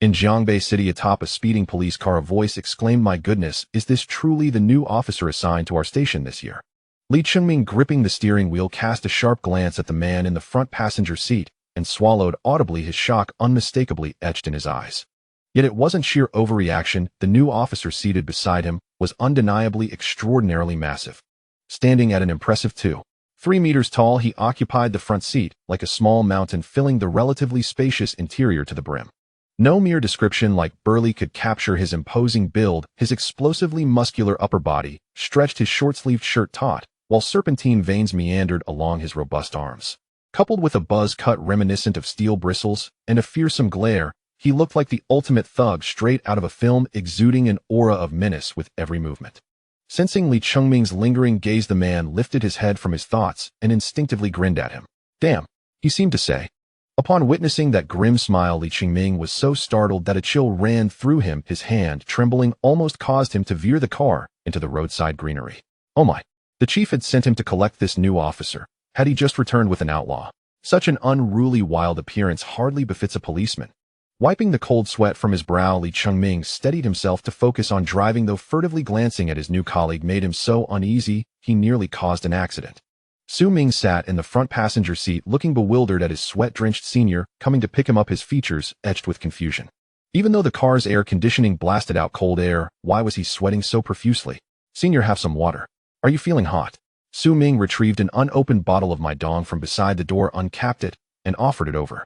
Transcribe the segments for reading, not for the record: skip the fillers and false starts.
In Jiangbei City atop a speeding police car, a voice exclaimed, "My goodness, is this truly the new officer assigned to our station this year?" Li Chengming, gripping the steering wheel, cast a sharp glance at the man in the front passenger seat and swallowed audibly, his shock unmistakably etched in his eyes. Yet it wasn't sheer overreaction. The new officer seated beside him was undeniably extraordinarily massive. Standing at an impressive 2.3 meters tall, he occupied the front seat like a small mountain, filling the relatively spacious interior to the brim. No mere description like burly could capture his imposing build. His explosively muscular upper body stretched his short-sleeved shirt taut, while serpentine veins meandered along his robust arms. Coupled with a buzz cut reminiscent of steel bristles and a fearsome glare, he looked like the ultimate thug straight out of a film, exuding an aura of menace with every movement. Sensing Li Chengming's lingering gaze, the man lifted his head from his thoughts and instinctively grinned at him. "Damn," he seemed to say. Upon witnessing that grim smile, Li Chengming was so startled that a chill ran through him. His hand, trembling, almost caused him to veer the car into the roadside greenery. Oh my! The chief had sent him to collect this new officer. Had he just returned with an outlaw? Such an unruly, wild appearance hardly befits a policeman. Wiping the cold sweat from his brow, Li Chengming steadied himself to focus on driving, though furtively glancing at his new colleague made him so uneasy he nearly caused an accident. Su Ming sat in the front passenger seat, looking bewildered at his sweat-drenched senior coming to pick him up, his features etched with confusion. Even though the car's air conditioning blasted out cold air, why was he sweating so profusely? "Senior, have some water. Are you feeling hot?" Su Ming retrieved an unopened bottle of my dong from beside the door, uncapped it, and offered it over.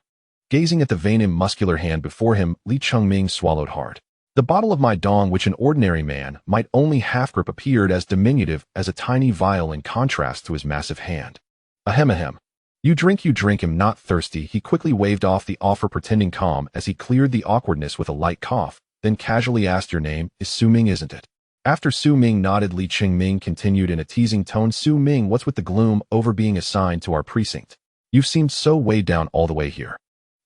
Gazing at the veiny, muscular hand before him, Li Chengming swallowed hard. The bottle of my dong, which an ordinary man might only half grip, appeared as diminutive as a tiny vial in contrast to his massive hand. Ahem ahem. You drink, I'm not thirsty." He quickly waved off the offer, pretending calm as he cleared the awkwardness with a light cough, then casually asked, "Your name is Su Ming, isn't it?" After Su Ming nodded, Li Chengming continued in a teasing tone, "Su Ming, what's with the gloom over being assigned to our precinct? You've seemed so weighed down all the way here."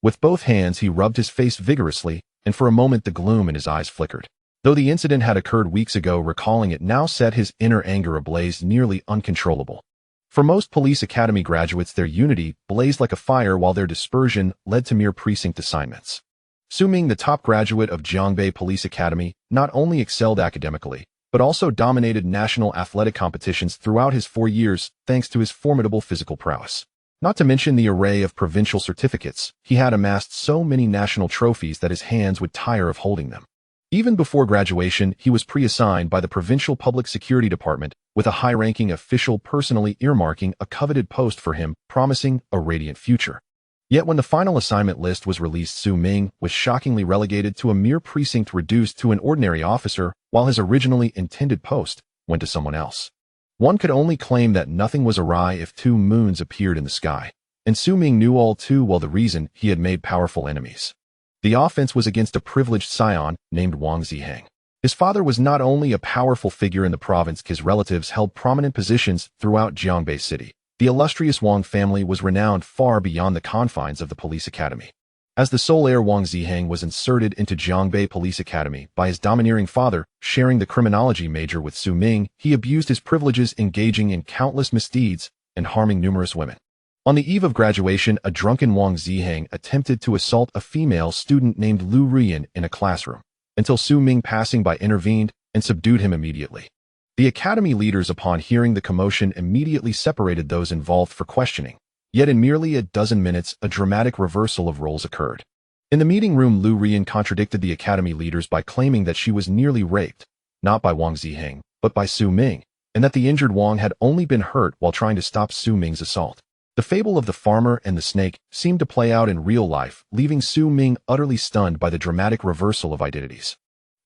With both hands, he rubbed his face vigorously, and for a moment the gloom in his eyes flickered. Though the incident had occurred weeks ago, recalling it now set his inner anger ablaze, nearly uncontrollable. For most police academy graduates, their unity blazed like a fire, while their dispersion led to mere precinct assignments. Su Ming, the top graduate of Jiangbei Police Academy, not only excelled academically, but also dominated national athletic competitions throughout his 4 years thanks to his formidable physical prowess. Not to mention the array of provincial certificates, he had amassed so many national trophies that his hands would tire of holding them. Even before graduation, he was pre-assigned by the Provincial Public Security Department, with a high-ranking official personally earmarking a coveted post for him, promising a radiant future. Yet when the final assignment list was released, Su Ming was shockingly relegated to a mere precinct, reduced to an ordinary officer, while his originally intended post went to someone else. One could only claim that nothing was awry if 2 moons appeared in the sky, and Su Ming knew all too well the reason. He had made powerful enemies. The offense was against a privileged scion named Wang Ziheng. His father was not only a powerful figure in the province, his relatives held prominent positions throughout Jiangbei City. The illustrious Wang family was renowned far beyond the confines of the police academy. As the sole heir, Wang Ziheng was inserted into Jiangbei Police Academy by his domineering father. Sharing the criminology major with Su Ming, he abused his privileges, engaging in countless misdeeds and harming numerous women. On the eve of graduation, a drunken Wang Ziheng attempted to assault a female student named Lu Rian in a classroom, until Su Ming, passing by, intervened and subdued him immediately. The academy leaders, upon hearing the commotion, immediately separated those involved for questioning. Yet in merely a dozen minutes, a dramatic reversal of roles occurred. In the meeting room, Lu Rian contradicted the academy leaders by claiming that she was nearly raped, not by Wang Ziheng, but by Su Ming, and that the injured Wang had only been hurt while trying to stop Su Ming's assault. The fable of the farmer and the snake seemed to play out in real life, leaving Su Ming utterly stunned by the dramatic reversal of identities.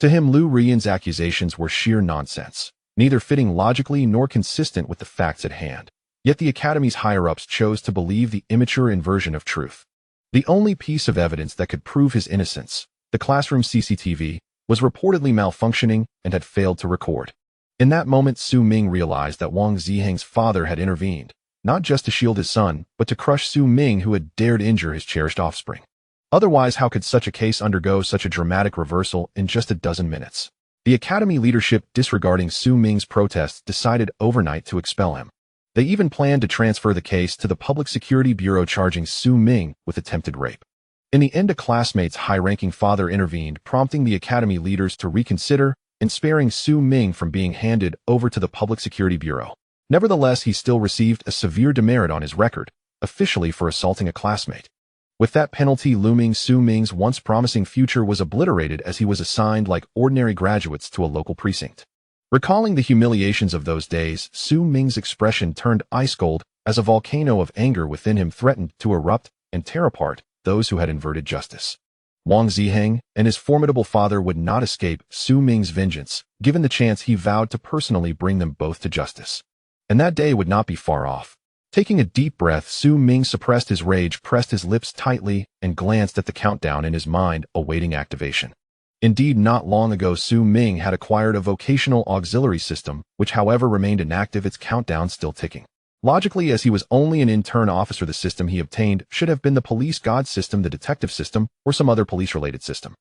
To him, Lu Rian's accusations were sheer nonsense, neither fitting logically nor consistent with the facts at hand. Yet the academy's higher-ups chose to believe the immature inversion of truth. The only piece of evidence that could prove his innocence, the classroom CCTV, was reportedly malfunctioning and had failed to record. In that moment, Su Ming realized that Wang Ziheng's father had intervened, not just to shield his son, but to crush Su Ming, who had dared injure his cherished offspring. Otherwise, how could such a case undergo such a dramatic reversal in just a dozen minutes? The academy leadership, disregarding Su Ming's protests, decided overnight to expel him. They even planned to transfer the case to the Public Security Bureau, charging Su Ming with attempted rape. In the end, a classmate's high-ranking father intervened, prompting the academy leaders to reconsider and sparing Su Ming from being handed over to the Public Security Bureau. Nevertheless, he still received a severe demerit on his record, officially for assaulting a classmate. With that penalty looming, Su Ming's once promising future was obliterated as he was assigned like ordinary graduates to a local precinct. Recalling the humiliations of those days, Su Ming's expression turned ice-cold as a volcano of anger within him threatened to erupt and tear apart those who had inverted justice. Wang Ziheng and his formidable father would not escape Su Ming's vengeance. Given the chance, he vowed to personally bring them both to justice. And that day would not be far off. Taking a deep breath, Su Ming suppressed his rage, pressed his lips tightly, and glanced at the countdown in his mind, awaiting activation. Indeed, not long ago, Su Ming had acquired a vocational auxiliary system, which however remained inactive, its countdown still ticking. Logically, as he was only an intern officer, the system he obtained should have been the police god system, the detective system, or some other police-related system.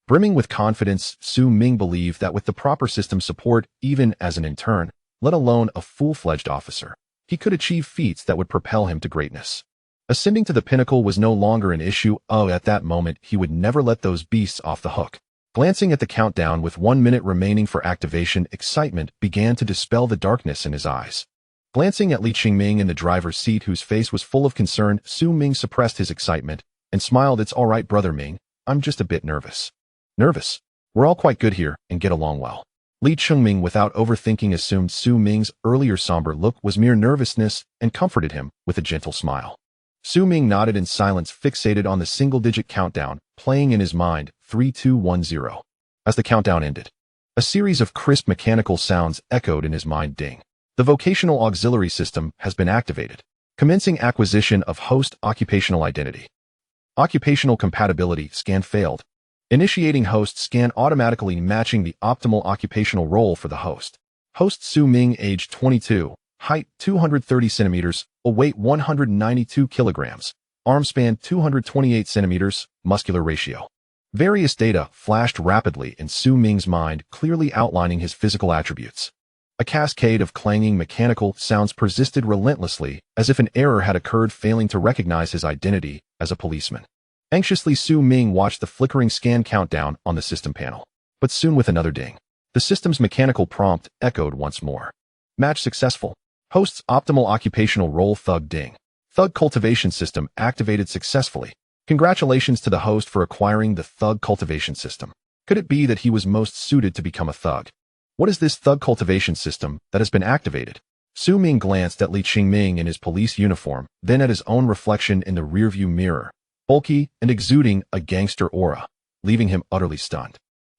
Brimming with confidence, Su Ming believed that with the proper system support, even as an intern, let alone a full-fledged officer, he could achieve feats that would propel him to greatness. Ascending to the pinnacle was no longer an issue. At that moment, he would never let those beasts off the hook. Glancing at the countdown with 1 minute remaining for activation, excitement began to dispel the darkness in his eyes. Glancing at Li Chengming in the driver's seat, whose face was full of concern, Su Ming suppressed his excitement and smiled. "It's all right, brother Ming. I'm just a bit nervous." "Nervous? We're all quite good here and get along well." Li Chengming, without overthinking, assumed Su Ming's earlier somber look was mere nervousness and comforted him with a gentle smile. Su Ming nodded in silence, fixated on the single-digit countdown, playing in his mind 3210. As the countdown ended, a series of crisp mechanical sounds echoed in his mind. Ding. The vocational auxiliary system has been activated. Commencing acquisition of host occupational identity. Occupational compatibility scan failed. Initiating host scan, automatically matching the optimal occupational role for the host. Host Su Ming, age 22, height 230 centimeters, weight 192 kilograms, arm span 228 centimeters, muscular ratio. Various data flashed rapidly in Su Ming's mind, clearly outlining his physical attributes. A cascade of clanging mechanical sounds persisted relentlessly, as if an error had occurred, failing to recognize his identity as a policeman. Anxiously, Su Ming watched the flickering scan countdown on the system panel. But soon, with another ding, the system's mechanical prompt echoed once more. Match successful. Host's optimal occupational role. Thug. Ding. Thug cultivation system activated successfully. Congratulations to the host for acquiring the thug cultivation system. Could it be that he was most suited to become a thug? What is this thug cultivation system that has been activated? Su Ming glanced at Li Chengming in his police uniform, then at his own reflection in the rearview mirror, bulky and exuding a gangster aura, leaving him utterly stunned.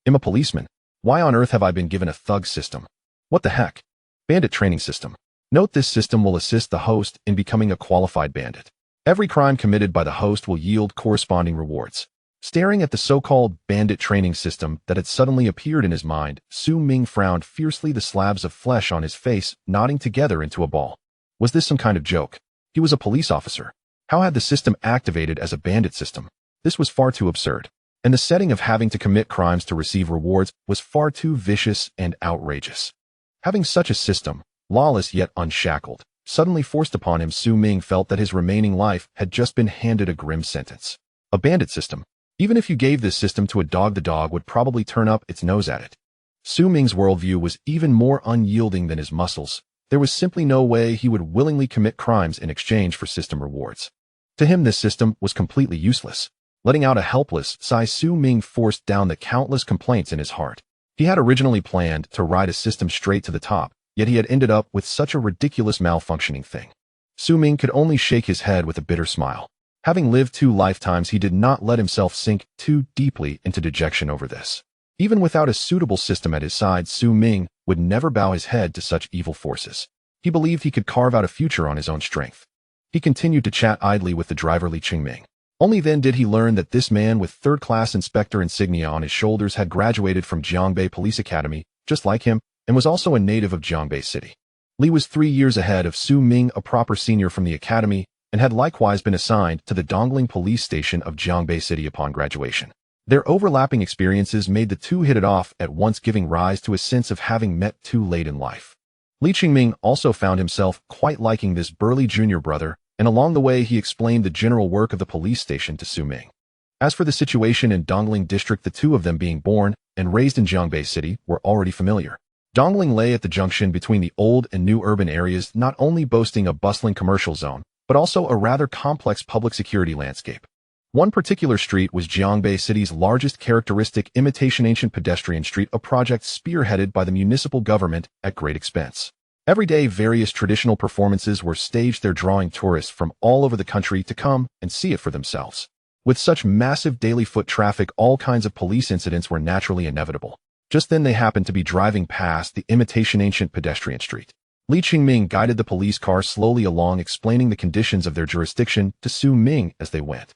I'm a policeman. Why on earth have I been given a thug system? What the heck? Bandit training system. Note: this system will assist the host in becoming a qualified bandit. Every crime committed by the host will yield corresponding rewards. Staring at the so-called bandit training system that had suddenly appeared in his mind, Su Ming frowned fiercely, the slabs of flesh on his face knotting together into a ball. Was this some kind of joke? He was a police officer. How had the system activated as a bandit system? This was far too absurd. And the setting of having to commit crimes to receive rewards was far too vicious and outrageous. Having such a system, lawless yet unshackled, suddenly forced upon him, Su Ming felt that his remaining life had just been handed a grim sentence. A bandit system. Even if you gave this system to a dog, the dog would probably turn up its nose at it. Su Ming's worldview was even more unyielding than his muscles. There was simply no way he would willingly commit crimes in exchange for system rewards. To him, this system was completely useless. Letting out a helpless sigh, Su Ming forced down the countless complaints in his heart. He had originally planned to ride a system straight to the top, yet he had ended up with such a ridiculous malfunctioning thing. Su Ming could only shake his head with a bitter smile. Having lived 2 lifetimes, he did not let himself sink too deeply into dejection over this. Even without a suitable system at his side, Su Ming would never bow his head to such evil forces. He believed he could carve out a future on his own strength. He continued to chat idly with the driver Li Chengming. Only then did he learn that this man with third-class inspector insignia on his shoulders had graduated from Jiangbei Police Academy, just like him, and was also a native of Jiangbei City. Li was 3 years ahead of Su Ming, a proper senior from the academy, and had likewise been assigned to the Dongling Police Station of Jiangbei City upon graduation. Their overlapping experiences made the two hit it off at once, giving rise to a sense of having met too late in life. Li Chengming also found himself quite liking this burly junior brother, and along the way he explained the general work of the police station to Su Ming. As for the situation in Dongling District, the two of them being born and raised in Jiangbei City were already familiar. Dongling lay at the junction between the old and new urban areas, not only boasting a bustling commercial zone, but also a rather complex public security landscape. One particular street was Jiangbei City's largest characteristic imitation ancient pedestrian street, a project spearheaded by the municipal government at great expense. Every day, various traditional performances were staged there, drawing tourists from all over the country to come and see it for themselves. With such massive daily foot traffic, all kinds of police incidents were naturally inevitable. Just then they happened to be driving past the imitation ancient pedestrian street. Li Chengming guided the police car slowly along, explaining the conditions of their jurisdiction to Su Ming as they went.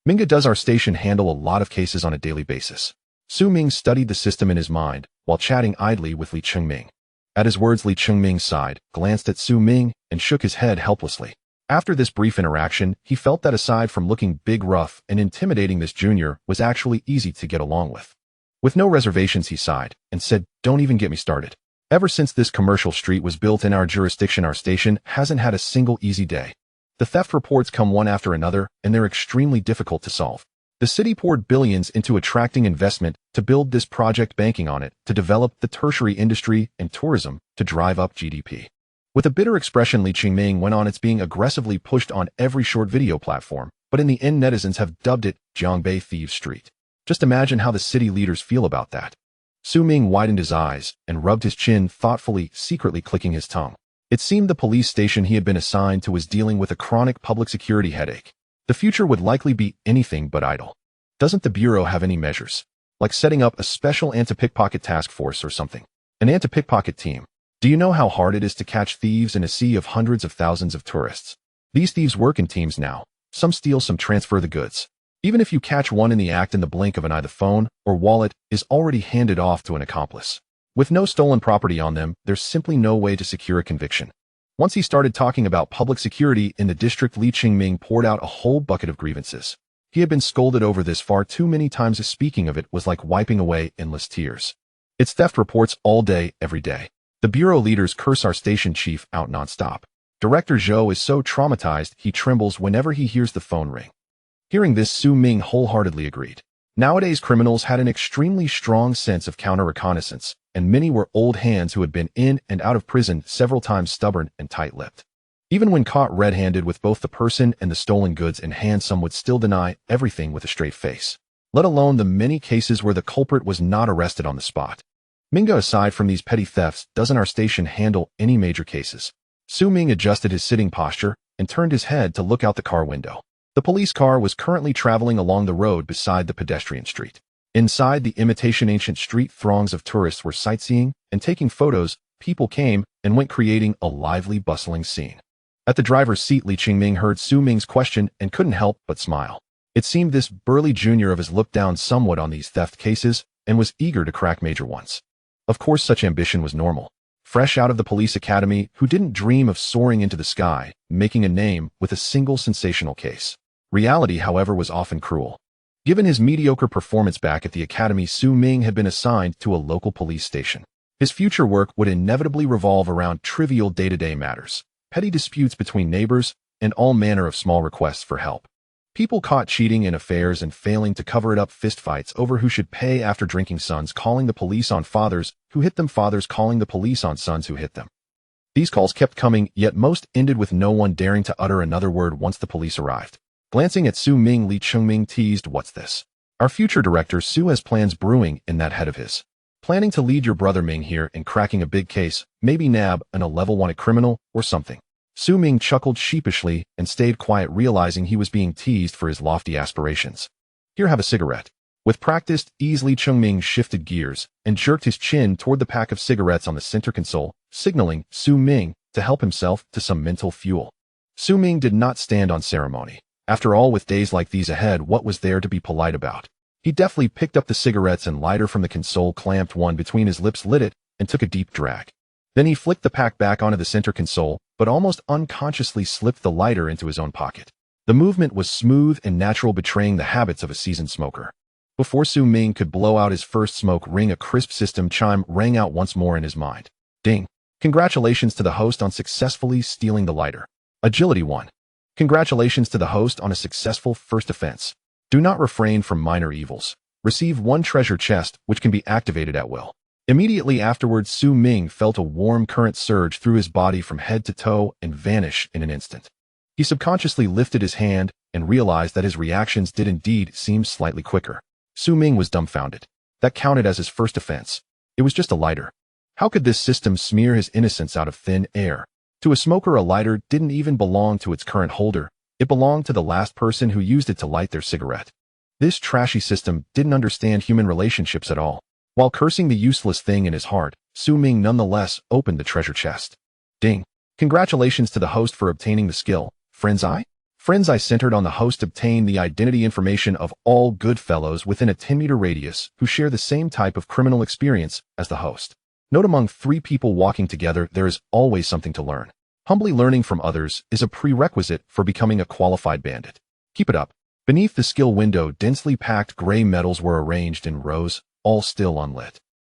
"Minga, does our station handle a lot of cases on a daily basis?" Su Ming studied the system in his mind while chatting idly with Li Chengming. At his words, Li Chengming sighed, glanced at Su Ming, and shook his head helplessly. After this brief interaction, he felt that aside from looking big, rough, and intimidating, this junior was actually easy to get along with. With no reservations, he sighed and said, "Don't even get me started. Ever since this commercial street was built in our jurisdiction, our station hasn't had a single easy day. The theft reports come one after another, and they're extremely difficult to solve. The city poured billions into attracting investment to build this project, banking on it to develop the tertiary industry and tourism to drive up GDP." With a bitter expression, Li Chengming went on, "It's being aggressively pushed on every short video platform, but in the end netizens have dubbed it Jiangbei Thieves Street. Just imagine how the city leaders feel about that." Su Ming widened his eyes and rubbed his chin thoughtfully, secretly clicking his tongue. It seemed the police station he had been assigned to was dealing with a chronic public security headache. The future would likely be anything but idle. Doesn't the Bureau have any measures? Like setting up a special anti-pickpocket task force or something? An anti-pickpocket team? Do you know how hard it is to catch thieves in a sea of hundreds of thousands of tourists? These thieves work in teams now. Some steal, some transfer the goods. Even if you catch one in the act, in the blink of an eye, the phone or wallet is already handed off to an accomplice. With no stolen property on them, there's simply no way to secure a conviction. Once he started talking about public security in the district, Li Chengming poured out a whole bucket of grievances. He had been scolded over this far too many times. Speaking of it was like wiping away endless tears. It's theft reports all day, every day. The bureau leaders curse our station chief out nonstop. Director Zhou is so traumatized he trembles whenever he hears the phone ring. Hearing this, Su Ming wholeheartedly agreed. Nowadays, criminals had an extremely strong sense of counter-reconnaissance, and many were old hands who had been in and out of prison several times, stubborn and tight-lipped. Even when caught red-handed with both the person and the stolen goods in hand, some would still deny everything with a straight face, let alone the many cases where the culprit was not arrested on the spot. "Minga, aside from these petty thefts, doesn't our station handle any major cases?" Su Ming adjusted his sitting posture and turned his head to look out the car window. The police car was currently traveling along the road beside the pedestrian street. Inside the imitation ancient street, throngs of tourists were sightseeing and taking photos. People came and went, creating a lively, bustling scene. At the driver's seat, Li Chengming heard Su Ming's question and couldn't help but smile. It seemed this burly junior of his looked down somewhat on these theft cases and was eager to crack major ones. Of course, such ambition was normal. Fresh out of the police academy, who didn't dream of soaring into the sky, making a name with a single sensational case? Reality, however, was often cruel. Given his mediocre performance back at the academy, Su Ming had been assigned to a local police station. His future work would inevitably revolve around trivial day-to-day matters, petty disputes between neighbors, and all manner of small requests for help. People caught cheating in affairs and failing to cover it up, fistfights over who should pay after drinking, sons calling the police on fathers who hit them, fathers calling the police on sons who hit them. These calls kept coming, yet most ended with no one daring to utter another word once the police arrived. Glancing at Su Ming, Li Chengming teased, "What's this? Our future director Su has plans brewing in that head of his. Planning to lead your brother Ming here in cracking a big case, maybe nab a level wanted criminal or something." Su Ming chuckled sheepishly and stayed quiet, realizing he was being teased for his lofty aspirations. "Here, have a cigarette." With practiced ease, Li Chengming shifted gears and jerked his chin toward the pack of cigarettes on the center console, signaling Su Ming to help himself to some mental fuel. Su Ming did not stand on ceremony. After all, with days like these ahead, what was there to be polite about? He deftly picked up the cigarettes and lighter from the console, clamped one between his lips, lit it, and took a deep drag. Then he flicked the pack back onto the center console, but almost unconsciously slipped the lighter into his own pocket. The movement was smooth and natural, betraying the habits of a seasoned smoker. Before Su Ming could blow out his first smoke ring, a crisp system chime rang out once more in his mind. Ding! Congratulations to the host on successfully stealing the lighter. Agility 1. Congratulations to the host on a successful first offense. Do not refrain from minor evils. Receive one treasure chest, which can be activated at will. Immediately afterwards, Su Ming felt a warm current surge through his body from head to toe and vanish in an instant. He subconsciously lifted his hand and realized that his reactions did indeed seem slightly quicker. Su Ming was dumbfounded. That counted as his first offense. It was just a lighter. How could this system smear his innocence out of thin air? To a smoker, a lighter didn't even belong to its current holder. It belonged to the last person who used it to light their cigarette. This trashy system didn't understand human relationships at all. While cursing the useless thing in his heart, Su Ming nonetheless opened the treasure chest. Ding! Congratulations to the host for obtaining the skill, Friend's Eye? Friend's Eye centered on the host obtain the identity information of all good fellows within a 10-meter radius who share the same type of criminal experience as the host. Note among 3 people walking together, there is always something to learn. Humbly learning from others is a prerequisite for becoming a qualified bandit. Keep it up. Beneath the skill window, densely packed gray metals were arranged in rows, all still unlit.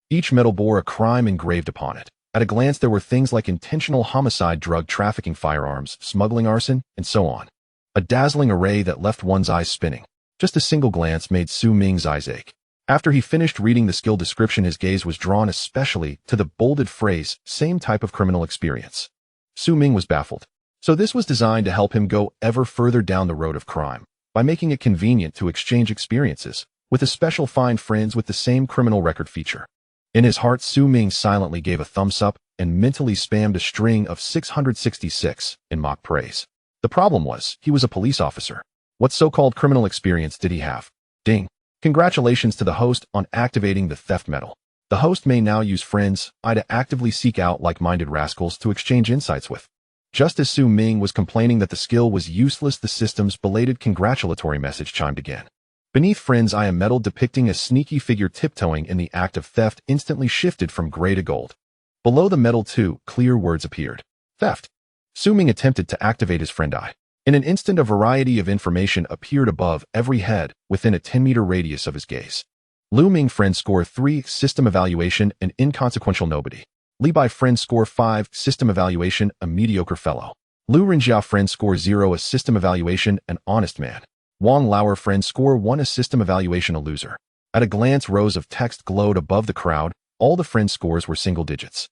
Each metal bore a crime engraved upon it. At a glance, there were things like intentional homicide, drug trafficking, firearms, smuggling, arson, and so on. A dazzling array that left one's eyes spinning. Just a single glance made Su Ming's eyes ache. After he finished reading the skill description, his gaze was drawn especially to the bolded phrase, same type of criminal experience. Su Ming was baffled. So this was designed to help him go ever further down the road of crime, by making it convenient to exchange experiences, with a special find friends with the same criminal record feature. In his heart, Su Ming silently gave a thumbs up and mentally spammed a string of 666 in mock praise. The problem was, he was a police officer. What so-called criminal experience did he have? Ding! Congratulations to the host on activating the theft medal. The host may now use Friend's Eye to actively seek out like-minded rascals to exchange insights with. Just as Su Ming was complaining that the skill was useless, the system's belated congratulatory message chimed again. Beneath Friend's Eye, a medal depicting a sneaky figure tiptoeing in the act of theft instantly shifted from gray to gold. Below the medal, 2 clear words appeared. Theft. Su Ming attempted to activate his Friend Eye. In an instant, a variety of information appeared above every head within a 10-meter radius of his gaze. Lu Ming Friend Score 3 System Evaluation an inconsequential nobody. Li Bai Friend Score 5 System Evaluation a mediocre fellow. Lu Renjiao Friend Score 0 a System Evaluation an honest man. Wang Lauer Friend Score 1 a System Evaluation a loser. At a glance, rows of text glowed above the crowd. All the friend scores were single digits.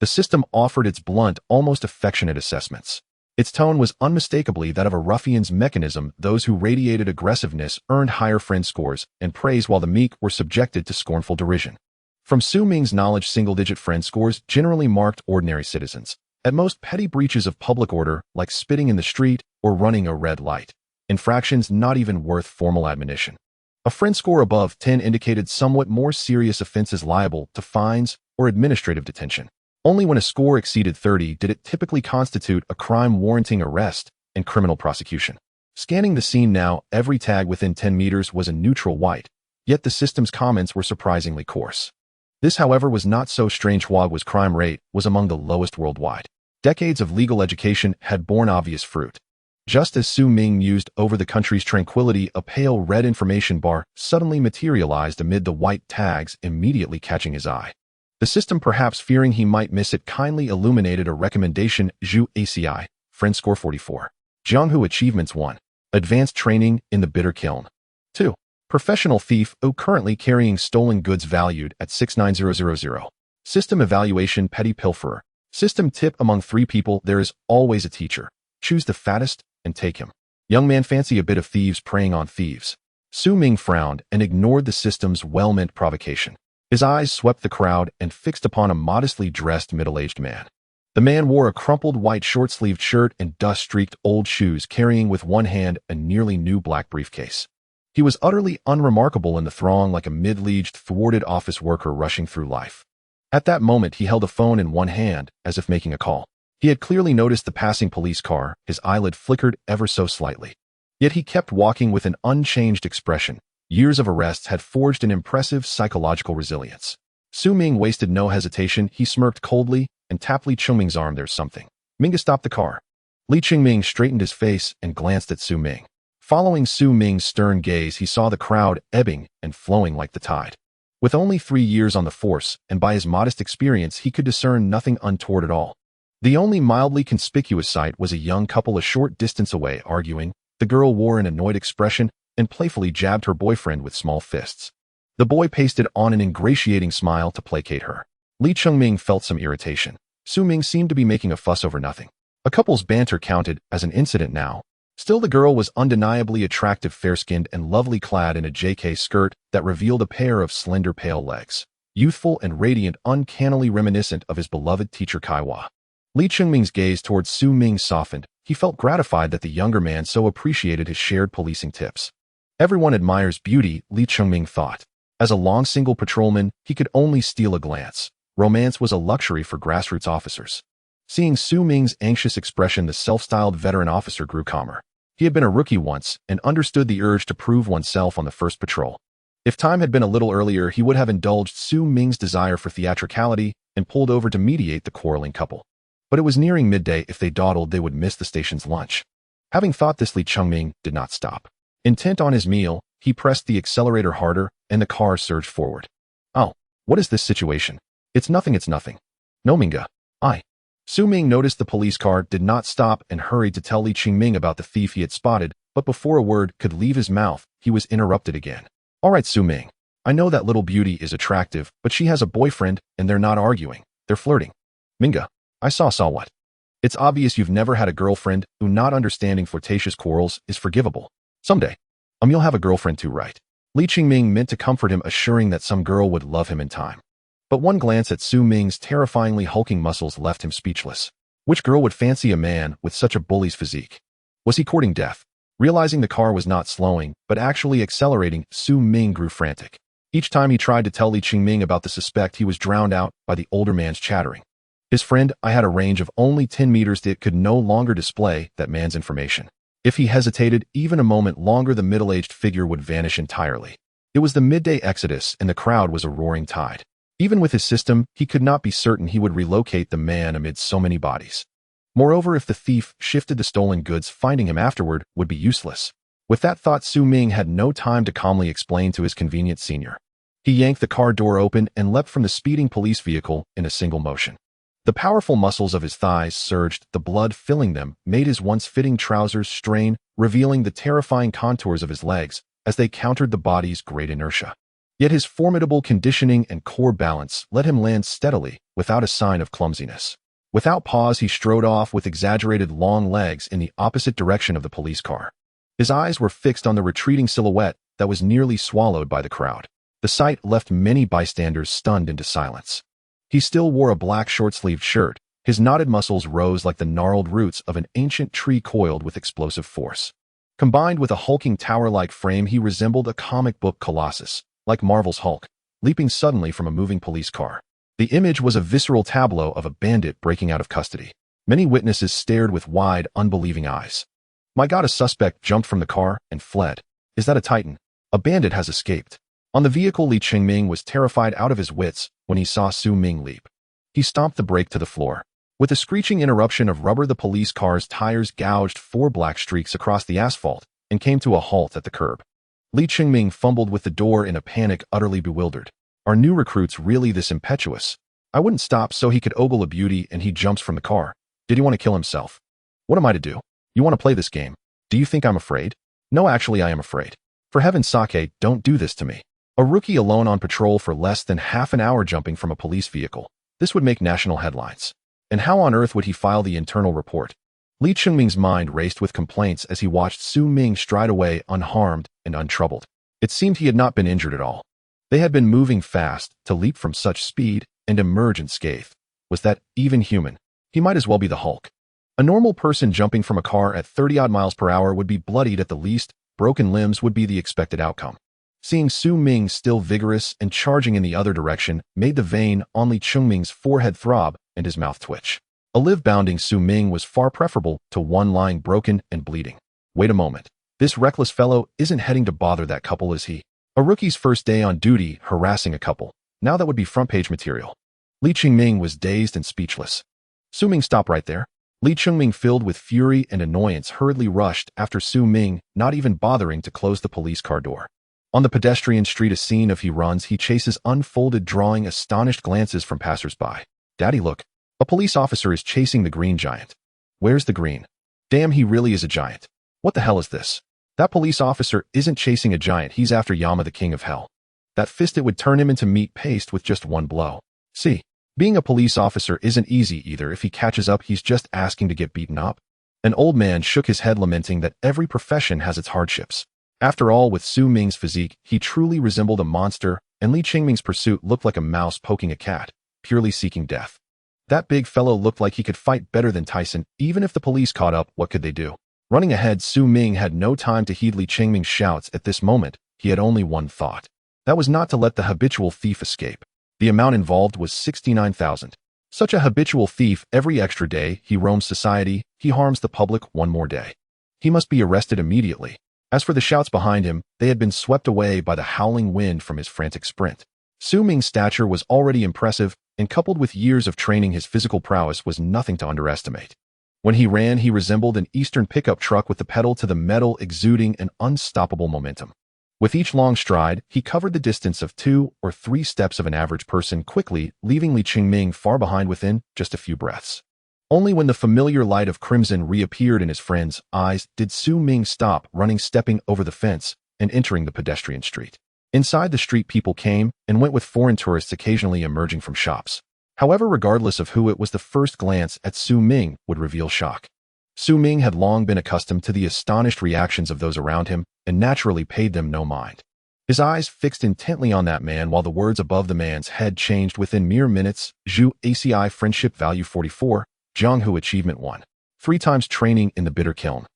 The system offered its blunt, almost affectionate assessments. Its tone was unmistakably that of a ruffian's mechanism. Those who radiated aggressiveness earned higher friend scores and praise, while the meek were subjected to scornful derision. From Su Ming's knowledge, single-digit friend scores generally marked ordinary citizens. At most, petty breaches of public order, like spitting in the street or running a red light. Infractions not even worth formal admonition. A friend score above 10 indicated somewhat more serious offenses liable to fines or administrative detention. Only when a score exceeded 30 did it typically constitute a crime warranting arrest and criminal prosecution. Scanning the scene now, every tag within 10 meters was a neutral white, yet the system's comments were surprisingly coarse. This, however, was not so strange. Huagua's crime rate was among the lowest worldwide. Decades of legal education had borne obvious fruit. Just as Su Ming mused over the country's tranquility, a pale red information bar suddenly materialized amid the white tags, immediately catching his eye. The system, perhaps fearing he might miss it, kindly illuminated a recommendation: Zhu ACI, Friend Score 44. Jianghu Achievements 1. Advanced Training in the Bitter Kiln. 2. Professional Thief, currently carrying stolen goods valued at 69000. System Evaluation Petty Pilferer. System tip: among 3 people, there is always a teacher. Choose the fattest and take him. Young man, fancy a bit of thieves preying on thieves. Su Ming frowned and ignored the system's well-meant provocation. His eyes swept the crowd and fixed upon a modestly dressed middle-aged man. The man wore a crumpled white short-sleeved shirt and dust-streaked old shoes, carrying with one hand a nearly new black briefcase. He was utterly unremarkable in the throng, like a middle-aged, thwarted office worker rushing through life. At that moment, he held a phone in one hand, as if making a call. He had clearly noticed the passing police car. His eyelid flickered ever so slightly. Yet he kept walking with an unchanged expression. Years of arrests had forged an impressive psychological resilience. Su Ming wasted no hesitation. He smirked coldly and tapped Li Chengming's arm. There's something. Minga stopped the car. Li Chengming straightened his face and glanced at Su Ming. Following Su Ming's stern gaze, he saw the crowd ebbing and flowing like the tide. With only 3 years on the force, and by his modest experience, he could discern nothing untoward at all. The only mildly conspicuous sight was a young couple a short distance away arguing. The girl wore an annoyed expression, and playfully jabbed her boyfriend with small fists. The boy pasted on an ingratiating smile to placate her. Li Chengming felt some irritation. Su Ming seemed to be making a fuss over nothing. A couple's banter counted as an incident now. Still, the girl was undeniably attractive, fair-skinned and lovely, clad in a JK skirt that revealed a pair of slender pale legs. Youthful and radiant, uncannily reminiscent of his beloved teacher Kaiwa. Li Chengming's gaze towards Su Ming softened. He felt gratified that the younger man so appreciated his shared policing tips. Everyone admires beauty, Li Chengming thought. As a long single patrolman, he could only steal a glance. Romance was a luxury for grassroots officers. Seeing Su Ming's anxious expression, the self-styled veteran officer grew calmer. He had been a rookie once and understood the urge to prove oneself on the first patrol. If time had been a little earlier, he would have indulged Su Ming's desire for theatricality and pulled over to mediate the quarreling couple. But it was nearing midday. If they dawdled, they would miss the station's lunch. Having thought this, Li Chengming did not stop. Intent on his meal, he pressed the accelerator harder, and the car surged forward. Oh, what is this situation? It's nothing. No, Minga. Su Ming noticed the police car did not stop and hurried to tell Li Chengming about the thief he had spotted, but before a word could leave his mouth, he was interrupted again. All right, Su Ming. I know that little beauty is attractive, but she has a boyfriend, and they're not arguing. They're flirting. Minga, I saw what? It's obvious you've never had a girlfriend who not understanding flirtatious quarrels is forgivable. Someday. You'll have a girlfriend too, right? Li Chengming meant to comfort him, assuring that some girl would love him in time. But one glance at Su Ming's terrifyingly hulking muscles left him speechless. Which girl would fancy a man with such a bully's physique? Was he courting death? Realizing the car was not slowing, but actually accelerating, Su Ming grew frantic. Each time he tried to tell Li Chengming about the suspect, he was drowned out by the older man's chattering. His friend, I had a range of only 10 meters. It could no longer display that man's information. If he hesitated even a moment longer, the middle-aged figure would vanish entirely. It was the midday exodus, and the crowd was a roaring tide. Even with his system, he could not be certain he would relocate the man amid so many bodies. Moreover, if the thief shifted the stolen goods, finding him afterward would be useless. With that thought, Su Ming had no time to calmly explain to his convenient senior. He yanked the car door open and leapt from the speeding police vehicle in a single motion. The powerful muscles of his thighs surged, the blood filling them made his once fitting trousers strain, revealing the terrifying contours of his legs as they countered the body's great inertia. Yet his formidable conditioning and core balance let him land steadily, without a sign of clumsiness. Without pause, he strode off with exaggerated long legs in the opposite direction of the police car. His eyes were fixed on the retreating silhouette that was nearly swallowed by the crowd. The sight left many bystanders stunned into silence. He still wore a black short-sleeved shirt. His knotted muscles rose like the gnarled roots of an ancient tree coiled with explosive force. Combined with a hulking tower-like frame, he resembled a comic book colossus, like Marvel's Hulk, leaping suddenly from a moving police car. The image was a visceral tableau of a bandit breaking out of custody. Many witnesses stared with wide, unbelieving eyes. My God, a suspect jumped from the car and fled. Is that a titan? A bandit has escaped. On the vehicle, Li Chengming was terrified out of his wits when he saw Su Ming leap. He stomped the brake to the floor. With a screeching interruption of rubber, the police car's tires gouged 4 black streaks across the asphalt and came to a halt at the curb. Li Chengming fumbled with the door in a panic, utterly bewildered. Are new recruits really this impetuous? I wouldn't stop so he could ogle a beauty, and he jumps from the car. Did he want to kill himself? What am I to do? You want to play this game? Do you think I'm afraid? No, actually I am afraid. For heaven's sake, don't do this to me. A rookie alone on patrol for less than half an hour jumping from a police vehicle. This would make national headlines. And how on earth would he file the internal report? Li Chengming's mind raced with complaints as he watched Su Ming stride away unharmed and untroubled. It seemed he had not been injured at all. They had been moving fast. To leap from such speed and emerge unscathed. Was that even human? He might as well be the Hulk. A normal person jumping from a car at 30-odd miles per hour would be bloodied at the least. Broken limbs would be the expected outcome. Seeing Su Ming still vigorous and charging in the other direction made the vein on Li Chengming's forehead throb and his mouth twitch. A live-bounding Su Ming was far preferable to one lying broken and bleeding. Wait a moment. This reckless fellow isn't heading to bother that couple, is he? A rookie's first day on duty, harassing a couple. Now that would be front-page material. Li Chengming was dazed and speechless. Su Ming, stop right there. Li Chengming, filled with fury and annoyance, hurriedly rushed after Su Ming, not even bothering to close the police car door. On the pedestrian street, a scene of he runs, he chases unfolded, drawing astonished glances from passers-by. Daddy, look. A police officer is chasing the green giant. Where's the green? Damn, he really is a giant. What the hell is this? That police officer isn't chasing a giant, he's after Yama, the king of hell. That fist, it would turn him into meat paste with just one blow. See, being a police officer isn't easy either. If he catches up, he's just asking to get beaten up. An old man shook his head, lamenting that every profession has its hardships. After all, with Su Ming's physique, he truly resembled a monster, and Li Chengming's pursuit looked like a mouse poking a cat, purely seeking death. That big fellow looked like he could fight better than Tyson. Even if the police caught up, what could they do? Running ahead, Su Ming had no time to heed Li Chengming's shouts. At this moment, he had only one thought. That was not to let the habitual thief escape. The amount involved was 69,000. Such a habitual thief, every extra day he roams society, he harms the public one more day. He must be arrested immediately. As for the shouts behind him, they had been swept away by the howling wind from his frantic sprint. Su Ming's stature was already impressive, and coupled with years of training, his physical prowess was nothing to underestimate. When he ran, he resembled an Eastern pickup truck with the pedal to the metal, exuding an unstoppable momentum. With each long stride, he covered the distance of 2 or 3 steps of an average person quickly, leaving Li Chengming far behind within just a few breaths. Only when the familiar light of crimson reappeared in his friend's eyes did Su Ming stop running, stepping over the fence and entering the pedestrian street. Inside the street, people came and went, with foreign tourists occasionally emerging from shops. However, regardless of who it was, the first glance at Su Ming would reveal shock. Su Ming had long been accustomed to the astonished reactions of those around him and naturally paid them no mind. His eyes fixed intently on that man while the words above the man's head changed within mere minutes. Zhu ACI friendship value 44, Jianghu achievement 1. 3 times training in the bitter kiln.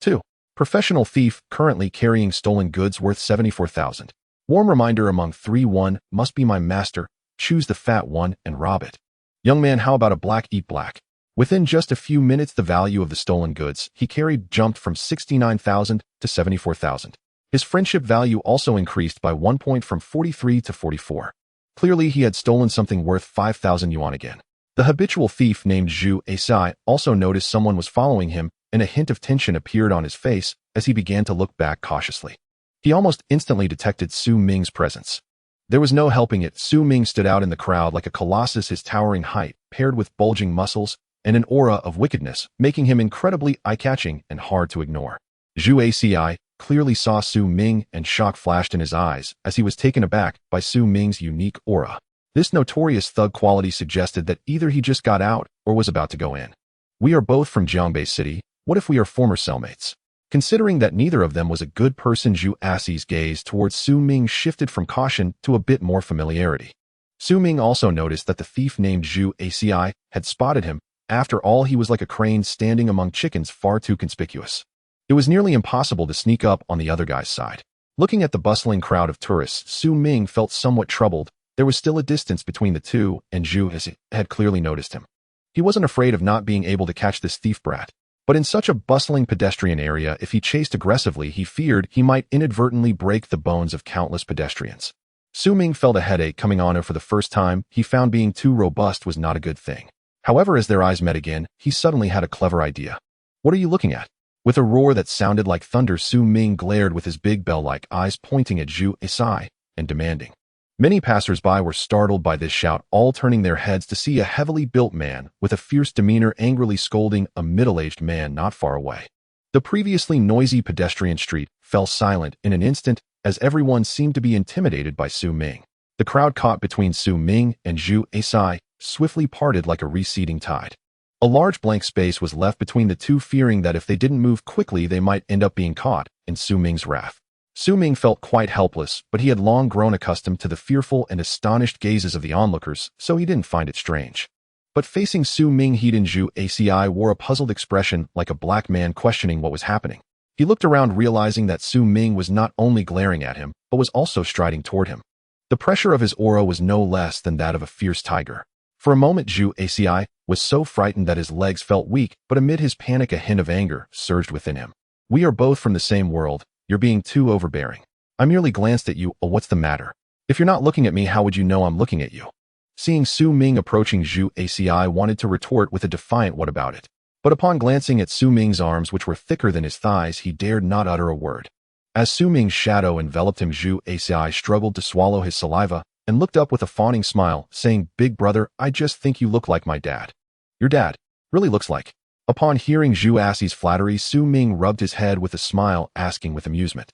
2. Professional thief, currently carrying stolen goods worth 74,000. Warm reminder among 3. 1. Must be my master. Choose the fat one and rob it. Young man, how about a black eat black? Within just a few minutes, the value of the stolen goods he carried jumped from 69,000 to 74,000. His friendship value also increased by 1 point from 43 to 44. Clearly, he had stolen something worth 5,000 yuan again. The habitual thief named Zhu Asai also noticed someone was following him, and a hint of tension appeared on his face as he began to look back cautiously. He almost instantly detected Su Ming's presence. There was no helping it. Su Ming stood out in the crowd like a colossus, his towering height, paired with bulging muscles and an aura of wickedness, making him incredibly eye-catching and hard to ignore. Zhu Aci clearly saw Su Ming, and shock flashed in his eyes as he was taken aback by Su Ming's unique aura. This notorious thug quality suggested that either he just got out or was about to go in. We are both from Jiangbei City. What if we are former cellmates? Considering that neither of them was a good person, Zhu Aci's gaze towards Su Ming shifted from caution to a bit more familiarity. Su Ming also noticed that the thief named Zhu Aci had spotted him. After all, he was like a crane standing among chickens, far too conspicuous. It was nearly impossible to sneak up on the other guy's side. Looking at the bustling crowd of tourists, Su Ming felt somewhat troubled. There was still a distance between the two, and Zhu Aci had clearly noticed him. He wasn't afraid of not being able to catch this thief brat. But in such a bustling pedestrian area, if he chased aggressively, he feared he might inadvertently break the bones of countless pedestrians. Su Ming felt a headache coming on her for the first time. He found being too robust was not a good thing. However, as their eyes met again, he suddenly had a clever idea. What are you looking at? With a roar that sounded like thunder, Su Ming glared with his big bell-like eyes pointing at Zhu Aci and demanding. Many passers-by were startled by this shout, all turning their heads to see a heavily built man with a fierce demeanor angrily scolding a middle-aged man not far away. The previously noisy pedestrian street fell silent in an instant as everyone seemed to be intimidated by Su Ming. The crowd caught between Su Ming and Zhu Aci swiftly parted like a receding tide. A large blank space was left between the two, fearing that if they didn't move quickly, they might end up being caught in Su Ming's wrath. Su Ming felt quite helpless, but he had long grown accustomed to the fearful and astonished gazes of the onlookers, so he didn't find it strange. But facing Su Ming, Zhu Aci wore a puzzled expression, like a black man questioning what was happening. He looked around, realizing that Su Ming was not only glaring at him, but was also striding toward him. The pressure of his aura was no less than that of a fierce tiger. For a moment, Zhu Aci was so frightened that his legs felt weak, but amid his panic, a hint of anger surged within him. We are both from the same world. You're being too overbearing. I merely glanced at you. Oh, what's the matter? If you're not looking at me, how would you know I'm looking at you? Seeing Su Ming approaching, Zhu Aci wanted to retort with a defiant what about it. But upon glancing at Su Ming's arms, which were thicker than his thighs, he dared not utter a word. As Su Ming's shadow enveloped him, Zhu Aci struggled to swallow his saliva and looked up with a fawning smile, saying, Big brother, I just think you look like my dad. Your dad really looks like Upon hearing Zhu Asi's flattery, Su Ming rubbed his head with a smile, asking with amusement,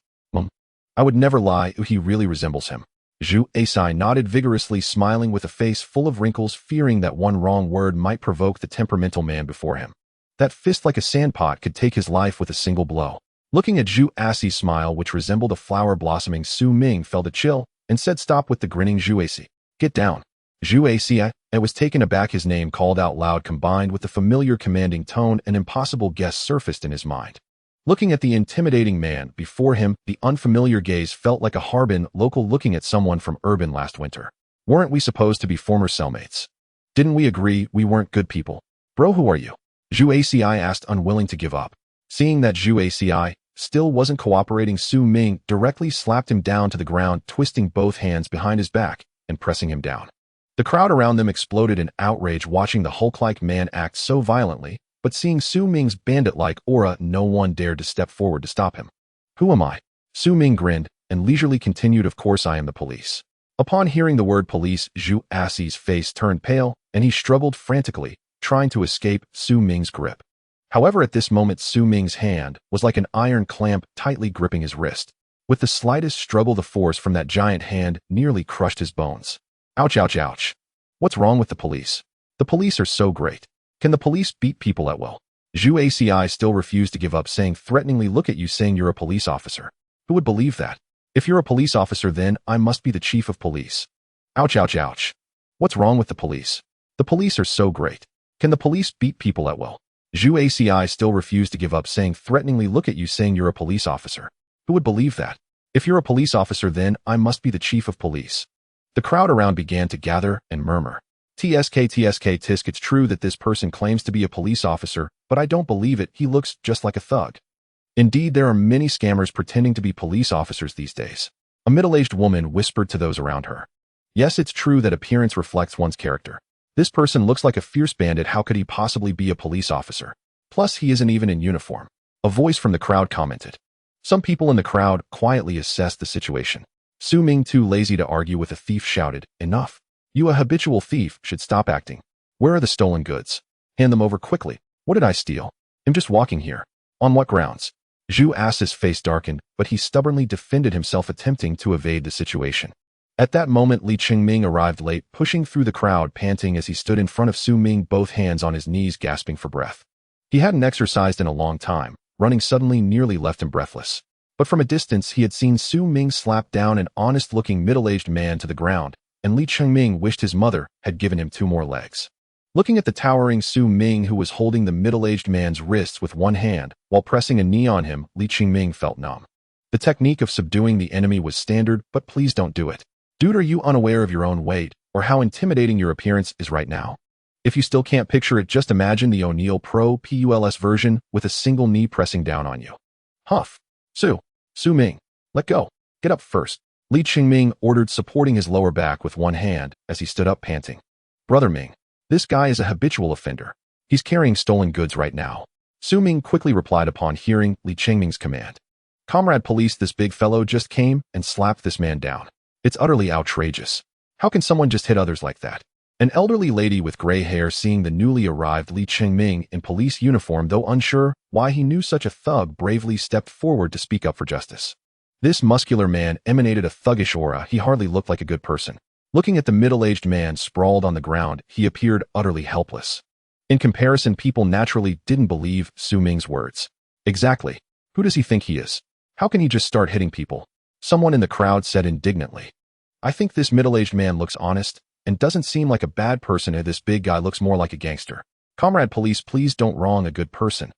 I would never lie, he really resembles him. Zhu Asi nodded vigorously, smiling with a face full of wrinkles, fearing that one wrong word might provoke the temperamental man before him. That fist like a sandpot could take his life with a single blow. Looking at Zhu Asi's smile, which resembled a flower blossoming, Su Ming felt a chill and said, "Stop with the grinning, Zhu Asi. Get down." Zhu Asi, I was taken aback. His name called out loud, combined with the familiar commanding tone, an impossible guess surfaced in his mind. Looking at the intimidating man before him, the unfamiliar gaze felt like a Harbin local looking at someone from urban last winter. Weren't we supposed to be former cellmates? Didn't we agree we weren't good people? Bro, who are you? Zhu Asi asked, unwilling to give up. Seeing that Zhu Asi still wasn't cooperating, Su Ming directly slapped him down to the ground, twisting both hands behind his back and pressing him down. The crowd around them exploded in outrage, watching the Hulk-like man act so violently, but seeing Su Ming's bandit-like aura, no one dared to step forward to stop him. Who am I? Su Ming grinned and leisurely continued, of course I am the police. Upon hearing the word police, Zhu Asi's face turned pale, and he struggled frantically, trying to escape Su Ming's grip. However, at this moment, Su Ming's hand was like an iron clamp tightly gripping his wrist. With the slightest struggle, the force from that giant hand nearly crushed his bones. Ouch, ouch, ouch. What's wrong with the police? The police are so great. Can the police beat people at will? Zhu Asi still refused to give up, saying threateningly, look at you saying you're a police officer. Who would believe that? If you're a police officer, then I must be the chief of police. Ouch, ouch, ouch. What's wrong with the police? The police are so great. Can the police beat people at will? Zhu Asi still refused to give up, saying threateningly, look at you saying you're a police officer. Who would believe that? If you're a police officer, then I must be the chief of police. The crowd around began to gather and murmur. TSK tisk, it's true that this person claims to be a police officer, but I don't believe it. He looks just like a thug. Indeed, there are many scammers pretending to be police officers these days. A middle-aged woman whispered to those around her. Yes, it's true that appearance reflects one's character. This person looks like a fierce bandit. How could he possibly be a police officer? Plus, he isn't even in uniform. A voice from the crowd commented. Some people in the crowd quietly assessed the situation. Su Ming, too lazy to argue with a thief, shouted, enough. You, a habitual thief, should stop acting. Where are the stolen goods? Hand them over quickly. What did I steal? I'm just walking here. On what grounds? Zhu Asi's face darkened, but he stubbornly defended himself, attempting to evade the situation. At that moment, Li Chengming arrived late, pushing through the crowd, panting as he stood in front of Su Ming, both hands on his knees, gasping for breath. He hadn't exercised in a long time. Running suddenly nearly left him breathless. But from a distance, he had seen Su Ming slap down an honest-looking middle-aged man to the ground, and Li Chengming wished his mother had given him 2 more legs. Looking at the towering Su Ming, who was holding the middle-aged man's wrists with one hand while pressing a knee on him, Li Chengming felt numb. The technique of subduing the enemy was standard, but please don't do it. Dude, are you unaware of your own weight or how intimidating your appearance is right now? If you still can't picture it, just imagine the O'Neill Pro Puls version with a single knee pressing down on you. Huff. Su Ming, let go. Get up first. Li Chengming ordered, supporting his lower back with one hand as he stood up, panting. Brother Ming, this guy is a habitual offender. He's carrying stolen goods right now. Su Ming quickly replied upon hearing Li Chengming's command. Comrade police, this big fellow just came and slapped this man down. It's utterly outrageous. How can someone just hit others like that? An elderly lady with gray hair, seeing the newly arrived Li Chengming in police uniform, though unsure why he knew such a thug, bravely stepped forward to speak up for justice. This muscular man emanated a thuggish aura. He hardly looked like a good person. Looking at the middle-aged man sprawled on the ground, he appeared utterly helpless. In comparison, people naturally didn't believe Su Ming's words. Exactly. Who does he think he is? How can he just start hitting people? Someone in the crowd said indignantly. I think this middle-aged man looks honest and doesn't seem like a bad person, and this big guy looks more like a gangster. Comrade police, please don't wrong a good person.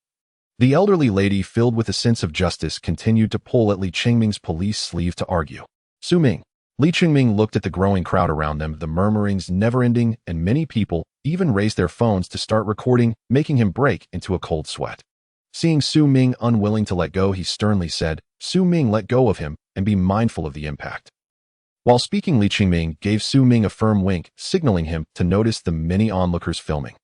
The elderly lady, filled with a sense of justice, continued to pull at Li Chengming's police sleeve to argue. Su Ming. Li Chengming looked at the growing crowd around them, the murmurings never-ending, and many people even raised their phones to start recording, making him break into a cold sweat. Seeing Su Ming unwilling to let go, he sternly said, Su Ming, let go of him and be mindful of the impact. While speaking, Li Chengming gave Su Ming a firm wink, signaling him to notice the many onlookers filming.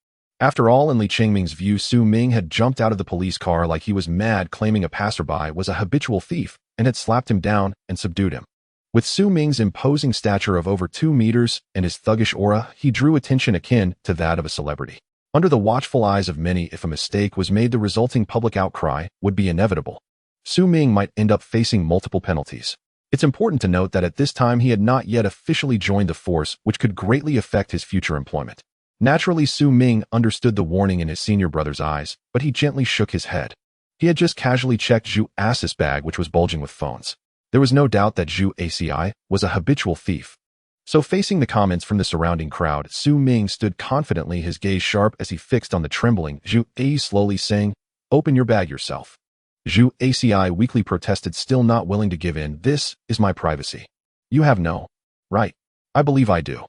After all, in Li Chengming's view, Su Ming had jumped out of the police car like he was mad, claiming a passerby was a habitual thief and had slapped him down and subdued him. With Su Ming's imposing stature of over 2 meters and his thuggish aura, he drew attention akin to that of a celebrity. Under the watchful eyes of many, if a mistake was made, the resulting public outcry would be inevitable. Su Ming might end up facing multiple penalties. It's important to note that at this time he had not yet officially joined the force, which could greatly affect his future employment. Naturally, Su Ming understood the warning in his senior brother's eyes, but he gently shook his head. He had just casually checked Zhu Ass's bag, which was bulging with phones. There was no doubt that Zhu ACI was a habitual thief. So facing the comments from the surrounding crowd, Su Ming stood confidently, his gaze sharp as he fixed on the trembling Zhu A, slowly saying, "Open your bag yourself." Zhu ACI weakly protested, still not willing to give in. "This is my privacy. You have no right." "I believe I do."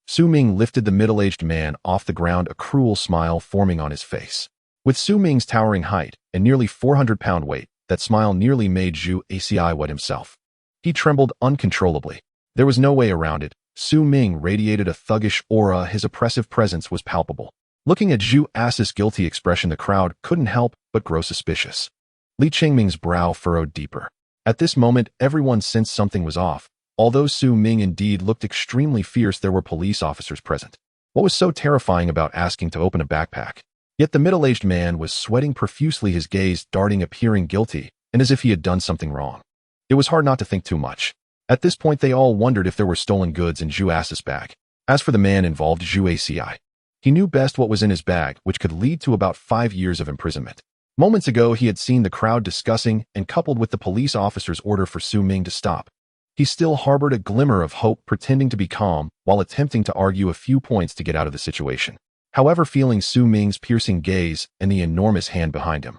Su Ming lifted the middle-aged man off the ground, a cruel smile forming on his face. With Su Ming's towering height and nearly 400-pound weight, that smile nearly made Zhu ACI wet himself. He trembled uncontrollably. There was no way around it. Su Ming radiated a thuggish aura. His oppressive presence was palpable. Looking at Zhu Ass's guilty expression, the crowd couldn't help but grow suspicious. Li Chengming's brow furrowed deeper. At this moment, everyone sensed something was off. Although Su Ming indeed looked extremely fierce, there were police officers present. What was so terrifying about asking to open a backpack? Yet the middle-aged man was sweating profusely, his gaze darting, appearing guilty, and as if he had done something wrong. It was hard not to think too much. At this point, they all wondered if there were stolen goods in Zhu Ass's bag. As for the man involved, Zhu ACI, he knew best what was in his bag, which could lead to about 5 years of imprisonment. Moments ago, he had seen the crowd discussing, and coupled with the police officer's order for Su Ming to stop, he still harbored a glimmer of hope, pretending to be calm while attempting to argue a few points to get out of the situation. However, feeling Su Ming's piercing gaze and the enormous hand behind him,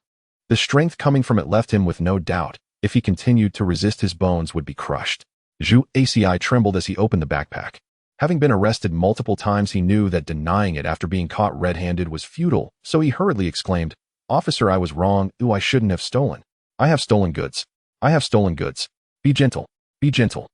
the strength coming from it left him with no doubt. If he continued to resist, his bones would be crushed. Zhu ACI trembled as he opened the backpack. Having been arrested multiple times, he knew that denying it after being caught red-handed was futile, so he hurriedly exclaimed, "Officer, I was wrong. Ooh, I shouldn't have stolen. I have stolen goods. I have stolen goods. Be gentle. Be gentle."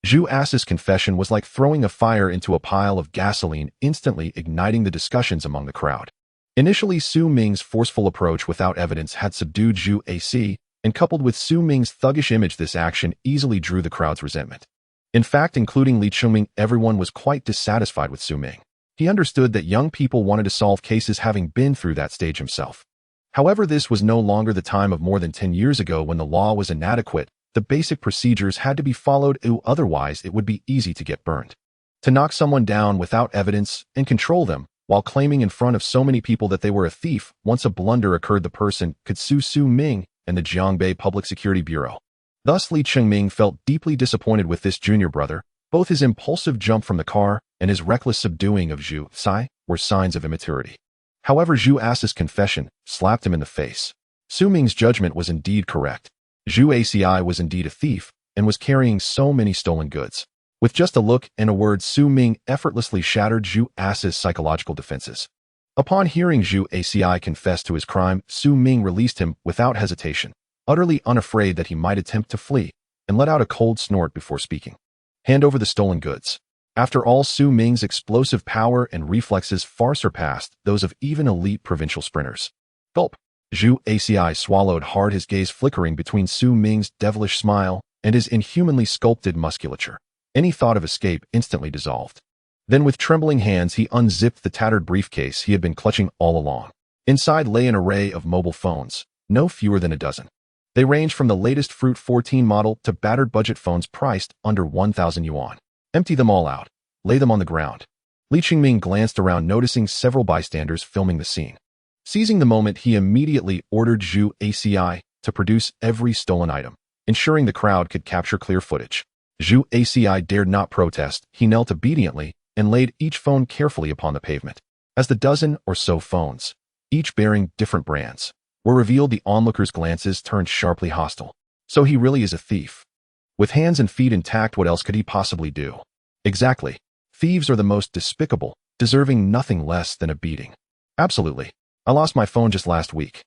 Zhu Ass's confession was like throwing a fire into a pile of gasoline, instantly igniting the discussions among the crowd. Initially, Su Ming's forceful approach without evidence had subdued Zhu AC, and coupled with Su Ming's thuggish image, this action easily drew the crowd's resentment. In fact, including Li Chengming, everyone was quite dissatisfied with Su Ming. He understood that young people wanted to solve cases, having been through that stage himself. However, this was no longer the time of more than 10 years ago when the law was inadequate. The basic procedures had to be followed, otherwise it would be easy to get burned. To knock someone down without evidence and control them, while claiming in front of so many people that they were a thief, once a blunder occurred, the person could sue Su Ming and the Jiangbei Public Security Bureau. Thus, Li Chengming felt deeply disappointed with this junior brother. Both his impulsive jump from the car and his reckless subduing of Zhu Sai were signs of immaturity. However, Zhu Ass's confession slapped him in the face. Su Ming's judgment was indeed correct. Zhu ACI was indeed a thief and was carrying so many stolen goods. With just a look and a word, Su Ming effortlessly shattered Zhu Ass's psychological defenses. Upon hearing Zhu ACI confess to his crime, Su Ming released him without hesitation, utterly unafraid that he might attempt to flee, and let out a cold snort before speaking. "Hand over the stolen goods." After all, Su Ming's explosive power and reflexes far surpassed those of even elite provincial sprinters. Gulp. Zhu ACI swallowed hard, his gaze flickering between Su Ming's devilish smile and his inhumanly sculpted musculature. Any thought of escape instantly dissolved. Then with trembling hands, he unzipped the tattered briefcase he had been clutching all along. Inside lay an array of mobile phones, no fewer than a dozen. They ranged from the latest Fruit 14 model to battered budget phones priced under 1,000 yuan. "Empty them all out. Lay them on the ground." Li Chengming glanced around, noticing several bystanders filming the scene. Seizing the moment, he immediately ordered Zhu ACI to produce every stolen item, ensuring the crowd could capture clear footage. Zhu ACI dared not protest. He knelt obediently and laid each phone carefully upon the pavement. As the dozen or so phones, each bearing different brands, were revealed, the onlookers' glances turned sharply hostile. So he really is a thief. With hands and feet intact, what else could he possibly do? Exactly. Thieves are the most despicable, deserving nothing less than a beating. Absolutely. I lost my phone just last week.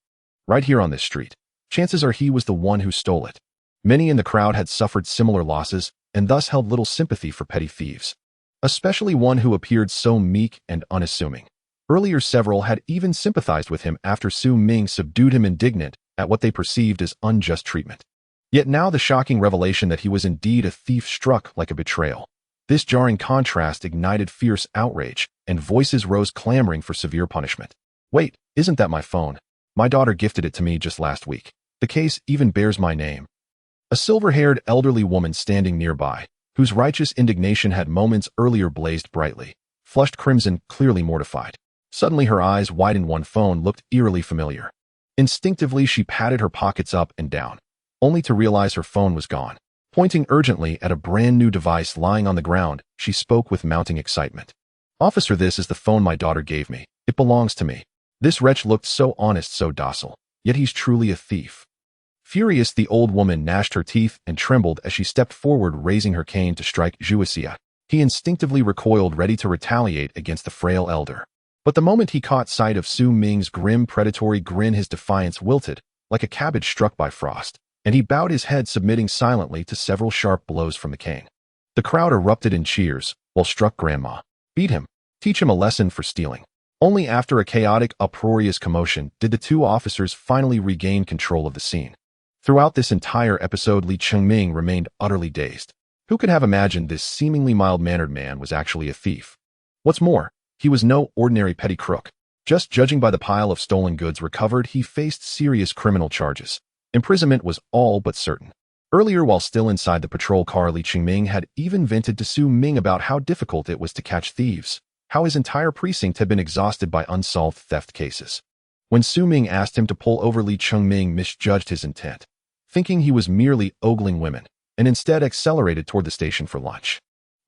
Right here on this street. Chances are he was the one who stole it. Many in the crowd had suffered similar losses and thus held little sympathy for petty thieves, especially one who appeared so meek and unassuming. Earlier, several had even sympathized with him after Su Ming subdued him, indignant at what they perceived as unjust treatment. Yet now the shocking revelation that he was indeed a thief struck like a betrayal. This jarring contrast ignited fierce outrage, and voices rose clamoring for severe punishment. Wait, isn't that my phone? My daughter gifted it to me just last week. The case even bears my name. A silver-haired elderly woman standing nearby, whose righteous indignation had moments earlier blazed brightly, flushed crimson, clearly mortified. Suddenly her eyes widened. One phone looked eerily familiar. Instinctively she patted her pockets up and down, only to realize her phone was gone. Pointing urgently at a brand-new device lying on the ground, she spoke with mounting excitement. Officer, this is the phone my daughter gave me. It belongs to me. This wretch looked so honest, so docile, yet he's truly a thief. Furious, the old woman gnashed her teeth and trembled as she stepped forward, raising her cane to strike Zhu Xia. He instinctively recoiled, ready to retaliate against the frail elder. But the moment he caught sight of Su Ming's grim, predatory grin, his defiance wilted, like a cabbage struck by frost, and he bowed his head, submitting silently to several sharp blows from the cane. The crowd erupted in cheers, while struck Grandma. Beat him. Teach him a lesson for stealing. Only after a chaotic, uproarious commotion did the two officers finally regain control of the scene. Throughout this entire episode, Li Chengming remained utterly dazed. Who could have imagined this seemingly mild-mannered man was actually a thief? What's more, he was no ordinary petty crook. Just judging by the pile of stolen goods recovered, he faced serious criminal charges. Imprisonment was all but certain. Earlier, while still inside the patrol car, Li Chengming had even vented to Su Ming about how difficult it was to catch thieves, how his entire precinct had been exhausted by unsolved theft cases. When Su Ming asked him to pull over, Li Chengming misjudged his intent, thinking he was merely ogling women, and instead accelerated toward the station for lunch.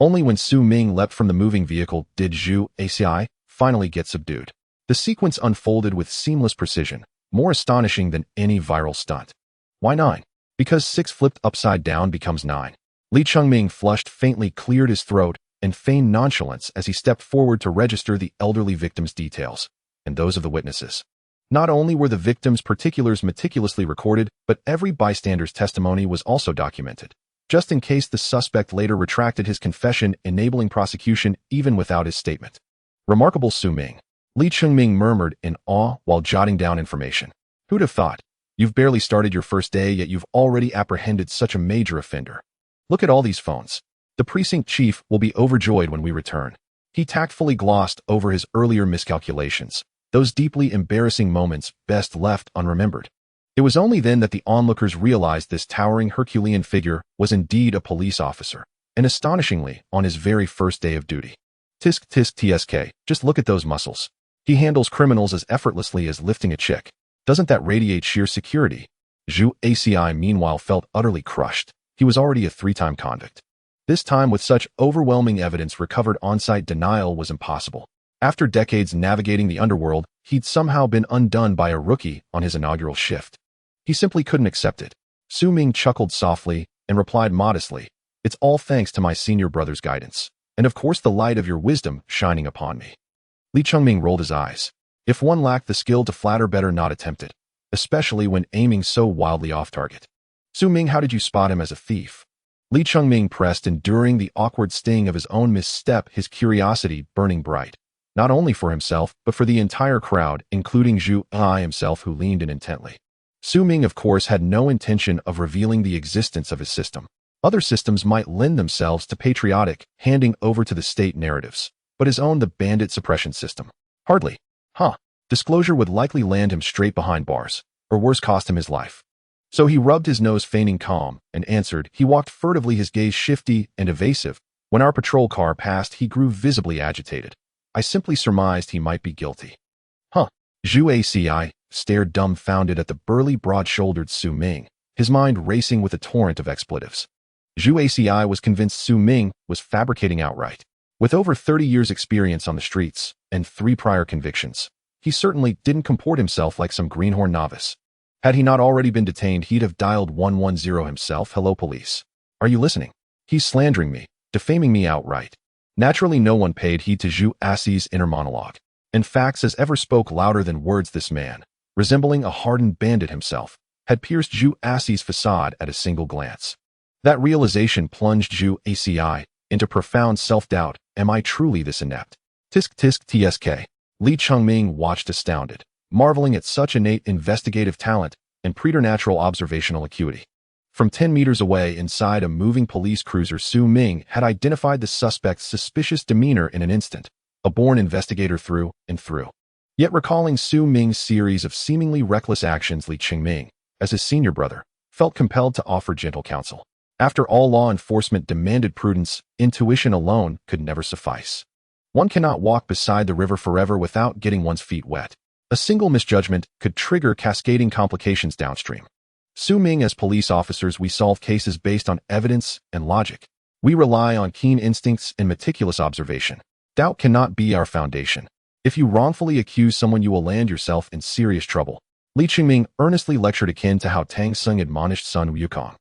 Only when Su Ming leapt from the moving vehicle did Zhu Xia finally get subdued. The sequence unfolded with seamless precision, more astonishing than any viral stunt. Why 9? Because 6 flipped upside down becomes 9. Li Chengming flushed faintly, cleared his throat, and feigned nonchalance as he stepped forward to register the elderly victim's details, and those of the witnesses. Not only were the victim's particulars meticulously recorded, but every bystander's testimony was also documented, just in case the suspect later retracted his confession, enabling prosecution even without his statement. Remarkable, Su Ming. Li Chengming murmured in awe while jotting down information. Who'd have thought? You've barely started your first day, yet you've already apprehended such a major offender. Look at all these phones. The precinct chief will be overjoyed when we return. He tactfully glossed over his earlier miscalculations, those deeply embarrassing moments best left unremembered. It was only then that the onlookers realized this towering Herculean figure was indeed a police officer, and astonishingly, on his very first day of duty. Tisk tisk tsk, just look at those muscles. He handles criminals as effortlessly as lifting a chick. Doesn't that radiate sheer security? Zhu Xia meanwhile felt utterly crushed. He was already a 3-time convict. This time, with such overwhelming evidence recovered on-site, denial was impossible. After decades navigating the underworld, he'd somehow been undone by a rookie on his inaugural shift. He simply couldn't accept it. Su Ming chuckled softly and replied modestly, "It's all thanks to my senior brother's guidance, and of course the light of your wisdom shining upon me." Li Chengming rolled his eyes. If one lacked the skill to flatter, better not attempt it, especially when aiming so wildly off target. Su Ming, how did you spot him as a thief? Li Chengming pressed, enduring the awkward sting of his own misstep, his curiosity burning bright, not only for himself, but for the entire crowd, including Zhu Ai himself, who leaned in intently. Su Ming, of course, had no intention of revealing the existence of his system. Other systems might lend themselves to patriotic, handing over to the state narratives, but his own, the bandit suppression system, hardly. Disclosure would likely land him straight behind bars, or worse, cost him his life. So he rubbed his nose, feigning calm, and answered. He walked furtively, his gaze shifty and evasive. When our patrol car passed, he grew visibly agitated. I simply surmised he might be guilty. Zhu Xia stared dumbfounded at the burly, broad-shouldered Su Ming, his mind racing with a torrent of expletives. Zhu Xia was convinced Su Ming was fabricating outright. With over 30 years' experience on the streets and 3 prior convictions, he certainly didn't comport himself like some greenhorn novice. Had he not already been detained, he'd have dialed 110 himself. Hello, police. Are you listening? He's slandering me, defaming me outright. Naturally, no one paid heed to Zhu Xia's inner monologue, and facts as ever spoke louder than words. This man, resembling a hardened bandit himself, had pierced Zhu Xia's facade at a single glance. That realization plunged Zhu Xia into profound self-doubt. Am I truly this inept? Tisk tisk tsk. Li Chengming watched astounded, marveling at such innate investigative talent and preternatural observational acuity. From 10 meters away inside a moving police cruiser, Su Ming had identified the suspect's suspicious demeanor in an instant, a born investigator through and through. Yet recalling Su Ming's series of seemingly reckless actions, Li Chengming, as his senior brother, felt compelled to offer gentle counsel. After all, law enforcement demanded prudence, intuition alone could never suffice. One cannot walk beside the river forever without getting one's feet wet. A single misjudgment could trigger cascading complications downstream. Su Ming, as police officers, we solve cases based on evidence and logic. We rely on keen instincts and meticulous observation. Doubt cannot be our foundation. If you wrongfully accuse someone, you will land yourself in serious trouble. Li Chengming earnestly lectured, akin to how Tang Sung admonished Sun Wukong.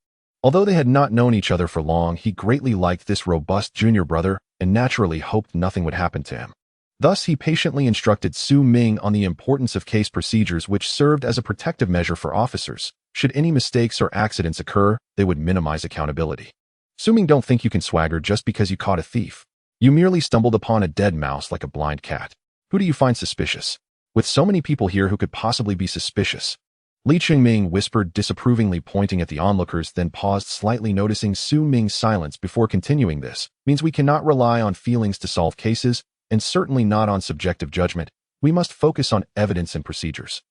Although they had not known each other for long, he greatly liked this robust junior brother and naturally hoped nothing would happen to him. Thus, he patiently instructed Su Ming on the importance of case procedures, which served as a protective measure for officers. Should any mistakes or accidents occur, they would minimize accountability. Su Ming, don't think you can swagger just because you caught a thief. You merely stumbled upon a dead mouse like a blind cat. Who do you find suspicious? With so many people here, who could possibly be suspicious? Li Chengming whispered disapprovingly, pointing at the onlookers, then paused slightly, noticing Su Ming's silence before continuing. This means we cannot rely on feelings to solve cases, and certainly not on subjective judgment. We must focus on evidence and procedures.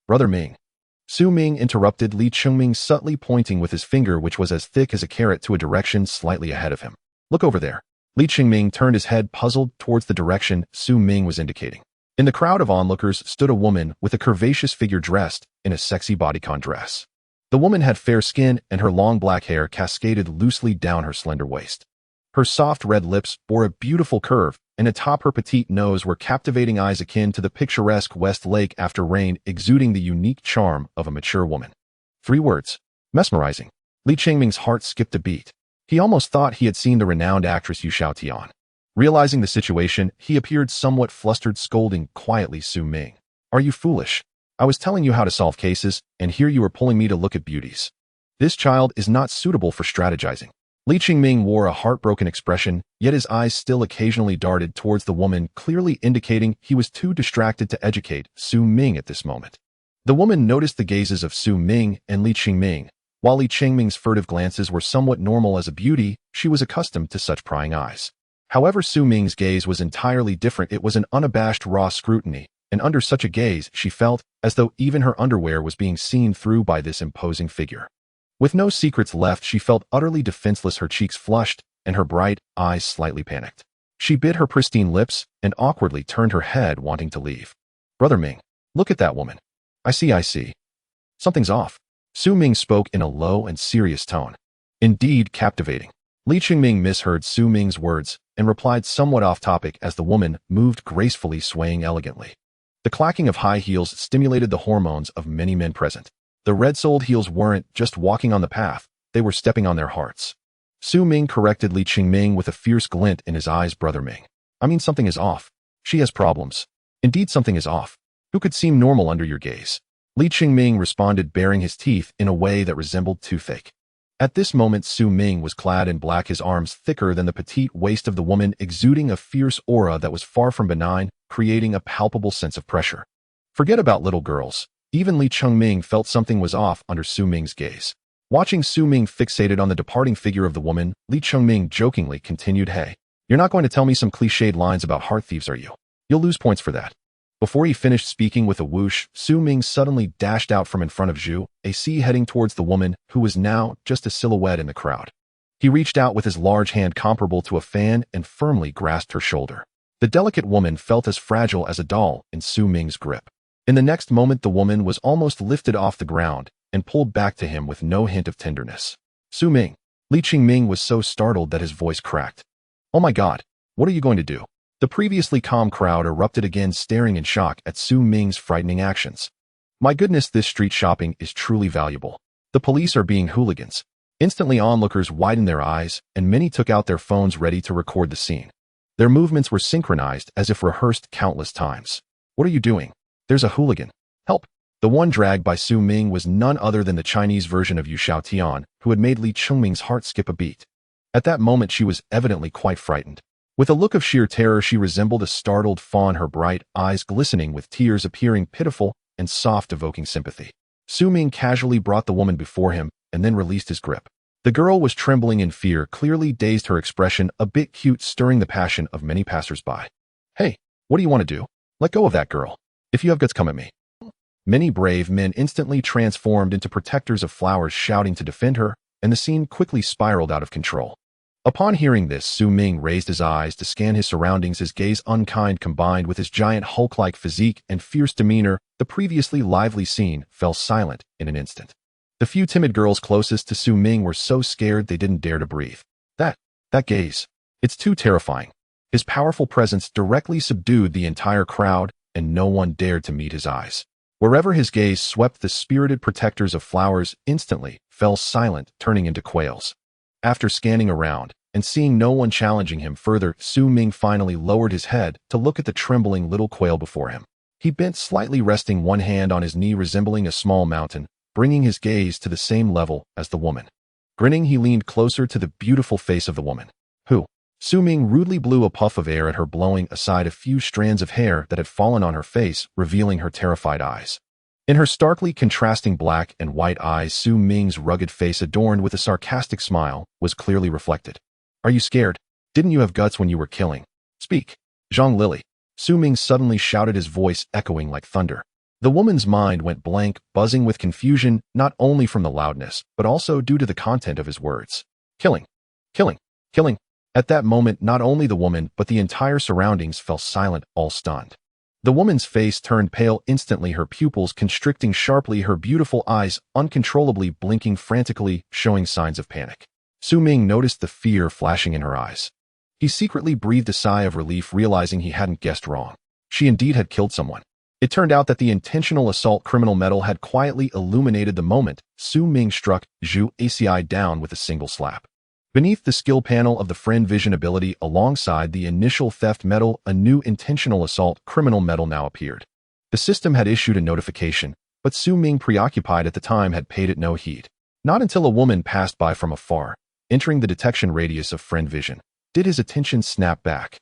Brother Ming. Su Ming interrupted Li Chengming, subtly pointing with his finger, which was as thick as a carrot, to a direction slightly ahead of him. Look over there. Li Chengming turned his head, puzzled, towards the direction Su Ming was indicating. In the crowd of onlookers stood a woman with a curvaceous figure dressed in a sexy bodycon dress. The woman had fair skin, and her long black hair cascaded loosely down her slender waist. Her soft red lips bore a beautiful curve, and atop her petite nose were captivating eyes akin to the picturesque West Lake after rain, exuding the unique charm of a mature woman. 3 words. Mesmerizing. Li Chengming's heart skipped a beat. He almost thought he had seen the renowned actress Yu Xiaotian. Realizing the situation, he appeared somewhat flustered, scolding quietly Su Ming. Are you foolish? I was telling you how to solve cases, and here you are pulling me to look at beauties. This child is not suitable for strategizing. Li Chengming wore a heartbroken expression, yet his eyes still occasionally darted towards the woman, clearly indicating he was too distracted to educate Su Ming at this moment. The woman noticed the gazes of Su Ming and Li Chengming. While Li Chengming's furtive glances were somewhat normal as a beauty, she was accustomed to such prying eyes. However, Su Ming's gaze was entirely different. It was an unabashed raw scrutiny, and under such a gaze, she felt as though even her underwear was being seen through by this imposing figure. With no secrets left, she felt utterly defenseless, her cheeks flushed, and her bright eyes slightly panicked. She bit her pristine lips and awkwardly turned her head, wanting to leave. Brother Ming, look at that woman. I see. Something's off. Su Ming spoke in a low and serious tone. Indeed, captivating. Li Chengming misheard Su Ming's words and replied somewhat off-topic as the woman moved gracefully, swaying elegantly. The clacking of high heels stimulated the hormones of many men present. The red-soled heels weren't just walking on the path, they were stepping on their hearts. Su Ming corrected Li Chengming with a fierce glint in his eyes. Brother Ming, I mean, something is off. She has problems. Indeed, something is off. Who could seem normal under your gaze? Li Chengming responded, baring his teeth in a way that resembled toothache. At this moment, Su Ming was clad in black, his arms thicker than the petite waist of the woman, exuding a fierce aura that was far from benign, creating a palpable sense of pressure. Forget about little girls. Even Li Chengming felt something was off under Su Ming's gaze. Watching Su Ming fixated on the departing figure of the woman, Li Chengming jokingly continued, Hey, you're not going to tell me some cliched lines about heart thieves, are you? You'll lose points for that. Before he finished speaking, with a whoosh, Su Ming suddenly dashed out from in front of Zhu AC, heading towards the woman, who was now just a silhouette in the crowd. He reached out with his large hand comparable to a fan and firmly grasped her shoulder. The delicate woman felt as fragile as a doll in Su Ming's grip. In the next moment, the woman was almost lifted off the ground and pulled back to him with no hint of tenderness. Su Ming. Li Chengming was so startled that his voice cracked. Oh my God, what are you going to do? The previously calm crowd erupted again, staring in shock at Su Ming's frightening actions. My goodness, this street shopping is truly valuable. The police are being hooligans. Instantly, onlookers widened their eyes, and many took out their phones ready to record the scene. Their movements were synchronized as if rehearsed countless times. What are you doing? There's a hooligan. Help! The one dragged by Su Ming was none other than the Chinese version of Yu Xiaotian, who had made Li Chengming's heart skip a beat. At that moment, she was evidently quite frightened. With a look of sheer terror, she resembled a startled fawn, her bright eyes glistening with tears, appearing pitiful and soft, evoking sympathy. Su Ming casually brought the woman before him and then released his grip. The girl was trembling in fear, clearly dazed, her expression a bit cute, stirring the passion of many passers-by. Hey, what do you want to do? Let go of that girl. If you have guts, come at me. Many brave men instantly transformed into protectors of flowers, shouting to defend her, and the scene quickly spiraled out of control. Upon hearing this, Su Ming raised his eyes to scan his surroundings, his gaze unkind combined with his giant Hulk-like physique and fierce demeanor. The previously lively scene fell silent in an instant. The few timid girls closest to Su Ming were so scared they didn't dare to breathe. That gaze. It's too terrifying. His powerful presence directly subdued the entire crowd, and no one dared to meet his eyes. Wherever his gaze swept, the spirited protectors of flowers instantly fell silent, turning into quails. After scanning around and seeing no one challenging him further, Su Ming finally lowered his head to look at the trembling little quail before him. He bent slightly, resting one hand on his knee, resembling a small mountain, bringing his gaze to the same level as the woman. Grinning, he leaned closer to the beautiful face of the woman. Who? Su Ming rudely blew a puff of air at her, blowing aside a few strands of hair that had fallen on her face, revealing her terrified eyes. In her starkly contrasting black and white eyes, Su Ming's rugged face, adorned with a sarcastic smile, was clearly reflected. Are you scared? Didn't you have guts when you were killing? Speak. Zhang Lily. Su Ming suddenly shouted, his voice echoing like thunder. The woman's mind went blank, buzzing with confusion, not only from the loudness, but also due to the content of his words. Killing. Killing. Killing. At that moment, not only the woman, but the entire surroundings fell silent, all stunned. The woman's face turned pale instantly, her pupils constricting sharply, her beautiful eyes uncontrollably blinking frantically, showing signs of panic. Su Ming noticed the fear flashing in her eyes. He secretly breathed a sigh of relief, realizing he hadn't guessed wrong. She indeed had killed someone. It turned out that the intentional assault criminal medal had quietly illuminated the moment. Su Ming struck Zhu ACI down with a single slap. Beneath the skill panel of the friend vision ability, alongside the initial theft medal, a new intentional assault criminal medal now appeared. The system had issued a notification, but Su Ming, preoccupied at the time, had paid it no heed. Not until a woman passed by from afar, entering the detection radius of friend vision, did his attention snap back.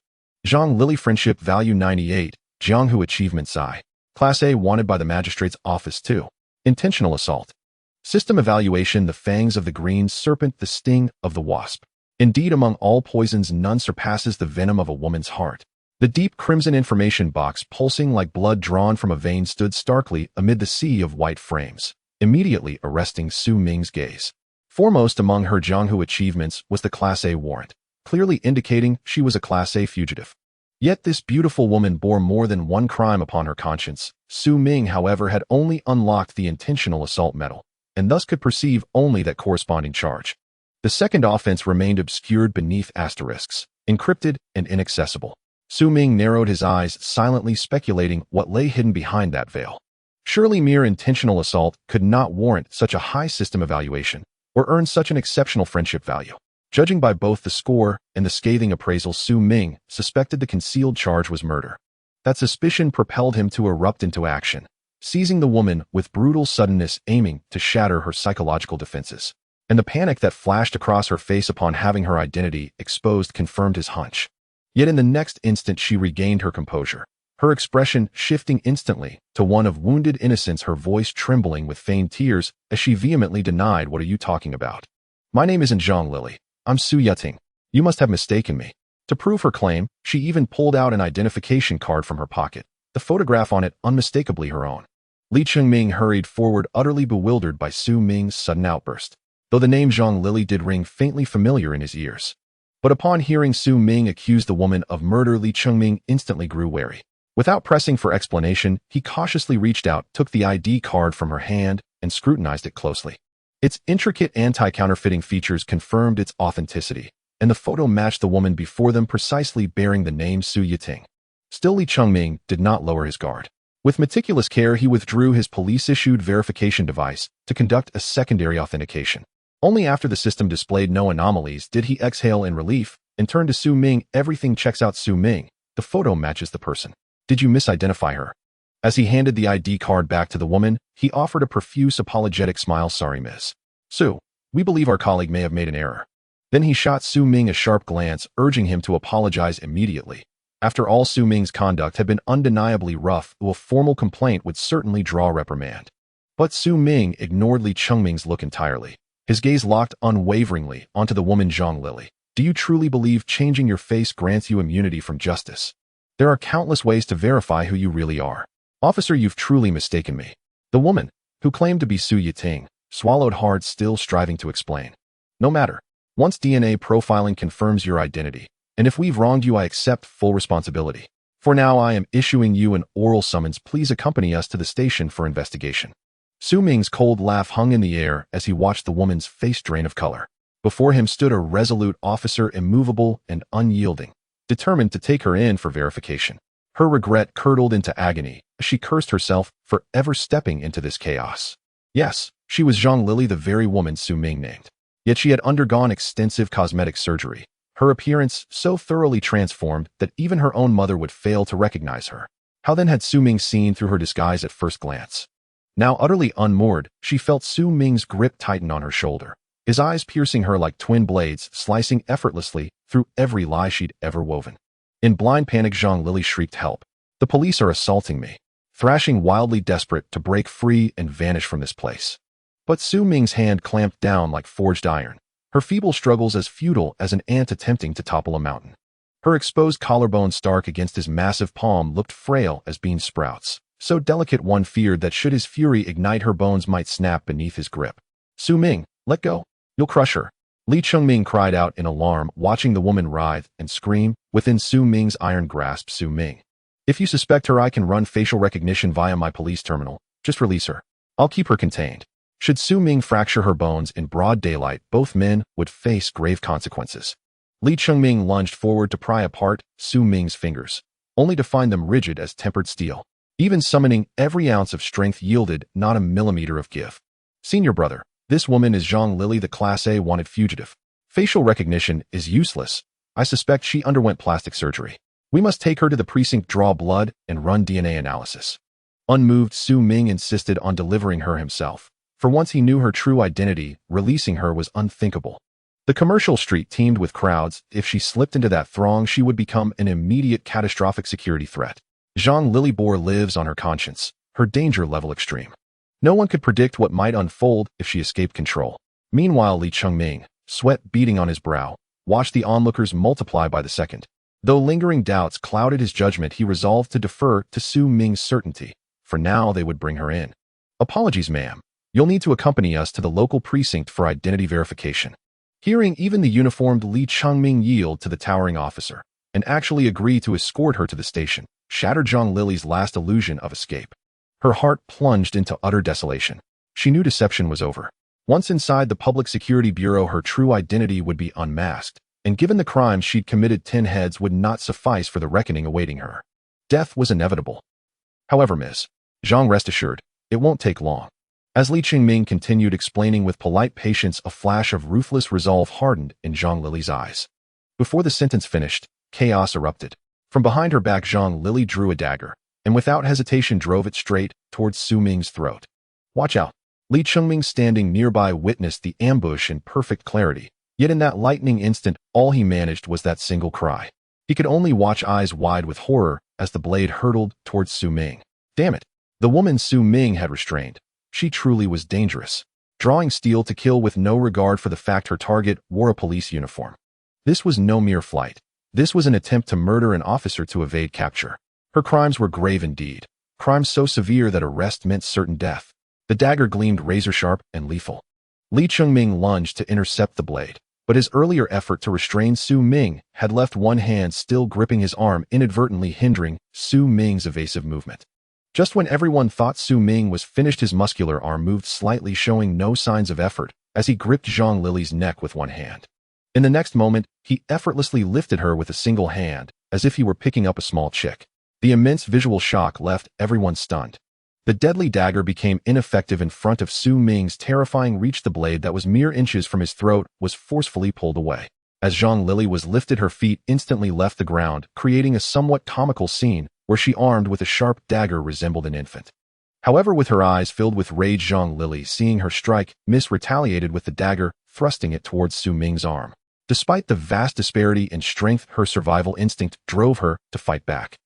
Zhang Lily, friendship value 98, Jianghu achievement Psi. Class A, wanted by the magistrate's office 2. Intentional assault. System evaluation: the fangs of the green serpent, the sting of the wasp. Indeed, among all poisons, none surpasses the venom of a woman's heart. The deep crimson information box, pulsing like blood drawn from a vein, stood starkly amid the sea of white frames, immediately arresting Su Ming's gaze. Foremost among her Jianghu achievements was the Class A warrant, clearly indicating she was a Class A fugitive. Yet this beautiful woman bore more than one crime upon her conscience. Su Ming, however, had only unlocked the intentional assault medal, and thus could perceive only that corresponding charge. The second offense remained obscured beneath asterisks, encrypted and inaccessible. Su Ming narrowed his eyes, silently speculating what lay hidden behind that veil. Surely mere intentional assault could not warrant such a high system evaluation, or earn such an exceptional friendship value. Judging by both the score and the scathing appraisal, Su Ming suspected the concealed charge was murder. That suspicion propelled him to erupt into action, seizing the woman with brutal suddenness, aiming to shatter her psychological defenses. And the panic that flashed across her face upon having her identity exposed confirmed his hunch. Yet in the next instant she regained her composure, her expression shifting instantly to one of wounded innocence, her voice trembling with feigned tears as she vehemently denied, "What are you talking about? My name isn't Zhang Lily. I'm Su Yating. You must have mistaken me." To prove her claim, she even pulled out an identification card from her pocket, the photograph on it unmistakably her own. Li Chengming hurried forward, utterly bewildered by Su Ming's sudden outburst, though the name Zhang Lily did ring faintly familiar in his ears. But upon hearing Su Ming accuse the woman of murder, Li Chengming instantly grew wary. Without pressing for explanation, he cautiously reached out, took the ID card from her hand, and scrutinized it closely. Its intricate anti-counterfeiting features confirmed its authenticity, and the photo matched the woman before them, precisely bearing the name Su Yating. Still, Li Chengming did not lower his guard. With meticulous care, he withdrew his police-issued verification device to conduct a secondary authentication. Only after the system displayed no anomalies did he exhale in relief and turn to Su Ming. "Everything checks out, Su Ming. The photo matches the person. Did you misidentify her?" As he handed the ID card back to the woman, he offered a profuse apologetic smile. "Sorry, Miss Su. We believe our colleague may have made an error." Then he shot Su Ming a sharp glance, urging him to apologize immediately. After all, Su Ming's conduct had been undeniably rough, though a formal complaint would certainly draw reprimand. But Su Ming ignored Li Chengming's look entirely. His gaze locked unwaveringly onto the woman Zhang Lily. "Do you truly believe changing your face grants you immunity from justice? There are countless ways to verify who you really are. Officer, you've truly mistaken me. The woman, who claimed to be Su Yiting, swallowed hard, still striving to explain. No matter. Once DNA profiling confirms your identity, and if we've wronged you, I accept full responsibility. For now, I am issuing you an oral summons. Please accompany us to the station for investigation. Su Ming's cold laugh hung in the air as he watched the woman's face drain of color. Before him stood a resolute officer, immovable and unyielding, determined to take her in for verification. Her regret curdled into agony as she cursed herself for ever stepping into this chaos. Yes, she was Zhang Lili, the very woman Su Ming named. Yet she had undergone extensive cosmetic surgery, her appearance so thoroughly transformed that even her own mother would fail to recognize her. How then had Su Ming seen through her disguise at first glance? Now utterly unmoored, she felt Su Ming's grip tighten on her shoulder, his eyes piercing her like twin blades, slicing effortlessly through every lie she'd ever woven. In blind panic, Zhang Lili shrieked, "Help! The police are assaulting me," thrashing wildly, desperate to break free and vanish from this place. But Su Ming's hand clamped down like forged iron, her feeble struggles as futile as an ant attempting to topple a mountain. Her exposed collarbone stark against his massive palm looked frail as bean sprouts, so delicate one feared that should his fury ignite, her bones might snap beneath his grip. "Su Ming, let go. You'll crush her." Li Chengming cried out in alarm, watching the woman writhe and scream within Su Ming's iron grasp. "Su Ming, if you suspect her, I can run facial recognition via my police terminal. Just release her. I'll keep her contained." Should Su Ming fracture her bones in broad daylight, both men would face grave consequences. Li Chengming lunged forward to pry apart Su Ming's fingers, only to find them rigid as tempered steel. Even summoning every ounce of strength yielded not a millimeter of give. "Senior brother, this woman is Zhang Lili, the Class A wanted fugitive. Facial recognition is useless. I suspect she underwent plastic surgery. We must take her to the precinct, draw blood, and run DNA analysis." Unmoved, Su Ming insisted on delivering her himself. For once he knew her true identity, releasing her was unthinkable. The commercial street teemed with crowds. If she slipped into that throng, she would become an immediate catastrophic security threat. Zhang Lili bore lives on her conscience, her danger level extreme. No one could predict what might unfold if she escaped control. Meanwhile, Li Chengming, sweat beading on his brow, watched the onlookers multiply by the second. Though lingering doubts clouded his judgment, he resolved to defer to Su Ming's certainty. For now, they would bring her in. "Apologies, ma'am. You'll need to accompany us to the local precinct for identity verification." Hearing even the uniformed Li Chengming yield to the towering officer and actually agree to escort her to the station, shattered Zhang Lili's last illusion of escape. Her heart plunged into utter desolation. She knew deception was over. Once inside the Public Security Bureau, her true identity would be unmasked, and given the crimes she'd committed, 10 heads would not suffice for the reckoning awaiting her. Death was inevitable. "However, Miss Zhang, rest assured, it won't take long." As Li Chengming continued explaining with polite patience, a flash of ruthless resolve hardened in Zhang Lili's eyes. Before the sentence finished, chaos erupted. From behind her back, Zhang Lili drew a dagger, and without hesitation drove it straight towards Su Ming's throat. "Watch out." Li Chengming, standing nearby, witnessed the ambush in perfect clarity, yet in that lightning instant, all he managed was that single cry. He could only watch, eyes wide with horror, as the blade hurtled towards Su Ming. Damn it! The woman Su Ming had restrained. She truly was dangerous, drawing steel to kill with no regard for the fact her target wore a police uniform. This was no mere flight. This was an attempt to murder an officer to evade capture. Her crimes were grave indeed, crimes so severe that arrest meant certain death. The dagger gleamed razor-sharp and lethal. Li Chengming lunged to intercept the blade, but his earlier effort to restrain Su Ming had left one hand still gripping his arm, inadvertently hindering Su Ming's evasive movement. Just when everyone thought Su Ming was finished, his muscular arm moved slightly, showing no signs of effort, as he gripped Zhang Lili's neck with one hand. In the next moment, he effortlessly lifted her with a single hand, as if he were picking up a small chick. The immense visual shock left everyone stunned. The deadly dagger became ineffective in front of Su Ming's terrifying reach. The blade that was mere inches from his throat was forcefully pulled away. As Zhang Lili was lifted, her feet instantly left the ground, creating a somewhat comical scene where she, armed with a sharp dagger, resembled an infant. However, with her eyes filled with rage, Zhang Lili, seeing her strike miss, retaliated with the dagger, thrusting it towards Su Ming's arm. Despite the vast disparity in strength, her survival instinct drove her to fight back.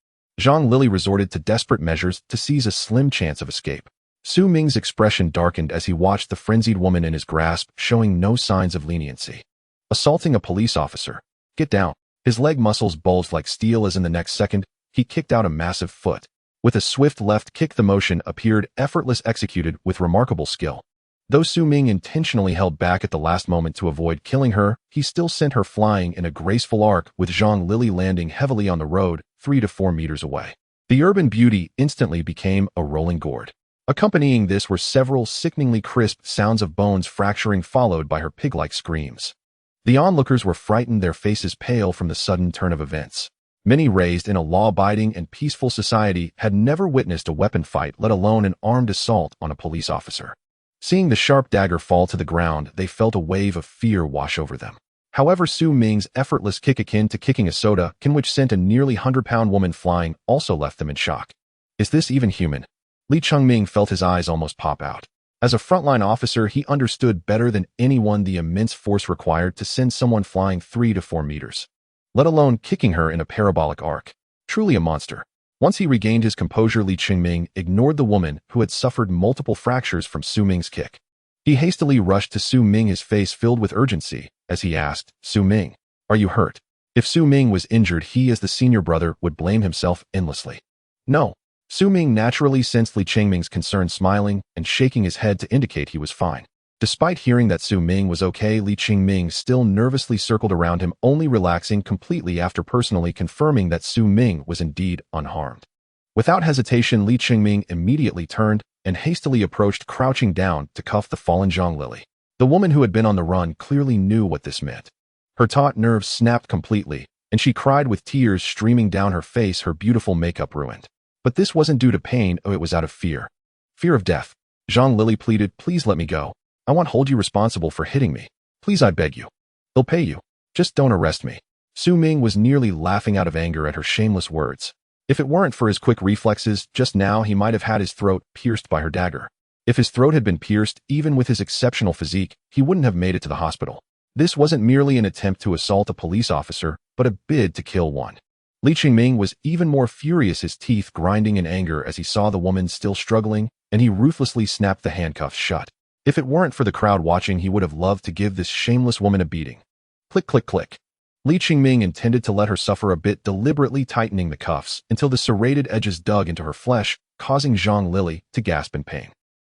Zhang Lili resorted to desperate measures to seize a slim chance of escape. Su Ming's expression darkened as he watched the frenzied woman in his grasp, showing no signs of leniency. Assaulting a police officer. Get down. His leg muscles bulged like steel as in the next second, he kicked out a massive foot. With a swift left kick, the motion appeared effortless, executed with remarkable skill. Though Su Ming intentionally held back at the last moment to avoid killing her, he still sent her flying in a graceful arc, with Zhang Lili landing heavily on the road 3 to 4 meters away. The urban beauty instantly became a rolling gourd. Accompanying this were several sickeningly crisp sounds of bones fracturing, followed by her pig-like screams. The onlookers were frightened, their faces pale from the sudden turn of events. Many raised in a law-abiding and peaceful society had never witnessed a weapon fight, let alone an armed assault on a police officer. Seeing the sharp dagger fall to the ground, they felt a wave of fear wash over them. However, Su Ming's effortless kick, akin to kicking a soda can, which sent a nearly 100-pound woman flying, also left them in shock. Is this even human? Li Chengming felt his eyes almost pop out. As a frontline officer, he understood better than anyone the immense force required to send someone flying 3 to 4 meters, let alone kicking her in a parabolic arc. Truly a monster. Once he regained his composure, Li Chengming ignored the woman who had suffered multiple fractures from Su Ming's kick. He hastily rushed to Su Ming, his face filled with urgency, as he asked, "Su Ming, are you hurt?" If Su Ming was injured, he, as the senior brother, would blame himself endlessly. No. Su Ming naturally sensed Li Chengming's concern, smiling and shaking his head to indicate he was fine. Despite hearing that Su Ming was okay, Li Chengming still nervously circled around him, only relaxing completely after personally confirming that Su Ming was indeed unharmed. Without hesitation, Li Chengming immediately turned and hastily approached, crouching down to cuff the fallen Zhang Lili. The woman who had been on the run clearly knew what this meant. Her taut nerves snapped completely, and she cried with tears streaming down her face, her beautiful makeup ruined. But this wasn't due to pain, it was out of fear. Fear of death. Zhang Lili pleaded, "Please let me go. I won't hold you responsible for hitting me. Please, I beg you. They'll pay you. Just don't arrest me." Su Ming was nearly laughing out of anger at her shameless words. If it weren't for his quick reflexes, just now he might have had his throat pierced by her dagger. If his throat had been pierced, even with his exceptional physique, he wouldn't have made it to the hospital. This wasn't merely an attempt to assault a police officer, but a bid to kill one. Li Chengming was even more furious, his teeth grinding in anger as he saw the woman still struggling, and he ruthlessly snapped the handcuffs shut. If it weren't for the crowd watching, he would have loved to give this shameless woman a beating. Click, click, click. Li Chengming intended to let her suffer a bit, deliberately tightening the cuffs until the serrated edges dug into her flesh, causing Zhang Lili to gasp in pain.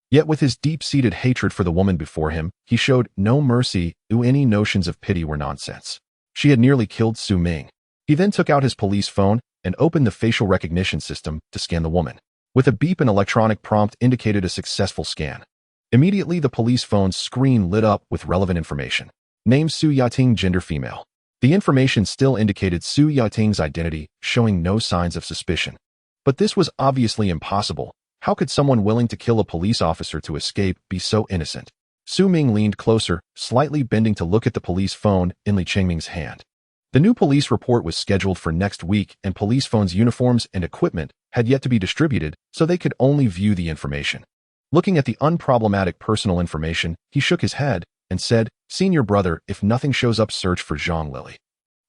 Yet with his deep-seated hatred for the woman before him, he showed no mercy. Any notions of pity were nonsense. She had nearly killed Su Ming. He then took out his police phone and opened the facial recognition system to scan the woman. With a beep, an electronic prompt indicated a successful scan. Immediately, the police phone's screen lit up with relevant information. Name: Su Yating, gender female. The information still indicated Su Yating's identity, showing no signs of suspicion. But this was obviously impossible. How could someone willing to kill a police officer to escape be so innocent? Su Ming leaned closer, slightly bending to look at the police phone in Li Chengming's hand. The new police report was scheduled for next week, and police phones' uniforms and equipment had yet to be distributed, so they could only view the information. Looking at the unproblematic personal information, he shook his head and said, "Senior brother, if nothing shows up, search for Zhang Lili."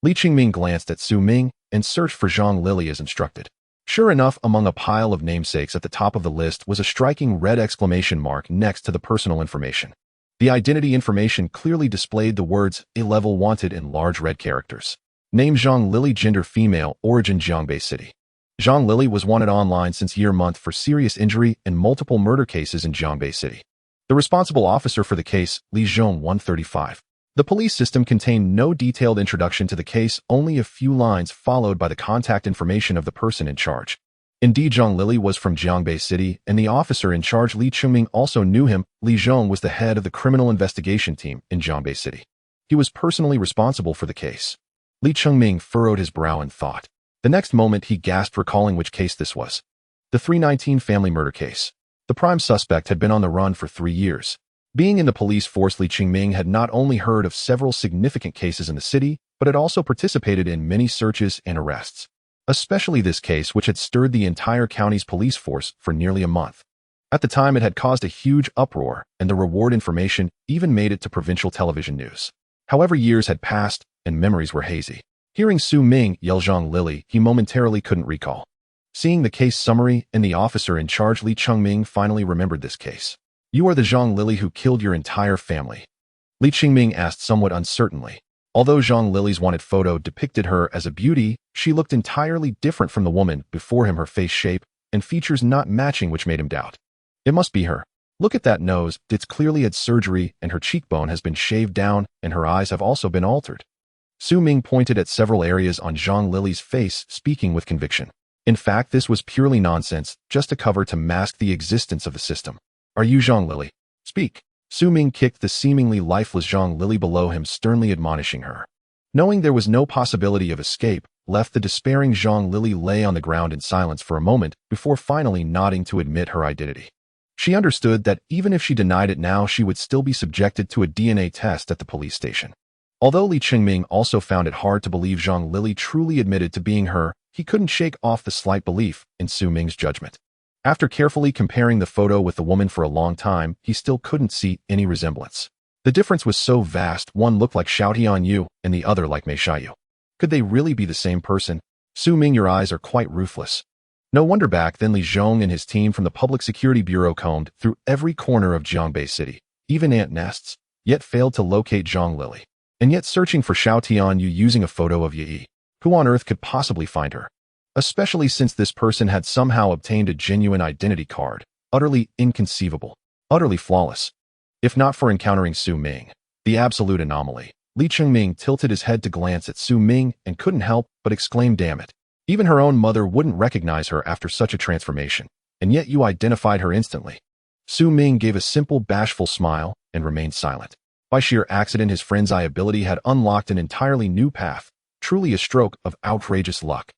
Li Chengming glanced at Su Ming and searched for Zhang Lili as instructed. Sure enough, among a pile of namesakes at the top of the list was a striking red exclamation mark next to the personal information. The identity information clearly displayed the words A-level wanted in large red characters. Name: Zhang Lili, gender female, origin Jiangbei City. Zhang Lili was wanted online since year-month for serious injury and multiple murder cases in Jiangbei City. The responsible officer for the case, Li Zhong, 135. The police system contained no detailed introduction to the case, only a few lines followed by the contact information of the person in charge. Indeed, Zhang Lili was from Jiangbei City, and the officer in charge, Li Chengming, also knew him. Li Zhong was the head of the criminal investigation team in Jiangbei City. He was personally responsible for the case. Li Chengming furrowed his brow in thought. The next moment, he gasped, recalling which case this was. The 319 family murder case. The prime suspect had been on the run for 3 years. Being in the police force, Li Chengming had not only heard of several significant cases in the city, but had also participated in many searches and arrests. Especially this case, which had stirred the entire county's police force for nearly a month. At the time, it had caused a huge uproar, and the reward information even made it to provincial television news. However, years had passed, and memories were hazy. Hearing Su Ming yell Zhang Lili, he momentarily couldn't recall. Seeing the case summary and the officer in charge, Li Chengming finally remembered this case. "You are the Zhang Lili who killed your entire family?" Li Chengming asked somewhat uncertainly. Although Zhang Lili's wanted photo depicted her as a beauty, she looked entirely different from the woman before him, her face shape, and features not matching which made him doubt. It must be her. Look at that nose, it's clearly had surgery and her cheekbone has been shaved down and her eyes have also been altered. Su Ming pointed at several areas on Zhang Lily's face, speaking with conviction. In fact, this was purely nonsense, just a cover to mask the existence of the system. Are you Zhang Lily? Speak. Su Ming kicked the seemingly lifeless Zhang Lily below him, sternly admonishing her. Knowing there was no possibility of escape, left the despairing Zhang Lily lay on the ground in silence for a moment before finally nodding to admit her identity. She understood that even if she denied it now, she would still be subjected to a DNA test at the police station. Although Li Chengming also found it hard to believe Zhang Lily truly admitted to being her, he couldn't shake off the slight belief in Su Ming's judgment. After carefully comparing the photo with the woman for a long time, he still couldn't see any resemblance. The difference was so vast, one looked like Xiao Tianyu and the other like Mei Xiaoyu. Could they really be the same person? Su Ming, your eyes are quite ruthless. No wonder back then Li Zhong and his team from the Public Security Bureau combed through every corner of Jiangbei City, even ant nests, yet failed to locate Zhang Lily. And yet searching for Xiao Tianyu using a photo of Yi. Who on earth could possibly find her? Especially since this person had somehow obtained a genuine identity card. Utterly inconceivable. Utterly flawless. If not for encountering Su Ming, the absolute anomaly. Li Chengming tilted his head to glance at Su Ming and couldn't help but exclaim, damn it. Even her own mother wouldn't recognize her after such a transformation, and yet you identified her instantly. Su Ming gave a simple, bashful smile and remained silent. By sheer accident, his friend's eye ability had unlocked an entirely new path, truly a stroke of outrageous luck.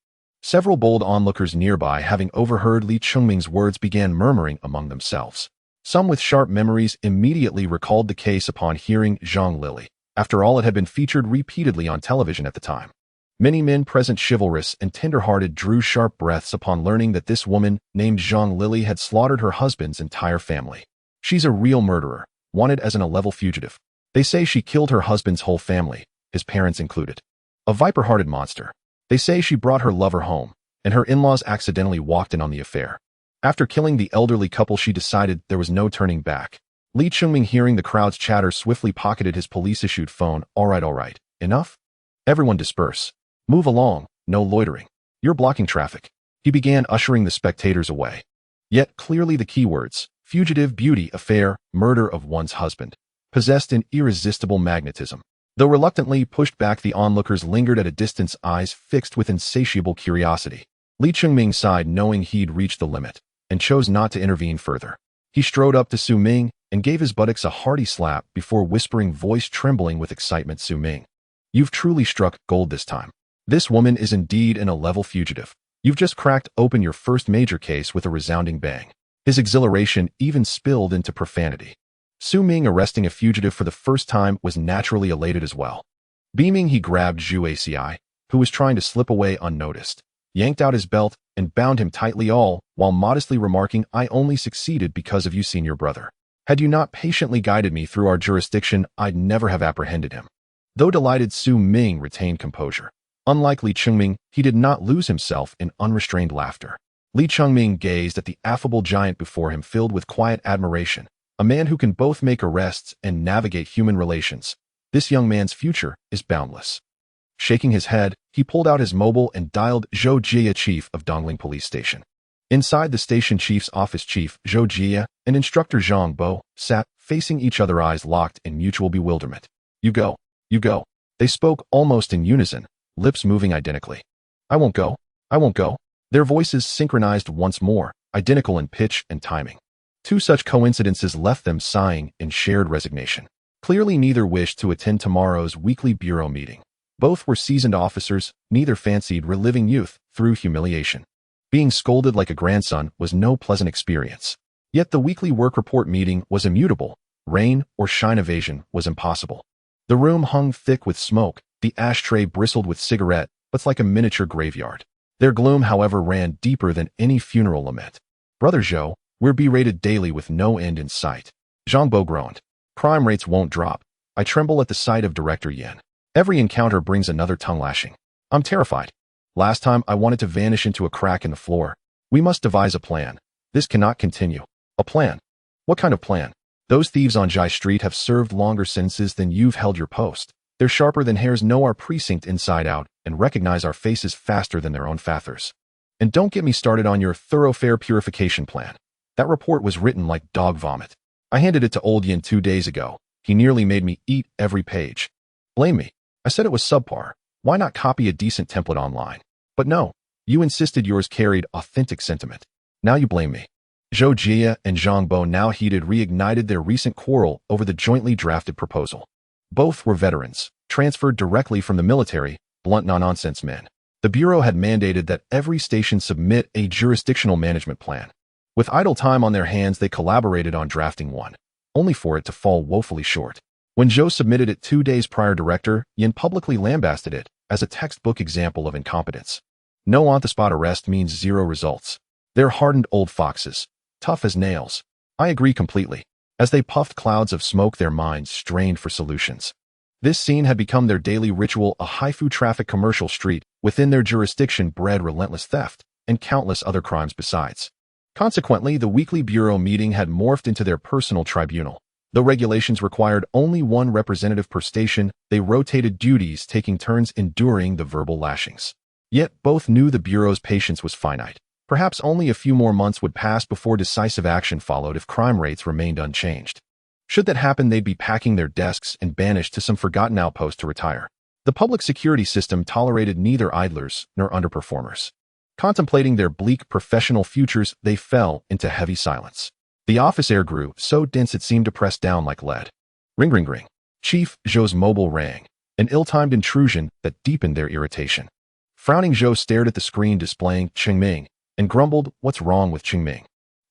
Several bold onlookers nearby, having overheard Li Chengming's words, began murmuring among themselves. Some with sharp memories immediately recalled the case upon hearing Zhang Lily. After all, it had been featured repeatedly on television at the time. Many men present, chivalrous and tender-hearted, drew sharp breaths upon learning that this woman, named Zhang Lily, had slaughtered her husband's entire family. She's a real murderer, wanted as an A-level fugitive. They say she killed her husband's whole family, his parents included. A viper-hearted monster. They say she brought her lover home, and her in-laws accidentally walked in on the affair. After killing the elderly couple, she decided there was no turning back. Li Chengming, hearing the crowd's chatter, swiftly pocketed his police-issued phone. All right. Enough? Everyone disperse. Move along, no loitering. You're blocking traffic. He began ushering the spectators away. Yet clearly the keywords, fugitive, beauty, affair, murder of one's husband, possessed an irresistible magnetism. Though reluctantly pushed back, the onlookers lingered at a distance, eyes fixed with insatiable curiosity. Li Chengming sighed, knowing he'd reached the limit, and chose not to intervene further. He strode up to Su Ming and gave his buttocks a hearty slap before whispering, voice trembling with excitement, Su Ming, you've truly struck gold this time. This woman is indeed an A-level fugitive. You've just cracked open your first major case with a resounding bang. His exhilaration even spilled into profanity. Su Ming, arresting a fugitive for the first time, was naturally elated as well. Beaming, he grabbed Zhu Aci, who was trying to slip away unnoticed, yanked out his belt, and bound him tightly, all while modestly remarking, I only succeeded because of you, senior brother. Had you not patiently guided me through our jurisdiction, I'd never have apprehended him. Though delighted, Su Ming retained composure. Unlike Li Chengming, he did not lose himself in unrestrained laughter. Li Chengming gazed at the affable giant before him, filled with quiet admiration. A man who can both make arrests and navigate human relations. This young man's future is boundless. Shaking his head, he pulled out his mobile and dialed Zhou Jia, chief of Dongling Police Station. Inside the station chief's office, Chief Zhou Jia and Instructor Zhang Bo sat facing each other, eyes locked in mutual bewilderment. You go. They spoke almost in unison, lips moving identically. I won't go. Their voices synchronized once more, identical in pitch and timing. Two such coincidences left them sighing in shared resignation. Clearly neither wished to attend tomorrow's weekly bureau meeting. Both were seasoned officers, neither fancied reliving youth through humiliation. Being scolded like a grandson was no pleasant experience. Yet the weekly work report meeting was immutable. Rain or shine, evasion was impossible. The room hung thick with smoke, the ashtray bristled with cigarette butts like a miniature graveyard. Their gloom, however, ran deeper than any funeral lament. Brother Zhou, we're berated daily with no end in sight. Zhang Bo groaned. Crime rates won't drop. I tremble at the sight of Director Yan. Every encounter brings another tongue lashing. I'm terrified. Last time I wanted to vanish into a crack in the floor. We must devise a plan. This cannot continue. A plan? What kind of plan? Those thieves on Jai Street have served longer sentences than you've held your post. They're sharper than hares, know our precinct inside out, and recognize our faces faster than their own fathers. And don't get me started on your thoroughfare purification plan. That report was written like dog vomit. I handed it to Old Yin 2 days ago. He nearly made me eat every page. Blame me. I said it was subpar. Why not copy a decent template online? But no, you insisted yours carried authentic sentiment. Now you blame me. Zhou Jia and Zhang Bo, now heated, reignited their recent quarrel over the jointly drafted proposal. Both were veterans, transferred directly from the military, blunt no-nonsense men. The Bureau had mandated that every station submit a jurisdictional management plan. With idle time on their hands, they collaborated on drafting one, only for it to fall woefully short. When Zhou submitted it 2 days prior, Director Yin publicly lambasted it as a textbook example of incompetence. No on-the-spot arrest means zero results. They're hardened old foxes, tough as nails. I agree completely. As they puffed clouds of smoke, their minds strained for solutions. This scene had become their daily ritual. A high-food traffic commercial street within their jurisdiction bred relentless theft and countless other crimes besides. Consequently, the weekly bureau meeting had morphed into their personal tribunal. Though regulations required only one representative per station, they rotated duties, taking turns enduring the verbal lashings. Yet both knew the bureau's patience was finite. Perhaps only a few more months would pass before decisive action followed if crime rates remained unchanged. Should that happen, they'd be packing their desks and banished to some forgotten outpost to retire. The public security system tolerated neither idlers nor underperformers. Contemplating their bleak professional futures, they fell into heavy silence. The office air grew so dense it seemed to press down like lead. Ring, ring, ring. Chief Zhou's mobile rang, an ill-timed intrusion that deepened their irritation. Frowning, Zhou stared at the screen displaying Chengming and grumbled, "What's wrong with Chengming?"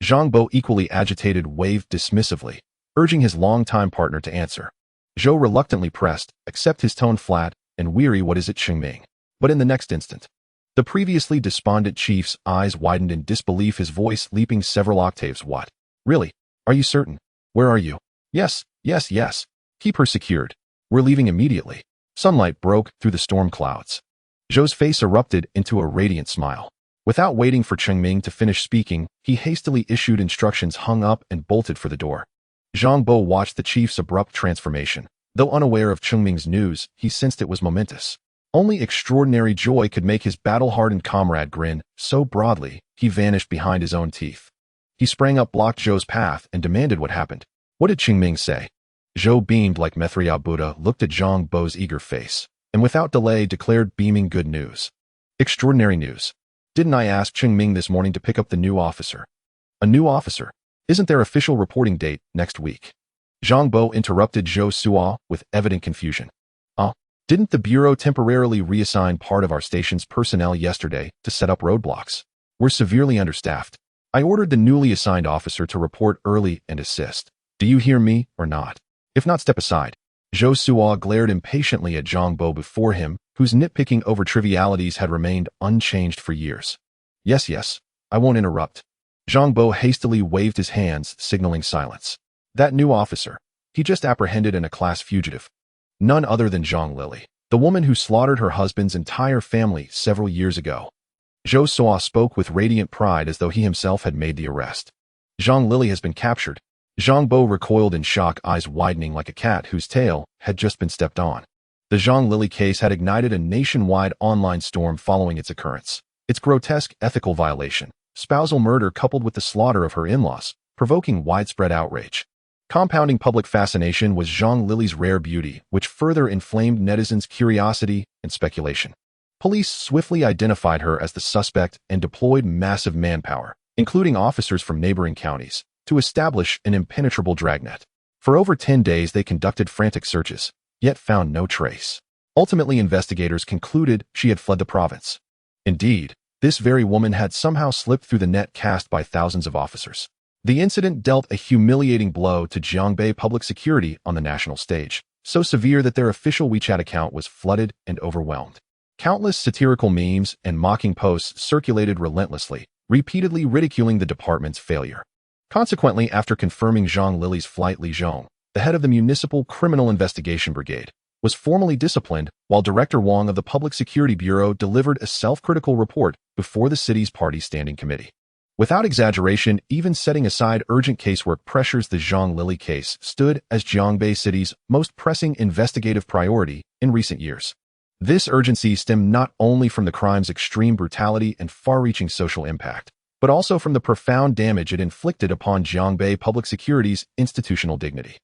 Zhang Bo, equally agitated, waved dismissively, urging his longtime partner to answer. Zhou reluctantly pressed, "Accept," his tone flat and weary. "What is it, Chengming?" But in the next instant, the previously despondent chief's eyes widened in disbelief, his voice leaping several octaves. "What? Really? Are you certain? Where are you?" "Yes, yes, yes. Keep her secured. We're leaving immediately." Sunlight broke through the storm clouds. Zhou's face erupted into a radiant smile. Without waiting for Chengming to finish speaking, he hastily issued instructions, hung up, and bolted for the door. Zhang Bo watched the chief's abrupt transformation. Though unaware of Chengming's news, he sensed it was momentous. Only extraordinary joy could make his battle-hardened comrade grin so broadly he vanished behind his own teeth. He sprang up, blocked Zhou's path, and demanded what happened. "What did Chengming say?" Zhou beamed like Mithriya Buddha, looked at Zhang Bo's eager face, and without delay declared, beaming, "Good news. Extraordinary news. Didn't I ask Chengming this morning to pick up the new officer?" "A new officer? Isn't their official reporting date next week?" Zhang Bo interrupted Zhou Suo with evident confusion. Didn't the Bureau temporarily reassign part of our station's personnel yesterday to set up roadblocks? We're severely understaffed. I ordered the newly assigned officer to report early and assist. Do you hear me or not? If not, step aside." Zhou Suo glared impatiently at Zhang Bo before him, whose nitpicking over trivialities had remained unchanged for years. "Yes, yes, I won't interrupt." Zhang Bo hastily waved his hands, signaling silence. That new officer, he just apprehended a class fugitive. None other than Zhang Lili, the woman who slaughtered her husband's entire family several years ago. Zhou Suo spoke with radiant pride as though he himself had made the arrest. "Zhang Lili has been captured." Zhang Bo recoiled in shock, eyes widening like a cat whose tail had just been stepped on. The Zhang Lili case had ignited a nationwide online storm following its occurrence. Its grotesque ethical violation, spousal murder coupled with the slaughter of her in-laws, provoking widespread outrage. Compounding public fascination was Zhang Lili's rare beauty, which further inflamed netizens' curiosity and speculation. Police swiftly identified her as the suspect and deployed massive manpower, including officers from neighboring counties, to establish an impenetrable dragnet. For over 10 days they conducted frantic searches, yet found no trace. Ultimately, investigators concluded she had fled the province. Indeed, this very woman had somehow slipped through the net cast by thousands of officers. The incident dealt a humiliating blow to Jiangbei public security on the national stage, so severe that their official WeChat account was flooded and overwhelmed. Countless satirical memes and mocking posts circulated relentlessly, repeatedly ridiculing the department's failure. Consequently, after confirming Zhang Lili's flight, Li Zhong, the head of the Municipal Criminal Investigation Brigade, was formally disciplined, while Director Wang of the Public Security Bureau delivered a self-critical report before the city's Party Standing Committee. Without exaggeration, even setting aside urgent casework pressures, the Zhang Lili case stood as Jiangbei City's most pressing investigative priority in recent years. This urgency stemmed not only from the crime's extreme brutality and far-reaching social impact, but also from the profound damage it inflicted upon Jiangbei Public Security's institutional dignity.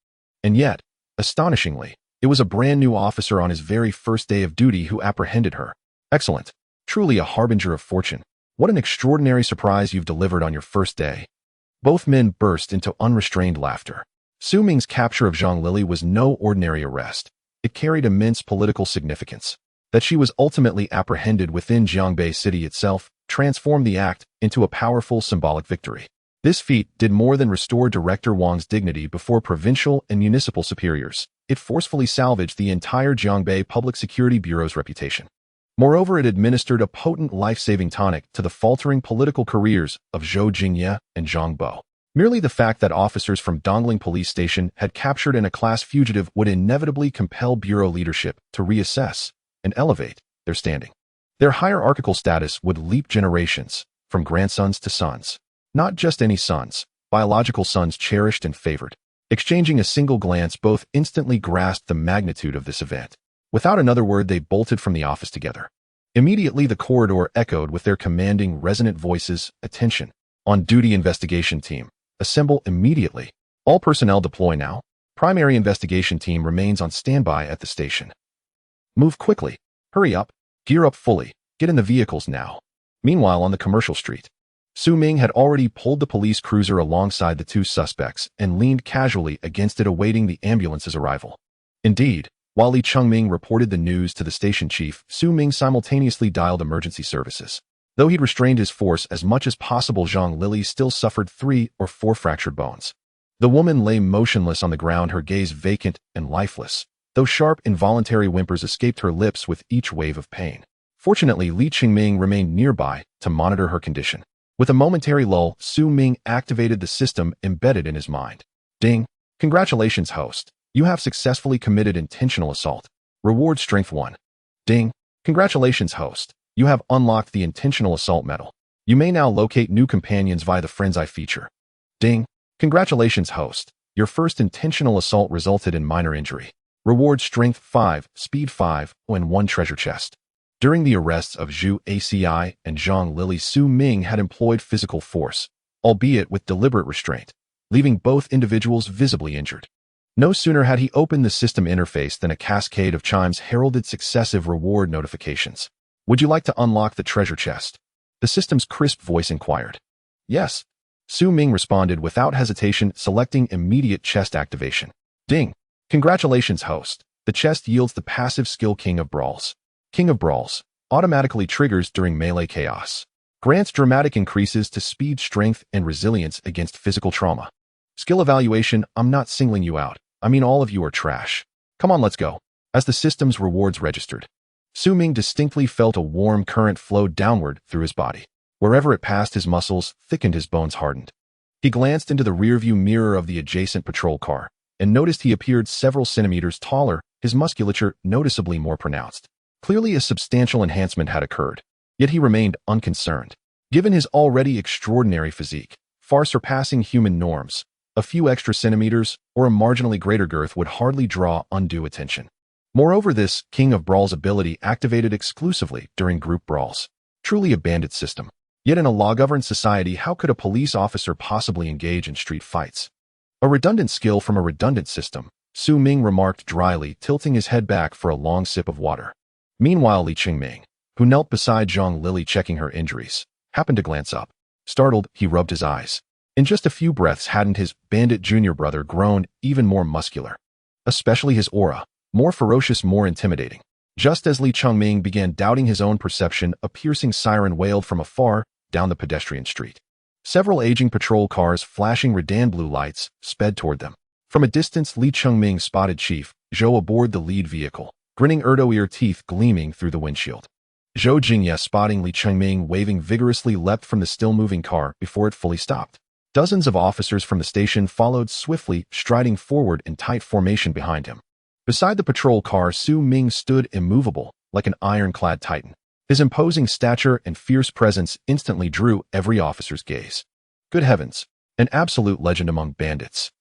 And yet, astonishingly, it was a brand-new officer on his very first day of duty who apprehended her. Excellent. Truly a harbinger of fortune. What an extraordinary surprise you've delivered on your first day. Both men burst into unrestrained laughter. Su Ming's capture of Zhang Lili was no ordinary arrest. It carried immense political significance. That she was ultimately apprehended within Jiangbei City itself transformed the act into a powerful symbolic victory. This feat did more than restore Director Wang's dignity before provincial and municipal superiors. It forcefully salvaged the entire Jiangbei Public Security Bureau's reputation. Moreover, it administered a potent life-saving tonic to the faltering political careers of Zhou Jingye and Zhang Bo. Merely the fact that officers from Dongling Police Station had captured a class fugitive would inevitably compel bureau leadership to reassess and elevate their standing. Their hierarchical status would leap generations, from grandsons to sons. Not just any sons, biological sons cherished and favored. Exchanging a single glance, both instantly grasped the magnitude of this event. Without another word, they bolted from the office together. Immediately, the corridor echoed with their commanding, resonant voices. Attention. On-duty investigation team. Assemble immediately. All personnel deploy now. Primary investigation team remains on standby at the station. Move quickly. Hurry up. Gear up fully. Get in the vehicles now. Meanwhile, on the commercial street, Su Ming had already pulled the police cruiser alongside the two suspects and leaned casually against it, awaiting the ambulance's arrival. Indeed, while Li Chengming reported the news to the station chief, Su Ming simultaneously dialed emergency services. Though he'd restrained his force as much as possible, Zhang Lili still suffered 3 or 4 fractured bones. The woman lay motionless on the ground, her gaze vacant and lifeless, though sharp, involuntary whimpers escaped her lips with each wave of pain. Fortunately, Li Chengming remained nearby to monitor her condition. With a momentary lull, Su Ming activated the system embedded in his mind. Ding! Congratulations, host. You have successfully committed intentional assault. Reward strength 1. Ding! Congratulations, host. You have unlocked the intentional assault medal. You may now locate new companions via the Friend's Eye feature. Ding! Congratulations, host. Your first intentional assault resulted in minor injury. Reward strength 5, speed 5, and 1 treasure chest. During the arrests of Zhu ACI and Zhang Lili, Su Ming had employed physical force, albeit with deliberate restraint, leaving both individuals visibly injured. No sooner had he opened the system interface than a cascade of chimes heralded successive reward notifications. Would you like to unlock the treasure chest? The system's crisp voice inquired. Yes. Su Ming responded without hesitation, selecting immediate chest activation. Ding! Congratulations, host. The chest yields the passive skill King of Brawls. King of Brawls automatically triggers during melee chaos. Grants dramatic increases to speed, strength, and resilience against physical trauma. Skill evaluation. I'm not singling you out. I mean, all of you are trash. Come on, let's go. As the system's rewards registered, Su Ming distinctly felt a warm current flow downward through his body. Wherever it passed, his muscles thickened, his bones hardened. He glanced into the rearview mirror of the adjacent patrol car and noticed he appeared several centimeters taller, his musculature noticeably more pronounced. Clearly, a substantial enhancement had occurred, yet he remained unconcerned. Given his already extraordinary physique, far surpassing human norms, a few extra centimeters or a marginally greater girth would hardly draw undue attention. Moreover, this King of Brawls ability activated exclusively during group brawls. Truly a bandit system. Yet in a law-governed society, how could a police officer possibly engage in street fights? A redundant skill from a redundant system, Su Ming remarked dryly, tilting his head back for a long sip of water. Meanwhile, Li Chengming, who knelt beside Zhang Lili checking her injuries, happened to glance up. Startled, he rubbed his eyes. In just a few breaths, hadn't his bandit junior brother grown even more muscular? Especially his aura, more ferocious, more intimidating. Just as Li Chengming began doubting his own perception, a piercing siren wailed from afar down the pedestrian street. Several aging patrol cars flashing redan blue lights sped toward them. From a distance, Li Chengming spotted Chief Zhou aboard the lead vehicle, grinning ear teeth gleaming through the windshield. Zhou Jingye, spotting Li Chengming waving vigorously, leapt from the still-moving car before it fully stopped. Dozens of officers from the station followed swiftly, striding forward in tight formation behind him. Beside the patrol car, Su Ming stood immovable, like an ironclad titan. His imposing stature and fierce presence instantly drew every officer's gaze. Good heavens, an absolute legend among bandits.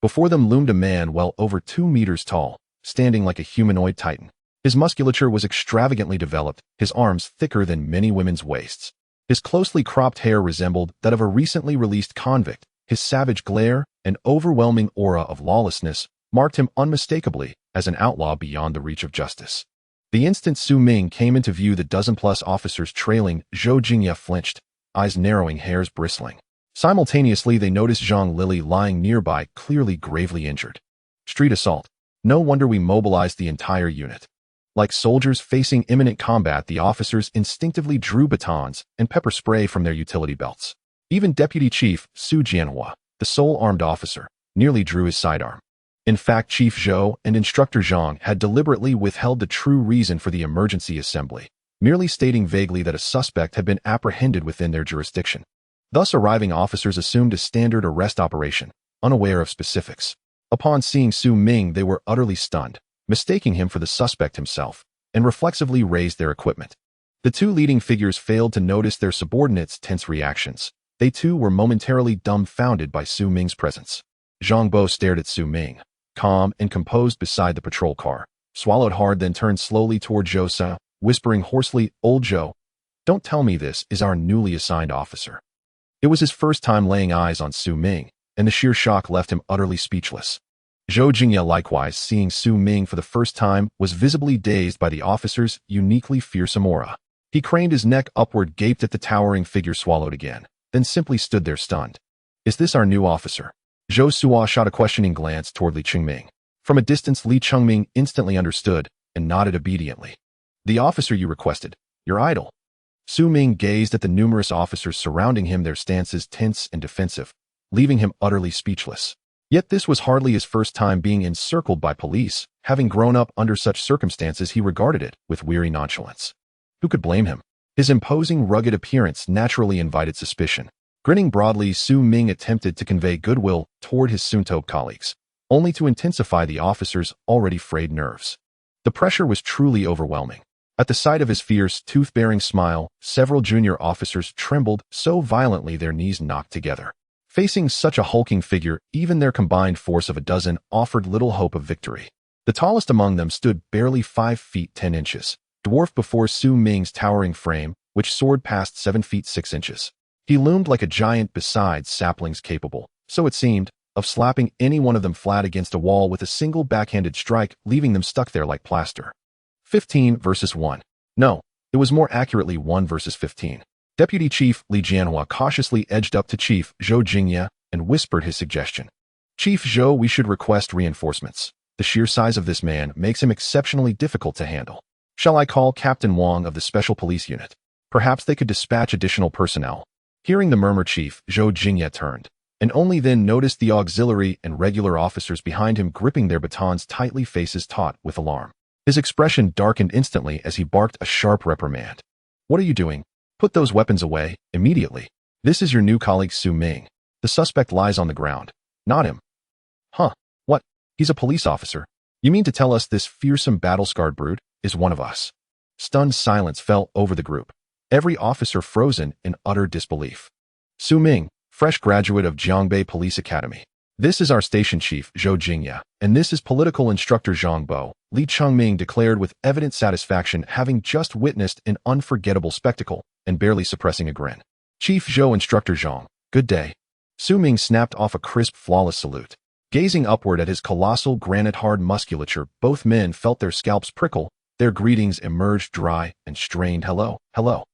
Before them loomed a man well over 2 meters tall, standing like a humanoid titan. His musculature was extravagantly developed, his arms thicker than many women's waists. His closely cropped hair resembled that of a recently released convict. His savage glare and overwhelming aura of lawlessness marked him unmistakably as an outlaw beyond the reach of justice. The instant Su Ming came into view, the dozen-plus officers trailing Zhou Jingye flinched, eyes narrowing, hairs bristling. Simultaneously, they noticed Zhang Lili lying nearby, clearly gravely injured. Street assault. No wonder we mobilized the entire unit. Like soldiers facing imminent combat, the officers instinctively drew batons and pepper spray from their utility belts. Even Deputy Chief Su Jianhua, the sole armed officer, nearly drew his sidearm. In fact, Chief Zhou and Instructor Zhang had deliberately withheld the true reason for the emergency assembly, merely stating vaguely that a suspect had been apprehended within their jurisdiction. Thus, arriving officers assumed a standard arrest operation, unaware of specifics. Upon seeing Su Ming, they were utterly stunned, mistaking him for the suspect himself, and reflexively raised their equipment. The two leading figures failed to notice their subordinates' tense reactions. They too were momentarily dumbfounded by Su Ming's presence. Zhang Bo stared at Su Ming, calm and composed beside the patrol car, swallowed hard, then turned slowly toward Zhou Sa, whispering hoarsely, "Old Zhou, don't tell me this is our newly assigned officer." It was his first time laying eyes on Su Ming, and the sheer shock left him utterly speechless. Zhou Jingye, likewise, seeing Su Ming for the first time, was visibly dazed by the officer's uniquely fearsome aura. He craned his neck upward, gaped at the towering figure, swallowed again, then simply stood there stunned. "Is this our new officer?" Zhou Suo shot a questioning glance toward Li Chengming. From a distance, Li Chengming instantly understood and nodded obediently. "The officer you requested, your idol." Su Ming gazed at the numerous officers surrounding him, their stances tense and defensive, leaving him utterly speechless. Yet this was hardly his first time being encircled by police. Having grown up under such circumstances, he regarded it with weary nonchalance. Who could blame him? His imposing, rugged appearance naturally invited suspicion. Grinning broadly, Su Ming attempted to convey goodwill toward his Sunto colleagues, only to intensify the officers' already frayed nerves. The pressure was truly overwhelming. At the sight of his fierce, tooth-bearing smile, several junior officers trembled so violently their knees knocked together. Facing such a hulking figure, even their combined force of a dozen offered little hope of victory. The tallest among them stood barely 5 feet 10 inches, dwarfed before Su Ming's towering frame, which soared past 7 feet 6 inches. He loomed like a giant beside saplings capable, so it seemed, of slapping any one of them flat against a wall with a single backhanded strike, leaving them stuck there like plaster. 15 versus 1. No, it was more accurately 1 versus 15. Deputy Chief Li Jianhua cautiously edged up to Chief Zhou Jingye and whispered his suggestion. "Chief Zhou, we should request reinforcements. The sheer size of this man makes him exceptionally difficult to handle. Shall I call Captain Wang of the Special Police Unit? Perhaps they could dispatch additional personnel." Hearing the murmur, Chief Zhou Jingye turned, and only then noticed the auxiliary and regular officers behind him gripping their batons tightly, faces taut with alarm. His expression darkened instantly as he barked a sharp reprimand. "What are you doing? Put those weapons away, immediately. This is your new colleague Su Ming. The suspect lies on the ground. Not him." "Huh? What? He's a police officer. You mean to tell us this fearsome battle-scarred brute is one of us?" Stunned silence fell over the group, every officer frozen in utter disbelief. "Su Ming, fresh graduate of Jiangbei Police Academy. This is our station chief, Zhou Jingye, and this is political instructor Zhang Bo," Li Chengming declared with evident satisfaction, having just witnessed an unforgettable spectacle and barely suppressing a grin. "Chief Zhou, Instructor Zhang, good day." Su Ming snapped off a crisp, flawless salute. Gazing upward at his colossal, granite-hard musculature, both men felt their scalps prickle, their greetings emerged dry and strained. "Hello, hello."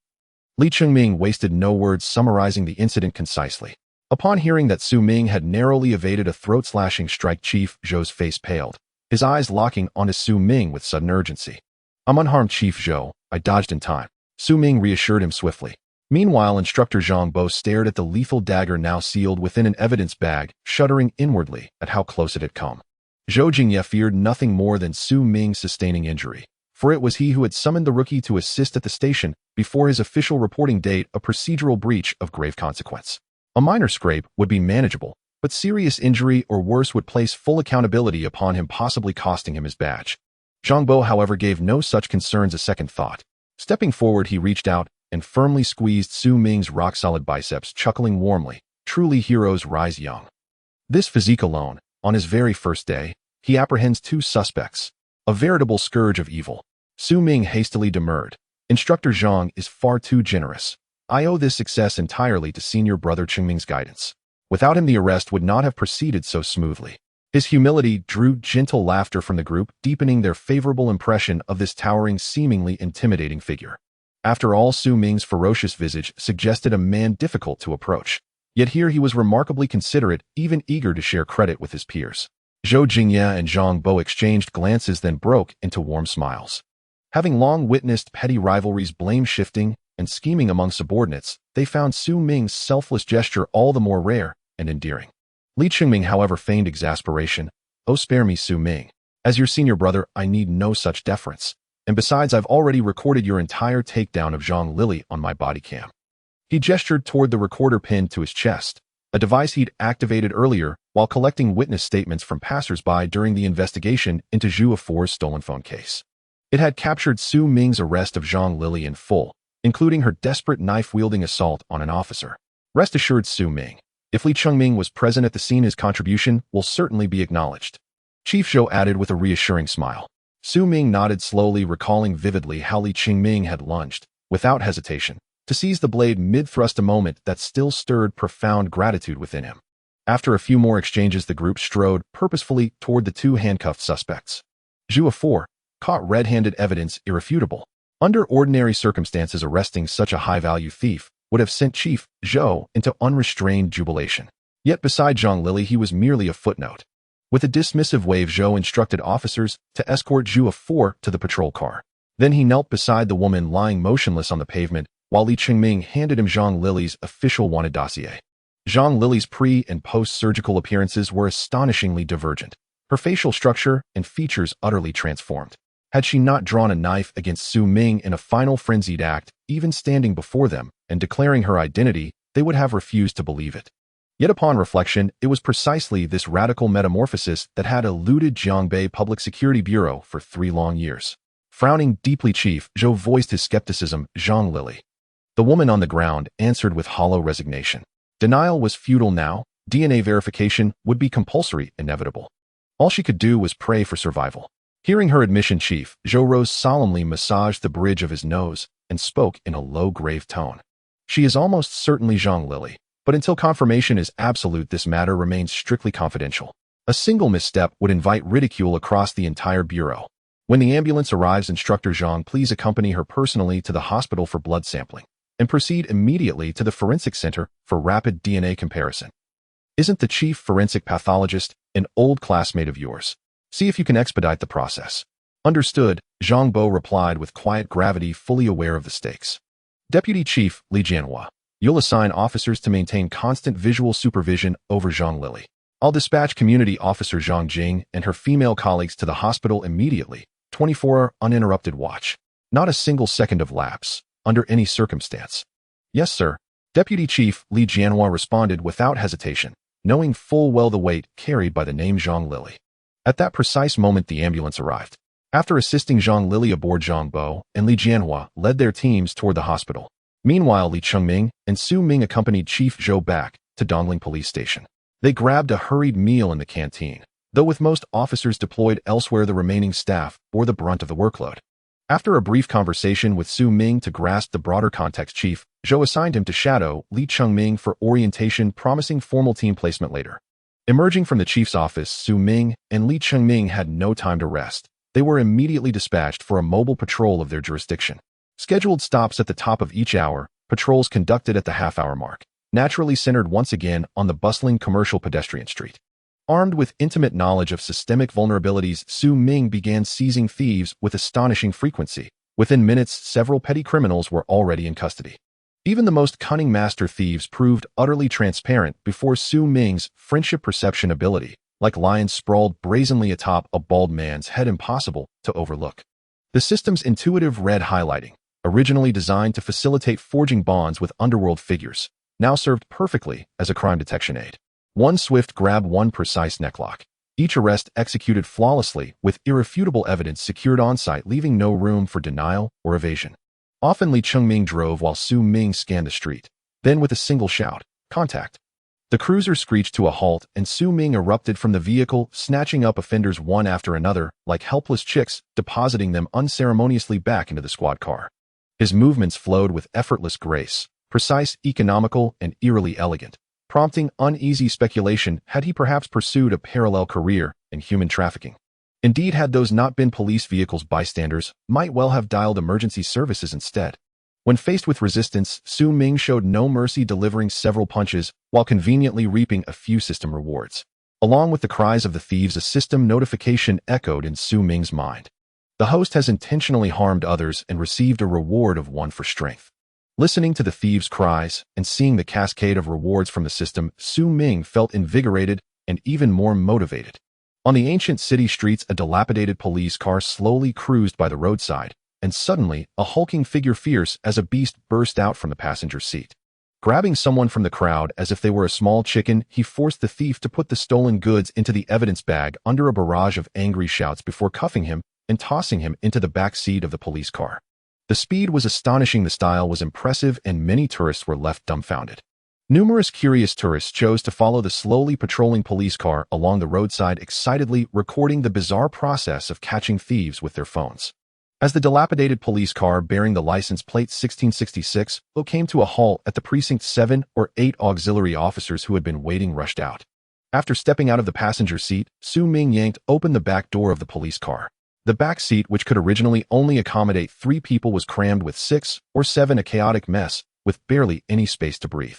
Li Chengming wasted no words summarizing the incident concisely. Upon hearing that Su Ming had narrowly evaded a throat-slashing strike, Chief Zhou's face paled, his eyes locking onto Su Ming with sudden urgency. "I'm unharmed, Chief Zhou. I dodged in time," Su Ming reassured him swiftly. Meanwhile, Instructor Zhang Bo stared at the lethal dagger now sealed within an evidence bag, shuddering inwardly at how close it had come. Zhou Jingye feared nothing more than Su Ming's sustaining injury, for it was he who had summoned the rookie to assist at the station before his official reporting date, a procedural breach of grave consequence. A minor scrape would be manageable, but serious injury or worse would place full accountability upon him, possibly costing him his badge. Zhang Bo, however, gave no such concerns a second thought. Stepping forward, he reached out and firmly squeezed Su Ming's rock-solid biceps, chuckling warmly. Truly, heroes rise young. This physique alone, on his very first day, he apprehends 2 suspects, a veritable scourge of evil. Su Ming hastily demurred. Instructor Zhang is far too generous. I owe this success entirely to senior brother Chengming's guidance. Without him, the arrest would not have proceeded so smoothly. His humility drew gentle laughter from the group, deepening their favorable impression of this towering, seemingly intimidating figure. After all, Su Ming's ferocious visage suggested a man difficult to approach. Yet here he was remarkably considerate, even eager to share credit with his peers. Zhou Jingye and Zhang Bo exchanged glances, then broke into warm smiles. Having long witnessed petty rivalries, blame-shifting, and scheming among subordinates, they found Su Ming's selfless gesture all the more rare and endearing. Li Chengming, however, feigned exasperation. Oh, spare me, Su Ming. As your senior brother, I need no such deference. And besides, I've already recorded your entire takedown of Zhang Lili on my body cam. He gestured toward the recorder pinned to his chest, a device he'd activated earlier while collecting witness statements from passers-by during the investigation into Zhu Afor's stolen phone case. It had captured Su Ming's arrest of Zhang Lili in full, including her desperate knife-wielding assault on an officer. Rest assured, Su Ming, if Li Chengming was present at the scene, his contribution will certainly be acknowledged. Chief Zhou added with a reassuring smile. Su Ming nodded slowly, recalling vividly how Li Chengming had lunged, without hesitation, to seize the blade mid-thrust, a moment that still stirred profound gratitude within him. After a few more exchanges, the group strode purposefully toward the two handcuffed suspects. Zhu Afor, caught red-handed, evidence irrefutable. Under ordinary circumstances, arresting such a high-value thief would have sent Chief Zhou into unrestrained jubilation. Yet beside Zhang Lili, he was merely a footnote. With a dismissive wave, Zhou instructed officers to escort Zhu Afor to the patrol car. Then he knelt beside the woman lying motionless on the pavement, while Li Chengming handed him Zhang Lili's official wanted dossier. Zhang Lili's pre- and post-surgical appearances were astonishingly divergent, her facial structure and features utterly transformed. Had she not drawn a knife against Su Ming in a final frenzied act, even standing before them and declaring her identity, they would have refused to believe it. Yet upon reflection, it was precisely this radical metamorphosis that had eluded Jiangbei Public Security Bureau for 3 long years. Frowning deeply, Chief Zhou voiced his skepticism. Zhang Lili. The woman on the ground answered with hollow resignation. Denial was futile now. DNA verification would be compulsory, inevitable. All she could do was pray for survival. Hearing her admission, Chief Zhou rose solemnly, massaged the bridge of his nose, and spoke in a low, grave tone. She is almost certainly Zhang Lili, but until confirmation is absolute, this matter remains strictly confidential. A single misstep would invite ridicule across the entire bureau. When the ambulance arrives, Instructor Zhang, please accompany her personally to the hospital for blood sampling, and proceed immediately to the forensic center for rapid DNA comparison. Isn't the chief forensic pathologist an old classmate of yours? See if you can expedite the process. Understood, Zhang Bo replied with quiet gravity, fully aware of the stakes. Deputy Chief Li Jianhua, you'll assign officers to maintain constant visual supervision over Zhang Lili. I'll dispatch Community Officer Zhang Jing and her female colleagues to the hospital immediately. 24-hour uninterrupted watch. Not a single second of lapse, under any circumstance. Yes, sir. Deputy Chief Li Jianhua responded without hesitation, knowing full well the weight carried by the name Zhang Lili. At that precise moment, the ambulance arrived. After assisting Zhang Lili aboard, Zhang Bo and Li Jianhua led their teams toward the hospital. Meanwhile, Li Chengming and Su Ming accompanied Chief Zhou back to Dongling Police Station. They grabbed a hurried meal in the canteen, though with most officers deployed elsewhere, the remaining staff bore the brunt of the workload. After a brief conversation with Su Ming to grasp the broader context, Chief Zhou assigned him to shadow Li Chengming for orientation, promising formal team placement later. Emerging from the chief's office, Su Ming and Li Chengming had no time to rest. They were immediately dispatched for a mobile patrol of their jurisdiction. Scheduled stops at the top of each hour, patrols conducted at the half-hour mark, naturally centered once again on the bustling commercial pedestrian street. Armed with intimate knowledge of systemic vulnerabilities, Su Ming began seizing thieves with astonishing frequency. Within minutes, several petty criminals were already in custody. Even the most cunning master thieves proved utterly transparent before Su Ming's friendship perception ability, like lions sprawled brazenly atop a bald man's head, impossible to overlook. The system's intuitive red highlighting, originally designed to facilitate forging bonds with underworld figures, now served perfectly as a crime detection aid. One swift grab, one precise necklock. Each arrest executed flawlessly, with irrefutable evidence secured on-site, leaving no room for denial or evasion. Often Li Chengming drove while Su Ming scanned the street. Then with a single shout, "Contact!" The cruiser screeched to a halt, and Su Ming erupted from the vehicle, snatching up offenders one after another, like helpless chicks, depositing them unceremoniously back into the squad car. His movements flowed with effortless grace, precise, economical, and eerily elegant, prompting uneasy speculation had he perhaps pursued a parallel career in human trafficking. Indeed, had those not been police vehicles, bystanders might well have dialed emergency services instead. When faced with resistance, Su Ming showed no mercy, delivering several punches while conveniently reaping a few system rewards. Along with the cries of the thieves, a system notification echoed in Su Ming's mind. The host has intentionally harmed others and received a reward of 1 for strength. Listening to the thieves' cries and seeing the cascade of rewards from the system, Su Ming felt invigorated and even more motivated. On the ancient city streets, a dilapidated police car slowly cruised by the roadside, and suddenly, a hulking figure fierce as a beast burst out from the passenger seat. Grabbing someone from the crowd as if they were a small chicken, he forced the thief to put the stolen goods into the evidence bag under a barrage of angry shouts before cuffing him and tossing him into the back seat of the police car. The speed was astonishing, the style was impressive, and many tourists were left dumbfounded. Numerous curious tourists chose to follow the slowly patrolling police car along the roadside, excitedly recording the bizarre process of catching thieves with their phones. As the dilapidated police car bearing the license plate 1666 came to a halt at the precinct, 7 or 8 auxiliary officers who had been waiting rushed out. After stepping out of the passenger seat, Su Ming yanked open the back door of the police car. The back seat, which could originally only accommodate 3 people, was crammed with 6 or 7, a chaotic mess with barely any space to breathe.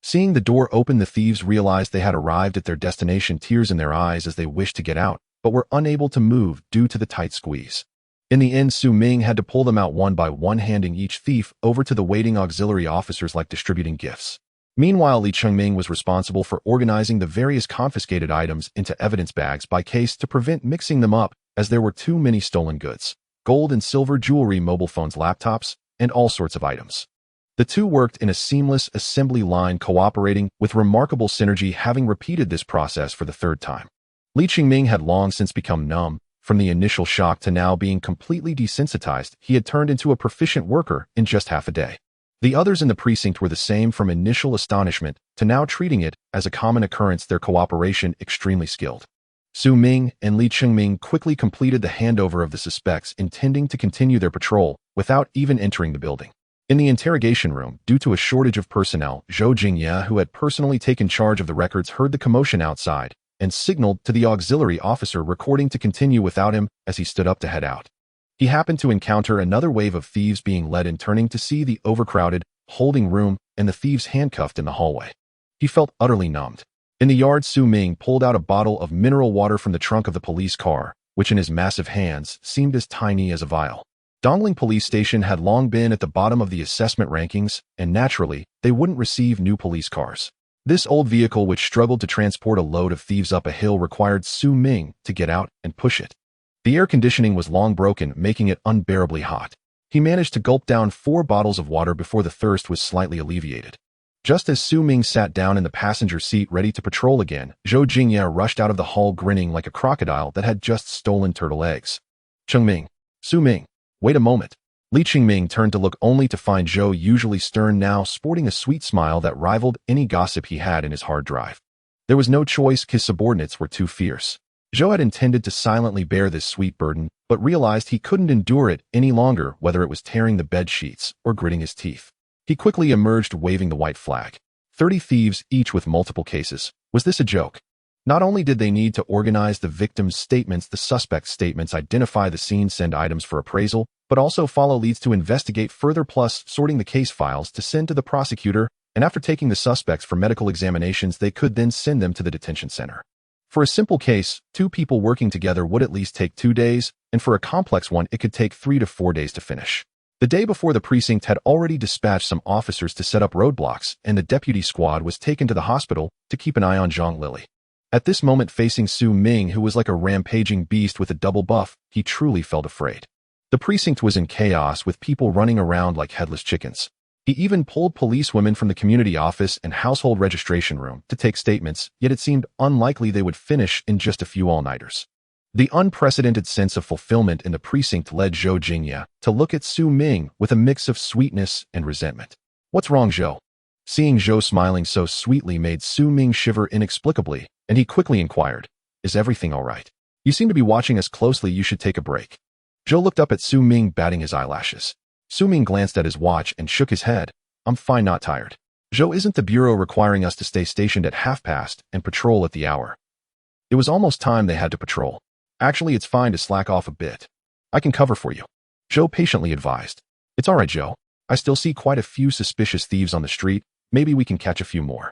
Seeing the door open, the thieves realized they had arrived at their destination, tears in their eyes as they wished to get out, but were unable to move due to the tight squeeze. In the end, Su Ming had to pull them out one by one, handing each thief over to the waiting auxiliary officers like distributing gifts. Meanwhile, Li Chengming was responsible for organizing the various confiscated items into evidence bags by case to prevent mixing them up, as there were too many stolen goods: gold and silver jewelry, mobile phones, laptops, and all sorts of items. The two worked in a seamless assembly line, cooperating with remarkable synergy, having repeated this process for the 3rd time. Li Chengming had long since become numb. From the initial shock to now being completely desensitized, he had turned into a proficient worker in just half a day. The others in the precinct were the same, from initial astonishment to now treating it as a common occurrence, their cooperation extremely skilled. Su Ming and Li Chengming quickly completed the handover of the suspects, intending to continue their patrol without even entering the building. In the interrogation room, due to a shortage of personnel, Zhou Jingye, who had personally taken charge of the records, heard the commotion outside and signaled to the auxiliary officer recording to continue without him as he stood up to head out. He happened to encounter another wave of thieves being led in, turning to see the overcrowded holding room and the thieves handcuffed in the hallway. He felt utterly numbed. In the yard, Su Ming pulled out a bottle of mineral water from the trunk of the police car, which in his massive hands seemed as tiny as a vial. Dongling Police Station had long been at the bottom of the assessment rankings, and naturally, they wouldn't receive new police cars. This old vehicle, which struggled to transport a load of thieves up a hill, required Su Ming to get out and push it. The air conditioning was long broken, making it unbearably hot. He managed to gulp down 4 bottles of water before the thirst was slightly alleviated. Just as Su Ming sat down in the passenger seat ready to patrol again, Zhou Jingye rushed out of the hall grinning like a crocodile that had just stolen turtle eggs. Chengming. Su Ming. Wait a moment. Li Chengming turned to look, only to find Zhou, usually stern, now sporting a sweet smile that rivaled any gossip he had in his hard drive. There was no choice, his subordinates were too fierce. Zhou had intended to silently bear this sweet burden, but realized he couldn't endure it any longer, whether it was tearing the bed sheets or gritting his teeth. He quickly emerged, waving the white flag. 30 thieves, each with multiple cases. Was this a joke? Not only did they need to organize the victims' statements, the suspects' statements, identify the scene, send items for appraisal, but also follow leads to investigate further, plus sorting the case files to send to the prosecutor, and after taking the suspects for medical examinations, they could then send them to the detention center. For a simple case, 2 people working together would at least take 2 days, and for a complex one, it could take 3 to 4 days to finish. The day before, the precinct had already dispatched some officers to set up roadblocks, and the deputy squad was taken to the hospital to keep an eye on Zhang Lily. At this moment, facing Su Ming, who was like a rampaging beast with a double buff, he truly felt afraid. The precinct was in chaos, with people running around like headless chickens. He even pulled policewomen from the community office and household registration room to take statements, yet it seemed unlikely they would finish in just a few all-nighters. The unprecedented sense of fulfillment in the precinct led Zhou Jingye to look at Su Ming with a mix of sweetness and resentment. What's wrong, Zhou? Seeing Zhou smiling so sweetly made Su Ming shiver inexplicably, and he quickly inquired, "Is everything all right? You seem to be watching us closely. You should take a break." Zhou looked up at Su Ming, batting his eyelashes. Su Ming glanced at his watch and shook his head. "I'm fine, not tired. Zhou, isn't the bureau requiring us to stay stationed at past and patrol at the hour?" It was almost time they had to patrol. "Actually, it's fine to slack off a bit. I can cover for you," Zhou patiently advised. "It's all right, Zhou. I still see quite a few suspicious thieves on the street. Maybe we can catch a few more."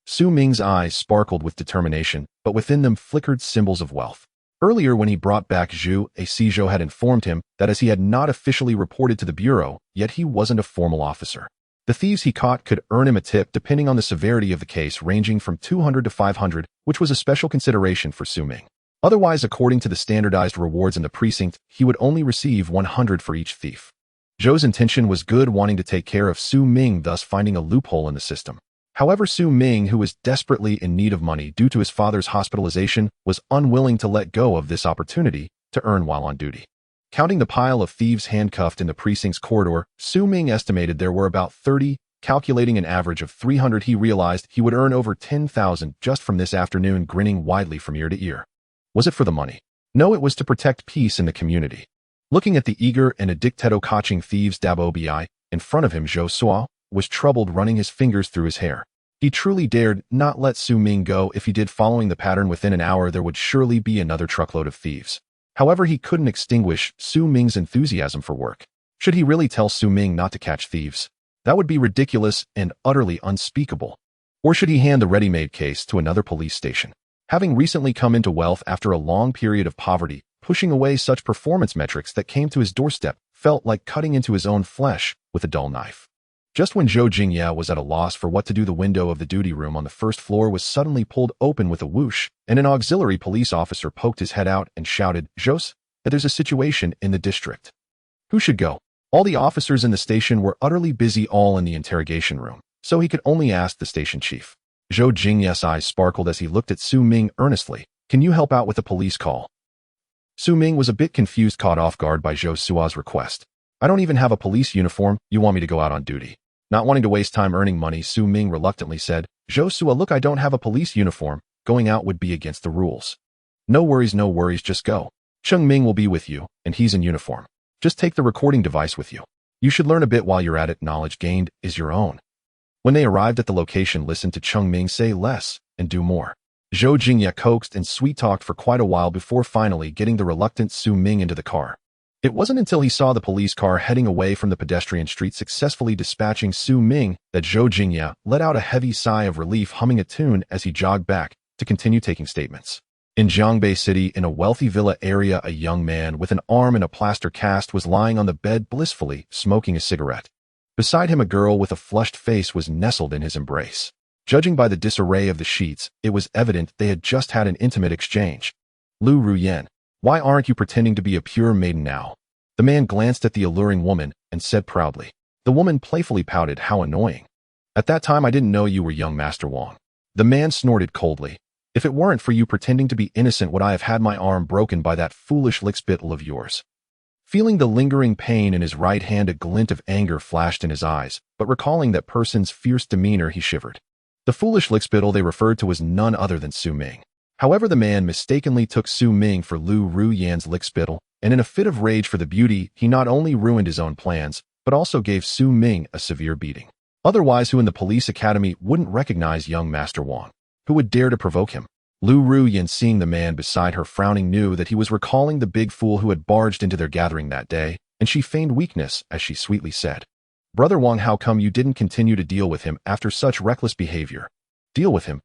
Su Ming's eyes sparkled with determination, but within them flickered symbols of wealth. Earlier, when he brought back Zhu, Zhou had informed him that as he had not officially reported to the bureau, yet he wasn't a formal officer. The thieves he caught could earn him a tip depending on the severity of the case, ranging from 200 to 500, which was a special consideration for Su Ming. Otherwise, according to the standardized rewards in the precinct, he would only receive 100 for each thief. Zhou's intention was good, wanting to take care of Su Ming, thus finding a loophole in the system. However, Su Ming, who was desperately in need of money due to his father's hospitalization, was unwilling to let go of this opportunity to earn while on duty. Counting the pile of thieves handcuffed in the precinct's corridor, Su Ming estimated there were about 30. Calculating an average of 300, he realized he would earn over 10,000 just from this afternoon, grinning widely from ear to ear. Was it for the money? No, it was to protect peace in the community. Looking at the eager and addicted-catching thieves Dabobi in front of him, Zhou Suo was troubled, running his fingers through his hair. He truly dared not let Su Ming go. If he did, following the pattern, within an hour there would surely be another truckload of thieves. However, he couldn't extinguish Su Ming's enthusiasm for work. Should he really tell Su Ming not to catch thieves? That would be ridiculous and utterly unspeakable. Or should he hand the ready-made case to another police station? Having recently come into wealth after a long period of poverty, pushing away such performance metrics that came to his doorstep felt like cutting into his own flesh with a dull knife. Just when Zhou Jingye was at a loss for what to do, the window of the duty room on the first floor was suddenly pulled open with a whoosh, and an auxiliary police officer poked his head out and shouted, "Zhou, there's a situation in the district." Who should go? All the officers in the station were utterly busy, all in the interrogation room, so he could only ask the station chief. Zhou Jingye's eyes sparkled as he looked at Su Ming earnestly. "Can you help out with a police call?" Su Ming was a bit confused, caught off guard by Zhou Suo's request. "I don't even have a police uniform. You want me to go out on duty?" Not wanting to waste time earning money, Su Ming reluctantly said, "Zhou Suo, look, I don't have a police uniform. Going out would be against the rules." No worries, just go. Chengming will be with you, and he's in uniform. Just take the recording device with you. You should learn a bit while you're at it. Knowledge gained is your own." When they arrived at the location, listen to Chengming say less and do more. Zhou Jingye coaxed and sweet-talked for quite a while before finally getting the reluctant Su Ming into the car. It wasn't until he saw the police car heading away from the pedestrian street, successfully dispatching Su Ming, that Zhou Jingye let out a heavy sigh of relief, humming a tune as he jogged back to continue taking statements. In Jiangbei City, in a wealthy villa area, a young man with an arm in a plaster cast was lying on the bed blissfully, smoking a cigarette. Beside him, a girl with a flushed face was nestled in his embrace. Judging by the disarray of the sheets, it was evident they had just had an intimate exchange. "Lu Ruyan, why aren't you pretending to be a pure maiden now?" The man glanced at the alluring woman and said proudly. The woman playfully pouted, "How annoying. At that time I didn't know you were young Master Wang." The man snorted coldly. "If it weren't for you pretending to be innocent, would I have had my arm broken by that foolish lickspittle of yours?" Feeling the lingering pain in his right hand, a glint of anger flashed in his eyes, but recalling that person's fierce demeanor, he shivered. The foolish lickspittle they referred to was none other than Su Ming. However, the man mistakenly took Su Ming for Lu Ruyan's lickspittle, and in a fit of rage for the beauty, he not only ruined his own plans, but also gave Su Ming a severe beating. Otherwise, who in the police academy wouldn't recognize young Master Wang? Who would dare to provoke him? Lu Ruyan, seeing the man beside her frowning, knew that he was recalling the big fool who had barged into their gathering that day, and she feigned weakness as she sweetly said, "Brother Wang, how come you didn't continue to deal with him after such reckless behavior?" "Deal with him?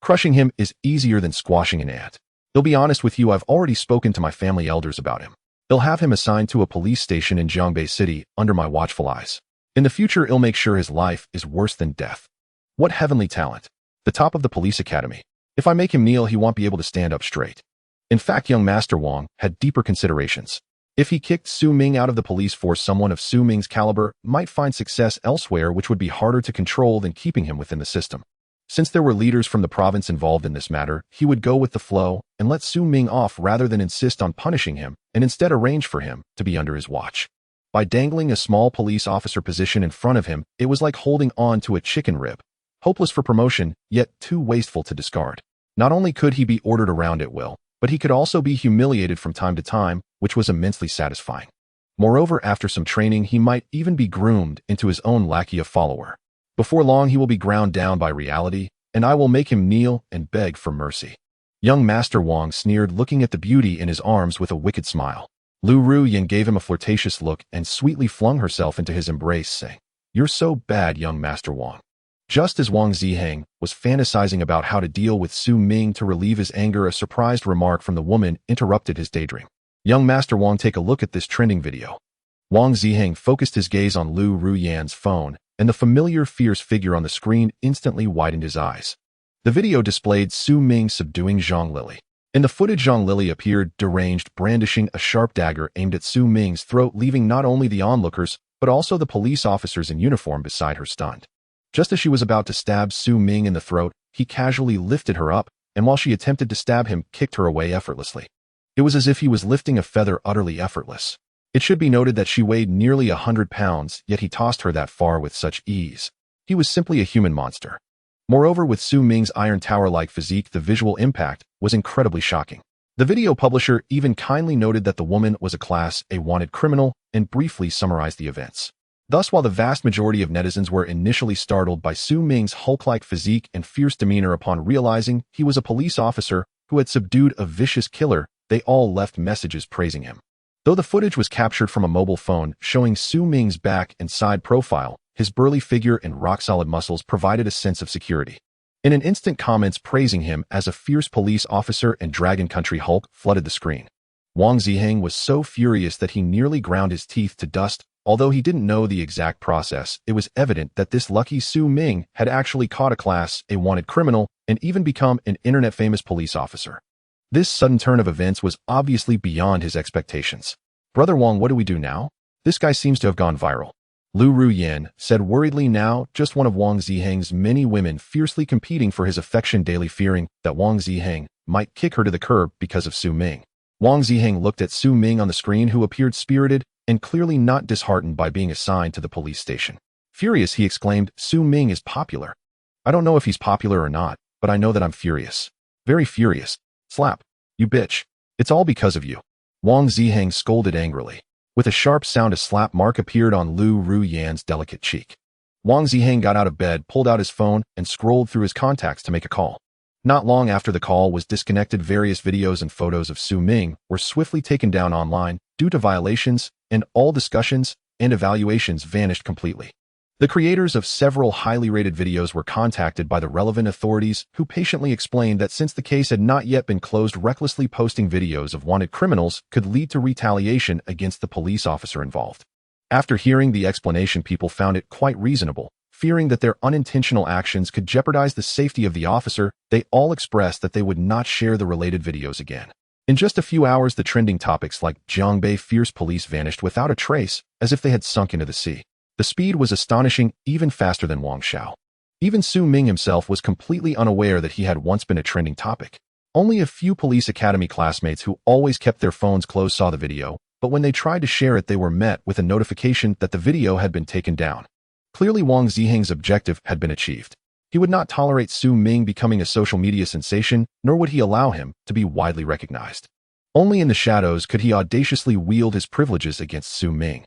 Crushing him is easier than squashing an ant. I'll be honest with you, I've already spoken to my family elders about him. They'll have him assigned to a police station in Jiangbei City under my watchful eyes. In the future, I'll make sure his life is worse than death." What heavenly talent! The top of the police academy. If I make him kneel, he won't be able to stand up straight. In fact, young Master Wang had deeper considerations. If he kicked Su Ming out of the police force, someone of Su Ming's caliber might find success elsewhere, which would be harder to control than keeping him within the system. Since there were leaders from the province involved in this matter, he would go with the flow and let Su Ming off rather than insist on punishing him, and instead arrange for him to be under his watch. By dangling a small police officer position in front of him, it was like holding on to a chicken rib. Hopeless for promotion, yet too wasteful to discard. Not only could he be ordered around at will, but he could also be humiliated from time to time, which was immensely satisfying. Moreover, after some training, he might even be groomed into his own lackey follower. Before long, he will be ground down by reality, and I will make him kneel and beg for mercy. Young Master Wang sneered, looking at the beauty in his arms with a wicked smile. Lu Ruyan gave him a flirtatious look and sweetly flung herself into his embrace, saying, "You're so bad, young Master Wang." Just as Wang Ziheng was fantasizing about how to deal with Su Ming to relieve his anger, a surprised remark from the woman interrupted his daydream. "Young Master Wang, take a look at this trending video." Wang Ziheng focused his gaze on Lu Ruyan's phone, and the familiar fierce figure on the screen instantly widened his eyes. The video displayed Su Ming subduing Zhang Lili. In the footage, Zhang Lili appeared deranged, brandishing a sharp dagger aimed at Su Ming's throat, leaving not only the onlookers, but also the police officers in uniform beside her stunned. Just as she was about to stab Su Ming in the throat, he casually lifted her up, and while she attempted to stab him, kicked her away effortlessly. It was as if he was lifting a feather, utterly effortless. It should be noted that she weighed nearly 100 pounds, yet he tossed her that far with such ease. He was simply a human monster. Moreover, with Su Ming's iron tower-like physique, the visual impact was incredibly shocking. The video publisher even kindly noted that the woman was a Class A wanted criminal and briefly summarized the events. Thus, while the vast majority of netizens were initially startled by Su Ming's Hulk-like physique and fierce demeanor upon realizing he was a police officer who had subdued a vicious killer, they all left messages praising him. Though the footage was captured from a mobile phone showing Su Ming's back and side profile, his burly figure and rock-solid muscles provided a sense of security. In an instant, comments praising him as a fierce police officer and Dragon Country Hulk flooded the screen. Wang Ziheng was so furious that he nearly ground his teeth to dust. Although he didn't know the exact process, it was evident that this lucky Su Ming had actually caught a Class A wanted criminal and even become an internet-famous police officer. This sudden turn of events was obviously beyond his expectations. "Brother Wang, what do we do now? This guy seems to have gone viral." Lu Ruyan said worriedly, now just one of Wang Ziheng's many women fiercely competing for his affection, daily fearing that Wang Ziheng might kick her to the curb because of Su Ming. Wang Ziheng looked at Su Ming on the screen, who appeared spirited and clearly not disheartened by being assigned to the police station. Furious, he exclaimed, "Su Ming is popular. I don't know if he's popular or not, but I know that I'm furious. Very furious. Slap. You bitch. It's all because of you." Wang Ziheng scolded angrily. With a sharp sound, a slap mark appeared on Lu Ruyan's delicate cheek. Wang Ziheng got out of bed, pulled out his phone, and scrolled through his contacts to make a call. Not long after the call was disconnected, various videos and photos of Su Ming were swiftly taken down online due to violations, and all discussions and evaluations vanished completely. The creators of several highly rated videos were contacted by the relevant authorities, who patiently explained that since the case had not yet been closed, recklessly posting videos of wanted criminals could lead to retaliation against the police officer involved. After hearing the explanation, people found it quite reasonable. Fearing that their unintentional actions could jeopardize the safety of the officer, they all expressed that they would not share the related videos again. In just a few hours, the trending topics like Jiangbei fierce police vanished without a trace, as if they had sunk into the sea. The speed was astonishing, even faster than Wang Xiao. Even Su Ming himself was completely unaware that he had once been a trending topic. Only a few police academy classmates who always kept their phones closed saw the video, but when they tried to share it, they were met with a notification that the video had been taken down. Clearly, Wang Ziheng's objective had been achieved. He would not tolerate Su Ming becoming a social media sensation, nor would he allow him to be widely recognized. Only in the shadows could he audaciously wield his privileges against Su Ming.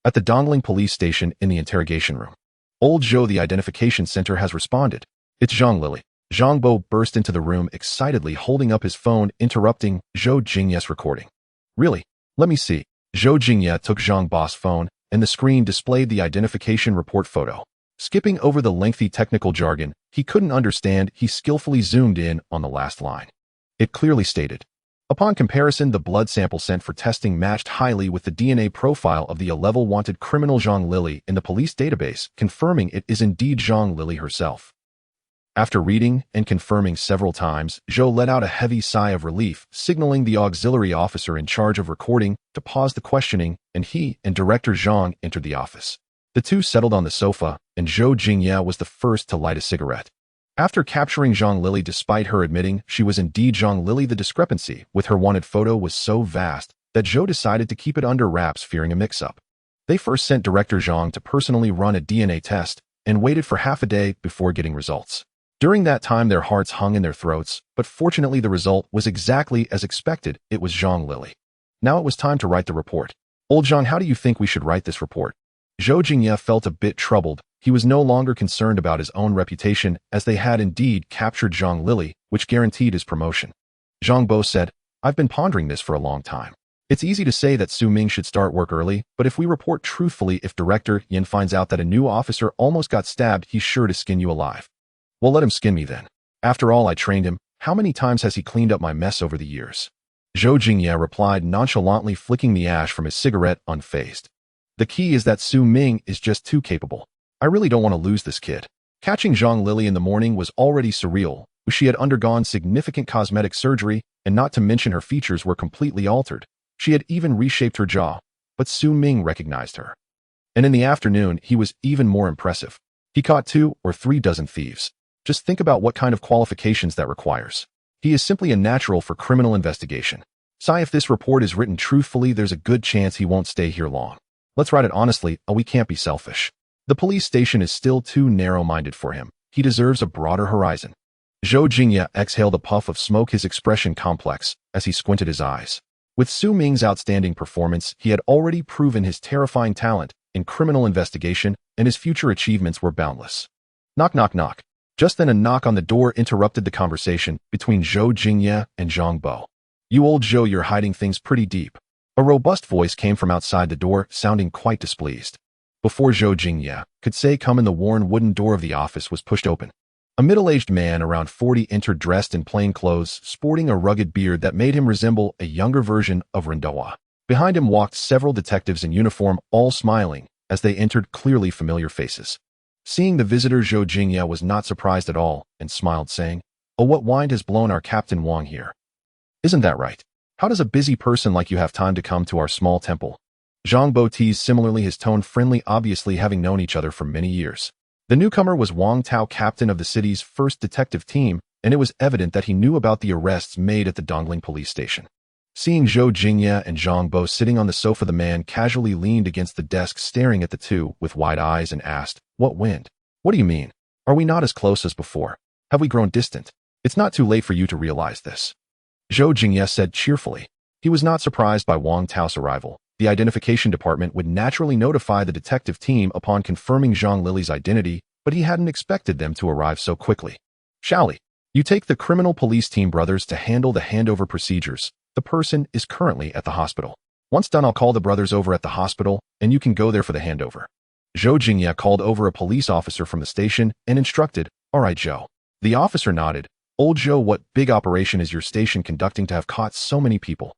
At the Dongling police station, in the interrogation room, old Zhou, the identification center, has responded. "It's Zhang Lili." Zhang Bo burst into the room excitedly, holding up his phone, interrupting Zhou Jingye's recording. "Really? Let me see." Zhou Jingye took Zhang Bo's phone, and the screen displayed the identification report photo. Skipping over the lengthy technical jargon he couldn't understand, he skillfully zoomed in on the last line. It clearly stated, "Upon comparison, the blood sample sent for testing matched highly with the DNA profile of the A-level wanted criminal Zhang Lili in the police database, confirming it is indeed Zhang Lili herself." After reading and confirming several times, Zhou let out a heavy sigh of relief, signaling the auxiliary officer in charge of recording to pause the questioning, and he and Director Zhang entered the office. The two settled on the sofa, and Zhou Jingye was the first to light a cigarette. After capturing Zhang Lili, despite her admitting she was indeed Zhang Lili, the discrepancy with her wanted photo was so vast that Zhou decided to keep it under wraps, fearing a mix-up. They first sent Director Zhang to personally run a DNA test and waited for half a day before getting results. During that time, their hearts hung in their throats, but fortunately the result was exactly as expected. It was Zhang Lili. Now it was time to write the report. Old Zhang, how do you think we should write this report? Zhou Jingye felt a bit troubled. He was no longer concerned about his own reputation, as they had indeed captured Zhang Lili, which guaranteed his promotion. Zhang Bo said, I've been pondering this for a long time. It's easy to say that Su Ming should start work early, but if we report truthfully, if Director Yin finds out that a new officer almost got stabbed, he's sure to skin you alive. Well, let him skin me then. After all, I trained him. How many times has he cleaned up my mess over the years? Zhou Jingye replied, nonchalantly flicking the ash from his cigarette, unfazed. The key is that Su Ming is just too capable. I really don't want to lose this kid. Catching Zhang Lili in the morning was already surreal. She had undergone significant cosmetic surgery, and not to mention her features were completely altered. She had even reshaped her jaw, but Su Ming recognized her. And in the afternoon, he was even more impressive. He caught 2 or 3 dozen thieves. Just think about what kind of qualifications that requires. He is simply a natural for criminal investigation. If this report is written truthfully, there's a good chance he won't stay here long. Let's write it honestly. We can't be selfish. The police station is still too narrow-minded for him. He deserves a broader horizon. Zhou Jingye exhaled a puff of smoke, his expression complex, as he squinted his eyes. With Su Ming's outstanding performance, he had already proven his terrifying talent in criminal investigation, and his future achievements were boundless. Knock, knock, knock. Just then a knock on the door interrupted the conversation between Zhou Jingye and Zhang Bo. You old Zhou, you're hiding things pretty deep. A robust voice came from outside the door, sounding quite displeased. Before Zhou Jingye could say come in, the worn wooden door of the office was pushed open. A middle-aged man around 40 entered, dressed in plain clothes, sporting a rugged beard that made him resemble a younger version of Rendoa. Behind him walked several detectives in uniform, all smiling as they entered, clearly familiar faces. Seeing the visitor, Zhou Jingye was not surprised at all and smiled, saying, Oh, what wind has blown our Captain Wang here? Isn't that right? How does a busy person like you have time to come to our small temple? Zhang Bo teased, similarly, his tone friendly, obviously having known each other for many years. The newcomer was Wang Tao, captain of the city's first detective team, and it was evident that he knew about the arrests made at the Dongling police station. Seeing Zhou Jingye and Zhang Bo sitting on the sofa, the man casually leaned against the desk, staring at the two with wide eyes, and asked, What wind? What do you mean? Are we not as close as before? Have we grown distant? It's not too late for you to realize this. Zhou Jingye said cheerfully. He was not surprised by Wang Tao's arrival. The identification department would naturally notify the detective team upon confirming Zhang Lili's identity, but he hadn't expected them to arrive so quickly. Shall you take the criminal police team, brothers, to handle the handover procedures? The person is currently at the hospital. Once done, I'll call the brothers over at the hospital, and you can go there for the handover. Zhou Jingye called over a police officer from the station and instructed, All right, Zhou. The officer nodded. Old Zhou, what big operation is your station conducting to have caught so many people?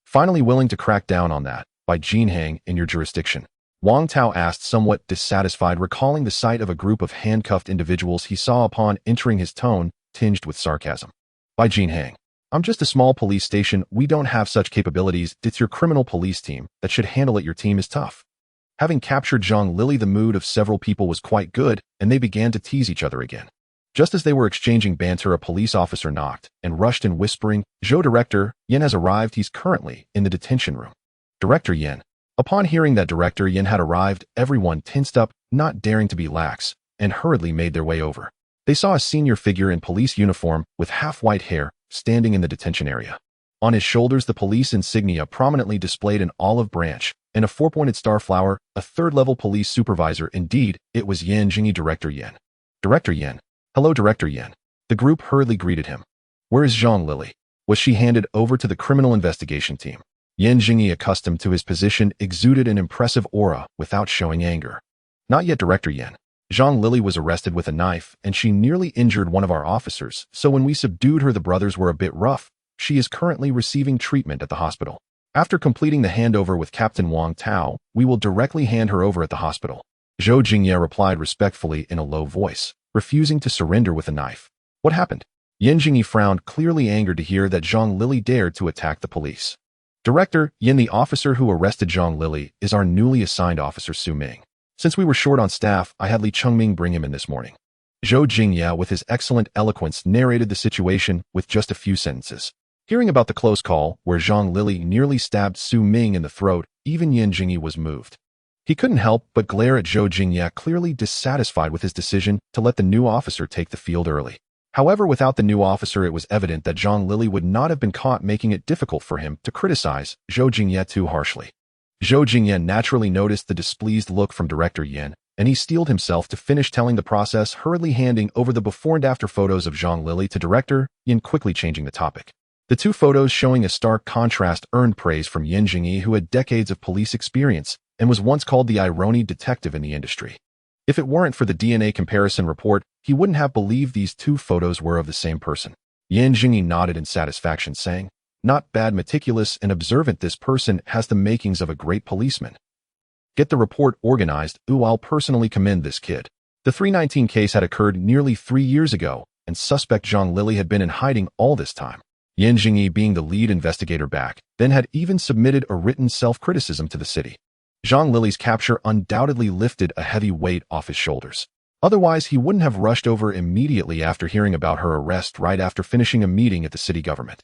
Finally willing to crack down on that by Jinhang in your jurisdiction? Wang Tao asked, somewhat dissatisfied, recalling the sight of a group of handcuffed individuals he saw upon entering, his tone tinged with sarcasm. By Jinhang. I'm just a small police station. We don't have such capabilities. It's your criminal police team that should handle it. Your team is tough. Having captured Zhang Lili, the mood of several people was quite good, and they began to tease each other again. Just as they were exchanging banter, a police officer knocked and rushed in, whispering, Zhou, Director Yin has arrived. He's currently in the detention room. Director Yin. Upon hearing that Director Yin had arrived, everyone tensed up, not daring to be lax, and hurriedly made their way over. They saw a senior figure in police uniform with half-white hair standing in the detention area. On his shoulders, the police insignia prominently displayed an olive branch and a 4-pointed star flower, a third-level police supervisor. Indeed, it was Yan Jingyi. Director Yin. Director Yin. Hello, Director Yin. The group hurriedly greeted him. Where is Zhang Lili? Was she handed over to the criminal investigation team? Yan Jingyi, accustomed to his position, exuded an impressive aura without showing anger. Not yet, Director Yin. Zhang Lili was arrested with a knife, and she nearly injured one of our officers, so when we subdued her, the brothers were a bit rough. She is currently receiving treatment at the hospital. After completing the handover with Captain Wang Tao, we will directly hand her over at the hospital. Zhou Jingye replied respectfully in a low voice, refusing to surrender with a knife. What happened? Yan Jingyi frowned, clearly angered to hear that Zhang Lili dared to attack the police. Director Yin, the officer who arrested Zhang Lili is our newly assigned officer Su Ming. Since we were short on staff, I had Li Chengming bring him in this morning. Zhou Jingye, with his excellent eloquence, narrated the situation with just a few sentences. Hearing about the close call where Zhang Lili nearly stabbed Su Ming in the throat, even Yan Jingyi was moved. He couldn't help but glare at Zhou Jingye, clearly dissatisfied with his decision to let the new officer take the field early. However, without the new officer, it was evident that Zhang Lili would not have been caught, making it difficult for him to criticize Zhou Jingye too harshly. Zhou Jingye naturally noticed the displeased look from Director Yin, and he steeled himself to finish telling the process, hurriedly handing over the before and after photos of Zhang Lili to Director Yin, quickly changing the topic. The two photos, showing a stark contrast, earned praise from Yin Jingyi, who had decades of police experience and was once called the irony detective in the industry. If it weren't for the DNA comparison report, he wouldn't have believed these two photos were of the same person. Yin Jingyi nodded in satisfaction, saying, "Not bad, meticulous and observant. This person has the makings of a great policeman. Get the report organized. Ooh, I'll personally commend this kid." The 319 case had occurred nearly 3 years ago, and suspect Zhang Lili had been in hiding all this time. Yin Jingyi, being the lead investigator back then, had even submitted a written self-criticism to the city. Zhang Lili's capture undoubtedly lifted a heavy weight off his shoulders. Otherwise, he wouldn't have rushed over immediately after hearing about her arrest right after finishing a meeting at the city government.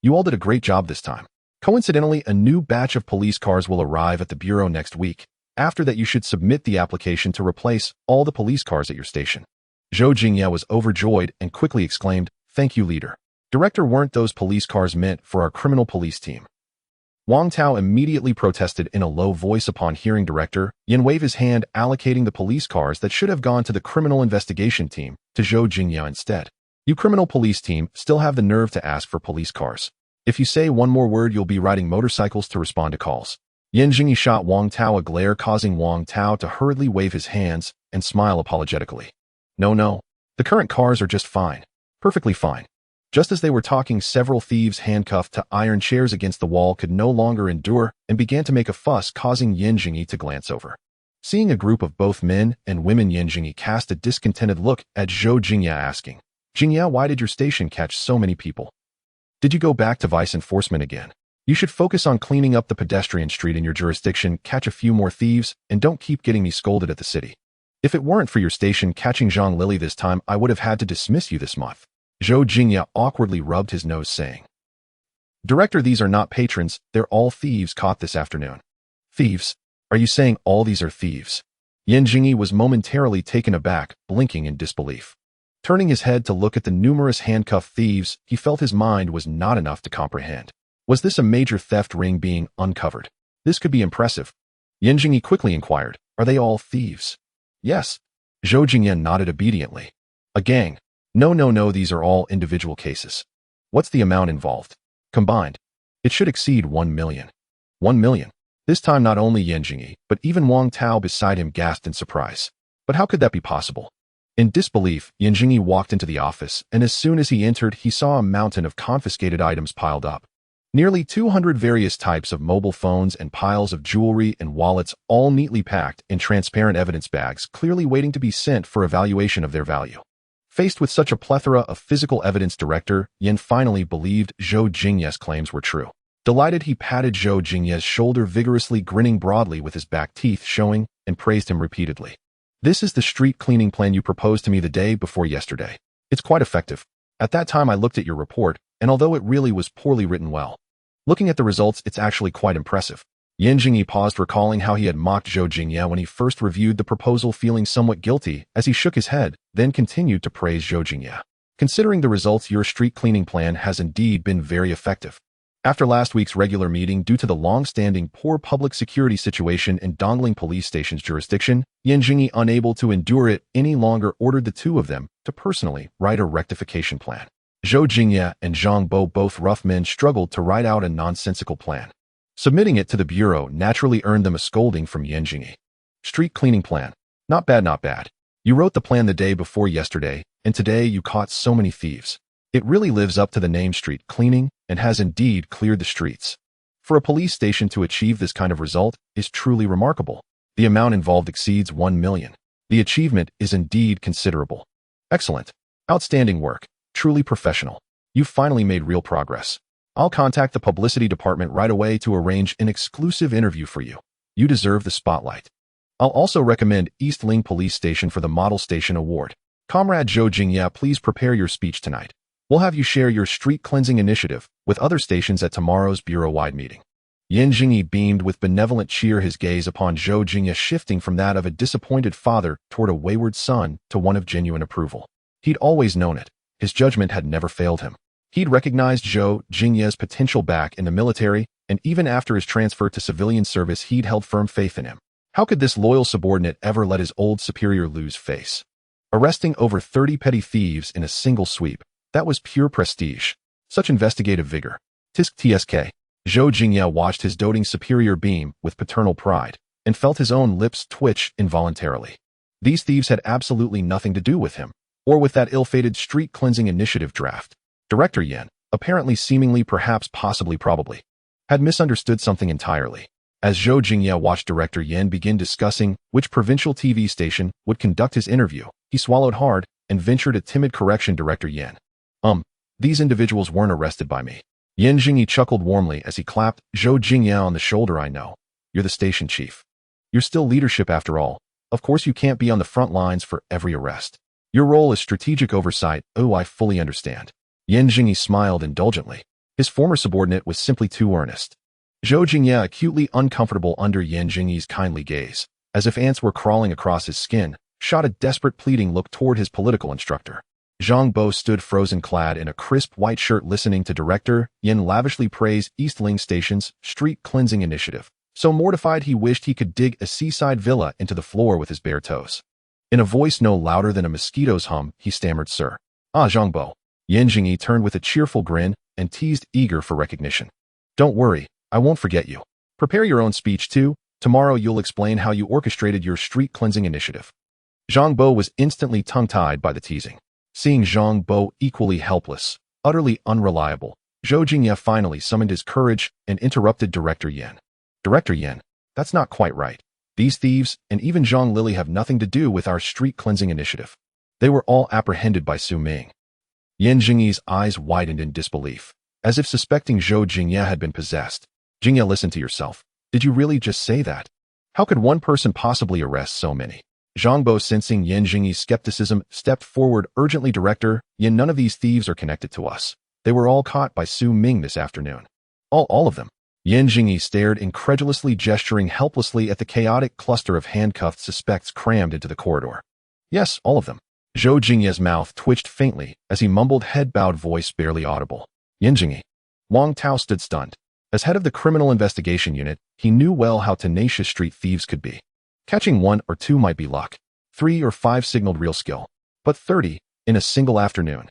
You all did a great job this time. Coincidentally, a new batch of police cars will arrive at the bureau next week. After that, you should submit the application to replace all the police cars at your station. Zhou Jingye was overjoyed and quickly exclaimed, "Thank you, leader. Director, weren't those police cars meant for our criminal police team?" Wang Tao immediately protested in a low voice upon hearing Director Yin wave his hand, allocating the police cars that should have gone to the criminal investigation team to Zhou Jingye instead. "You criminal police team still have the nerve to ask for police cars. If you say one more word, you'll be riding motorcycles to respond to calls." Yin Jingyi shot Wang Tao a glare, causing Wang Tao to hurriedly wave his hands and smile apologetically. No. The current cars are just fine. Perfectly fine." Just as they were talking, several thieves handcuffed to iron chairs against the wall could no longer endure and began to make a fuss, causing Yin Jingyi to glance over. Seeing a group of both men and women, Yin Jingyi cast a discontented look at Zhou Jingye, asking, "Jingye, why did your station catch so many people? Did you go back to vice enforcement again? You should focus on cleaning up the pedestrian street in your jurisdiction, catch a few more thieves, and don't keep getting me scolded at the city. If it weren't for your station catching Zhang Lili this time, I would have had to dismiss you this month." Zhou Jingye awkwardly rubbed his nose, saying, "Director, these are not patrons, they're all thieves caught this afternoon." "Thieves? Are you saying all these are thieves?" Yin Jingyi was momentarily taken aback, blinking in disbelief. Turning his head to look at the numerous handcuffed thieves, he felt his mind was not enough to comprehend. Was this a major theft ring being uncovered? This could be impressive. Yin Jingyi quickly inquired, "Are they all thieves?" "Yes." Zhou Jingye nodded obediently. "A gang?" No, these are all individual cases." "What's the amount involved?" "Combined, it should exceed 1 million. 1 million? This time not only Yin Jingyi, but even Wang Tao beside him gasped in surprise. But how could that be possible? In disbelief, Yin Jingyi walked into the office, and as soon as he entered, he saw a mountain of confiscated items piled up. Nearly 200 various types of mobile phones and piles of jewelry and wallets, all neatly packed in transparent evidence bags, clearly waiting to be sent for evaluation of their value. Faced with such a plethora of physical evidence, Director Yin finally believed Zhou Jingye's claims were true. Delighted, he patted Zhou Jingye's shoulder vigorously, grinning broadly with his back teeth showing, and praised him repeatedly. "This is the street cleaning plan you proposed to me the day before yesterday. It's quite effective. At that time I looked at your report, and although it really was poorly written, well, looking at the results, it's actually quite impressive." Yin Jingyi paused, recalling how he had mocked Zhou Jingye when he first reviewed the proposal, feeling somewhat guilty as he shook his head, then continued to praise Zhou Jingye. "Considering the results, your street cleaning plan has indeed been very effective. After last week's regular meeting, due to the long-standing poor public security situation in Dongling Police Station's jurisdiction, Yin Jingyi, unable to endure it any longer, ordered the two of them to personally write a rectification plan." Zhou Jingye and Zhang Bo, both rough men, struggled to write out a nonsensical plan. Submitting it to the bureau naturally earned them a scolding from Yin Jingyi. "Street cleaning plan. Not bad. You wrote the plan the day before yesterday, and today you caught so many thieves. It really lives up to the name street cleaning and has indeed cleared the streets. For a police station to achieve this kind of result is truly remarkable. The amount involved exceeds 1 million. The achievement is indeed considerable. Excellent. Outstanding work. Truly professional. You've finally made real progress. I'll contact the publicity department right away to arrange an exclusive interview for you. You deserve the spotlight. I'll also recommend East Ling Police Station for the Model Station Award. Comrade Zhou Jingye, please prepare your speech tonight. We'll have you share your street cleansing initiative with other stations at tomorrow's bureau-wide meeting." Yan Jingyi beamed with benevolent cheer, his gaze upon Zhou Jingye shifting from that of a disappointed father toward a wayward son to one of genuine approval. He'd always known it. His judgment had never failed him. He'd recognized Zhou Jingye's potential back in the military, and even after his transfer to civilian service, he'd held firm faith in him. How could this loyal subordinate ever let his old superior lose face? Arresting over 30 petty thieves in a single sweep, that was pure prestige. Such investigative vigor. Tsk. Zhou Jingye watched his doting superior beam with paternal pride, and felt his own lips twitch involuntarily. These thieves had absolutely nothing to do with him, or with that ill-fated street cleansing initiative draft. Director Yan, apparently, seemingly, perhaps, possibly, probably, had misunderstood something entirely. As Zhou Jingye watched Director Yan begin discussing which provincial TV station would conduct his interview, he swallowed hard and ventured a timid correction. Director Yan. These individuals weren't arrested by me. Yan Jingyi chuckled warmly as he clapped Zhou Jingye on the shoulder. I know. You're the station chief. You're still leadership after all. Of course you can't be on the front lines for every arrest. Your role is strategic oversight. Oh, I fully understand. Yan Jingyi smiled indulgently. His former subordinate was simply too earnest. Zhou Jingye, acutely uncomfortable under Yan Jingyi's kindly gaze, as if ants were crawling across his skin, shot a desperate pleading look toward his political instructor. Zhang Bo stood frozen, clad in a crisp white shirt, listening to Director Yan lavishly praise Eastling Station's street cleansing initiative, so mortified he wished he could dig a seaside villa into the floor with his bare toes. In a voice no louder than a mosquito's hum, he stammered, Sir. Ah, Zhang Bo. Yan Jingyi turned with a cheerful grin and teased, eager for recognition. Don't worry, I won't forget you. Prepare your own speech too. Tomorrow you'll explain how you orchestrated your street cleansing initiative. Zhang Bo was instantly tongue-tied by the teasing. Seeing Zhang Bo equally helpless, utterly unreliable, Zhou Jingye finally summoned his courage and interrupted Director Yan. Director Yan, that's not quite right. These thieves, and even Zhang Lily, have nothing to do with our street cleansing initiative. They were all apprehended by Su Ming. Yan Jingyi's eyes widened in disbelief, as if suspecting Zhou Jingye had been possessed. Jingye, listen to yourself. Did you really just say that? How could one person possibly arrest so many? Zhang Bo, sensing Yan Jingyi's skepticism, stepped forward urgently. Director Yan, none of these thieves are connected to us. They were all caught by Su Ming this afternoon. All of them. Yan Jingyi stared incredulously, gesturing helplessly at the chaotic cluster of handcuffed suspects crammed into the corridor. Yes, all of them. Zhou Jingye's mouth twitched faintly as he mumbled, head-bowed, voice barely audible. Yan Jingyi. Wang Tao stood stunned. As head of the criminal investigation unit, he knew well how tenacious street thieves could be. Catching 1 or 2 might be luck. 3 or 5 signaled real skill. But 30 in a single afternoon.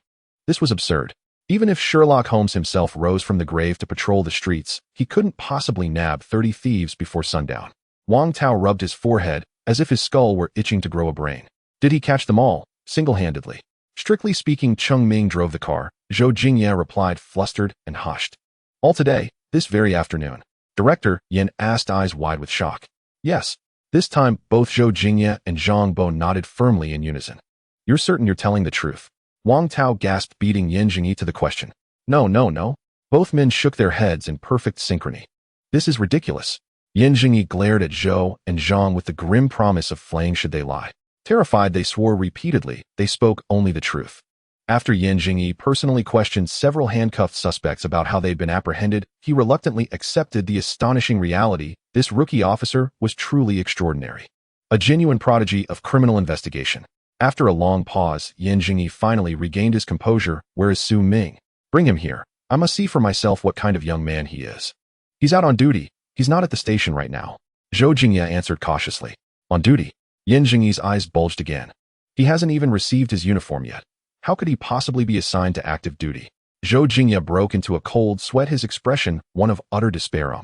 This was absurd. Even if Sherlock Holmes himself rose from the grave to patrol the streets, he couldn't possibly nab 30 thieves before sundown. Wang Tao rubbed his forehead as if his skull were itching to grow a brain. Did he catch them all, single-handedly? Strictly speaking, Chengming drove the car. Zhou Jingye replied, flustered and hushed. All today, this very afternoon. Director Yan asked, eyes wide with shock. Yes. This time, both Zhou Jingye and Zhang Bo nodded firmly in unison. You're certain you're telling the truth? Wang Tao gasped, beating Yan Jingyi to the question. No. Both men shook their heads in perfect synchrony. This is ridiculous. Yan Jingyi glared at Zhou and Zhang with the grim promise of flaying should they lie. Terrified, they swore repeatedly they spoke only the truth. After Yan Jingyi personally questioned several handcuffed suspects about how they'd been apprehended, he reluctantly accepted the astonishing reality: this rookie officer was truly extraordinary. A genuine prodigy of criminal investigation. After a long pause, Yan Jingyi finally regained his composure. Where is Su Ming? Bring him here. I must see for myself what kind of young man he is. He's out on duty. He's not at the station right now. Zhou Jingye answered cautiously. On duty? Yan Jingyi's eyes bulged again. He hasn't even received his uniform yet. How could he possibly be assigned to active duty? Zhou Jingye broke into a cold sweat, his expression one of utter despair.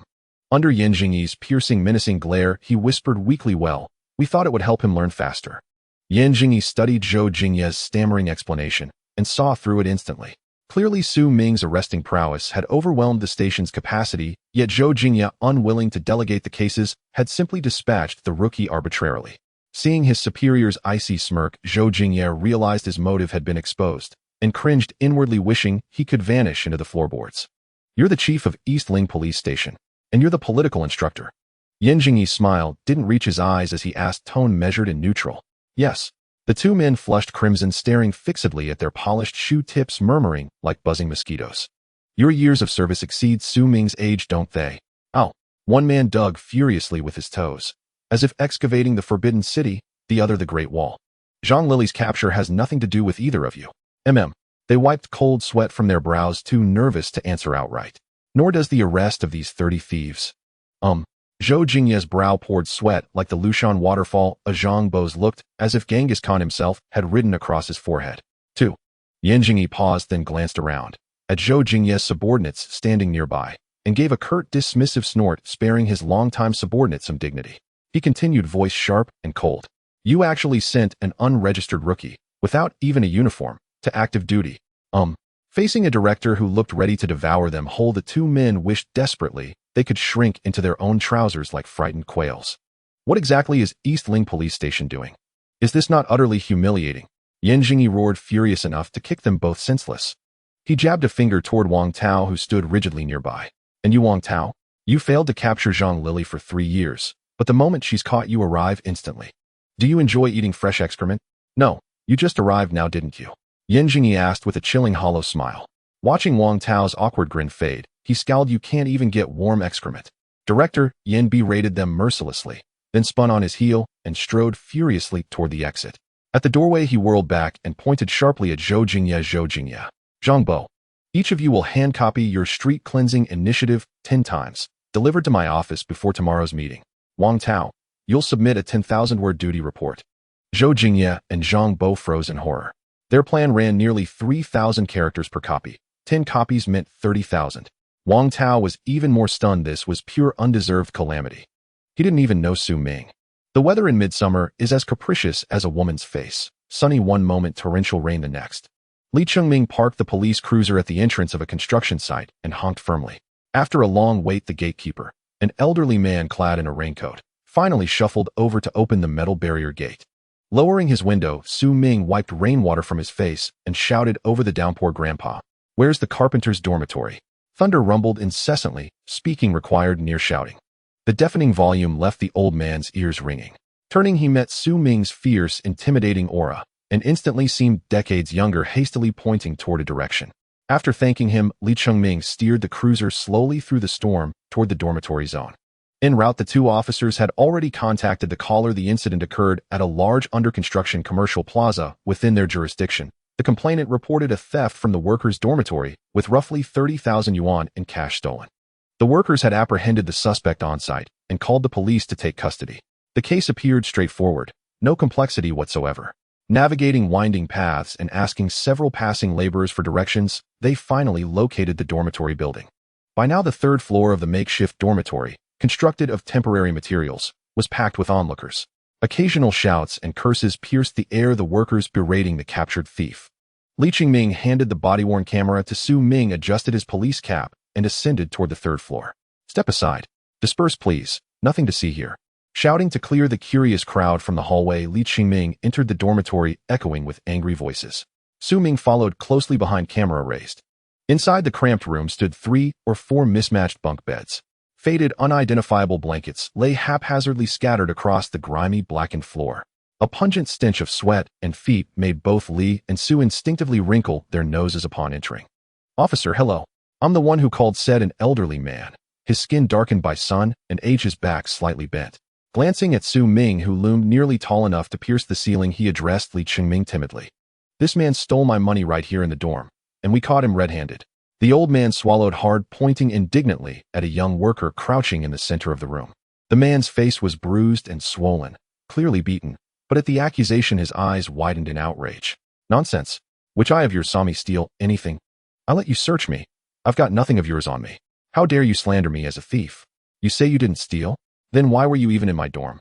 Under Yan Jingyi's piercing, menacing glare, he whispered weakly, well, we thought it would help him learn faster. Yan Jingyi studied Zhou Jingye's stammering explanation and saw through it instantly. Clearly, Su Ming's arresting prowess had overwhelmed the station's capacity, yet Zhou Jingye, unwilling to delegate the cases, had simply dispatched the rookie arbitrarily. Seeing his superior's icy smirk, Zhou Jingye realized his motive had been exposed, and cringed inwardly, wishing he could vanish into the floorboards. You're the chief of Eastling Police Station, and you're the political instructor. Yan Jingyi's smile didn't reach his eyes as he asked, tone measured and neutral. Yes. The two men flushed crimson, staring fixedly at their polished shoe tips, murmuring like buzzing mosquitoes. Your years of service exceed Su Ming's age, don't they? Oh, One man dug furiously with his toes, as if excavating the Forbidden City, the other the Great Wall. Zhang Lily's capture has nothing to do with either of you. They wiped cold sweat from their brows, too nervous to answer outright. Nor does the arrest of these 30 thieves. Zhou Jingye's brow poured sweat like the Lushan waterfall. Zhang Bo's looked as if Genghis Khan himself had ridden across his forehead. 2. Yan Jingyi paused, then glanced around at Zhou Jingye's subordinates standing nearby, and gave a curt, dismissive snort, sparing his longtime subordinate some dignity. He continued, voice sharp and cold. You actually sent an unregistered rookie, without even a uniform, to active duty. Facing a director who looked ready to devour them whole, the two men wished desperately they could shrink into their own trousers like frightened quails. What exactly is East Ling Police Station doing? Is this not utterly humiliating? Yan Jingyi roared, furious enough to kick them both senseless. He jabbed a finger toward Wang Tao, who stood rigidly nearby. And you, Wang Tao? You failed to capture Zhang Lily for 3 years, but the moment she's caught you arrive instantly. Do you enjoy eating fresh excrement? No, you just arrived now, didn't you? Yan Jingyi asked with a chilling hollow smile. Watching Wang Tao's awkward grin fade, he scowled. You can't even get warm excrement. Director Yan berated them mercilessly, then spun on his heel and strode furiously toward the exit. At the doorway, he whirled back and pointed sharply at Zhou Jingye. Zhang Bo, each of you will hand copy your street cleansing initiative 10 times, delivered to my office before tomorrow's meeting. Wang Tao, you'll submit a 10,000-word duty report. Zhou Jingye and Zhang Bo froze in horror. Their plan ran nearly 3,000 characters per copy. 10 copies meant 30,000. Wang Tao was even more stunned. This was pure undeserved calamity. He didn't even know Su Ming. The weather in midsummer is as capricious as a woman's face. Sunny one moment, torrential rain the next. Li Chengming parked the police cruiser at the entrance of a construction site and honked firmly. After a long wait, the gatekeeper, an elderly man clad in a raincoat, finally shuffled over to open the metal barrier gate. Lowering his window, Su Ming wiped rainwater from his face and shouted over the downpour, Grandpa, where's the carpenter's dormitory? Thunder rumbled incessantly, speaking required near shouting. The deafening volume left the old man's ears ringing. Turning, he met Su Ming's fierce, intimidating aura, and instantly seemed decades younger, hastily pointing toward a direction. After thanking him, Li Chengming steered the cruiser slowly through the storm toward the dormitory zone. En route, the two officers had already contacted the caller. The incident occurred at a large under-construction commercial plaza within their jurisdiction. The complainant reported a theft from the workers' dormitory, with roughly 30,000 yuan in cash stolen. The workers had apprehended the suspect on site and called the police to take custody. The case appeared straightforward, no complexity whatsoever. Navigating winding paths and asking several passing laborers for directions, they finally located the dormitory building. By now, the third floor of the makeshift dormitory, constructed of temporary materials, was packed with onlookers. Occasional shouts and curses pierced the air, the workers berating the captured thief. Li Chengming handed the body-worn camera to Su Ming, adjusted his police cap, and ascended toward the third floor. Step aside. Disperse, please. Nothing to see here. Shouting to clear the curious crowd from the hallway, Li Chengming entered the dormitory, echoing with angry voices. Su Ming followed closely behind, camera raised. Inside the cramped room stood 3 or 4 mismatched bunk beds. Faded, unidentifiable blankets lay haphazardly scattered across the grimy, blackened floor. A pungent stench of sweat and feet made both Li and Su instinctively wrinkle their noses upon entering. Officer, hello. I'm the one who called, said an elderly man, his skin darkened by sun and age, his back slightly bent. Glancing at Su Ming, who loomed nearly tall enough to pierce the ceiling, he addressed Li Chengming timidly. This man stole my money right here in the dorm, and we caught him red-handed. The old man swallowed hard, pointing indignantly at a young worker crouching in the center of the room. The man's face was bruised and swollen, clearly beaten, but at the accusation his eyes widened in outrage. Nonsense. Which eye of yours saw me steal anything? I let you search me. I've got nothing of yours on me. How dare you slander me as a thief? You say you didn't steal? Then why were you even in my dorm?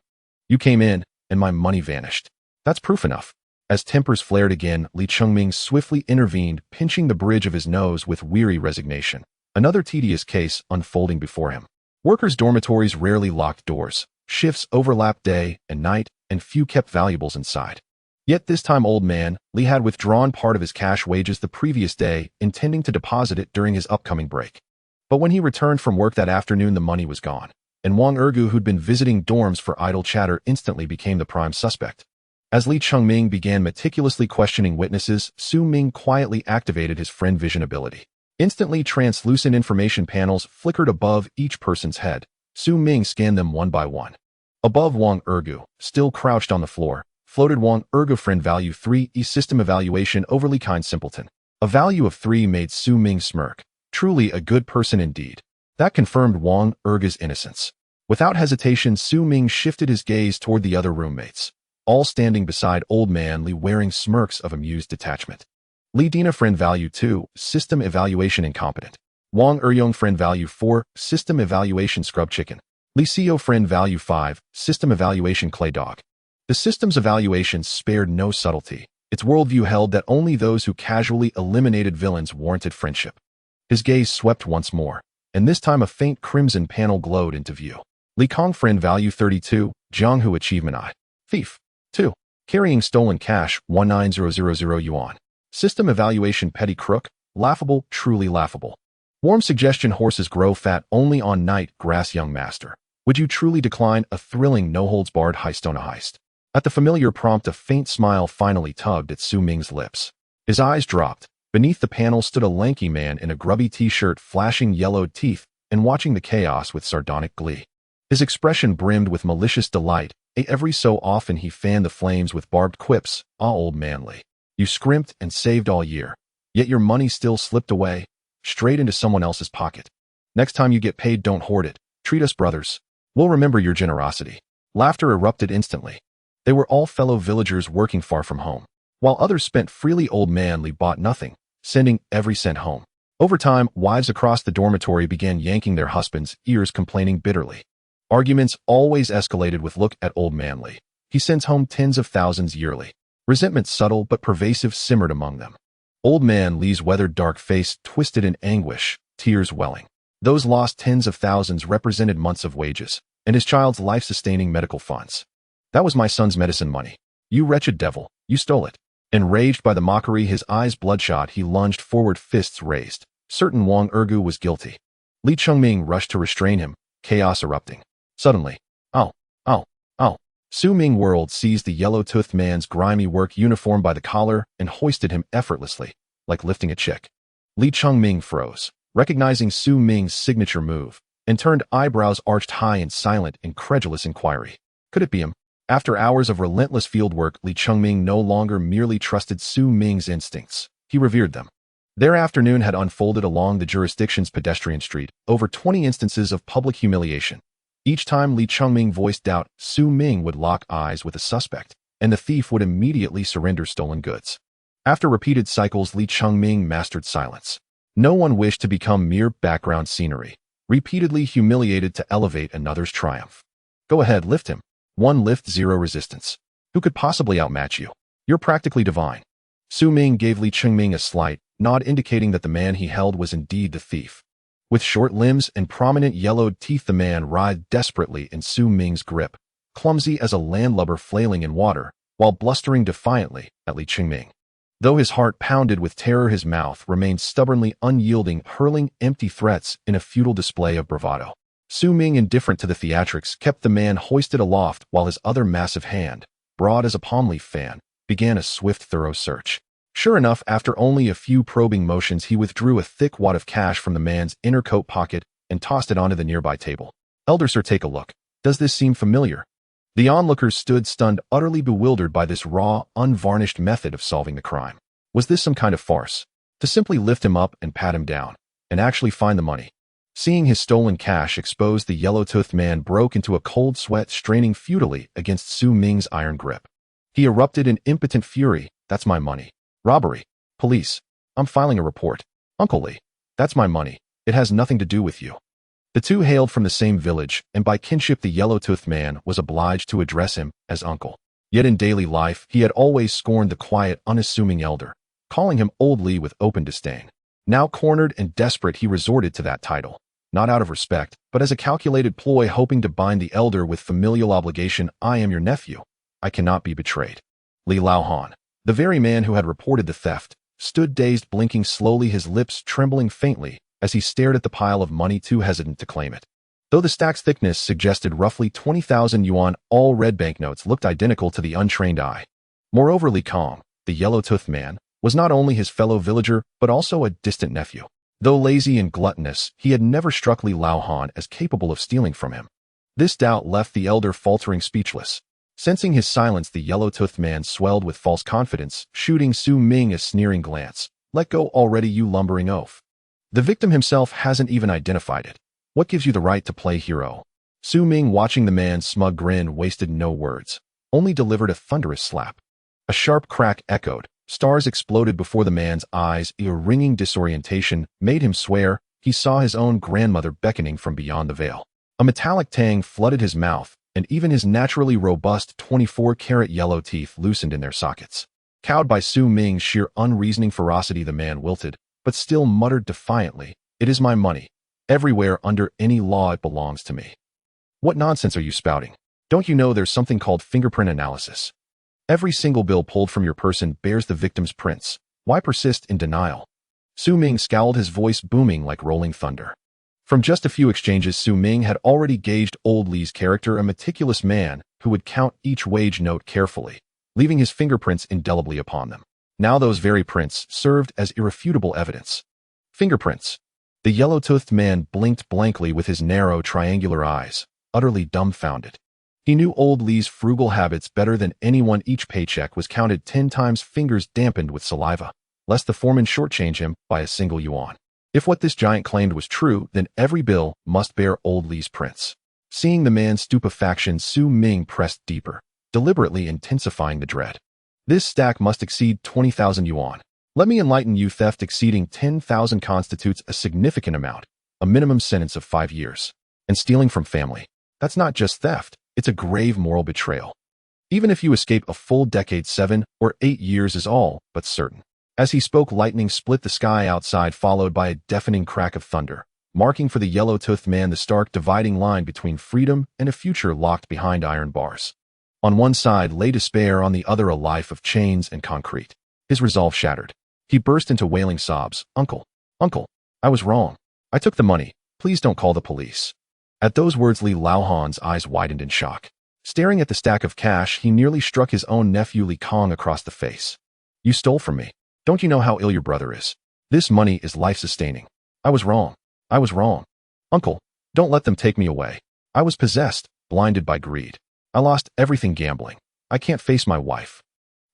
You came in, and my money vanished. That's proof enough. As tempers flared again, Li Chengming swiftly intervened, pinching the bridge of his nose with weary resignation. Another tedious case unfolding before him. Workers' dormitories rarely locked doors. Shifts overlapped day and night, and few kept valuables inside. Yet this time, old man Li had withdrawn part of his cash wages the previous day, intending to deposit it during his upcoming break. But when he returned from work that afternoon, the money was gone, and Wang Ergu, who'd been visiting dorms for idle chatter, instantly became the prime suspect. As Li Chengming began meticulously questioning witnesses, Su Ming quietly activated his friend vision ability. Instantly, translucent information panels flickered above each person's head, Su Ming scanned them one by one. Above Wang Ergu, still crouched on the floor, floated Wang Ergu friend value 3 system evaluation overly kind simpleton. A value of 3 made Su Ming smirk. Truly a good person indeed. That confirmed Wang Ergu's innocence. Without hesitation, Su Ming shifted his gaze toward the other roommates, all standing beside old man Li wearing smirks of amused detachment. Li Dina friend value 2, system evaluation incompetent. Wang Eryong friend value 4, system evaluation scrub chicken. Li Xiao friend value 5, system evaluation clay dog. The system's evaluations spared no subtlety. Its worldview held that only those who casually eliminated villains warranted friendship. His gaze swept once more, and this time a faint crimson panel glowed into view. Li Kong friend value 32, Jianghu achievement I. Thief. 2. Carrying stolen cash, 19000 yuan. System evaluation petty crook, laughable, truly laughable. Warm suggestion horses grow fat only on night grass young master. Would you truly decline a thrilling no-holds-barred heist on a heist? At the familiar prompt, a faint smile finally tugged at Su Ming's lips. His eyes dropped. Beneath the panel stood a lanky man in a grubby t-shirt flashing yellowed teeth and watching the chaos with sardonic glee. His expression brimmed with malicious delight. Every so often he fanned the flames with barbed quips. Ah, old manly. You scrimped and saved all year, yet your money still slipped away, straight into someone else's pocket. Next time you get paid, don't hoard it. Treat us brothers. We'll remember your generosity. Laughter erupted instantly. They were all fellow villagers working far from home. While others spent freely, old man Li bought nothing, sending every cent home. Over time, wives across the dormitory began yanking their husbands' ears, complaining bitterly. Arguments always escalated with look at old man Li. He sends home tens of thousands yearly. Resentment, subtle but pervasive, simmered among them. Old man Li's weathered dark face twisted in anguish, tears welling. Those lost tens of thousands represented months of wages, and his child's life-sustaining medical funds. That was my son's medicine money. You wretched devil, you stole it. Enraged by the mockery, his eyes bloodshot, he lunged forward, fists raised. Certain Wang Ergu was guilty. Li Chengming rushed to restrain him, chaos erupting. Suddenly, ow, ow, ow. Su Ming whirled, seized the yellow-toothed man's grimy work uniform by the collar, and hoisted him effortlessly, like lifting a chick. Li Chengming froze, recognizing Su Ming's signature move, and turned, eyebrows arched high in silent, incredulous inquiry. Could it be him? After hours of relentless fieldwork, Li Chengming no longer merely trusted Su Ming's instincts. He revered them. Their afternoon had unfolded along the jurisdiction's pedestrian street, over 20 instances of public humiliation. Each time Li Chengming voiced doubt, Su Ming would lock eyes with a suspect, and the thief would immediately surrender stolen goods. After repeated cycles, Li Chengming mastered silence. No one wished to become mere background scenery, repeatedly humiliated to elevate another's triumph. Go ahead, lift him. One lift, zero resistance. Who could possibly outmatch you? You're practically divine. Su Ming gave Li Chengming a slight nod, indicating that the man he held was indeed the thief. With short limbs and prominent yellowed teeth, the man writhed desperately in Su Ming's grip, clumsy as a landlubber flailing in water, while blustering defiantly at Li Chengming. Though his heart pounded with terror, his mouth remained stubbornly unyielding, hurling empty threats in a futile display of bravado. Su Ming, indifferent to the theatrics, kept the man hoisted aloft while his other massive hand, broad as a palm leaf fan, began a swift, thorough search. Sure enough, after only a few probing motions, he withdrew a thick wad of cash from the man's inner coat pocket and tossed it onto the nearby table. Elder sir, take a look. Does this seem familiar? The onlookers stood stunned, utterly bewildered by this raw, unvarnished method of solving the crime. Was this some kind of farce? To simply lift him up and pat him down, and actually find the money? Seeing his stolen cash exposed, the yellow-toothed man broke into a cold sweat, straining futilely against Su Ming's iron grip. He erupted in impotent fury. That's my money. Robbery. Police. I'm filing a report. Uncle Li. That's my money. It has nothing to do with you. The two hailed from the same village, and by kinship the yellow-toothed man was obliged to address him as uncle. Yet in daily life he had always scorned the quiet, unassuming elder, calling him Old Li with open disdain. Now cornered and desperate, he resorted to that title, not out of respect, but as a calculated ploy, hoping to bind the elder with familial obligation. I am your nephew. I cannot be betrayed. Li Laohan, the very man who had reported the theft, stood dazed, blinking slowly, his lips trembling faintly as he stared at the pile of money, too hesitant to claim it. Though the stack's thickness suggested roughly 20,000 yuan, all red banknotes looked identical to the untrained eye. Moreover, Li Kong, the yellow-toothed man, was not only his fellow villager, but also a distant nephew. Though lazy and gluttonous, he had never struck Li Laohan as capable of stealing from him. This doubt left the elder faltering speechless. Sensing his silence, the yellow-toothed man swelled with false confidence, shooting Su Ming a sneering glance. "Let go already, you lumbering oaf. The victim himself hasn't even identified it. What gives you the right to play hero?" Su Ming, watching the man's smug grin, wasted no words, only delivered a thunderous slap. A sharp crack echoed. Stars exploded before the man's eyes. A ringing disorientation made him swear he saw his own grandmother beckoning from beyond the veil. A metallic tang flooded his mouth, and even his naturally robust 24-karat yellow teeth loosened in their sockets. Cowed by Su Ming's sheer unreasoning ferocity, the man wilted, but still muttered defiantly, "It is my money. Everywhere under any law it belongs to me." "What nonsense are you spouting? Don't you know there's something called fingerprint analysis? Every single bill pulled from your person bears the victim's prints. Why persist in denial?" Su Ming scowled, his voice booming like rolling thunder. From just a few exchanges, Su Ming had already gauged old Li's character, a meticulous man who would count each wage note carefully, leaving his fingerprints indelibly upon them. Now those very prints served as irrefutable evidence. Fingerprints. The yellow-toothed man blinked blankly with his narrow, triangular eyes, utterly dumbfounded. He knew old Li's frugal habits better than anyone. Each paycheck was counted 10 times, fingers dampened with saliva, lest the foreman shortchange him by a single yuan. If what this giant claimed was true, then every bill must bear old Li's prints. Seeing the man's stupefaction, Su Ming pressed deeper, deliberately intensifying the dread. "This stack must exceed 20,000 yuan. Let me enlighten you. Theft exceeding 10,000 constitutes a significant amount, a minimum sentence of 5 years. And stealing from family, that's not just theft, it's a grave moral betrayal. Even if you escape a full decade, 7 or 8 years is all but certain." As he spoke, lightning split the sky outside, followed by a deafening crack of thunder, marking for the yellow-toothed man the stark dividing line between freedom and a future locked behind iron bars. On one side lay despair, on the other a life of chains and concrete. His resolve shattered. He burst into wailing sobs. "Uncle, uncle, I was wrong. I took the money. Please don't call the police." At those words, Li Laohan's eyes widened in shock. Staring at the stack of cash, he nearly struck his own nephew Li Kong across the face. "You stole from me. Don't you know how ill your brother is? This money is life-sustaining. I was wrong. I was wrong. Uncle, don't let them take me away. I was possessed, blinded by greed. I lost everything gambling. I can't face my wife."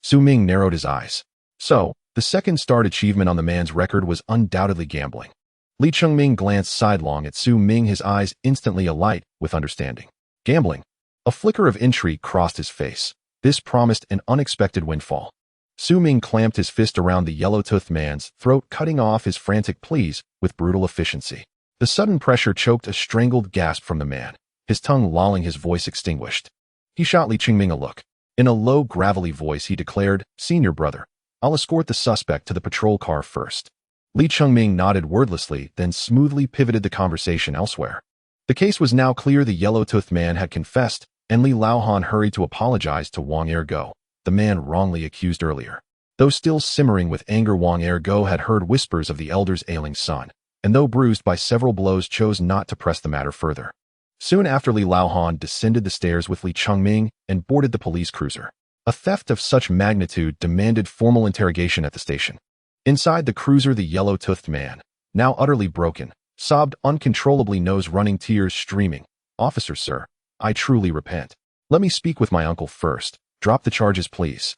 Su Ming narrowed his eyes. So, the second-starred achievement on the man's record was undoubtedly gambling. Li Chengming glanced sidelong at Su Ming, his eyes instantly alight with understanding. Gambling? A flicker of intrigue crossed his face. This promised an unexpected windfall. Su Ming clamped his fist around the yellow-toothed man's throat, cutting off his frantic pleas with brutal efficiency. The sudden pressure choked a strangled gasp from the man, his tongue lolling, his voice extinguished. He shot Li Chengming a look. In a low, gravelly voice, he declared, "Senior brother, I'll escort the suspect to the patrol car first." Li Chengming nodded wordlessly, then smoothly pivoted the conversation elsewhere. The case was now clear. The yellow-toothed man had confessed, and Li Laohan hurried to apologize to Wang Ergo, the man wrongly accused earlier. Though still simmering with anger, Wang Ergo had heard whispers of the elder's ailing son, and though bruised by several blows, chose not to press the matter further. Soon after, Li Laohan descended the stairs with Li Chengming and boarded the police cruiser. A theft of such magnitude demanded formal interrogation at the station. Inside the cruiser, the yellow-toothed man, now utterly broken, sobbed uncontrollably, nose-running, tears streaming. "Officer, sir, I truly repent. Let me speak with my uncle first. Drop the charges, please."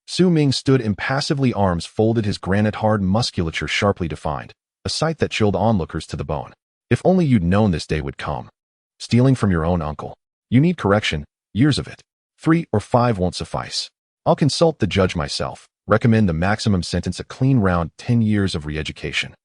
Su Ming stood impassively, arms folded, his granite-hard musculature sharply defined, a sight that chilled onlookers to the bone. "If only you'd known this day would come. Stealing from your own uncle. You need correction, years of it. 3 or 5 won't suffice. I'll consult the judge myself. Recommend the maximum sentence, a clean round 10 years of re-education."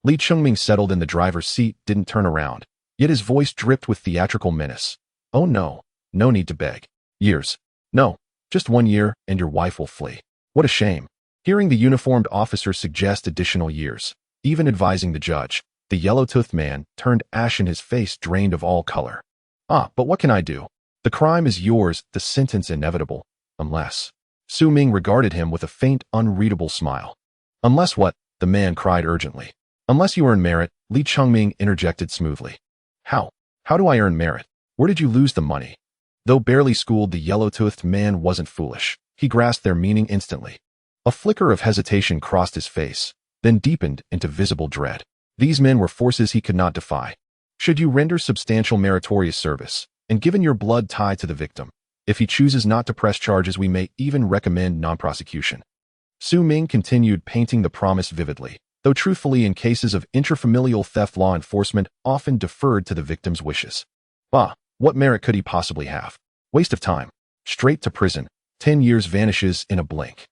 Li Chengming settled in the driver's seat, didn't turn around, yet his voice dripped with theatrical menace. "Oh no, no need to beg. Years. No. Just 1 year, and your wife will flee. What a shame." Hearing the uniformed officer suggest additional years, even advising the judge, the yellow-toothed man turned ashen, his face drained of all color. "Ah, but what can I do? The crime is yours, the sentence inevitable. Unless..." Su Ming regarded him with a faint, unreadable smile. "Unless what?" the man cried urgently. "Unless you earn merit," Li Chengming interjected smoothly. How? How do I earn merit? Where did you lose the money?" Though barely schooled, the yellow-toothed man wasn't foolish. He grasped their meaning instantly. A flicker of hesitation crossed his face, then deepened into visible dread. These men were forces he could not defy. Should you render substantial meritorious service, and given your blood tie to the victim, if he chooses not to press charges, we may even recommend non-prosecution. Su Ming continued painting the promise vividly, though truthfully in cases of intrafamilial theft law enforcement often deferred to the victim's wishes. Bah, what merit could he possibly have? Waste of time. Straight to prison. 10 years vanishes in a blink.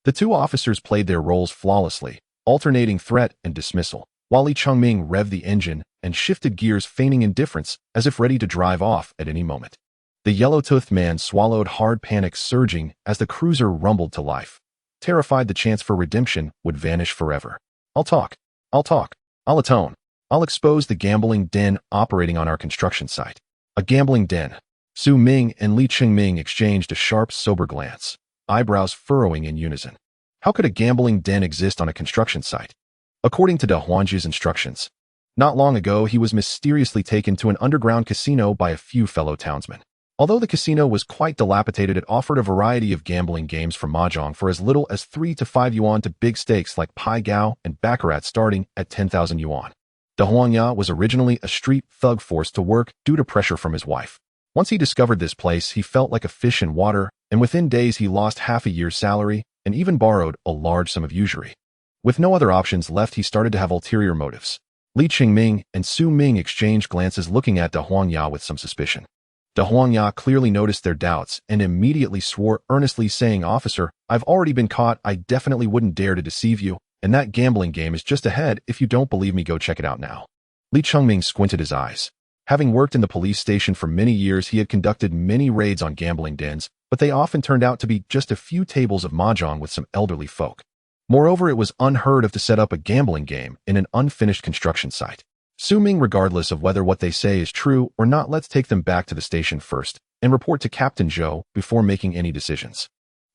The two officers played their roles flawlessly, alternating threat and dismissal, while Li Chengming revved the engine and shifted gears, feigning indifference as if ready to drive off at any moment. The yellow-toothed man swallowed hard, panic surging as the cruiser rumbled to life, terrified the chance for redemption would vanish forever. I'll talk. I'll atone. I'll expose the gambling den operating on our construction site. A gambling den. Su Ming and Li Chengming exchanged a sharp, sober glance, eyebrows furrowing in unison. How could a gambling den exist on a construction site? According to De Huangji's instructions, not long ago he was mysteriously taken to an underground casino by a few fellow townsmen. Although the casino was quite dilapidated, it offered a variety of gambling games from mahjong for as little as 3 to 5 yuan to big stakes like pai gao and baccarat starting at 10,000 yuan. De Huangya was originally a street thug forced to work due to pressure from his wife. Once he discovered this place, he felt like a fish in water, and within days he lost half a year's salary and even borrowed a large sum of usury. With no other options left, he started to have ulterior motives. Li Chengming and Su Ming exchanged glances, looking at De Huangya with some suspicion. De Huangya clearly noticed their doubts and immediately swore earnestly, saying, "Officer, I've already been caught. I definitely wouldn't dare to deceive you, and that gambling game is just ahead. If you don't believe me, go check it out now." Li Chengming squinted his eyes. Having worked in the police station for many years, he had conducted many raids on gambling dens, but they often turned out to be just a few tables of mahjong with some elderly folk. Moreover, it was unheard of to set up a gambling game in an unfinished construction site. Su Ming, regardless of whether what they say is true or not, let's take them back to the station first and report to Captain Zhou before making any decisions.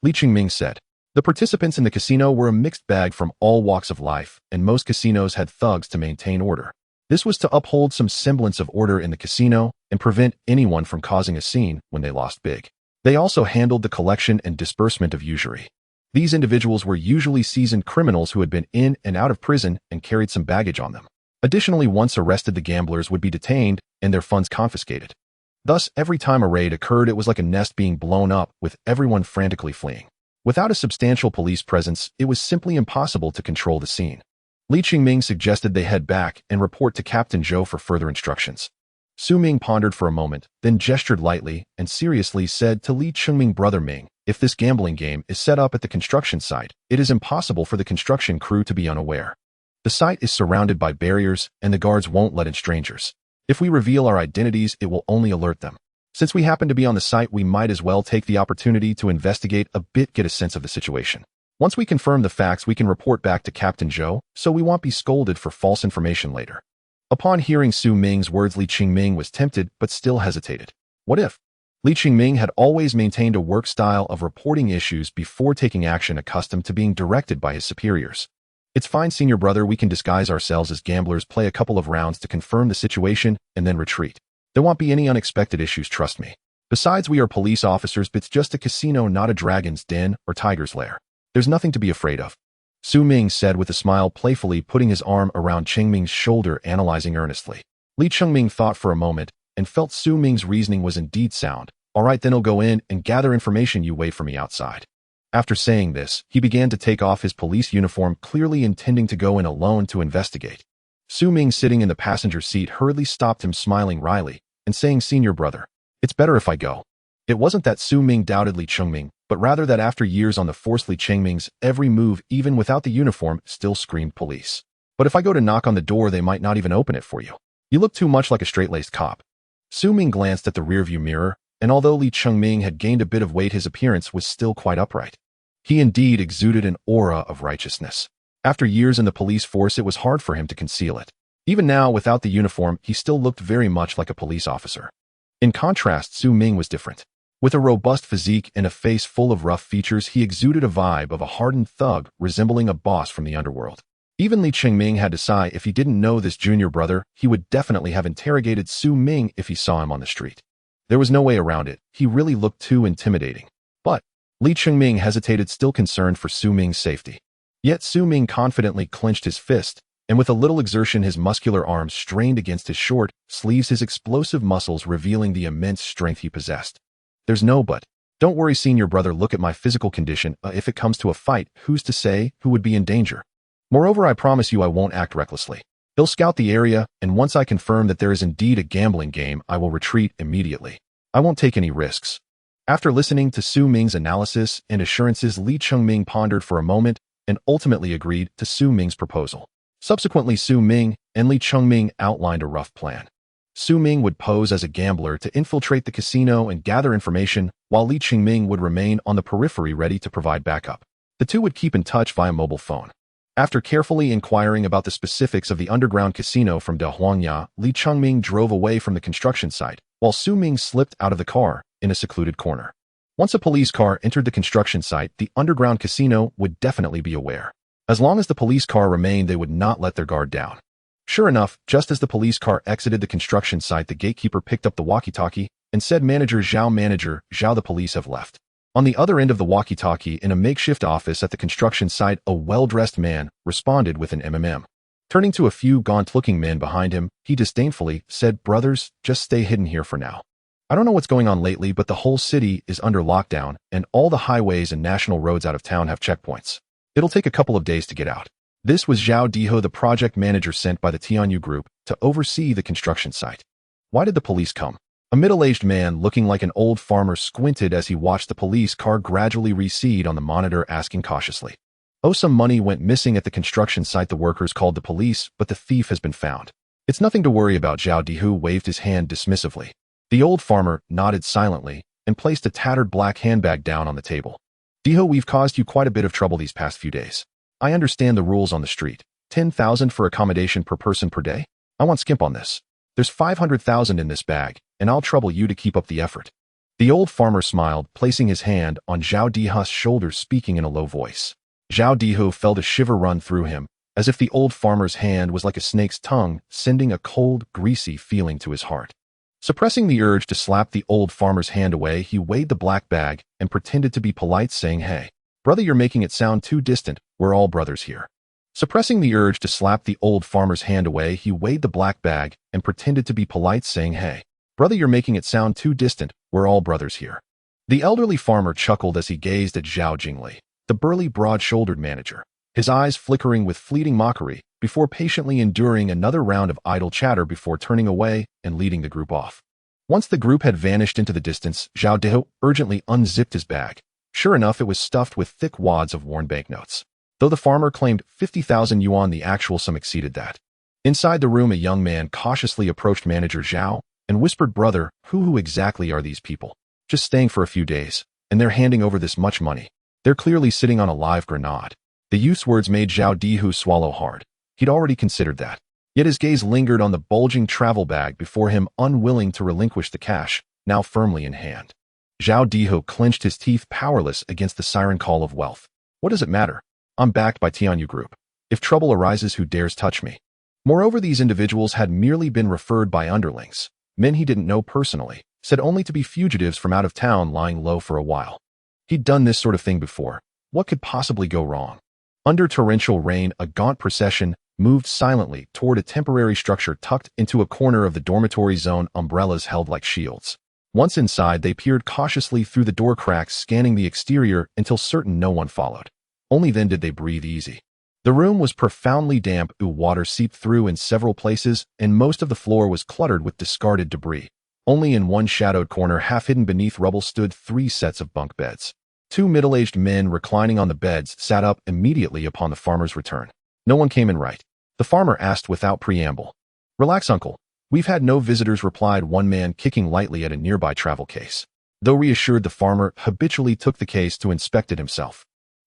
Li Chengming said. The participants in the casino were a mixed bag from all walks of life, and most casinos had thugs to maintain order. This was to uphold some semblance of order in the casino and prevent anyone from causing a scene when they lost big. They also handled the collection and disbursement of usury. These individuals were usually seasoned criminals who had been in and out of prison and carried some baggage on them. Additionally, once arrested, the gamblers would be detained and their funds confiscated. Thus, every time a raid occurred, it was like a nest being blown up, with everyone frantically fleeing. Without a substantial police presence, it was simply impossible to control the scene. Li Chengming suggested they head back and report to Captain Zhou for further instructions. Su Ming pondered for a moment, then gestured lightly and seriously said to Li Chengming, "Brother Ming, if this gambling game is set up at the construction site, it is impossible for the construction crew to be unaware. The site is surrounded by barriers, and the guards won't let in strangers. If we reveal our identities, it will only alert them. Since we happen to be on the site, we might as well take the opportunity to investigate a bit, get a sense of the situation. Once we confirm the facts, we can report back to Captain Zhou, so we won't be scolded for false information later." Upon hearing Su Ming's words, Li Chengming was tempted but still hesitated. What if? Li Chengming had always maintained a work style of reporting issues before taking action, accustomed to being directed by his superiors. "It's fine, senior brother, we can disguise ourselves as gamblers, play a couple of rounds to confirm the situation, and then retreat. There won't be any unexpected issues, trust me. Besides, we are police officers, but it's just a casino, not a dragon's den or tiger's lair. There's nothing to be afraid of," Su Ming said with a smile, playfully putting his arm around Chengming's shoulder, analyzing earnestly. Li Chengming thought for a moment and felt Su Ming's reasoning was indeed sound. "All right, then I'll go in and gather information. You wait for me outside." After saying this, he began to take off his police uniform, clearly intending to go in alone to investigate. Su Ming, sitting in the passenger seat, hurriedly stopped him, smiling wryly and saying, "Senior brother, it's better if I go." It wasn't that Su Ming doubted Li Chengming, but rather that after years on the force, Li Chengming's every move, even without the uniform, still screamed police. "But if I go to knock on the door, they might not even open it for you. You look too much like a straight-laced cop." Su Ming glanced at the rearview mirror, and although Li Chengming had gained a bit of weight, his appearance was still quite upright. He indeed exuded an aura of righteousness. After years in the police force, it was hard for him to conceal it. Even now, without the uniform, he still looked very much like a police officer. In contrast, Su Ming was different. With a robust physique and a face full of rough features, he exuded a vibe of a hardened thug, resembling a boss from the underworld. Even Li Chengming had to sigh. If he didn't know this junior brother, he would definitely have interrogated Su Ming if he saw him on the street. There was no way around it. He really looked too intimidating. But Li Chengming hesitated, still concerned for Su Ming's safety. Yet Su Ming confidently clenched his fist and with a little exertion his muscular arms strained against his short sleeves, his explosive muscles revealing the immense strength he possessed. There's no but. Don't worry, senior brother, look at my physical condition. If it comes to a fight, who's to say who would be in danger? Moreover, I promise you I won't act recklessly. He'll scout the area, and once I confirm that there is indeed a gambling game, I will retreat immediately. I won't take any risks. After listening to Su Ming's analysis and assurances, Li Chengming pondered for a moment and ultimately agreed to Su Ming's proposal. Subsequently, Su Ming and Li Chengming outlined a rough plan. Su Ming would pose as a gambler to infiltrate the casino and gather information, while Li Chengming would remain on the periphery ready to provide backup. The two would keep in touch via mobile phone. After carefully inquiring about the specifics of the underground casino from De Huangya, Li Chengming drove away from the construction site, while Su Ming slipped out of the car in a secluded corner. Once a police car entered the construction site, the underground casino would definitely be aware. As long as the police car remained, they would not let their guard down. Sure enough, just as the police car exited the construction site, the gatekeeper picked up the walkie-talkie and said, Manager Zhao, the police have left. On the other end of the walkie-talkie, in a makeshift office at the construction site, a well-dressed man responded with an MMM. Turning to a few gaunt-looking men behind him, he disdainfully said, Brothers, just stay hidden here for now. I don't know what's going on lately, but the whole city is under lockdown, and all the highways and national roads out of town have checkpoints. It'll take a couple of days to get out. This was Zhao Diho, the project manager sent by the Tianyu Group to oversee the construction site. Why did the police come? A middle-aged man looking like an old farmer squinted as he watched the police car gradually recede on the monitor, asking cautiously. Oh, some money went missing at the construction site. The workers called the police, but the thief has been found. It's nothing to worry about. Zhao Dihu waved his hand dismissively. The old farmer nodded silently and placed a tattered black handbag down on the table. Diho, we've caused you quite a bit of trouble these past few days. I understand the rules on the street. 10,000 for accommodation per person per day? I want skimp on this. There's 500,000 in this bag, and I'll trouble you to keep up the effort. The old farmer smiled, placing his hand on Zhao Dihu's shoulder, speaking in a low voice. Zhao Dihu felt a shiver run through him, as if the old farmer's hand was like a snake's tongue, sending a cold, greasy feeling to his heart. Suppressing the urge to slap the old farmer's hand away, he weighed the black bag and pretended to be polite, saying, Hey, brother, you're making it sound too distant. We're all brothers here. Suppressing the urge to slap the old farmer's hand away, he weighed the black bag and pretended to be polite, saying, Hey, brother, you're making it sound too distant. We're all brothers here. The elderly farmer chuckled as he gazed at Zhao Jingli, the burly, broad-shouldered manager, his eyes flickering with fleeting mockery, before patiently enduring another round of idle chatter before turning away and leading the group off. Once the group had vanished into the distance, Zhao Diho urgently unzipped his bag. Sure enough, it was stuffed with thick wads of worn banknotes. Though the farmer claimed 50,000 yuan, the actual sum exceeded that. Inside the room, a young man cautiously approached Manager Zhao and whispered, Brother, who exactly are these people? Just staying for a few days, and they're handing over this much money. They're clearly sitting on a live grenade. The youth's words made Zhao Dihu swallow hard. He'd already considered that. Yet his gaze lingered on the bulging travel bag before him, unwilling to relinquish the cash, now firmly in hand. Zhao Dihu clenched his teeth, powerless against the siren call of wealth. What does it matter? I'm backed by Tianyu Group. If trouble arises, who dares touch me? Moreover, these individuals had merely been referred by underlings, men he didn't know personally, said only to be fugitives from out of town lying low for a while. He'd done this sort of thing before. What could possibly go wrong? Under torrential rain, a gaunt procession moved silently toward a temporary structure tucked into a corner of the dormitory zone, umbrellas held like shields. Once inside, they peered cautiously through the door cracks, scanning the exterior until certain no one followed. Only then did they breathe easy. The room was profoundly damp, water seeped through in several places, and most of the floor was cluttered with discarded debris. Only in one shadowed corner, half hidden beneath rubble, stood 3 sets of bunk beds. 2 middle-aged men reclining on the beds sat up immediately upon the farmer's return. No one came in, right? The farmer asked without preamble. Relax, uncle. We've had no visitors, replied one man, kicking lightly at a nearby travel case. Though reassured, the farmer habitually took the case to inspect it himself.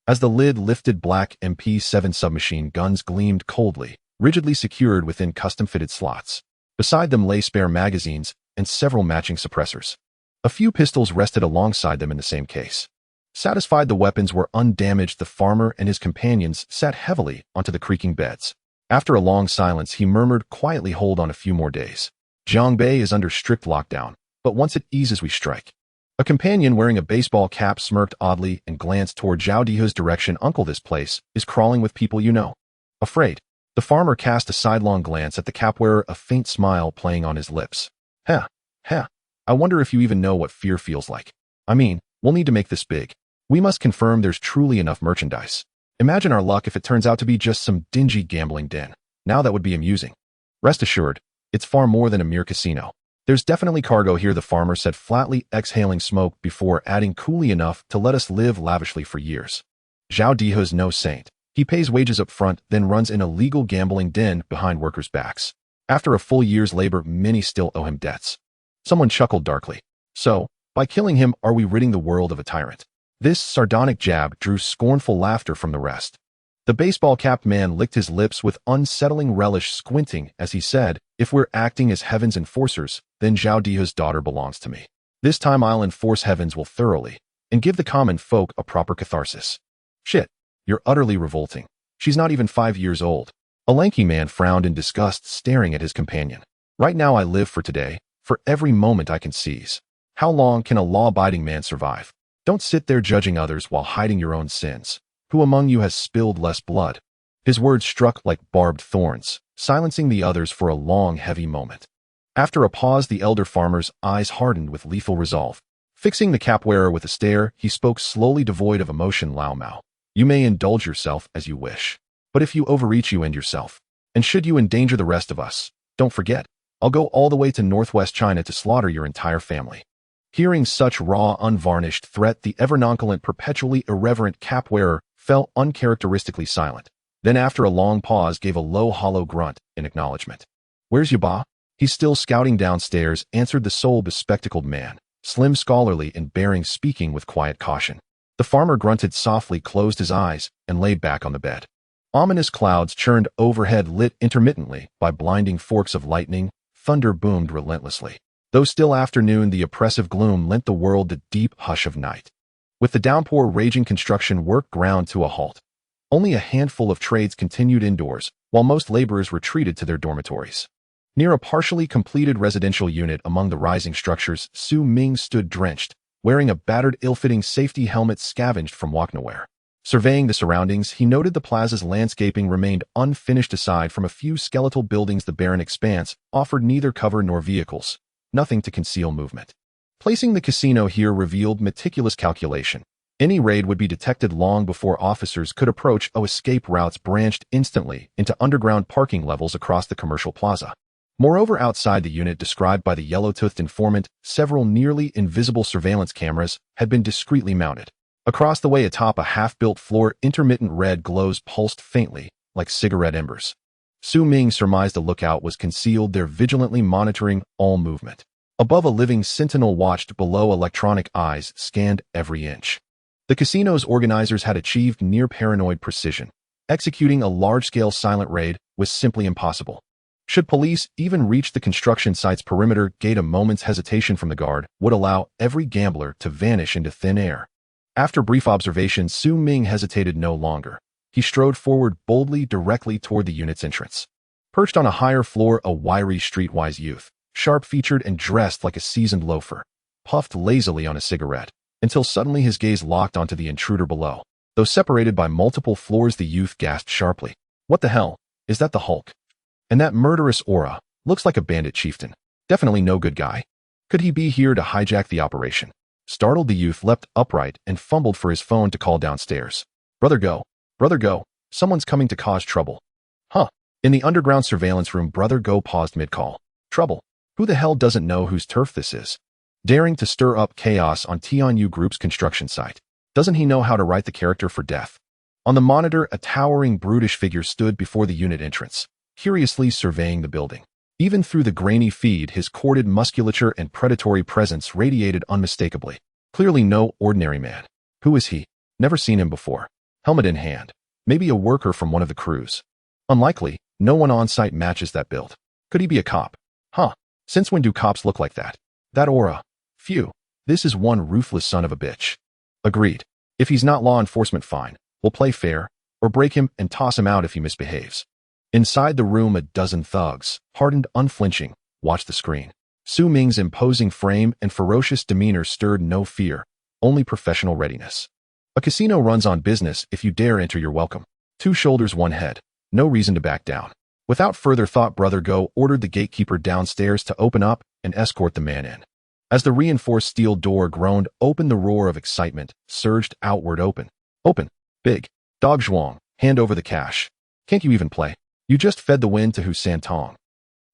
As the lid lifted, black MP7 submachine guns gleamed coldly, rigidly secured within custom-fitted slots. Beside them lay spare magazines and several matching suppressors. A few pistols rested alongside them in the same case. Satisfied the weapons were undamaged, the farmer and his companions sat heavily onto the creaking beds. After a long silence, he murmured quietly, Hold on a few more days. Jiangbei is under strict lockdown, but once it eases, we strike. A companion wearing a baseball cap smirked oddly and glanced toward Zhao Dihu's direction. Uncle, this place is crawling with people you know. Afraid. The farmer cast a sidelong glance at the capwearer, a faint smile playing on his lips. Heh, heh. I wonder if you even know what fear feels like. I mean, we'll need to make this big. We must confirm there's truly enough merchandise. Imagine our luck if it turns out to be just some dingy gambling den. Now that would be amusing. Rest assured, it's far more than a mere casino. There's definitely cargo here, the farmer said, flatly exhaling smoke before adding coolly enough to let us live lavishly for years. Zhao Dihe's no saint. He pays wages up front, then runs an illegal gambling den behind workers' backs. After a full year's labor, many still owe him debts. Someone chuckled darkly. So, by killing him, are we ridding the world of a tyrant? This sardonic jab drew scornful laughter from the rest. The baseball-capped man licked his lips with unsettling relish, squinting as he said, if we're acting as heaven's enforcers, then Zhao Dihe's daughter belongs to me. This time I'll enforce heavens will thoroughly, and give the common folk a proper catharsis. Shit, you're utterly revolting. She's not even 5 years old. A lanky man frowned in disgust, staring at his companion. Right now I live for today, for every moment I can seize. How long can a law-abiding man survive? Don't sit there judging others while hiding your own sins. Who among you has spilled less blood? His words struck like barbed thorns, silencing the others for a long, heavy moment. After a pause, the elder farmer's eyes hardened with lethal resolve. Fixing the capwearer with a stare, he spoke slowly, devoid of emotion. Lao Mao. You may indulge yourself as you wish. But if you overreach, you end yourself. And should you endanger the rest of us, don't forget, I'll go all the way to northwest China to slaughter your entire family. Hearing such raw, unvarnished threat, the ever-nonchalant, perpetually irreverent capwearer fell uncharacteristically silent. Then after a long pause gave a low, hollow grunt in acknowledgement. Where's Yuba? He's still scouting downstairs, answered the soul-bespectacled man, slim, scholarly in bearing, speaking with quiet caution. The farmer grunted softly, closed his eyes, and lay back on the bed. Ominous clouds churned overhead, lit intermittently by blinding forks of lightning. Thunder boomed relentlessly. Though still afternoon, the oppressive gloom lent the world the deep hush of night. With the downpour raging, construction work ground to a halt. Only a handful of trades continued indoors, while most laborers retreated to their dormitories. Near a partially completed residential unit among the rising structures, Su Ming stood drenched, wearing a battered, ill-fitting safety helmet scavenged from walk-nowhere. Surveying the surroundings, he noted the plaza's landscaping remained unfinished. Aside from a few skeletal buildings, the barren expanse offered neither cover nor vehicles, nothing to conceal movement. Placing the casino here revealed meticulous calculation. Any raid would be detected long before officers could approach. Escape routes branched instantly into underground parking levels across the commercial plaza. Moreover, outside the unit described by the yellow-toothed informant, several nearly invisible surveillance cameras had been discreetly mounted. Across the way atop a half-built floor, intermittent red glows pulsed faintly, like cigarette embers. Su Ming surmised a lookout was concealed there, vigilantly monitoring all movement. Above, a living sentinel watched. Below, electronic eyes scanned every inch. The casino's organizers had achieved near-paranoid precision. Executing a large-scale silent raid was simply impossible. Should police even reach the construction site's perimeter gate, a moment's hesitation from the guard would allow every gambler to vanish into thin air. After brief observation, Su Ming hesitated no longer. He strode forward boldly, directly toward the unit's entrance. Perched on a higher floor, a wiry, streetwise youth, sharp-featured and dressed like a seasoned loafer, puffed lazily on a cigarette, until suddenly his gaze locked onto the intruder below. Though separated by multiple floors, the youth gasped sharply. What the hell? Is that the Hulk? And that murderous aura looks like a bandit chieftain. Definitely no good guy. Could he be here to hijack the operation? Startled, the youth leapt upright and fumbled for his phone to call downstairs. Brother, go. Brother, go. Someone's coming to cause trouble. Huh. In the underground surveillance room, Brother Go paused mid-call. Trouble? Who the hell doesn't know whose turf this is? Daring to stir up chaos on Tianyu Group's construction site. Doesn't he know how to write the character for death? On the monitor, a towering, brutish figure stood before the unit entrance, curiously surveying the building. Even through the grainy feed, his corded musculature and predatory presence radiated unmistakably. Clearly no ordinary man. Who is he? Never seen him before. Helmet in hand. Maybe a worker from one of the crews. Unlikely. No one on site matches that build. Could he be a cop? Huh. Since when do cops look like that? That aura. Phew. This is one ruthless son of a bitch. Agreed. If he's not law enforcement, fine. We'll play fair, or break him and toss him out if he misbehaves. Inside the room, a dozen thugs, hardened, unflinching, watched the screen. Su Ming's imposing frame and ferocious demeanor stirred no fear, only professional readiness. A casino runs on business. If you dare enter, you're welcome. 2 shoulders, 1 head. No reason to back down. Without further thought, Brother Go ordered the gatekeeper downstairs to open up and escort the man in. As the reinforced steel door groaned open, the roar of excitement surged outward. Open. Open. Big. Dog Zhuang, hand over the cash. Can't you even play? You just fed the wind to Hu Santong.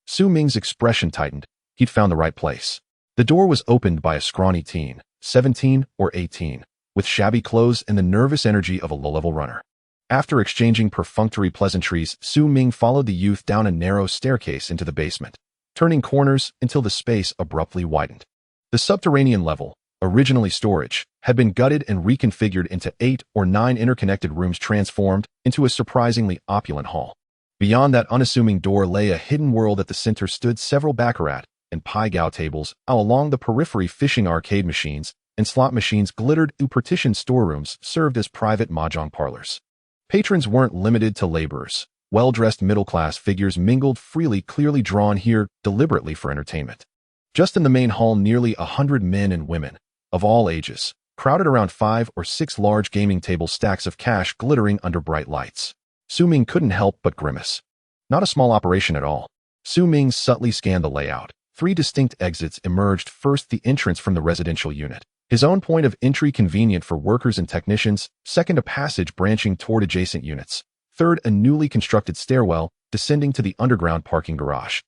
Su Ming's expression tightened. He'd found the right place. The door was opened by a scrawny teen, 17 or 18, with shabby clothes and the nervous energy of a low-level runner. After exchanging perfunctory pleasantries, Su Ming followed the youth down a narrow staircase into the basement, turning corners until the space abruptly widened. The subterranean level, originally storage, had been gutted and reconfigured into 8 or 9 interconnected rooms transformed into a surprisingly opulent hall. Beyond that unassuming door lay a hidden world. At the center stood several baccarat and pai gow tables, while along the periphery fishing arcade machines and slot machines glittered. Partitioned storerooms served as private mahjong parlors. Patrons weren't limited to laborers. Well-dressed middle-class figures mingled freely, clearly drawn here deliberately for entertainment. Just in the main hall, nearly 100 men and women, of all ages, crowded around 5 or 6 large gaming tables, stacks of cash glittering under bright lights. Su Ming couldn't help but grimace. Not a small operation at all. Su Ming subtly scanned the layout. 3 distinct exits emerged. First, the entrance from the residential unit, his own point of entry convenient for workers and technicians. Second, a passage branching toward adjacent units. Third, a newly constructed stairwell descending to the underground parking garage.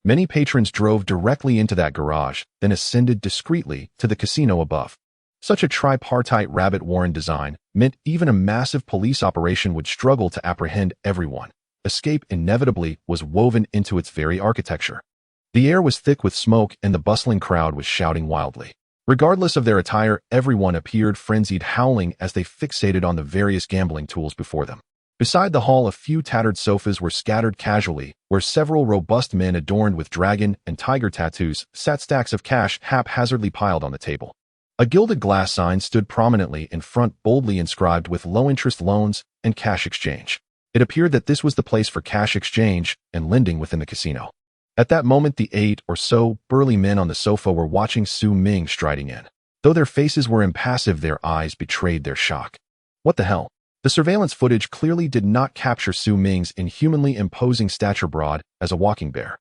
Many patrons drove directly into that garage, then ascended discreetly to the casino above. Such a tripartite rabbit warren design meant even a massive police operation would struggle to apprehend everyone. Escape inevitably was woven into its very architecture. The air was thick with smoke and the bustling crowd was shouting wildly. Regardless of their attire, everyone appeared frenzied, howling as they fixated on the various gambling tools before them. Beside the hall, a few tattered sofas were scattered casually, where several robust men adorned with dragon and tiger tattoos sat, stacks of cash haphazardly piled on the table. A gilded glass sign stood prominently in front, boldly inscribed with low-interest loans and cash exchange. It appeared that this was the place for cash exchange and lending within the casino. At that moment, the 8 or so burly men on the sofa were watching Su Ming striding in. Though their faces were impassive, their eyes betrayed their shock. What the hell? The surveillance footage clearly did not capture Su Ming's inhumanly imposing stature, broad as a walking bear,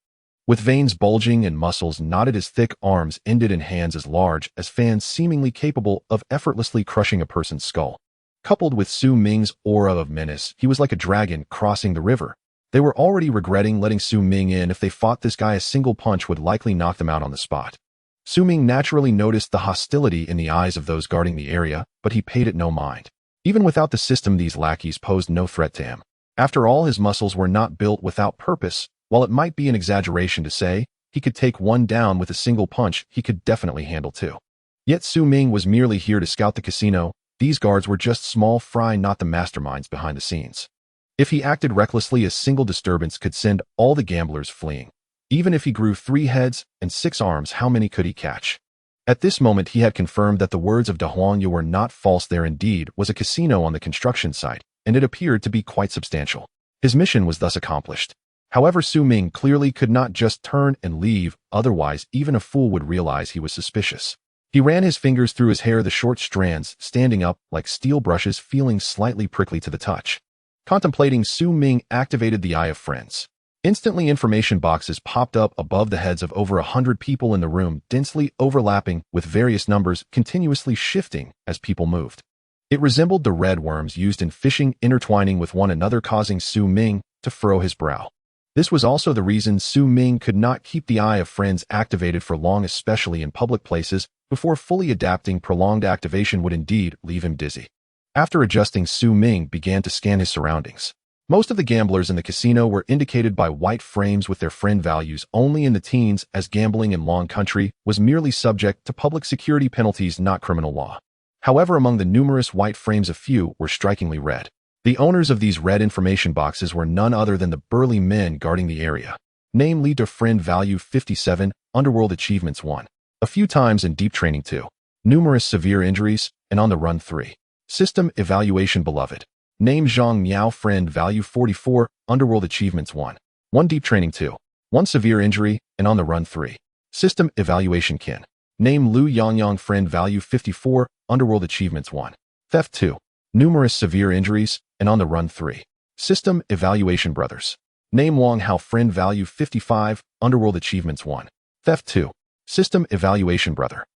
with veins bulging and muscles knotted, his thick arms ended in hands as large as fans, seemingly capable of effortlessly crushing a person's skull. Coupled with Su Ming's aura of menace, he was like a dragon crossing the river. They were already regretting letting Su Ming in. If they fought this guy, a single punch would likely knock them out on the spot. Su Ming naturally noticed the hostility in the eyes of those guarding the area, but he paid it no mind. Even without the system, these lackeys posed no threat to him. After all, his muscles were not built without purpose. While it might be an exaggeration to say he could take one down with a single punch, he could definitely handle 2. Yet Su Ming was merely here to scout the casino. These guards were just small fry, not the masterminds behind the scenes. If he acted recklessly, a single disturbance could send all the gamblers fleeing. Even if he grew 3 heads and 6 arms, how many could he catch? At this moment, he had confirmed that the words of De Huangyu were not false. There indeed was a casino on the construction site, and it appeared to be quite substantial. His mission was thus accomplished. However, Su Ming clearly could not just turn and leave, otherwise even a fool would realize he was suspicious. He ran his fingers through his hair, the short strands standing up like steel brushes, feeling slightly prickly to the touch. Contemplating, Su Ming activated the Eye of Friends. Instantly, information boxes popped up above the heads of over 100 people in the room, densely overlapping with various numbers continuously shifting as people moved. It resembled the red worms used in fishing, intertwining with one another, causing Su Ming to furrow his brow. This was also the reason Su Ming could not keep the Eye of Friends activated for long, especially in public places. Before fully adapting, prolonged activation would indeed leave him dizzy. After adjusting, Su Ming began to scan his surroundings. Most of the gamblers in the casino were indicated by white frames with their friend values only in the teens, as gambling in Long Country was merely subject to public security penalties, not criminal law. However, among the numerous white frames, a few were strikingly red. The owners of these red information boxes were none other than the burly men guarding the area. Namely, to friend value 57, Underworld Achievements 1. A few times in deep training 2. Numerous severe injuries, and on the run 3. System evaluation beloved. Name Zhang Miao, friend value 44, Underworld Achievements 1. 1 deep training 2. 1 severe injury, and on the run 3. System evaluation kin. Name Lu Yangyang, friend value 54, Underworld Achievements 1. Theft 2. Numerous severe injuries, and on the run 3. System Evaluation Brothers. Name Wong Hao Friend Value 55, Underworld Achievements 1. Theft 2. System Evaluation Brother.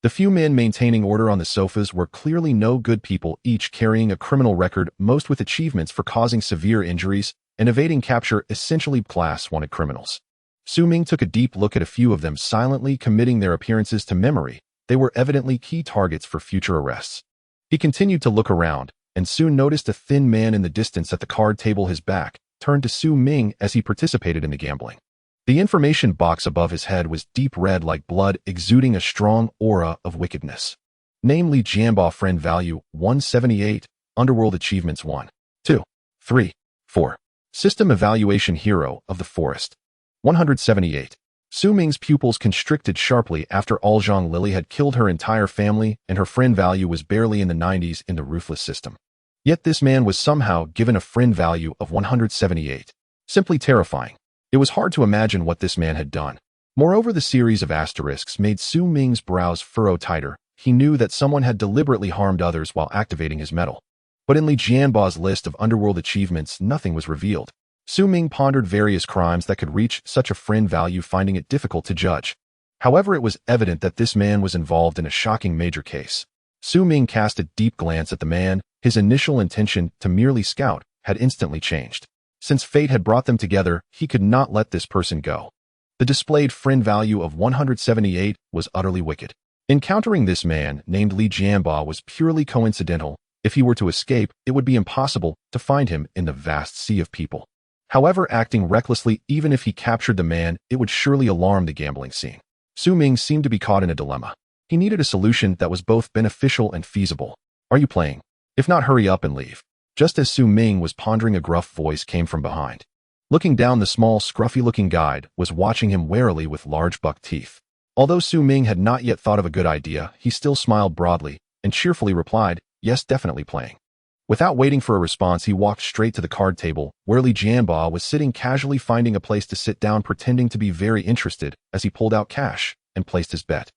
The few men maintaining order on the sofas were clearly no good people, each carrying a criminal record, most with achievements for causing severe injuries and evading capture, essentially class-wanted criminals. Su Ming took a deep look at a few of them, silently committing their appearances to memory. They were evidently key targets for future arrests. He continued to look around, and soon noticed a thin man in the distance at the card table. His back turned to Su Ming as he participated in the gambling. The information box above his head was deep red like blood, exuding a strong aura of wickedness. Name Li Chengming Friend Value 178, Underworld Achievements 1, 2, 3, 4. System Evaluation Hero of the Forest. 178. Su Ming's pupils constricted sharply after Aljong Lily had killed her entire family and her friend value was barely in the 90s in the ruthless system. Yet this man was somehow given a friend value of 178. Simply terrifying. It was hard to imagine what this man had done. Moreover, the series of asterisks made Su Ming's brows furrow tighter. He knew that someone had deliberately harmed others while activating his metal. But in Li Chengming's list of underworld achievements, nothing was revealed. Su Ming pondered various crimes that could reach such a friend value, finding it difficult to judge. However, it was evident that this man was involved in a shocking major case. Su Ming cast a deep glance at the man. His initial intention to merely scout had instantly changed. Since fate had brought them together, he could not let this person go. The displayed friend value of 178 was utterly wicked. Encountering this man, named Li Chengming, was purely coincidental. If he were to escape, it would be impossible to find him in the vast sea of people. However, acting recklessly, even if he captured the man, it would surely alarm the gambling scene. Su Ming seemed to be caught in a dilemma. He needed a solution that was both beneficial and feasible. Are you playing? If not, hurry up and leave. Just as Su Ming was pondering, a gruff voice came from behind. Looking down, the small, scruffy-looking guide was watching him warily with large buck teeth. Although Su Ming had not yet thought of a good idea, he still smiled broadly and cheerfully replied, "Yes, definitely playing." Without waiting for a response, he walked straight to the card table, where Li Chengming was sitting casually, finding a place to sit down, pretending to be very interested as he pulled out cash and placed his bet.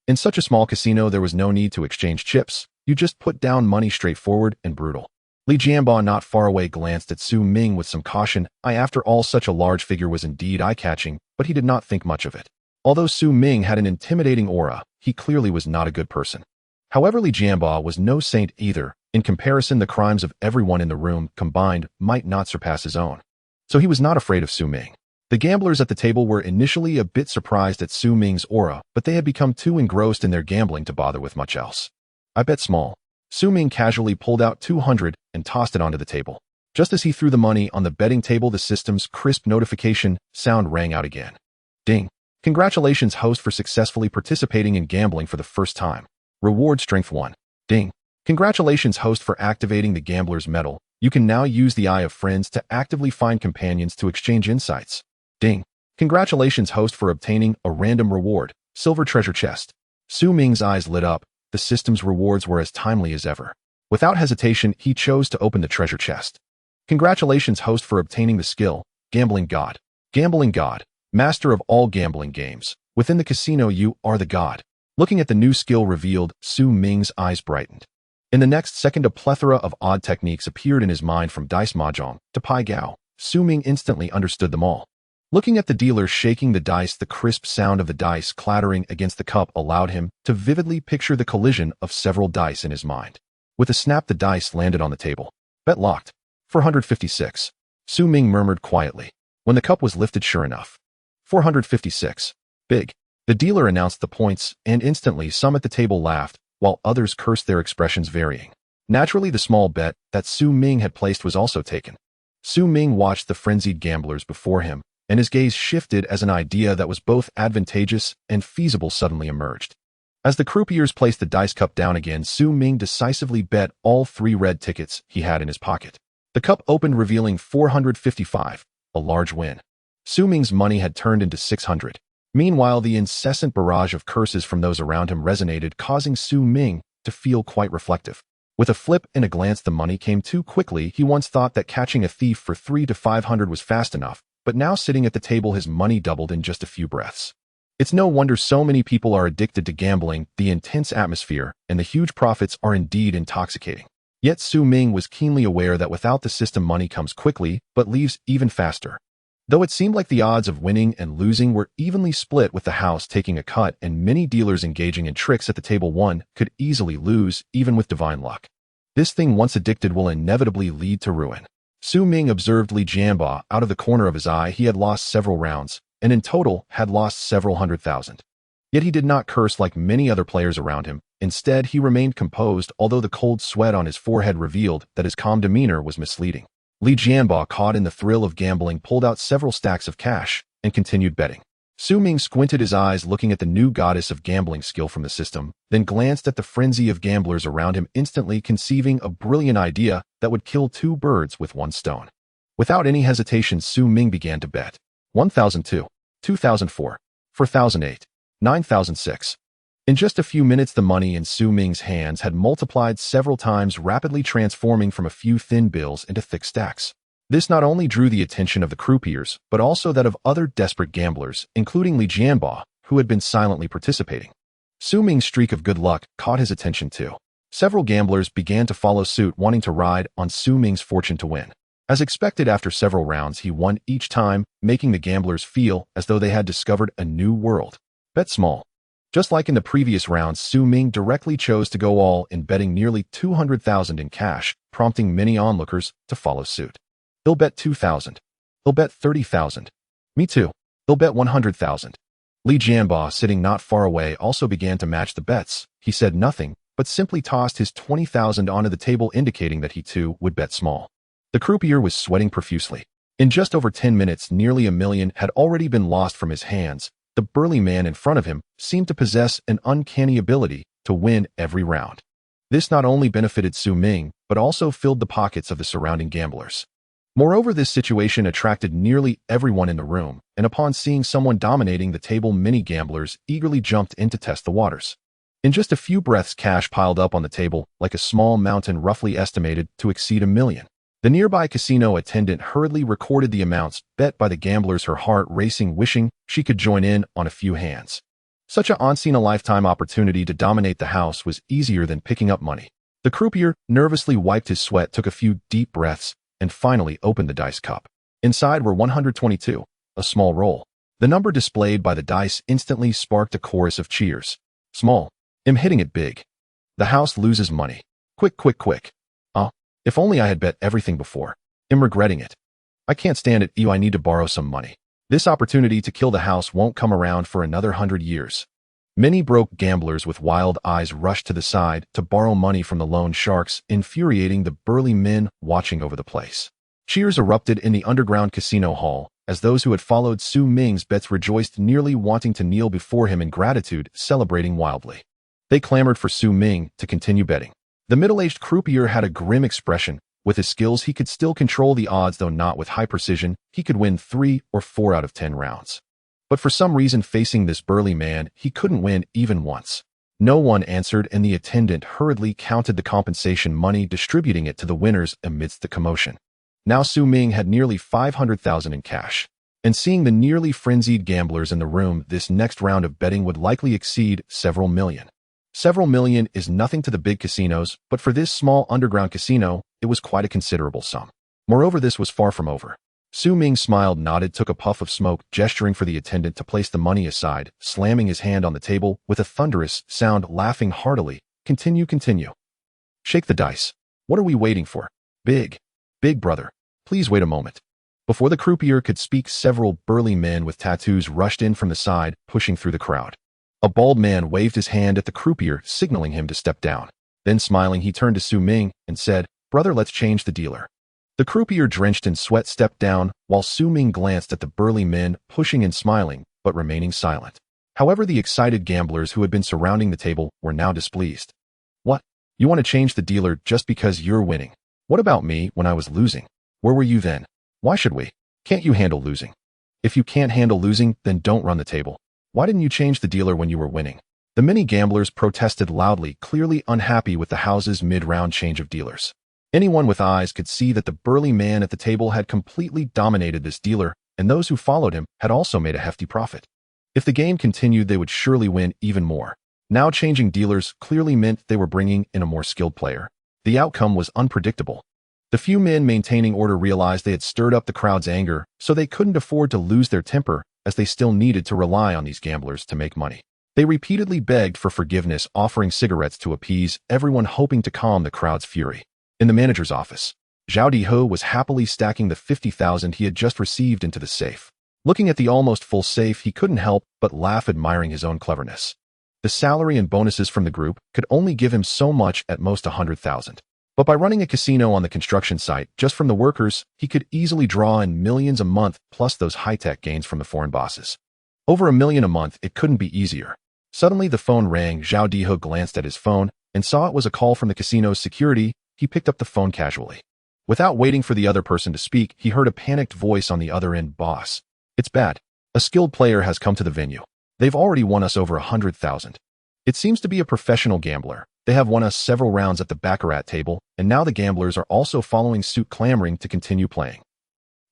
In such a small casino, there was no need to exchange chips. You just put down money, straightforward and brutal. Li Chengming, not far away, glanced at Su Ming with some caution. After all, such a large figure was indeed eye-catching, but he did not think much of it. Although Su Ming had an intimidating aura, he clearly was not a good person. However, Li Chengming was no saint either. In comparison, the crimes of everyone in the room combined might not surpass his own. So he was not afraid of Su Ming. The gamblers at the table were initially a bit surprised at Su Ming's aura, but they had become too engrossed in their gambling to bother with much else. "I bet small." Su Ming casually pulled out 200 and tossed it onto the table. Just as he threw the money on the betting table, the system's crisp notification sound rang out again. Ding. Congratulations, host, for successfully participating in gambling for the first time. Reward strength 1. Ding. Congratulations, host, for activating the gambler's medal. You can now use the Eye of Friends to actively find companions to exchange insights. Ding. Congratulations, host, for obtaining a random reward, silver treasure chest. Su Ming's eyes lit up. The system's rewards were as timely as ever. Without hesitation, he chose to open the treasure chest. Congratulations, host, for obtaining the skill, Gambling God. Gambling God, master of all gambling games. Within the casino, you are the god. Looking at the new skill revealed, Su Ming's eyes brightened. In the next second, a plethora of odd techniques appeared in his mind, from dice mahjong to pai gao. Su Ming instantly understood them all. Looking at the dealer shaking the dice, the crisp sound of the dice clattering against the cup allowed him to vividly picture the collision of several dice in his mind. With a snap, the dice landed on the table. Bet locked. 456. Su Ming murmured quietly. When the cup was lifted, sure enough. 456. Big. The dealer announced the points, and instantly some at the table laughed, while others cursed, their expressions varying. Naturally, the small bet that Su Ming had placed was also taken. Su Ming watched the frenzied gamblers before him, and his gaze shifted as an idea that was both advantageous and feasible suddenly emerged. As the croupiers placed the dice cup down again, Su Ming decisively bet all 3 red tickets he had in his pocket. The cup opened, revealing 455, a large win. Su Ming's money had turned into 600. Meanwhile, the incessant barrage of curses from those around him resonated, causing Su Ming to feel quite reflective. With a flip and a glance, the money came too quickly. He once thought that catching a thief for 3 to 500 was fast enough, but now sitting at the table, his money doubled in just a few breaths. It's no wonder so many people are addicted to gambling. The intense atmosphere and the huge profits are indeed intoxicating. Yet Su Ming was keenly aware that without the system money comes quickly, but leaves even faster. Though it seemed like the odds of winning and losing were evenly split with the house taking a cut and many dealers engaging in tricks at the table, one could easily lose, even with divine luck. This thing once addicted will inevitably lead to ruin. Su Ming observed Li Chengming out of the corner of his eye. He had lost several rounds, and in total had lost several 100,000. Yet he did not curse like many other players around him. Instead, he remained composed, although the cold sweat on his forehead revealed that his calm demeanor was misleading. Li Chengming, caught in the thrill of gambling, pulled out several stacks of cash and continued betting. Su Ming squinted his eyes, looking at the new goddess of gambling skill from the system, then glanced at the frenzy of gamblers around him, instantly conceiving a brilliant idea that would kill two birds with one stone. Without any hesitation, Su Ming began to bet. 1,002, 2,004, 4,008, 9,006. In just a few minutes, the money in Su Ming's hands had multiplied several times, rapidly transforming from a few thin bills into thick stacks. This not only drew the attention of the croupiers, but also that of other desperate gamblers, including Li Chengming, who had been silently participating. Su Ming's streak of good luck caught his attention too. Several gamblers began to follow suit, wanting to ride on Su Ming's fortune to win. As expected, after several rounds, he won each time, making the gamblers feel as though they had discovered a new world. Bet small. Just like in the previous rounds, Su Ming directly chose to go all in, betting nearly 200,000 in cash, prompting many onlookers to follow suit. He'll bet 2,000. He'll bet 30,000. Me too. He'll bet 100,000. Li Chengming, sitting not far away, also began to match the bets. He said nothing, but simply tossed his 20,000 onto the table, indicating that he too would bet small. The croupier was sweating profusely. In just over 10 minutes, nearly $1 million had already been lost from his hands. The burly man in front of him seemed to possess an uncanny ability to win every round. This not only benefited Su Ming, but also filled the pockets of the surrounding gamblers. Moreover, this situation attracted nearly everyone in the room, and upon seeing someone dominating the table, many gamblers eagerly jumped in to test the waters. In just a few breaths, cash piled up on the table like a small mountain, roughly estimated to exceed $1 million. The nearby casino attendant hurriedly recorded the amounts bet by the gamblers, her heart racing, wishing she could join in on a few hands. Such a once-in-a-lifetime opportunity to dominate the house was easier than picking up money. The croupier nervously wiped his sweat, took a few deep breaths, and finally opened the dice cup. Inside were 122, a small roll. The number displayed by the dice instantly sparked a chorus of cheers. Small. I'm hitting it big. The house loses money. Quick, quick, quick. If only I had bet everything before. I'm regretting it. I can't stand it. I need to borrow some money. This opportunity to kill the house won't come around for another 100 years. Many broke gamblers with wild eyes rushed to the side to borrow money from the loan sharks, infuriating the burly men watching over the place. Cheers erupted in the underground casino hall, as those who had followed Su Ming's bets rejoiced, nearly wanting to kneel before him in gratitude, celebrating wildly. They clamored for Su Ming to continue betting. The middle-aged croupier had a grim expression. With his skills, he could still control the odds, though not with high precision. He could win 3 or 4 out of 10 rounds. But for some reason, facing this burly man, he couldn't win even once. No one answered, and the attendant hurriedly counted the compensation money, distributing it to the winners amidst the commotion. Now Su Ming had nearly 500,000 in cash. And seeing the nearly frenzied gamblers in the room, this next round of betting would likely exceed several million. Several million is nothing to the big casinos, but for this small underground casino, it was quite a considerable sum. Moreover, this was far from over. Su Ming smiled, nodded, took a puff of smoke, gesturing for the attendant to place the money aside, slamming his hand on the table with a thunderous sound, laughing heartily. Continue. Shake the dice. What are we waiting for? Big brother. Please wait a moment. Before the croupier could speak, several burly men with tattoos rushed in from the side, pushing through the crowd. A bald man waved his hand at the croupier, signaling him to step down. Then, smiling, he turned to Su Ming and said, "Brother, let's change the dealer." The croupier, drenched in sweat, stepped down, while Su Ming glanced at the burly men, pushing and smiling, but remaining silent. However, the excited gamblers who had been surrounding the table were now displeased. "What? You want to change the dealer just because you're winning? What about me when I was losing? Where were you then? Why should we? Can't you handle losing? If you can't handle losing, then don't run the table. Why didn't you change the dealer when you were winning?" The many gamblers protested loudly, clearly unhappy with the house's mid-round change of dealers. Anyone with eyes could see that the burly man at the table had completely dominated this dealer, and those who followed him had also made a hefty profit. If the game continued, they would surely win even more. Now changing dealers clearly meant they were bringing in a more skilled player. The outcome was unpredictable. The few men maintaining order realized they had stirred up the crowd's anger, so they couldn't afford to lose their temper, as they still needed to rely on these gamblers to make money. They repeatedly begged for forgiveness, offering cigarettes to appease everyone, hoping to calm the crowd's fury. In the manager's office, Zhao Dihe was happily stacking the 50,000 he had just received into the safe. Looking at the almost full safe, he couldn't help but laugh, admiring his own cleverness. The salary and bonuses from the group could only give him so much, at most 100,000. But by running a casino on the construction site, just from the workers, he could easily draw in millions a month, plus those high-tech gains from the foreign bosses. Over $1 million a month, it couldn't be easier. Suddenly the phone rang. Zhao Dihe glanced at his phone and saw it was a call from the casino's security. He picked up the phone casually. Without waiting for the other person to speak, he heard a panicked voice on the other end. "Boss, it's bad. A skilled player has come to the venue. They've already won us over 100,000. It seems to be a professional gambler. They have won us several rounds at the baccarat table, and now the gamblers are also following suit, clamoring to continue playing.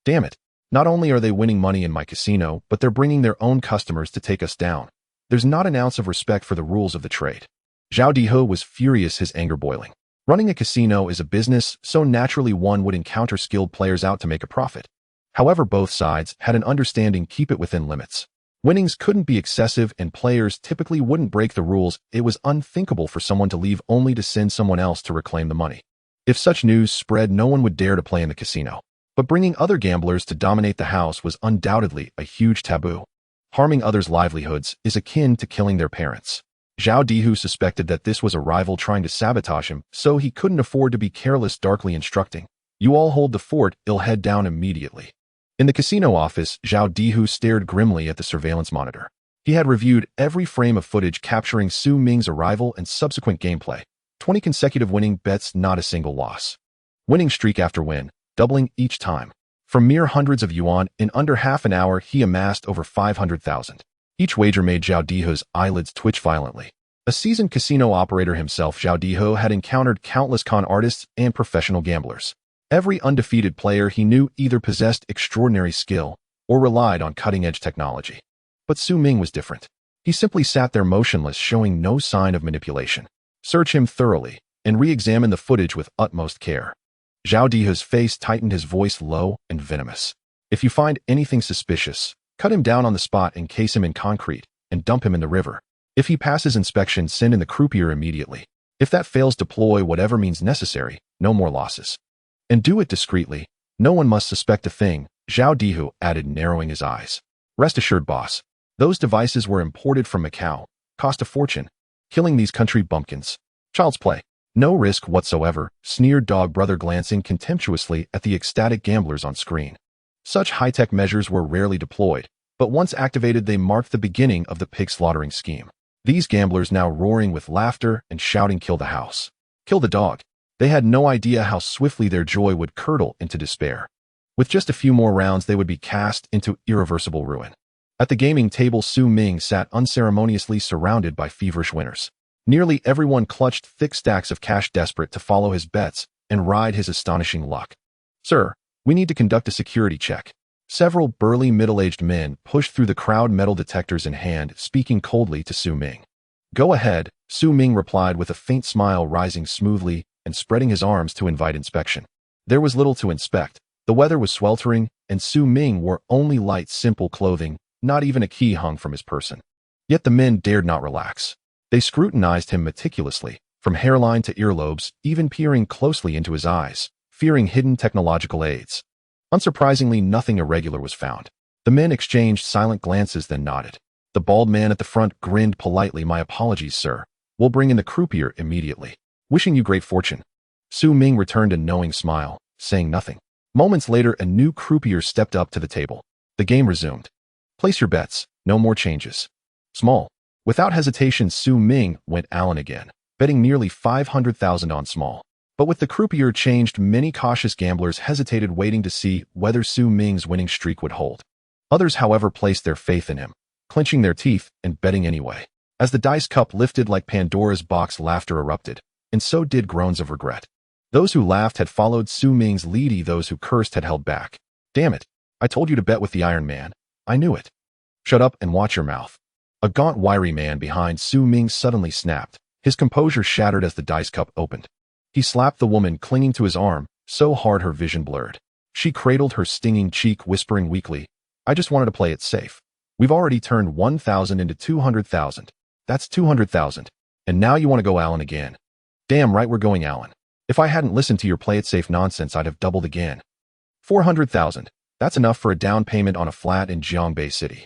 Damn it. Not only are they winning money in my casino, but they're bringing their own customers to take us down. There's not an ounce of respect for the rules of the trade." Zhao Dihe was furious, his anger boiling. Running a casino is a business, so naturally one would encounter skilled players out to make a profit. However, both sides had an understanding: keep it within limits. Winnings couldn't be excessive, and players typically wouldn't break the rules. It was unthinkable for someone to leave only to send someone else to reclaim the money. If such news spread, no one would dare to play in the casino. But bringing other gamblers to dominate the house was undoubtedly a huge taboo. Harming others' livelihoods is akin to killing their parents. Zhao Dihe suspected that this was a rival trying to sabotage him, so he couldn't afford to be careless, darkly instructing, "You all hold the fort, I'll head down immediately." In the casino office, Zhao Dihe stared grimly at the surveillance monitor. He had reviewed every frame of footage capturing Su Ming's arrival and subsequent gameplay. 20 consecutive winning bets, not a single loss. Winning streak after win, doubling each time. From mere hundreds of yuan, in under half an hour he amassed over 500,000. Each wager made Zhao Dihe's eyelids twitch violently. A seasoned casino operator himself, Zhao Dihe had encountered countless con artists and professional gamblers. Every undefeated player he knew either possessed extraordinary skill or relied on cutting-edge technology. But Su Ming was different. He simply sat there motionless, showing no sign of manipulation. Search him thoroughly and re-examine the footage with utmost care. Zhao Dihe's face tightened, his voice low and venomous. If you find anything suspicious, cut him down on the spot, encase him in concrete, and dump him in the river. If he passes inspection, send in the croupier immediately. If that fails, deploy whatever means necessary, no more losses. And do it discreetly. No one must suspect a thing, Zhao Dihe added, narrowing his eyes. Rest assured, boss. Those devices were imported from Macau, cost a fortune. Killing these country bumpkins. Child's play. No risk whatsoever, sneered Dog Brother, glancing contemptuously at the ecstatic gamblers on screen. Such high-tech measures were rarely deployed, but once activated they marked the beginning of the pig slaughtering scheme. These gamblers now roaring with laughter and shouting, "Kill the house. Kill the dog." They had no idea how swiftly their joy would curdle into despair. With just a few more rounds they would be cast into irreversible ruin. At the gaming table, Su Ming sat unceremoniously surrounded by feverish winners. Nearly everyone clutched thick stacks of cash, desperate to follow his bets and ride his astonishing luck. "Sir, we need to conduct a security check." Several burly middle-aged men pushed through the crowd, metal detectors in hand, speaking coldly to Su Ming. "Go ahead," Su Ming replied with a faint smile, rising smoothly and spreading his arms to invite inspection. There was little to inspect. The weather was sweltering, and Su Ming wore only light, simple clothing, not even a key hung from his person. Yet the men dared not relax. They scrutinized him meticulously, from hairline to earlobes, even peering closely into his eyes, fearing hidden technological aids. Unsurprisingly, nothing irregular was found. The men exchanged silent glances, then nodded. The bald man at the front grinned politely. "My apologies, sir. We'll bring in the croupier immediately. Wishing you great fortune." Su Ming returned a knowing smile, saying nothing. Moments later, a new croupier stepped up to the table. The game resumed. "Place your bets. No more changes." Small. Without hesitation, Su Ming went Allen again, betting nearly 500,000 on small. But with the croupier changed, many cautious gamblers hesitated, waiting to see whether Su Ming's winning streak would hold. Others, however, placed their faith in him, clenching their teeth and betting anyway. As the dice cup lifted like Pandora's box, laughter erupted, and so did groans of regret. Those who laughed had followed Su Ming's lead, those who cursed had held back. "Damn it. I told you to bet with the Iron Man. I knew it." "Shut up and watch your mouth." A gaunt, wiry man behind Su Ming suddenly snapped, his composure shattered as the dice cup opened. He slapped the woman clinging to his arm, so hard her vision blurred. She cradled her stinging cheek, whispering weakly, "I just wanted to play it safe. We've already turned 1,000 into 200,000. That's 200,000. And now you want to go Alan again. Damn right we're going Alan. If I hadn't listened to your play it safe nonsense, I'd have doubled again. 400,000. That's enough for a down payment on a flat in Jiangbei City."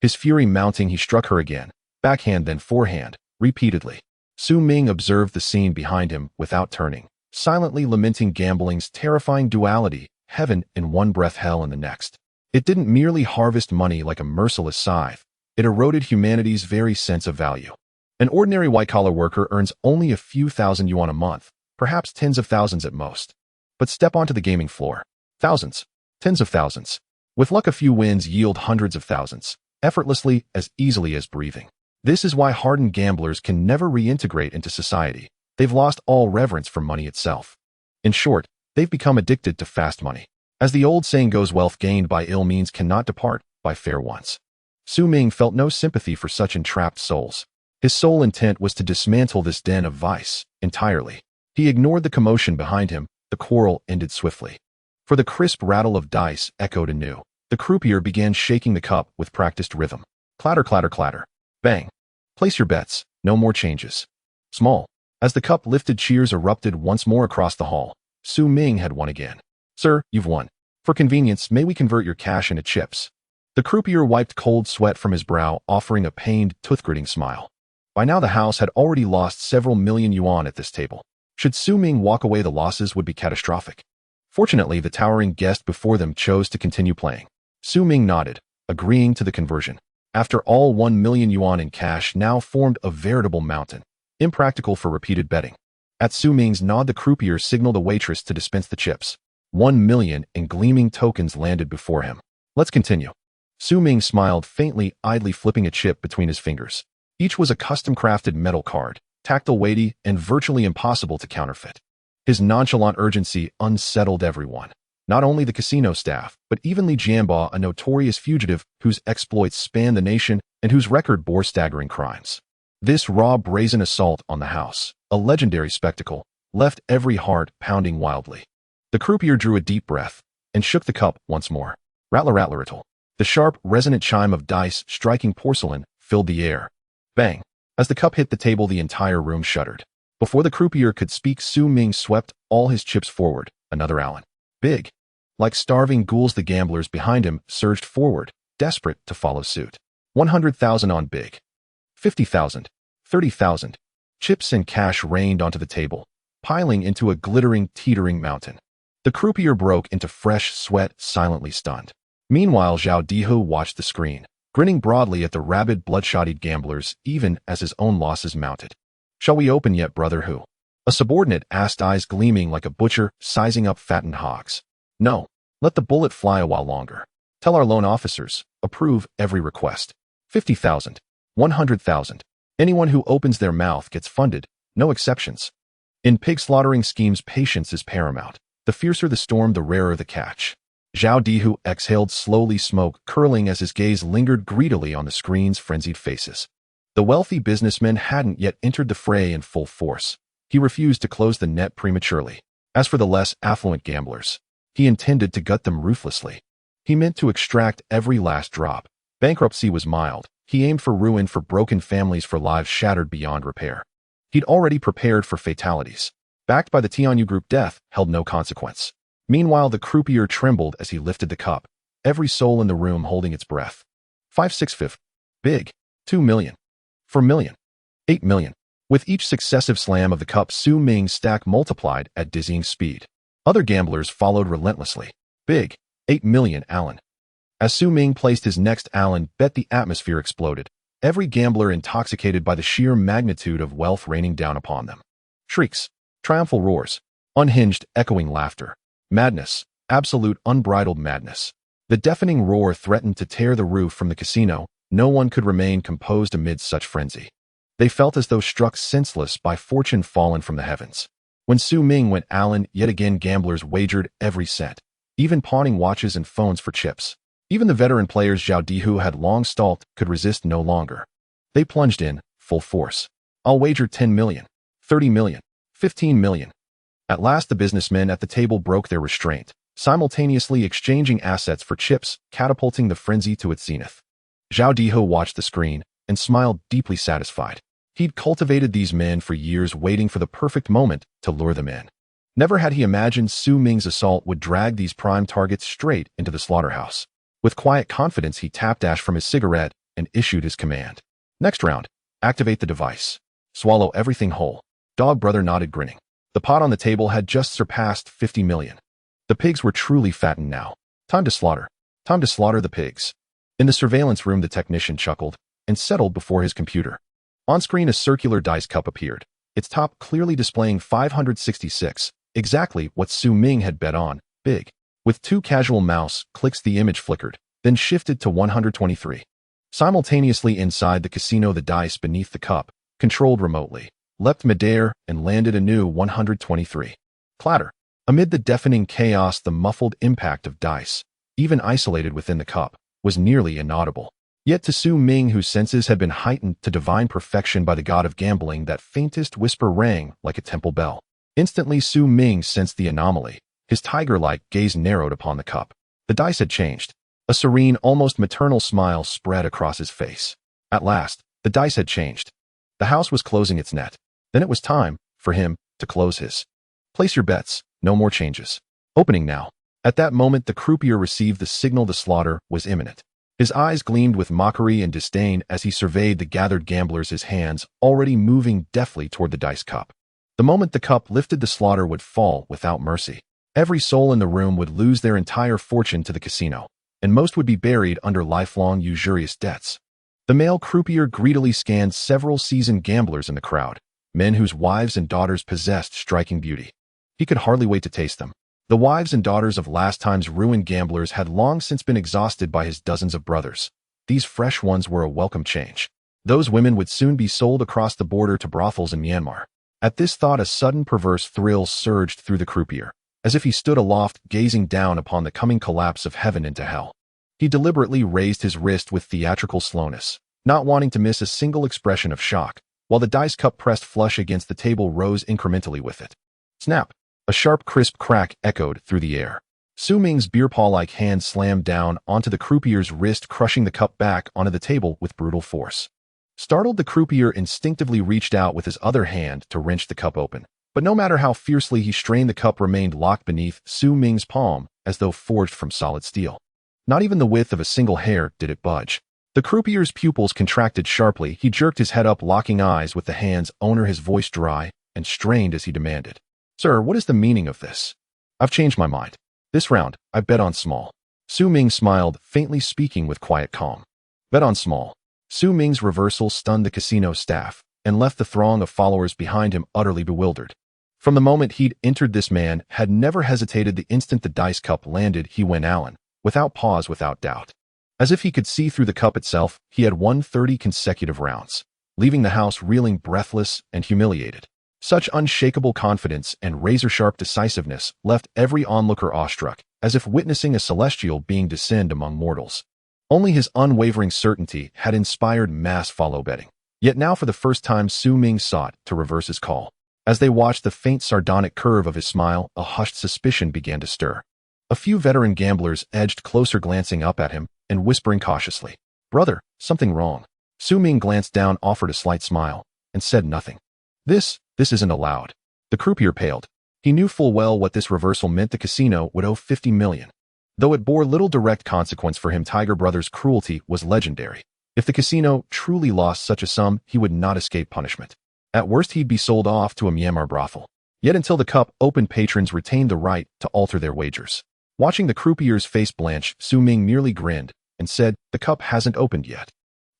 His fury mounting, he struck her again, backhand then forehand, repeatedly. Su Ming observed the scene behind him without turning, silently lamenting gambling's terrifying duality, heaven in one breath, hell in the next. It didn't merely harvest money like a merciless scythe. It eroded humanity's very sense of value. An ordinary white-collar worker earns only a few thousand yuan a month, perhaps tens of thousands at most. But step onto the gaming floor. Thousands. Tens of thousands. With luck, a few wins yield hundreds of thousands, effortlessly, as easily as breathing. This is why hardened gamblers can never reintegrate into society. They've lost all reverence for money itself. In short, they've become addicted to fast money. As the old saying goes, wealth gained by ill means cannot depart by fair ones. Su Ming felt no sympathy for such entrapped souls. His sole intent was to dismantle this den of vice entirely. He ignored the commotion behind him. The quarrel ended swiftly. For the crisp rattle of dice echoed anew. The croupier began shaking the cup with practiced rhythm. Clatter, clatter, clatter. Bang. Place your bets. No more changes. Small. As the cup lifted, cheers erupted once more across the hall. Su Ming had won again. "Sir, you've won. For convenience, may we convert your cash into chips?" The croupier wiped cold sweat from his brow, offering a pained, tooth-gritting smile. By now the house had already lost several million yuan at this table. Should Su Ming walk away, the losses would be catastrophic. Fortunately, the towering guest before them chose to continue playing. Su Ming nodded, agreeing to the conversion. After all, 1 million yuan in cash now formed a veritable mountain, impractical for repeated betting. At Su Ming's nod, the croupier signaled a waitress to dispense the chips. 1 million in gleaming tokens landed before him. "Let's continue." Su Ming smiled faintly, idly flipping a chip between his fingers. Each was a custom-crafted metal card, tactile, weighty, and virtually impossible to counterfeit. His nonchalant urgency unsettled everyone. Not only the casino staff, but even Li Jianba, a notorious fugitive whose exploits spanned the nation and whose record bore staggering crimes. This raw, brazen assault on the house, a legendary spectacle, left every heart pounding wildly. The croupier drew a deep breath and shook the cup once more. Rattler, rattler, rattle. The sharp, resonant chime of dice striking porcelain filled the air. Bang! As the cup hit the table, the entire room shuddered. Before the croupier could speak, Su Ming swept all his chips forward. Another Allen. Big. Like starving ghouls, the gamblers behind him surged forward, desperate to follow suit. 100,000 on big. 50,000. 30,000. Chips and cash rained onto the table, piling into a glittering, teetering mountain. The croupier broke into fresh sweat, silently stunned. Meanwhile, Zhao Dihu watched the screen, grinning broadly at the rabid, bloodshotted gamblers, even as his own losses mounted. "Shall we open yet, brother Hu?" A subordinate asked, eyes gleaming like a butcher sizing up fattened hogs. "No. Let the bullet fly a while longer. Tell our loan officers. Approve every request. 50,000. 100,000. Anyone who opens their mouth gets funded. No exceptions." In pig slaughtering schemes, patience is paramount. The fiercer the storm, the rarer the catch. Zhao Dihu exhaled slowly, smoke curling as his gaze lingered greedily on the screen's frenzied faces. The wealthy businessman hadn't yet entered the fray in full force. He refused to close the net prematurely. As for the less affluent gamblers, he intended to gut them ruthlessly. He meant to extract every last drop. Bankruptcy was mild. He aimed for ruin, for broken families, for lives shattered beyond repair. He'd already prepared for fatalities. Backed by the Tianyu Group, death held no consequence. Meanwhile, the croupier trembled as he lifted the cup, every soul in the room holding its breath. 5/6/5. Big. 2 million. 4 million. 8 million. With each successive slam of the cup, Su Ming's stack multiplied at dizzying speed. Other gamblers followed relentlessly. Big. 8 million Allen. As Su Ming placed his next Allen bet, the atmosphere exploded. Every gambler intoxicated by the sheer magnitude of wealth raining down upon them. Shrieks. Triumphal roars. Unhinged, echoing laughter. Madness. Absolute, unbridled madness. The deafening roar threatened to tear the roof from the casino. No one could remain composed amid such frenzy. They felt as though struck senseless by fortune fallen from the heavens. When Su Ming went Allen, yet again gamblers wagered every cent, even pawning watches and phones for chips. Even the veteran players Zhao Dihu had long stalked could resist no longer. They plunged in, full force. "I'll wager 10 million, 30 million, 15 million. At last the businessmen at the table broke their restraint, simultaneously exchanging assets for chips, catapulting the frenzy to its zenith. Zhao Diho watched the screen and smiled, deeply satisfied. He'd cultivated these men for years, waiting for the perfect moment to lure them in. Never had he imagined Su Ming's assault would drag these prime targets straight into the slaughterhouse. With quiet confidence, he tapped ash from his cigarette and issued his command. Next round, activate the device. Swallow everything whole. Dog Brother nodded, grinning. The pot on the table had just surpassed 50 million. The pigs were truly fattened now. Time to slaughter. Time to slaughter the pigs. In the surveillance room, the technician chuckled and settled before his computer. On screen, a circular dice cup appeared, its top clearly displaying 566, exactly what Su Ming had bet on, big. With 2 casual mouse clicks, the image flickered, then shifted to 123. Simultaneously inside the casino, the dice beneath the cup, controlled remotely, leapt midair and landed a new 123. Clatter. Amid the deafening chaos, the muffled impact of dice, even isolated within the cup, was nearly inaudible. Yet to Su Ming, whose senses had been heightened to divine perfection by the god of gambling, that faintest whisper rang like a temple bell. Instantly Su Ming sensed the anomaly. His tiger-like gaze narrowed upon the cup. The dice had changed. A serene, almost maternal smile spread across his face. At last, the dice had changed. The house was closing its net. Then it was time for him to close his. Place your bets. No more changes. Opening now. At that moment, the croupier received the signal the slaughter was imminent. His eyes gleamed with mockery and disdain as he surveyed the gathered gamblers, his hands already moving deftly toward the dice cup. The moment the cup lifted, the slaughter would fall without mercy. Every soul in the room would lose their entire fortune to the casino, and most would be buried under lifelong usurious debts. The male croupier greedily scanned several seasoned gamblers in the crowd, men whose wives and daughters possessed striking beauty. He could hardly wait to taste them. The wives and daughters of last time's ruined gamblers had long since been exhausted by his dozens of brothers. These fresh ones were a welcome change. Those women would soon be sold across the border to brothels in Myanmar. At this thought, a sudden perverse thrill surged through the croupier, as if he stood aloft gazing down upon the coming collapse of heaven into hell. He deliberately raised his wrist with theatrical slowness, not wanting to miss a single expression of shock, while the dice cup pressed flush against the table rose incrementally with it. Snap! A sharp, crisp crack echoed through the air. Su Ming's beer paw-like hand slammed down onto the croupier's wrist, crushing the cup back onto the table with brutal force. Startled, the croupier instinctively reached out with his other hand to wrench the cup open. But no matter how fiercely he strained, the cup remained locked beneath Su Ming's palm, as though forged from solid steel. Not even the width of a single hair did it budge. The croupier's pupils contracted sharply. He jerked his head up, locking eyes with the hand's owner, his voice dry and strained as he demanded, "Sir, what is the meaning of this? I've changed my mind. This round, I bet on small." Su Ming smiled, faintly, speaking with quiet calm. Bet on small. Su Ming's reversal stunned the casino staff and left the throng of followers behind him utterly bewildered. From the moment he'd entered, this man had never hesitated. The instant the dice cup landed, he went Allen, without pause, without doubt. As if he could see through the cup itself, he had won 30 consecutive rounds, leaving the house reeling, breathless and humiliated. Such unshakable confidence and razor-sharp decisiveness left every onlooker awestruck, as if witnessing a celestial being descend among mortals. Only his unwavering certainty had inspired mass follow betting. Yet now, for the first time, Su Ming sought to reverse his call. As they watched the faint sardonic curve of his smile, a hushed suspicion began to stir. A few veteran gamblers edged closer, glancing up at him and whispering cautiously, "Brother, something wrong." Su Ming glanced down, offered a slight smile, and said nothing. This isn't allowed." The croupier paled. He knew full well what this reversal meant. The casino would owe 50 million. Though it bore little direct consequence for him, Tiger Brothers' cruelty was legendary. If the casino truly lost such a sum, he would not escape punishment. At worst, he'd be sold off to a Myanmar brothel. Yet until the cup opened, patrons retained the right to alter their wagers. Watching the croupier's face blanch, Su Ming merely grinned and said, "The cup hasn't opened yet.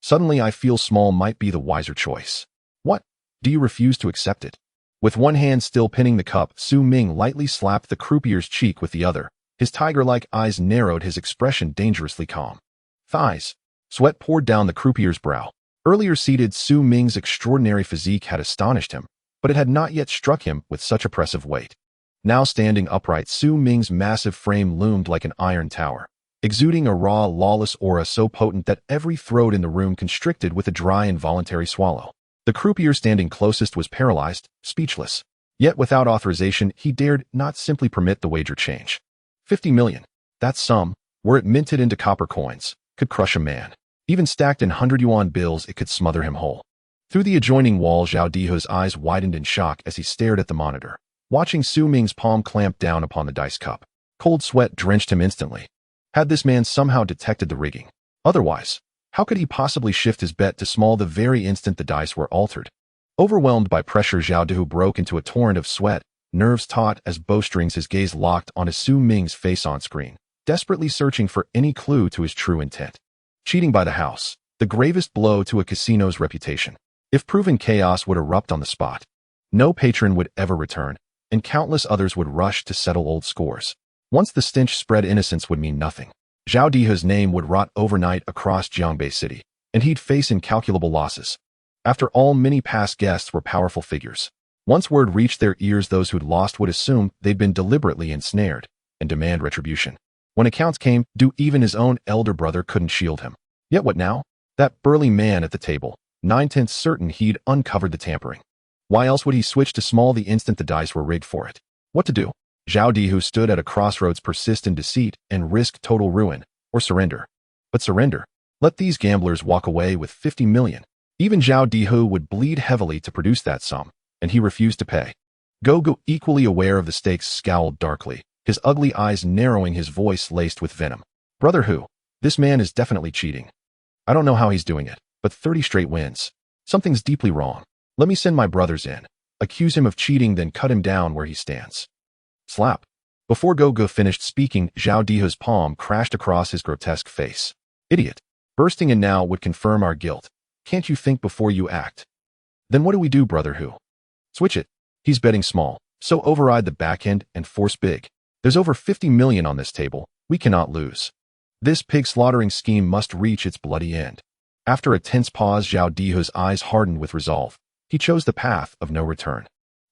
Suddenly I feel small might be the wiser choice." "What? Do you refuse to accept it?" With one hand still pinning the cup, Su Ming lightly slapped the croupier's cheek with the other. His tiger-like eyes narrowed, his expression dangerously calm. Thighs. Sweat poured down the croupier's brow. Earlier seated, Su Ming's extraordinary physique had astonished him, but it had not yet struck him with such oppressive weight. Now standing upright, Su Ming's massive frame loomed like an iron tower, exuding a raw, lawless aura so potent that every throat in the room constricted with a dry, involuntary swallow. The croupier standing closest was paralyzed, speechless. Yet without authorization, he dared not simply permit the wager change. 50 million. That sum, were it minted into copper coins, could crush a man. Even stacked in 100 yuan bills, it could smother him whole. Through the adjoining wall, Zhao Dihu's eyes widened in shock as he stared at the monitor, watching Su Ming's palm clamp down upon the dice cup. Cold sweat drenched him instantly. Had this man somehow detected the rigging? Otherwise, how could he possibly shift his bet to small the very instant the dice were altered? Overwhelmed by pressure, Zhao Dihu broke into a torrent of sweat, nerves taut as bowstrings. His gaze locked onto Su Ming's face on screen, desperately searching for any clue to his true intent. Cheating by the house, the gravest blow to a casino's reputation. If proven, chaos would erupt on the spot. No patron would ever return, and countless others would rush to settle old scores. Once the stench spread, innocence would mean nothing. Zhao Dihu's name would rot overnight across Jiangbei City, and he'd face incalculable losses. After all, many past guests were powerful figures. Once word reached their ears, those who'd lost would assume they'd been deliberately ensnared and demand retribution. When accounts came due, even his own elder brother couldn't shield him. Yet what now? That burly man at the table, 9/10 certain he'd uncovered the tampering. Why else would he switch to small the instant the dice were rigged for it? What to do? Zhao Dihu stood at a crossroads: persist in deceit and risk total ruin, or surrender. But surrender? Let these gamblers walk away with 50 million. Even Zhao Dihu would bleed heavily to produce that sum, and he refused to pay. Gogo, equally aware of the stakes, scowled darkly, his ugly eyes narrowing, his voice laced with venom. Brother Hu, this man is definitely cheating. I don't know how he's doing it, but 30 straight wins. Something's deeply wrong. Let me send my brothers in, accuse him of cheating, then cut him down where he stands. Slap. Before Gogo finished speaking, Zhao Dihu's palm crashed across his grotesque face. Idiot. Bursting in now would confirm our guilt. Can't you think before you act? Then what do we do, Brother Hu? Switch it. He's betting small, so override the backhand and force big. There's over 50 million on this table. We cannot lose. This pig-slaughtering scheme must reach its bloody end. After a tense pause, Zhao Dihu's eyes hardened with resolve. He chose the path of no return.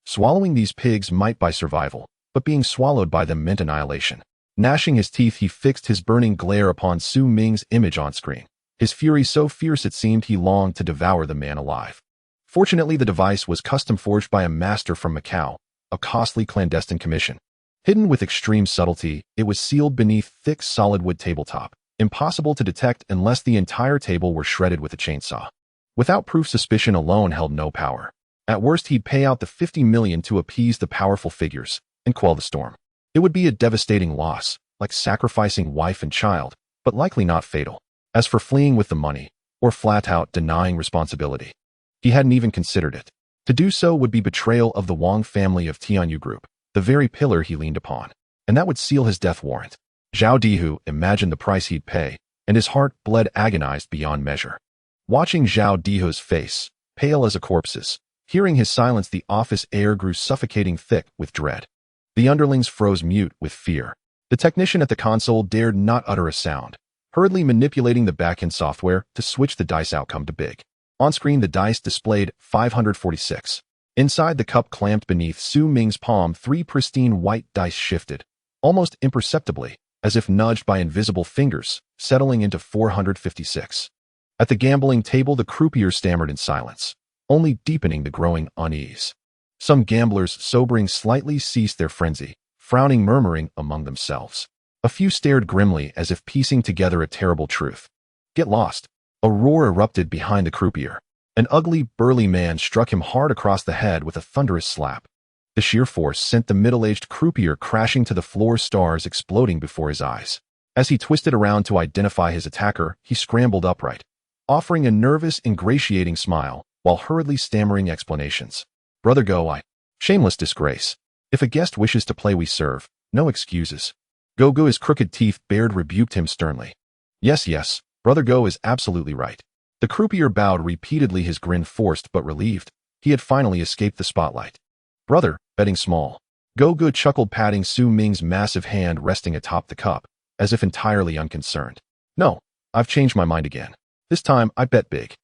Swallowing these pigs might buy survival, but being swallowed by them meant annihilation. Gnashing his teeth, he fixed his burning glare upon Su Ming's image on screen, his fury so fierce it seemed he longed to devour the man alive. Fortunately, the device was custom forged by a master from Macau, a costly clandestine commission. Hidden with extreme subtlety, it was sealed beneath thick solid wood tabletop, impossible to detect unless the entire table were shredded with a chainsaw. Without proof, suspicion alone held no power. At worst, he'd pay out the 50 million to appease the powerful figures and quell the storm. It would be a devastating loss, like sacrificing wife and child, but likely not fatal. As for fleeing with the money, or flat out denying responsibility, he hadn't even considered it. To do so would be betrayal of the Wang family of Tianyu Group, the very pillar he leaned upon, and that would seal his death warrant. Zhao Dihu imagined the price he'd pay, and his heart bled agonized beyond measure. Watching Zhao Dihu's face, pale as a corpse's, hearing his silence, the office air grew suffocating thick with dread. The underlings froze mute with fear. The technician at the console dared not utter a sound, hurriedly manipulating the back-end software to switch the dice outcome to big. On screen, the dice displayed 546. Inside the cup clamped beneath Su Ming's palm, 3 pristine white dice shifted, almost imperceptibly, as if nudged by invisible fingers, settling into 456. At the gambling table, the croupier stammered in silence, only deepening the growing unease. Some gamblers, sobering slightly, ceased their frenzy, frowning, murmuring among themselves. A few stared grimly as if piecing together a terrible truth. Get lost. A roar erupted behind the croupier. An ugly, burly man struck him hard across the head with a thunderous slap. The sheer force sent the middle-aged croupier crashing to the floor, stars exploding before his eyes. As he twisted around to identify his attacker, he scrambled upright, offering a nervous, ingratiating smile, while hurriedly stammering explanations. Brother Go, shameless disgrace. If a guest wishes to play, we serve. No excuses. Go, his crooked teeth bared, rebuked him sternly. Yes, Brother Go is absolutely right. The croupier bowed repeatedly, his grin forced but relieved. He had finally escaped the spotlight. Brother, betting small. Go chuckled, patting Su Ming's massive hand resting atop the cup, as if entirely unconcerned. No, I've changed my mind again. This time, I bet big.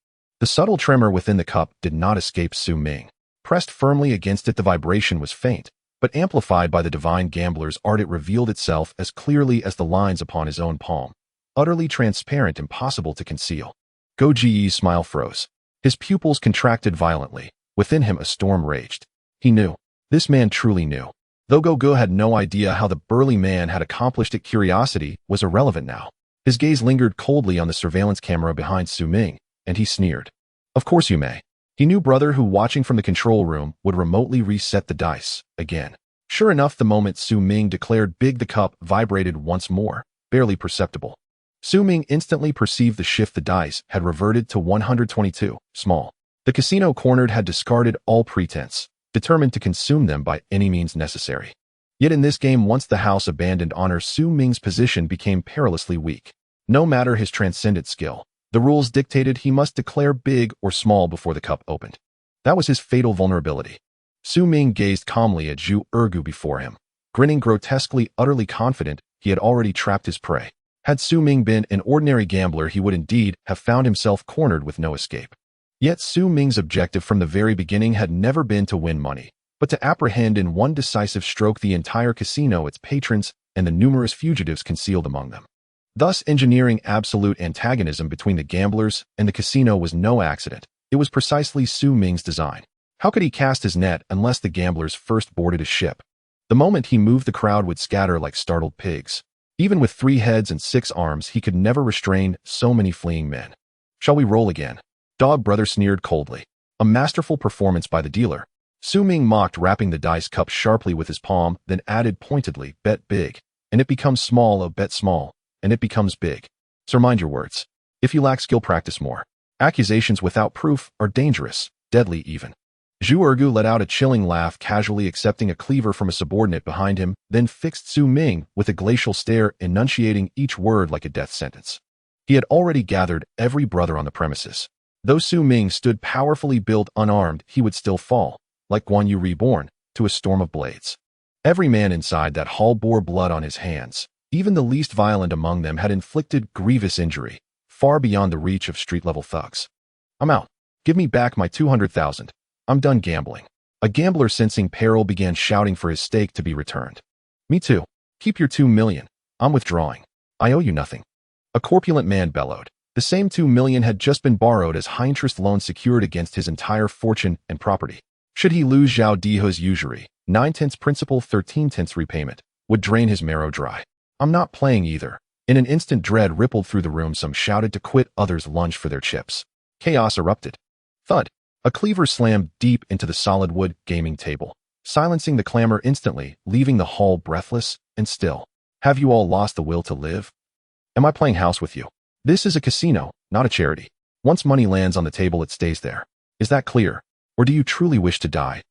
The subtle tremor within the cup did not escape Su Ming. Pressed firmly against it, the vibration was faint, but amplified by the divine gambler's art, it revealed itself as clearly as the lines upon his own palm, utterly transparent, impossible to conceal. Go Ji's smile froze. His pupils contracted violently. Within him a storm raged. He knew. This man truly knew. Though Gogo had no idea how the burly man had accomplished it, curiosity was irrelevant now. His gaze lingered coldly on the surveillance camera behind Su Ming, and he sneered. Of course you may. He knew brother who, watching from the control room, would remotely reset the dice again. Sure enough, the moment Su Ming declared big, the cup vibrated once more, barely perceptible. Su Ming instantly perceived the shift. The dice had reverted to 122, small. The casino cornered had discarded all pretense, determined to consume them by any means necessary. Yet in this game, once the house abandoned honor, Su Ming's position became perilously weak. No matter his transcendent skill, the rules dictated he must declare big or small before the cup opened. That was his fatal vulnerability. Su Ming gazed calmly at Zhu Ergu before him, grinning grotesquely, utterly confident he had already trapped his prey. Had Su Ming been an ordinary gambler, he would indeed have found himself cornered with no escape. Yet Su Ming's objective from the very beginning had never been to win money, but to apprehend in one decisive stroke the entire casino, its patrons, and the numerous fugitives concealed among them. Thus, engineering absolute antagonism between the gamblers and the casino was no accident. It was precisely Su Ming's design. How could he cast his net unless the gamblers first boarded his ship? The moment he moved, the crowd would scatter like startled pigs. Even with 3 heads and 6 arms, he could never restrain so many fleeing men. Shall we roll again? Dog brother sneered coldly. A masterful performance by the dealer. Su Ming mocked, rapping the dice cup sharply with his palm, then added pointedly, bet big, and it becomes small. Oh, bet small, and it becomes big. So mind your words. If you lack skill, practice more. Accusations without proof are dangerous, deadly even. Zhu Ergu let out a chilling laugh, casually accepting a cleaver from a subordinate behind him, then fixed Su Ming with a glacial stare, enunciating each word like a death sentence. He had already gathered every brother on the premises. Though Su Ming stood powerfully built, unarmed, he would still fall, like Guan Yu reborn, to a storm of blades. Every man inside that hall bore blood on his hands. Even the least violent among them had inflicted grievous injury, far beyond the reach of street-level thugs. I'm out. Give me back my 200,000. I'm done gambling. A gambler, sensing peril, began shouting for his stake to be returned. Me too. Keep your 2 million. I'm withdrawing. I owe you nothing. A corpulent man bellowed. The same 2 million had just been borrowed as high-interest loan secured against his entire fortune and property. Should he lose, Zhao Dihe's usury, 9/10 principal, 13/10 repayment, would drain his marrow dry. I'm not playing either. In an instant, dread rippled through the room. Some shouted to quit, others lunged for their chips. Chaos erupted. Thud. A cleaver slammed deep into the solid wood gaming table, silencing the clamor instantly, leaving the hall breathless and still. Have you all lost the will to live? Am I playing house with you? This is a casino, not a charity. Once money lands on the table, it stays there. Is that clear? Or do you truly wish to die?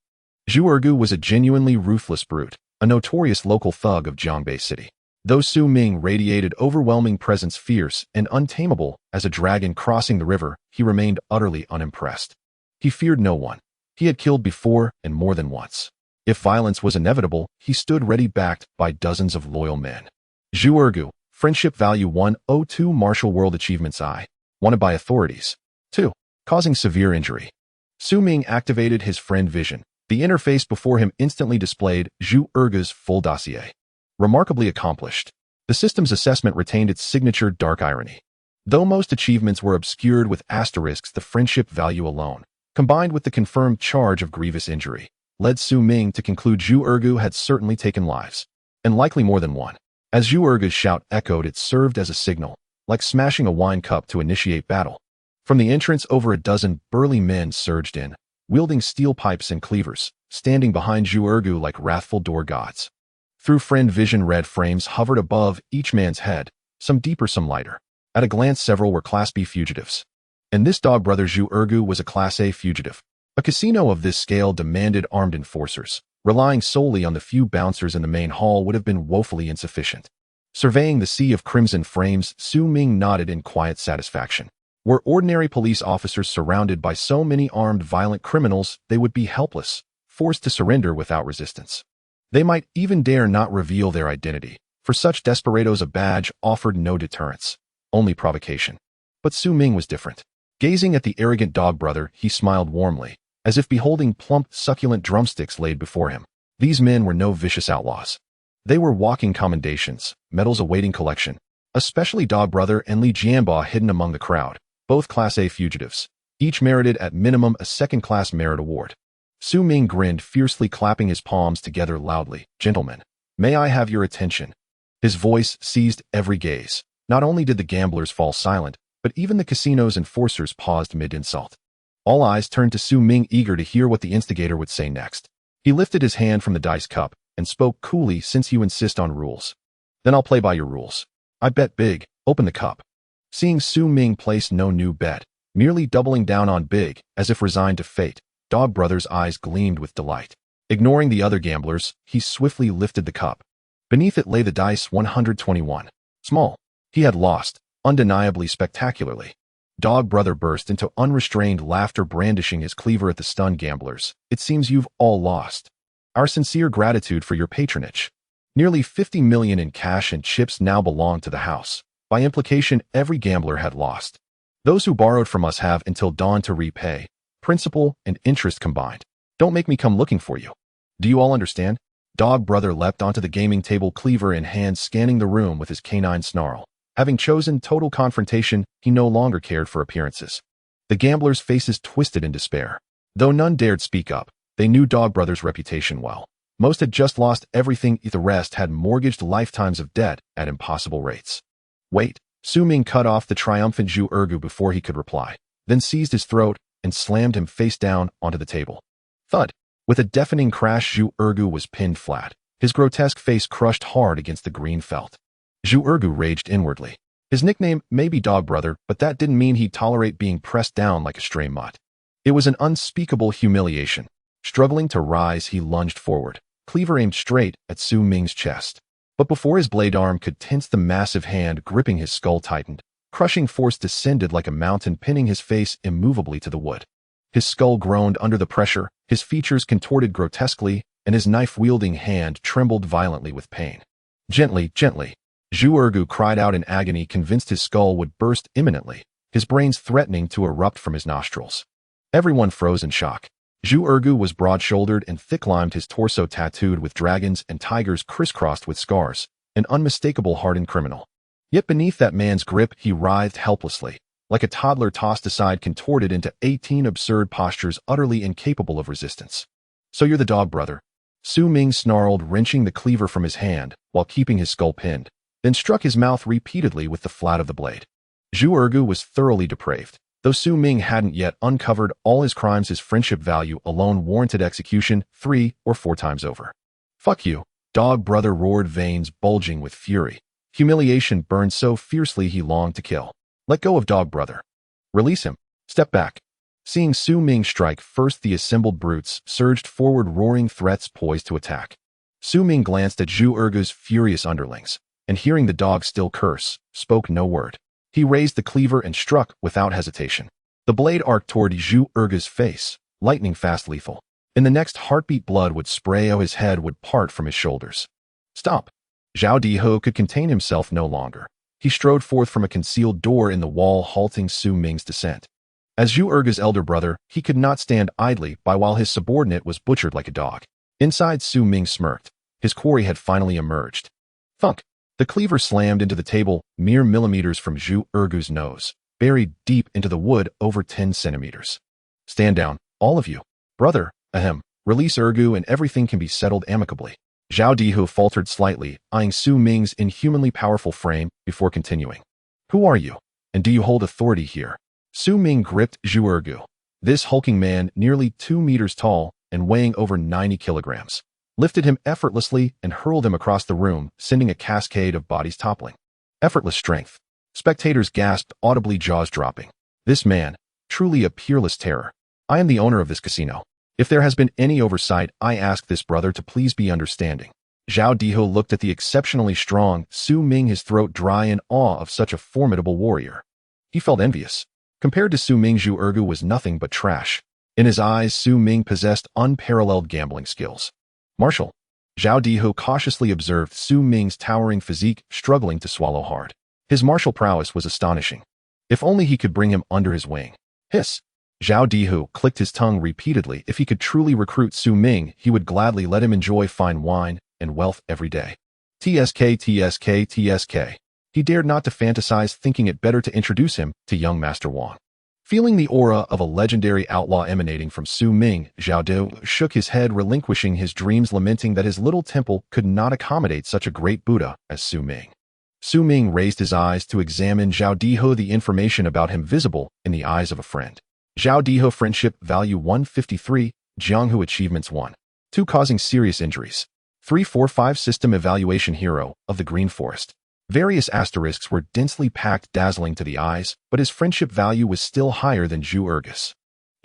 Zhu Ergu was a genuinely ruthless brute, a notorious local thug of Jiangbei City. Though Su Ming radiated overwhelming presence, fierce and untamable as a dragon crossing the river, he remained utterly unimpressed. He feared no one. He had killed before, and more than once. If violence was inevitable, he stood ready, backed by dozens of loyal men. Zhu Ergu, friendship value 102, martial world achievements I, wanted by authorities. 2. Causing severe injury. Su Ming activated his friend vision. The interface before him instantly displayed Zhu Ergu's full dossier. Remarkably accomplished. The system's assessment retained its signature dark irony. Though most achievements were obscured with asterisks, the friendship value alone, combined with the confirmed charge of grievous injury, led Su Ming to conclude Zhu Ergu had certainly taken lives, and likely more than one. As Zhu Ergu's shout echoed, it served as a signal, like smashing a wine cup to initiate battle. From the entrance, over a dozen burly men surged in, wielding steel pipes and cleavers, standing behind Zhu Ergu like wrathful door gods. Through friend vision, red frames hovered above each man's head, some deeper, some lighter. At a glance, several were Class B fugitives. And this dog brother Zhu Ergu was a Class A fugitive. A casino of this scale demanded armed enforcers. Relying solely on the few bouncers in the main hall would have been woefully insufficient. Surveying the sea of crimson frames, Su Ming nodded in quiet satisfaction. Were ordinary police officers surrounded by so many armed violent criminals, they would be helpless, forced to surrender without resistance. They might even dare not reveal their identity. For such desperados, a badge offered no deterrence, only provocation. But Su Ming was different. Gazing at the arrogant dog brother, he smiled warmly, as if beholding plump, succulent drumsticks laid before him. These men were no vicious outlaws. They were walking commendations, medals awaiting collection. Especially dog brother and Li Jianba hidden among the crowd, both Class A fugitives. Each merited at minimum a second-class merit award. Su Ming grinned, fiercely clapping his palms together loudly. Gentlemen, may I have your attention? His voice seized every gaze. Not only did the gamblers fall silent, but even the casino's enforcers paused mid-insult. All eyes turned to Su Ming, eager to hear what the instigator would say next. He lifted his hand from the dice cup and spoke coolly. Since you insist on rules, then I'll play by your rules. I bet big. Open the cup. Seeing Su Ming place no new bet, merely doubling down on big, as if resigned to fate, Dog Brother's eyes gleamed with delight. Ignoring the other gamblers, he swiftly lifted the cup. Beneath it lay the dice 121. Small. He had lost, undeniably spectacularly. Dog Brother burst into unrestrained laughter, brandishing his cleaver at the stunned gamblers. It seems you've all lost. Our sincere gratitude for your patronage. Nearly 50 million in cash and chips now belong to the house. By implication, every gambler had lost. Those who borrowed from us have until dawn to repay, principal and interest combined. Don't make me come looking for you. Do you all understand? Dog Brother leapt onto the gaming table, cleaver in hand, scanning the room with his canine snarl. Having chosen total confrontation, he no longer cared for appearances. The gamblers' faces twisted in despair. Though none dared speak up, they knew Dog Brother's reputation well. Most had just lost everything, the rest had mortgaged lifetimes of debt at impossible rates. Wait, Su Ming cut off the triumphant Zhu Ergu before he could reply, then seized his throat and slammed him face down onto the table. Thud. With a deafening crash, Zhu Ergu was pinned flat, his grotesque face crushed hard against the green felt. Zhu Ergu raged inwardly. His nickname may be Dog Brother, but that didn't mean he'd tolerate being pressed down like a stray mutt. It was an unspeakable humiliation. Struggling to rise, he lunged forward, cleaver aimed straight at Su Ming's chest. But before his blade arm could tense, the massive hand gripping his skull tightened. Crushing force descended like a mountain, pinning his face immovably to the wood. His skull groaned under the pressure, his features contorted grotesquely, and his knife-wielding hand trembled violently with pain. Gently, gently. Zhu Ergu cried out in agony, convinced his skull would burst imminently, his brains threatening to erupt from his nostrils. Everyone froze in shock. Zhu Ergu was broad-shouldered and thick-limbed, his torso tattooed with dragons and tigers crisscrossed with scars, an unmistakable hardened criminal. Yet beneath that man's grip, he writhed helplessly, like a toddler tossed aside, contorted into 18 absurd postures, utterly incapable of resistance. So you're the Dog Brother? Su Ming snarled, wrenching the cleaver from his hand while keeping his skull pinned, then struck his mouth repeatedly with the flat of the blade. Zhu Ergu was thoroughly depraved. Though Su Ming hadn't yet uncovered all his crimes, his friendship value alone warranted execution 3 or 4 times over. Fuck you, Dog Brother roared, veins bulging with fury. Humiliation burned so fiercely he longed to kill. Let go of Dog Brother. Release him. Step back. Seeing Su Ming strike first, the assembled brutes surged forward, roaring threats poised to attack. Su Ming glanced at Zhu Ergu's furious underlings, and hearing the dog still curse, spoke no word. He raised the cleaver and struck without hesitation. The blade arced toward Zhu Ergu's face, lightning fast, lethal. In the next heartbeat, blood would spray, his head would part from his shoulders. Stop. Zhao Diho could contain himself no longer. He strode forth from a concealed door in the wall, halting Su Ming's descent. As Zhu Ergu's elder brother, he could not stand idly by while his subordinate was butchered like a dog. Inside, Su Ming smirked. His quarry had finally emerged. Thunk. The cleaver slammed into the table, mere millimeters from Zhu Ergu's nose, buried deep into the wood over 10 centimeters. Stand down, all of you. Brother, ahem. Release Ergu and everything can be settled amicably. Zhao Dihu faltered slightly, eyeing Su Ming's inhumanly powerful frame before continuing. Who are you? And do you hold authority here? Su Ming gripped Zhu Ergu. This hulking man, nearly 2 meters tall and weighing over 90 kilograms, lifted him effortlessly and hurled him across the room, sending a cascade of bodies toppling. Effortless strength. Spectators gasped audibly, jaws dropping. This man, truly a peerless terror. I am the owner of this casino. If there has been any oversight, I ask this brother to please be understanding. Zhao Diho looked at the exceptionally strong Su Ming, his throat dry in awe of such a formidable warrior. He felt envious. Compared to Su Ming, Zhu Ergu was nothing but trash. In his eyes, Su Ming possessed unparalleled gambling skills. Marshal. Zhao Diho cautiously observed Su Ming's towering physique, struggling to swallow hard. His martial prowess was astonishing. If only he could bring him under his wing. Hiss. Zhao Dihu clicked his tongue repeatedly. If he could truly recruit Su Ming, he would gladly let him enjoy fine wine and wealth every day. TSK, TSK, TSK. He dared not to fantasize, thinking it better to introduce him to young Master Wang. Feeling the aura of a legendary outlaw emanating from Su Ming, Zhao Di shook his head, relinquishing his dreams, lamenting that his little temple could not accommodate such a great Buddha as Su Ming. Su Ming raised his eyes to examine Zhao Diho, the information about him visible in the eyes of a friend. Zhao Diho friendship value 153, Jianghu achievements 1. 2 causing serious injuries. 345 system evaluation hero of the Green Forest. Various asterisks were densely packed, dazzling to the eyes, but his friendship value was still higher than Zhu Urgus.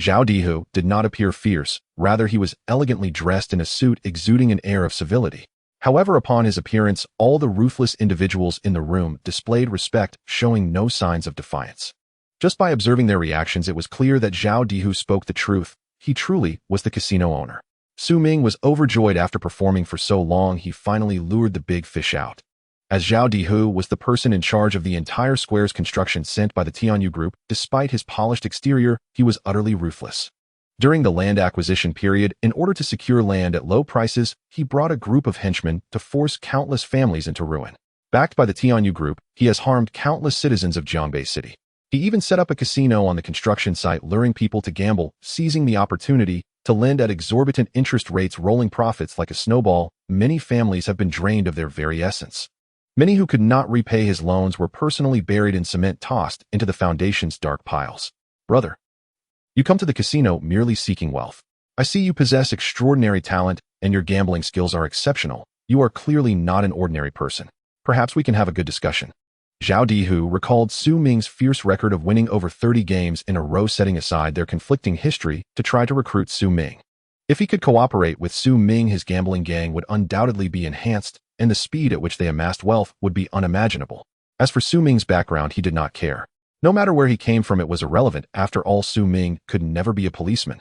Zhao Dihu did not appear fierce, rather he was elegantly dressed in a suit exuding an air of civility. However, upon his appearance, all the ruthless individuals in the room displayed respect, showing no signs of defiance. Just by observing their reactions, it was clear that Zhao Dihu spoke the truth. He truly was the casino owner. Su Ming was overjoyed. After performing for so long, he finally lured the big fish out. As Zhao Dihu was the person in charge of the entire square's construction sent by the Tianyu Group, despite his polished exterior, he was utterly ruthless. During the land acquisition period, in order to secure land at low prices, he brought a group of henchmen to force countless families into ruin. Backed by the Tianyu Group, he has harmed countless citizens of Jiangbei City. He even set up a casino on the construction site, luring people to gamble, seizing the opportunity to lend at exorbitant interest rates, rolling profits like a snowball. Many families have been drained of their very essence. Many who could not repay his loans were personally buried in cement, tossed into the foundation's dark piles. Brother, you come to the casino merely seeking wealth. I see you possess extraordinary talent, and your gambling skills are exceptional. You are clearly not an ordinary person. Perhaps we can have a good discussion. Zhao Dihu recalled Su Ming's fierce record of winning over 30 games in a row, setting aside their conflicting history to try to recruit Su Ming. If he could cooperate with Su Ming, his gambling gang would undoubtedly be enhanced, and the speed at which they amassed wealth would be unimaginable. As for Su Ming's background, he did not care. No matter where he came from, it was irrelevant. After all, Su Ming could never be a policeman.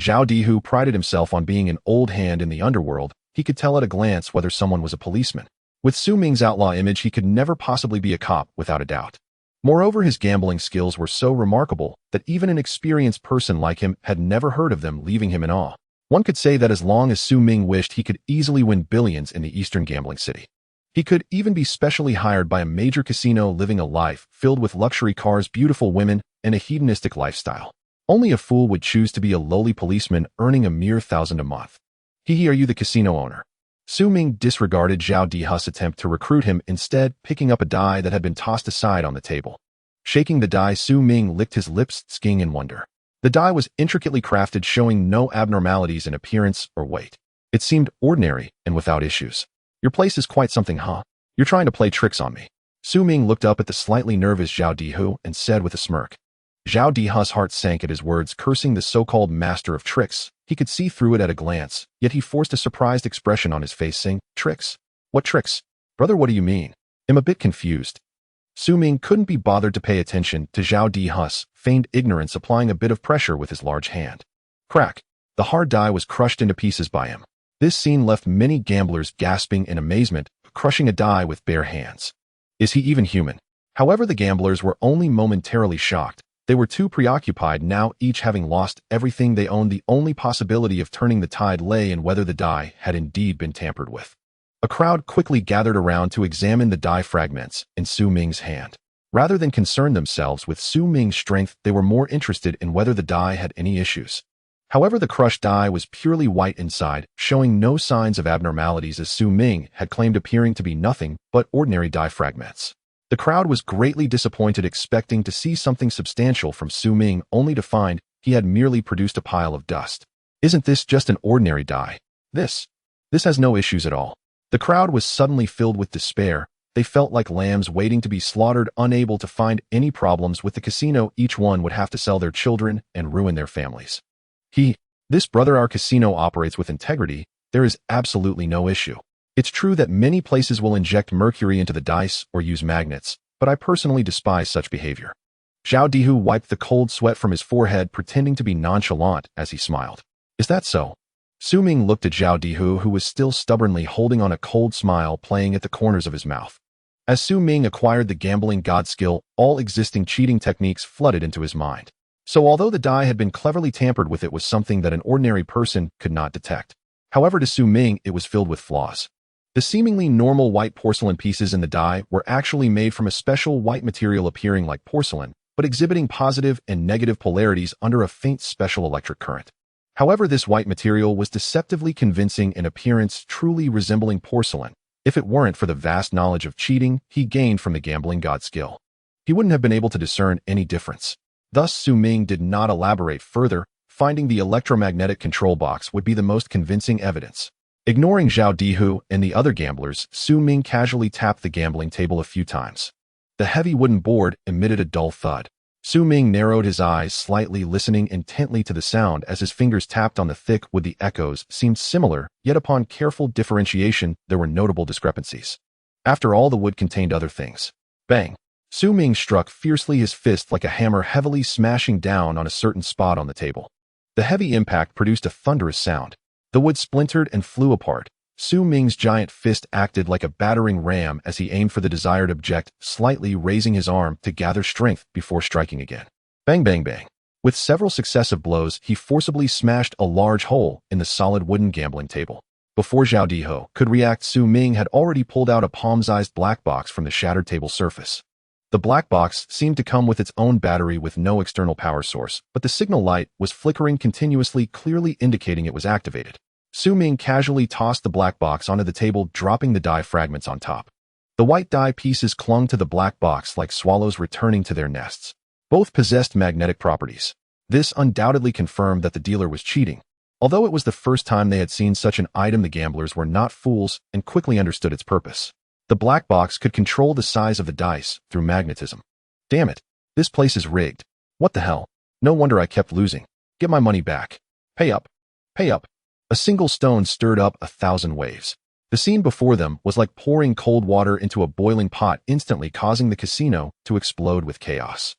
Zhao Dihu prided himself on being an old hand in the underworld. He could tell at a glance whether someone was a policeman. With Su Ming's outlaw image, he could never possibly be a cop, without a doubt. Moreover, his gambling skills were so remarkable that even an experienced person like him had never heard of them, leaving him in awe. One could say that as long as Su Ming wished, he could easily win billions in the eastern gambling city. He could even be specially hired by a major casino, living a life filled with luxury cars, beautiful women, and a hedonistic lifestyle. Only a fool would choose to be a lowly policeman earning a mere 1,000 a month. Are you the casino owner? Su Ming disregarded Zhao Dihu's attempt to recruit him, instead picking up a die that had been tossed aside on the table. Shaking the die, Su Ming licked his lips, skiing in wonder. The die was intricately crafted, showing no abnormalities in appearance or weight. It seemed ordinary and without issues. Your place is quite something, huh? You're trying to play tricks on me. Su Ming looked up at the slightly nervous Zhao Dihu and said with a smirk. Zhao Dihu's heart sank at his words, cursing the so-called master of tricks. He could see through it at a glance, yet he forced a surprised expression on his face, saying, "Tricks? What tricks? Brother, what do you mean? I'm a bit confused." Su Ming couldn't be bothered to pay attention to Zhao Dihu's feigned ignorance, applying a bit of pressure with his large hand. Crack! The hard die was crushed into pieces by him. This scene left many gamblers gasping in amazement, crushing a die with bare hands. Is he even human? However, the gamblers were only momentarily shocked. They were too preoccupied now, each having lost everything they owned. The only possibility of turning the tide lay in whether the die had indeed been tampered with. A crowd quickly gathered around to examine the die fragments in Su Ming's hand. Rather than concern themselves with Su Ming's strength, they were more interested in whether the die had any issues. However, the crushed die was purely white inside, showing no signs of abnormalities, as Su Ming had claimed, appearing to be nothing but ordinary die fragments. The crowd was greatly disappointed, expecting to see something substantial from Su Ming, only to find he had merely produced a pile of dust. Isn't this just an ordinary die? This has no issues at all. The crowd was suddenly filled with despair. They felt like lambs waiting to be slaughtered, unable to find any problems with the casino. Each one would have to sell their children and ruin their families. This brother, our casino operates with integrity. There is absolutely no issue. It's true that many places will inject mercury into the dice or use magnets, but I personally despise such behavior. Zhao Dihu wiped the cold sweat from his forehead, pretending to be nonchalant as he smiled. Is that so? Su Ming looked at Zhao Dihu, who was still stubbornly holding on, a cold smile playing at the corners of his mouth. As Su Ming acquired the gambling god skill, all existing cheating techniques flooded into his mind. So although the die had been cleverly tampered with, it was something that an ordinary person could not detect. However, to Su Ming, it was filled with flaws. The seemingly normal white porcelain pieces in the die were actually made from a special white material appearing like porcelain, but but exhibiting positive and negative polarities under a faint special electric current. However, this white material was deceptively convincing in appearance, truly resembling porcelain, if it weren't for the vast knowledge of cheating he gained from the gambling god skill. He wouldn't have been able to discern any difference. Thus, Su Ming did not elaborate further, finding the electromagnetic control box would be the most convincing evidence. Ignoring Zhao Dihu and the other gamblers, Su Ming casually tapped the gambling table a few times. The heavy wooden board emitted a dull thud. Su Ming narrowed his eyes slightly, listening intently to the sound as his fingers tapped on the thick wood. The echoes seemed similar, yet upon careful differentiation, there were notable discrepancies. After all, the wood contained other things. Bang! Su Ming struck fiercely, his fist like a hammer heavily smashing down on a certain spot on the table. The heavy impact produced a thunderous sound. The wood splintered and flew apart. Su Ming's giant fist acted like a battering ram as he aimed for the desired object, slightly raising his arm to gather strength before striking again. Bang, bang, bang. With several successive blows, he forcibly smashed a large hole in the solid wooden gambling table. Before Zhao Dihu could react, Su Ming had already pulled out a palm-sized black box from the shattered table surface. The black box seemed to come with its own battery with no external power source, but the signal light was flickering continuously, clearly indicating it was activated. Su Ming casually tossed the black box onto the table, dropping the die fragments on top. The white die pieces clung to the black box like swallows returning to their nests. Both possessed magnetic properties. This undoubtedly confirmed that the dealer was cheating. Although it was the first time they had seen such an item, the gamblers were not fools and quickly understood its purpose. The black box could control the size of the dice through magnetism. Damn it, this place is rigged. What the hell? No wonder I kept losing. Get my money back. Pay up. Pay up. A single stone stirred up 1,000 waves. The scene before them was like pouring cold water into a boiling pot, instantly causing the casino to explode with chaos.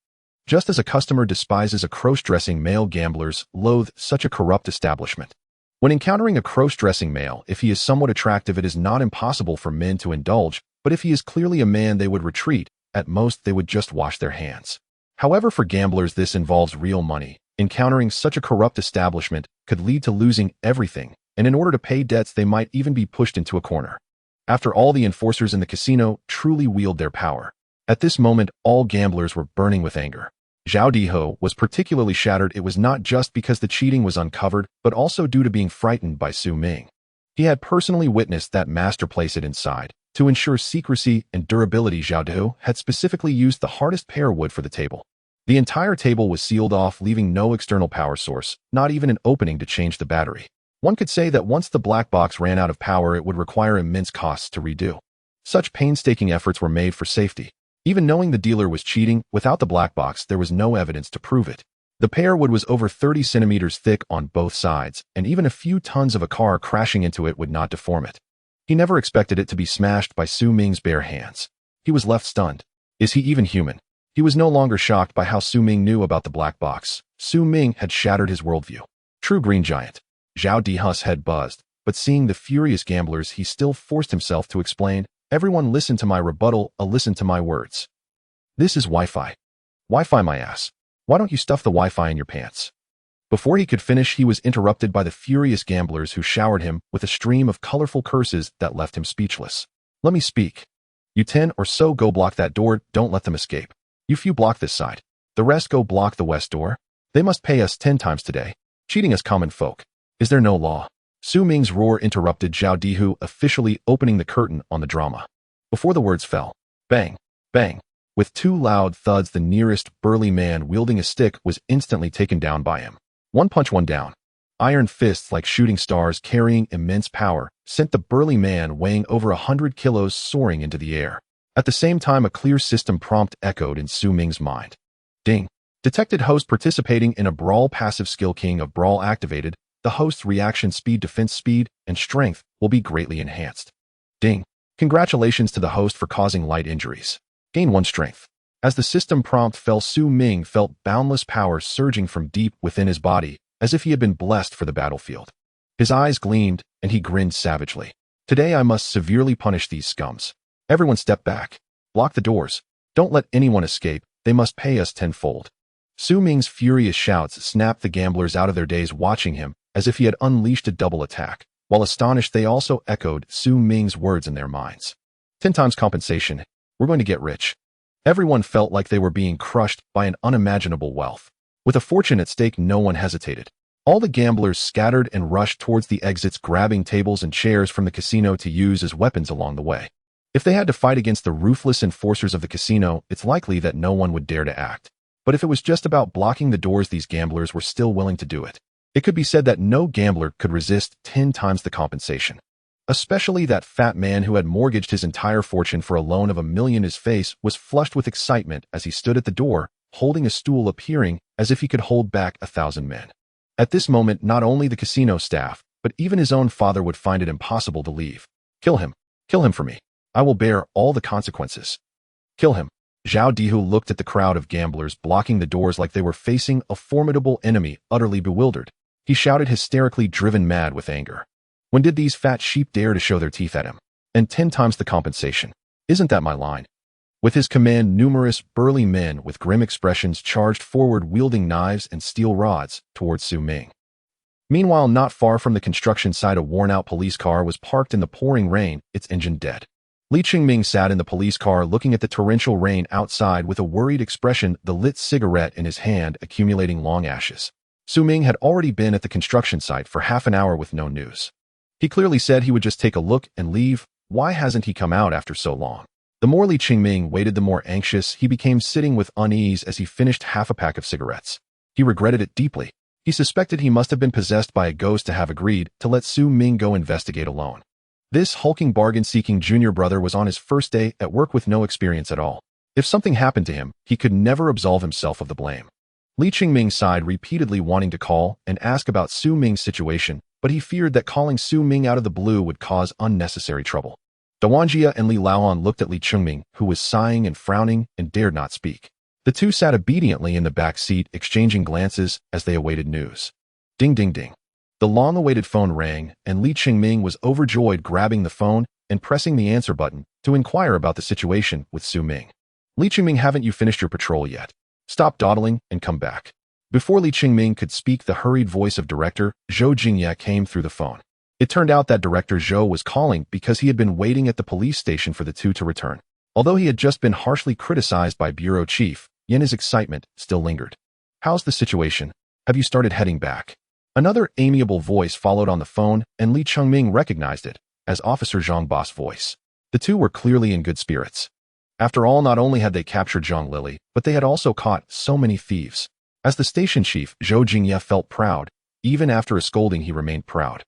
Just as a customer despises a cross-dressing male, gamblers loathe such a corrupt establishment. When encountering a cross-dressing male, if he is somewhat attractive, it is not impossible for men to indulge, but if he is clearly a man, they would retreat. At most, they would just wash their hands. However, for gamblers, this involves real money. Encountering such a corrupt establishment could lead to losing everything, and in order to pay debts, they might even be pushed into a corner. After all, the enforcers in the casino truly wield their power. At this moment, all gamblers were burning with anger. Zhao Dihu was particularly shattered. It was not just because the cheating was uncovered, but also due to being frightened by Su Ming. He had personally witnessed that master place it inside. To ensure secrecy and durability, Zhao Dihu had specifically used the hardest pear wood for the table. The entire table was sealed off, leaving no external power source, not even an opening to change the battery. One could say that once the black box ran out of power, it would require immense costs to redo. Such painstaking efforts were made for safety. Even knowing the dealer was cheating, without the black box, there was no evidence to prove it. The pear wood was over 30 centimeters thick on both sides, and even a few tons of a car crashing into it would not deform it. He never expected it to be smashed by Su Ming's bare hands. He was left stunned. Is he even human? He was no longer shocked by how Su Ming knew about the black box. Su Ming had shattered his worldview. True green giant. Zhao Dihu's head buzzed, but seeing the furious gamblers, he still forced himself to explain, "Everyone listen to my rebuttal, listen to my words. This is Wi-Fi. Wi-Fi, my ass. Why don't you stuff the Wi-Fi in your pants?" Before he could finish, he was interrupted by the furious gamblers who showered him with a stream of colorful curses that left him speechless. "Let me speak. You 10 or so go block that door, don't let them escape. You few block this side. The rest go block the west door. They must pay us 10 times today, cheating us common folk. Is there no law?" Su Ming's roar interrupted Zhao Dihu, officially opening the curtain on the drama. Before the words fell, bang, bang. With two loud thuds, the nearest burly man wielding a stick was instantly taken down by him. One punch, one down. Iron fists like shooting stars carrying immense power sent the burly man weighing over 100 kilos soaring into the air. At the same time, a clear system prompt echoed in Su Ming's mind. Ding. Detected host participating in a brawl. Passive skill King of Brawl activated. The host's reaction speed, defense speed, and strength will be greatly enhanced. Ding. Congratulations to the host for causing light injuries. Gain 1 strength. As the system prompt fell, Su Ming felt boundless power surging from deep within his body, as if he had been blessed for the battlefield. His eyes gleamed, and he grinned savagely. Today I must severely punish these scums. Everyone step back. Block the doors. Don't let anyone escape. They must pay us tenfold. Su Ming's furious shouts snapped the gamblers out of their daze, watching him as if he had unleashed a double attack. While astonished, they also echoed Su Ming's words in their minds. 10 times compensation. We're going to get rich. Everyone felt like they were being crushed by an unimaginable wealth. With a fortune at stake, no one hesitated. All the gamblers scattered and rushed towards the exits, grabbing tables and chairs from the casino to use as weapons along the way. If they had to fight against the ruthless enforcers of the casino, it's likely that no one would dare to act. But if it was just about blocking the doors, these gamblers were still willing to do it. It could be said that no gambler could resist 10 times the compensation. Especially that fat man who had mortgaged his entire fortune for a loan of $1 million. His face was flushed with excitement as he stood at the door, holding a stool, appearing as if he could hold back 1,000 men. At this moment, not only the casino staff, but even his own father would find it impossible to leave. Kill him. Kill him for me. I will bear all the consequences. Kill him. Zhao Dihu looked at the crowd of gamblers blocking the doors like they were facing a formidable enemy, utterly bewildered. He shouted, hysterically, driven mad with anger. When did these fat sheep dare to show their teeth at him? And 10 times the compensation. Isn't that my line? With his command, numerous burly men with grim expressions charged forward, wielding knives and steel rods towards Su Ming. Meanwhile, not far from the construction site, a worn-out police car was parked in the pouring rain, its engine dead. Li Chengming sat in the police car looking at the torrential rain outside with a worried expression, the lit cigarette in his hand accumulating long ashes. Su Ming had already been at the construction site for half an hour with no news. He clearly said he would just take a look and leave. Why hasn't he come out after so long? The more Li Chengming waited, the more anxious he became, sitting with unease as he finished half a pack of cigarettes. He regretted it deeply. He suspected he must have been possessed by a ghost to have agreed to let Su Ming go investigate alone. This hulking, bargain-seeking junior brother was on his first day at work with no experience at all. If something happened to him, he could never absolve himself of the blame. Li Chengming sighed, repeatedly wanting to call and ask about Su Ming's situation, but he feared that calling Su Ming out of the blue would cause unnecessary trouble. Dawanjia and Li Laoan looked at Li Chengming, who was sighing and frowning and dared not speak. The two sat obediently in the back seat, exchanging glances as they awaited news. Ding, ding, ding. The long-awaited phone rang, and Li Chengming was overjoyed, grabbing the phone and pressing the answer button to inquire about the situation with Su Ming. Li Chengming, haven't you finished your patrol yet? Stop dawdling and come back. Before Li Chengming could speak, the hurried voice of Director Zhou Jingye came through the phone. It turned out that Director Zhou was calling because he had been waiting at the police station for the two to return. Although he had just been harshly criticized by Bureau Chief Yen, his excitement still lingered. How's the situation? Have you started heading back? Another amiable voice followed on the phone, and Li Chengming recognized it as Officer Zhang Ba's voice. The two were clearly in good spirits. After all, not only had they captured Zhang Lily, but they had also caught so many thieves. As the station chief, Zhou Jingye felt proud. Even after a scolding, he remained proud.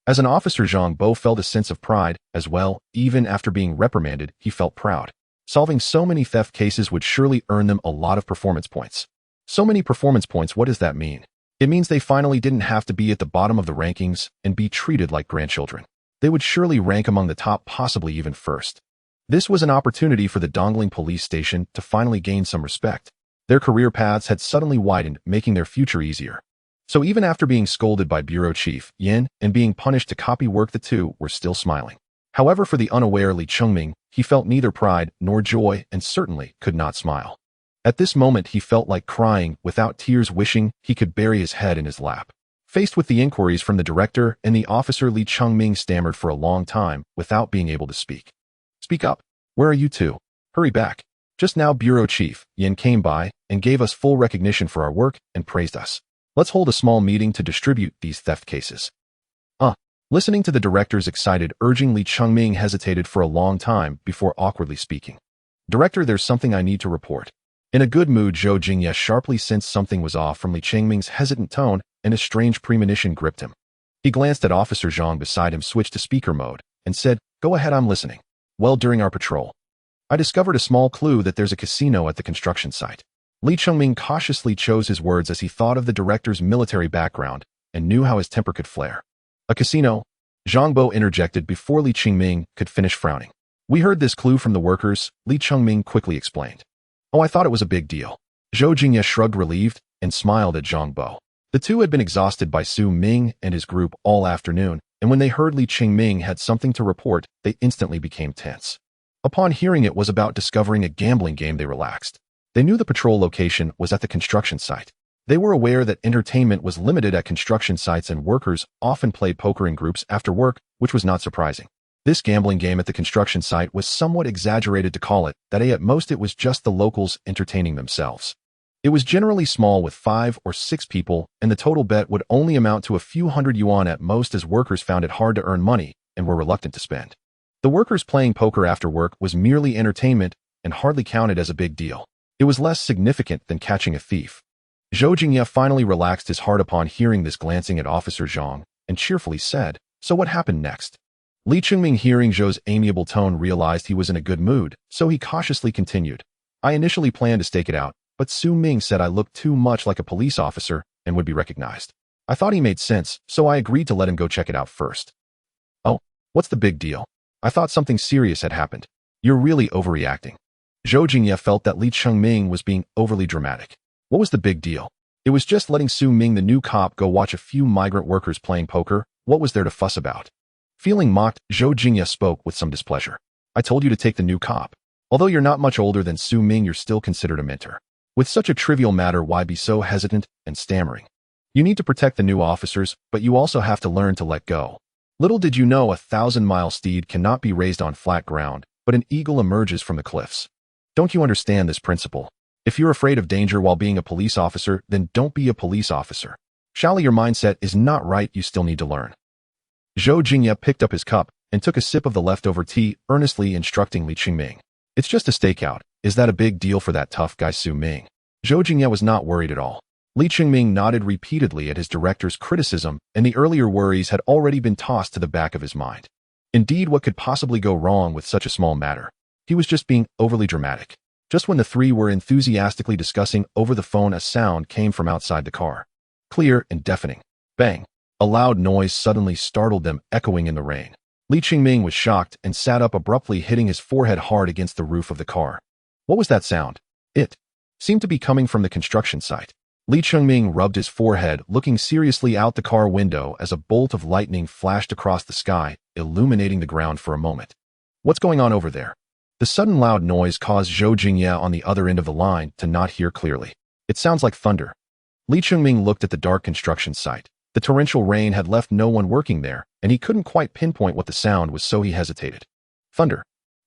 As an officer, Zhang Bo felt a sense of pride as well. Even after being reprimanded, he felt proud. Solving so many theft cases would surely earn them a lot of performance points. So many performance points, what does that mean? It means they finally didn't have to be at the bottom of the rankings and be treated like grandchildren. They would surely rank among the top, possibly even first. This was an opportunity for the Dongling police station to finally gain some respect. Their career paths had suddenly widened, making their future easier. So even after being scolded by Bureau Chief Yen and being punished to copy work, the two were still smiling. However, for the unaware Li Chengming, he felt neither pride nor joy and certainly could not smile. At this moment, he felt like crying without tears, wishing he could bury his head in his lap. Faced with the inquiries from the director and the officer, Li Chengming stammered for a long time without being able to speak. Speak up. Where are you two? Hurry back. Just now Bureau Chief Yen came by and gave us full recognition for our work and praised us. Let's hold a small meeting to distribute these theft cases. Listening to the director's excited urging, Li Chengming hesitated for a long time before awkwardly speaking. Director, there's something I need to report. In a good mood, Zhou Jingye sharply sensed something was off from Li Chengming's hesitant tone, and a strange premonition gripped him. He glanced at Officer Zhang beside him, switched to speaker mode, and said, "Go ahead, I'm listening." Well, during our patrol, I discovered a small clue that there's a casino at the construction site. Li Chengming cautiously chose his words as he thought of the director's military background and knew how his temper could flare. A casino? Zhang Bo interjected before Li Chengming could finish frowning. We heard this clue from the workers, Li Chengming quickly explained. Oh, I thought it was a big deal. Zhou Jingye shrugged, relieved, and smiled at Zhang Bo. The two had been exhausted by Su Ming and his group all afternoon, and when they heard Li Chengming had something to report, they instantly became tense. Upon hearing it was about discovering a gambling game, they relaxed. They knew the patrol location was at the construction site. They were aware that entertainment was limited at construction sites and workers often played poker in groups after work, which was not surprising. This gambling game at the construction site was somewhat exaggerated to call it that. At most it was just the locals entertaining themselves. It was generally small with 5 or 6 people, and the total bet would only amount to a few hundred yuan at most, as workers found it hard to earn money and were reluctant to spend. The workers playing poker after work was merely entertainment and hardly counted as a big deal. It was less significant than catching a thief. Zhou Jingye finally relaxed his heart upon hearing this, glancing at Officer Zhang, and cheerfully said, "So what happened next?" Li Chengming, hearing Zhou's amiable tone, realized he was in a good mood, so he cautiously continued, "I initially planned to stake it out, but Su Ming said I looked too much like a police officer and would be recognized. I thought he made sense, so I agreed to let him go check it out first." "Oh, what's the big deal? I thought something serious had happened. You're really overreacting." Zhou Jingye felt that Li Chengming was being overly dramatic. What was the big deal? It was just letting Su Ming, the new cop, go watch a few migrant workers playing poker. What was there to fuss about? Feeling mocked, Zhou Jingye spoke with some displeasure. "I told you to take the new cop. Although you're not much older than Su Ming, you're still considered a mentor. With such a trivial matter, why be so hesitant and stammering? You need to protect the new officers, but you also have to learn to let go. Little did you know, a 1,000-mile steed cannot be raised on flat ground, but an eagle emerges from the cliffs. Don't you understand this principle? If you're afraid of danger while being a police officer, then don't be a police officer. Surely your mindset is not right, you still need to learn." Zhou Jingye picked up his cup and took a sip of the leftover tea, earnestly instructing Li Chengming. "It's just a stakeout. Is that a big deal for that tough guy Su Ming?" Zhou Jingye was not worried at all. Li Chengming nodded repeatedly at his director's criticism, and the earlier worries had already been tossed to the back of his mind. Indeed, what could possibly go wrong with such a small matter? He was just being overly dramatic. Just when the three were enthusiastically discussing over the phone, a sound came from outside the car. Clear and deafening. Bang! A loud noise suddenly startled them, echoing in the rain. Li Chengming was shocked and sat up abruptly, hitting his forehead hard against the roof of the car. What was that sound? It seemed to be coming from the construction site. Li Chengming rubbed his forehead, looking seriously out the car window as a bolt of lightning flashed across the sky, illuminating the ground for a moment. "What's going on over there?" The sudden loud noise caused Zhou Jingye on the other end of the line to not hear clearly. "It sounds like thunder." Li Chengming looked at the dark construction site. The torrential rain had left no one working there, and he couldn't quite pinpoint what the sound was, so he hesitated. "Thunder."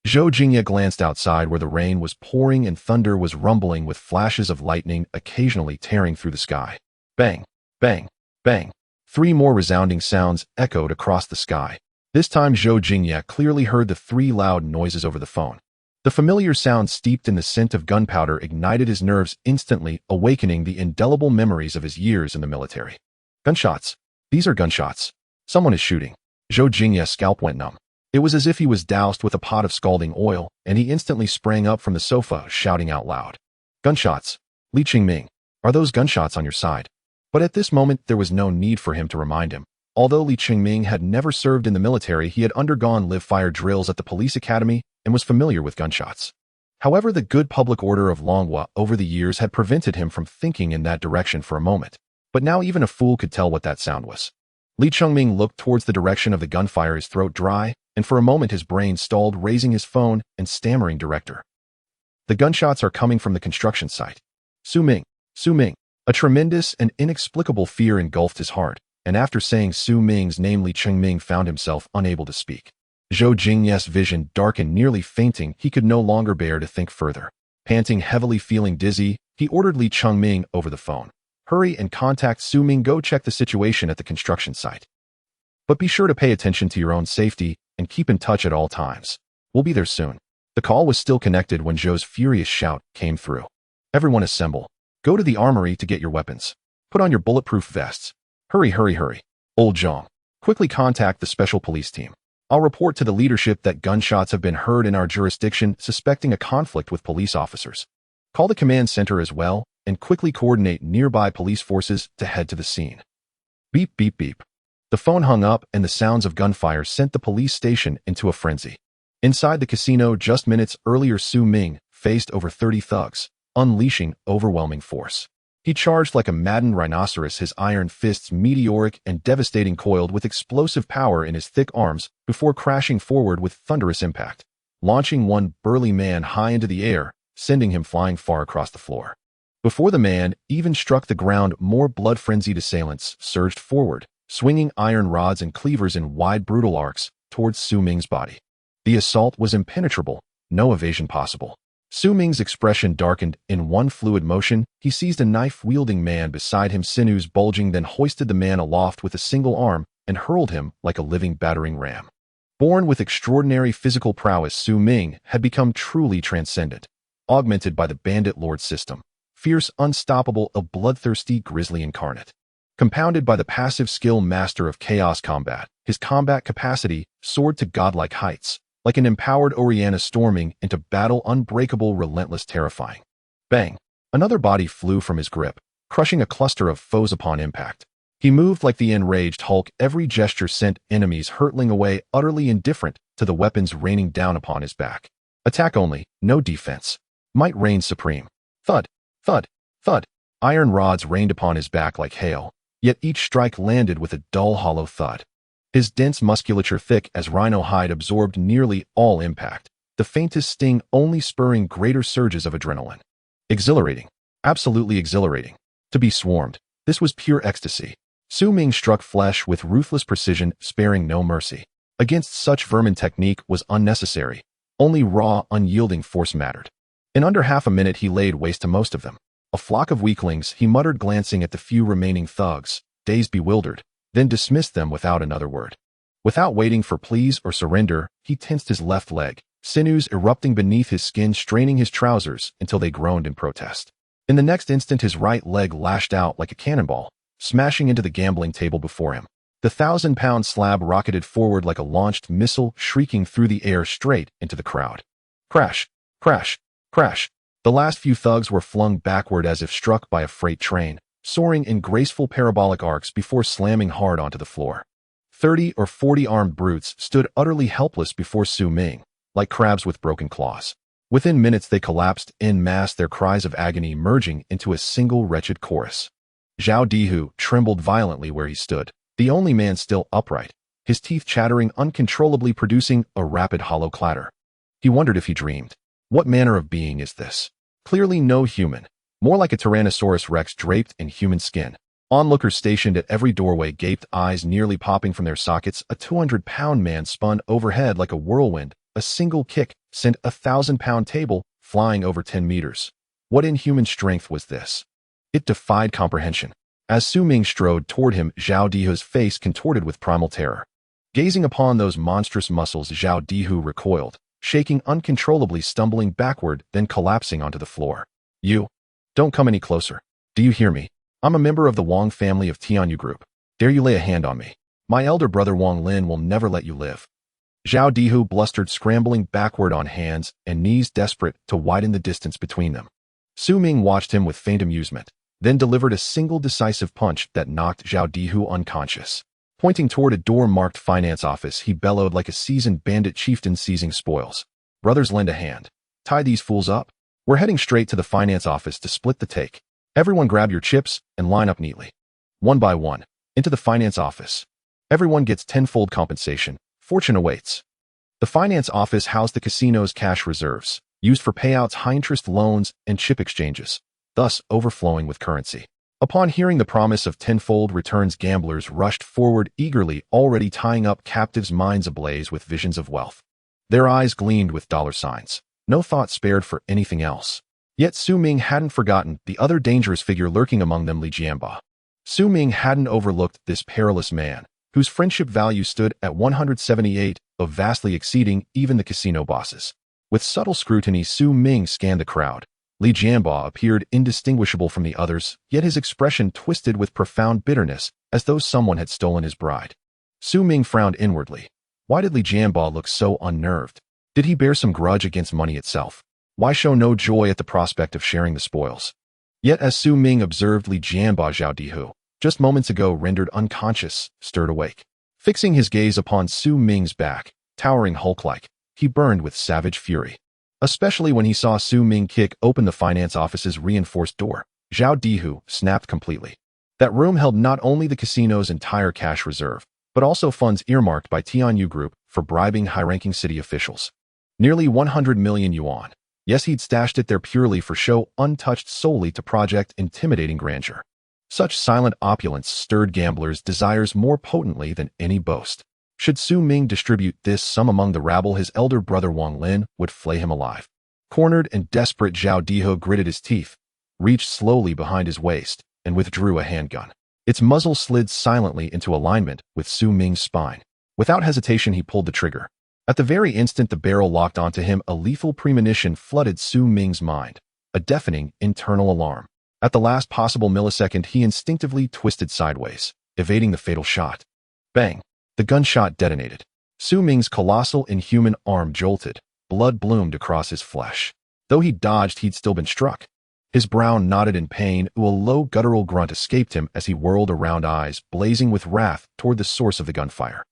Zhou Jingye glanced outside, where the rain was pouring and thunder was rumbling, with flashes of lightning occasionally tearing through the sky. Bang! Bang! Bang! 3 more resounding sounds echoed across the sky. This time Zhou Jingye clearly heard the 3 loud noises over the phone. The familiar sound, steeped in the scent of gunpowder, ignited his nerves instantly, awakening the indelible memories of his years in the military. Gunshots. These are gunshots. Someone is shooting. Zhou Jingye's scalp went numb. It was as if he was doused with a pot of scalding oil, and he instantly sprang up from the sofa, shouting out loud. "Gunshots! Li Chengming, are those gunshots on your side?" But at this moment there was no need for him to remind him. Although Li Chengming had never served in the military, he had undergone live-fire drills at the police academy and was familiar with gunshots. However, the good public order of Longhua over the years had prevented him from thinking in that direction for a moment. But now even a fool could tell what that sound was. Li Chengming looked towards the direction of the gunfire, his throat dry, and for a moment his brain stalled, raising his phone and stammering, "Director, the gunshots are coming from the construction site. Su Ming, Su Ming." A tremendous and inexplicable fear engulfed his heart, and after saying Su Ming's name, Li Chengming found himself unable to speak. Zhou Jingye's vision darkened, nearly fainting. He could no longer bear to think further. Panting heavily, feeling dizzy, he ordered Li Chengming over the phone. "Hurry and contact Su Ming. Go check the situation at the construction site. But be sure to pay attention to your own safety and keep in touch at all times. We'll be there soon." The call was still connected when Zhou's furious shout came through. "Everyone assemble. Go to the armory to get your weapons. Put on your bulletproof vests. Hurry, hurry, hurry. Old Zhang, quickly contact the special police team. I'll report to the leadership that gunshots have been heard in our jurisdiction, suspecting a conflict with police officers. Call the command center as well, and quickly coordinate nearby police forces to head to the scene." Beep, beep, beep. The phone hung up, and the sounds of gunfire sent the police station into a frenzy. Inside the casino just minutes earlier, Su Ming faced over 30 thugs, unleashing overwhelming force. He charged like a maddened rhinoceros, his iron fists meteoric and devastating, coiled with explosive power in his thick arms, before crashing forward with thunderous impact, launching one burly man high into the air, sending him flying far across the floor. Before the man even struck the ground, more blood-frenzied assailants surged forward, swinging iron rods and cleavers in wide, brutal arcs, towards Su Ming's body. The assault was impenetrable, no evasion possible. Su Ming's expression darkened. In one fluid motion, he seized a knife-wielding man beside him, sinews bulging, then hoisted the man aloft with a single arm and hurled him like a living battering ram. Born with extraordinary physical prowess, Su Ming had become truly transcendent, augmented by the bandit lord system, fierce, unstoppable, a bloodthirsty grizzly incarnate. Compounded by the passive skill master of chaos combat, his combat capacity soared to godlike heights, like an empowered Oriana storming into battle, unbreakable, relentless, terrifying. Bang! Another body flew from his grip, crushing a cluster of foes upon impact. He moved like the enraged Hulk, every gesture sent enemies hurtling away, utterly indifferent to the weapons raining down upon his back. Attack only, no defense. Might reign supreme. Thud, thud, thud. Iron rods rained upon his back like hail, yet each strike landed with a dull, hollow thud. His dense musculature, thick as rhino hide, absorbed nearly all impact, the faintest sting only spurring greater surges of adrenaline. Exhilarating. Absolutely exhilarating. To be swarmed. This was pure ecstasy. Su Ming struck flesh with ruthless precision, sparing no mercy. Against such vermin, technique was unnecessary. Only raw, unyielding force mattered. In under half a minute he laid waste to most of them. A flock of weaklings, he muttered, glancing at the few remaining thugs, dazed, bewildered, then dismissed them without another word. Without waiting for pleas or surrender, he tensed his left leg, sinews erupting beneath his skin, straining his trousers until they groaned in protest. In the next instant his right leg lashed out like a cannonball, smashing into the gambling table before him. The 1,000-pound slab rocketed forward like a launched missile, shrieking through the air straight into the crowd. Crash, crash, crash. The last few thugs were flung backward as if struck by a freight train, soaring in graceful parabolic arcs before slamming hard onto the floor. 30 or 40 armed brutes stood utterly helpless before Su Ming, like crabs with broken claws. Within minutes they collapsed en masse, their cries of agony merging into a single wretched chorus. Zhao Dihu trembled violently where he stood, the only man still upright, his teeth chattering uncontrollably, producing a rapid hollow clatter. He wondered if he dreamed. What manner of being is this? Clearly no human, more like a Tyrannosaurus Rex draped in human skin. Onlookers stationed at every doorway gaped, eyes nearly popping from their sockets. A 200-pound man spun overhead like a whirlwind. A single kick sent a 1,000-pound table flying over 10 meters. What inhuman strength was this? It defied comprehension. As Su Ming strode toward him, Zhao Dihu's face contorted with primal terror. Gazing upon those monstrous muscles, Zhao Dihu recoiled, shaking uncontrollably, stumbling backward, then collapsing onto the floor. You! Don't come any closer. Do you hear me? I'm a member of the Wang family of Tianyu Group. Dare you lay a hand on me? My elder brother Wang Lin will never let you live. Zhao Dihu blustered, scrambling backward on hands and knees, desperate to widen the distance between them. Su Ming watched him with faint amusement, then delivered a single decisive punch that knocked Zhao Dihu unconscious. Pointing toward a door marked finance office, he bellowed like a seasoned bandit chieftain seizing spoils. Brothers, lend a hand. Tie these fools up. We're heading straight to the finance office to split the take. Everyone grab your chips and line up neatly. One by one, into the finance office. Everyone gets tenfold compensation. Fortune awaits. The finance office housed the casino's cash reserves, used for payouts, high-interest loans, and chip exchanges, thus overflowing with currency. Upon hearing the promise of tenfold returns, gamblers rushed forward eagerly, already tying up captives, minds ablaze with visions of wealth. Their eyes gleamed with dollar signs, no thought spared for anything else. Yet Su Ming hadn't forgotten the other dangerous figure lurking among them, Li Chengming. Su Ming hadn't overlooked this perilous man, whose friendship value stood at 178, of vastly exceeding even the casino bosses. With subtle scrutiny, Su Ming scanned the crowd. Li Chengming appeared indistinguishable from the others, yet his expression twisted with profound bitterness, as though someone had stolen his bride. Su Ming frowned inwardly. Why did Li Chengming look so unnerved? Did he bear some grudge against money itself? Why show no joy at the prospect of sharing the spoils? Yet as Su Ming observed Li Chengming, Zhao Dihu, just moments ago rendered unconscious, stirred awake. Fixing his gaze upon Su Ming's back, towering Hulk-like, he burned with savage fury. Especially when he saw Su Ming kick open the finance office's reinforced door. Zhao Dihu snapped completely. That room held not only the casino's entire cash reserve, but also funds earmarked by Tianyu Group for bribing high-ranking city officials. Nearly 100 million yuan. Yes, he'd stashed it there purely for show, untouched solely to project intimidating grandeur. Such silent opulence stirred gamblers' desires more potently than any boast. Should Su Ming distribute this sum among the rabble, his elder brother Wang Lin would flay him alive. Cornered and desperate, Zhao Diho gritted his teeth, reached slowly behind his waist, and withdrew a handgun. Its muzzle slid silently into alignment with Su Ming's spine. Without hesitation, he pulled the trigger. At the very instant the barrel locked onto him, a lethal premonition flooded Su Ming's mind, a deafening internal alarm. At the last possible millisecond, he instinctively twisted sideways, evading the fatal shot. Bang! The gunshot detonated. Su Ming's colossal inhuman arm jolted. Blood bloomed across his flesh. Though he dodged, he'd still been struck. His brow knotted in pain, a low guttural grunt escaped him as he whirled around, eyes blazing with wrath toward the source of the gunfire.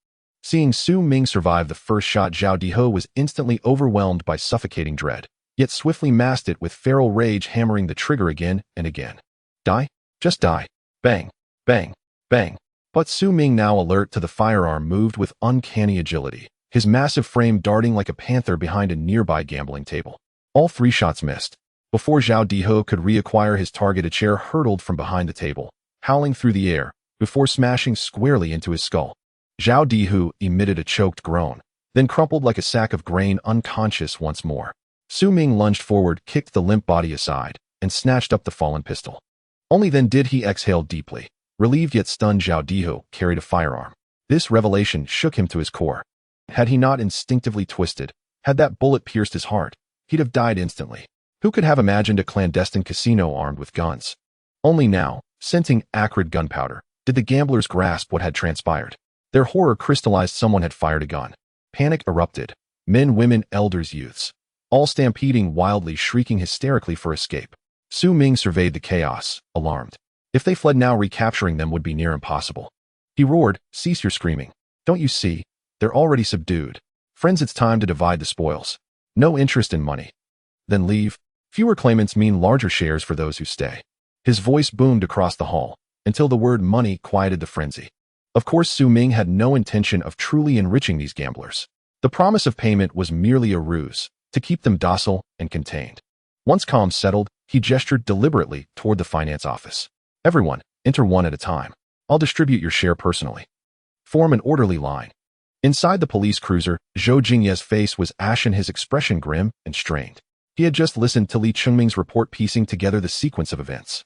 Seeing Su Ming survive the first shot, Zhao Diho was instantly overwhelmed by suffocating dread, yet swiftly masked it with feral rage, hammering the trigger again and again. Die? Just die. Bang, bang, bang. But Su Ming, now alert to the firearm, moved with uncanny agility, his massive frame darting like a panther behind a nearby gambling table. All 3 shots missed. Before Zhao Diho could reacquire his target, a chair hurtled from behind the table, howling through the air, before smashing squarely into his skull. Zhao Diho emitted a choked groan, then crumpled like a sack of grain, unconscious once more. Su Ming lunged forward, kicked the limp body aside, and snatched up the fallen pistol. Only then did he exhale deeply. Relieved yet stunned, Zhao Diho carried a firearm. This revelation shook him to his core. Had he not instinctively twisted, had that bullet pierced his heart, he'd have died instantly. Who could have imagined a clandestine casino armed with guns? Only now, scenting acrid gunpowder, did the gamblers grasp what had transpired. Their horror crystallized. Someone had fired a gun. Panic erupted. Men, women, elders, youths, all stampeding wildly, shrieking hysterically for escape. Su Ming surveyed the chaos, alarmed. If they fled now, recapturing them would be near impossible. He roared, "Cease your screaming. Don't you see? They're already subdued. Friends, it's time to divide the spoils. No interest in money. Then leave. Fewer claimants mean larger shares for those who stay." His voice boomed across the hall, until the word money quieted the frenzy. Of course, Su Ming had no intention of truly enriching these gamblers. The promise of payment was merely a ruse, to keep them docile and contained. Once calm settled, he gestured deliberately toward the finance office. "Everyone, enter one at a time. I'll distribute your share personally. Form an orderly line." Inside the police cruiser, Zhou Jingye's face was ashen, his expression grim and strained. He had just listened to Li Chengming's report, piecing together the sequence of events.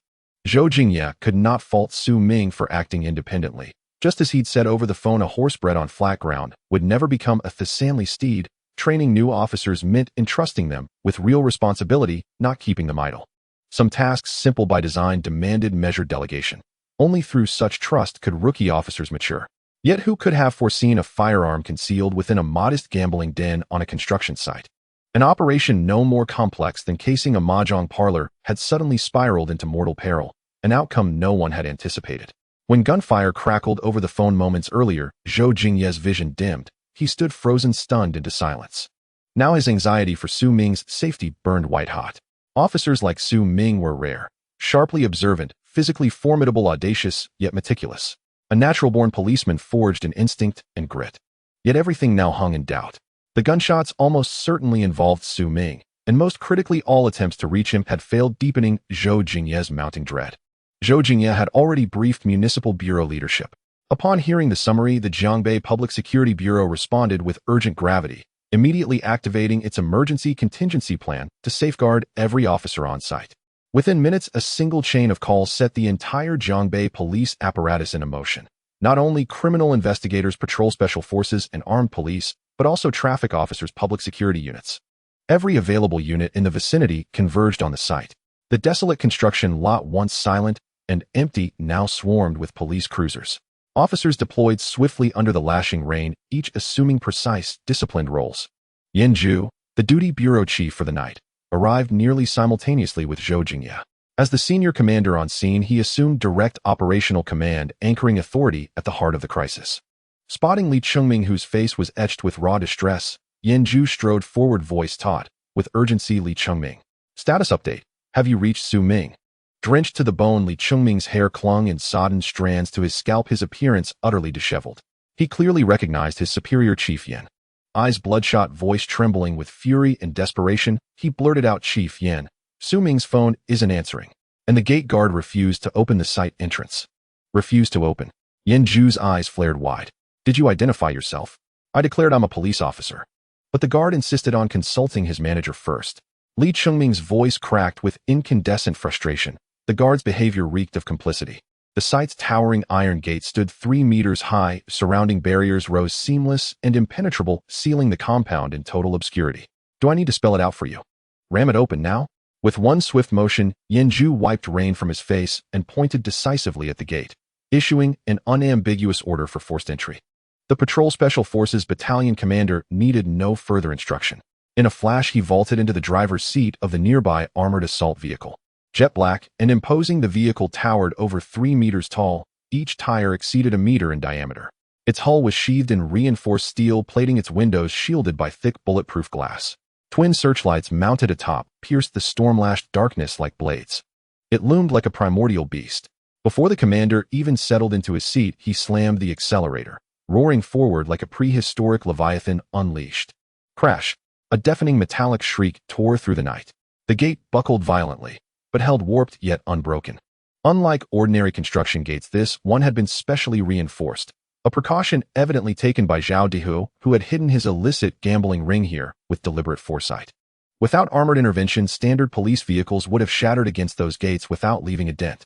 Zhou Jingye could not fault Su Ming for acting independently. Just as he'd said over the phone, a horse bred on flat ground would never become a Thessaly steed. Training new officers meant entrusting them with real responsibility, not keeping them idle. Some tasks, simple by design, demanded measured delegation. Only through such trust could rookie officers mature. Yet who could have foreseen a firearm concealed within a modest gambling den on a construction site? An operation no more complex than casing a mahjong parlor had suddenly spiraled into mortal peril, an outcome no one had anticipated. When gunfire crackled over the phone moments earlier, Zhou Jingye's vision dimmed. He stood frozen, stunned into silence. Now his anxiety for Su Ming's safety burned white-hot. Officers like Su Ming were rare, sharply observant, physically formidable, audacious, yet meticulous. A natural-born policeman forged in instinct and grit. Yet everything now hung in doubt. The gunshots almost certainly involved Su Ming, and most critically, all attempts to reach him had failed, deepening Zhou Jingye's mounting dread. Zhou Jingye had already briefed Municipal Bureau leadership. Upon hearing the summary, the Jiangbei Public Security Bureau responded with urgent gravity, immediately activating its emergency contingency plan to safeguard every officer on site. Within minutes, a single chain of calls set the entire Jiangbei police apparatus in motion. Not only criminal investigators, patrol special forces, and armed police, but also traffic officers, public security units. Every available unit in the vicinity converged on the site. The desolate construction lot, once silent and empty, now swarmed with police cruisers. Officers deployed swiftly under the lashing rain, each assuming precise, disciplined roles. Yan Zhu, the duty bureau chief for the night, arrived nearly simultaneously with Zhou Jingye. As the senior commander on scene, he assumed direct operational command, anchoring authority at the heart of the crisis. Spotting Li Chengming, whose face was etched with raw distress, Yan Zhu strode forward, voice taut with urgency. "Li Chengming. Status update. Have you reached Su Ming?" Drenched to the bone, Li Chengming's hair clung in sodden strands to his scalp, his appearance utterly disheveled. He clearly recognized his superior, Chief Yan. Eyes bloodshot, voice trembling with fury and desperation, he blurted out, "Chief Yan, Su Ming's phone isn't answering, and the gate guard refused to open the site entrance." Refused to open. Yan Zhu's eyes flared wide. Did you identify yourself? I declared I'm a police officer. But the guard insisted on consulting his manager first. Li Chengming's voice cracked with incandescent frustration. The guard's behavior reeked of complicity. The site's towering iron gate stood 3 meters high, surrounding barriers rose seamless and impenetrable, sealing the compound in total obscurity. Do I need to spell it out for you? Ram it open now? With one swift motion, Yanju wiped rain from his face and pointed decisively at the gate, issuing an unambiguous order for forced entry. The Patrol Special Forces Battalion commander needed no further instruction. In a flash, he vaulted into the driver's seat of the nearby armored assault vehicle. Jet black and imposing, the vehicle towered over 3 meters tall. Each tire exceeded a meter in diameter. Its hull was sheathed in reinforced steel, plating its windows shielded by thick bulletproof glass. Twin searchlights mounted atop pierced the storm-lashed darkness like blades. It loomed like a primordial beast. Before the commander even settled into his seat, he slammed the accelerator, roaring forward like a prehistoric leviathan unleashed. Crash! A deafening metallic shriek tore through the night. The gate buckled violently, but held warped yet unbroken. Unlike ordinary construction gates, this one had been specially reinforced, a precaution evidently taken by Zhao Dihu, who had hidden his illicit gambling ring here with deliberate foresight. Without armored intervention, standard police vehicles would have shattered against those gates without leaving a dent.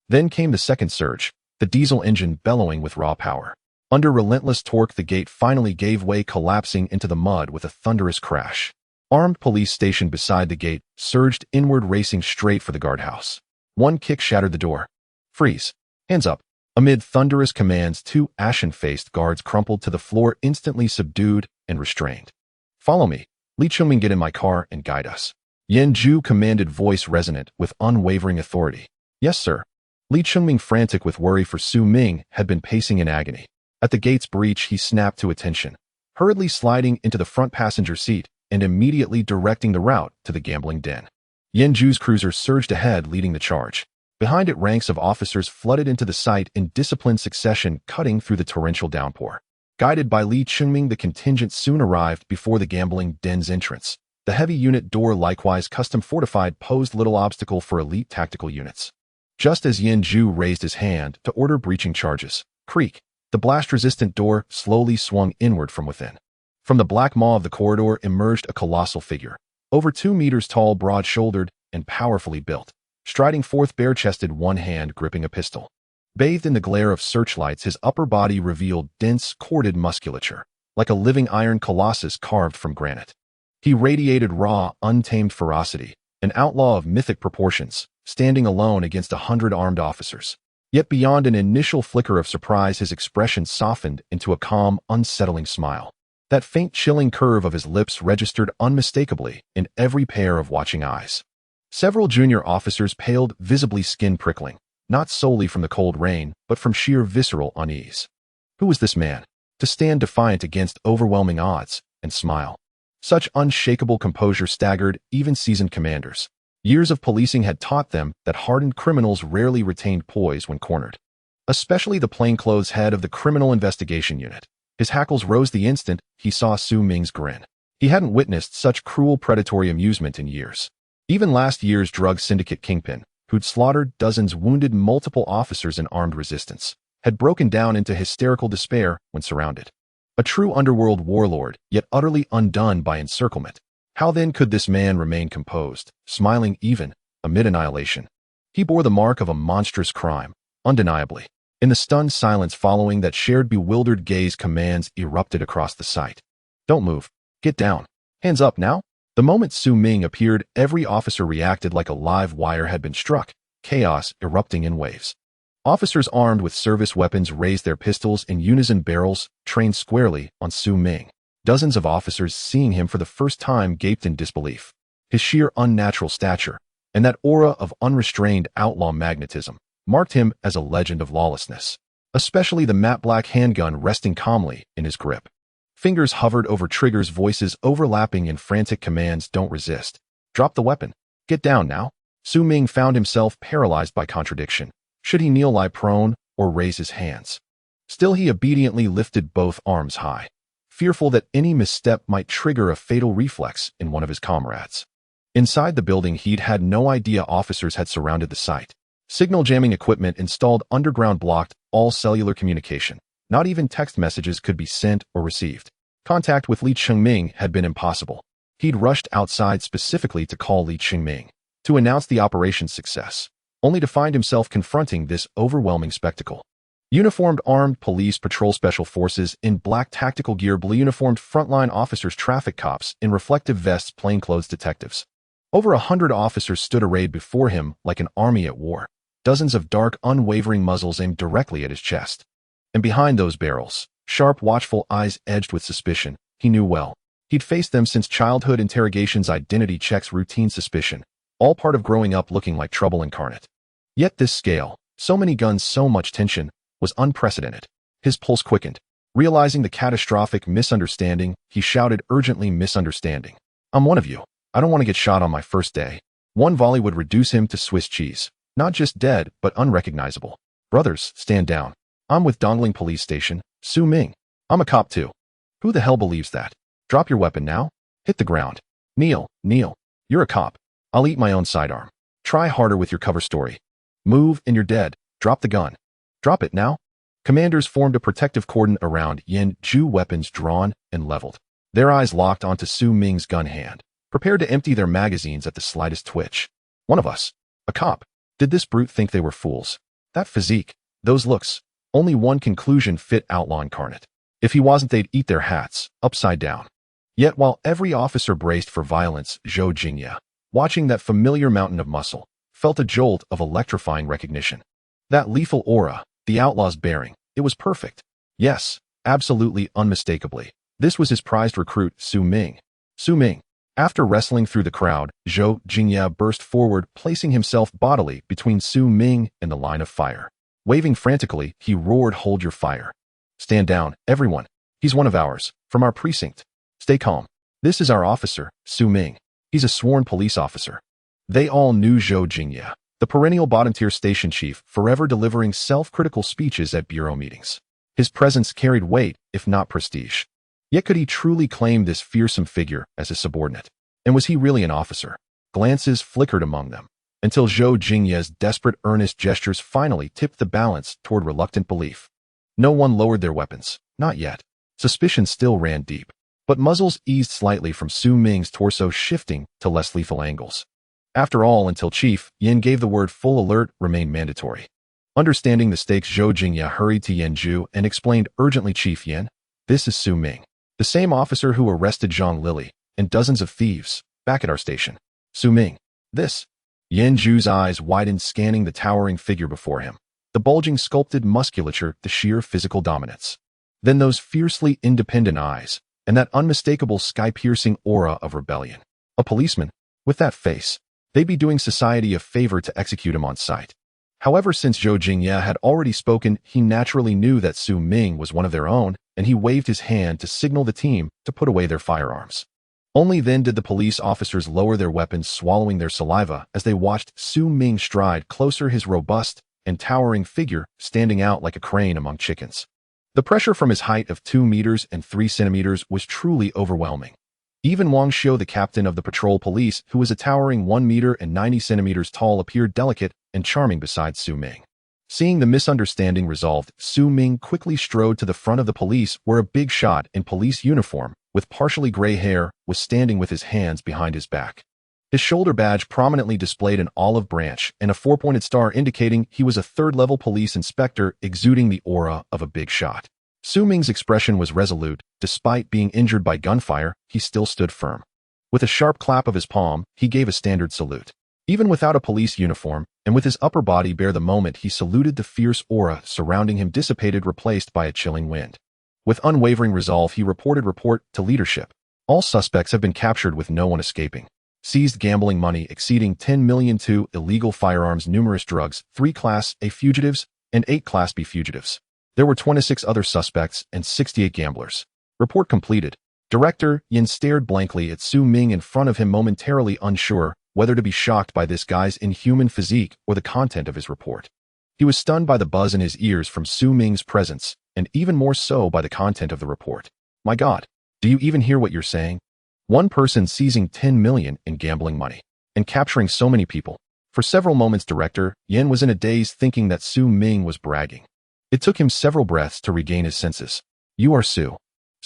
Then came the second surge, the diesel engine bellowing with raw power. Under relentless torque, the gate finally gave way, collapsing into the mud with a thunderous crash. Armed police stationed beside the gate surged inward, racing straight for the guardhouse. One kick shattered the door. Freeze! Hands up! Amid thunderous commands, 2 ashen-faced guards crumpled to the floor, instantly subdued and restrained. Follow me. Li Chengming, get in my car and guide us. Yanju commanded, voice resonant with unwavering authority. Yes, sir. Li Chengming, frantic with worry for Su Ming, had been pacing in agony. At the gate's breach, he snapped to attention, hurriedly sliding into the front passenger seat and immediately directing the route to the gambling den. Yanju's cruiser surged ahead, leading the charge. Behind it, ranks of officers flooded into the site in disciplined succession, cutting through the torrential downpour. Guided by Li Chengming, the contingent soon arrived before the gambling den's entrance. The heavy unit door, likewise custom fortified, posed little obstacle for elite tactical units. Just as Yanju raised his hand to order breaching charges, creak, the blast-resistant door slowly swung inward from within. From the black maw of the corridor emerged a colossal figure, over 2 meters tall, broad-shouldered, and powerfully built, striding forth bare-chested, one hand gripping a pistol. Bathed in the glare of searchlights, his upper body revealed dense, corded musculature, like a living iron colossus carved from granite. He radiated raw, untamed ferocity, an outlaw of mythic proportions, standing alone against 100 armed officers. Yet beyond an initial flicker of surprise, his expression softened into a calm, unsettling smile. That faint, chilling curve of his lips registered unmistakably in every pair of watching eyes. Several junior officers paled, visibly skin prickling, not solely from the cold rain, but from sheer visceral unease. Who was this man, to stand defiant against overwhelming odds and smile? Such unshakable composure staggered even seasoned commanders. Years of policing had taught them that hardened criminals rarely retained poise when cornered. Especially the plainclothes head of the Criminal Investigation Unit. His hackles rose the instant he saw Su Ming's grin. He hadn't witnessed such cruel predatory amusement in years. Even last year's drug syndicate kingpin, who'd slaughtered dozens, wounded multiple officers in armed resistance, had broken down into hysterical despair when surrounded. A true underworld warlord, yet utterly undone by encirclement. How then could this man remain composed, smiling even amid annihilation? He bore the mark of a monstrous crime, undeniably. In the stunned silence following that shared bewildered gaze, commands erupted across the site. Don't move. Get down. Hands up now. The moment Su Ming appeared, every officer reacted like a live wire had been struck, chaos erupting in waves. Officers armed with service weapons raised their pistols in unison, barrels trained squarely on Su Ming. Dozens of officers, seeing him for the first time, gaped in disbelief. His sheer unnatural stature, and that aura of unrestrained outlaw magnetism, marked him as a legend of lawlessness. Especially the matte black handgun resting calmly in his grip. Fingers hovered over triggers, voices overlapping in frantic commands. Don't resist. Drop the weapon. Get down now. Su Ming found himself paralyzed by contradiction. Should he kneel, lie prone, or raise his hands? Still he obediently lifted both arms high, fearful that any misstep might trigger a fatal reflex in one of his comrades. Inside the building, he'd had no idea officers had surrounded the site. Signal jamming equipment installed underground blocked all cellular communication. Not even text messages could be sent or received. Contact with Li Chengming had been impossible. He'd rushed outside specifically to call Li Chengming to announce the operation's success, only to find himself confronting this overwhelming spectacle. Uniformed armed police patrol special forces in black tactical gear, blue uniformed frontline officers, traffic cops in reflective vests, plainclothes detectives. Over 100 officers stood arrayed before him like an army at war, dozens of dark, unwavering muzzles aimed directly at his chest. And behind those barrels, sharp, watchful eyes edged with suspicion. He knew well. He'd faced them since childhood: interrogations, identity checks, routine suspicion, all part of growing up looking like trouble incarnate. Yet this scale, so many guns, so much tension, was unprecedented. His pulse quickened. Realizing the catastrophic misunderstanding, he shouted urgently, "Misunderstanding. I'm one of you. I don't want to get shot on my first day." One volley would reduce him to Swiss cheese. Not just dead, but unrecognizable. "Brothers, stand down. I'm with Dongling Police Station, Su Ming. I'm a cop too." "Who the hell believes that? Drop your weapon now. Hit the ground. Kneel. You're a cop. I'll eat my own sidearm. Try harder with your cover story. Move and you're dead. Drop the gun. Drop it now." Commanders formed a protective cordon around Yin Ju, weapons drawn and leveled. Their eyes locked onto Su Ming's gun hand, prepared to empty their magazines at the slightest twitch. One of us. A cop. Did this brute think they were fools? That physique, those looks. Only one conclusion fit: outlaw incarnate. If he wasn't, they'd eat their hats, upside down. Yet while every officer braced for violence, Zhou Jingye, watching that familiar mountain of muscle, felt a jolt of electrifying recognition. That lethal aura, the outlaw's bearing, it was perfect. Yes, absolutely, unmistakably. This was his prized recruit, Su Ming. Su Ming. After wrestling through the crowd, Zhou Jingye burst forward, placing himself bodily between Su Ming and the line of fire. Waving frantically, he roared, "Hold your fire. Stand down, everyone. He's one of ours, from our precinct. Stay calm. This is our officer, Su Ming. He's a sworn police officer." They all knew Zhou Jingye, the perennial bottom-tier station chief, forever delivering self-critical speeches at bureau meetings. His presence carried weight, if not prestige. Yet could he truly claim this fearsome figure as his subordinate? And was he really an officer? Glances flickered among them, until Zhou Jingye's desperate, earnest gestures finally tipped the balance toward reluctant belief. No one lowered their weapons, not yet. Suspicion still ran deep, but muzzles eased slightly from Su Ming's torso, shifting to less lethal angles. After all, until Chief Yin gave the word, full alert remained mandatory. Understanding the stakes, Zhou Jingye hurried to Yanju and explained urgently, "Chief Yin, this is Su Ming, the same officer who arrested Zhang Lili and dozens of thieves back at our station." "Su Ming, this?" Yanju's eyes widened, scanning the towering figure before him. The bulging sculpted musculature, the sheer physical dominance. Then those fiercely independent eyes, and that unmistakable sky-piercing aura of rebellion. A policeman? With that face, they'd be doing society a favor to execute him on sight. However, since Zhou Jingye had already spoken, he naturally knew that Su Ming was one of their own, and he waved his hand to signal the team to put away their firearms. Only then did the police officers lower their weapons, swallowing their saliva as they watched Su Ming stride closer, his robust and towering figure standing out like a crane among chickens. The pressure from his height of 2 meters and 3 centimeters was truly overwhelming. Even Wang Xiu, the captain of the patrol police, who was a towering 1 meter and 90 centimeters tall, appeared delicate and charming beside Su Ming. Seeing the misunderstanding resolved, Su Ming quickly strode to the front of the police, where a big shot in police uniform, with partially gray hair, was standing with his hands behind his back. His shoulder badge prominently displayed an olive branch and a 4-pointed star, indicating he was a 3rd-level police inspector, exuding the aura of a big shot. Su Ming's expression was resolute. Despite being injured by gunfire, he still stood firm. With a sharp clap of his palm, he gave a standard salute. Even without a police uniform, and with his upper body bare the moment he saluted, the fierce aura surrounding him dissipated, replaced by a chilling wind. With unwavering resolve, he report to leadership. All suspects have been captured, with no one escaping. Seized gambling money exceeding 10 million, 2 illegal firearms, numerous drugs, 3 Class A fugitives, and 8 Class B fugitives. There were 26 other suspects and 68 gamblers. Report completed. Director Yin stared blankly at Su Ming in front of him, momentarily unsure whether to be shocked by this guy's inhuman physique or the content of his report. He was stunned by the buzz in his ears from Su Ming's presence, and even more so by the content of the report. "My God, do you even hear what you're saying? One person seizing 10 million in gambling money and capturing so many people." For several moments, Director Yin was in a daze, thinking that Su Ming was bragging. It took him several breaths to regain his senses. You are Su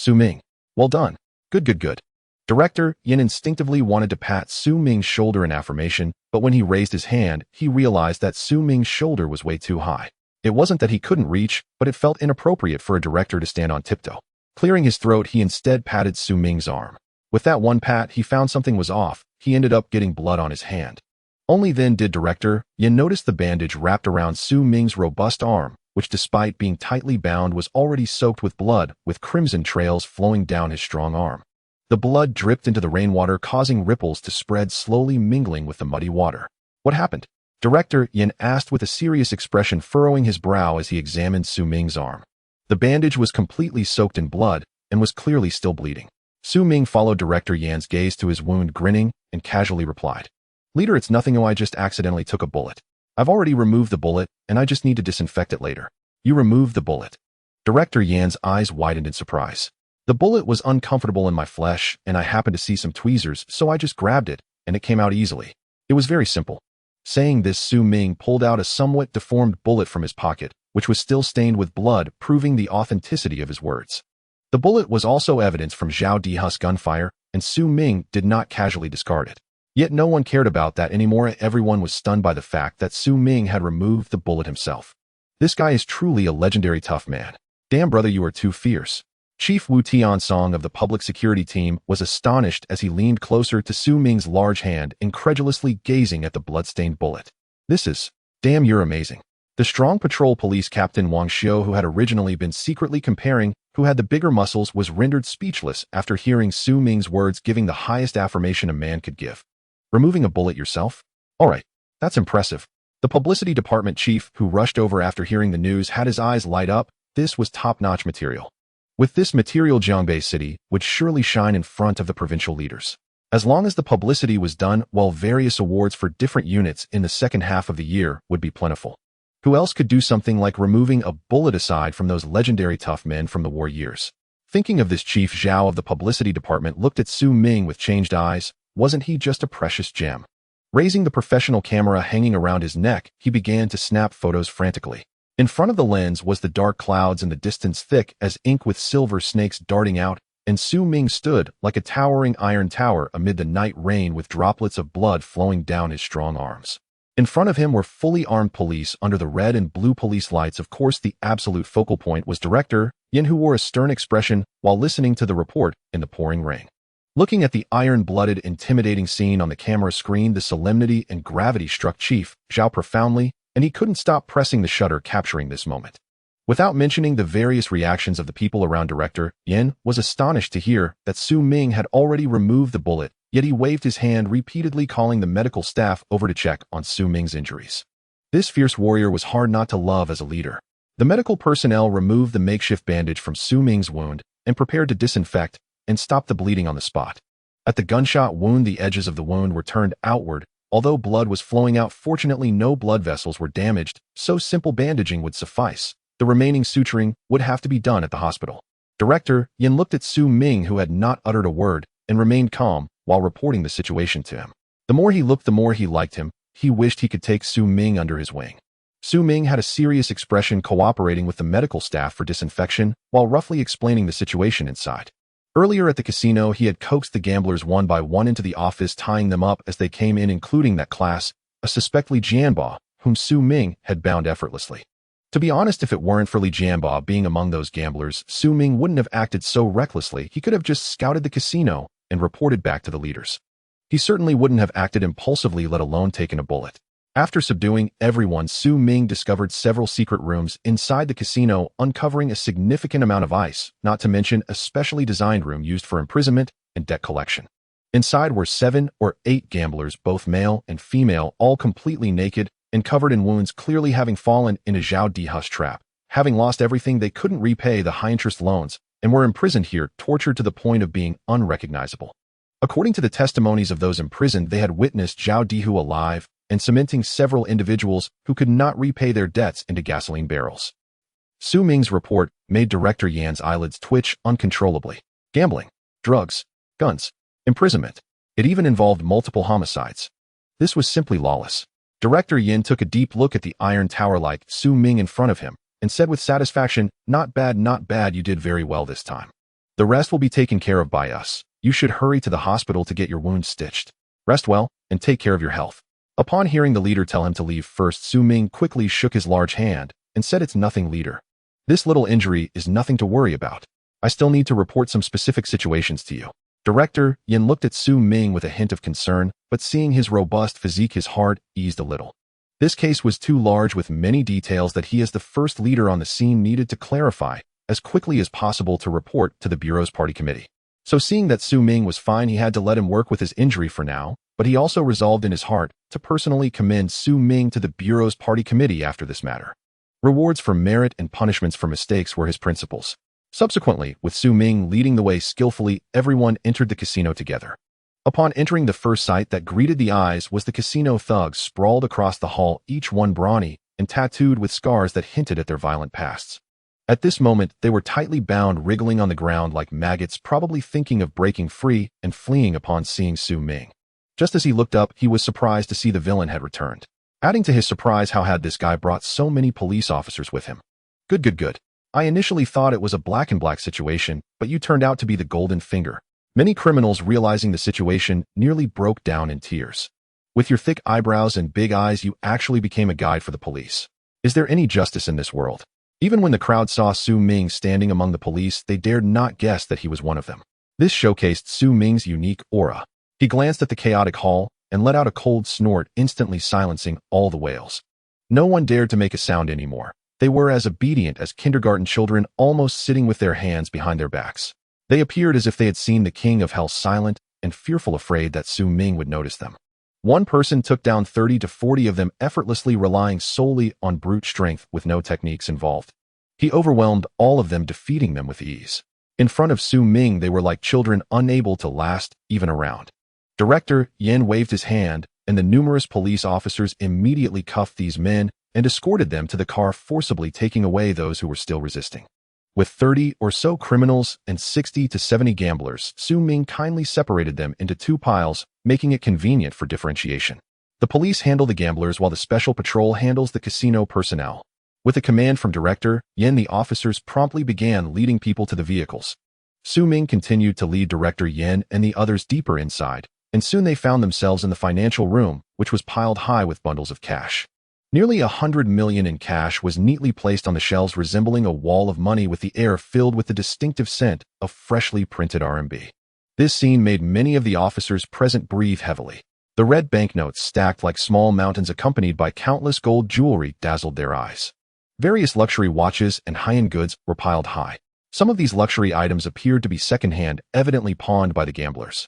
Ming. Well done. Good. Director Yin instinctively wanted to pat Su Ming's shoulder in affirmation, but when he raised his hand, he realized that Su Ming's shoulder was way too high. It wasn't that he couldn't reach, but it felt inappropriate for a director to stand on tiptoe. Clearing his throat, he instead patted Su Ming's arm. With that one pat, he found something was off. He ended up getting blood on his hand. Only then did Director Yin notice the bandage wrapped around Su Ming's robust arm, which despite being tightly bound was already soaked with blood, with crimson trails flowing down his strong arm. The blood dripped into the rainwater, causing ripples to spread, slowly mingling with the muddy water. What happened? Director Yin asked with a serious expression, furrowing his brow as he examined Su Ming's arm. The bandage was completely soaked in blood and was clearly still bleeding. Su Ming followed Director Yan's gaze to his wound, grinning, and casually replied, "Leader, it's nothing. I just accidentally took a bullet. I've already removed the bullet, and I just need to disinfect it later." You removed the bullet? Director Yan's eyes widened in surprise. The bullet was uncomfortable in my flesh, and I happened to see some tweezers, so I just grabbed it, and it came out easily. It was very simple. Saying this, Su Ming pulled out a somewhat deformed bullet from his pocket, which was still stained with blood, proving the authenticity of his words. The bullet was also evidence from Zhao Dihu's gunfire, and Su Ming did not casually discard it. Yet no one cared about that anymore. Everyone was stunned by the fact that Su Ming had removed the bullet himself. This guy is truly a legendary tough man. Damn brother, you are too fierce. Chief Wu Tiansong of the public security team was astonished as he leaned closer to Su Ming's large hand, incredulously gazing at the blood-stained bullet. Damn, you're amazing. The strong patrol police captain Wang Xiu, who had originally been secretly comparing who had the bigger muscles, was rendered speechless after hearing Su Ming's words, giving the highest affirmation a man could give. Removing a bullet yourself? Alright, that's impressive. The publicity department chief, who rushed over after hearing the news, had his eyes light up. This was top-notch material. With this material, Jiangbei City would surely shine in front of the provincial leaders. As long as the publicity was done, while various awards for different units in the second half of the year would be plentiful. Who else could do something like removing a bullet aside from those legendary tough men from the war years? Thinking of this, Chief Zhao of the publicity department looked at Su Ming with changed eyes. Wasn't he just a precious gem? Raising the professional camera hanging around his neck, he began to snap photos frantically. In front of the lens was the dark clouds in the distance, thick as ink with silver snakes darting out, and Su Ming stood like a towering iron tower amid the night rain, with droplets of blood flowing down his strong arms. In front of him were fully armed police under the red and blue police lights. Of course, the absolute focal point was Director Yin, who wore a stern expression while listening to the report in the pouring rain. Looking at the iron-blooded, intimidating scene on the camera screen, the solemnity and gravity struck Chief Zhao profoundly, and he couldn't stop pressing the shutter, capturing this moment. Without mentioning the various reactions of the people around, Director Yin was astonished to hear that Su Ming had already removed the bullet, yet he waved his hand, repeatedly calling the medical staff over to check on Su Ming's injuries. This fierce warrior was hard not to love as a leader. The medical personnel removed the makeshift bandage from Su Ming's wound and prepared to disinfect and stop the bleeding on the spot. At the gunshot wound, the edges of the wound were turned outward. Although blood was flowing out, fortunately no blood vessels were damaged, so simple bandaging would suffice. The remaining suturing would have to be done at the hospital. Director Yin looked at Su Ming, who had not uttered a word, and remained calm while reporting the situation to him. The more he looked, the more he liked him. He wished he could take Su Ming under his wing. Su Ming had a serious expression, cooperating with the medical staff for disinfection while roughly explaining the situation inside. Earlier at the casino, he had coaxed the gamblers one by one into the office, tying them up as they came in, including that class, a suspect Li Jianba, whom Su Ming had bound effortlessly. To be honest, if it weren't for Li Jianba being among those gamblers, Su Ming wouldn't have acted so recklessly. He could have just scouted the casino and reported back to the leaders. He certainly wouldn't have acted impulsively, let alone taken a bullet. After subduing everyone, Su Ming discovered several secret rooms inside the casino, uncovering a significant amount of ice, not to mention a specially designed room used for imprisonment and debt collection. Inside were 7 or 8 gamblers, both male and female, all completely naked and covered in wounds, clearly having fallen in a Zhao Dihu's trap. Having lost everything, they couldn't repay the high-interest loans and were imprisoned here, tortured to the point of being unrecognizable. According to the testimonies of those imprisoned, they had witnessed Zhao Dihu alive and cementing several individuals who could not repay their debts into gasoline barrels. Su Ming's report made Director Yan's eyelids twitch uncontrollably. Gambling, drugs, guns, imprisonment. It even involved multiple homicides. This was simply lawless. Director Yin took a deep look at the iron tower like Su Ming in front of him, and said with satisfaction, "Not bad, not bad, you did very well this time. The rest will be taken care of by us. You should hurry to the hospital to get your wounds stitched. Rest well, and take care of your health." Upon hearing the leader tell him to leave first, Su Ming quickly shook his large hand and said, "It's nothing, leader. This little injury is nothing to worry about. I still need to report some specific situations to you." Director Yin looked at Su Ming with a hint of concern, but seeing his robust physique, his heart eased a little. This case was too large with many details that he, as the first leader on the scene, needed to clarify as quickly as possible to report to the Bureau's party committee. So seeing that Su Ming was fine, he had to let him work with his injury for now, but he also resolved in his heart to personally commend Su Ming to the Bureau's party committee after this matter. Rewards for merit and punishments for mistakes were his principles. Subsequently, with Su Ming leading the way skillfully, everyone entered the casino together. Upon entering, the first sight that greeted the eyes was the casino thugs sprawled across the hall, each one brawny and tattooed with scars that hinted at their violent pasts. At this moment, they were tightly bound, wriggling on the ground like maggots, probably thinking of breaking free and fleeing upon seeing Su Ming. Just as he looked up, he was surprised to see the villain had returned. Adding to his surprise, how had this guy brought so many police officers with him? Good. I initially thought it was a black and black situation, but you turned out to be the golden finger. Many criminals, realizing the situation, nearly broke down in tears. With your thick eyebrows and big eyes, you actually became a guide for the police. Is there any justice in this world? Even when the crowd saw Su Ming standing among the police, they dared not guess that he was one of them. This showcased Su Ming's unique aura. He glanced at the chaotic hall and let out a cold snort, instantly silencing all the wails. No one dared to make a sound anymore. They were as obedient as kindergarten children, almost sitting with their hands behind their backs. They appeared as if they had seen the king of hell, silent and fearful, afraid that Su Ming would notice them. One person took down 30 to 40 of them effortlessly, relying solely on brute strength with no techniques involved. He overwhelmed all of them, defeating them with ease. In front of Su Ming, they were like children, unable to last even a round. Director Yin waved his hand, and the numerous police officers immediately cuffed these men and escorted them to the car, forcibly taking away those who were still resisting. With 30 or so criminals and 60 to 70 gamblers, Su Ming kindly separated them into two piles, making it convenient for differentiation. The police handle the gamblers while the special patrol handles the casino personnel. With a command from Director Yin, the officers promptly began leading people to the vehicles. Su Ming continued to lead Director Yin and the others deeper inside, and soon they found themselves in the financial room, which was piled high with bundles of cash. Nearly 100 million in cash was neatly placed on the shelves, resembling a wall of money, with the air filled with the distinctive scent of freshly printed RMB. This scene made many of the officers present breathe heavily. The red banknotes, stacked like small mountains, accompanied by countless gold jewelry, dazzled their eyes. Various luxury watches and high-end goods were piled high. Some of these luxury items appeared to be second-hand, evidently pawned by the gamblers.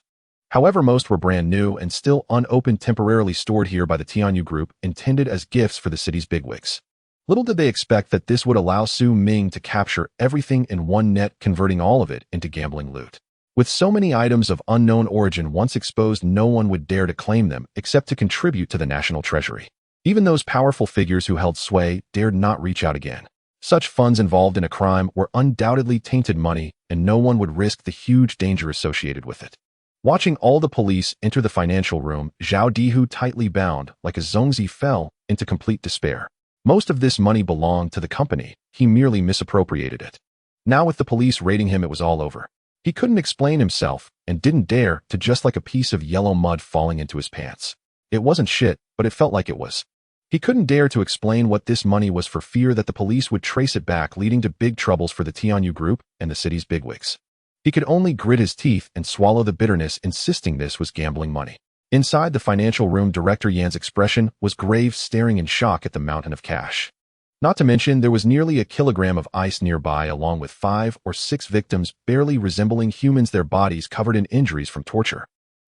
However, most were brand new and still unopened, temporarily stored here by the Tianyu Group, intended as gifts for the city's bigwigs. Little did they expect that this would allow Su Ming to capture everything in one net, converting all of it into gambling loot. With so many items of unknown origin once exposed, no one would dare to claim them except to contribute to the national treasury. Even those powerful figures who held sway dared not reach out again. Such funds involved in a crime were undoubtedly tainted money, and no one would risk the huge danger associated with it. Watching all the police enter the financial room, Zhao Dihu, tightly bound like a Zongzi, fell into complete despair. Most of this money belonged to the company. He merely misappropriated it. Now, with the police raiding him, it was all over. He couldn't explain himself and didn't dare to, just like a piece of yellow mud falling into his pants. It wasn't shit, but it felt like it was. He couldn't dare to explain what this money was for fear that the police would trace it back, leading to big troubles for the Tianyu Group and the city's bigwigs. He could only grit his teeth and swallow the bitterness, insisting this was gambling money. Inside the financial room, Director Yan's expression was grave, staring in shock at the mountain of cash. Not to mention, there was nearly a kilogram of ice nearby, along with 5 or 6 victims barely resembling humans, their bodies covered in injuries from torture.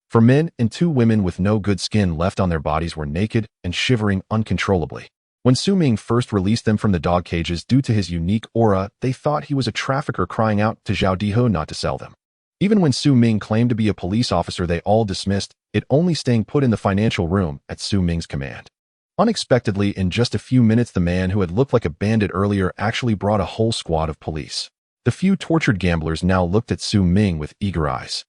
4 men and 2 women with no good skin left on their bodies were naked and shivering uncontrollably. When Su Ming first released them from the dog cages due to his unique aura, they thought he was a trafficker, crying out to Zhao Dihu not to sell them. Even when Su Ming claimed to be a police officer, they all dismissed it, only staying put in the financial room at Su Ming's command. Unexpectedly, in just a few minutes, the man who had looked like a bandit earlier actually brought a whole squad of police. The few tortured gamblers now looked at Su Ming with eager eyes.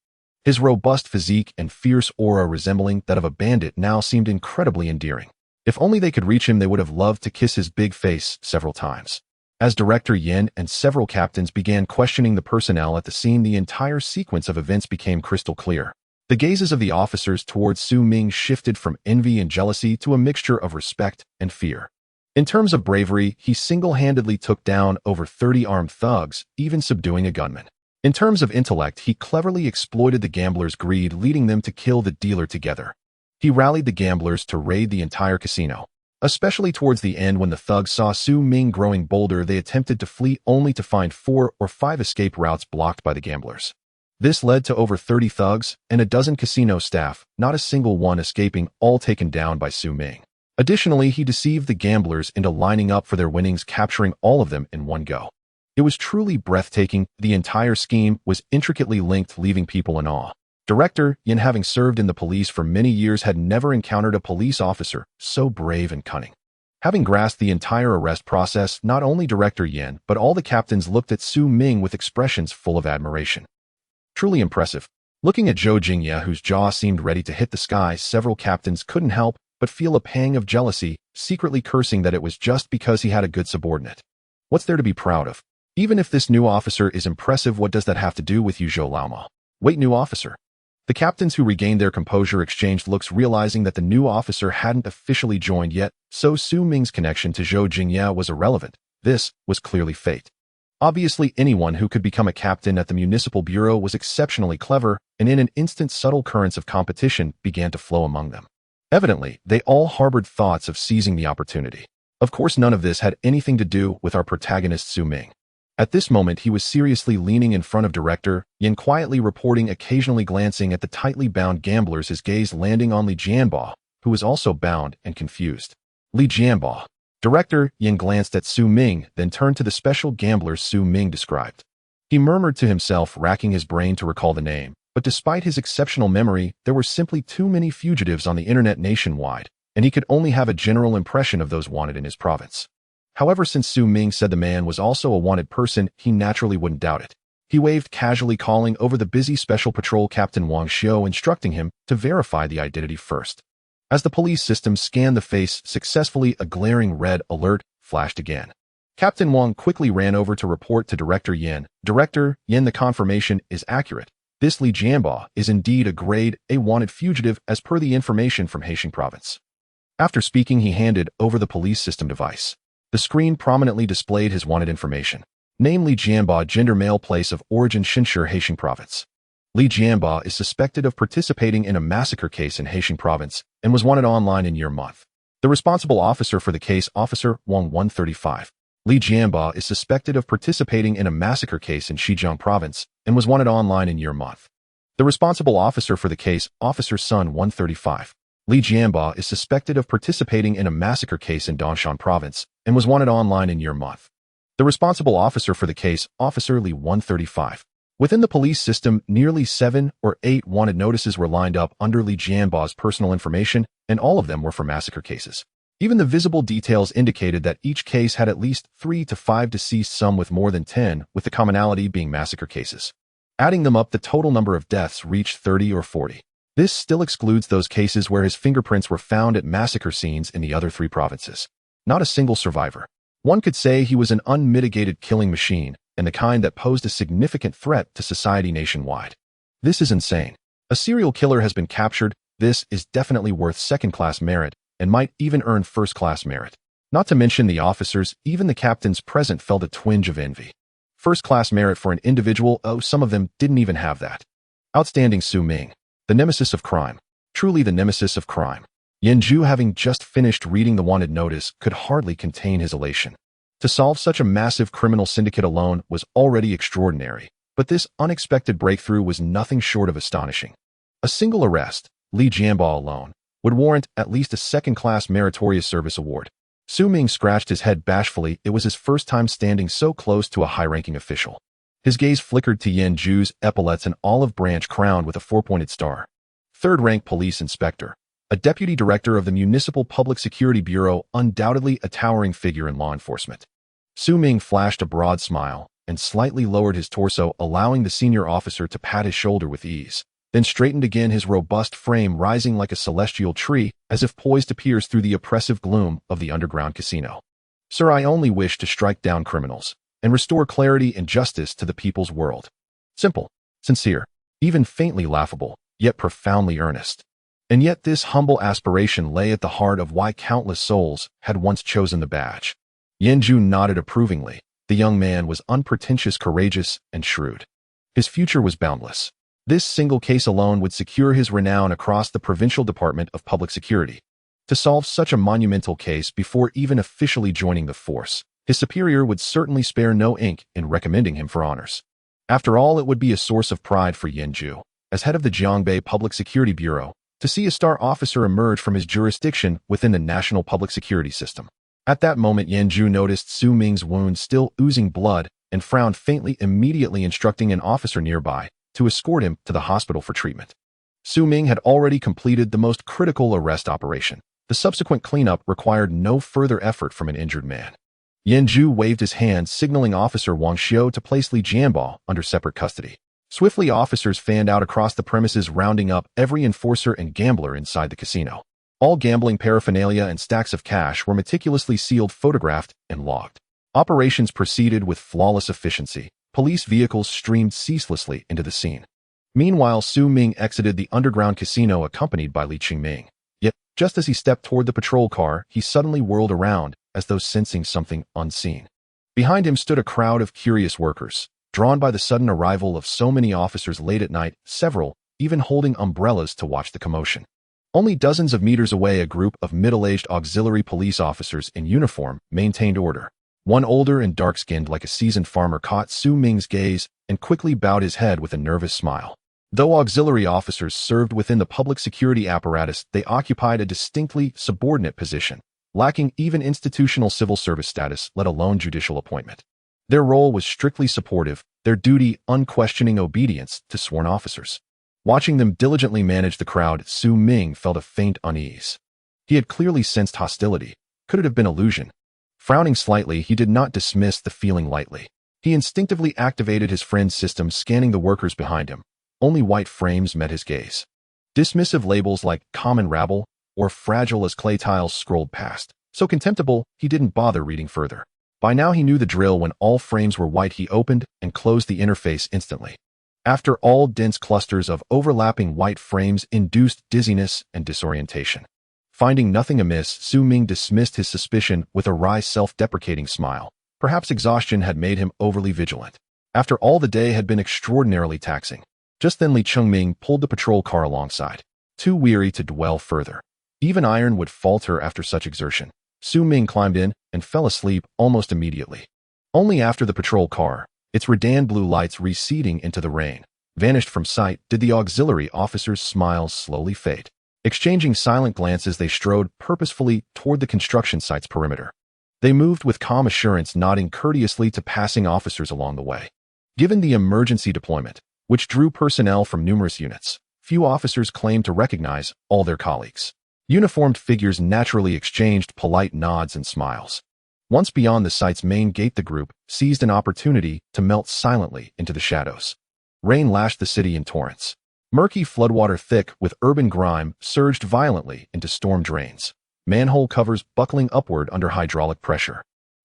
His robust physique and fierce aura, resembling that of a bandit, now seemed incredibly endearing. If only they could reach him, they would have loved to kiss his big face several times. As Director Yin and several captains began questioning the personnel at the scene, the entire sequence of events became crystal clear. The gazes of the officers towards Su Ming shifted from envy and jealousy to a mixture of respect and fear. In terms of bravery, he single-handedly took down over 30 armed thugs, even subduing a gunman. In terms of intellect, he cleverly exploited the gamblers' greed, leading them to kill the dealer together. He rallied the gamblers to raid the entire casino. Especially towards the end, when the thugs saw Su Ming growing bolder, they attempted to flee only to find 4 or 5 escape routes blocked by the gamblers. This led to over 30 thugs and a dozen casino staff, not a single one escaping, all taken down by Su Ming. Additionally, he deceived the gamblers into lining up for their winnings, capturing all of them in one go. It was truly breathtaking. The entire scheme was intricately linked, leaving people in awe. Director Yin, having served in the police for many years, had never encountered a police officer so brave and cunning. Having grasped the entire arrest process, not only Director Yin, but all the captains looked at Su Ming with expressions full of admiration. Truly impressive. Looking at Zhou Jingye, whose jaw seemed ready to hit the sky, several captains couldn't help but feel a pang of jealousy, secretly cursing that it was just because he had a good subordinate. What's there to be proud of? Even if this new officer is impressive, what does that have to do with you, Zhou Laoma? Wait, new officer. The captains, who regained their composure, exchanged looks, realizing that the new officer hadn't officially joined yet, so Su Ming's connection to Zhou Jingye was irrelevant. This was clearly fate. Obviously, anyone who could become a captain at the municipal bureau was exceptionally clever, and in an instant subtle currents of competition began to flow among them. Evidently, they all harbored thoughts of seizing the opportunity. Of course, none of this had anything to do with our protagonist Su Ming. At this moment, he was seriously leaning in front of Director Yin, quietly reporting, occasionally glancing at the tightly bound gamblers, his gaze landing on Li Jianbo, who was also bound and confused. Li Jianbo. Director Yin glanced at Su Ming, then turned to the special gamblers Su Ming described. He murmured to himself, racking his brain to recall the name, but despite his exceptional memory, there were simply too many fugitives on the internet nationwide, and he could only have a general impression of those wanted in his province. However, since Su Ming said the man was also a wanted person, he naturally wouldn't doubt it. He waved casually, calling over the busy Special Patrol Captain Wang Xiu, instructing him to verify the identity first. As the police system scanned the face successfully, a glaring red alert flashed again. Captain Wang quickly ran over to report to Director Yin. Director Yin, the confirmation is accurate. This Li Jianbo is indeed a grade A wanted fugitive as per the information from Heishan province. After speaking, he handed over the police system device. The screen prominently displayed his wanted information. Name: Li Jianbo, gender male, place of origin Shinshi, Heishan province. Li Jianbo is suspected of participating in a massacre case in Heishan province and was wanted online in year-month. The responsible officer for the case, Officer Wang 135. Li Jianbo is suspected of participating in a massacre case in Xizang province and was wanted online in year-month. The responsible officer for the case, Officer Sun 135. Li Jianbo is suspected of participating in a massacre case in Donshan province and was wanted online in year-month. The responsible officer for the case, Officer Li 135. Within the police system, nearly 7 or 8 wanted notices were lined up under Li Jianbo's personal information, and all of them were for massacre cases. Even the visible details indicated that each case had at least 3 to 5 deceased, some with more than 10, with the commonality being massacre cases. Adding them up, the total number of deaths reached 30 or 40. This still excludes those cases where his fingerprints were found at massacre scenes in the other 3 provinces. Not a single survivor. One could say he was an unmitigated killing machine, and the kind that posed a significant threat to society nationwide. This is insane. A serial killer has been captured. This is definitely worth second-class merit, and might even earn first-class merit. Not to mention the officers, even the captains present felt a twinge of envy. First-class merit for an individual, oh, some of them didn't even have that. Outstanding. Su Ming. The nemesis of crime. Truly the nemesis of crime. Yin Zhu, having just finished reading the wanted notice, could hardly contain his elation. To solve such a massive criminal syndicate alone was already extraordinary, but this unexpected breakthrough was nothing short of astonishing. A single arrest, Li Jianbo alone, would warrant at least a second-class meritorious service award. Su Ming scratched his head bashfully. It was his first time standing so close to a high-ranking official. His gaze flickered to Yin Zhu's epaulets, an olive branch crowned with a 4-pointed star. Third-rank police inspector, a deputy director of the Municipal Public Security Bureau, undoubtedly a towering figure in law enforcement. Su Ming flashed a broad smile and slightly lowered his torso, allowing the senior officer to pat his shoulder with ease, then straightened again, his robust frame rising like a celestial tree, as if poised to pierce through the oppressive gloom of the underground casino. Sir, I only wish to strike down criminals and restore clarity and justice to the people's world. Simple, sincere, even faintly laughable, yet profoundly earnest. And yet this humble aspiration lay at the heart of why countless souls had once chosen the badge. Yanju nodded approvingly. The young man was unpretentious, courageous, and shrewd. His future was boundless. This single case alone would secure his renown across the Provincial Department of Public Security. To solve such a monumental case before even officially joining the force, his superior would certainly spare no ink in recommending him for honors. After all, it would be a source of pride for Yanju, as head of the Jiangbei Public Security Bureau, to see a star officer emerge from his jurisdiction within the national public security system. At that moment, Yanju noticed Su Ming's wound still oozing blood and frowned faintly, immediately instructing an officer nearby to escort him to the hospital for treatment. Su Ming had already completed the most critical arrest operation. The subsequent cleanup required no further effort from an injured man. Yanju waved his hand, signaling Officer Wang Xiu to place Li Jianbao under separate custody. Swiftly, officers fanned out across the premises, rounding up every enforcer and gambler inside the casino. All gambling paraphernalia and stacks of cash were meticulously sealed, photographed, and logged. Operations proceeded with flawless efficiency. Police vehicles streamed ceaselessly into the scene. Meanwhile, Su Ming exited the underground casino accompanied by Li Chengming. Yet, just as he stepped toward the patrol car, he suddenly whirled around, as though sensing something unseen. Behind him stood a crowd of curious workers, drawn by the sudden arrival of so many officers late at night, several even holding umbrellas to watch the commotion. Only dozens of meters away, a group of middle-aged auxiliary police officers in uniform maintained order. One, older and dark-skinned like a seasoned farmer, caught Su Ming's gaze and quickly bowed his head with a nervous smile. Though auxiliary officers served within the public security apparatus, they occupied a distinctly subordinate position, lacking even institutional civil service status, let alone judicial appointment. Their role was strictly supportive, their duty unquestioning obedience to sworn officers. Watching them diligently manage the crowd, Su Ming felt a faint unease. He had clearly sensed hostility. Could it have been illusion? Frowning slightly, he did not dismiss the feeling lightly. He instinctively activated his friend's system, scanning the workers behind him. Only white frames met his gaze. Dismissive labels like common rabble or fragile as clay tiles scrolled past. So contemptible, he didn't bother reading further. By now he knew the drill. When all frames were white, he opened and closed the interface instantly. After all, dense clusters of overlapping white frames induced dizziness and disorientation. Finding nothing amiss, Su Ming dismissed his suspicion with a wry, self-deprecating smile. Perhaps exhaustion had made him overly vigilant. After all, the day had been extraordinarily taxing. Just then Li Chengming pulled the patrol car alongside. Too weary to dwell further. Even iron would falter after such exertion. Su Ming climbed in and fell asleep almost immediately. Only after the patrol car, its redan blue lights receding into the rain, vanished from sight, did the auxiliary officers' smiles slowly fade. Exchanging silent glances, they strode purposefully toward the construction site's perimeter. They moved with calm assurance, nodding courteously to passing officers along the way. Given the emergency deployment, which drew personnel from numerous units, few officers claimed to recognize all their colleagues. Uniformed figures naturally exchanged polite nods and smiles. Once beyond the site's main gate, the group seized an opportunity to melt silently into the shadows. Rain lashed the city in torrents. Murky floodwater, thick with urban grime, surged violently into storm drains, manhole covers buckling upward under hydraulic pressure.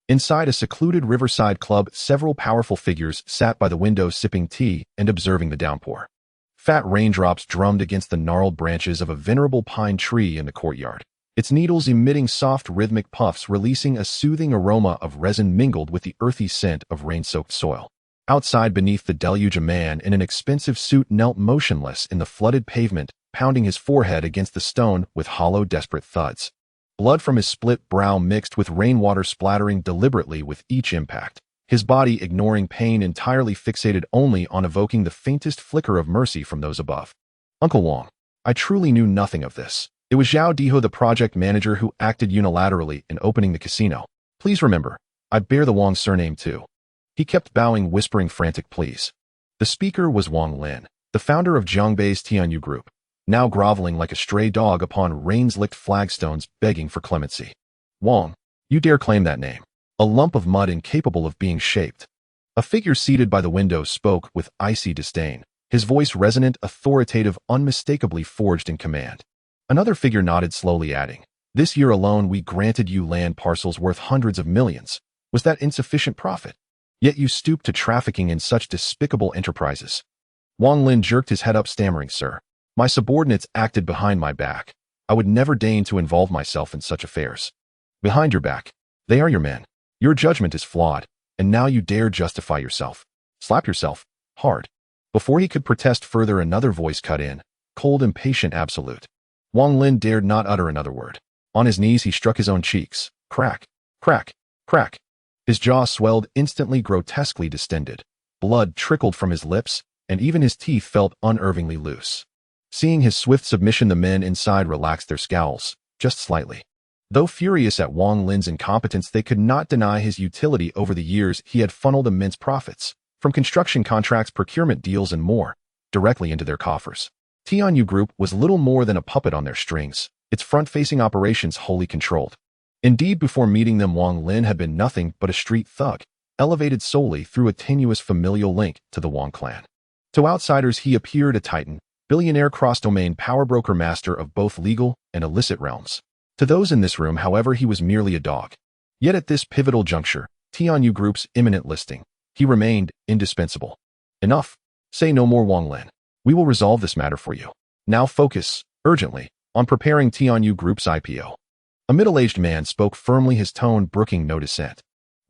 Inside a secluded riverside club, several powerful figures sat by the window, sipping tea and observing the downpour. Fat raindrops drummed against the gnarled branches of a venerable pine tree in the courtyard, its needles emitting soft rhythmic puffs, releasing a soothing aroma of resin mingled with the earthy scent of rain-soaked soil. Outside, beneath the deluge, a man in an expensive suit knelt motionless in the flooded pavement, pounding his forehead against the stone with hollow, desperate thuds. Blood from his split brow mixed with rainwater, splattering deliberately with each impact. His body, ignoring pain, entirely fixated only on evoking the faintest flicker of mercy from those above. Uncle Wang, I truly knew nothing of this. It was Zhao Diho, the project manager, who acted unilaterally in opening the casino. Please remember, I bear the Wang surname too. He kept bowing, whispering frantic pleas. The speaker was Wang Lin, the founder of Jiangbei's Tianyu Group, now groveling like a stray dog upon rains-licked flagstones, begging for clemency. Wang, you dare claim that name? A lump of mud incapable of being shaped. A figure seated by the window spoke with icy disdain, his voice resonant, authoritative, unmistakably forged in command. Another figure nodded slowly, adding, This year alone we granted you land parcels worth hundreds of millions. Was that insufficient profit? Yet you stooped to trafficking in such despicable enterprises. Wang Lin jerked his head up, stammering, "Sir, my subordinates acted behind my back. I would never deign to involve myself in such affairs." "Behind your back? They are your men. Your judgment is flawed, and now you dare justify yourself. Slap yourself. Hard." Before he could protest further, another voice cut in, cold, impatient, absolute. Wang Lin dared not utter another word. On his knees he struck his own cheeks. Crack, crack, crack. His jaw swelled, instantly grotesquely distended. Blood trickled from his lips, and even his teeth felt unnervingly loose. Seeing his swift submission, the men inside relaxed their scowls, just slightly. Though furious at Wang Lin's incompetence, they could not deny his utility. Over the years, he had funneled immense profits, from construction contracts, procurement deals, and more, directly into their coffers. Tianyu Group was little more than a puppet on their strings, its front-facing operations wholly controlled. Indeed, before meeting them, Wang Lin had been nothing but a street thug, elevated solely through a tenuous familial link to the Wang clan. To outsiders, he appeared a titan, billionaire, cross-domain power broker, master of both legal and illicit realms. To those in this room, however, he was merely a dog. Yet at this pivotal juncture, Tianyu Group's imminent listing, he remained indispensable. "Enough. Say no more, Wang Lin. We will resolve this matter for you. Now focus, urgently, on preparing Tianyu Group's IPO." A middle-aged man spoke firmly, his tone brooking no dissent.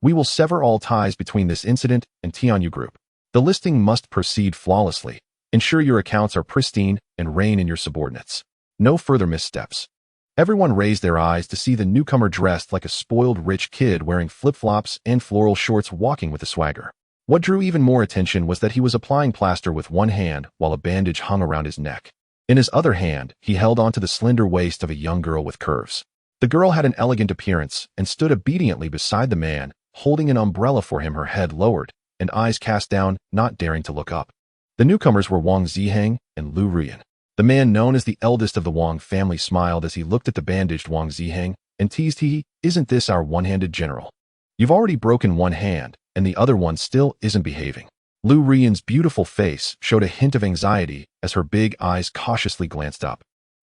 "We will sever all ties between this incident and Tianyu Group. The listing must proceed flawlessly. Ensure your accounts are pristine and rein in your subordinates. No further missteps." Everyone raised their eyes to see the newcomer dressed like a spoiled rich kid, wearing flip-flops and floral shorts, walking with a swagger. What drew even more attention was that he was applying plaster with one hand while a bandage hung around his neck. In his other hand, he held onto the slender waist of a young girl with curves. The girl had an elegant appearance and stood obediently beside the man, holding an umbrella for him, her head lowered and eyes cast down, not daring to look up. The newcomers were Wang Ziheng and Lu Ruyan. The man known as the eldest of the Wang family smiled as he looked at the bandaged Wang Ziheng and teased, "Isn't this our one-handed general? You've already broken one hand, and the other one still isn't behaving." Lu Ruyan's beautiful face showed a hint of anxiety as her big eyes cautiously glanced up.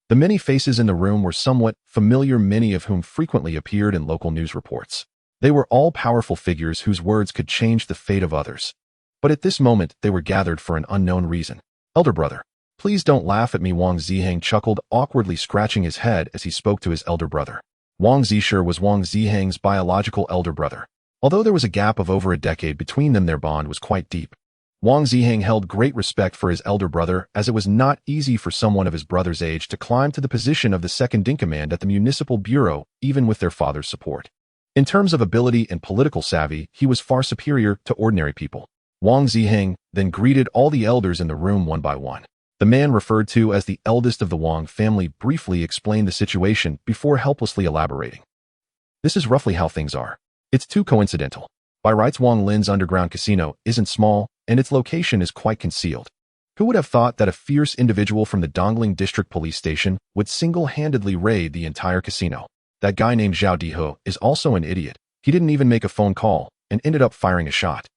The many faces in the room were somewhat familiar, many of whom frequently appeared in local news reports. They were all powerful figures whose words could change the fate of others. But at this moment, they were gathered for an unknown reason. "Elder brother, please don't laugh at me," Wang Ziheng chuckled, awkwardly scratching his head as he spoke to his elder brother. Wang Zisher was Wang Ziheng's biological elder brother. Although there was a gap of over a decade between them, their bond was quite deep. Wang Ziheng held great respect for his elder brother, as it was not easy for someone of his brother's age to climb to the position of the second-in-command at the municipal bureau, even with their father's support. In terms of ability and political savvy, he was far superior to ordinary people. Wang Ziheng then greeted all the elders in the room one by one. The man referred to as the eldest of the Wang family briefly explained the situation before helplessly elaborating. "This is roughly how things are. It's too coincidental. By rights, Wang Lin's underground casino isn't small, and its location is quite concealed. Who would have thought that a fierce individual from the Dongling District Police Station would single-handedly raid the entire casino? That guy named Zhao Diho is also an idiot. He didn't even make a phone call and ended up firing a shot."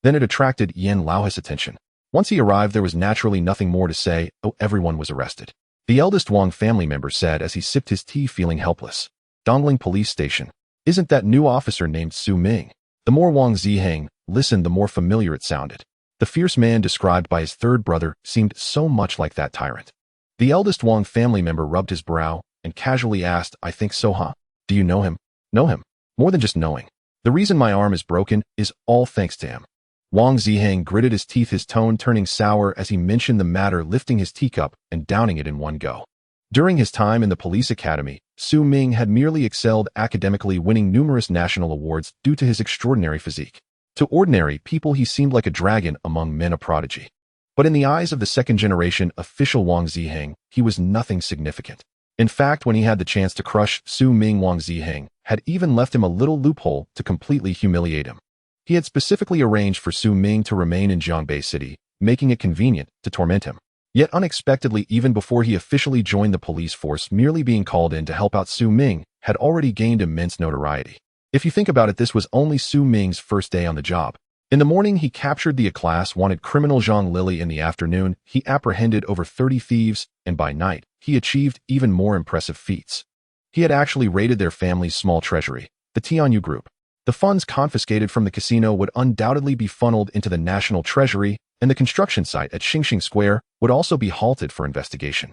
Then it attracted Yan Lao's attention. Once he arrived, there was naturally nothing more to say. Everyone was arrested. The eldest Wang family member said as he sipped his tea, feeling helpless. "Dongling Police Station. Isn't that new officer named Su Ming?" The more Wang Ziheng listened, the more familiar it sounded. The fierce man described by his third brother seemed so much like that tyrant. The eldest Wang family member rubbed his brow and casually asked, "I think so, huh? Do you know him?" "Know him? More than just knowing. The reason my arm is broken is all thanks to him." Wang Ziheng gritted his teeth, his tone turning sour as he mentioned the matter, lifting his teacup and downing it in one go. During his time in the police academy, Su Ming had merely excelled academically, winning numerous national awards due to his extraordinary physique. To ordinary people, he seemed like a dragon among men, a prodigy. But in the eyes of the second-generation official Wang Ziheng, he was nothing significant. In fact, when he had the chance to crush Su Ming, Wang Ziheng had even left him a little loophole to completely humiliate him. He had specifically arranged for Su Ming to remain in Jiangbei City, making it convenient to torment him. Yet unexpectedly, even before he officially joined the police force, merely being called in to help out Su Ming had already gained immense notoriety. If you think about it, this was only Su Ming's first day on the job. In the morning, he captured the A-class wanted criminal Zhang Lili. In the afternoon, he apprehended over 30 thieves, and by night, he achieved even more impressive feats. He had actually raided their family's small treasury, the Tianyu Group. The funds confiscated from the casino would undoubtedly be funneled into the national treasury, and the construction site at Xingxing Square would also be halted for investigation.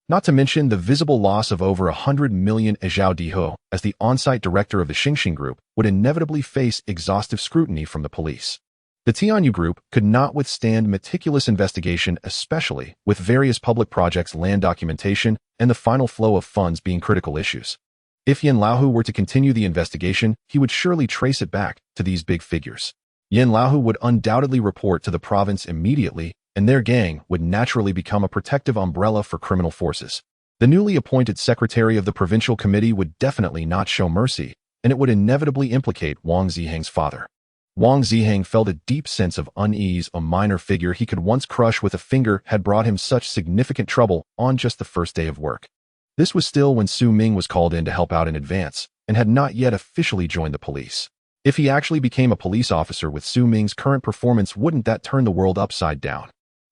Not to mention the visible loss of over 100 million. Zhao Diho, as the on-site director of the Xingxing Group, would inevitably face exhaustive scrutiny from the police. The Tianyu Group could not withstand meticulous investigation, especially with various public projects' land documentation and the final flow of funds being critical issues. If Yin Laohu were to continue the investigation, he would surely trace it back to these big figures. Yin Laohu would undoubtedly report to the province immediately, and their gang would naturally become a protective umbrella for criminal forces. The newly appointed secretary of the provincial committee would definitely not show mercy, and it would inevitably implicate Wang Ziheng's father. Wang Ziheng felt a deep sense of unease. A minor figure he could once crush with a finger had brought him such significant trouble on just the first day of work. This was still when Su Ming was called in to help out in advance, and had not yet officially joined the police. If he actually became a police officer with Su Ming's current performance, wouldn't that turn the world upside down?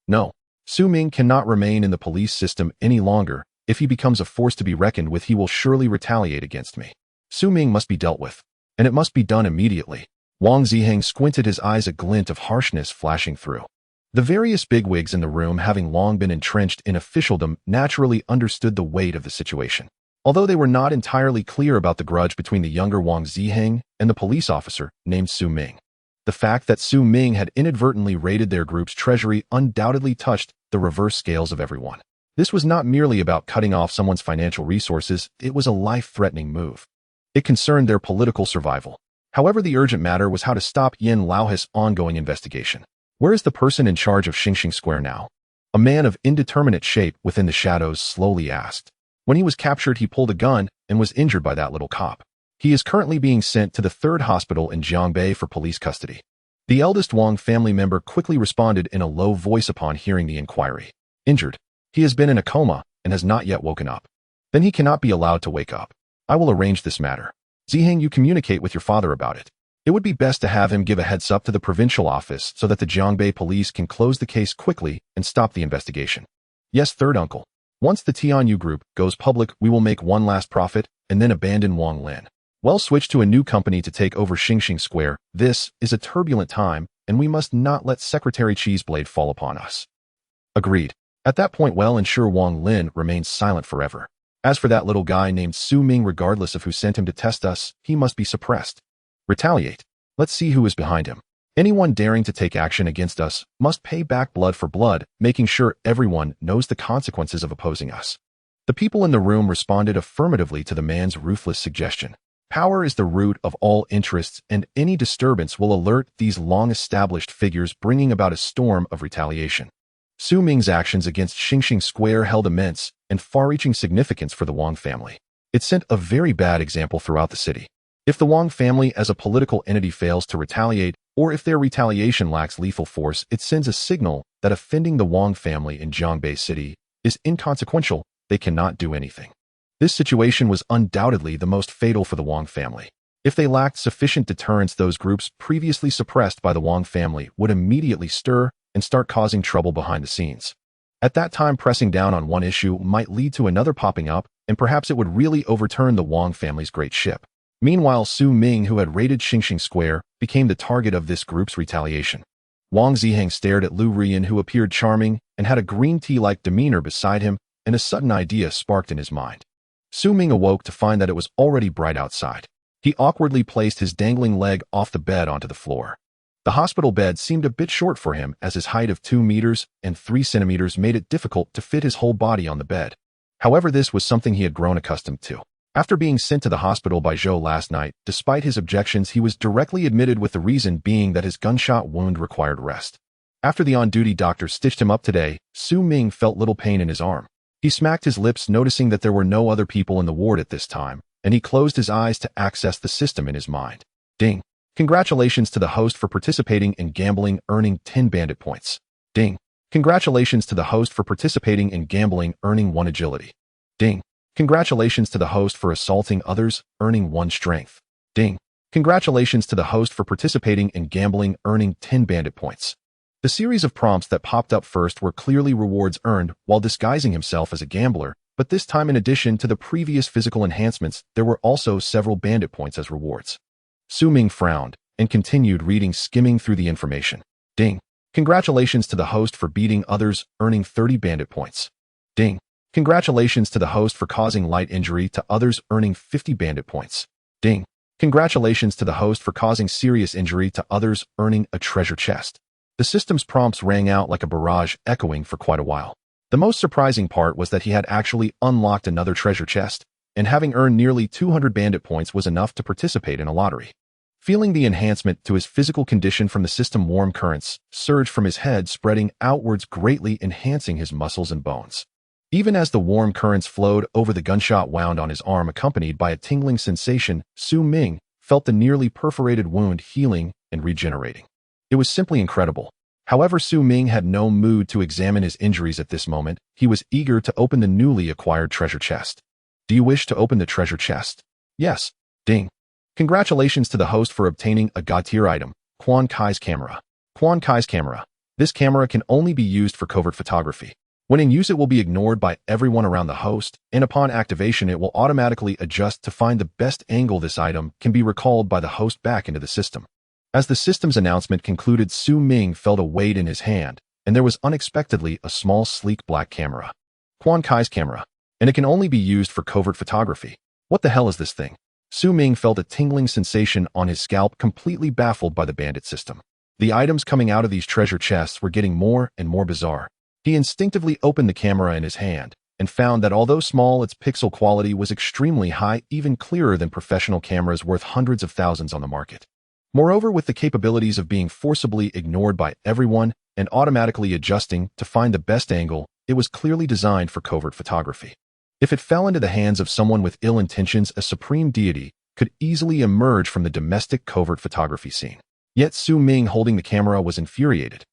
No, Su Ming cannot remain in the police system any longer. If he becomes a force to be reckoned with, he will surely retaliate against me. Su Ming must be dealt with, and it must be done immediately. Wang Ziheng squinted his eyes, a glint of harshness flashing through. The various bigwigs in the room, having long been entrenched in officialdom, naturally understood the weight of the situation. Although they were not entirely clear about the grudge between the younger Wang Ziheng and the police officer named Su Ming. The fact that Su Ming had inadvertently raided their group's treasury undoubtedly touched the reverse scales of everyone. This was not merely about cutting off someone's financial resources, it was a life-threatening move. It concerned their political survival. However, the urgent matter was how to stop Yin Laohu's ongoing investigation. Where is the person in charge of Xingxing Square now? A man of indeterminate shape within the shadows slowly asked. When he was captured, he pulled a gun and was injured by that little cop. He is currently being sent to the 3rd hospital in Jiangbei for police custody. The eldest Wang family member quickly responded in a low voice upon hearing the inquiry. Injured. He has been in a coma and has not yet woken up. Then he cannot be allowed to wake up. I will arrange this matter. Ziheng, you communicate with your father about it. It would be best to have him give a heads up to the provincial office so that the Jiangbei police can close the case quickly and stop the investigation. Yes, third uncle. Once the Tianyu Group goes public, we will make one last profit and then abandon Wang Lin. We'll switch to a new company to take over Xingxing Square. This is a turbulent time, and we must not let Secretary Cheeseblade fall upon us. Agreed. At that point, we'll ensure Wang Lin remains silent forever. As for that little guy named Su Ming, regardless of who sent him to test us, he must be suppressed. Retaliate. Let's see who is behind him. Anyone daring to take action against us must pay back blood for blood, making sure everyone knows the consequences of opposing us. The people in the room responded affirmatively to the man's ruthless suggestion. Power is the root of all interests, and any disturbance will alert these long-established figures, bringing about a storm of retaliation. Su Ming's actions against Xingxing Square held immense and far-reaching significance for the Wang family. It sent a very bad example throughout the city. If the Wang family as a political entity fails to retaliate, or if their retaliation lacks lethal force, it sends a signal that offending the Wang family in Jiangbei City is inconsequential. They cannot do anything. This situation was undoubtedly the most fatal for the Wang family. If they lacked sufficient deterrence, those groups previously suppressed by the Wang family would immediately stir and start causing trouble behind the scenes. At that time, pressing down on one issue might lead to another popping up, and perhaps it would really overturn the Wang family's great ship. Meanwhile, Su Ming, who had raided Xingxing Square, became the target of this group's retaliation. Wang Ziheng stared at Lu Rian, who appeared charming and had a green tea-like demeanor beside him, and a sudden idea sparked in his mind. Su Ming awoke to find that it was already bright outside. He awkwardly placed his dangling leg off the bed onto the floor. The hospital bed seemed a bit short for him, as his height of 2 meters and 3 centimeters made it difficult to fit his whole body on the bed. However, this was something he had grown accustomed to. After being sent to the hospital by Zhou last night, despite his objections, he was directly admitted, with the reason being that his gunshot wound required rest. After the on-duty doctor stitched him up today, Su Ming felt little pain in his arm. He smacked his lips, noticing that there were no other people in the ward at this time, and he closed his eyes to access the system in his mind. Ding. Congratulations to the host for participating in gambling, earning 10 bandit points. Ding. Congratulations to the host for participating in gambling, earning 1 agility. Ding. Congratulations to the host for assaulting others, earning 1 strength. Ding. Congratulations to the host for participating in gambling, earning 10 bandit points. The series of prompts that popped up first were clearly rewards earned while disguising himself as a gambler, But this time, in addition to the previous physical enhancements, there were also several bandit points as rewards. Su Ming frowned and continued reading, skimming through the information. Ding. Congratulations to the host for beating others, earning 30 bandit points. Ding. Congratulations to the host for causing light injury to others, earning 50 bandit points. Ding. Congratulations to the host for causing serious injury to others, earning a treasure chest. The system's prompts rang out like a barrage, echoing for quite a while. The most surprising part was that he had actually unlocked another treasure chest, and having earned nearly 200 bandit points was enough to participate in a lottery. Feeling the enhancement to his physical condition from the system, warm currents surged from his head, spreading outwards, greatly enhancing his muscles and bones. Even as the warm currents flowed over, the gunshot wound on his arm, accompanied by a tingling sensation. Su Ming felt the nearly perforated wound healing and regenerating. It was simply incredible. However, Su Ming had no mood to examine his injuries at this moment. He was eager to open the newly acquired treasure chest. Do you wish to open the treasure chest? Yes. Ding. Congratulations to the host for obtaining a god-tier item, Quan Kai's camera. Quan Kai's camera. This camera can only be used for covert photography. When in use, it will be ignored by everyone around the host, and upon activation, it will automatically adjust to find the best angle. This item can be recalled by the host back into the system. As the system's announcement concluded, Su Ming felt a weight in his hand, and there was unexpectedly a small, sleek black camera. Quan Kai's camera. And it can only be used for covert photography. What the hell is this thing? Su Ming felt a tingling sensation on his scalp, completely baffled by the bandit system. The items coming out of these treasure chests were getting more and more bizarre. He instinctively opened the camera in his hand and found that although small, its pixel quality was extremely high, even clearer than professional cameras worth hundreds of thousands on the market. Moreover, with the capabilities of being forcibly ignored by everyone and automatically adjusting to find the best angle, it was clearly designed for covert photography. If it fell into the hands of someone with ill intentions, a supreme deity could easily emerge from the domestic covert photography scene. Yet Su Ming, holding the camera, was infuriated.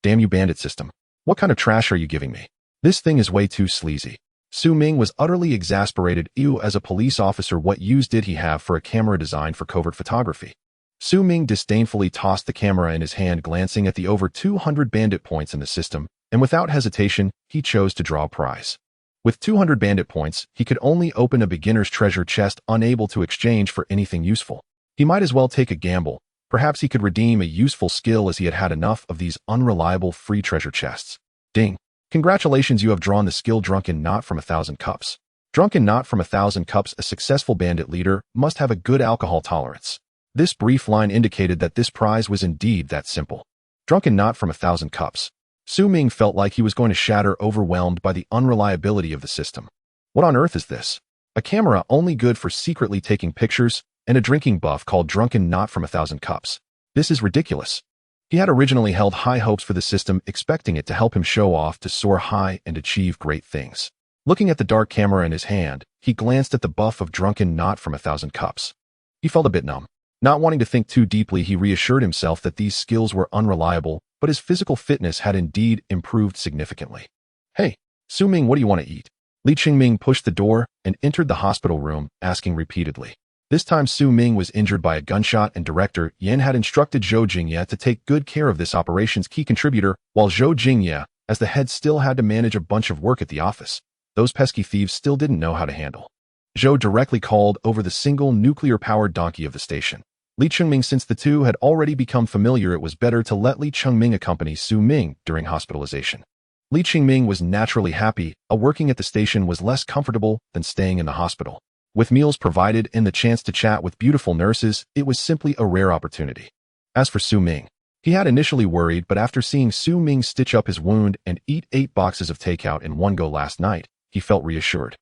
Damn you, bandit system. What kind of trash are you giving me? This thing is way too sleazy. Su Ming was utterly exasperated. Ew, as a police officer, what use did he have for a camera designed for covert photography? Su Ming disdainfully tossed the camera in his hand, glancing at the over 200 bandit points in the system, and without hesitation, he chose to draw a prize. With 200 bandit points, he could only open a beginner's treasure chest, unable to exchange for anything useful. He might as well take a gamble. Perhaps he could redeem a useful skill, as he had had enough of these unreliable free treasure chests. Ding. Congratulations, you have drawn the skill Drunken Knot from 1,000 Cups. Drunken Knot from 1,000 Cups. A successful bandit leader must have a good alcohol tolerance. This brief line indicated that this prize was indeed that simple. Drunken Knot from 1,000 Cups. Su Ming felt like he was going to shatter, overwhelmed by the unreliability of the system. What on earth is this? A camera only good for secretly taking pictures, and a drinking buff called Drunken Knot from 1,000 Cups. This is ridiculous. He had originally held high hopes for the system, expecting it to help him show off, to soar high and achieve great things. Looking at the dark camera in his hand, he glanced at the buff of Drunken Knot from 1,000 Cups. He felt a bit numb. Not wanting to think too deeply, he reassured himself that these skills were unreliable, but his physical fitness had indeed improved significantly. Hey, Su Ming, what do you want to eat? Li Chengming pushed the door and entered the hospital room, asking repeatedly. This time Su Ming was injured by a gunshot, and Director Yan had instructed Zhou Jingye to take good care of this operation's key contributor, while Zhou Jingye, as the head, still had to manage a bunch of work at the office. Those pesky thieves still didn't know how to handle. Zhou directly called over the single nuclear-powered donkey of the station. Li Chengming, since the two had already become familiar, it was better to let Li Chengming accompany Su Ming during hospitalization. Li Chengming was naturally happy. Working at the station was less comfortable than staying in the hospital. With meals provided and the chance to chat with beautiful nurses, it was simply a rare opportunity. As for Su Ming, he had initially worried, but after seeing Su Ming stitch up his wound and eat 8 boxes of takeout in one go last night, he felt reassured.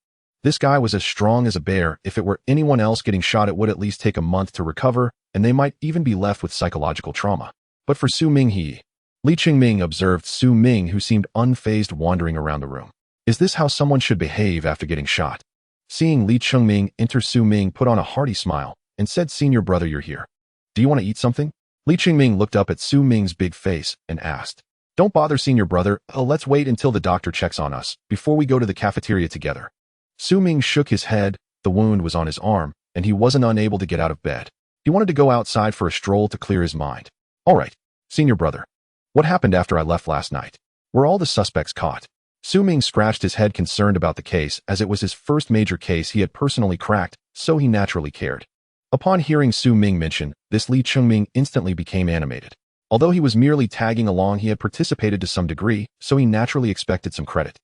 This guy was as strong as a bear. If it were anyone else getting shot, it would at least take a month to recover, and they might even be left with psychological trauma. But for Su Ming, Li Chengming observed Su Ming, who seemed unfazed, wandering around the room. Is this how someone should behave after getting shot? Seeing Li Chengming enter, Su Ming put on a hearty smile and said, "Senior brother, you're here. Do you want to eat something?" Li Chengming looked up at Su Ming's big face and asked, "Don't bother, senior brother. Let's wait until the doctor checks on us before we go to the cafeteria together." Su Ming shook his head. The wound was on his arm, and he wasn't unable to get out of bed. He wanted to go outside for a stroll to clear his mind. "All right, senior brother. What happened after I left last night? Were all the suspects caught?" Su Ming scratched his head concerned about the case, as it was his first major case he had personally cracked, so he naturally cared. Upon hearing Su Ming mention this, Li Chengming instantly became animated. Although he was merely tagging along, he had participated to some degree, so he naturally expected some credit.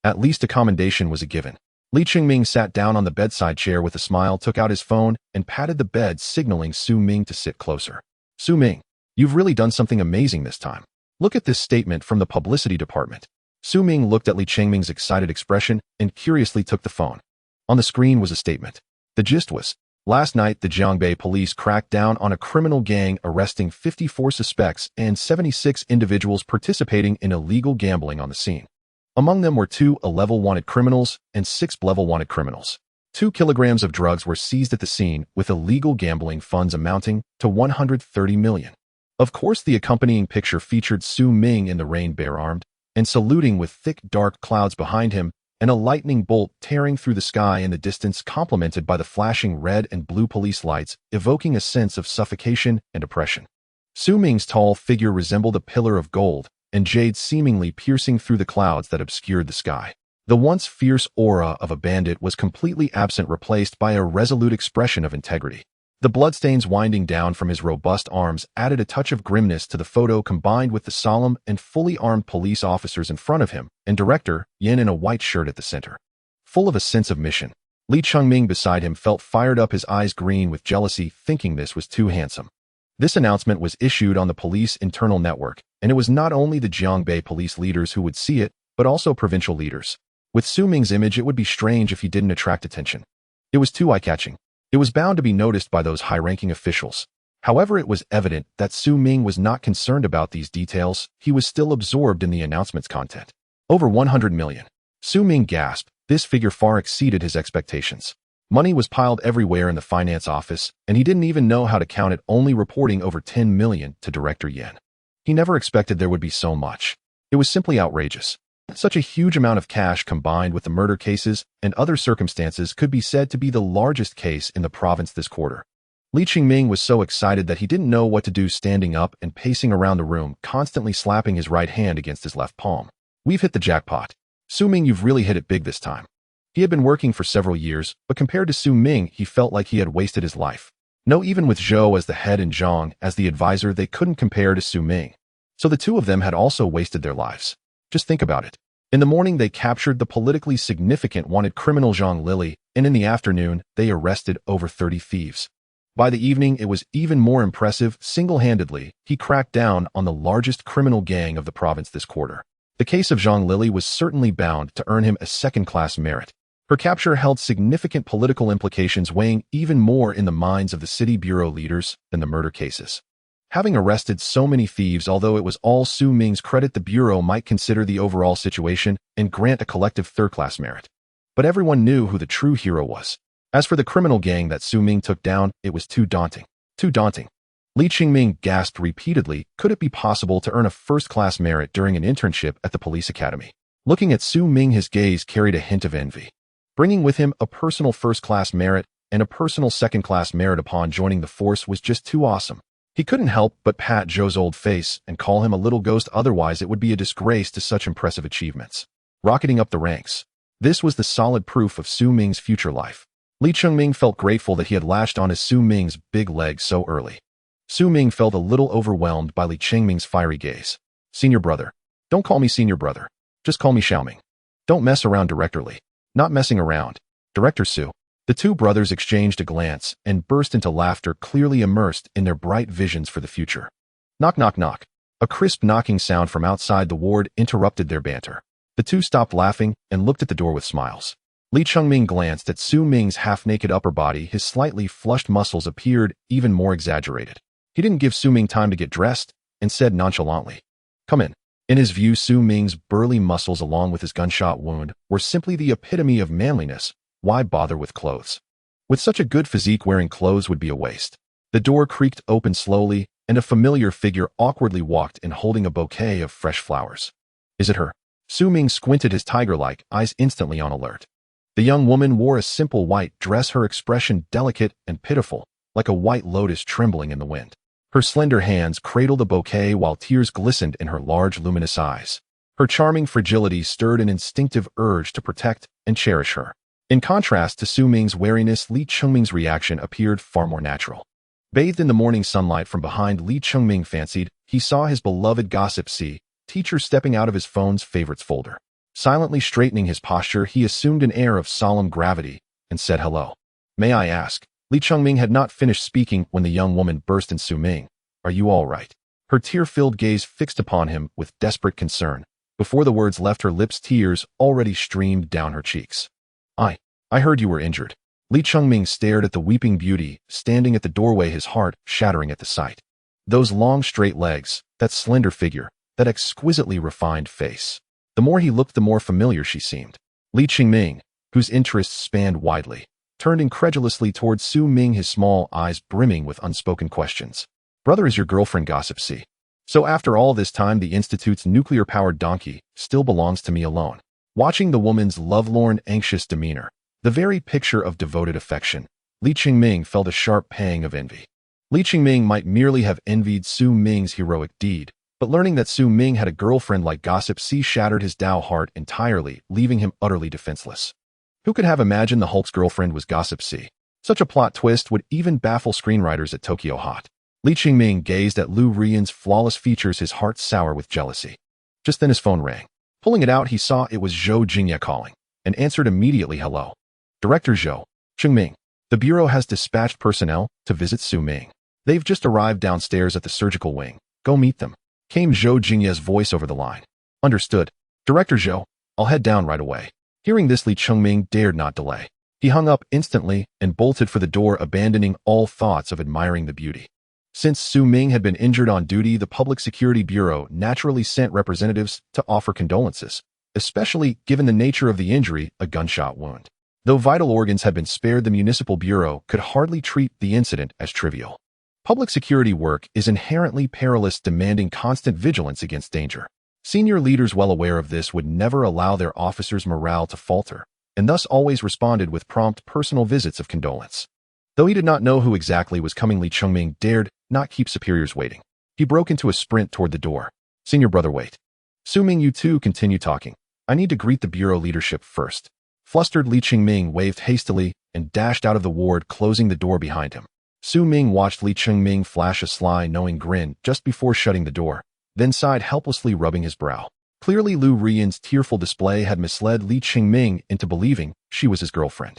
At least a commendation was a given. Li Chengming sat down on the bedside chair with a smile, took out his phone, and patted the bed, signaling Su Ming to sit closer. Su Ming, you've really done something amazing this time. Look at this statement from the publicity department. Su Ming looked at Li Chengming's excited expression and curiously took the phone. On the screen was a statement. The gist was, last night the Jiangbei police cracked down on a criminal gang, arresting 54 suspects and 76 individuals participating in illegal gambling on the scene. Among them were 2 level wanted criminals and 6 level wanted criminals. 2 kilograms of drugs were seized at the scene, with illegal gambling funds amounting to 130 million. Of course, the accompanying picture featured Su Ming in the rain, bare-armed, and saluting with thick dark clouds behind him, and a lightning bolt tearing through the sky in the distance, complemented by the flashing red and blue police lights, evoking a sense of suffocation and oppression. Su Ming's tall figure resembled a pillar of gold and jade, seemingly piercing through the clouds that obscured the sky. The once fierce aura of a bandit was completely absent, replaced by a resolute expression of integrity. The bloodstains winding down from his robust arms added a touch of grimness to the photo, combined with the solemn and fully armed police officers in front of him, and Director Yin in a white shirt at the center. Full of a sense of mission, Li Chengming beside him felt fired up, his eyes green with jealousy, thinking this was too handsome. This announcement was issued on the police internal network, and it was not only the Jiangbei police leaders who would see it, but also provincial leaders. With Su Ming's image, it would be strange if he didn't attract attention. It was too eye-catching. It was bound to be noticed by those high-ranking officials. However, it was evident that Su Ming was not concerned about these details. He was still absorbed in the announcement's content. Over 100 million. Su Ming gasped. This figure far exceeded his expectations. Money was piled everywhere in the finance office, and he didn't even know how to count it, only reporting over 10 million to Director Yin. He never expected there would be so much. It was simply outrageous. Such a huge amount of cash, combined with the murder cases and other circumstances, could be said to be the largest case in the province this quarter. Li Chengming was so excited that he didn't know what to do, standing up and pacing around the room, constantly slapping his right hand against his left palm. We've hit the jackpot. Su Ming, you've really hit it big this time. He had been working for several years, but compared to Su Ming, he felt like he had wasted his life. No, even with Zhou as the head and Zhang as the advisor, they couldn't compare to Su Ming. So the two of them had also wasted their lives. Just think about it. In the morning, they captured the politically significant wanted criminal Zhang Lili, and in the afternoon, they arrested over 30 thieves. By the evening, it was even more impressive. Single-handedly, he cracked down on the largest criminal gang of the province this quarter. The case of Zhang Lili was certainly bound to earn him a second-class merit. Her capture held significant political implications, weighing even more in the minds of the city bureau leaders than the murder cases. Having arrested so many thieves, although it was all Su Ming's credit, the bureau might consider the overall situation and grant a collective third-class merit. But everyone knew who the true hero was. As for the criminal gang that Su Ming took down, it was too daunting. Too daunting. Li Chengming gasped repeatedly. Could it be possible to earn a first-class merit during an internship at the police academy? Looking at Su Ming, his gaze carried a hint of envy. Bringing with him a personal first-class merit and a personal second-class merit upon joining the force was just too awesome. He couldn't help but pat Zhou's old face and call him a little ghost, otherwise it would be a disgrace to such impressive achievements. Rocketing up the ranks. This was the solid proof of Su Ming's future life. Li Chengming felt grateful that he had latched onto Su Ming's big legs so early. Su Ming felt a little overwhelmed by Li Chengming's fiery gaze. Senior brother. Don't call me senior brother. Just call me Xiaoming. Don't mess around, Director Li. Not messing around. Director Su. The two brothers exchanged a glance and burst into laughter, clearly immersed in their bright visions for the future. Knock, knock, knock. A crisp knocking sound from outside the ward interrupted their banter. The two stopped laughing and looked at the door with smiles. Li Chengming glanced at Su Ming's half-naked upper body. His slightly flushed muscles appeared even more exaggerated. He didn't give Su Ming time to get dressed and said nonchalantly, "Come in." In his view, Su Ming's burly muscles, along with his gunshot wound, were simply the epitome of manliness. Why bother with clothes? With such a good physique, wearing clothes would be a waste. The door creaked open slowly, and a familiar figure awkwardly walked in, holding a bouquet of fresh flowers. Is it her? Su Ming squinted, his tiger-like eyes instantly on alert. The young woman wore a simple white dress, her expression delicate and pitiful, like a white lotus trembling in the wind. Her slender hands cradled the bouquet while tears glistened in her large, luminous eyes. Her charming fragility stirred an instinctive urge to protect and cherish her. In contrast to Su Ming's wariness, Li Chengming's reaction appeared far more natural. Bathed in the morning sunlight from behind, Li Chengming fancied he saw his beloved gossip teacher stepping out of his phone's favorites folder. Silently straightening his posture, he assumed an air of solemn gravity and said hello. May I ask? Li Chengming had not finished speaking when the young woman burst in. Su Ming, are you all right? Her tear-filled gaze fixed upon him with desperate concern. Before the words left her lips, tears already streamed down her cheeks. I heard you were injured. Li Chengming stared at the weeping beauty, standing at the doorway, his heart shattering at the sight. Those long straight legs, that slender figure, that exquisitely refined face. The more he looked, the more familiar she seemed. Li Chengming, whose interests spanned widely, turned incredulously towards Su Ming, his small eyes brimming with unspoken questions. Brother, is your girlfriend gossip? So after all this time, the Institute's nuclear-powered donkey still belongs to me alone. Watching the woman's lovelorn, anxious demeanor, the very picture of devoted affection, Li Chengming felt a sharp pang of envy. Li Chengming might merely have envied Su Ming's heroic deed, but learning that Su Ming had a girlfriend like gossip shattered his Dao heart entirely, leaving him utterly defenseless. Who could have imagined the Hulk's girlfriend was gossip? Such a plot twist would even baffle screenwriters at Tokyo Hot. Li Chengming gazed at Lu Rian's flawless features, his heart sour with jealousy. Just then his phone rang. Pulling it out, he saw it was Zhou Jingye calling, and answered immediately. Hello. Director Zhou. Chengming. The Bureau has dispatched personnel to visit Su Ming. They've just arrived downstairs at the surgical wing. Go meet them. Came Zhou Jingye's voice over the line. Understood. Director Zhou, I'll head down right away. Hearing this, Li Chengming dared not delay. He hung up instantly and bolted for the door, abandoning all thoughts of admiring the beauty. Since Su Ming had been injured on duty, the Public Security Bureau naturally sent representatives to offer condolences, especially given the nature of the injury, a gunshot wound. Though vital organs had been spared, the Municipal Bureau could hardly treat the incident as trivial. Public security work is inherently perilous, demanding constant vigilance against danger. Senior leaders, well aware of this, would never allow their officers' morale to falter, and thus always responded with prompt personal visits of condolence. Though he did not know who exactly was coming, Li Chengming dared not keep superiors waiting. He broke into a sprint toward the door. Senior brother, wait. Su Ming, you two continue talking. I need to greet the Bureau leadership first. Flustered, Li Chengming waved hastily and dashed out of the ward, closing the door behind him. Su Ming watched Li Chengming flash a sly, knowing grin just before shutting the door, then sighed helplessly, rubbing his brow. Clearly, Lu Rian's tearful display had misled Li Chengming into believing she was his girlfriend.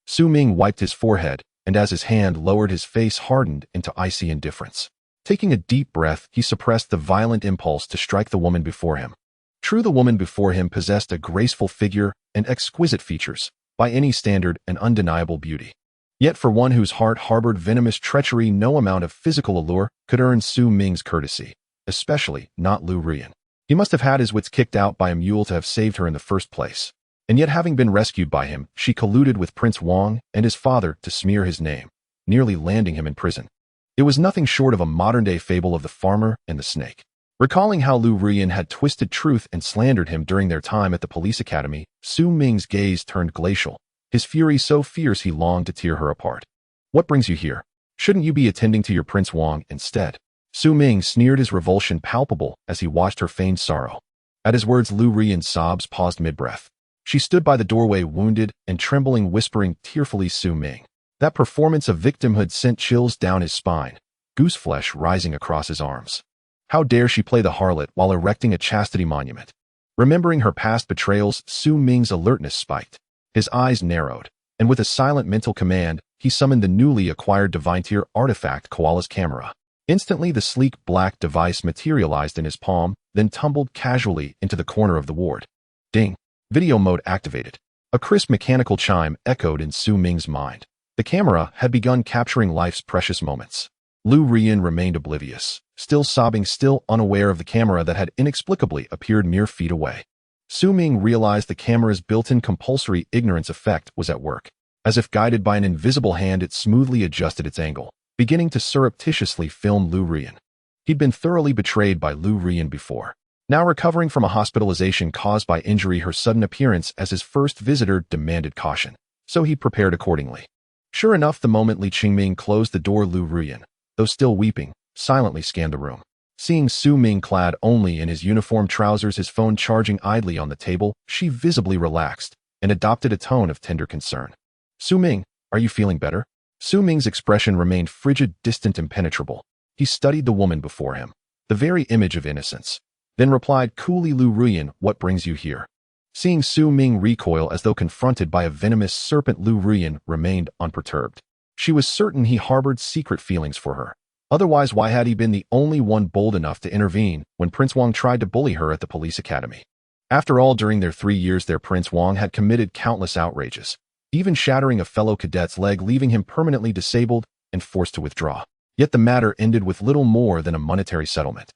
Su Ming wiped his forehead, and as his hand lowered, his face hardened into icy indifference. Taking a deep breath, he suppressed the violent impulse to strike the woman before him. True, the woman before him possessed a graceful figure and exquisite features, by any standard an undeniable beauty. Yet for one whose heart harbored venomous treachery, no amount of physical allure could earn Su Ming's courtesy, especially not Lu Rian. He must have had his wits kicked out by a mule to have saved her in the first place. And yet, having been rescued by him, she colluded with Prince Wang and his father to smear his name, nearly landing him in prison. It was nothing short of a modern-day fable of the farmer and the snake. Recalling how Lu Rian had twisted truth and slandered him during their time at the police academy, Su Ming's gaze turned glacial, his fury so fierce he longed to tear her apart. What brings you here? Shouldn't you be attending to your Prince Wang instead? Su Ming sneered, his revulsion palpable as he watched her feigned sorrow. At his words, Lu Rian's sobs paused mid-breath. She stood by the doorway, wounded and trembling, whispering tearfully, Su Ming. That performance of victimhood sent chills down his spine, gooseflesh rising across his arms. How dare she play the harlot while erecting a chastity monument? Remembering her past betrayals, Su Ming's alertness spiked. His eyes narrowed, and with a silent mental command, he summoned the newly acquired divine-tier artifact Koala's camera. Instantly, the sleek black device materialized in his palm, then tumbled casually into the corner of the ward. Ding. Video mode activated. A crisp mechanical chime echoed in Su Ming's mind. The camera had begun capturing life's precious moments. Lu Rian remained oblivious, still sobbing, still unaware of the camera that had inexplicably appeared mere feet away. Su Ming realized the camera's built-in compulsory ignorance effect was at work. As if guided by an invisible hand, it smoothly adjusted its angle, beginning to surreptitiously film Lu Rian. He'd been thoroughly betrayed by Lu Rian before. Now recovering from a hospitalization caused by injury, her sudden appearance as his first visitor demanded caution, so he prepared accordingly. Sure enough, the moment Li Chengming closed the door, Lu Rian, though still weeping, silently scanned the room. Seeing Su Ming clad only in his uniform trousers, his phone charging idly on the table, she visibly relaxed and adopted a tone of tender concern. Su Ming, are you feeling better? Su Ming's expression remained frigid, distant, impenetrable. He studied the woman before him, the very image of innocence, then replied coolly, Lu Ruyan, what brings you here? Seeing Su Ming recoil as though confronted by a venomous serpent, Lu Ruyan remained unperturbed. She was certain he harbored secret feelings for her. Otherwise, why had he been the only one bold enough to intervene when Prince Wang tried to bully her at the police academy? After all, during their 3 years there, Prince Wang had committed countless outrages, even shattering a fellow cadet's leg, leaving him permanently disabled and forced to withdraw. Yet the matter ended with little more than a monetary settlement.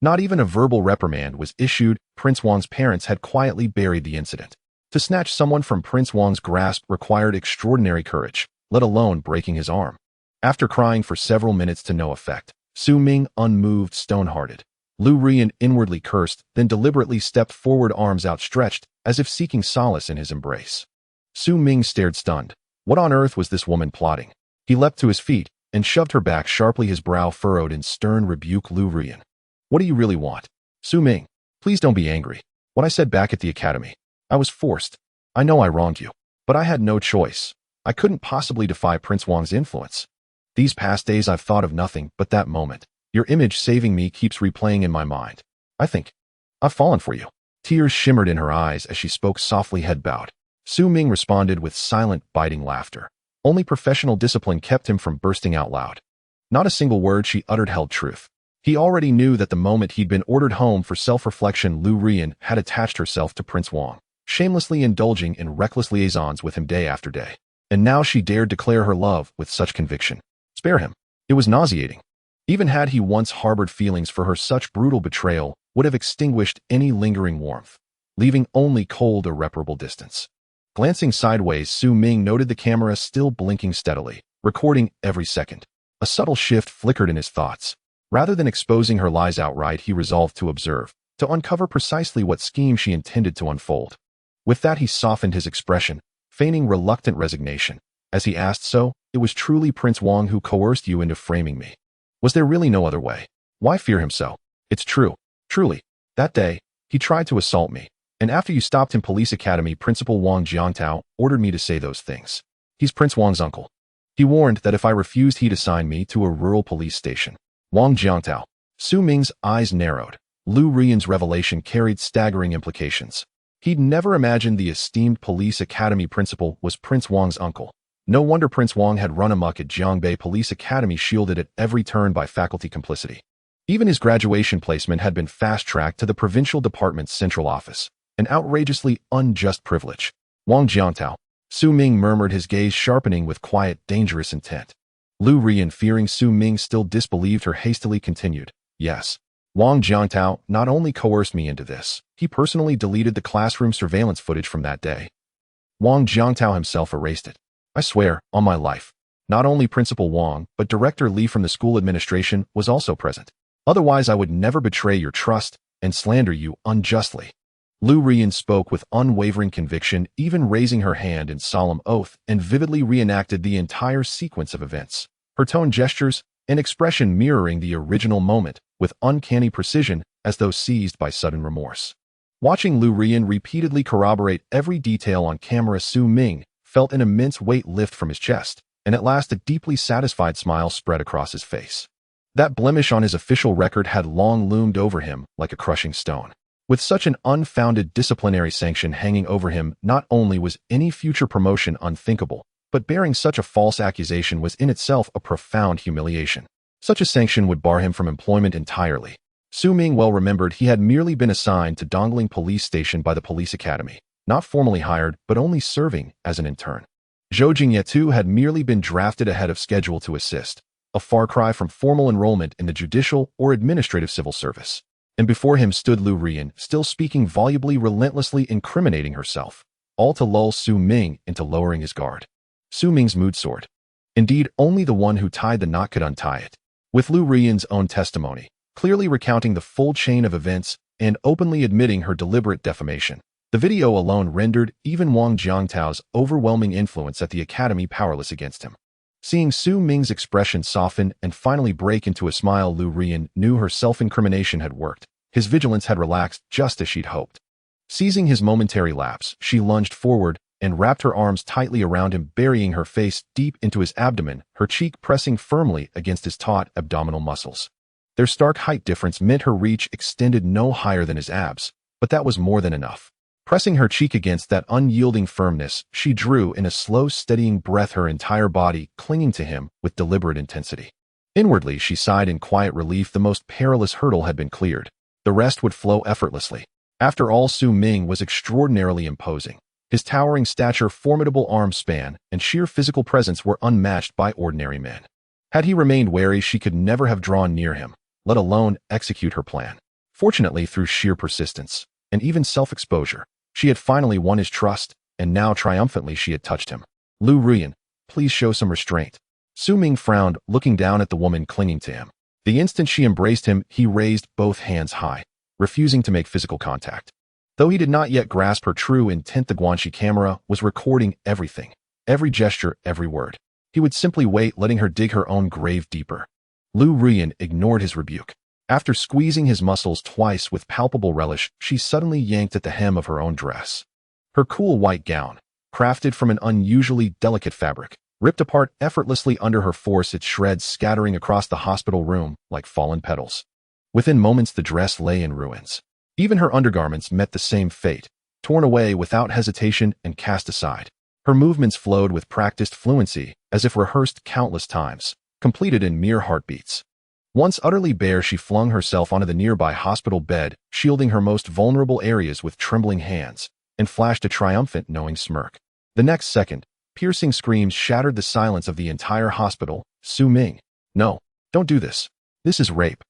Not even a verbal reprimand was issued. Prince Wang's parents had quietly buried the incident. To snatch someone from Prince Wang's grasp required extraordinary courage, let alone breaking his arm. After crying for several minutes to no effect, Su Ming unmoved, stone-hearted. Lu Ruyan inwardly cursed, then deliberately stepped forward, arms outstretched, as if seeking solace in his embrace. Su Ming stared stunned. What on earth was this woman plotting? He leapt to his feet and shoved her back sharply, his brow furrowed in stern rebuke. Lu Ruyan, what do you really want? Su Ming, please don't be angry. What I said back at the academy, I was forced. I know I wronged you, but I had no choice. I couldn't possibly defy Prince Wang's influence. These past days I've thought of nothing but that moment. Your image saving me keeps replaying in my mind. I think I've fallen for you. Tears shimmered in her eyes as she spoke softly, head bowed. Su Ming responded with silent, biting laughter. Only professional discipline kept him from bursting out loud. Not a single word she uttered held truth. He already knew that the moment he'd been ordered home for self-reflection, Lu Ruyan had attached herself to Prince Wang, shamelessly indulging in reckless liaisons with him day after day. And now she dared declare her love with such conviction. Spare him. It was nauseating. Even had he once harbored feelings for her, such brutal betrayal would have extinguished any lingering warmth, leaving only cold, irreparable distance. Glancing sideways, Su Ming noted the camera still blinking steadily, recording every second. A subtle shift flickered in his thoughts. Rather than exposing her lies outright, he resolved to observe, to uncover precisely what scheme she intended to unfold. With that, he softened his expression, feigning reluctant resignation. As he asked, so, it was truly Prince Wang who coerced you into framing me? Was there really no other way? Why fear him so? It's true. Truly. That day, he tried to assault me, and after you stopped him, Police Academy Principal Wang Jiantao ordered me to say those things. He's Prince Wang's uncle. He warned that if I refused, he'd assign me to a rural police station. Wang Jiantao. Su Ming's eyes narrowed. Lu Ruyan's revelation carried staggering implications. He'd never imagined the esteemed Police Academy principal was Prince Wang's uncle. No wonder Prince Wang had run amok at Jiangbei Police Academy, shielded at every turn by faculty complicity. Even his graduation placement had been fast-tracked to the provincial department's central office, an outrageously unjust privilege. Wang Jiantao. Su Ming murmured, his gaze sharpening with quiet, dangerous intent. Lu Ruyan, fearing Su Ming still disbelieved her, hastily continued. Yes. Wang Jiantao not only coerced me into this, he personally deleted the classroom surveillance footage from that day. Wang Jiantao himself erased it. I swear, on my life. Not only Principal Wang, but Director Li from the school administration was also present. Otherwise, I would never betray your trust and slander you unjustly. Lu Ruyan spoke with unwavering conviction, even raising her hand in solemn oath, and vividly reenacted the entire sequence of events. Her tone, gestures, and expression mirroring the original moment with uncanny precision, as though seized by sudden remorse. Watching Lu Ruyan repeatedly corroborate every detail on camera, Su Ming felt an immense weight lift from his chest, and at last a deeply satisfied smile spread across his face. That blemish on his official record had long loomed over him like a crushing stone. With such an unfounded disciplinary sanction hanging over him, not only was any future promotion unthinkable, but bearing such a false accusation was in itself a profound humiliation. Such a sanction would bar him from employment entirely. Su Ming well remembered he had merely been assigned to Dongling Police Station by the Police Academy, not formally hired, but only serving as an intern. Zhou Jingye too had merely been drafted ahead of schedule to assist, a far cry from formal enrollment in the judicial or administrative civil service. And before him stood Lu Ruyan, still speaking volubly, relentlessly incriminating herself, all to lull Su Ming into lowering his guard. Su Ming's mood soared. Indeed, only the one who tied the knot could untie it. With Lu Ruyan's own testimony, clearly recounting the full chain of events and openly admitting her deliberate defamation, the video alone rendered even Wang Jiantao's overwhelming influence at the academy powerless against him. Seeing Su Ming's expression soften and finally break into a smile, Lu Rian knew her self-incrimination had worked. His vigilance had relaxed just as she'd hoped. Seizing his momentary lapse, she lunged forward and wrapped her arms tightly around him, burying her face deep into his abdomen, her cheek pressing firmly against his taut abdominal muscles. Their stark height difference meant her reach extended no higher than his abs, but that was more than enough. Pressing her cheek against that unyielding firmness, she drew in a slow, steadying breath, her entire body clinging to him with deliberate intensity. Inwardly, she sighed in quiet relief. The most perilous hurdle had been cleared. The rest would flow effortlessly. After all, Su Ming was extraordinarily imposing. His towering stature, formidable arm span, and sheer physical presence were unmatched by ordinary men. Had he remained wary, she could never have drawn near him, let alone execute her plan. Fortunately, through sheer persistence, and even self-exposure, she had finally won his trust, and now triumphantly she had touched him. Lu Rian, please show some restraint. Su Ming frowned, looking down at the woman clinging to him. The instant she embraced him, he raised both hands high, refusing to make physical contact. Though he did not yet grasp her true intent, the Guanxi camera was recording everything, every gesture, every word. He would simply wait, letting her dig her own grave deeper. Lu Rian ignored his rebuke. After squeezing his muscles twice with palpable relish, she suddenly yanked at the hem of her own dress. Her cool white gown, crafted from an unusually delicate fabric, ripped apart effortlessly under her force, its shreds scattering across the hospital room like fallen petals. Within moments, the dress lay in ruins. Even her undergarments met the same fate, torn away without hesitation and cast aside. Her movements flowed with practiced fluency, as if rehearsed countless times, completed in mere heartbeats. Once utterly bare, she flung herself onto the nearby hospital bed, shielding her most vulnerable areas with trembling hands, and flashed a triumphant, knowing smirk. The next second, piercing screams shattered the silence of the entire hospital. Su Ming. No, don't do this. This is rape.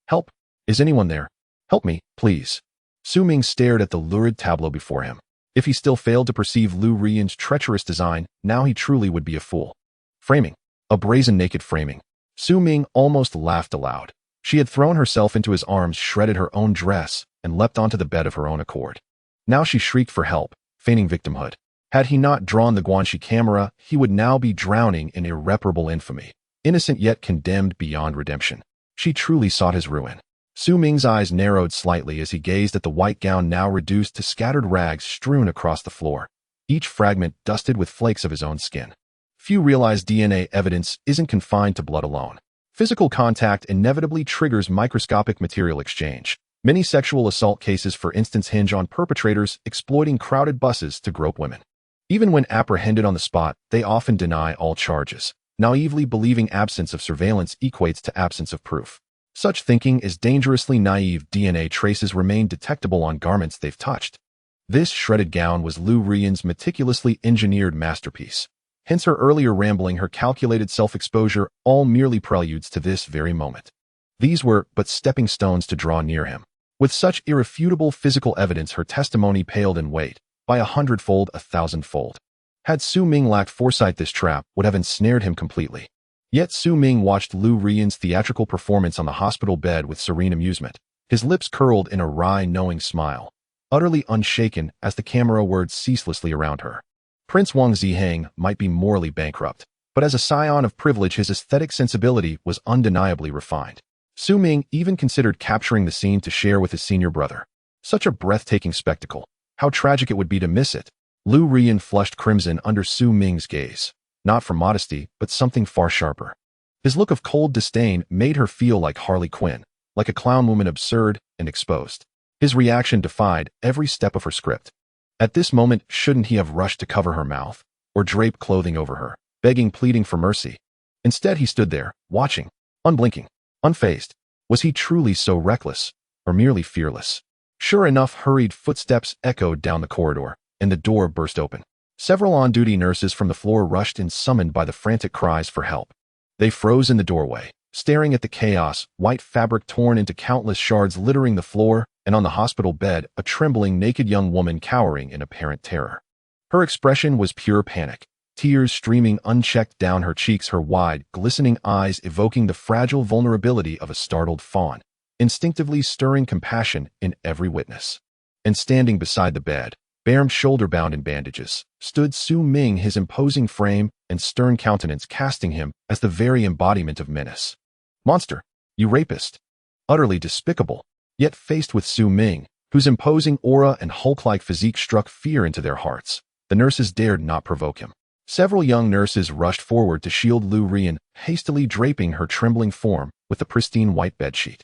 Help. Is anyone there? Help me, please. Su Ming stared at the lurid tableau before him. If he still failed to perceive Lu Rian's treacherous design, now he truly would be a fool. Framing. A brazen naked framing. Su Ming almost laughed aloud. She had thrown herself into his arms, shredded her own dress, and leapt onto the bed of her own accord. Now she shrieked for help, feigning victimhood. Had he not drawn the Guanxi camera, he would now be drowning in irreparable infamy, innocent yet condemned beyond redemption. She truly sought his ruin. Su Ming's eyes narrowed slightly as he gazed at the white gown now reduced to scattered rags strewn across the floor, each fragment dusted with flakes of his own skin. Few realize DNA evidence isn't confined to blood alone. Physical contact inevitably triggers microscopic material exchange. Many sexual assault cases, for instance, hinge on perpetrators exploiting crowded buses to grope women. Even when apprehended on the spot, they often deny all charges, naively believing absence of surveillance equates to absence of proof. Such thinking is dangerously naive. DNA traces remain detectable on garments they've touched. This shredded gown was Lu Rian's meticulously engineered masterpiece. Hence her earlier rambling, her calculated self-exposure, all merely preludes to this very moment. These were but stepping stones to draw near him. With such irrefutable physical evidence, her testimony paled in weight, by 100-fold, 1,000-fold. Had Su Ming lacked foresight, this trap would have ensnared him completely. Yet Su Ming watched Lu Rian's theatrical performance on the hospital bed with serene amusement, his lips curled in a wry, knowing smile, utterly unshaken as the camera whirred ceaselessly around her. Prince Wang Ziheng might be morally bankrupt, but as a scion of privilege, his aesthetic sensibility was undeniably refined. Su Ming even considered capturing the scene to share with his senior brother. Such a breathtaking spectacle. How tragic it would be to miss it. Lu Rian flushed crimson under Su Ming's gaze. Not for modesty, but something far sharper. His look of cold disdain made her feel like Harley Quinn, like a clown woman, absurd and exposed. His reaction defied every step of her script. At this moment, shouldn't he have rushed to cover her mouth, or drape clothing over her, begging, pleading for mercy? Instead, he stood there, watching, unblinking, unfazed. Was he truly so reckless, or merely fearless? Sure enough, hurried footsteps echoed down the corridor, and the door burst open. Several on-duty nurses from the floor rushed in, summoned by the frantic cries for help. They froze in the doorway, staring at the chaos, white fabric torn into countless shards littering the floor, and on the hospital bed, a trembling, naked young woman cowering in apparent terror. Her expression was pure panic, tears streaming unchecked down her cheeks, her wide, glistening eyes evoking the fragile vulnerability of a startled fawn, instinctively stirring compassion in every witness. And standing beside the bed, bare shoulder-bound in bandages, stood Su Ming, his imposing frame and stern countenance casting him as the very embodiment of menace. "Monster! You rapist!" Utterly despicable, yet faced with Su Ming, whose imposing aura and Hulk-like physique struck fear into their hearts, the nurses dared not provoke him. Several young nurses rushed forward to shield Lu Rian, hastily draping her trembling form with the pristine white bedsheet.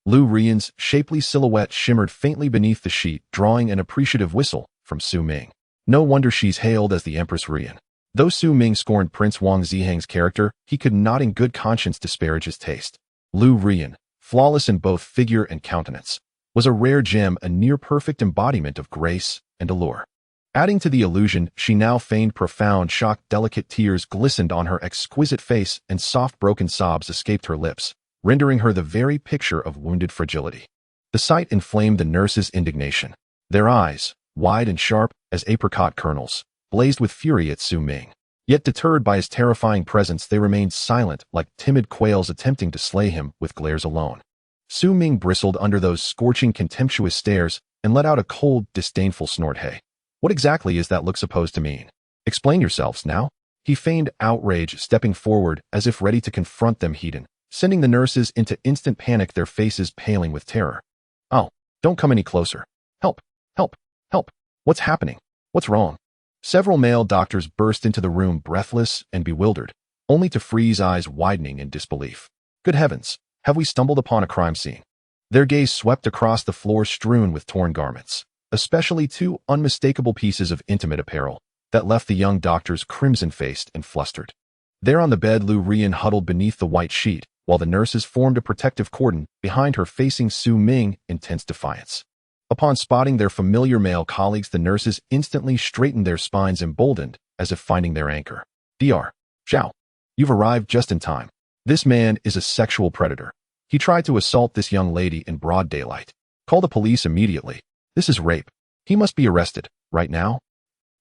Lu Rian's shapely silhouette shimmered faintly beneath the sheet, drawing an appreciative whistle from Su Ming. No wonder she's hailed as the Empress Rian. Though Su Ming scorned Prince Wang Ziheng's character, he could not in good conscience disparage his taste. Lu Rian, flawless in both figure and countenance, was a rare gem, a near-perfect embodiment of grace and allure. Adding to the illusion, she now feigned profound shock. Delicate tears glistened on her exquisite face and soft broken sobs escaped her lips, rendering her the very picture of wounded fragility. The sight inflamed the nurses' indignation. Their eyes, wide and sharp as apricot kernels, blazed with fury at Su Ming. Yet deterred by his terrifying presence, they remained silent like timid quails attempting to slay him with glares alone. Su Ming bristled under those scorching, contemptuous stares and let out a cold, disdainful snort. "Hey, what exactly is that look supposed to mean? Explain yourselves now." He feigned outrage, stepping forward as if ready to confront them heat, sending the nurses into instant panic, their faces paling with terror. "Oh, don't come any closer. Help! Help! Help! What's happening? What's wrong?" Several male doctors burst into the room, breathless and bewildered, only to freeze, eyes widening in disbelief. "Good heavens, have we stumbled upon a crime scene?" Their gaze swept across the floor strewn with torn garments, especially two unmistakable pieces of intimate apparel that left the young doctors crimson-faced and flustered. There on the bed, Lu Rian huddled beneath the white sheet, while the nurses formed a protective cordon behind her, facing Su Ming in tense defiance. Upon spotting their familiar male colleagues, the nurses instantly straightened their spines, emboldened as if finding their anchor. "Dr. Zhao, you've arrived just in time. This man is a sexual predator. He tried to assault this young lady in broad daylight. Call the police immediately. This is rape. He must be arrested, right now."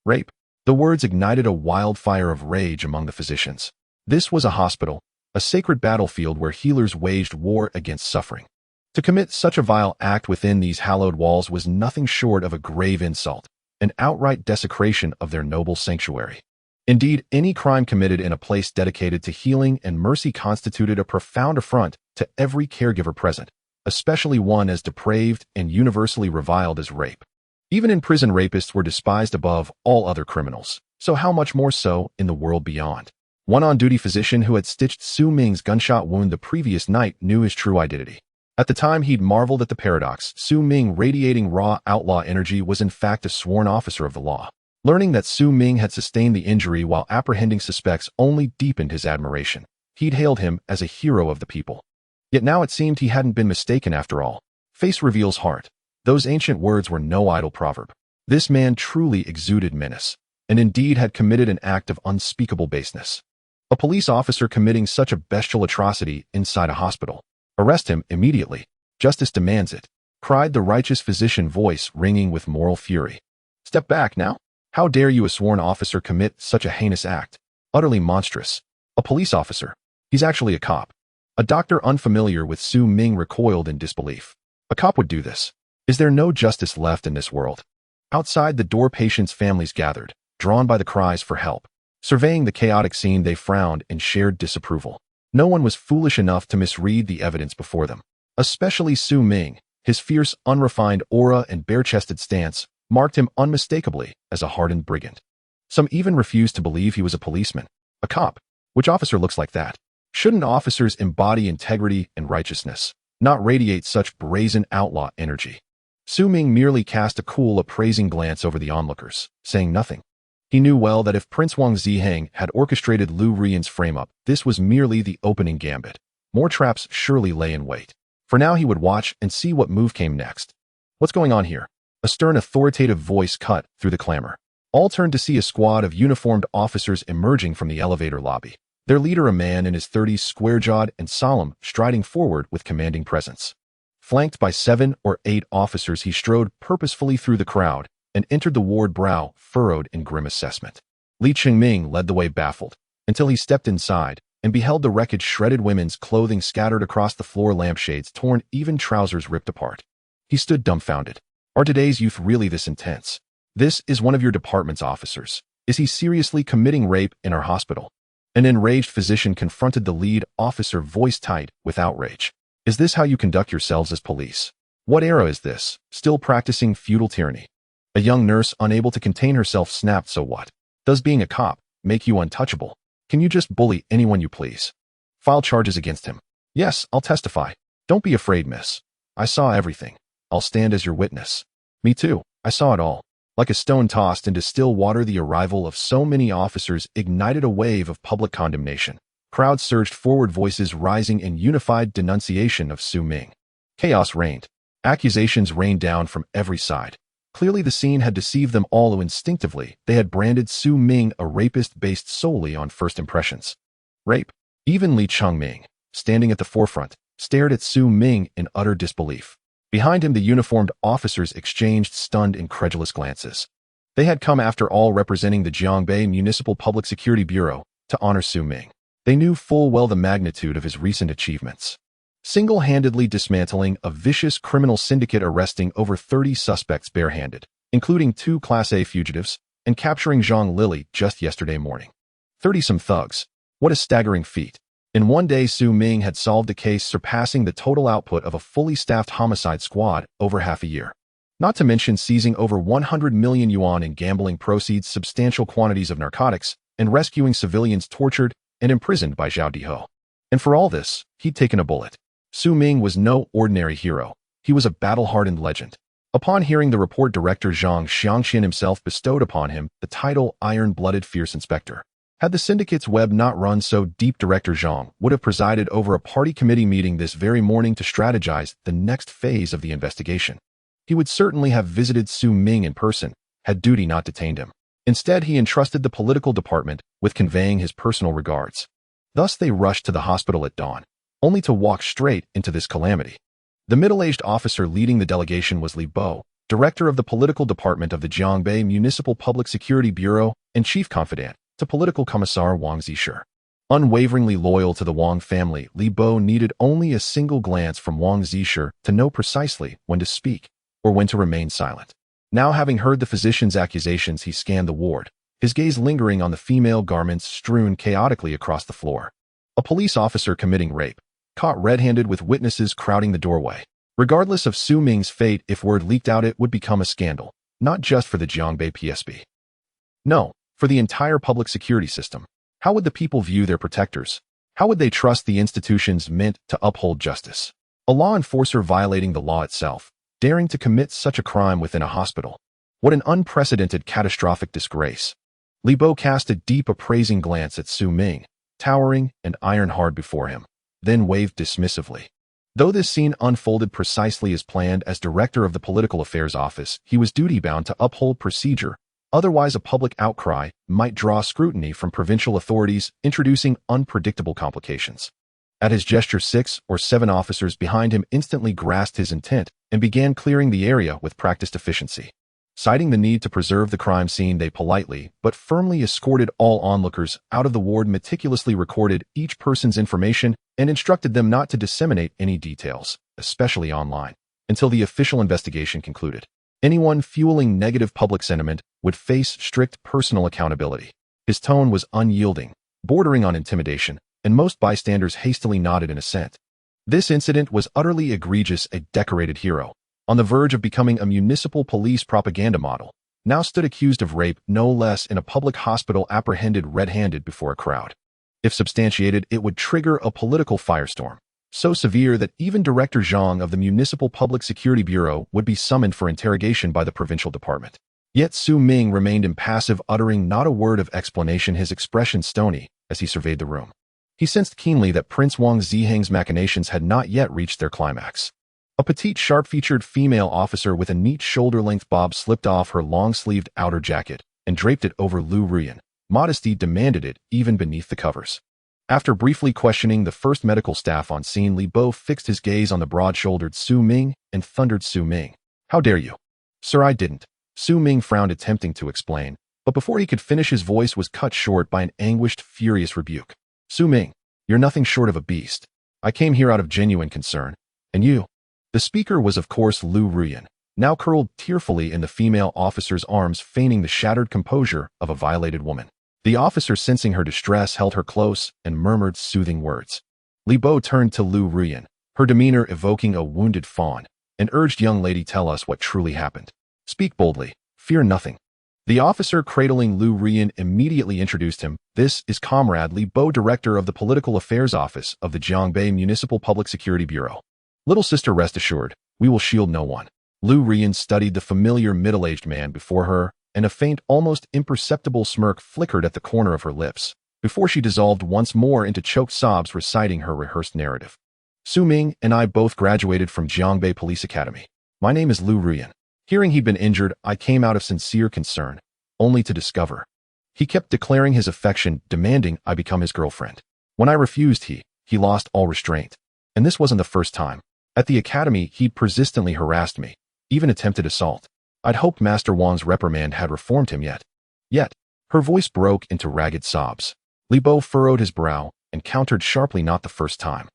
Rape? The words ignited a wildfire of rage among the physicians. This was a hospital, a sacred battlefield where healers waged war against suffering. To commit such a vile act within these hallowed walls was nothing short of a grave insult, an outright desecration of their noble sanctuary. Indeed, any crime committed in a place dedicated to healing and mercy constituted a profound affront to every caregiver present, especially one as depraved and universally reviled as rape. Even in prison, rapists were despised above all other criminals, so how much more so in the world beyond? One on-duty physician who had stitched Su Ming's gunshot wound the previous night knew his true identity. At the time, he'd marveled at the paradox. Su Ming, radiating raw outlaw energy, was in fact a sworn officer of the law. Learning that Su Ming had sustained the injury while apprehending suspects only deepened his admiration. He'd hailed him as a hero of the people. Yet now it seemed he hadn't been mistaken after all. Face reveals heart. Those ancient words were no idle proverb. This man truly exuded menace, and indeed had committed an act of unspeakable baseness. A police officer committing such a bestial atrocity inside a hospital. "Arrest him immediately. Justice demands it," cried the righteous physician, voice ringing with moral fury. "Step back now. How dare you, a sworn officer, commit such a heinous act? Utterly monstrous. A police officer. He's actually a cop." A doctor unfamiliar with Su Ming recoiled in disbelief. A cop would do this. Is there no justice left in this world? Outside the door, patients' families gathered, drawn by the cries for help. Surveying the chaotic scene, they frowned in shared disapproval. No one was foolish enough to misread the evidence before them. Especially Su Ming. His fierce, unrefined aura and bare-chested stance marked him unmistakably as a hardened brigand. Some even refused to believe he was a policeman. A cop? Which officer looks like that? Shouldn't officers embody integrity and righteousness, not radiate such brazen outlaw energy? Su Ming merely cast a cool, appraising glance over the onlookers, saying nothing. He knew well that if Prince Wang Ziheng had orchestrated Lu Rian's frame-up, this was merely the opening gambit. More traps surely lay in wait. For now he would watch and see what move came next. "What's going on here?" A stern, authoritative voice cut through the clamor. All turned to see a squad of uniformed officers emerging from the elevator lobby. Their leader, a man in his 30s, square-jawed and solemn, striding forward with commanding presence. Flanked by 7 or 8 officers, he strode purposefully through the crowd and entered the ward, brow furrowed in grim assessment. Li Chengming led the way, baffled, until he stepped inside and beheld the wreckage, shredded women's clothing scattered across the floor, lampshades torn, even trousers ripped apart. He stood dumbfounded. Are today's youth really this intense? This is one of your department's officers. Is he seriously committing rape in our hospital? An enraged physician confronted the lead officer, voice tight with outrage. Is this how you conduct yourselves as police? What era is this? Still practicing feudal tyranny? A young nurse, unable to contain herself, snapped, so what? Does being a cop make you untouchable? Can you just bully anyone you please? File charges against him. Yes, I'll testify. Don't be afraid, miss. I saw everything. I'll stand as your witness. Me too. I saw it all. Like a stone tossed into still water, the arrival of so many officers ignited a wave of public condemnation. Crowds surged forward, voices rising in unified denunciation of Su Ming. Chaos reigned. Accusations rained down from every side. Clearly the scene had deceived them all, who instinctively they had branded Su Ming a rapist based solely on first impressions. Rape? Even Li Chengming, standing at the forefront, stared at Su Ming in utter disbelief. Behind him, the uniformed officers exchanged stunned, incredulous glances. They had come, after all, representing the Jiangbei Municipal Public Security Bureau, to honor Su Ming. They knew full well the magnitude of his recent achievements. Single-handedly dismantling a vicious criminal syndicate, arresting over 30 suspects barehanded, including 2 Class A fugitives, and capturing Zhang Lili just yesterday morning. 30-some thugs. What a staggering feat. In one day, Su Ming had solved a case surpassing the total output of a fully staffed homicide squad over half a year. Not to mention seizing over 100 million yuan in gambling proceeds, substantial quantities of narcotics, and rescuing civilians tortured and imprisoned by Zhao Diho. And for all this, he'd taken a bullet. Su Ming was no ordinary hero. He was a battle-hardened legend. Upon hearing the report, Director Zhang Xiangxian himself bestowed upon him the title Iron-Blooded Fierce Inspector. Had the syndicate's web not run so deep, Director Zhang would have presided over a party committee meeting this very morning to strategize the next phase of the investigation. He would certainly have visited Su Ming in person, had duty not detained him. Instead, he entrusted the political department with conveying his personal regards. Thus they rushed to the hospital at dawn, only to walk straight into this calamity. The middle-aged officer leading the delegation was Li Bo, director of the political department of the Jiangbei Municipal Public Security Bureau and chief confidant to political commissar Wang Zisher. Unwaveringly loyal to the Wang family, Li Bo needed only a single glance from Wang Zisher to know precisely when to speak or when to remain silent. Now, having heard the physician's accusations, he scanned the ward, his gaze lingering on the female garments strewn chaotically across the floor. A police officer committing rape, caught red-handed with witnesses crowding the doorway. Regardless of Su Ming's fate, if word leaked out, it would become a scandal, not just for the Jiangbei PSB. No, for the entire public security system. How would the people view their protectors? How would they trust the institutions meant to uphold justice? A law enforcer violating the law itself, daring to commit such a crime within a hospital. What an unprecedented, catastrophic disgrace. Li Bo cast a deep, appraising glance at Su Ming, towering and iron-hard before him, then waved dismissively. Though this scene unfolded precisely as planned, as director of the Political Affairs Office, he was duty-bound to uphold procedure. Otherwise, a public outcry might draw scrutiny from provincial authorities, introducing unpredictable complications. At his gesture, 6 or 7 officers behind him instantly grasped his intent and began clearing the area with practiced efficiency. Citing the need to preserve the crime scene, they politely but firmly escorted all onlookers out of the ward, meticulously recorded each person's information, and instructed them not to disseminate any details, especially online, until the official investigation concluded. Anyone fueling negative public sentiment would face strict personal accountability. His tone was unyielding, bordering on intimidation, and most bystanders hastily nodded in assent. This incident was utterly egregious. A decorated hero, on the verge of becoming a municipal police propaganda model, now stood accused of rape, no less, in a public hospital, apprehended red-handed before a crowd. If substantiated, it would trigger a political firestorm, so severe that even Director Zhang of the Municipal Public Security Bureau would be summoned for interrogation by the provincial department. Yet Su Ming remained impassive, uttering not a word of explanation, his expression stony as he surveyed the room. He sensed keenly that Prince Wang Ziheng's machinations had not yet reached their climax. A petite, sharp-featured female officer with a neat shoulder-length bob slipped off her long-sleeved outer jacket and draped it over Lu Ruyan. Modesty demanded it, even beneath the covers. After briefly questioning the first medical staff on scene, Li Bo fixed his gaze on the broad-shouldered Su Ming and thundered, "Su Ming, how dare you?" "Sir, I didn't." Su Ming frowned, attempting to explain, but before he could finish, his voice was cut short by an anguished, furious rebuke. "Su Ming, you're nothing short of a beast. I came here out of genuine concern. And you?" The speaker was, of course, Lu Ruyan, now curled tearfully in the female officer's arms, feigning the shattered composure of a violated woman. The officer, sensing her distress, held her close and murmured soothing words. Li Bo turned to Lu Ruyan, her demeanor evoking a wounded fawn, and urged, "Young lady, tell us what truly happened. Speak boldly, fear nothing." The officer, cradling Lu Ruyan, immediately introduced him. "This is Comrade Li Bo, director of the Political Affairs Office of the Jiangbei Municipal Public Security Bureau. Little sister, rest assured, we will shield no one." Lu Ruyan studied the familiar middle-aged man before her, and a faint, almost imperceptible smirk flickered at the corner of her lips, before she dissolved once more into choked sobs, reciting her rehearsed narrative. "Su Ming and I both graduated from Jiangbei Police Academy. My name is Lu Ruyan. Hearing he'd been injured, I came out of sincere concern, only to discover he kept declaring his affection, demanding I become his girlfriend. When I refused, he lost all restraint. And this wasn't the first time. At the academy, he'd persistently harassed me, even attempted assault. I'd hoped Master Wang's reprimand had reformed him yet. Her voice broke into ragged sobs. Li Bo furrowed his brow and countered sharply, "Not the first time."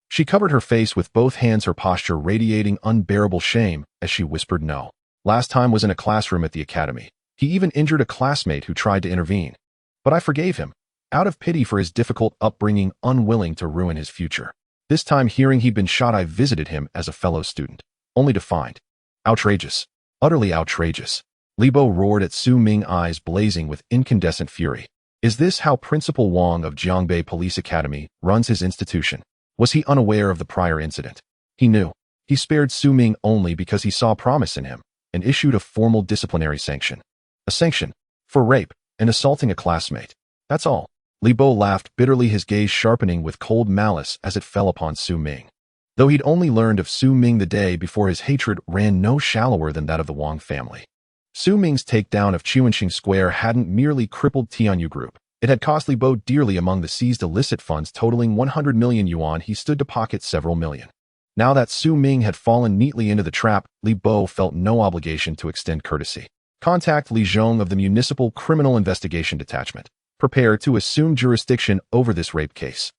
She covered her face with both hands, her posture radiating unbearable shame as she whispered, "No. Last time was in a classroom at the academy. He even injured a classmate who tried to intervene. But I forgave him, out of pity for his difficult upbringing, unwilling to ruin his future. This time, hearing he'd been shot, I visited him as a fellow student, only to find..." "Outrageous. Utterly outrageous." Li Bo roared at Su Ming, eyes blazing with incandescent fury. "Is this how Principal Wang of Jiangbei Police Academy runs his institution? Was he unaware of the prior incident? He knew. He spared Su Ming only because he saw promise in him, and issued a formal disciplinary sanction. A sanction for rape and assaulting a classmate. That's all." Li Bo laughed bitterly, his gaze sharpening with cold malice as it fell upon Su Ming. Though he'd only learned of Su Ming the day before, his hatred ran no shallower than that of the Wang family. Su Ming's takedown of Chuanxing Square hadn't merely crippled Tianyu Group. It had cost Li Bo dearly. Among the seized illicit funds totaling 100 million yuan, he stood to pocket several million. Now that Su Ming had fallen neatly into the trap, Li Bo felt no obligation to extend courtesy. "Contact Li Zhong of the Municipal Criminal Investigation Detachment. Prepare to assume jurisdiction over this rape case."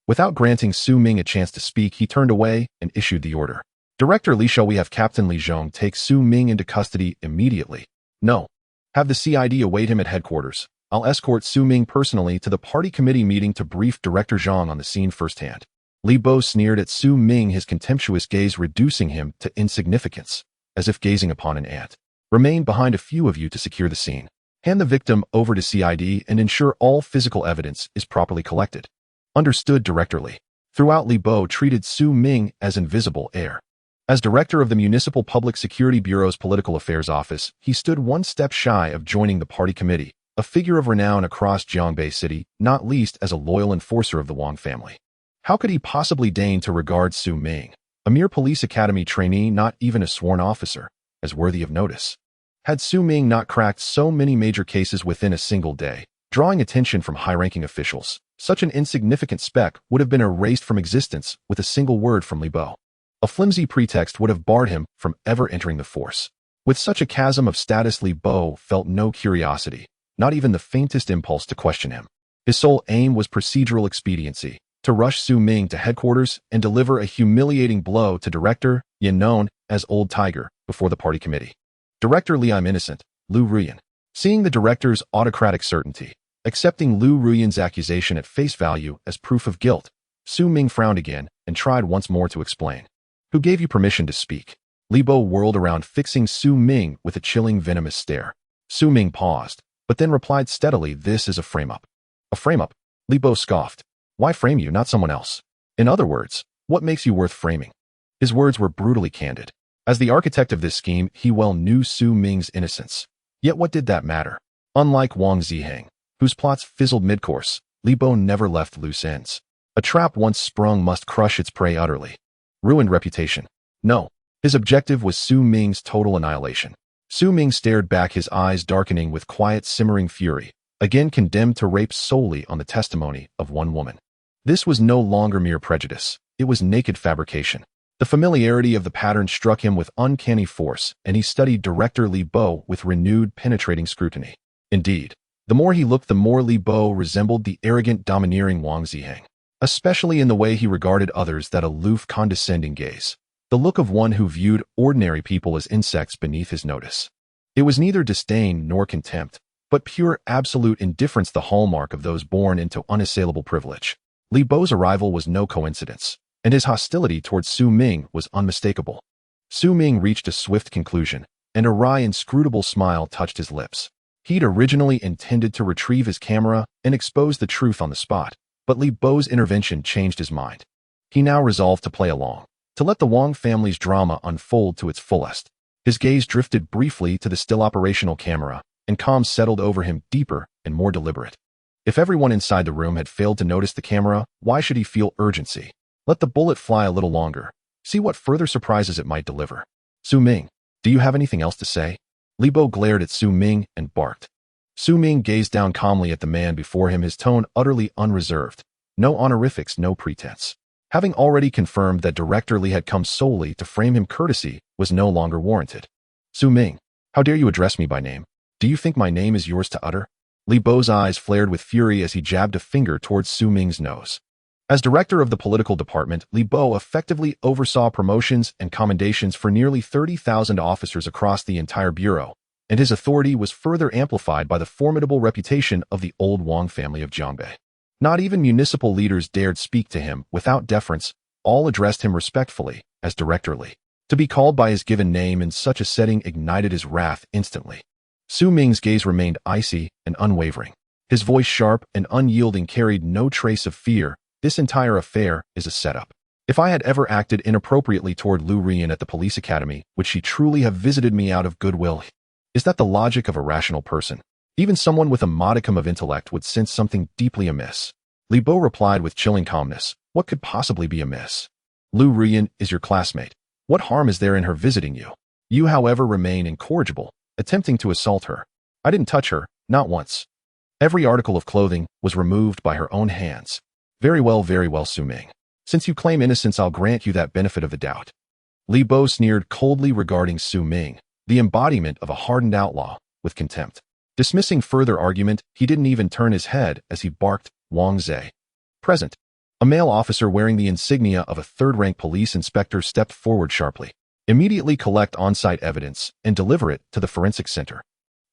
Without granting Su Ming a chance to speak, he turned away and issued the order. "Director Li, shall we have Captain Li Zhong take Su Ming into custody immediately?" "No. Have the CID await him at headquarters. I'll escort Su Ming personally to the party committee meeting to brief Director Zhang on the scene firsthand." Li Bo sneered at Su Ming, his contemptuous gaze reducing him to insignificance, as if gazing upon an ant. "Remain behind, a few of you, to secure the scene. Hand the victim over to CID and ensure all physical evidence is properly collected." "Understood, Director Li." Throughout, Li Bo treated Su Ming as invisible air. As director of the Municipal Public Security Bureau's Political Affairs Office, he stood one step shy of joining the party committee, a figure of renown across Jiangbei City, not least as a loyal enforcer of the Wang family. How could he possibly deign to regard Su Ming, a mere police academy trainee, not even a sworn officer, as worthy of notice? Had Su Ming not cracked so many major cases within a single day, drawing attention from high-ranking officials, such an insignificant speck would have been erased from existence with a single word from Li Bo. A flimsy pretext would have barred him from ever entering the force. With such a chasm of status, Li Bo felt no curiosity, not even the faintest impulse to question him. His sole aim was procedural expediency, to rush Su Ming to headquarters and deliver a humiliating blow to Director Yin, known as Old Tiger, before the party committee. "Director Li, I'm innocent." Lu Ruyan. Seeing the director's autocratic certainty, accepting Lu Ruyan's accusation at face value as proof of guilt, Su Ming frowned again and tried once more to explain. "Who gave you permission to speak?" Li Bo whirled around, fixing Su Ming with a chilling, venomous stare. Su Ming paused, but then replied steadily, "This is a frame-up." "A frame-up?" Li Bo scoffed. "Why frame you, not someone else? In other words, what makes you worth framing?" His words were brutally candid. As the architect of this scheme, he well knew Su Ming's innocence. Yet what did that matter? Unlike Wang Ziheng, whose plots fizzled mid-course, Li Bo never left loose ends. A trap once sprung must crush its prey utterly. Ruined reputation. No. His objective was Su Ming's total annihilation. Su Ming stared back, his eyes darkening with quiet, simmering fury, again condemned to rape solely on the testimony of one woman. This was no longer mere prejudice. It was naked fabrication. The familiarity of the pattern struck him with uncanny force, and he studied Director Li Bo with renewed, penetrating scrutiny. Indeed, the more he looked, the more Li Bo resembled the arrogant, domineering Wang Ziheng, especially in the way he regarded others, that aloof, condescending gaze. the look of one who viewed ordinary people as insects beneath his notice. It was neither disdain nor contempt, but pure absolute indifference, the hallmark of those born into unassailable privilege. Li Bo's arrival was no coincidence, and his hostility towards Su Ming was unmistakable. Su Ming reached a swift conclusion, and a wry, inscrutable smile touched his lips. He'd originally intended to retrieve his camera and expose the truth on the spot, but Li Bo's intervention changed his mind. He now resolved to play along, to let the Wang family's drama unfold to its fullest. His gaze drifted briefly to the still operational camera, and calm settled over him, deeper and more deliberate. If everyone inside the room had failed to notice the camera, why should he feel urgency? Let the bullet fly a little longer. See what further surprises it might deliver. Su Ming, do you have anything else to say? Li Bo glared at Su Ming and barked. Su Ming gazed down calmly at the man before him, his tone utterly unreserved. No honorifics, no pretense. Having already confirmed that Director Li had come solely to frame him, courtesy was no longer warranted. Su Ming, how dare you address me by name? Do you think my name is yours to utter? Li Bo's eyes flared with fury as he jabbed a finger towards Su Ming's nose. As director of the political department, Li Bo effectively oversaw promotions and commendations for nearly 30,000 officers across the entire bureau, and his authority was further amplified by the formidable reputation of the old Wang family of Jiangbei. Not even municipal leaders dared speak to him without deference. All addressed him respectfully as Director Li. To be called by his given name in such a setting ignited his wrath instantly. Su Ming's gaze remained icy and unwavering. His voice, sharp and unyielding, carried no trace of fear. This entire affair is a setup. If I had ever acted inappropriately toward Lu Rian at the police academy, would she truly have visited me out of goodwill? Is that the logic of a rational person? Even someone with a modicum of intellect would sense something deeply amiss. Li Bo replied with chilling calmness. What could possibly be amiss? Lu Rian is your classmate. What harm is there in her visiting you? You, however, remain incorrigible, attempting to assault her. I didn't touch her, not once. Every article of clothing was removed by her own hands. Very well, Su Ming. Since you claim innocence, I'll grant you that benefit of the doubt. Li Bo sneered coldly regarding Su Ming, the embodiment of a hardened outlaw, with contempt. Dismissing further argument, he didn't even turn his head as he barked, Wang Zhe. Present. A male officer wearing the insignia of a third-rank police inspector stepped forward sharply. Immediately collect on-site evidence and deliver it to the forensic center.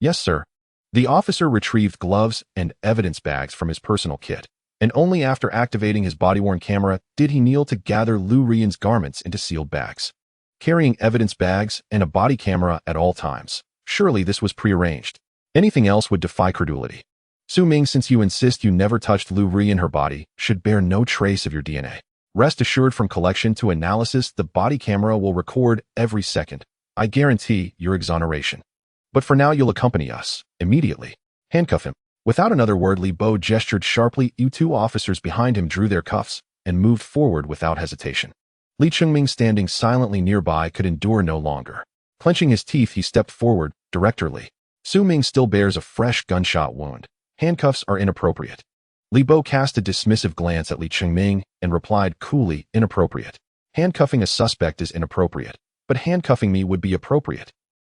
Yes, sir. The officer retrieved gloves and evidence bags from his personal kit, and only after activating his body-worn camera did he kneel to gather Lu Rian's garments into sealed bags. Carrying evidence bags and a body camera at all times. Surely this was prearranged. Anything else would defy credulity. Su Ming, since you insist you never touched Lu Rian, her body should bear no trace of your DNA. Rest assured, from collection to analysis, the body camera will record every second. I guarantee your exoneration. But for now, you'll accompany us. Immediately. Handcuff him. Without another word, Li Bo gestured sharply. Two officers behind him drew their cuffs and moved forward without hesitation. Li Chengming, standing silently nearby, could endure no longer. Clenching his teeth, he stepped forward, Director Li. Su Ming still bears a fresh gunshot wound. Handcuffs are inappropriate. Li Bo cast a dismissive glance at Li Chengming and replied coolly, inappropriate. Handcuffing a suspect is inappropriate, but handcuffing me would be appropriate.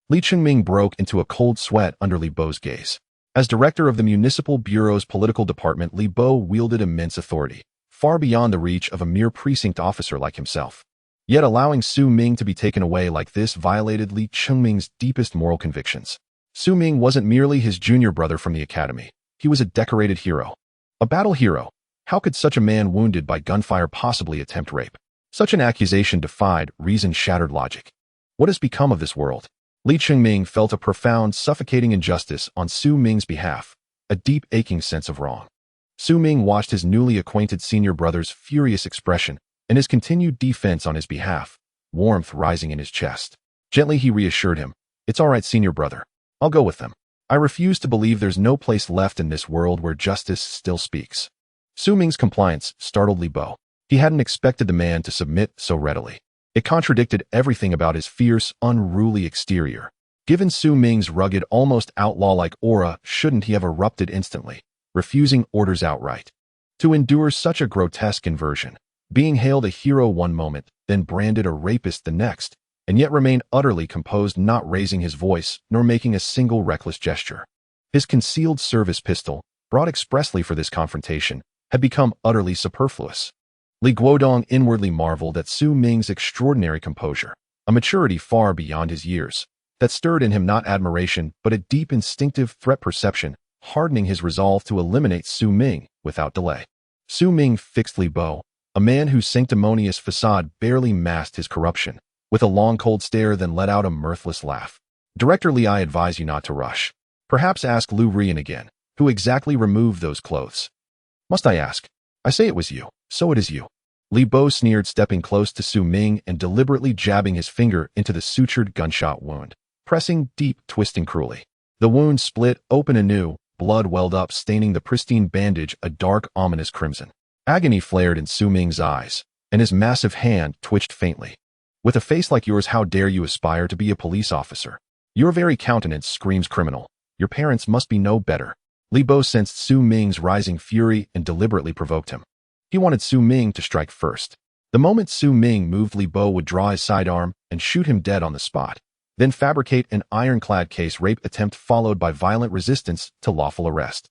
Li Chengming broke into a cold sweat under Li Bo's gaze. As director of the Municipal Bureau's political department, Li Bo wielded immense authority, far beyond the reach of a mere precinct officer like himself. Yet allowing Su Ming to be taken away like this violated Li Chengming's deepest moral convictions. Su Ming wasn't merely his junior brother from the academy. He was a decorated hero. A battle hero. How could such a man wounded by gunfire possibly attempt rape? Such an accusation defied reason-shattered logic. What has become of this world? Li Chengming felt a profound, suffocating injustice on Su Ming's behalf, a deep, aching sense of wrong. Su Ming watched his newly acquainted senior brother's furious expression and his continued defense on his behalf, warmth rising in his chest. Gently he reassured him, "It's all right, senior brother. I'll go with them. I refuse to believe there's no place left in this world where justice still speaks." Su Ming's compliance startled Li Bo. He hadn't expected the man to submit so readily. It contradicted everything about his fierce, unruly exterior. Given Su Ming's rugged, almost outlaw-like aura, shouldn't he have erupted instantly, refusing orders outright? To endure such a grotesque inversion, being hailed a hero one moment, then branded a rapist the next, and yet remain utterly composed, not raising his voice, nor making a single reckless gesture. His concealed service pistol, brought expressly for this confrontation, had become utterly superfluous. Li Guodong inwardly marveled at Su Ming's extraordinary composure, a maturity far beyond his years, that stirred in him not admiration but a deep instinctive threat perception, hardening his resolve to eliminate Su Ming without delay. Su Ming fixed Li Bo, a man whose sanctimonious facade barely masked his corruption, with a long cold stare, then let out a mirthless laugh. Director Li, I advise you not to rush. Perhaps ask Lu Rian again, who exactly removed those clothes. Must I ask? I say it was you, so it is you. Li Bo sneered, stepping close to Su Ming and deliberately jabbing his finger into the sutured gunshot wound, pressing deep, twisting cruelly. The wound split open anew, blood welled up, staining the pristine bandage a dark, ominous crimson. Agony flared in Su Ming's eyes, and his massive hand twitched faintly. With a face like yours, how dare you aspire to be a police officer? Your very countenance screams criminal. Your parents must be no better. Li Bo sensed Su Ming's rising fury and deliberately provoked him. He wanted Su Ming to strike first. The moment Su Ming moved, Li Bo would draw his sidearm and shoot him dead on the spot, then fabricate an ironclad case rape attempt followed by violent resistance to lawful arrest.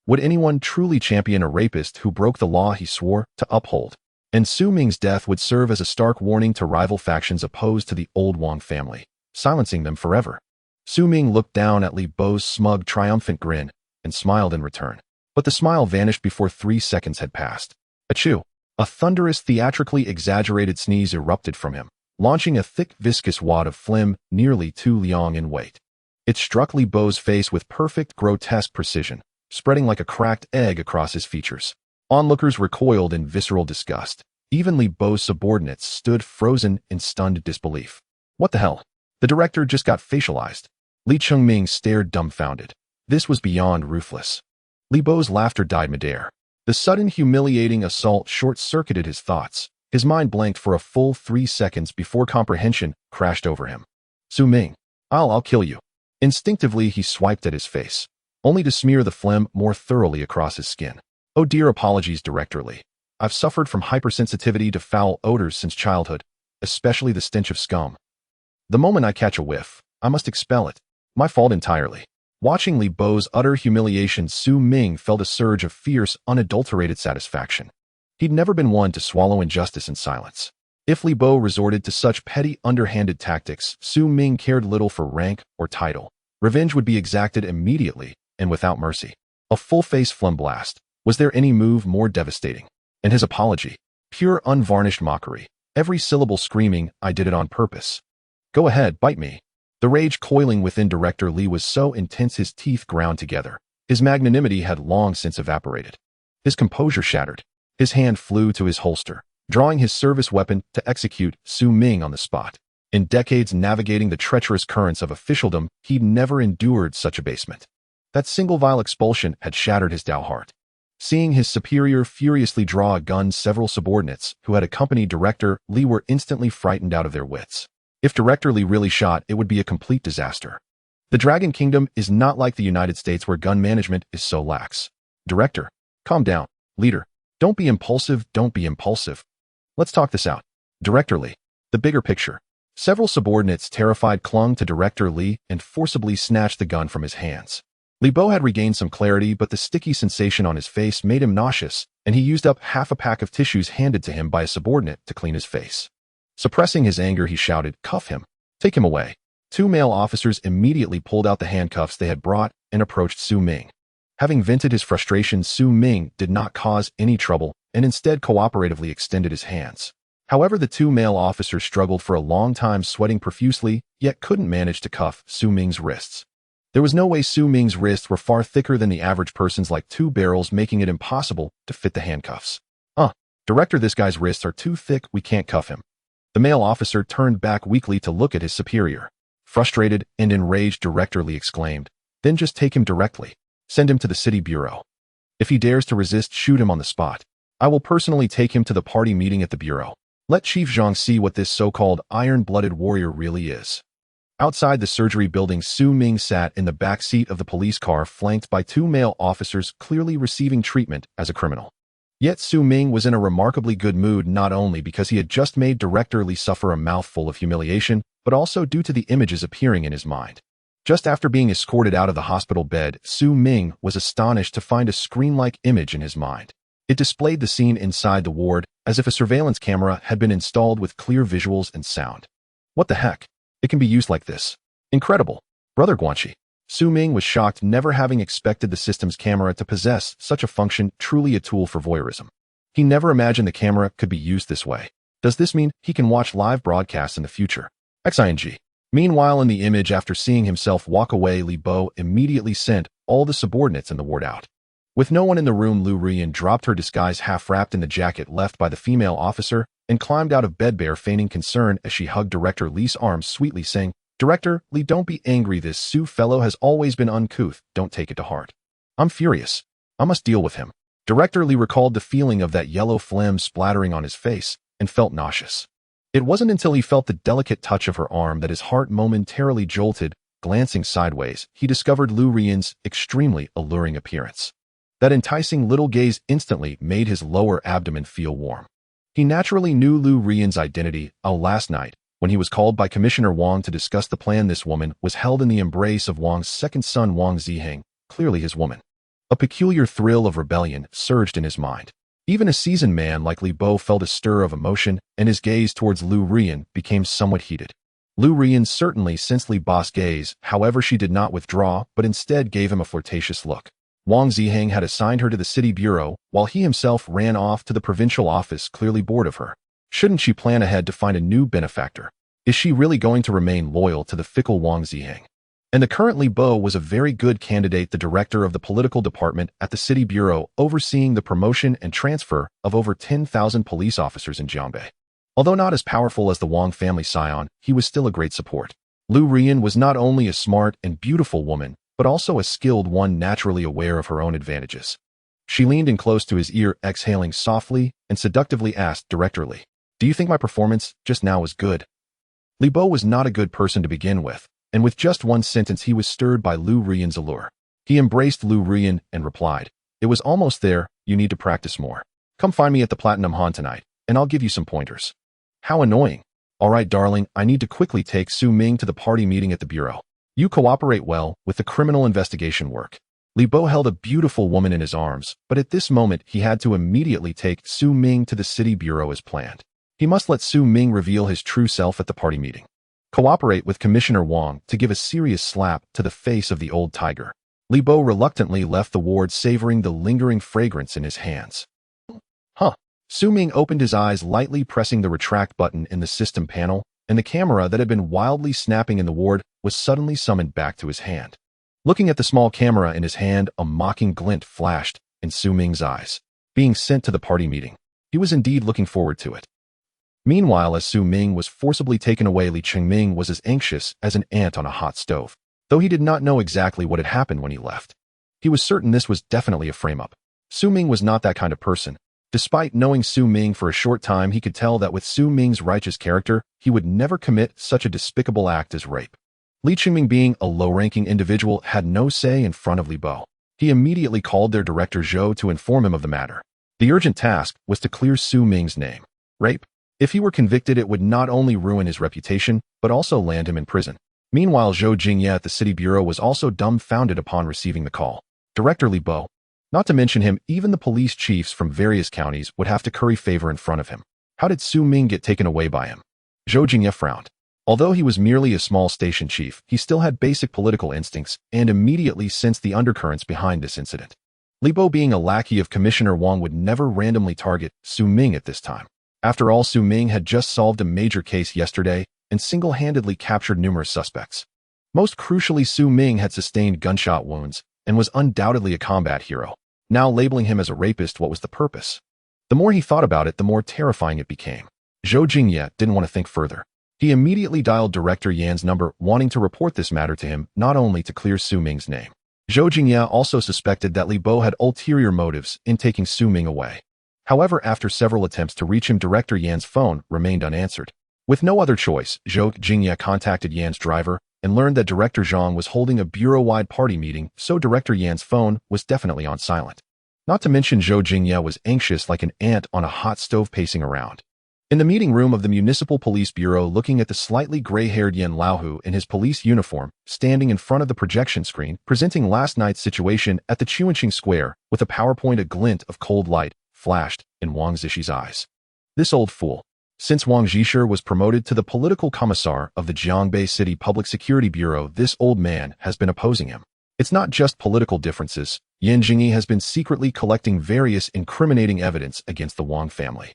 Would anyone truly champion a rapist who broke the law he swore to uphold? And Su Ming's death would serve as a stark warning to rival factions opposed to the old Wang family, silencing them forever. Su Ming looked down at Li Bo's smug, triumphant grin and smiled in return. But the smile vanished before 3 seconds had passed. Achoo! A thunderous, theatrically exaggerated sneeze erupted from him, launching a thick, viscous wad of phlegm nearly 2 liang in weight. It struck Li Bo's face with perfect, grotesque precision, spreading like a cracked egg across his features. Onlookers recoiled in visceral disgust. Even Li Bo's subordinates stood frozen in stunned disbelief. What the hell? The director just got facialized. Li Chengming stared dumbfounded. This was beyond ruthless. Li Bo's laughter died midair. The sudden humiliating assault short-circuited his thoughts. His mind blanked for a full 3 seconds before comprehension crashed over him. Su Ming, I'll kill you. Instinctively, he swiped at his face, only to smear the phlegm more thoroughly across his skin. Oh dear, apologies, Director Li. I've suffered from hypersensitivity to foul odors since childhood, especially the stench of scum. The moment I catch a whiff, I must expel it. My fault entirely. Watching Li Bo's utter humiliation, Su Ming felt a surge of fierce, unadulterated satisfaction. He'd never been one to swallow injustice in silence. If Li Bo resorted to such petty, underhanded tactics, Su Ming cared little for rank or title. Revenge would be exacted immediately and without mercy. A full-face phlegm blast. Was there any move more devastating? And his apology. Pure, unvarnished mockery. Every syllable screaming, I did it on purpose. Go ahead, bite me. The rage coiling within Director Li was so intense his teeth ground together. His magnanimity had long since evaporated. His composure shattered. His hand flew to his holster, drawing his service weapon to execute Su Ming on the spot. In decades navigating the treacherous currents of officialdom, he'd never endured such abasement. That single vile expulsion had shattered his Dao heart. Seeing his superior furiously draw a gun, several subordinates who had accompanied Director Li were instantly frightened out of their wits. If Director Li really shot, it would be a complete disaster. The Dragon Kingdom is not like the United States where gun management is so lax. Director, calm down. Leader, don't be impulsive, don't be impulsive. Let's talk this out. Director Li, the bigger picture. Several subordinates, terrified, clung to Director Li and forcibly snatched the gun from his hands. Li Bo had regained some clarity, but the sticky sensation on his face made him nauseous, and he used up half a pack of tissues handed to him by a subordinate to clean his face. Suppressing his anger, he shouted, "Cuff him! Take him away!" 2 male officers immediately pulled out the handcuffs they had brought and approached Su Ming. Having vented his frustration, Su Ming did not cause any trouble and instead cooperatively extended his hands. However, the 2 male officers struggled for a long time, sweating profusely, yet couldn't manage to cuff Su Ming's wrists. There was no way. Su Ming's wrists were far thicker than the average person's, like 2 barrels, making it impossible to fit the handcuffs. Director, this guy's wrists are too thick, we can't cuff him." The male officer turned back weakly to look at his superior. Frustrated and enraged, Director Li exclaimed, "Then just take him directly. Send him to the city bureau. If he dares to resist, shoot him on the spot. I will personally take him to the party meeting at the bureau. Let Chief Zhang see what this so-called iron-blooded warrior really is." Outside the surgery building, Su Ming sat in the back seat of the police car, flanked by 2 male officers clearly receiving treatment as a criminal. Yet Su Ming was in a remarkably good mood, not only because he had just made Director Li suffer a mouthful of humiliation, but also due to the images appearing in his mind. Just after being escorted out of the hospital bed, Su Ming was astonished to find a screen-like image in his mind. It displayed the scene inside the ward, as if a surveillance camera had been installed with clear visuals and sound. What the heck? It can be used like this. Incredible. Brother Guanxi. Su Ming was shocked, never having expected the system's camera to possess such a function, truly a tool for voyeurism. He never imagined the camera could be used this way. Does this mean he can watch live broadcasts in the future? XING. Meanwhile, in the image, after seeing himself walk away, Li Bo immediately sent all the subordinates in the ward out. With no one in the room, Lu Rian dropped her disguise half-wrapped in the jacket left by the female officer and climbed out of bed, bare feigning concern as she hugged Director Li's arms sweetly, saying, "Director Li, don't be angry. This Su fellow has always been uncouth. Don't take it to heart. I'm furious. I must deal with him." Director Li recalled the feeling of that yellow phlegm splattering on his face and felt nauseous. It wasn't until he felt the delicate touch of her arm that his heart momentarily jolted. Glancing sideways, he discovered Lu Rian's extremely alluring appearance. That enticing little gaze instantly made his lower abdomen feel warm. He naturally knew Lu Rian's identity. Last night, when he was called by Commissioner Wang to discuss the plan, this woman was held in the embrace of Wang's second son, Wang Ziheng, clearly his woman. A peculiar thrill of rebellion surged in his mind. Even a seasoned man like Li Bo felt a stir of emotion, and his gaze towards Lu Rian became somewhat heated. Lu Rian certainly sensed Li Bo's gaze, however she did not withdraw, but instead gave him a flirtatious look. Wang Ziheng had assigned her to the city bureau, while he himself ran off to the provincial office, clearly bored of her. Shouldn't she plan ahead to find a new benefactor? Is she really going to remain loyal to the fickle Wang Ziheng? And the current Li Bo was a very good candidate, the director of the political department at the city bureau, overseeing the promotion and transfer of over 10,000 police officers in Jiangbei. Although not as powerful as the Wang family scion, he was still a great support. Lu Rian was not only a smart and beautiful woman, but also a skilled one, naturally aware of her own advantages. She leaned in close to his ear, exhaling softly and seductively asked, "Director Li, do you think my performance just now was good?" Li Bo was not a good person to begin with, and with just one sentence he was stirred by Lu Rian's allure. He embraced Lu Rian and replied, "It was almost there. You need to practice more. Come find me at the Platinum Han tonight, and I'll give you some pointers." How annoying. "All right, darling, I need to quickly take Su Ming to the party meeting at the bureau. You cooperate well with the criminal investigation work." Li Bo held a beautiful woman in his arms, but at this moment he had to immediately take Su Ming to the city bureau as planned. He must let Su Ming reveal his true self at the party meeting. Cooperate with Commissioner Wang to give a serious slap to the face of the old tiger. Li Bo reluctantly left the ward, savoring the lingering fragrance in his hands. Su Ming opened his eyes, lightly pressing the retract button in the system panel, and the camera that had been wildly snapping in the ward was suddenly summoned back to his hand. Looking at the small camera in his hand, a mocking glint flashed in Su Ming's eyes. Being sent to the party meeting. He was indeed looking forward to it. Meanwhile, as Su Ming was forcibly taken away, Li Chengming was as anxious as an ant on a hot stove, though he did not know exactly what had happened when he left. He was certain this was definitely a frame-up. Su Ming was not that kind of person. Despite knowing Su Ming for a short time, he could tell that with Su Ming's righteous character, he would never commit such a despicable act as rape. Li Chengming, being a low-ranking individual, had no say in front of Li Bo. He immediately called their director Zhou to inform him of the matter. The urgent task was to clear Su Ming's name. Rape? If he were convicted, it would not only ruin his reputation, but also land him in prison. Meanwhile, Zhou Jingye at the city bureau was also dumbfounded upon receiving the call. Director Li Bo. Not to mention him, even the police chiefs from various counties would have to curry favor in front of him. How did Su Ming get taken away by him? Zhou Jingye frowned. Although he was merely a small station chief, he still had basic political instincts and immediately sensed the undercurrents behind this incident. Li Bo, being a lackey of Commissioner Wang, would never randomly target Su Ming at this time. After all, Su Ming had just solved a major case yesterday and single-handedly captured numerous suspects. Most crucially, Su Ming had sustained gunshot wounds and was undoubtedly a combat hero. Now labeling him as a rapist, what was the purpose? The more he thought about it, the more terrifying it became. Zhou Jingye didn't want to think further. He immediately dialed Director Yan's number, wanting to report this matter to him, not only to clear Su Ming's name. Zhou Jingye also suspected that Li Bo had ulterior motives in taking Su Ming away. However, after several attempts to reach him, Director Yan's phone remained unanswered. With no other choice, Zhou Jingye contacted Yan's driver and learned that Director Zhang was holding a bureau-wide party meeting, so Director Yan's phone was definitely on silent. Not to mention, Zhou Jingye was anxious like an ant on a hot stove, pacing around. In the meeting room of the Municipal Police Bureau, looking at the slightly gray-haired Yan Laohu in his police uniform, standing in front of the projection screen, presenting last night's situation at the Chuanqing Square with a PowerPoint, a glint of cold light flashed in Wang Zishi's eyes. This old fool. Since Wang Zhishe was promoted to the political commissar of the Jiangbei City Public Security Bureau, this old man has been opposing him. It's not just political differences. Yan Jingyi has been secretly collecting various incriminating evidence against the Wang family.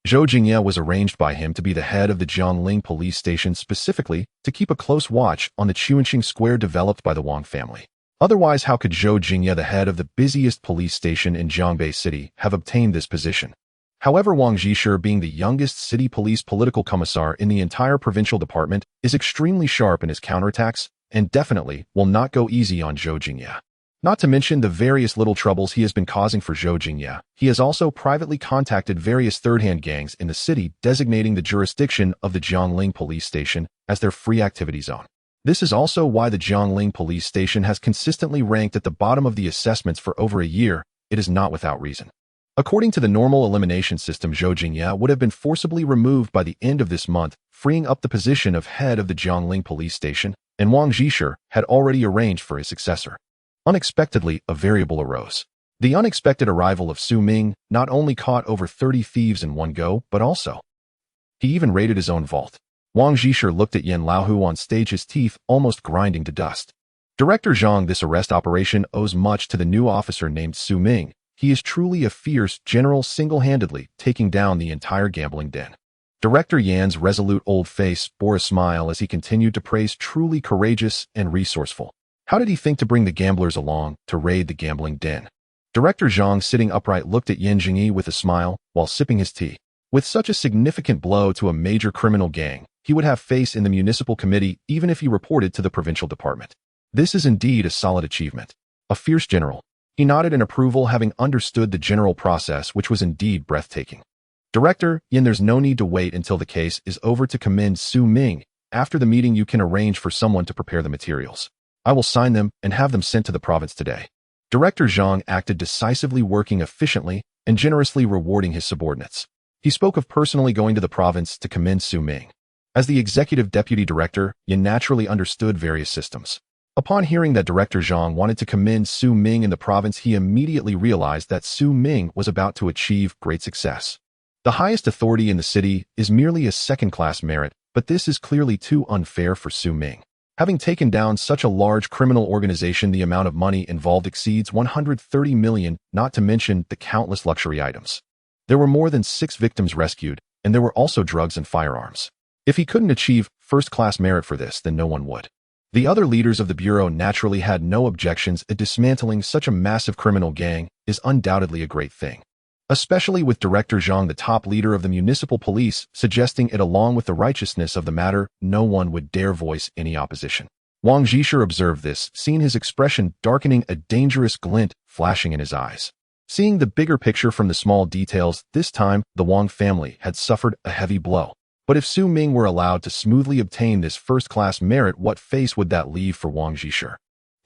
Zhou Jingye was arranged by him to be the head of the Jiangling police station, specifically to keep a close watch on the Chuanqing Square developed by the Wang family. Otherwise, how could Zhou Jingye, the head of the busiest police station in Jiangbei City, have obtained this position? However, Wang Zhishe, being the youngest city police political commissar in the entire provincial department, is extremely sharp in his counterattacks and definitely will not go easy on Zhou Jingye. Not to mention the various little troubles he has been causing for Zhou Jingye, he has also privately contacted various third-hand gangs in the city, designating the jurisdiction of the Jiangling police station as their free activity zone. This is also why the Jiangling police station has consistently ranked at the bottom of the assessments for over a year. It is not without reason. According to the normal elimination system, Zhou Jingye would have been forcibly removed by the end of this month, freeing up the position of head of the Jiangling police station, and Wang Zhishe had already arranged for his successor. Unexpectedly, a variable arose. The unexpected arrival of Su Ming not only caught over 30 thieves in one go, but also he even raided his own vault. Wang Zhishe looked at Yan Laohu on stage, his teeth almost grinding to dust. Director Zhang, this arrest operation owes much to the new officer named Su Ming. He is truly a fierce general, single-handedly taking down the entire gambling den. Director Yan's resolute old face bore a smile as he continued to praise truly courageous and resourceful. How did he think to bring the gamblers along to raid the gambling den? Director Zhang, sitting upright, looked at Yan Jingyi with a smile while sipping his tea. With such a significant blow to a major criminal gang, he would have face in the municipal committee even if he reported to the provincial department. This is indeed a solid achievement. A fierce general. He nodded in approval, having understood the general process, which was indeed breathtaking. Director Yan, there's no need to wait until the case is over to commend Su Ming. After the meeting, you can arrange for someone to prepare the materials. I will sign them and have them sent to the province today. Director Zhang acted decisively, working efficiently and generously rewarding his subordinates. He spoke of personally going to the province to commend Su Ming. As the executive deputy director, Yan naturally understood various systems. Upon hearing that Director Zhang wanted to commend Su Ming in the province, he immediately realized that Su Ming was about to achieve great success. The highest authority in the city is merely a second-class merit, but this is clearly too unfair for Su Ming. Having taken down such a large criminal organization, the amount of money involved exceeds 130 million, not to mention the countless luxury items. There were more than 6 victims rescued, and there were also drugs and firearms. If he couldn't achieve first-class merit for this, then no one would. The other leaders of the Bureau naturally had no objections. Dismantling such a massive criminal gang is undoubtedly a great thing. Especially with Director Zhang, the top leader of the municipal police, suggesting it along with the righteousness of the matter, no one would dare voice any opposition. Wang Zhishe observed this, seeing his expression darkening, a dangerous glint flashing in his eyes. Seeing the bigger picture from the small details, this time the Wang family had suffered a heavy blow. But if Su Ming were allowed to smoothly obtain this first-class merit, what face would that leave for Wang Zhishe?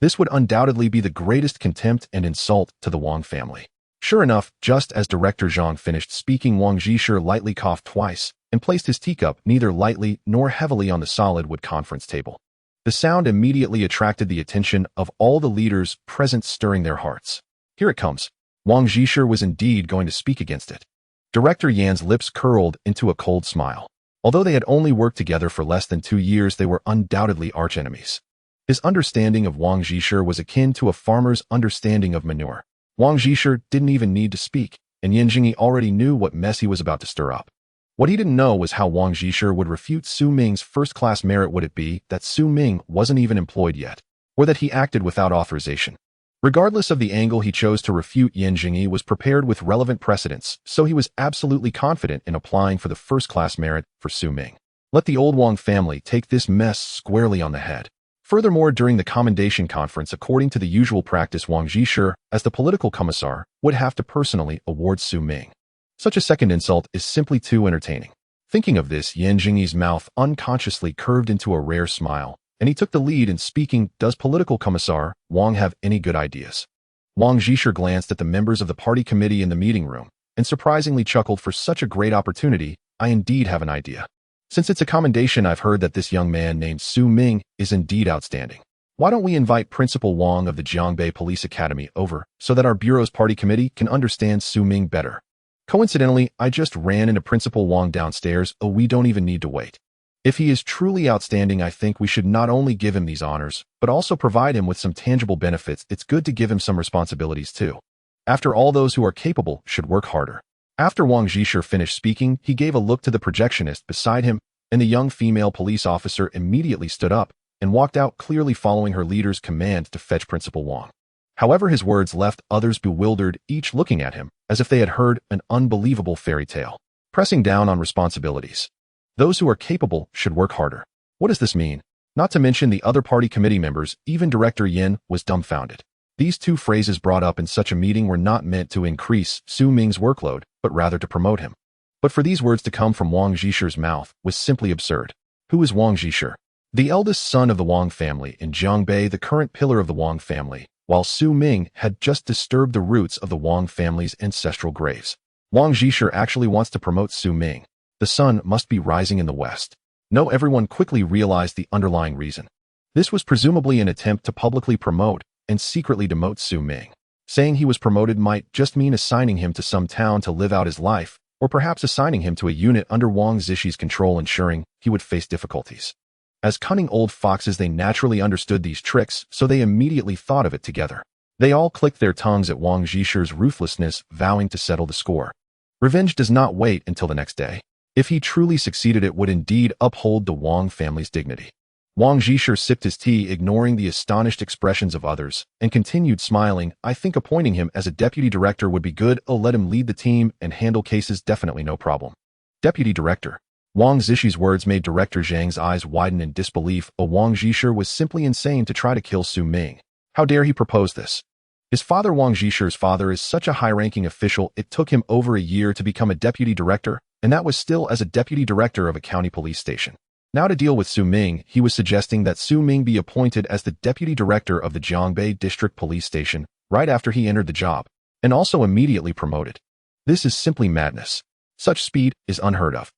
This would undoubtedly be the greatest contempt and insult to the Wang family. Sure enough, just as Director Zhang finished speaking, Wang Zhishe lightly coughed twice and placed his teacup neither lightly nor heavily on the solid wood conference table. The sound immediately attracted the attention of all the leaders present, stirring their hearts. Here it comes. Wang Zhishe was indeed going to speak against it. Director Yan's lips curled into a cold smile. Although they had only worked together for less than 2 years, they were undoubtedly archenemies. His understanding of Wang Zhishe was akin to a farmer's understanding of manure. Wang Zhishe didn't even need to speak, and Yan Jingyi already knew what mess he was about to stir up. What he didn't know was how Wang Zhishe would refute Su Ming's first-class merit. Would it be that Su Ming wasn't even employed yet, or that he acted without authorization? Regardless of the angle he chose to refute, Yan Jingyi was prepared with relevant precedents, so he was absolutely confident in applying for the first-class merit for Su Ming. Let the old Wang family take this mess squarely on the head. Furthermore, during the commendation conference, according to the usual practice, Wang Zhishe, as the political commissar, would have to personally award Su Ming. Such a second insult is simply too entertaining. Thinking of this, Yan Jingyi's mouth unconsciously curved into a rare smile, and he took the lead in speaking. Does political commissar Wang have any good ideas? Wang Zhishe glanced at the members of the party committee in the meeting room and surprisingly chuckled. For such a great opportunity, I indeed have an idea. Since it's a commendation, I've heard that this young man named Su Ming is indeed outstanding. Why don't we invite Principal Wang of the Jiangbei Police Academy over so that our bureau's party committee can understand Su Ming better? Coincidentally, I just ran into Principal Wang downstairs. Oh, we don't even need to wait. If he is truly outstanding, I think we should not only give him these honors, but also provide him with some tangible benefits. It's good to give him some responsibilities too. After all, those who are capable should work harder. After Wang Zhisher finished speaking, he gave a look to the projectionist beside him, and the young female police officer immediately stood up and walked out, clearly following her leader's command to fetch Principal Wang. However, his words left others bewildered, each looking at him as if they had heard an unbelievable fairy tale. Pressing down on responsibilities. Those who are capable should work harder. What does this mean? Not to mention the other party committee members, even Director Yin was dumbfounded. These two phrases brought up in such a meeting were not meant to increase Su Ming's workload, but rather to promote him. But for these words to come from Wang Zhisher's mouth was simply absurd. Who is Wang Zhisher? The eldest son of the Wang family in Jiangbei, the current pillar of the Wang family, while Su Ming had just disturbed the roots of the Wang family's ancestral graves. Wang Zhisher actually wants to promote Su Ming. The sun must be rising in the west. No, everyone quickly realized the underlying reason. This was presumably an attempt to publicly promote and secretly demote Su Ming. Saying he was promoted might just mean assigning him to some town to live out his life, or perhaps assigning him to a unit under Wang Zishi's control, ensuring he would face difficulties. As cunning old foxes, they naturally understood these tricks, so they immediately thought of it together. They all clicked their tongues at Wang Zhisher's ruthlessness, vowing to settle the score. Revenge does not wait until the next day. If he truly succeeded, it would indeed uphold the Wang family's dignity. Wang Zhisher sipped his tea, ignoring the astonished expressions of others, and continued smiling. I think appointing him as a deputy director would be good. I'll let him lead the team and handle cases, definitely no problem. Deputy director. Wang Zishi's words made Director Zhang's eyes widen in disbelief. Wang Zhisher was simply insane to try to kill Su Ming. How dare he propose this? His father, Wang Zhisher's father, is such a high-ranking official. It took him over a year to become a deputy director, and that was still as a deputy director of a county police station. Now, to deal with Su Ming, he was suggesting that Su Ming be appointed as the deputy director of the Jiangbei District Police Station right after he entered the job, and also immediately promoted. This is simply madness. Such speed is unheard of.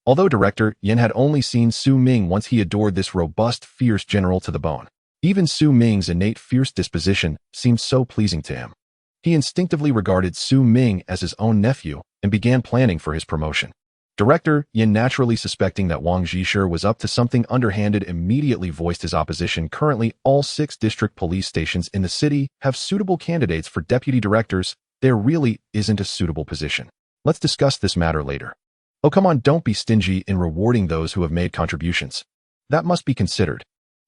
Although Director Yin had only seen Su Ming once, he adored this robust, fierce general to the bone. Even Su Ming's innate fierce disposition seemed so pleasing to him. He instinctively regarded Su Ming as his own nephew and began planning for his promotion. Director Yin, naturally suspecting that Wang Zhisher was up to something underhanded, immediately voiced his opposition. Currently, all 6 district police stations in the city have suitable candidates for deputy directors. There really isn't a suitable position. Let's discuss this matter later. Oh, come on, don't be stingy in rewarding those who have made contributions. That must be considered.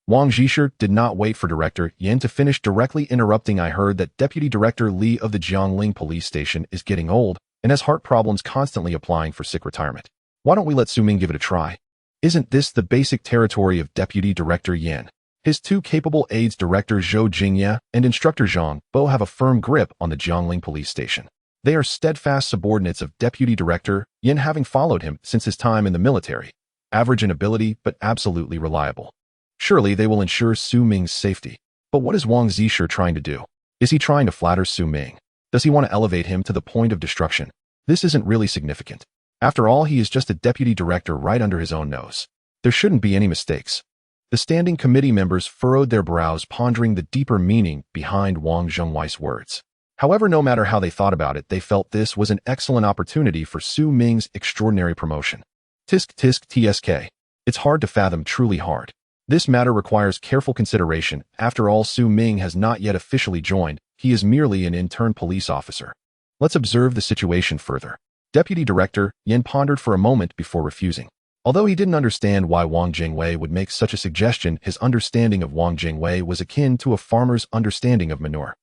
Wang Zhisher did not wait for Director Yin to finish, directly interrupting. I heard that Deputy Director Li of the Jiangling Police Station is getting old and has heart problems, constantly applying for sick retirement. Why don't we let Su Ming give it a try? Isn't this the basic territory of Deputy Director Yin? His 2 capable aides, Director Zhou Jingye and Instructor Zhang Bo, have a firm grip on the Jiangling Police Station. They are steadfast subordinates of Deputy Director Yin, having followed him since his time in the military. Average in ability, but absolutely reliable. Surely they will ensure Su Ming's safety. But what is Wang Zhisher trying to do? Is he trying to flatter Su Ming? Does he want to elevate him to the point of destruction? This isn't really significant. After all, he is just a deputy director right under his own nose. There shouldn't be any mistakes. The standing committee members furrowed their brows, pondering the deeper meaning behind Wang Zhengwei's words. However, no matter how they thought about it, they felt this was an excellent opportunity for Su Ming's extraordinary promotion. Tisk tisk tsk. It's hard to fathom, truly hard. This matter requires careful consideration. After all, Su Ming has not yet officially joined. He is merely an intern police officer. Let's observe the situation further. Deputy Director Yin pondered for a moment before refusing. Although he didn't understand why Wang Jingwei would make such a suggestion, his understanding of Wang Jingwei was akin to a farmer's understanding of manure.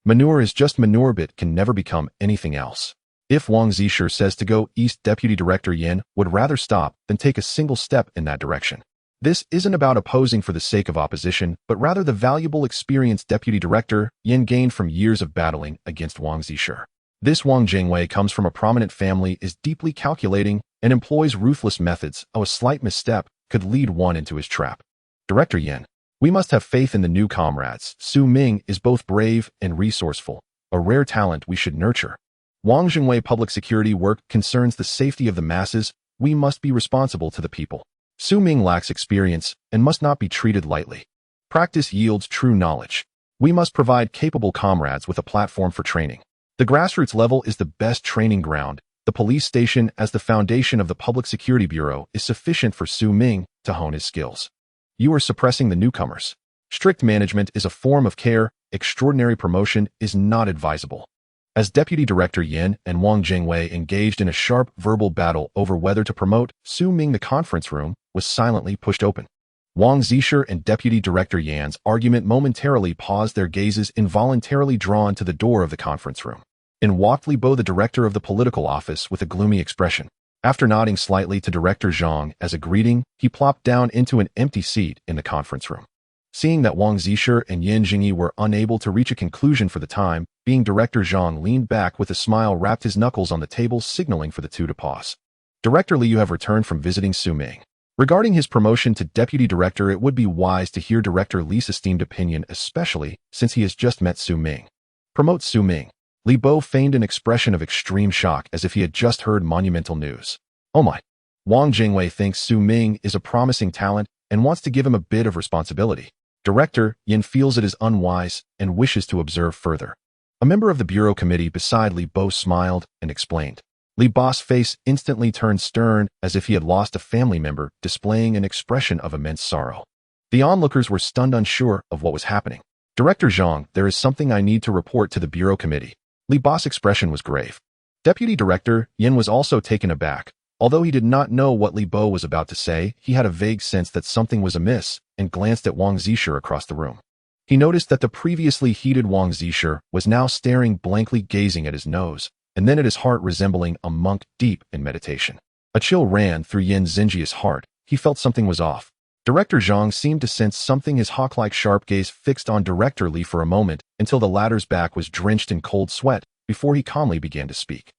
Manure is just manure, but can never become anything else. If Wang Zhisher says to go east, Deputy Director Yin would rather stop than take a single step in that direction. This isn't about opposing for the sake of opposition, but rather the valuable experience Deputy Director Yin gained from years of battling against Wang Zhisher. This Wang Jingwei comes from a prominent family, is deeply calculating, and employs ruthless methods. A slight misstep could lead one into his trap. Director Yin, we must have faith in the new comrades. Su Ming is both brave and resourceful, a rare talent we should nurture. Wang Jingwei public security work concerns the safety of the masses. We must be responsible to the people. Su Ming lacks experience and must not be treated lightly. Practice yields true knowledge. We must provide capable comrades with a platform for training. The grassroots level is the best training ground. The police station as the foundation of the Public Security Bureau is sufficient for Su Ming to hone his skills. You are suppressing the newcomers. Strict management is a form of care. Extraordinary promotion is not advisable. As Deputy Director Yin and Wang Jingwei engaged in a sharp verbal battle over whether to promote Su Ming, the conference room was silently pushed open. Wang Zisher and Deputy Director Yan's argument momentarily paused, their gazes involuntarily drawn to the door of the conference room. In walked Li Bo, the director of the political office, with a gloomy expression. After nodding slightly to Director Zhang as a greeting, he plopped down into an empty seat in the conference room. Seeing that Wang Zisher and Yin Jingyi were unable to reach a conclusion for the time being, Director Zhang leaned back with a smile, rapped his knuckles on the table, signaling for the two to pause. Director Li, you have returned from visiting Su Ming. Regarding his promotion to Deputy Director, it would be wise to hear Director Li's esteemed opinion, especially since he has just met Su Ming. Promote Su Ming. Li Bo feigned an expression of extreme shock as if he had just heard monumental news. Oh my. Wang Jingwei thinks Su Ming is a promising talent and wants to give him a bit of responsibility. Director Yin feels it is unwise and wishes to observe further. A member of the Bureau Committee beside Li Bo smiled and explained. Li Bo's face instantly turned stern as if he had lost a family member, displaying an expression of immense sorrow. The onlookers were stunned, unsure of what was happening. Director Zhang, there is something I need to report to the Bureau Committee. Li Bo's expression was grave. Deputy Director Yin was also taken aback. Although he did not know what Li Bo was about to say, he had a vague sense that something was amiss and glanced at Wang Zisher across the room. He noticed that the previously heated Wang Zisher was now staring blankly, gazing at his nose, and then at his heart, resembling a monk deep in meditation. A chill ran through Yin Xingji's heart. He felt something was off. Director Zhang seemed to sense something, his hawk-like sharp gaze fixed on Director Li for a moment until the latter's back was drenched in cold sweat before he calmly began to speak.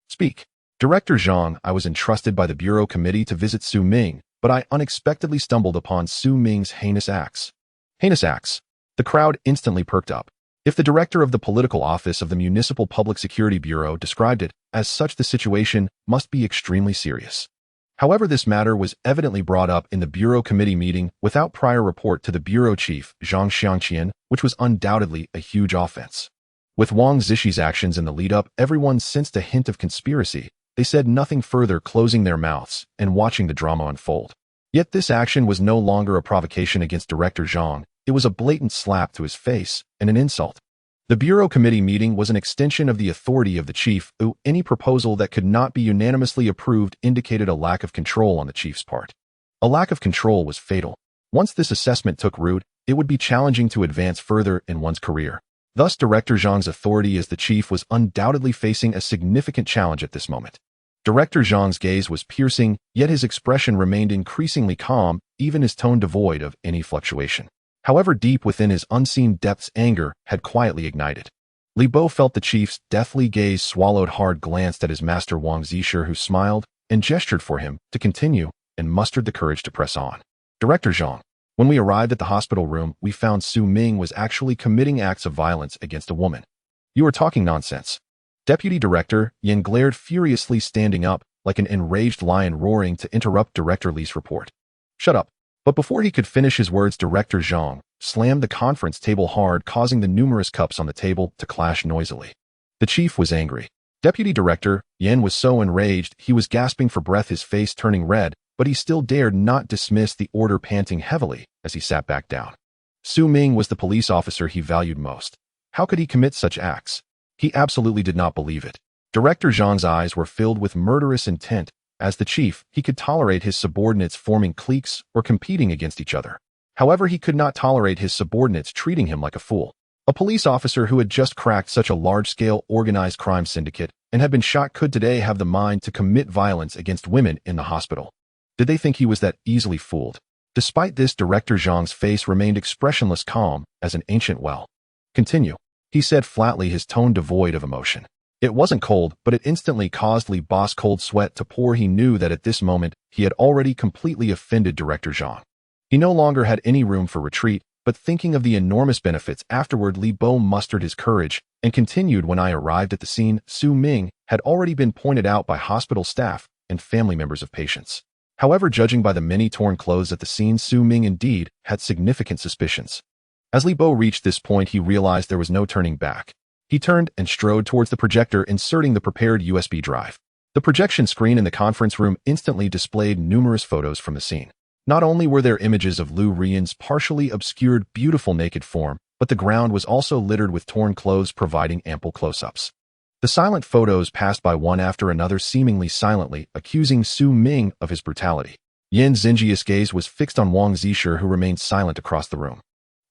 Speak. Director Zhang, I was entrusted by the Bureau Committee to visit Su Ming, but I unexpectedly stumbled upon Su Ming's heinous acts. Heinous acts. The crowd instantly perked up. If the director of the political office of the Municipal Public Security Bureau described it as such, the situation must be extremely serious. However, this matter was evidently brought up in the Bureau Committee meeting without prior report to the Bureau Chief, Zhang Xiangqian, which was undoubtedly a huge offense. With Wang Zishi's actions in the lead-up, everyone sensed a hint of conspiracy. They said nothing further, closing their mouths and watching the drama unfold. Yet this action was no longer a provocation against Director Zhang. It was a blatant slap to his face and an insult. The Bureau Committee meeting was an extension of the authority of the chief, who any proposal that could not be unanimously approved indicated a lack of control on the chief's part. A lack of control was fatal. Once this assessment took root, it would be challenging to advance further in one's career. Thus, Director Zhang's authority as the chief was undoubtedly facing a significant challenge at this moment. Director Zhang's gaze was piercing, yet his expression remained increasingly calm, even his tone devoid of any fluctuation. However, deep within his unseen depths, anger had quietly ignited. Li Bo felt the chief's deathly gaze, swallowed hard, glanced at his master Wang Zisher, who smiled and gestured for him to continue, and mustered the courage to press on. Director Zhang, when we arrived at the hospital room, we found Su Ming was actually committing acts of violence against a woman. You are talking nonsense. Deputy Director Yin glared furiously, standing up like an enraged lion, roaring to interrupt Director Li's report. Shut up. But before he could finish his words, Director Zhang slammed the conference table hard, causing the numerous cups on the table to clash noisily. The chief was angry. Deputy Director Yin was so enraged he was gasping for breath, his face turning red, but he still dared not dismiss the order, panting heavily as he sat back down. Su Ming was the police officer he valued most. How could he commit such acts? He absolutely did not believe it. Director Zhang's eyes were filled with murderous intent. As the chief, he could tolerate his subordinates forming cliques or competing against each other. However, he could not tolerate his subordinates treating him like a fool. A police officer who had just cracked such a large-scale organized crime syndicate and had been shot could today have the mind to commit violence against women in the hospital. Did they think he was that easily fooled? Despite this, Director Zhang's face remained expressionless, calm as an ancient well. Continue, he said flatly, his tone devoid of emotion. It wasn't cold, but it instantly caused Li Bo's cold sweat to pour. He knew that at this moment, he had already completely offended Director Zhang. He no longer had any room for retreat, but thinking of the enormous benefits afterward, Li Bo mustered his courage and continued. When I arrived at the scene, Su Ming had already been pointed out by hospital staff and family members of patients. However, judging by the many torn clothes at the scene, Su Ming indeed had significant suspicions. As Li Bo reached this point, he realized there was no turning back. He turned and strode towards the projector, inserting the prepared USB drive. The projection screen in the conference room instantly displayed numerous photos from the scene. Not only were there images of Lu Ruoyan's partially obscured, beautiful naked form, but the ground was also littered with torn clothes providing ample close-ups. The silent photos passed by one after another seemingly silently, accusing Su Ming of his brutality. Yan Xingji's gaze was fixed on Wang Zisher, who remained silent across the room.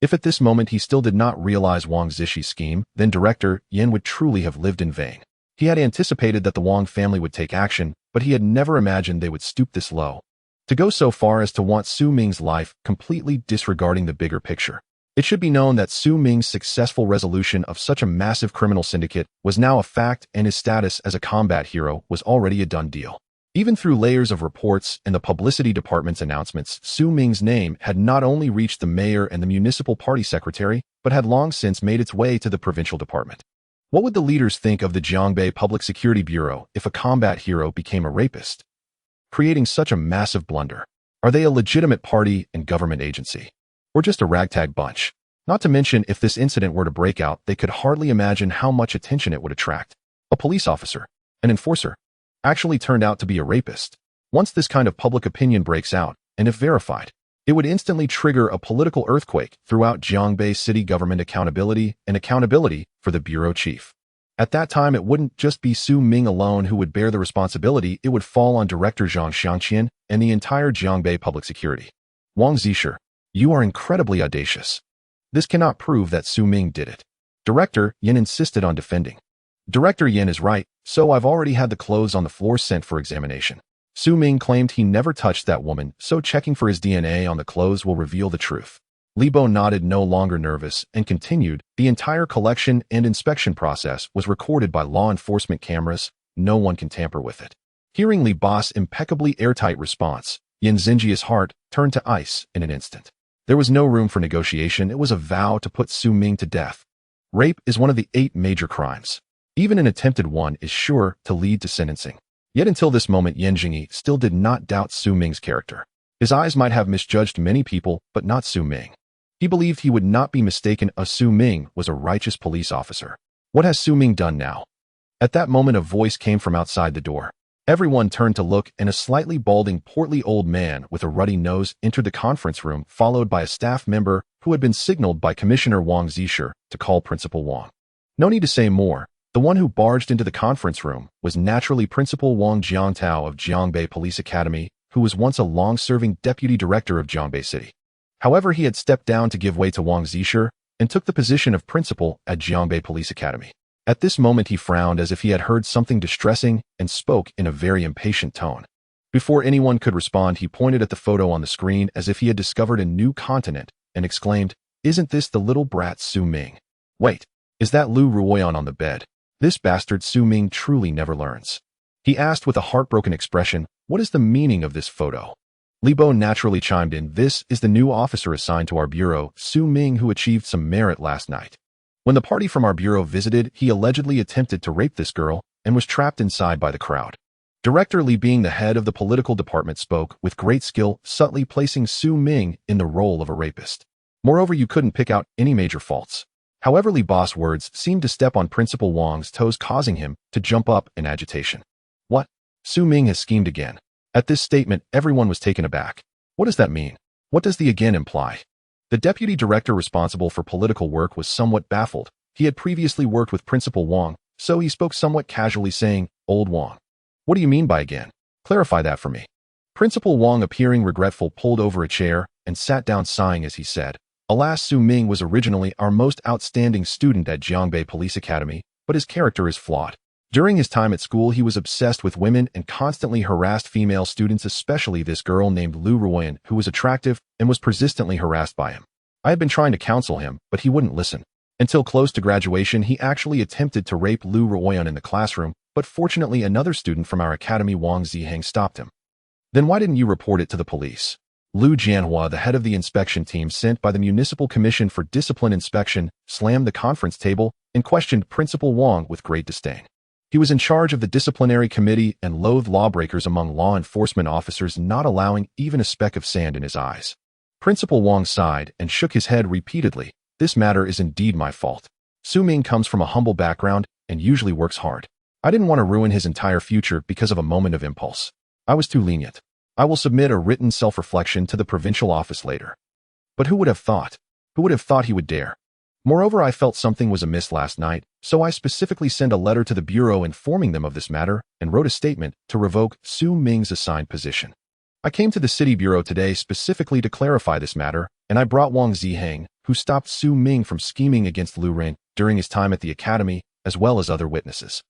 If at this moment he still did not realize Wang Zishi's scheme, then Director Yan would truly have lived in vain. He had anticipated that the Wang family would take action, but he had never imagined they would stoop this low. To go so far as to want Su Ming's life, completely disregarding the bigger picture. It should be known that Su Ming's successful resolution of such a massive criminal syndicate was now a fact, and his status as a combat hero was already a done deal. Even through layers of reports and the publicity department's announcements, Su Ming's name had not only reached the mayor and the municipal party secretary, but had long since made its way to the provincial department. What would the leaders think of the Jiangbei Public Security Bureau if a combat hero became a rapist? Creating such a massive blunder. Are they a legitimate party and government agency? Or just a ragtag bunch? Not to mention, if this incident were to break out, they could hardly imagine how much attention it would attract. A police officer, an enforcer, actually turned out to be a rapist. Once this kind of public opinion breaks out, and if verified, it would instantly trigger a political earthquake throughout Jiangbei city government accountability for the bureau chief. At that time, it wouldn't just be Su Ming alone who would bear the responsibility. It would fall on Director Zhang Xiangqian and the entire Jiangbei public security. Wang Zisher, you are incredibly audacious. This cannot prove that Su Ming did it. Director Yan insisted on defending. Director Yan is right, so I've already had the clothes on the floor sent for examination. Su Ming claimed he never touched that woman, so checking for his DNA on the clothes will reveal the truth. Li Bo nodded, no longer nervous, and continued, the entire collection and inspection process was recorded by law enforcement cameras. No one can tamper with it. Hearing Li Bo's impeccably airtight response, Yan Xingji's heart turned to ice in an instant. There was no room for negotiation. It was a vow to put Su Ming to death. Rape is one of the 8 major crimes. Even an attempted one is sure to lead to sentencing. Yet until this moment, Yan Xingji still did not doubt Su Ming's character. His eyes might have misjudged many people, but not Su Ming. He believed he would not be mistaken. Su Ming was a righteous police officer. What has Su Ming done now? At that moment, a voice came from outside the door. Everyone turned to look, and a slightly balding, portly old man with a ruddy nose entered the conference room, followed by a staff member who had been signaled by Commissioner Wang Zisher to call Principal Wang. No need to say more. The one who barged into the conference room was naturally Principal Wang Jiangtao of Jiangbei Police Academy, who was once a long-serving deputy director of Jiangbei City. However, he had stepped down to give way to Wang Zisher and took the position of principal at Jiangbei Police Academy. At this moment, he frowned as if he had heard something distressing and spoke in a very impatient tone. Before anyone could respond, he pointed at the photo on the screen as if he had discovered a new continent and exclaimed, "Isn't this the little brat Su Ming? Wait, is that Lu Ruoyan on the bed? This bastard Su Ming truly never learns." He asked with a heartbroken expression, "What is the meaning of this photo?" Li Bo naturally chimed in, "This is the new officer assigned to our bureau, Su Ming, who achieved some merit last night. When the party from our bureau visited, he allegedly attempted to rape this girl and was trapped inside by the crowd." Director Li, being the head of the political department, spoke with great skill, subtly placing Su Ming in the role of a rapist. Moreover, you couldn't pick out any major faults. However, Li Bo's words seemed to step on Principal Wang's toes, causing him to jump up in agitation. What? Su Ming has schemed again. At this statement, everyone was taken aback. What does that mean? What does the again imply? The deputy director responsible for political work was somewhat baffled. He had previously worked with Principal Wang, so he spoke somewhat casually, saying, "Old Wang. What do you mean by again? Clarify that for me." Principal Wang, appearing regretful, pulled over a chair and sat down, sighing as he said, "Alas, Su Ming was originally our most outstanding student at Jiangbei Police Academy, but his character is flawed. During his time at school, he was obsessed with women and constantly harassed female students, especially this girl named Lu Ruoyan, who was attractive and was persistently harassed by him. I had been trying to counsel him, but he wouldn't listen. Until close to graduation, he actually attempted to rape Lu Ruoyan in the classroom, but fortunately another student from our academy, Wang Ziheng, stopped him." "Then why didn't you report it to the police?" Lu Jianhua, the head of the inspection team sent by the Municipal Commission for Discipline Inspection, slammed the conference table and questioned Principal Wang with great disdain. He was in charge of the disciplinary committee and loathed lawbreakers among law enforcement officers, not allowing even a speck of sand in his eyes. Principal Wang sighed and shook his head repeatedly. "This matter is indeed my fault. Su Ming comes from a humble background and usually works hard. I didn't want to ruin his entire future because of a moment of impulse. I was too lenient. I will submit a written self-reflection to the provincial office later. But who would have thought? Who would have thought he would dare? Moreover, I felt something was amiss last night, so I specifically sent a letter to the bureau informing them of this matter and wrote a statement to revoke Su Ming's assigned position. I came to the city bureau today specifically to clarify this matter, and I brought Wang Ziheng, who stopped Su Ming from scheming against Lu Ren during his time at the academy, as well as other witnesses.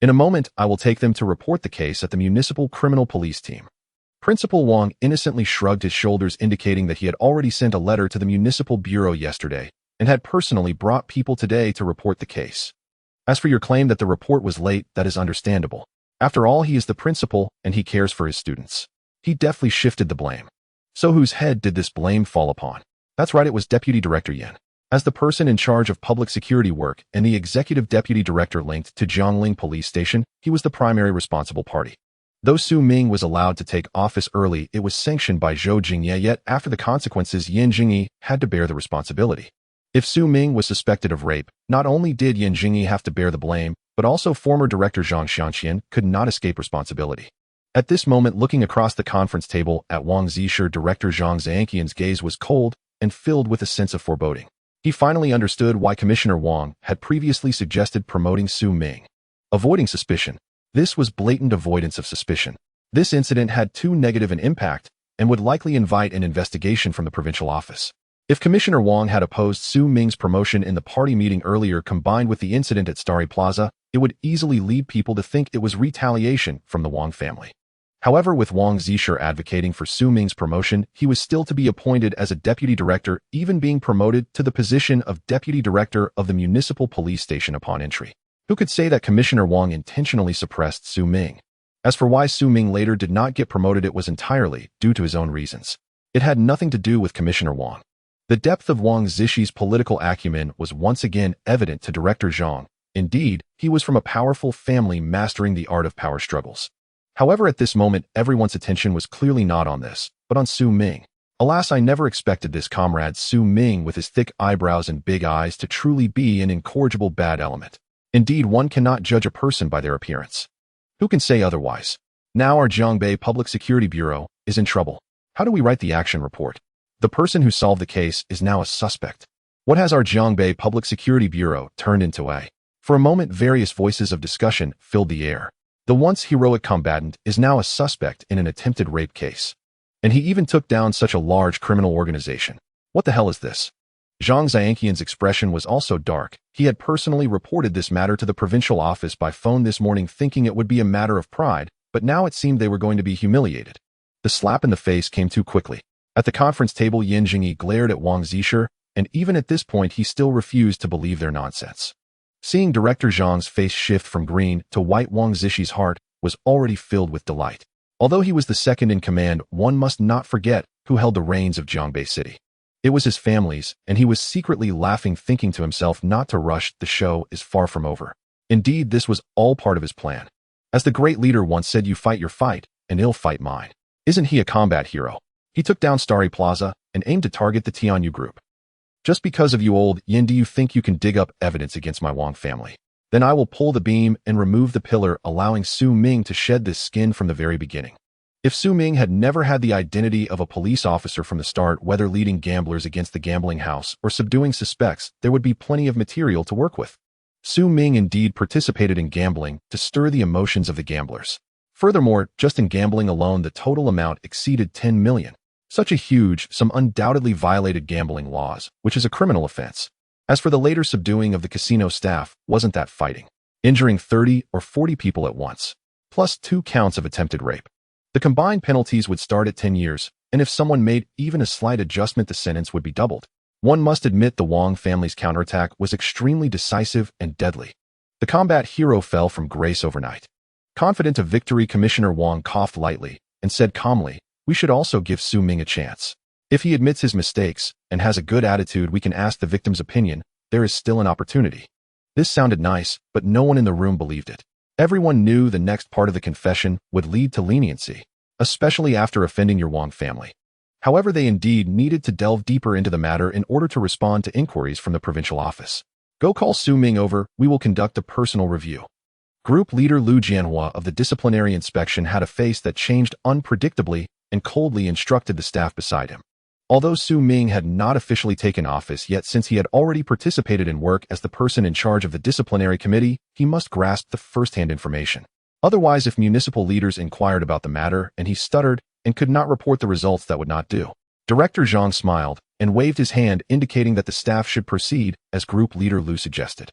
In a moment, I will take them to report the case at the municipal criminal police team. Principal Wang innocently shrugged his shoulders, indicating that he had already sent a letter to the municipal bureau yesterday and had personally brought people today to report the case. As for your claim that the report was late, that is understandable. After all, he is the principal and he cares for his students. He deftly shifted the blame. So whose head did this blame fall upon? That's right, it was Deputy Director Yan. As the person in charge of public security work and the executive deputy director linked to Jiangling Police Station, he was the primary responsible party. Though Su Ming was allowed to take office early, it was sanctioned by Zhou Jingye, yet after the consequences, Yan Jingyi had to bear the responsibility. If Su Ming was suspected of rape, not only did Yan Jingyi have to bear the blame, but also former director Zhang Xianqian could not escape responsibility. At this moment, looking across the conference table at Wang Zisher, director Zhang Zhangqian's gaze was cold and filled with a sense of foreboding. He finally understood why Commissioner Wang had previously suggested promoting Su Ming. Avoiding suspicion. This was blatant avoidance of suspicion. This incident had too negative an impact and would likely invite an investigation from the provincial office. If Commissioner Wang had opposed Su Ming's promotion in the party meeting earlier combined with the incident at Starry Plaza, it would easily lead people to think it was retaliation from the Wang family. However, with Wang Zisher advocating for Su Ming's promotion, he was still to be appointed as a deputy director, even being promoted to the position of deputy director of the municipal police station upon entry. Who could say that Commissioner Wang intentionally suppressed Su Ming? As for why Su Ming later did not get promoted, it was entirely due to his own reasons. It had nothing to do with Commissioner Wang. The depth of Wang Zishi's political acumen was once again evident to Director Zhang. Indeed, he was from a powerful family mastering the art of power struggles. However, at this moment, everyone's attention was clearly not on this, but on Su Ming. Alas, I never expected this comrade Su Ming with his thick eyebrows and big eyes to truly be an incorrigible bad element. Indeed, one cannot judge a person by their appearance. Who can say otherwise? Now our Jiangbei Public Security Bureau is in trouble. How do we write the action report? The person who solved the case is now a suspect. What has our Jiangbei Public Security Bureau turned into a? For a moment, various voices of discussion filled the air. The once heroic combatant is now a suspect in an attempted rape case. And he even took down such a large criminal organization. What the hell is this? Zhang Zhangqian's expression was also dark. He had personally reported this matter to the provincial office by phone this morning, thinking it would be a matter of pride, but now it seemed they were going to be humiliated. The slap in the face came too quickly. At the conference table, Yan Jingyi glared at Wang Zisher, and even at this point he still refused to believe their nonsense. Seeing Director Zhang's face shift from green to white, Wang Zishi's heart was already filled with delight. Although he was the second in command, one must not forget who held the reins of Jiangbei City. It was his family's, and he was secretly laughing, thinking to himself not to rush, the show is far from over. Indeed, this was all part of his plan. As the great leader once said, you fight your fight, and he'll fight mine. Isn't he a combat hero? He took down Starry Plaza and aimed to target the Tianyu group. Just because of you, old Yin, do you think you can dig up evidence against my Wang family? Then I will pull the beam and remove the pillar, allowing Su Ming to shed this skin from the very beginning. If Su Ming had never had the identity of a police officer from the start, whether leading gamblers against the gambling house or subduing suspects, there would be plenty of material to work with. Su Ming indeed participated in gambling to stir the emotions of the gamblers. Furthermore, just in gambling alone, the total amount exceeded 10 million. Such a huge sum undoubtedly violated gambling laws, which is a criminal offense. As for the later subduing of the casino staff, wasn't that fighting? Injuring 30 or 40 people at once, plus 2 counts of attempted rape. The combined penalties would start at 10 years, and if someone made even a slight adjustment, the sentence would be doubled. One must admit the Wang family's counterattack was extremely decisive and deadly. The combat hero fell from grace overnight. Confident of victory, Commissioner Wang coughed lightly and said calmly, we should also give Su Ming a chance. If he admits his mistakes and has a good attitude, we can ask the victim's opinion. There is still an opportunity. This sounded nice, but no one in the room believed it. Everyone knew the next part of the confession would lead to leniency, especially after offending your Wang family. However, they indeed needed to delve deeper into the matter in order to respond to inquiries from the provincial office. Go call Su Ming over, we will conduct a personal review. Group leader Lu Jianhua of the disciplinary inspection had a face that changed unpredictably and coldly instructed the staff beside him. Although Su Ming had not officially taken office yet, since he had already participated in work as the person in charge of the disciplinary committee, he must grasp the first-hand information. Otherwise, if municipal leaders inquired about the matter and he stuttered and could not report the results, that would not do. Director Zhang smiled and waved his hand, indicating that the staff should proceed, as group leader Lu suggested.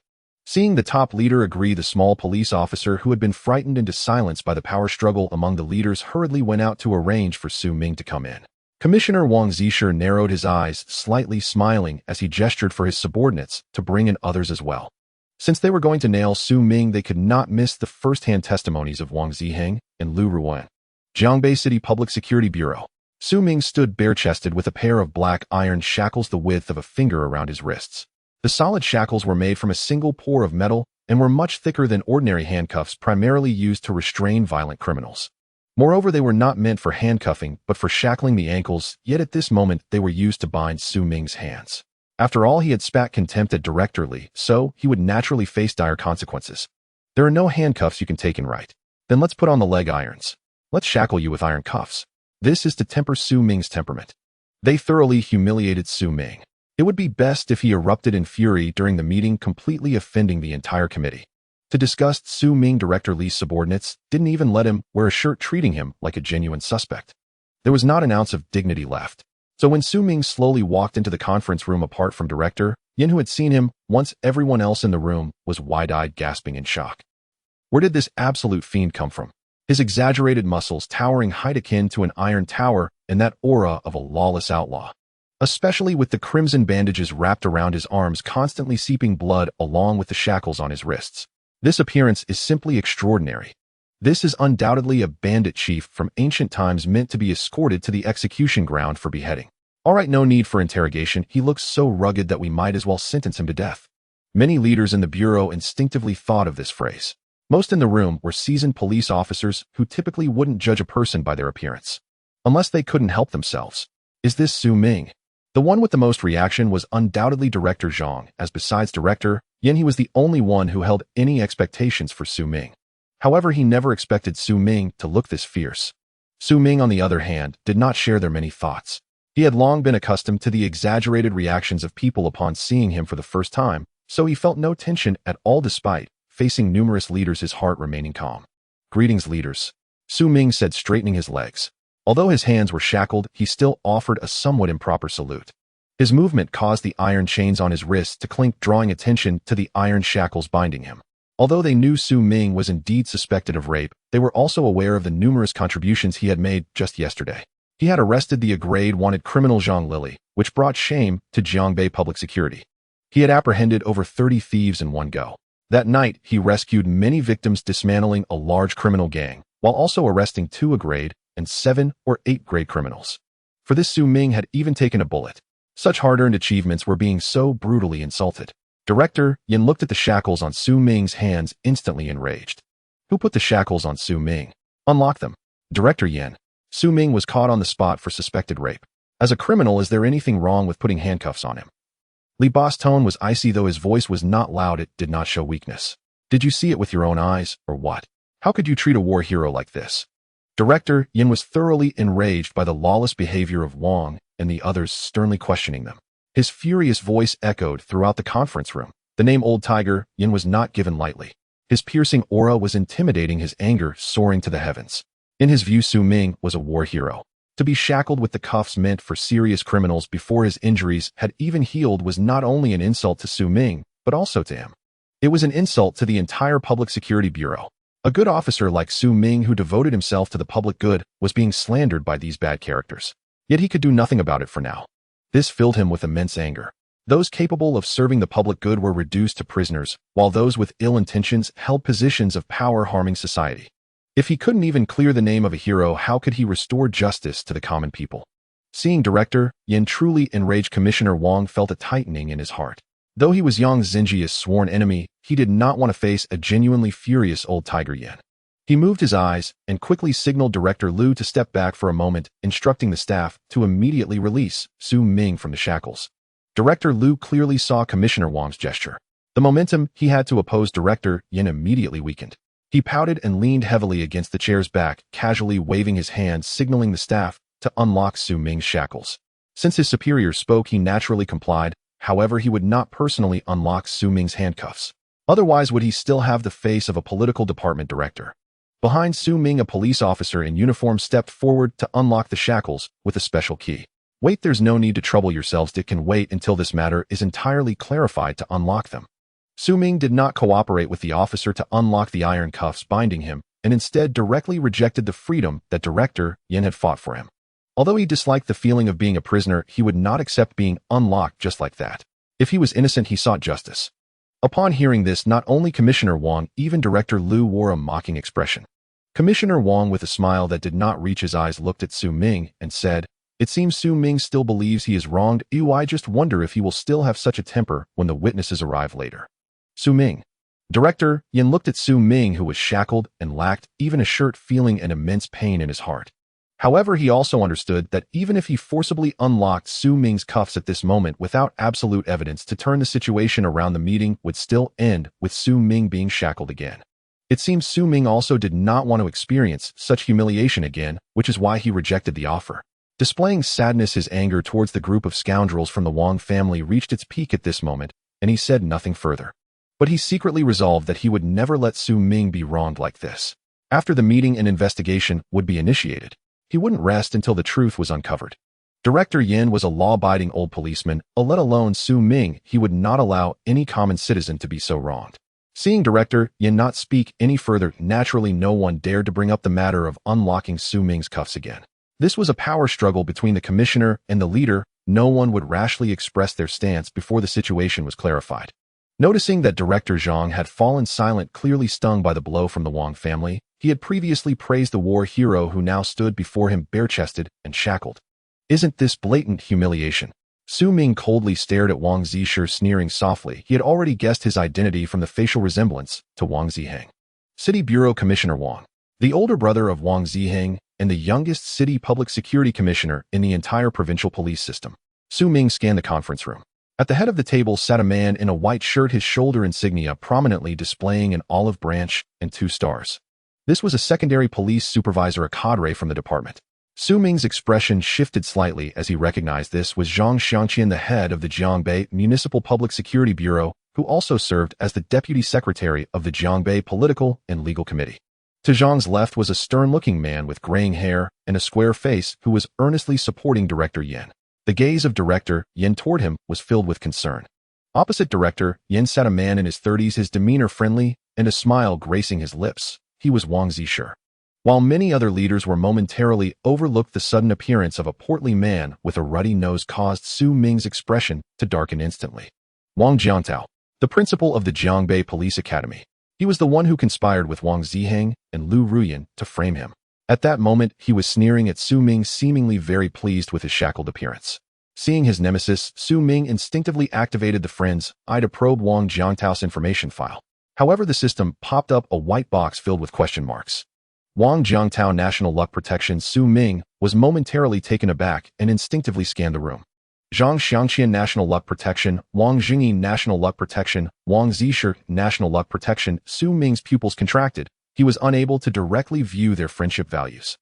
Seeing the top leader agree, the small police officer, who had been frightened into silence by the power struggle among the leaders, hurriedly went out to arrange for Su Ming to come in. Commissioner Wang Zisher narrowed his eyes, slightly smiling as he gestured for his subordinates to bring in others as well. Since they were going to nail Su Ming, they could not miss the first-hand testimonies of Wang Ziheng and Lu Ruan. Jiangbei City Public Security Bureau. Su Ming stood bare-chested with a pair of black iron shackles the width of a finger around his wrists. The solid shackles were made from a single pour of metal and were much thicker than ordinary handcuffs primarily used to restrain violent criminals. Moreover, they were not meant for handcuffing but for shackling the ankles, yet at this moment they were used to bind Su Ming's hands. After all, he had spat contempt at Director Li, so he would naturally face dire consequences. There are no handcuffs you can take in, right? Then let's put on the leg irons. Let's shackle you with iron cuffs. This is to temper Su Ming's temperament. They thoroughly humiliated Su Ming. It would be best if he erupted in fury during the meeting, completely offending the entire committee. To disgust Su Ming, Director Li's subordinates didn't even let him wear a shirt, treating him like a genuine suspect. There was not an ounce of dignity left. So when Su Ming slowly walked into the conference room apart from Director Yin, who had seen him once everyone else in the room was wide-eyed, gasping in shock. Where did this absolute fiend come from? His exaggerated muscles, towering height akin to an iron tower, and that aura of a lawless outlaw. Especially with the crimson bandages wrapped around his arms, constantly seeping blood along with the shackles on his wrists. This appearance is simply extraordinary. This is undoubtedly a bandit chief from ancient times, meant to be escorted to the execution ground for beheading. All right, no need for interrogation. He looks so rugged that we might as well sentence him to death. Many leaders in the bureau instinctively thought of this phrase. Most in the room were seasoned police officers who typically wouldn't judge a person by their appearance, unless they couldn't help themselves. Is this Su Ming? The one with the most reaction was undoubtedly Director Zhang, as besides Director Yin, he was the only one who held any expectations for Su Ming. However, he never expected Su Ming to look this fierce. Su Ming, on the other hand, did not share their many thoughts. He had long been accustomed to the exaggerated reactions of people upon seeing him for the first time, so he felt no tension at all despite facing numerous leaders, his heart remaining calm. Greetings, leaders, Su Ming said, straightening his legs. Although his hands were shackled, he still offered a somewhat improper salute. His movement caused the iron chains on his wrists to clink, drawing attention to the iron shackles binding him. Although they knew Su Ming was indeed suspected of rape, they were also aware of the numerous contributions he had made just yesterday. He had arrested the A-grade-wanted criminal Zhang Lili, which brought shame to Jiangbei Public Security. He had apprehended over 30 thieves in one go. That night, he rescued many victims, dismantling a large criminal gang, while also arresting 2 A-grade and 7 or 8-grade criminals. For this, Su Ming had even taken a bullet. Such hard-earned achievements were being so brutally insulted. Director Yin looked at the shackles on Su Ming's hands, instantly enraged. Who put the shackles on Su Ming? Unlock them. Director Yin. Su Ming was caught on the spot for suspected rape. As a criminal, is there anything wrong with putting handcuffs on him? Li Ba's tone was icy, though his voice was not loud. It did not show weakness. Did you see it with your own eyes, or what? How could you treat a war hero like this? Director Yin was thoroughly enraged by the lawless behavior of Wang and the others, sternly questioning them. His furious voice echoed throughout the conference room. The name Old Tiger Yin was not given lightly. His piercing aura was intimidating, his anger soaring to the heavens. In his view, Su Ming was a war hero. To be shackled with the cuffs meant for serious criminals before his injuries had even healed was not only an insult to Su Ming, but also to him. It was an insult to the entire Public Security Bureau. A good officer like Su Ming, who devoted himself to the public good, was being slandered by these bad characters. Yet he could do nothing about it for now. This filled him with immense anger. Those capable of serving the public good were reduced to prisoners, while those with ill intentions held positions of power, harming society. If he couldn't even clear the name of a hero, how could he restore justice to the common people? Seeing Director Yin truly enraged, Commissioner Wang felt a tightening in his heart. Though he was Yang Xinjia's sworn enemy, he did not want to face a genuinely furious Old Tiger Yin. He moved his eyes and quickly signaled Director Lu to step back for a moment, instructing the staff to immediately release Su Ming from the shackles. Director Lu clearly saw Commissioner Wang's gesture. The momentum he had to oppose Director Yin immediately weakened. He pouted and leaned heavily against the chair's back, casually waving his hand, signaling the staff to unlock Su Ming's shackles. Since his superiors spoke, he naturally complied. However, he would not personally unlock Su Ming's handcuffs. Otherwise, would he still have the face of a political department director? Behind Su Ming, a police officer in uniform stepped forward to unlock the shackles with a special key. Wait, there's no need to trouble yourselves. It can wait until this matter is entirely clarified to unlock them. Su Ming did not cooperate with the officer to unlock the iron cuffs binding him, and instead directly rejected the freedom that Director Yin had fought for him. Although he disliked the feeling of being a prisoner, he would not accept being unlocked just like that. If he was innocent, he sought justice. Upon hearing this, not only Commissioner Wang, even Director Liu wore a mocking expression. Commissioner Wang, with a smile that did not reach his eyes, looked at Su Ming and said, "It seems Su Ming still believes he is wronged. I just wonder if he will still have such a temper when the witnesses arrive later." Su Ming. Director Yin looked at Su Ming, who was shackled and lacked even a shirt, feeling an immense pain in his heart. However, he also understood that even if he forcibly unlocked Su Ming's cuffs at this moment without absolute evidence to turn the situation around, the meeting would still end with Su Ming being shackled again. It seems Su Ming also did not want to experience such humiliation again, which is why he rejected the offer. Displaying sadness, his anger towards the group of scoundrels from the Wang family reached its peak at this moment, and he said nothing further. But he secretly resolved that he would never let Su Ming be wronged like this. After the meeting, an investigation would be initiated. He wouldn't rest until the truth was uncovered. Director Yin was a law-abiding old policeman, let alone Su Ming. He would not allow any common citizen to be so wronged. Seeing Director Yin not speak any further, naturally no one dared to bring up the matter of unlocking Su Ming's cuffs again. This was a power struggle between the commissioner and the leader. No one would rashly express their stance before the situation was clarified. Noticing that Director Zhang had fallen silent, clearly stung by the blow from the Wang family, he had previously praised the war hero who now stood before him bare-chested and shackled. Isn't this blatant humiliation? Su Ming coldly stared at Wang Zisher, sneering softly. He had already guessed his identity from the facial resemblance to Wang Ziheng. City Bureau Commissioner Wang, the older brother of Wang Ziheng and the youngest city public security commissioner in the entire provincial police system. Su Ming scanned the conference room. At the head of the table sat a man in a white shirt, his shoulder insignia prominently displaying an olive branch and 2 stars. This was a secondary police supervisor, a cadre from the department. Su Ming's expression shifted slightly as he recognized this was Zhang Xiangqian, the head of the Jiangbei Municipal Public Security Bureau, who also served as the deputy secretary of the Jiangbei Political and Legal Committee. To Zhang's left was a stern-looking man with graying hair and a square face who was earnestly supporting Director Yin. The gaze of Director Yin toward him was filled with concern. Opposite Director Yin sat a man in his 30s, his demeanor friendly and a smile gracing his lips. He was Wang Zisher. While many other leaders were momentarily overlooked, the sudden appearance of a portly man with a ruddy nose caused Su Ming's expression to darken instantly. Wang Jiantao, the principal of the Jiangbei Police Academy. He was the one who conspired with Wang Ziheng and Lu Ruyan to frame him. At that moment, he was sneering at Su Ming, seemingly very pleased with his shackled appearance. Seeing his nemesis, Su Ming instinctively activated the friend's eye to probe Wang Jiantao's information file. However, the system popped up a white box filled with question marks. Wang Jiantao National Luck Protection. Su Ming was momentarily taken aback and instinctively scanned the room. Zhang Xiangqian National Luck Protection, Wang Jingyi National Luck Protection, Wang Zisher National Luck Protection. Su Ming's pupils contracted. He was unable to directly view their friendship values.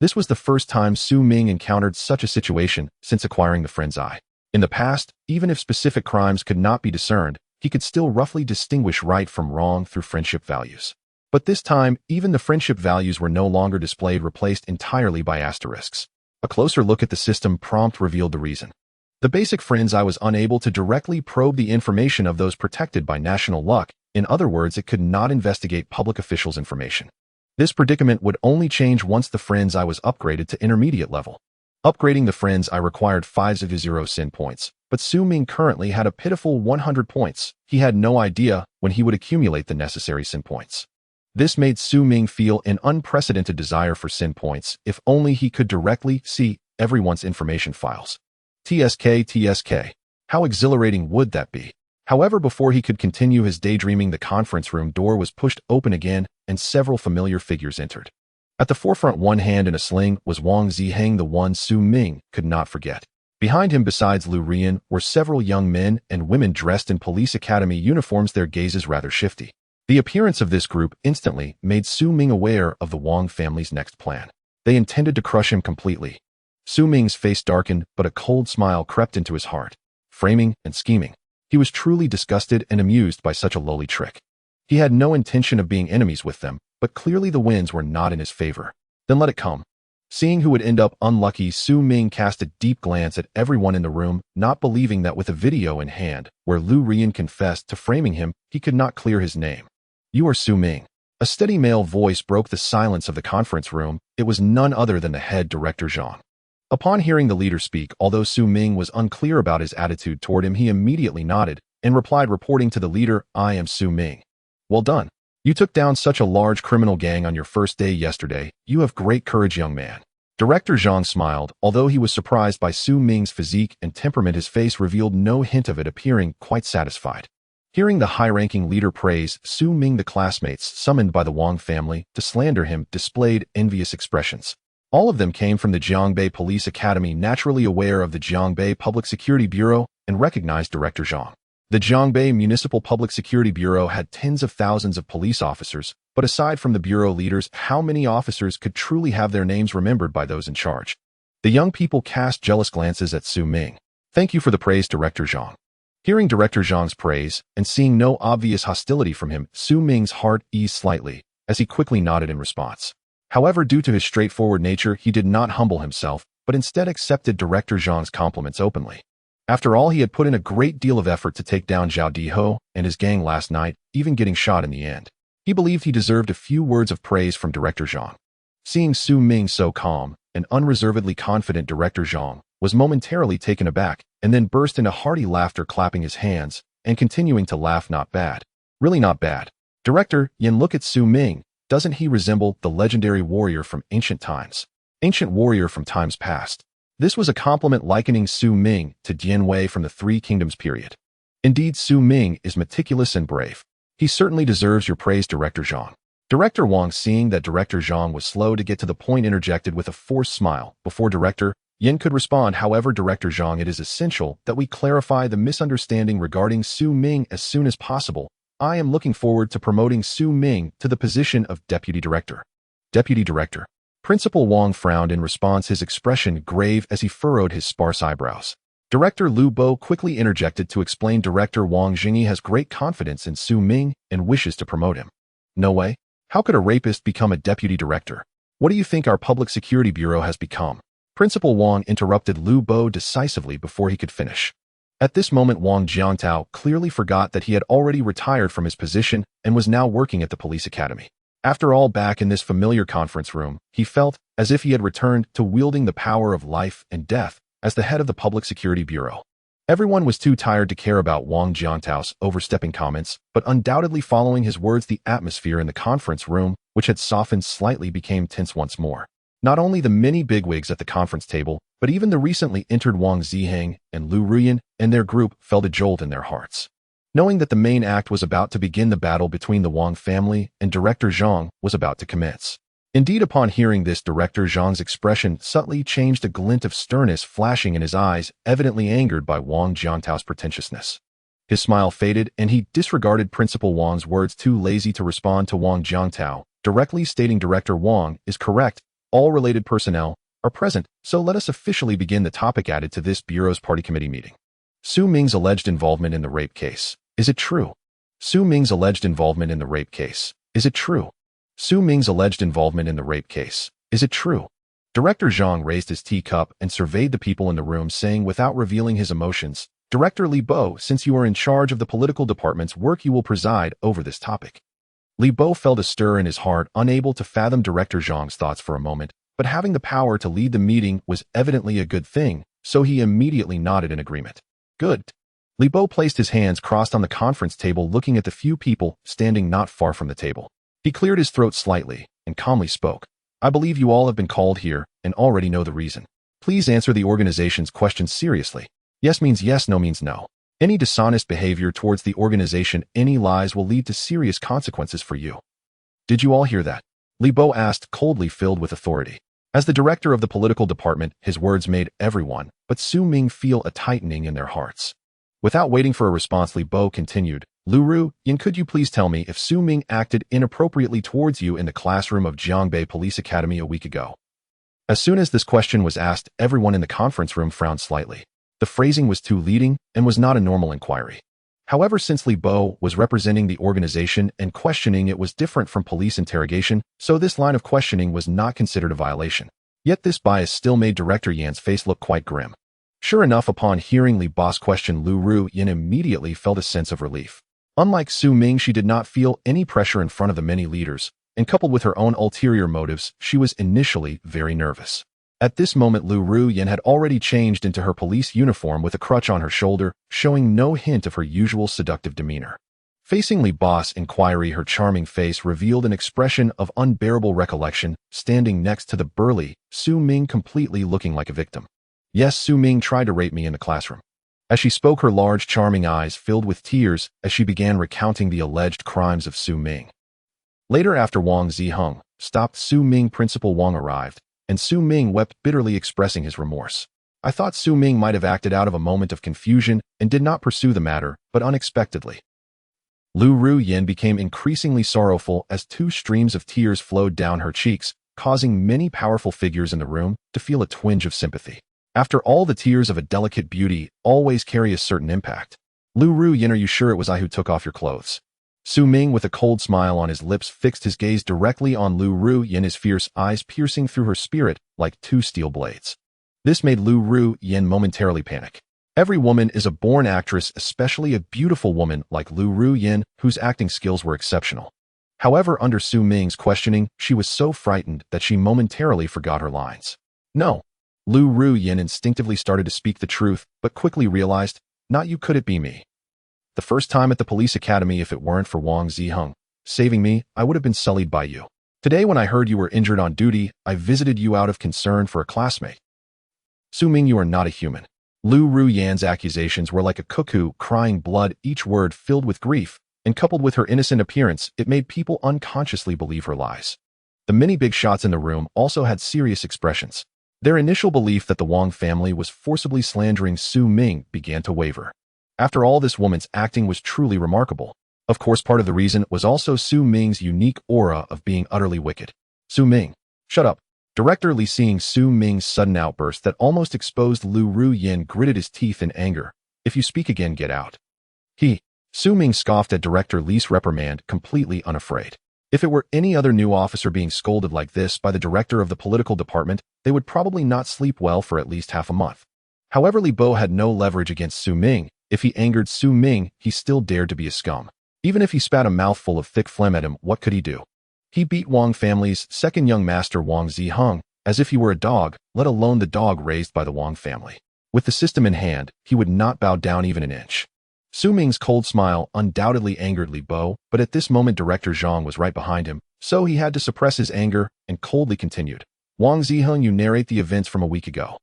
This was the first time Su Ming encountered such a situation since acquiring the friend's eye. In the past, even if specific crimes could not be discerned, he could still roughly distinguish right from wrong through friendship values. But this time, even the friendship values were no longer displayed, replaced entirely by asterisks. A closer look at the system prompt revealed the reason. The basic friends I was unable to directly probe the information of those protected by national luck. In other words, it could not investigate public officials' information. This predicament would only change once the friends I was upgraded to intermediate level. Upgrading the friends I required 500 sin points, but Su Ming currently had a pitiful 100 points. He had no idea when he would accumulate the necessary sin points. This made Su Ming feel an unprecedented desire for sin points if only he could directly see everyone's information files. TSK. How exhilarating would that be? However, before he could continue his daydreaming, the conference room door was pushed open again and several familiar figures entered. At the forefront, one hand in a sling, was Wang Ziheng, the one Su Ming could not forget. Behind him, besides Lu Rian, were several young men and women dressed in police academy uniforms, their gazes rather shifty. The appearance of this group instantly made Su Ming aware of the Wang family's next plan. They intended to crush him completely. Su Ming's face darkened, but a cold smile crept into his heart. Framing and scheming. He was truly disgusted and amused by such a lowly trick. He had no intention of being enemies with them, but clearly the winds were not in his favor. Then let it come. Seeing who would end up unlucky, Su Ming cast a deep glance at everyone in the room, not believing that with a video in hand, where Lu Rian confessed to framing him, he could not clear his name. You are Su Ming. A steady male voice broke the silence of the conference room. It was none other than the head director Zhang. Upon hearing the leader speak, although Su Ming was unclear about his attitude toward him, he immediately nodded and replied, reporting to the leader, I am Su Ming. Well done. You took down such a large criminal gang on your first day yesterday. You have great courage, young man. Director Zhang smiled. Although he was surprised by Su Ming's physique and temperament, his face revealed no hint of it, appearing quite satisfied. Hearing the high-ranking leader praise Su Ming, the classmates summoned by the Wang family to slander him displayed envious expressions. All of them came from the Jiangbei Police Academy, naturally aware of the Jiangbei Public Security Bureau, and recognized Director Zhang. The Jiangbei Municipal Public Security Bureau had tens of thousands of police officers, but aside from the bureau leaders, how many officers could truly have their names remembered by those in charge? The young people cast jealous glances at Su Ming. Thank you for the praise, Director Zhang. Hearing Director Zhang's praise and seeing no obvious hostility from him, Su Ming's heart eased slightly as he quickly nodded in response. However, due to his straightforward nature, he did not humble himself, but instead accepted Director Zhang's compliments openly. After all, he had put in a great deal of effort to take down Zhao Diho and his gang last night, even getting shot in the end. He believed he deserved a few words of praise from Director Zhang. Seeing Su Ming so calm and unreservedly confident, Director Zhang was momentarily taken aback and then burst into hearty laughter, clapping his hands and continuing to laugh. Not bad. Really not bad. Director Yin, look at Su Ming. Doesn't he resemble the legendary warrior from ancient times? Ancient warrior from times past. This was a compliment, likening Su Ming to Dian Wei from the Three Kingdoms period. Indeed, Su Ming is meticulous and brave. He certainly deserves your praise, Director Zhang. Director Wang, seeing that Director Zhang was slow to get to the point, interjected with a forced smile before Director Yin could respond. However, Director Zhang, it is essential that we clarify the misunderstanding regarding Su Ming as soon as possible. I am looking forward to promoting Su Ming to the position of Deputy Director. Deputy Director. Principal Wang frowned in response, his expression grave as he furrowed his sparse eyebrows. Director Lu Bo quickly interjected to explain. Director Wang Jingyi has great confidence in Su Ming and wishes to promote him. No way. How could a rapist become a deputy director? What do you think our public security bureau has become? Principal Wang interrupted Lu Bo decisively before he could finish. At this moment, Wang Jiantao clearly forgot that he had already retired from his position and was now working at the police academy. After all, back in this familiar conference room, he felt as if he had returned to wielding the power of life and death as the head of the Public Security Bureau. Everyone was too tired to care about Wang Jiantao's overstepping comments, but undoubtedly following his words, the atmosphere in the conference room, which had softened slightly, became tense once more. Not only the many bigwigs at the conference table, but even the recently entered Wang Ziheng and Lu Rian and their group felt a jolt in their hearts. Knowing that the main act was about to begin, the battle between the Wang family and Director Zhang was about to commence. Indeed, upon hearing this, Director Zhang's expression subtly changed, a glint of sternness flashing in his eyes, evidently angered by Wang Jiantao's pretentiousness. His smile faded, and he disregarded Principal Wang's words, too lazy to respond to Wang Jiantao, directly stating, Director Wang is correct. All related personnel are present, so let us officially begin the topic added to this Bureau's party committee meeting. Su Ming's alleged involvement in the rape case. Is it true? Su Ming's alleged involvement in the rape case. Is it true? Su Ming's alleged involvement in the rape case. Is it true? Director Zhang raised his teacup and surveyed the people in the room, saying without revealing his emotions, Director Li Bo, since you are in charge of the political department's work, you will preside over this topic. Li Bo felt a stir in his heart, unable to fathom Director Zhang's thoughts for a moment, but having the power to lead the meeting was evidently a good thing, so he immediately nodded in agreement. Good. Li Bo placed his hands crossed on the conference table, looking at the few people standing not far from the table. He cleared his throat slightly and calmly spoke. I believe you all have been called here and already know the reason. Please answer the organization's questions seriously. Yes means yes, no means no. Any dishonest behavior towards the organization, any lies will lead to serious consequences for you. Did you all hear that? Li Bo asked, coldly, filled with authority. As the director of the political department, his words made everyone but Su Ming feel a tightening in their hearts. Without waiting for a response, Li Bo continued, Lu Yin, could you please tell me if Su Ming acted inappropriately towards you in the classroom of Jiangbei Police Academy a week ago? As soon as this question was asked, everyone in the conference room frowned slightly. The phrasing was too leading and was not a normal inquiry. However, since Li Bo was representing the organization and questioning it was different from police interrogation, so this line of questioning was not considered a violation. Yet this bias still made Director Yan's face look quite grim. Sure enough, upon hearing Li Bo's question, Lu Yin immediately felt a sense of relief. Unlike Su Ming, she did not feel any pressure in front of the many leaders, and coupled with her own ulterior motives, she was initially very nervous. At this moment, Lu Yin had already changed into her police uniform with a crutch on her shoulder, showing no hint of her usual seductive demeanor. Facing Li Bo's inquiry, her charming face revealed an expression of unbearable recollection, standing next to the burly Su Ming, completely looking like a victim. Yes, Su Ming tried to rape me in the classroom. As she spoke, her large, charming eyes filled with tears as she began recounting the alleged crimes of Su Ming. Later, after Wang Ziheng stopped Su Ming, Principal Wang arrived, and Su Ming wept bitterly, expressing his remorse. I thought Su Ming might have acted out of a moment of confusion and did not pursue the matter, but unexpectedly. Lu Yin became increasingly sorrowful as two streams of tears flowed down her cheeks, causing many powerful figures in the room to feel a twinge of sympathy. After all, the tears of a delicate beauty always carry a certain impact. Lu Yin, are you sure it was I who took off your clothes? Su Ming, with a cold smile on his lips, fixed his gaze directly on Lu Yin, his fierce eyes piercing through her spirit like two steel blades. This made Lu Yin momentarily panic. Every woman is a born actress, especially a beautiful woman like Lu Yin, whose acting skills were exceptional. However, under Su Ming's questioning, she was so frightened that she momentarily forgot her lines. No. Lu Yin instinctively started to speak the truth, but quickly realized, not you, could it be me? The first time at the police academy, if it weren't for Wang Ziheng saving me, I would have been sullied by you. Today, when I heard you were injured on duty, I visited you out of concern for a classmate. Su Ming, you are not a human. Lu Yan's accusations were like a cuckoo crying blood, each word filled with grief, and coupled with her innocent appearance, it made people unconsciously believe her lies. The many big shots in the room also had serious expressions. Their initial belief that the Wang family was forcibly slandering Su Ming began to waver. After all, this woman's acting was truly remarkable. Of course, part of the reason was also Su Ming's unique aura of being utterly wicked. Su Ming, shut up. Director Li, seeing Su Ming's sudden outburst that almost exposed Lu Yin, gritted his teeth in anger. If you speak again, get out. Su Ming scoffed at Director Li's reprimand, completely unafraid. If it were any other new officer being scolded like this by the director of the political department, they would probably not sleep well for at least half a month. However, Li Bo had no leverage against Su Ming. If he angered Su Ming, he still dared to be a scum. Even if he spat a mouthful of thick phlegm at him, what could he do? He beat Wang family's second young master, Wang Ziheng, as if he were a dog, let alone the dog raised by the Wang family. With the system in hand, he would not bow down even an inch. Su Ming's cold smile undoubtedly angered Li Bo, but at this moment Director Zhang was right behind him, so he had to suppress his anger and coldly continued. Wang Ziheng, you narrate the events from a week ago.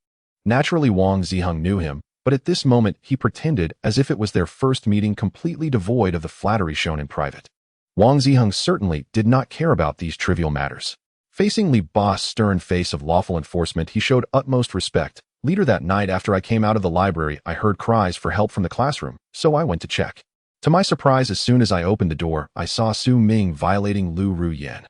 Naturally, Wang Ziheng knew him, but at this moment he pretended as if it was their first meeting, completely devoid of the flattery shown in private. Wang Ziheng certainly did not care about these trivial matters. Facing Li Bo's stern face of lawful enforcement, he showed utmost respect. Leader, that night after I came out of the library, I heard cries for help from the classroom, so I went to check. To my surprise, as soon as I opened the door, I saw Su Ming violating Lu Yin.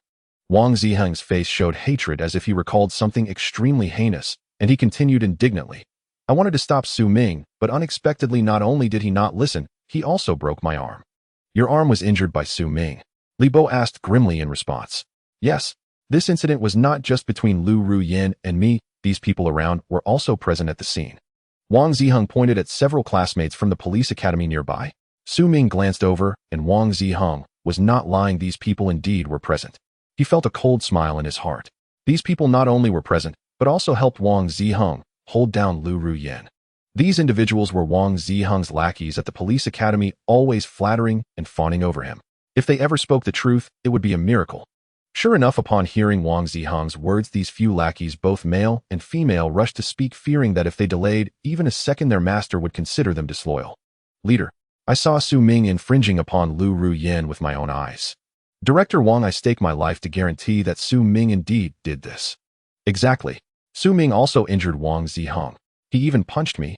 Wang Ziheng's face showed hatred as if he recalled something extremely heinous, and he continued indignantly. I wanted to stop Su Ming, but unexpectedly not only did he not listen, he also broke my arm. Your arm was injured by Su Ming? Li Bo asked grimly in response. Yes. This incident was not just between Lu Yin and me. These people around were also present at the scene. Wang Ziheng pointed at several classmates from the police academy nearby. Su Ming glanced over, and Wang Ziheng was not lying. These people indeed were present. He felt a cold smile in his heart. These people not only were present, but also helped Wang Ziheng hold down Lu Yin. These individuals were Wang Ziheng's lackeys at the police academy, always flattering and fawning over him. If they ever spoke the truth, it would be a miracle. Sure enough, upon hearing Wang Ziheng's words, these few lackeys, both male and female, rushed to speak, fearing that if they delayed even a second, their master would consider them disloyal. Leader, I saw Su Ming infringing upon Lu Yin with my own eyes. Director Wang, I stake my life to guarantee that Su Ming indeed did this. Exactly. Su Ming also injured Wang Ziheng. He even punched me.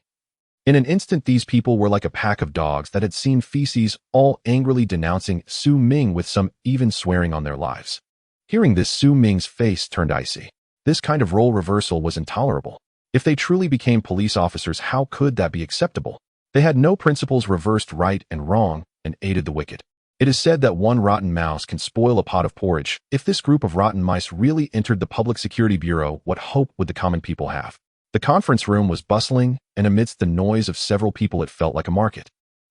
In an instant, these people were like a pack of dogs that had seen feces, all angrily denouncing Su Ming with some even swearing on their lives. Hearing this, Su Ming's face turned icy. This kind of role reversal was intolerable. If they truly became police officers, how could that be acceptable? They had no principles, reversed right and wrong, and aided the wicked. It is said that one rotten mouse can spoil a pot of porridge. If this group of rotten mice really entered the Public Security Bureau, what hope would the common people have? The conference room was bustling, and amidst the noise of several people it felt like a market.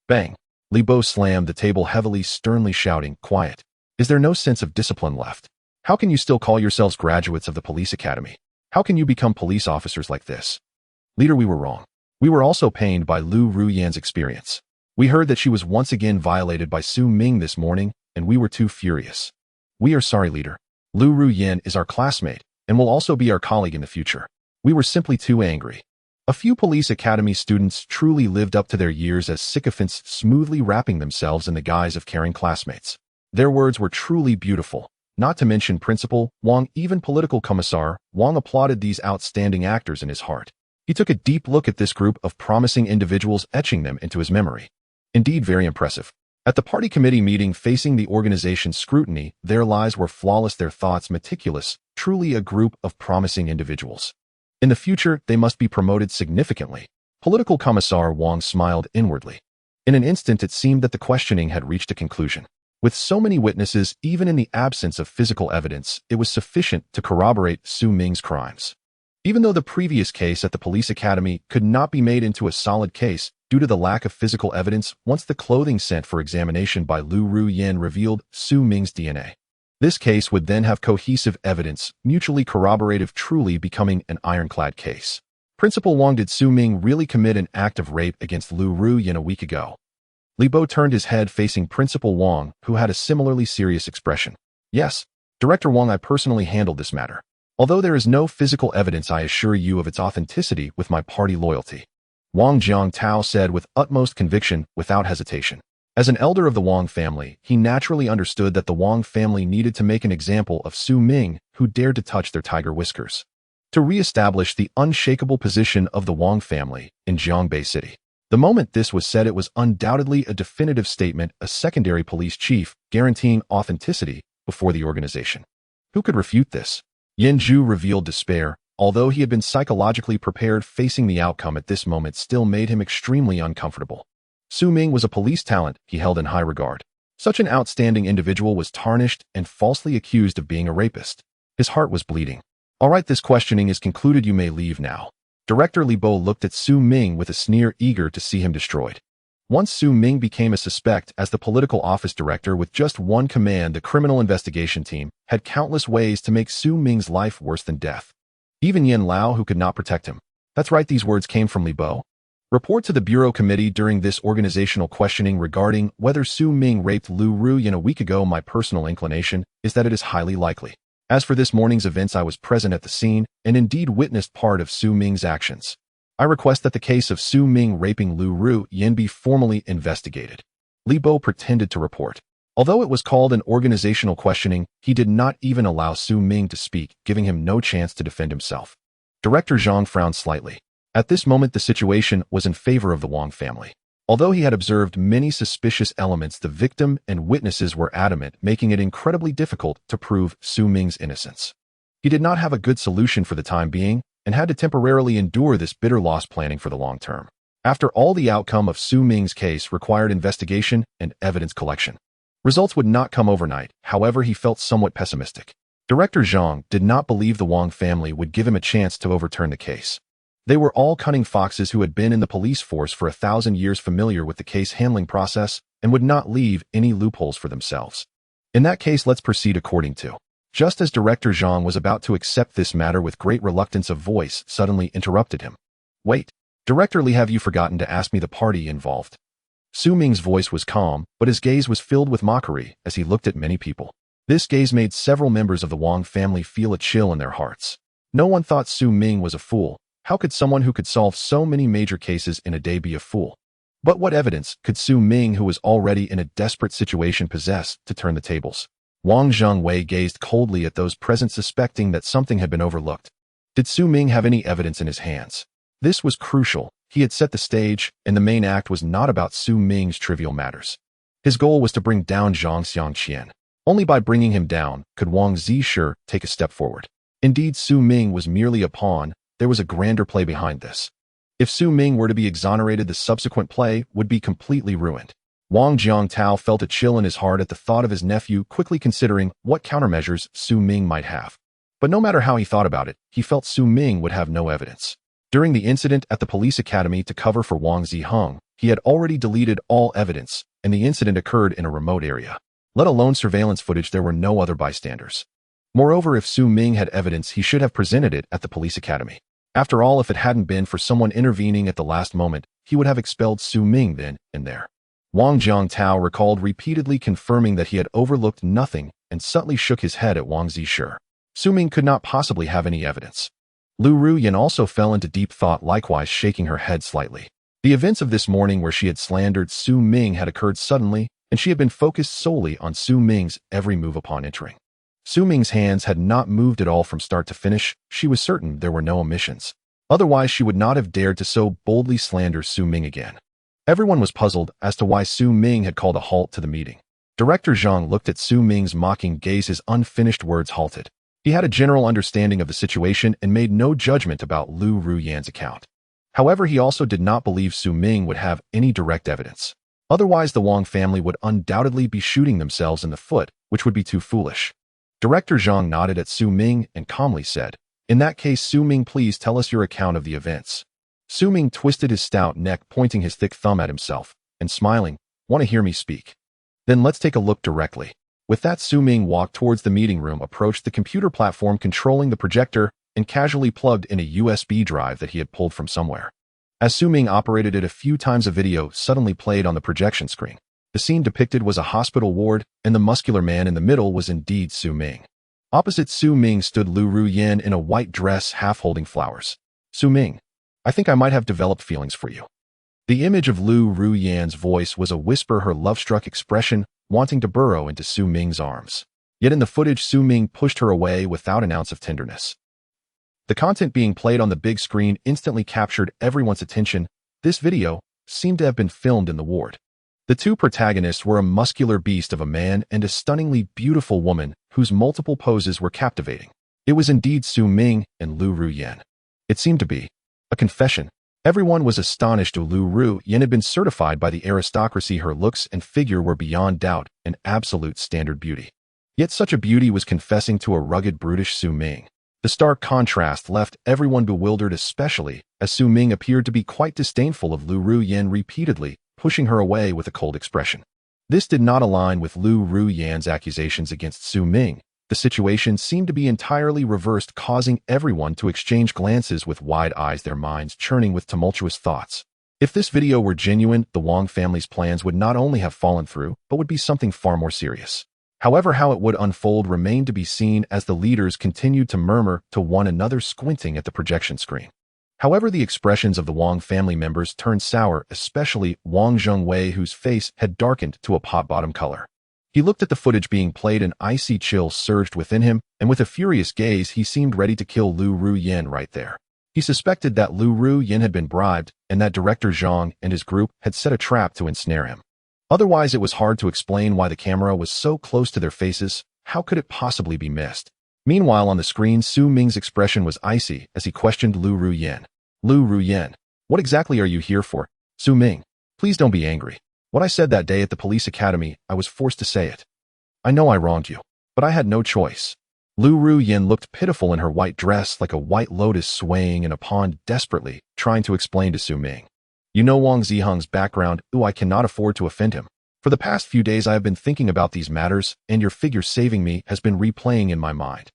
Bang! Li Bo slammed the table heavily, sternly shouting, "Quiet! Is there no sense of discipline left? How can you still call yourselves graduates of the police academy? How can you become police officers like this?" "Leader, we were wrong. We were also pained by Lu Ruyan's experience. We heard that she was once again violated by Su Ming this morning, and we were too furious. We are sorry, leader. Lu Ruyan is our classmate, and will also be our colleague in the future. We were simply too angry." A few police academy students truly lived up to their years as sycophants, smoothly wrapping themselves in the guise of caring classmates. Their words were truly beautiful. Not to mention Principal Wang, even Political Commissar Wang applauded these outstanding actors in his heart. He took a deep look at this group of promising individuals, etching them into his memory. Indeed, very impressive. At the party committee meeting, facing the organization's scrutiny, their lives were flawless, their thoughts meticulous, truly a group of promising individuals. In the future, they must be promoted significantly. Political Commissar Wang smiled inwardly. In an instant, it seemed that the questioning had reached a conclusion. With so many witnesses, even in the absence of physical evidence, it was sufficient to corroborate Su Ming's crimes. Even though the previous case at the police academy could not be made into a solid case due to the lack of physical evidence, once the clothing sent for examination by Lu Ruyan revealed Su Ming's DNA. This case would then have cohesive evidence, mutually corroborative, truly becoming an ironclad case. Principal Wang, did Su Ming really commit an act of rape against Lu Ruyan a week ago? Li Bo turned his head, facing Principal Wang, who had a similarly serious expression. Yes, Director Wang, I personally handled this matter. Although there is no physical evidence, I assure you of its authenticity with my party loyalty. Wang Jiangtao said with utmost conviction, without hesitation. As an elder of the Wang family, he naturally understood that the Wang family needed to make an example of Su Ming, who dared to touch their tiger whiskers. To re-establish the unshakable position of the Wang family in Jiangbei City. The moment this was said, it was undoubtedly a definitive statement, a secondary police chief, guaranteeing authenticity before the organization. Who could refute this? Yin Zhu revealed despair. Although he had been psychologically prepared, facing the outcome at this moment still made him extremely uncomfortable. Su Ming was a police talent he held in high regard. Such an outstanding individual was tarnished and falsely accused of being a rapist. His heart was bleeding. All right, this questioning is concluded. You may leave now. Director Li Bo looked at Su Ming with a sneer, eager to see him destroyed. Once Su Ming became a suspect as the political office director with just one command, the criminal investigation team had countless ways to make Su Ming's life worse than death. Even Yin Lao, who could not protect him. That's right, these words came from Li Bo. Report to the Bureau Committee during this organizational questioning regarding whether Su Ming raped Lu Ruyan a week ago. My personal inclination is that it is highly likely. As for this morning's events, I was present at the scene and indeed witnessed part of Su Ming's actions. I request that the case of Su Ming raping Lu Ruyan be formally investigated. Li Bo pretended to report. Although it was called an organizational questioning, he did not even allow Su Ming to speak, giving him no chance to defend himself. Director Zhang frowned slightly. At this moment, the situation was in favor of the Wang family. Although he had observed many suspicious elements, the victim and witnesses were adamant, making it incredibly difficult to prove Su Ming's innocence. He did not have a good solution for the time being and had to temporarily endure this bitter loss, planning for the long term. After all, the outcome of Su Ming's case required investigation and evidence collection. Results would not come overnight. However, he felt somewhat pessimistic. Director Zhang did not believe the Wang family would give him a chance to overturn the case. They were all cunning foxes who had been in the police force for 1,000 years, familiar with the case handling process, and would not leave any loopholes for themselves. In that case, let's proceed according to. Just as Director Zhang was about to accept this matter with great reluctance, a voice suddenly interrupted him. Wait, Director Li, have you forgotten to ask me the party involved? Su Ming's voice was calm, but his gaze was filled with mockery as he looked at many people. This gaze made several members of the Wang family feel a chill in their hearts. No one thought Su Ming was a fool. How could someone who could solve so many major cases in a day be a fool? But what evidence could Su Ming, who was already in a desperate situation, possess to turn the tables? Wang Zhongwei gazed coldly at those present, suspecting that something had been overlooked. Did Su Ming have any evidence in his hands? This was crucial. He had set the stage, and the main act was not about Su Ming's trivial matters. His goal was to bring down Zhang Xiangqian. Only by bringing him down could Wang Zishe take a step forward. Indeed, Su Ming was merely a pawn. There was a grander play behind this. If Su Ming were to be exonerated, the subsequent play would be completely ruined. Wang Jiangtao felt a chill in his heart at the thought of his nephew, quickly considering what countermeasures Su Ming might have. But no matter how he thought about it, he felt Su Ming would have no evidence. During the incident at the police academy to cover for Wang Ziheng, he had already deleted all evidence, and the incident occurred in a remote area. Let alone surveillance footage, there were no other bystanders. Moreover, if Su Ming had evidence, he should have presented it at the police academy. After all, if it hadn't been for someone intervening at the last moment, he would have expelled Su Ming then and there. Wang Jiangtao recalled repeatedly confirming that he had overlooked nothing and subtly shook his head at Wang Zishe. Su Ming could not possibly have any evidence. Lu Ruyan also fell into deep thought, likewise shaking her head slightly. The events of this morning where she had slandered Su Ming had occurred suddenly, and she had been focused solely on Su Ming's every move upon entering. Su Ming's hands had not moved at all from start to finish. She was certain there were no omissions. Otherwise, she would not have dared to so boldly slander Su Ming again. Everyone was puzzled as to why Su Ming had called a halt to the meeting. Director Zhang looked at Su Ming's mocking gaze. His unfinished words halted. He had a general understanding of the situation and made no judgment about Lu Ruyan's account. However, he also did not believe Su Ming would have any direct evidence. Otherwise, the Wang family would undoubtedly be shooting themselves in the foot, which would be too foolish. Director Zhang nodded at Su Ming and calmly said, "In that case, Su Ming, please tell us your account of the events." Su Ming twisted his stout neck, pointing his thick thumb at himself, and smiling, "Want to hear me speak? Then let's take a look directly." With that, Su Ming walked towards the meeting room, approached the computer platform controlling the projector, and casually plugged in a USB drive that he had pulled from somewhere. As Su Ming operated it a few times, a video suddenly played on the projection screen. The scene depicted was a hospital ward, and the muscular man in the middle was indeed Su Ming. Opposite Su Ming stood Lu Ruyan in a white dress, half holding flowers. "Su Ming, I think I might have developed feelings for you." The image of Lu Ruyan's voice was a whisper, her love-struck expression, wanting to burrow into Su Ming's arms. Yet in the footage, Su Ming pushed her away without an ounce of tenderness. The content being played on the big screen instantly captured everyone's attention. This video seemed to have been filmed in the ward. The two protagonists were a muscular beast of a man and a stunningly beautiful woman whose multiple poses were captivating. It was indeed Su Ming and Lu Ruyan. It seemed to be a confession. Everyone was astonished. Lu Ruyan had been certified by the aristocracy. Her looks and figure were beyond doubt an absolute standard beauty. Yet such a beauty was confessing to a rugged, brutish Su Ming. The stark contrast left everyone bewildered, especially as Su Ming appeared to be quite disdainful of Lu Ruyan, repeatedly pushing her away with a cold expression. This did not align with Lu Ruyan's accusations against Su Ming. The situation seemed to be entirely reversed, causing everyone to exchange glances with wide eyes, their minds churning with tumultuous thoughts. If this video were genuine, the Wang family's plans would not only have fallen through, but would be something far more serious. However, how it would unfold remained to be seen as the leaders continued to murmur to one another, squinting at the projection screen. However, the expressions of the Wang family members turned sour, especially Wang Zhongwei, whose face had darkened to a pot-bottom color. He looked at the footage being played, an icy chill surged within him, and with a furious gaze he seemed ready to kill Lu Ruyan right there. He suspected that Lu Ruyan had been bribed and that Director Zhang and his group had set a trap to ensnare him. Otherwise, it was hard to explain why the camera was so close to their faces. How could it possibly be missed? Meanwhile, on the screen, Su Ming's expression was icy as he questioned Lu Ruyan. "Lu Ruyan, what exactly are you here for?" "Su Ming, please don't be angry. What I said that day at the police academy, I was forced to say it. I know I wronged you, but I had no choice." Lu Ruyan looked pitiful in her white dress, like a white lotus swaying in a pond, desperately trying to explain to Su Ming. "You know Wang Ziheng's background. I cannot afford to offend him. For the past few days I have been thinking about these matters, and your figure saving me has been replaying in my mind.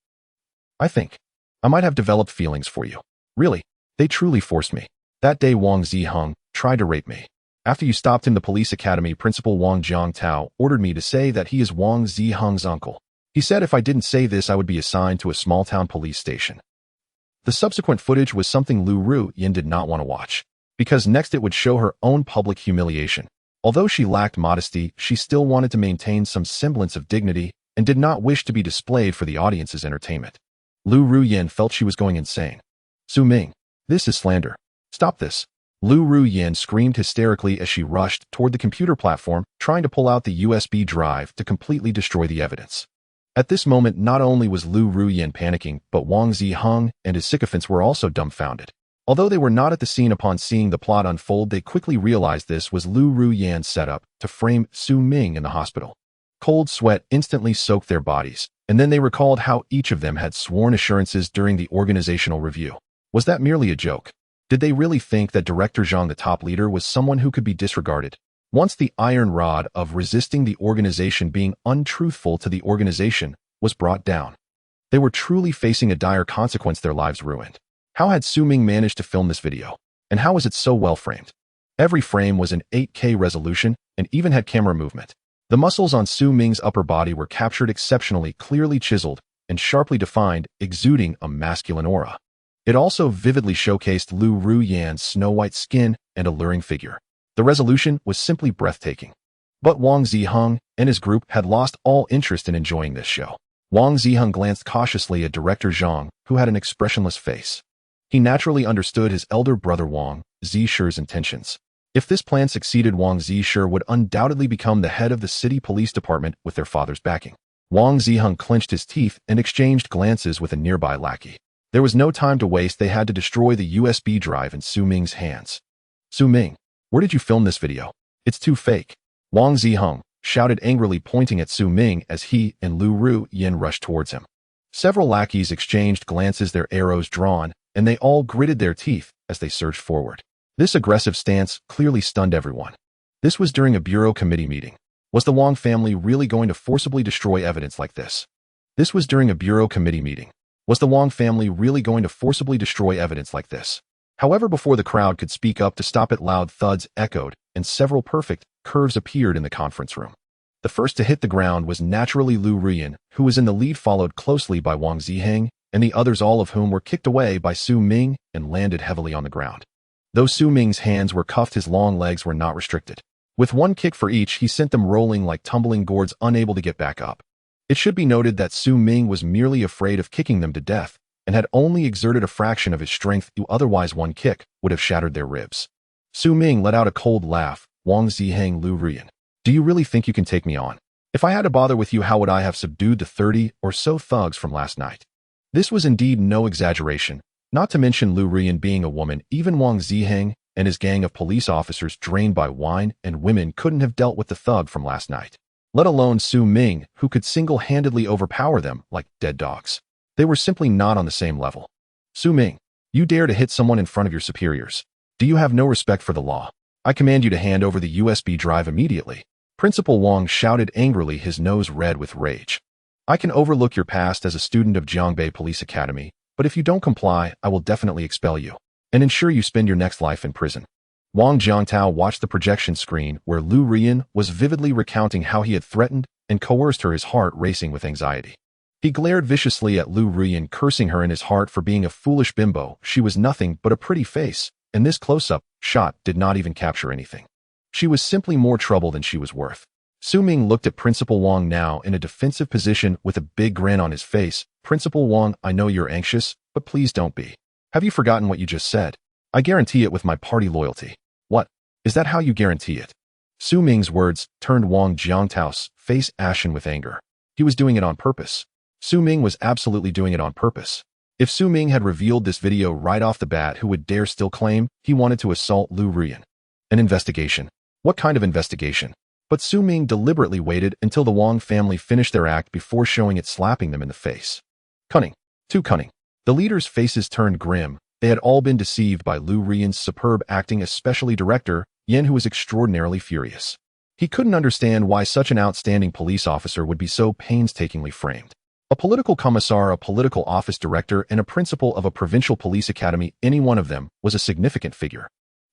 I think I might have developed feelings for you. Really, they truly forced me. That day Wang Ziheng tried to rape me. After you stopped him, the police academy principal Wang Jiangtao ordered me to say that he is Wang Ziheng's uncle. He said if I didn't say this, I would be assigned to a small-town police station." The subsequent footage was something Lu Ruyan did not want to watch, because next it would show her own public humiliation. Although she lacked modesty, she still wanted to maintain some semblance of dignity and did not wish to be displayed for the audience's entertainment. Lu Ruyan felt she was going insane. "Su Ming, this is slander. Stop this." Lu Ruyan screamed hysterically as she rushed toward the computer platform, trying to pull out the USB drive to completely destroy the evidence. At this moment, not only was Lu Ruyan panicking, but Wang Ziheng and his sycophants were also dumbfounded. Although they were not at the scene upon seeing the plot unfold, they quickly realized this was Lu Ruyan's setup to frame Su Ming in the hospital. Cold sweat instantly soaked their bodies, and then they recalled how each of them had sworn assurances during the organizational review. Was that merely a joke? Did they really think that Director Zhang, the top leader, was someone who could be disregarded? Once the iron rod of resisting the organization being untruthful to the organization was brought down, they were truly facing a dire consequence, their lives ruined. How had Su Ming managed to film this video? And how was it so well framed? Every frame was in 8K resolution and even had camera movement. The muscles on Su Ming's upper body were captured exceptionally clearly chiseled and sharply defined, exuding a masculine aura. It also vividly showcased Lu Ruyan's snow-white skin and alluring figure. The resolution was simply breathtaking. But Wang Ziheng and his group had lost all interest in enjoying this show. Wang Ziheng glanced cautiously at Director Zhang, who had an expressionless face. He naturally understood his elder brother Wang Zishi's intentions. If this plan succeeded, Wang Zishi would undoubtedly become the head of the city police department with their father's backing. Wang Ziheng clenched his teeth and exchanged glances with a nearby lackey. There was no time to waste. They had to destroy the USB drive in Su Ming's hands. Su Ming, where did you film this video? It's too fake. Wang Ziheng shouted angrily, pointing at Su Ming as he and Lu Ruyan rushed towards him. Several lackeys exchanged glances, their arrows drawn, and they all gritted their teeth as they surged forward. This aggressive stance clearly stunned everyone. This was during a bureau committee meeting. Was the Wang family really going to forcibly destroy evidence like this? This was during a bureau committee meeting. Was the Wang family really going to forcibly destroy evidence like this? However, before the crowd could speak up to stop it, loud thuds echoed, and several perfect curves appeared in the conference room. The first to hit the ground was naturally Lu Ruyan, who was in the lead, followed closely by Wang Ziheng, and the others, all of whom were kicked away by Su Ming and landed heavily on the ground. Though Su Ming's hands were cuffed, his long legs were not restricted. With one kick for each, he sent them rolling like tumbling gourds, unable to get back up. It should be noted that Su Ming was merely afraid of kicking them to death and had only exerted a fraction of his strength, otherwise one kick would have shattered their ribs. Su Ming let out a cold laugh. Wang Ziheng, Lu Ruyan, do you really think you can take me on? If I had to bother with you, how would I have subdued the 30 or so thugs from last night? This was indeed no exaggeration, not to mention Lu Ruyan being a woman. Even Wang Ziheng and his gang of police officers, drained by wine and women, couldn't have dealt with the thug from last night, let alone Su Ming, who could single-handedly overpower them like dead dogs. They were simply not on the same level. Su Ming, you dare to hit someone in front of your superiors. Do you have no respect for the law? I command you to hand over the USB drive immediately. Principal Wang shouted angrily, his nose red with rage. I can overlook your past as a student of Jiangbei Police Academy, but if you don't comply, I will definitely expel you and ensure you spend your next life in prison. Wang Jiangtao watched the projection screen where Lu Ruyan was vividly recounting how he had threatened and coerced her, his heart racing with anxiety. He glared viciously at Lu Ruyan, cursing her in his heart for being a foolish bimbo. She was nothing but a pretty face, and this close-up shot did not even capture anything. She was simply more trouble than she was worth. Su Ming looked at Principal Wang, now in a defensive position with a big grin on his face. Principal Wang, I know you're anxious, but please don't be. Have you forgotten what you just said? I guarantee it with my party loyalty. What? Is that how you guarantee it? Su Ming's words turned Wang Jiangtao's face ashen with anger. He was doing it on purpose. Su Ming was absolutely doing it on purpose. If Su Ming had revealed this video right off the bat, who would dare still claim he wanted to assault Lu Ruyan? An investigation. What kind of investigation? But Su Ming deliberately waited until the Wang family finished their act before showing it, slapping them in the face. Cunning. Too cunning. The leaders' faces turned grim. They had all been deceived by Lu Ruyan's superb acting, especially Director Yen, who was extraordinarily furious. He couldn't understand why such an outstanding police officer would be so painstakingly framed. A political commissar, a political office director, and a principal of a provincial police academy, any one of them was a significant figure.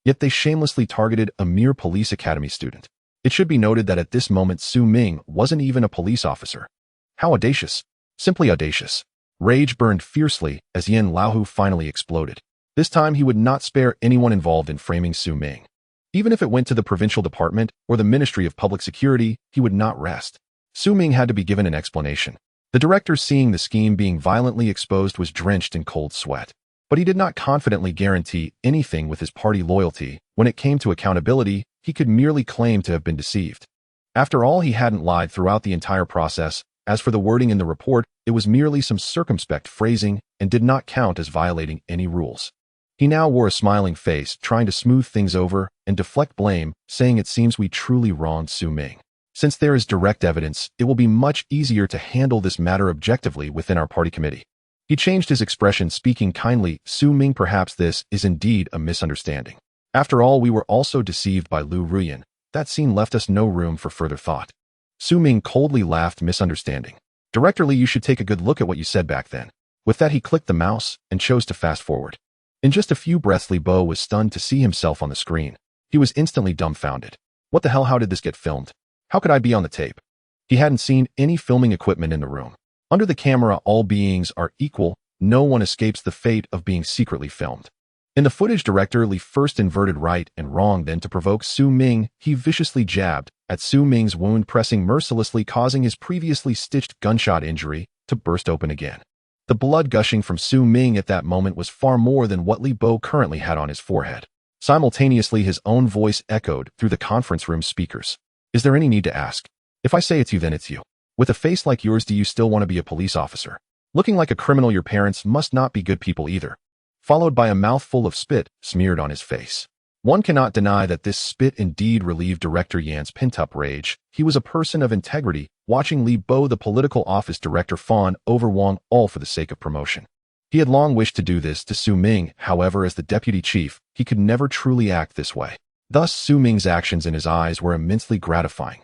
Yet they shamelessly targeted a mere police academy student. It should be noted that at this moment Su Ming wasn't even a police officer. How audacious. Simply audacious. Rage burned fiercely as Yen Laohu finally exploded. This time he would not spare anyone involved in framing Su Ming. Even if it went to the provincial department or the Ministry of Public Security, he would not rest. Su Ming had to be given an explanation. The director, seeing the scheme being violently exposed, was drenched in cold sweat. But he did not confidently guarantee anything with his party loyalty. When it came to accountability, he could merely claim to have been deceived. After all, he hadn't lied throughout the entire process. As for the wording in the report, it was merely some circumspect phrasing and did not count as violating any rules. He now wore a smiling face, trying to smooth things over and deflect blame, saying, "It seems we truly wronged Su Ming. Since there is direct evidence, it will be much easier to handle this matter objectively within our party committee." He changed his expression, speaking kindly. "Su Ming, perhaps this is indeed a misunderstanding. After all, we were also deceived by Lu Ruyan. That scene left us no room for further thought." Su Ming coldly laughed. "Misunderstanding. Director Li, you should take a good look at what you said back then." With that, he clicked the mouse and chose to fast forward. In just a few breaths, Li Bo was stunned to see himself on the screen. He was instantly dumbfounded. What the hell? How did this get filmed? How could I be on the tape? He hadn't seen any filming equipment in the room. Under the camera, all beings are equal. No one escapes the fate of being secretly filmed. In the footage, Director Li first inverted right and wrong, then to provoke Su Ming, he viciously jabbed at Su Ming's wound, pressing mercilessly, causing his previously stitched gunshot injury to burst open again. The blood gushing from Su Ming at that moment was far more than what Li Bo currently had on his forehead. Simultaneously, his own voice echoed through the conference room speakers. "Is there any need to ask? If I say it's you, then it's you. With a face like yours, do you still want to be a police officer? Looking like a criminal, your parents must not be good people either." Followed by a mouthful of spit smeared on his face. One cannot deny that this spit indeed relieved Director Yan's pent-up rage. He was a person of integrity, watching Li Bo, the political office director, fawn over Wang, all for the sake of promotion. He had long wished to do this to Su Ming. However, as the deputy chief, he could never truly act this way. Thus, Su Ming's actions in his eyes were immensely gratifying.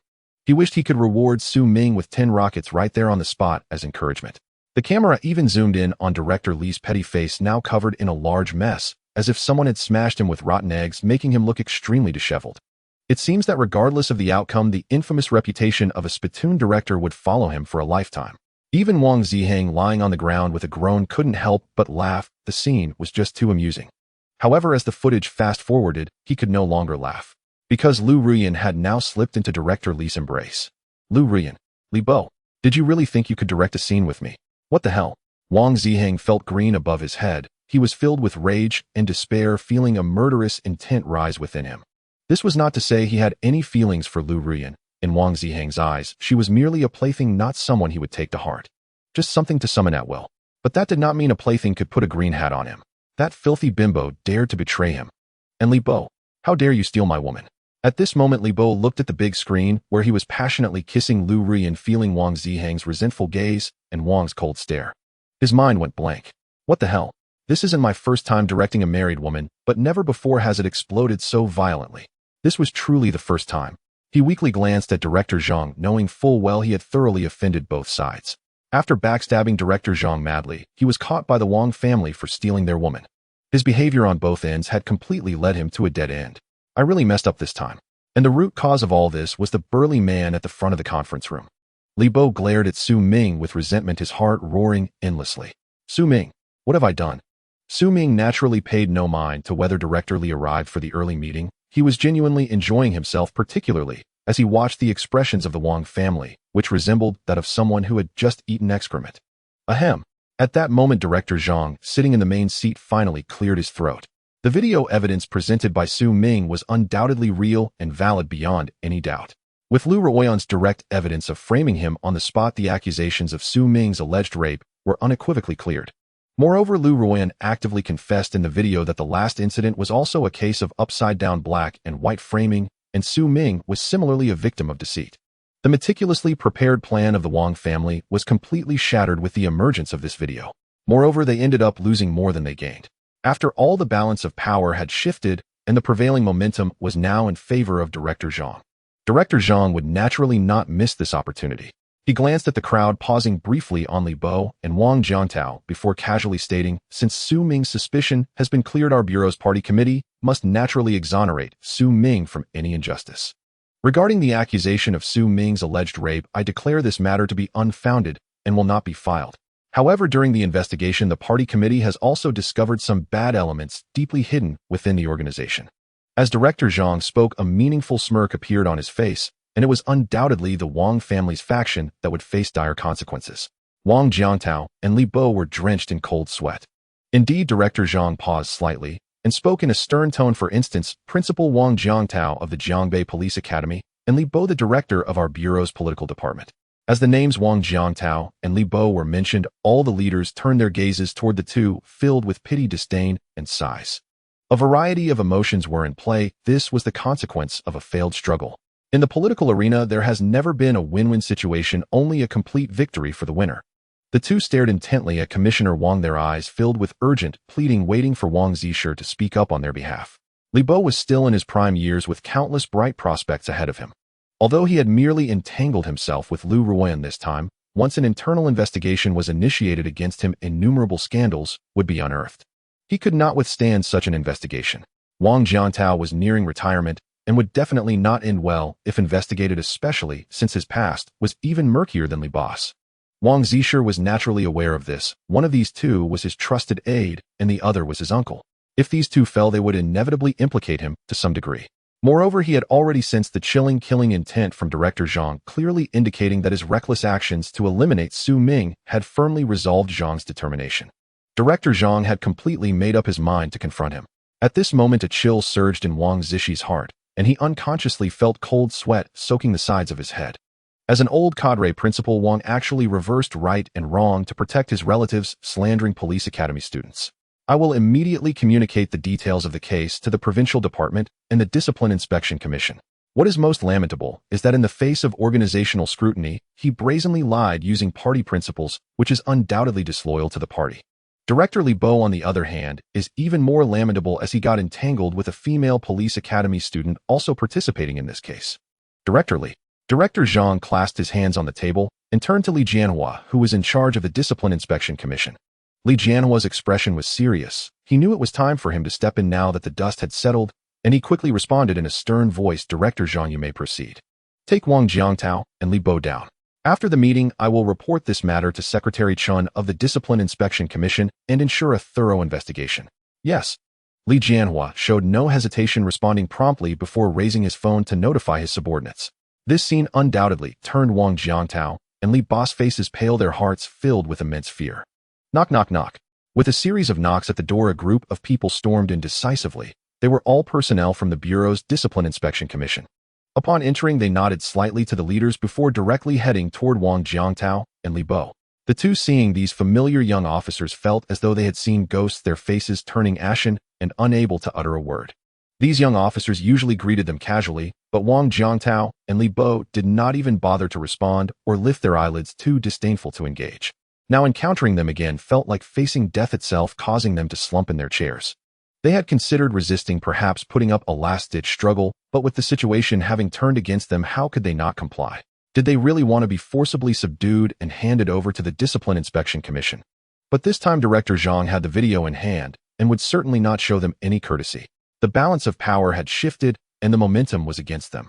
He wished he could reward Su Ming with 10 rockets right there on the spot as encouragement. The camera even zoomed in on Director Li's petty face, now covered in a large mess, as if someone had smashed him with rotten eggs, making him look extremely disheveled. It seems that regardless of the outcome, the infamous reputation of a spittoon director would follow him for a lifetime. Even Wang Ziheng, lying on the ground with a groan, couldn't help but laugh. The scene was just too amusing. However, as the footage fast-forwarded, he could no longer laugh, because Lu Ruyan had now slipped into Director Li's embrace. "Lu Ruyan, Li Bo, did you really think you could direct a scene with me? What the hell?" Wang Ziheng felt green above his head. He was filled with rage and despair, feeling a murderous intent rise within him. This was not to say he had any feelings for Lu Ruyan. In Wang Ziheng's eyes, she was merely a plaything, not someone he would take to heart. Just something to summon at will. But that did not mean a plaything could put a green hat on him. That filthy bimbo dared to betray him. "And Li Bo, how dare you steal my woman?" At this moment, Li Bo looked at the big screen, where he was passionately kissing Lu Ruyan, feeling Wang Ziheng's resentful gaze and Wang's cold stare. His mind went blank. What the hell? This isn't my first time directing a married woman, but never before has it exploded so violently. This was truly the first time. He weakly glanced at Director Zhang, knowing full well he had thoroughly offended both sides. After backstabbing Director Zhang madly, he was caught by the Wang family for stealing their woman. His behavior on both ends had completely led him to a dead end. "I really messed up this time." And the root cause of all this was the burly man at the front of the conference room. Li Bo glared at Su Ming with resentment, his heart roaring endlessly. "Su Ming, what have I done?" Su Ming naturally paid no mind to whether Director Li arrived for the early meeting. He was genuinely enjoying himself, particularly as he watched the expressions of the Wang family, which resembled that of someone who had just eaten excrement. Ahem. At that moment, Director Zhang, sitting in the main seat, finally cleared his throat. The video evidence presented by Su Ming was undoubtedly real and valid beyond any doubt. With Lu Ruyan's direct evidence of framing him on the spot, the accusations of Su Ming's alleged rape were unequivocally cleared. Moreover, Lu Ruyan actively confessed in the video that the last incident was also a case of upside-down black and white framing, and Su Ming was similarly a victim of deceit. The meticulously prepared plan of the Wang family was completely shattered with the emergence of this video. Moreover, they ended up losing more than they gained. After all, the balance of power had shifted, and the prevailing momentum was now in favor of Director Zhang. Director Zhang would naturally not miss this opportunity. He glanced at the crowd, pausing briefly on Li Bo and Wang Jiantao before casually stating, "Since Su Ming's suspicion has been cleared, our Bureau's party committee must naturally exonerate Su Ming from any injustice. Regarding the accusation of Su Ming's alleged rape, I declare this matter to be unfounded and will not be filed." However, during the investigation, the party committee has also discovered some bad elements deeply hidden within the organization. As Director Zhang spoke, a meaningful smirk appeared on his face, and it was undoubtedly the Wang family's faction that would face dire consequences. Wang Jiantao and Li Bo were drenched in cold sweat. Indeed, Director Zhang paused slightly and spoke in a stern tone. For instance, Principal Wang Jiangtao of the Jiangbei Police Academy and Li Bo, the director of our bureau's political department. As the names Wang Jiangtao and Li Bo were mentioned, all the leaders turned their gazes toward the two, filled with pity, disdain, and sighs. A variety of emotions were in play. This was the consequence of a failed struggle. In the political arena, there has never been a win-win situation, only a complete victory for the winner. The two stared intently at Commissioner Wang, their eyes filled with urgent, pleading, waiting for Wang Zisher to speak up on their behalf. Li Bo was still in his prime years with countless bright prospects ahead of him. Although he had merely entangled himself with Lu Ruoyan this time, once an internal investigation was initiated against him, innumerable scandals would be unearthed. He could not withstand such an investigation. Wang Jiantao was nearing retirement and would definitely not end well if investigated, especially since his past was even murkier than Li Bo's. Wang Zisher was naturally aware of this. One of these two was his trusted aide, and the other was his uncle. If these two fell, they would inevitably implicate him to some degree. Moreover, he had already sensed the chilling, killing intent from Director Zhang, clearly indicating that his reckless actions to eliminate Su Ming had firmly resolved Zhang's determination. Director Zhang had completely made up his mind to confront him. At this moment, a chill surged in Wang Zishi's heart, and he unconsciously felt cold sweat soaking the sides of his head. As an old cadre, Principal Wang actually reversed right and wrong to protect his relatives, slandering police academy students. I will immediately communicate the details of the case to the Provincial Department and the Discipline Inspection Commission. What is most lamentable is that in the face of organizational scrutiny, he brazenly lied using party principles, which is undoubtedly disloyal to the party. Director Li Bo, on the other hand, is even more lamentable as he got entangled with a female police academy student also participating in this case. Director Zhang clasped his hands on the table and turned to Li Jianhua, who was in charge of the Discipline Inspection Commission. Li Jianhua's expression was serious. He knew it was time for him to step in now that the dust had settled, and he quickly responded in a stern voice, "Director Zhang, you may proceed. Take Wang Jiangtao and Li Bo down. After the meeting, I will report this matter to Secretary Chun of the Discipline Inspection Commission and ensure a thorough investigation." Yes. Li Jianhua showed no hesitation, responding promptly before raising his phone to notify his subordinates. This scene undoubtedly turned Wang Jiangtao and Li Bo's faces pale, their hearts filled with immense fear. Knock, knock, knock. With a series of knocks at the door, a group of people stormed in decisively. They were all personnel from the Bureau's Discipline Inspection Commission. Upon entering, they nodded slightly to the leaders before directly heading toward Wang Jiangtao and Li Bo. The two, seeing these familiar young officers, felt as though they had seen ghosts, their faces turning ashen and unable to utter a word. These young officers usually greeted them casually, but Wang Jiangtao and Li Bo did not even bother to respond or lift their eyelids, too disdainful to engage. Now encountering them again felt like facing death itself, causing them to slump in their chairs. They had considered resisting, perhaps putting up a last-ditch struggle, but with the situation having turned against them, how could they not comply? Did they really want to be forcibly subdued and handed over to the Discipline Inspection Commission? But this time Director Zhang had the video in hand and would certainly not show them any courtesy. The balance of power had shifted and the momentum was against them.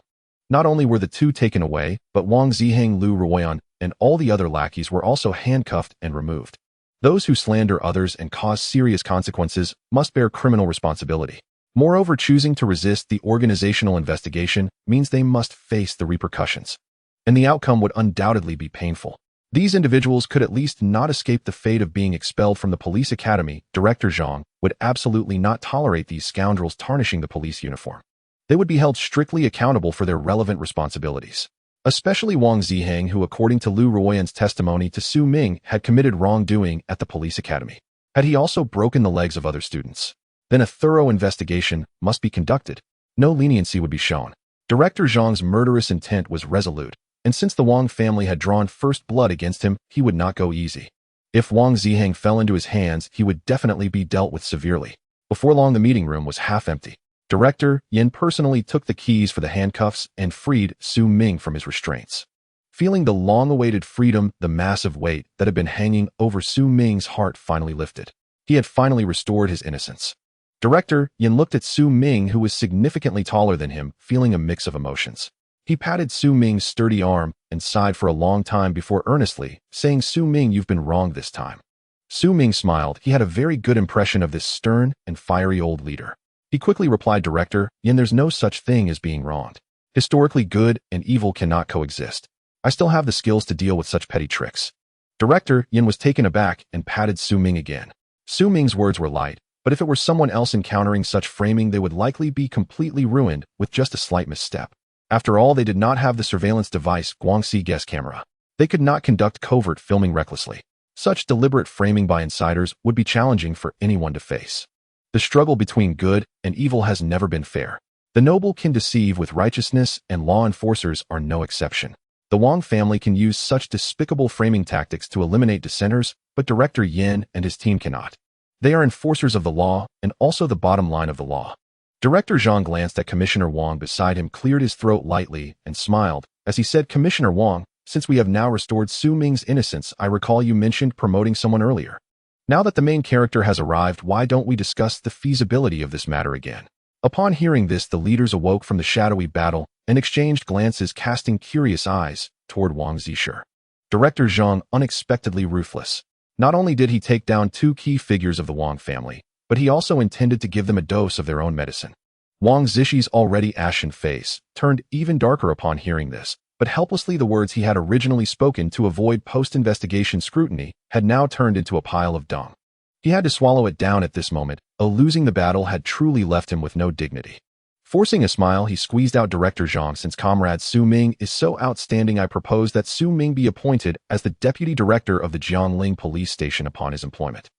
Not only were the two taken away, but Wang Ziheng, Lu Ruoyan, and all the other lackeys were also handcuffed and removed. Those who slander others and cause serious consequences must bear criminal responsibility. Moreover, choosing to resist the organizational investigation means they must face the repercussions. And the outcome would undoubtedly be painful. These individuals could at least not escape the fate of being expelled from the police academy. Director Zhang would absolutely not tolerate these scoundrels tarnishing the police uniform. They would be held strictly accountable for their relevant responsibilities. Especially Wang Ziheng, who, according to Lu Ruoyan's testimony to Su Ming, had committed wrongdoing at the police academy. Had he also broken the legs of other students? Then a thorough investigation must be conducted. No leniency would be shown. Director Zhang's murderous intent was resolute, and since the Wang family had drawn first blood against him, he would not go easy. If Wang Ziheng fell into his hands, he would definitely be dealt with severely. Before long, the meeting room was half empty. Director Yin personally took the keys for the handcuffs and freed Su Ming from his restraints. Feeling the long-awaited freedom, the massive weight that had been hanging over Su Ming's heart finally lifted. He had finally restored his innocence. Director Yin looked at Su Ming, who was significantly taller than him, feeling a mix of emotions. He patted Su Ming's sturdy arm and sighed for a long time before earnestly saying, "Su Ming, you've been wrong this time." Su Ming smiled. He had a very good impression of this stern and fiery old leader. He quickly replied, "Director Yin, there's no such thing as being wronged. Historically, good and evil cannot coexist. I still have the skills to deal with such petty tricks." Director Yin was taken aback and patted Su Ming again. Su Ming's words were light, but if it were someone else encountering such framing, they would likely be completely ruined with just a slight misstep. After all, they did not have the surveillance device Guangxi guest camera. They could not conduct covert filming recklessly. Such deliberate framing by insiders would be challenging for anyone to face. The struggle between good and evil has never been fair. The noble can deceive with righteousness, and law enforcers are no exception. The Wang family can use such despicable framing tactics to eliminate dissenters, but Director Yin and his team cannot. They are enforcers of the law and also the bottom line of the law. Director Zhang glanced at Commissioner Wang beside him, cleared his throat lightly, and smiled as he said, "Commissioner Wang, since we have now restored Su Ming's innocence, I recall you mentioned promoting someone earlier. Now that the main character has arrived, why don't we discuss the feasibility of this matter again?" Upon hearing this, the leaders awoke from the shadowy battle and exchanged glances, casting curious eyes toward Wang Zisher. Director Zhang, unexpectedly ruthless. Not only did he take down two key figures of the Wang family, but he also intended to give them a dose of their own medicine. Wang Zishi's already ashen face turned even darker upon hearing this, but helplessly the words he had originally spoken to avoid post-investigation scrutiny had now turned into a pile of dung. He had to swallow it down at this moment. Losing the battle had truly left him with no dignity. Forcing a smile, he squeezed out Director Zhang. "Since Comrade Su Ming is so outstanding, I propose that Su Ming be appointed as the Deputy Director of the Jiangling Police Station upon his employment."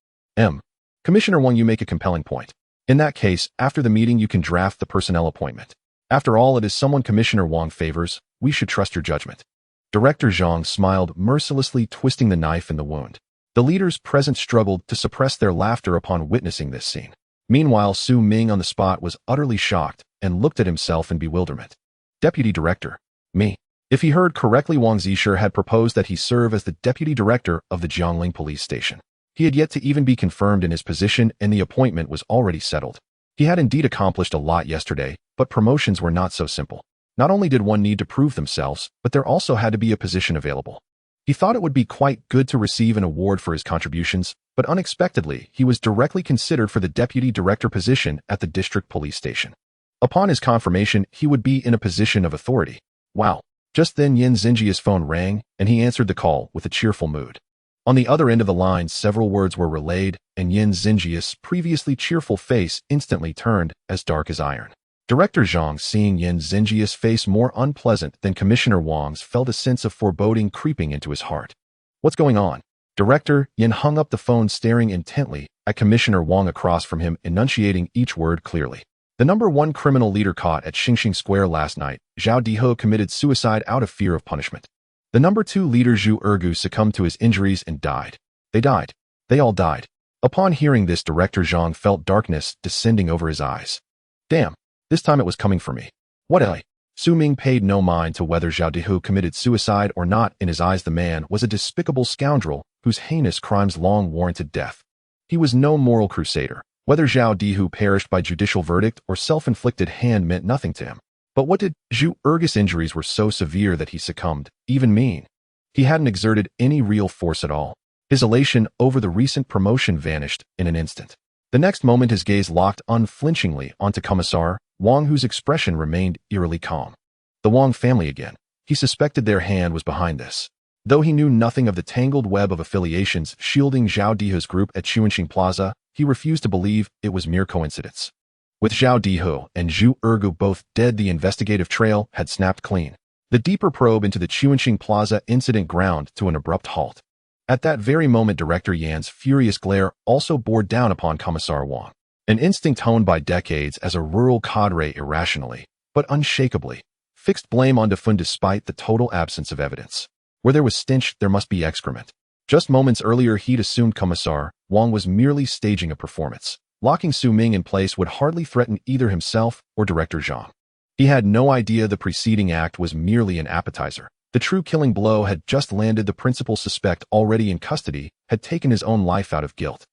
Commissioner Wang, you make a compelling point. In that case, after the meeting you can draft the personnel appointment. After all, it is someone Commissioner Wang favors. We should trust your judgment. Director Zhang smiled, mercilessly twisting the knife in the wound. The leaders present struggled to suppress their laughter upon witnessing this scene. Meanwhile, Su Ming on the spot was utterly shocked and looked at himself in bewilderment. Deputy Director? Me? If he heard correctly, Wang Zisher had proposed that he serve as the Deputy Director of the Jiangling Police Station. He had yet to even be confirmed in his position, and the appointment was already settled. He had indeed accomplished a lot yesterday, but promotions were not so simple. Not only did one need to prove themselves, but there also had to be a position available. He thought it would be quite good to receive an award for his contributions, but unexpectedly, he was directly considered for the Deputy Director position at the District Police Station. Upon his confirmation, he would be in a position of authority. Wow. Just then Yin Xinjia's phone rang, and he answered the call with a cheerful mood. On the other end of the line, several words were relayed, and Yin Xinjia's previously cheerful face instantly turned as dark as iron. Director Zhang, seeing Yin Xinjia's face more unpleasant than Commissioner Wang's, felt a sense of foreboding creeping into his heart. What's going on? Director Yin hung up the phone, staring intently at Commissioner Wang across from him, enunciating each word clearly. The #1 criminal leader caught at Xingxing Square last night, Zhao Diho, committed suicide out of fear of punishment. The #2 leader Zhu Ergu succumbed to his injuries and died. They died. They all died. Upon hearing this, Director Zhang felt darkness descending over his eyes. Damn. This time it was coming for me. What? Su Ming paid no mind to whether Zhao Dihu committed suicide or not. In his eyes, the man was a despicable scoundrel whose heinous crimes long warranted death. He was no moral crusader. Whether Zhao Dihu perished by judicial verdict or self-inflicted hand meant nothing to him. But what did Zhu Ergu's injuries were so severe that he succumbed, even mean? He hadn't exerted any real force at all. His elation over the recent promotion vanished in an instant. The next moment his gaze locked unflinchingly onto Commissar Wang, whose expression remained eerily calm. The Wang family again. He suspected their hand was behind this. Though he knew nothing of the tangled web of affiliations shielding Zhao Dihu's group at Chuanxing Plaza, he refused to believe it was mere coincidence. With Zhao Dihu and Zhu Ergu both dead, the investigative trail had snapped clean. The deeper probe into the Chuanxing Plaza incident ground to an abrupt halt. At that very moment, Director Yan's furious glare also bore down upon Commissar Wang. An instinct honed by decades as a rural cadre irrationally, but unshakably, fixed blame on Defun despite the total absence of evidence. Where there was stench, there must be excrement. Just moments earlier, he'd assumed Commissar Wang was merely staging a performance. Locking Su Ming in place would hardly threaten either himself or Director Zhang. He had no idea the preceding act was merely an appetizer. The true killing blow had just landed. The principal suspect, already in custody, had taken his own life out of guilt.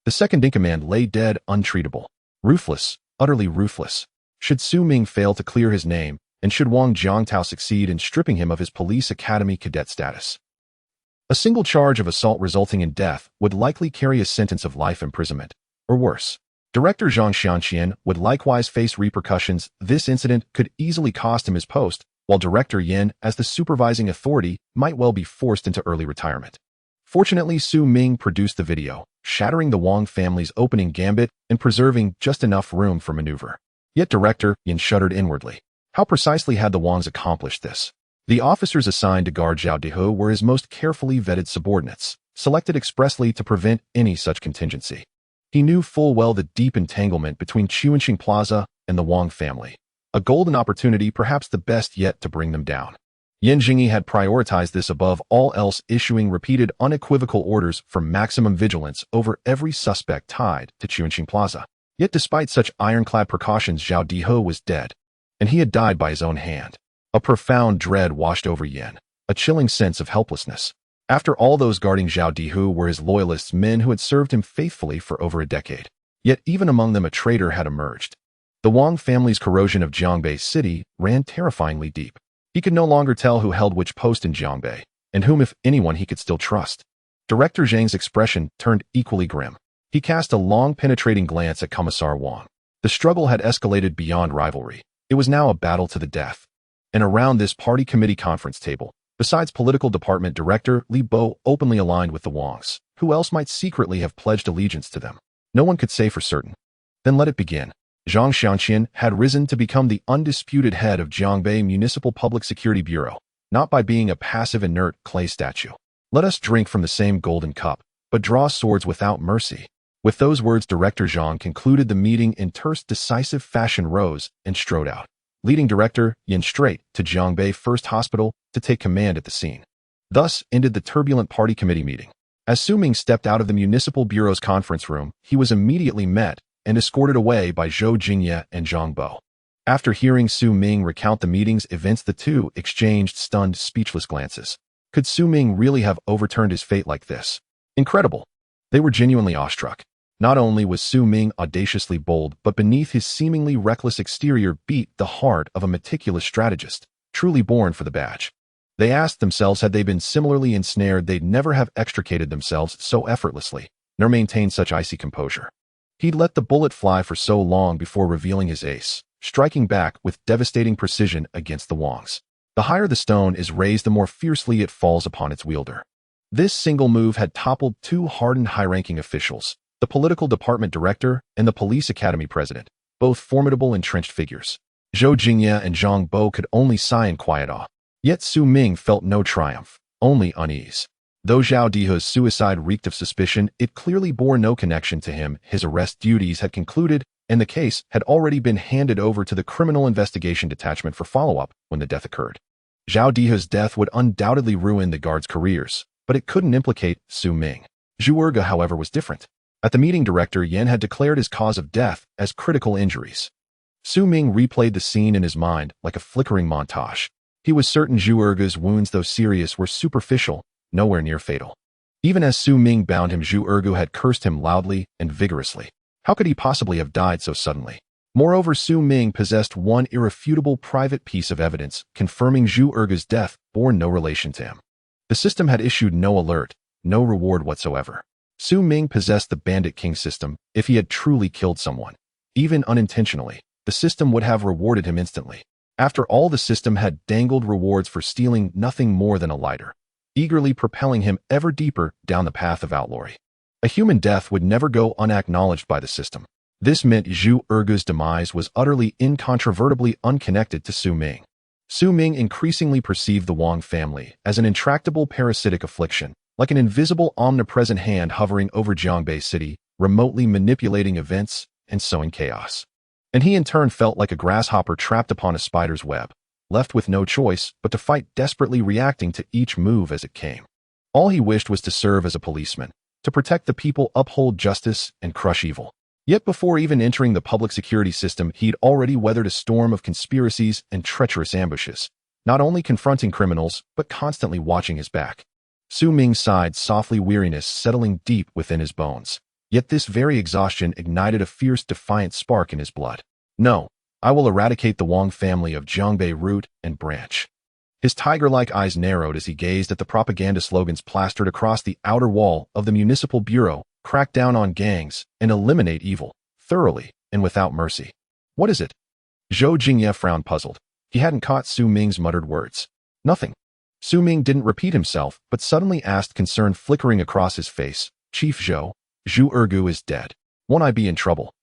The second-in-command lay dead, untreatable. Ruthless, utterly ruthless. Should Su Ming fail to clear his name, and should Wang Jiangtao succeed in stripping him of his police academy cadet status, a single charge of assault resulting in death would likely carry a sentence of life imprisonment, or worse. Director Zhang Xianqian would likewise face repercussions. This incident could easily cost him his post, while Director Yin, as the supervising authority, might well be forced into early retirement. Fortunately, Su Ming produced the video, shattering the Wang family's opening gambit and preserving just enough room for maneuver. Yet Director Yin shuddered inwardly. How precisely had the Wangs accomplished this? The officers assigned to guard Zhao Dehe were his most carefully vetted subordinates, selected expressly to prevent any such contingency. He knew full well the deep entanglement between Chuanqing Plaza and the Wang family, a golden opportunity perhaps the best yet to bring them down. Yan Jingyi had prioritized this above all else, issuing repeated unequivocal orders for maximum vigilance over every suspect tied to Chuanqing Plaza. Yet despite such ironclad precautions, Zhao Dehe was dead, and he had died by his own hand. A profound dread washed over Yan, a chilling sense of helplessness. After all, those guarding Zhao Dehe were his loyalists, men who had served him faithfully for over a decade. Yet even among them a traitor had emerged. The Wang family's corrosion of Jiangbei City ran terrifyingly deep. He could no longer tell who held which post in Jiangbei, and whom, if anyone, he could still trust. Director Zhang's expression turned equally grim. He cast a long, penetrating glance at Commissar Wang. The struggle had escalated beyond rivalry. It was now a battle to the death. And around this party committee conference table, besides political department director Li Bo, openly aligned with the Wangs, who else might secretly have pledged allegiance to them? No one could say for certain. Then let it begin. Zhang Xianqian had risen to become the undisputed head of Jiangbei Municipal Public Security Bureau, not by being a passive, inert clay statue. Let us drink from the same golden cup, but draw swords without mercy. With those words, Director Zhang concluded the meeting in terse, decisive fashion, rose and strode out, leading Director Yin straight to Jiangbei First Hospital to take command at the scene. Thus ended the turbulent party committee meeting. As Su Ming stepped out of the municipal bureau's conference room, he was immediately met and escorted away by Zhou Jingye and Zhang Bo. After hearing Su Ming recount the meeting's events, the two exchanged stunned, speechless glances. Could Su Ming really have overturned his fate like this? Incredible. They were genuinely awestruck. Not only was Su Ming audaciously bold, but beneath his seemingly reckless exterior beat the heart of a meticulous strategist, truly born for the badge. They asked themselves, had they been similarly ensnared, they'd never have extricated themselves so effortlessly, nor maintained such icy composure. He'd let the bullet fly for so long before revealing his ace, striking back with devastating precision against the Wangs. The higher the stone is raised, the more fiercely it falls upon its wielder. This single move had toppled two hardened high-ranking officials, the political department director and the police academy president, both formidable entrenched figures. Zhou Jingye and Zhang Bo could only sigh in quiet awe. Yet Su Ming felt no triumph, only unease. Though Zhao Dehe's suicide reeked of suspicion, it clearly bore no connection to him. His arrest duties had concluded, and the case had already been handed over to the Criminal Investigation Detachment for follow-up when the death occurred. Zhao Dehe's death would undoubtedly ruin the guards' careers, but it couldn't implicate Su Ming. Zhu Erge, however, was different. At the meeting, Director Yan had declared his cause of death as critical injuries. Su Ming replayed the scene in his mind like a flickering montage. He was certain Zhu Erge's wounds, though serious, were superficial, nowhere near fatal. Even as Su Ming bound him, Zhu Erge had cursed him loudly and vigorously. How could he possibly have died so suddenly? Moreover, Su Ming possessed one irrefutable private piece of evidence confirming Zhu Erge's death bore no relation to him. The system had issued no alert, no reward whatsoever. Su Ming possessed the Bandit King system. If he had truly killed someone, even unintentionally, the system would have rewarded him instantly. After all, the system had dangled rewards for stealing nothing more than a lighter, eagerly propelling him ever deeper down the path of outlawry. A human death would never go unacknowledged by the system. This meant Zhu Erge's demise was utterly, incontrovertibly unconnected to Su Ming. Su Ming increasingly perceived the Wang family as an intractable parasitic affliction, like an invisible, omnipresent hand hovering over Jiangbei City, remotely manipulating events and sowing chaos. And he in turn felt like a grasshopper trapped upon a spider's web, left with no choice but to fight desperately, reacting to each move as it came. All he wished was to serve as a policeman, to protect the people, uphold justice, and crush evil. Yet before even entering the public security system, he'd already weathered a storm of conspiracies and treacherous ambushes, not only confronting criminals, but constantly watching his back. Su Ming sighed softly, weariness settling deep within his bones. Yet this very exhaustion ignited a fierce, defiant spark in his blood. No, I will eradicate the Wang family of Jiangbei root and branch. His tiger-like eyes narrowed as he gazed at the propaganda slogans plastered across the outer wall of the municipal bureau: crack down on gangs and eliminate evil, thoroughly and without mercy. What is it? Zhou Jingye frowned, puzzled. He hadn't caught Su Ming's muttered words. Nothing. Su Ming didn't repeat himself, but suddenly asked, concern flickering across his face, Chief Zhou, Zhu Ergu is dead. Won't I be in trouble?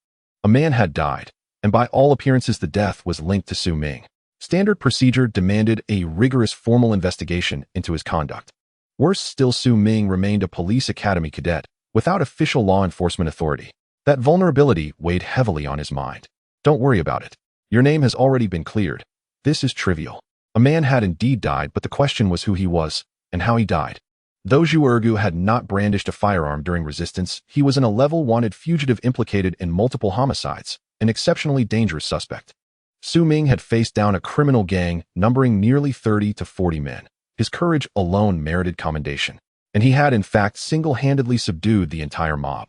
A man had died, and by all appearances the death was linked to Su Ming. Standard procedure demanded a rigorous formal investigation into his conduct. Worse still, Su Ming remained a police academy cadet, without official law enforcement authority. That vulnerability weighed heavily on his mind. Don't worry about it. Your name has already been cleared. This is trivial. A man had indeed died, but the question was who he was, and how he died. Though Zhu Ergu had not brandished a firearm during resistance, he was an 11 wanted fugitive implicated in multiple homicides, an exceptionally dangerous suspect. Su Ming had faced down a criminal gang numbering nearly 30 to 40 men. His courage alone merited commendation, and he had in fact single-handedly subdued the entire mob.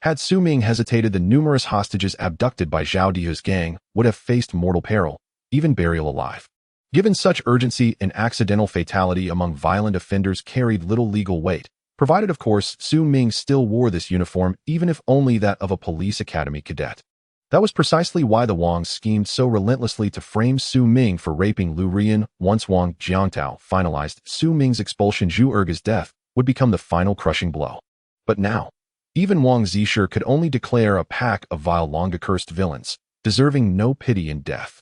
Had Su Ming hesitated, the numerous hostages abducted by Zhao Dihe's gang would have faced mortal peril, even burial alive. Given such urgency, an accidental fatality among violent offenders carried little legal weight, provided of course Su Ming still wore this uniform, even if only that of a police academy cadet. That was precisely why the Wangs schemed so relentlessly to frame Su Ming for raping Lu Rian. Once Wang Jiangtao finalized Su Ming's expulsion, Zhu Ergu's death would become the final crushing blow. But now, even Wang Zisher could only declare a pack of vile, long-accursed villains, deserving no pity in death.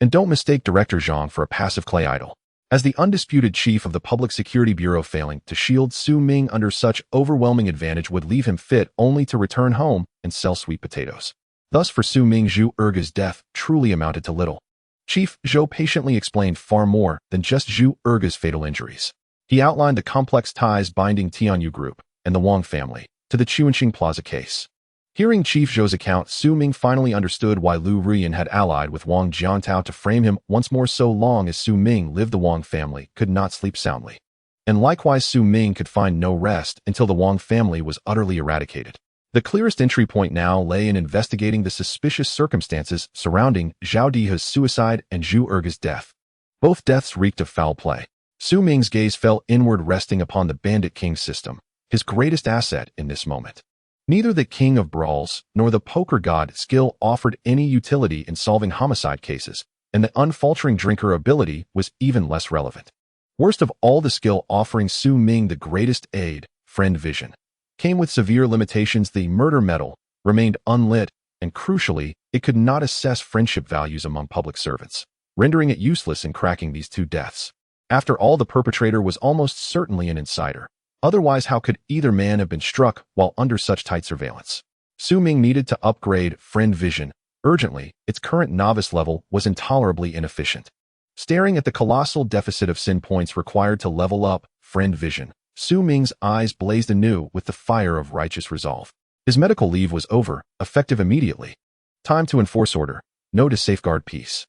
And don't mistake Director Zhang for a passive clay idol. As the undisputed chief of the Public Security Bureau, failing to shield Su Ming under such overwhelming advantage would leave him fit only to return home and sell sweet potatoes. Thus for Su Ming, Zhu Ergu's death truly amounted to little. Chief Zhou patiently explained far more than just Zhu Ergu's fatal injuries. He outlined the complex ties binding Tianyu Group and the Wang family to the Chuanqing Plaza case. Hearing Chief Zhou's account, Su Ming finally understood why Lu Rian had allied with Wang Jiantao to frame him once more. So long as Su Ming lived, the Wang family could not sleep soundly. And likewise, Su Ming could find no rest until the Wang family was utterly eradicated. The clearest entry point now lay in investigating the suspicious circumstances surrounding Zhao Dihe's suicide and Zhu Ergu's death. Both deaths reeked of foul play. Su Ming's gaze fell inward, resting upon the Bandit King system, his greatest asset in this moment. Neither the King of Brawls nor the poker god skill offered any utility in solving homicide cases, and the unfaltering drinker ability was even less relevant. Worst of all, the skill offering Su Ming the greatest aid, friend vision, came with severe limitations. The murder medal remained unlit, and crucially, it could not assess friendship values among public servants, rendering it useless in cracking these two deaths. After all, the perpetrator was almost certainly an insider. Otherwise, how could either man have been struck while under such tight surveillance? Su Ming needed to upgrade friend vision urgently. Its current novice level was intolerably inefficient. Staring at the colossal deficit of sin points required to level up friend vision, Su Ming's eyes blazed anew with the fire of righteous resolve. His medical leave was over, effective immediately. Time to enforce order, no to safeguard peace.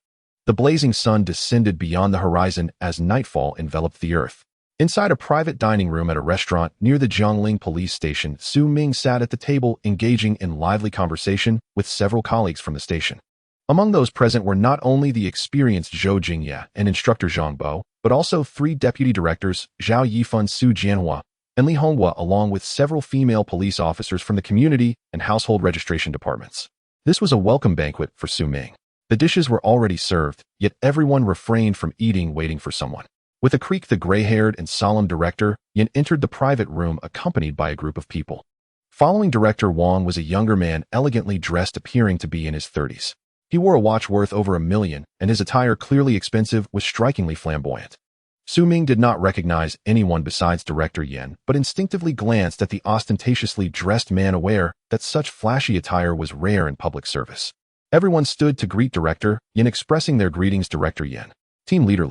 The blazing sun descended beyond the horizon as nightfall enveloped the earth. Inside a private dining room at a restaurant near the Jiangling police station, Su Ming sat at the table engaging in lively conversation with several colleagues from the station. Among those present were not only the experienced Zhou Jingye and instructor Zhang Bo, but also 3 deputy directors, Zhao Yifan, Su Jianhua, and Li Honghua, along with several female police officers from the community and household registration departments. This was a welcome banquet for Su Ming. The dishes were already served, yet everyone refrained from eating, waiting for someone. With a creak, the gray-haired and solemn director Yin entered the private room accompanied by a group of people. Following Director Wang was a younger man, elegantly dressed, appearing to be in his 30s. He wore a watch worth over $1 million, and his attire, clearly expensive, was strikingly flamboyant. Su Ming did not recognize anyone besides Director Yin, but instinctively glanced at the ostentatiously dressed man, aware that such flashy attire was rare in public service. Everyone stood to greet Director Yin, expressing their greetings. Director Yin, team leader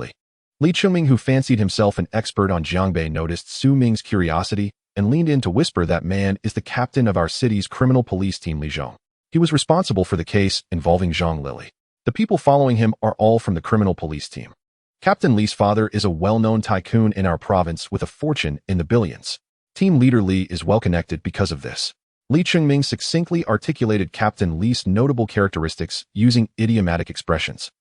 Li Chengming, who fancied himself an expert on Jiangbei, noticed Su Ming's curiosity and leaned in to whisper, "That man is the captain of our city's criminal police team, Li Zhong. He was responsible for the case involving Zhang Lili. The people following him are all from the criminal police team. Captain Li's father is a well-known tycoon in our province with a fortune in the billions. Team leader Li is well connected because of this." Li Chengming succinctly articulated Captain Li's notable characteristics using idiomatic expressions.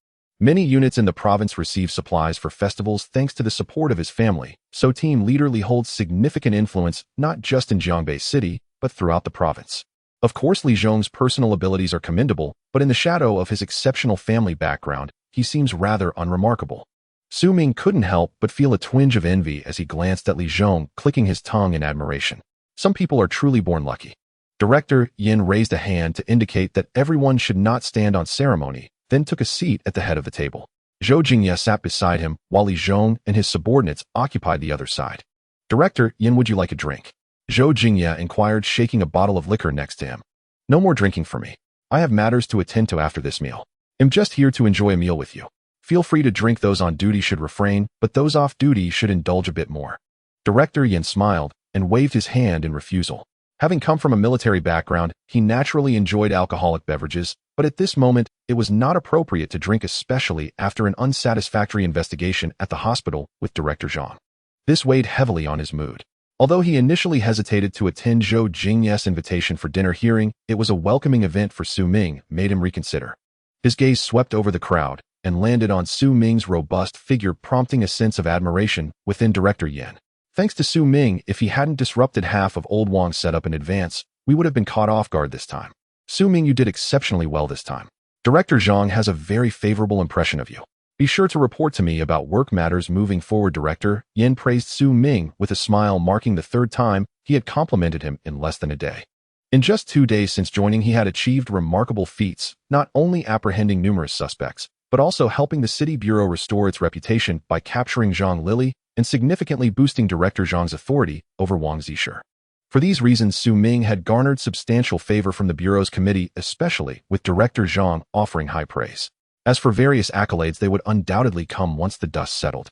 Many units in the province receive supplies for festivals thanks to the support of his family, so team leader Li holds significant influence not just in Jiangbei City, but throughout the province. Of course, Li Zhong's personal abilities are commendable, but in the shadow of his exceptional family background, he seems rather unremarkable. Su Ming couldn't help but feel a twinge of envy as he glanced at Li Zhong, clicking his tongue in admiration. Some people are truly born lucky. Director Yin raised a hand to indicate that everyone should not stand on ceremony, then took a seat at the head of the table. Zhou Jingye sat beside him, while Li Zhong and his subordinates occupied the other side. Director Yin, would you like a drink? Zhou Jingye inquired, shaking a bottle of liquor next to him. No more drinking for me. I have matters to attend to after this meal. I'm just here to enjoy a meal with you. Feel free to drink. Those on duty should refrain, but those off duty should indulge a bit more. Director Yin smiled and waved his hand in refusal. Having come from a military background, he naturally enjoyed alcoholic beverages, but at this moment, it was not appropriate to drink, especially after an unsatisfactory investigation at the hospital with Director Zhang. This weighed heavily on his mood. Although he initially hesitated to attend Zhou Jingye's invitation for dinner, hearing it was a welcoming event for Su Ming made him reconsider. His gaze swept over the crowd and landed on Su Ming's robust figure, prompting a sense of admiration within Director Yin. Thanks to Su Ming, if he hadn't disrupted half of Old Wang's setup in advance, we would have been caught off guard this time. Su Ming, you did exceptionally well this time. Director Zhang has a very favorable impression of you. Be sure to report to me about work matters moving forward. Director Yin praised Su Ming with a smile, marking the third time he had complimented him in less than a day. In just 2 days since joining, he had achieved remarkable feats, not only apprehending numerous suspects, but also helping the city bureau restore its reputation by capturing Zhang Lili and significantly boosting Director Zhang's authority over Wang Zisher. For these reasons, Su Ming had garnered substantial favor from the bureau's committee, especially with Director Zhang offering high praise. As for various accolades, they would undoubtedly come once the dust settled.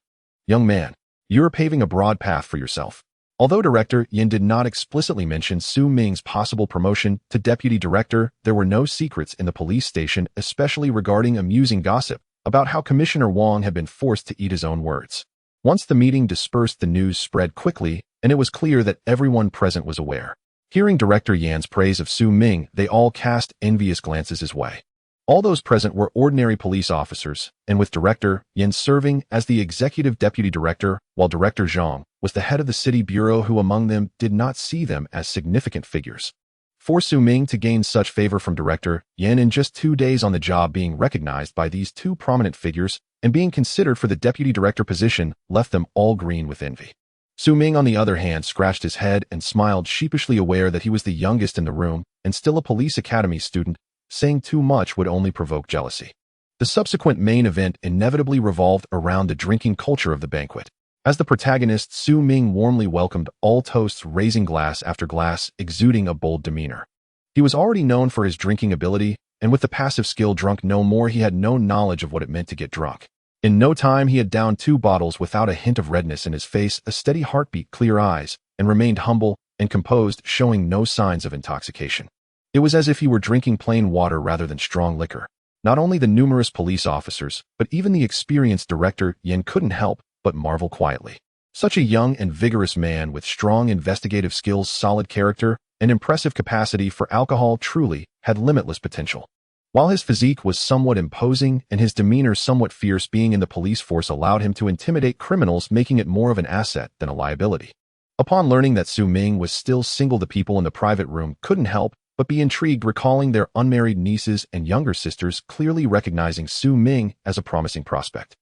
Young man, you're paving a broad path for yourself. Although Director Yin did not explicitly mention Su Ming's possible promotion to deputy director, there were no secrets in the police station, especially regarding amusing gossip about how Commissioner Wang had been forced to eat his own words. Once the meeting dispersed, the news spread quickly, and it was clear that everyone present was aware. Hearing Director Yan's praise of Su Ming, they all cast envious glances his way. All those present were ordinary police officers, and with Director Yin serving as the executive deputy director, while Director Zhang was the head of the city bureau, who among them did not see them as significant figures. For Su Ming to gain such favor from Director Yin in just 2 days on the job, being recognized by these two prominent figures and being considered for the deputy director position, left them all green with envy. Su Ming, on the other hand, scratched his head and smiled sheepishly, aware that he was the youngest in the room and still a police academy student. Saying too much would only provoke jealousy. The subsequent main event inevitably revolved around the drinking culture of the banquet. As the protagonist, Su Ming warmly welcomed all toasts, raising glass after glass, exuding a bold demeanor. He was already known for his drinking ability, and with the passive skill drunk no more, he had no knowledge of what it meant to get drunk. In no time, he had downed 2 bottles without a hint of redness in his face, a steady heartbeat, clear eyes, and remained humble and composed, showing no signs of intoxication. It was as if he were drinking plain water rather than strong liquor. Not only the numerous police officers, but even the experienced Director Yin couldn't help but marvel quietly. Such a young and vigorous man with strong investigative skills, solid character, and impressive capacity for alcohol truly had limitless potential. While his physique was somewhat imposing and his demeanor somewhat fierce, being in the police force allowed him to intimidate criminals, making it more of an asset than a liability. Upon learning that Su Ming was still single, the people in the private room couldn't help but be intrigued, recalling their unmarried nieces and younger sisters, clearly recognizing Su Ming as a promising prospect.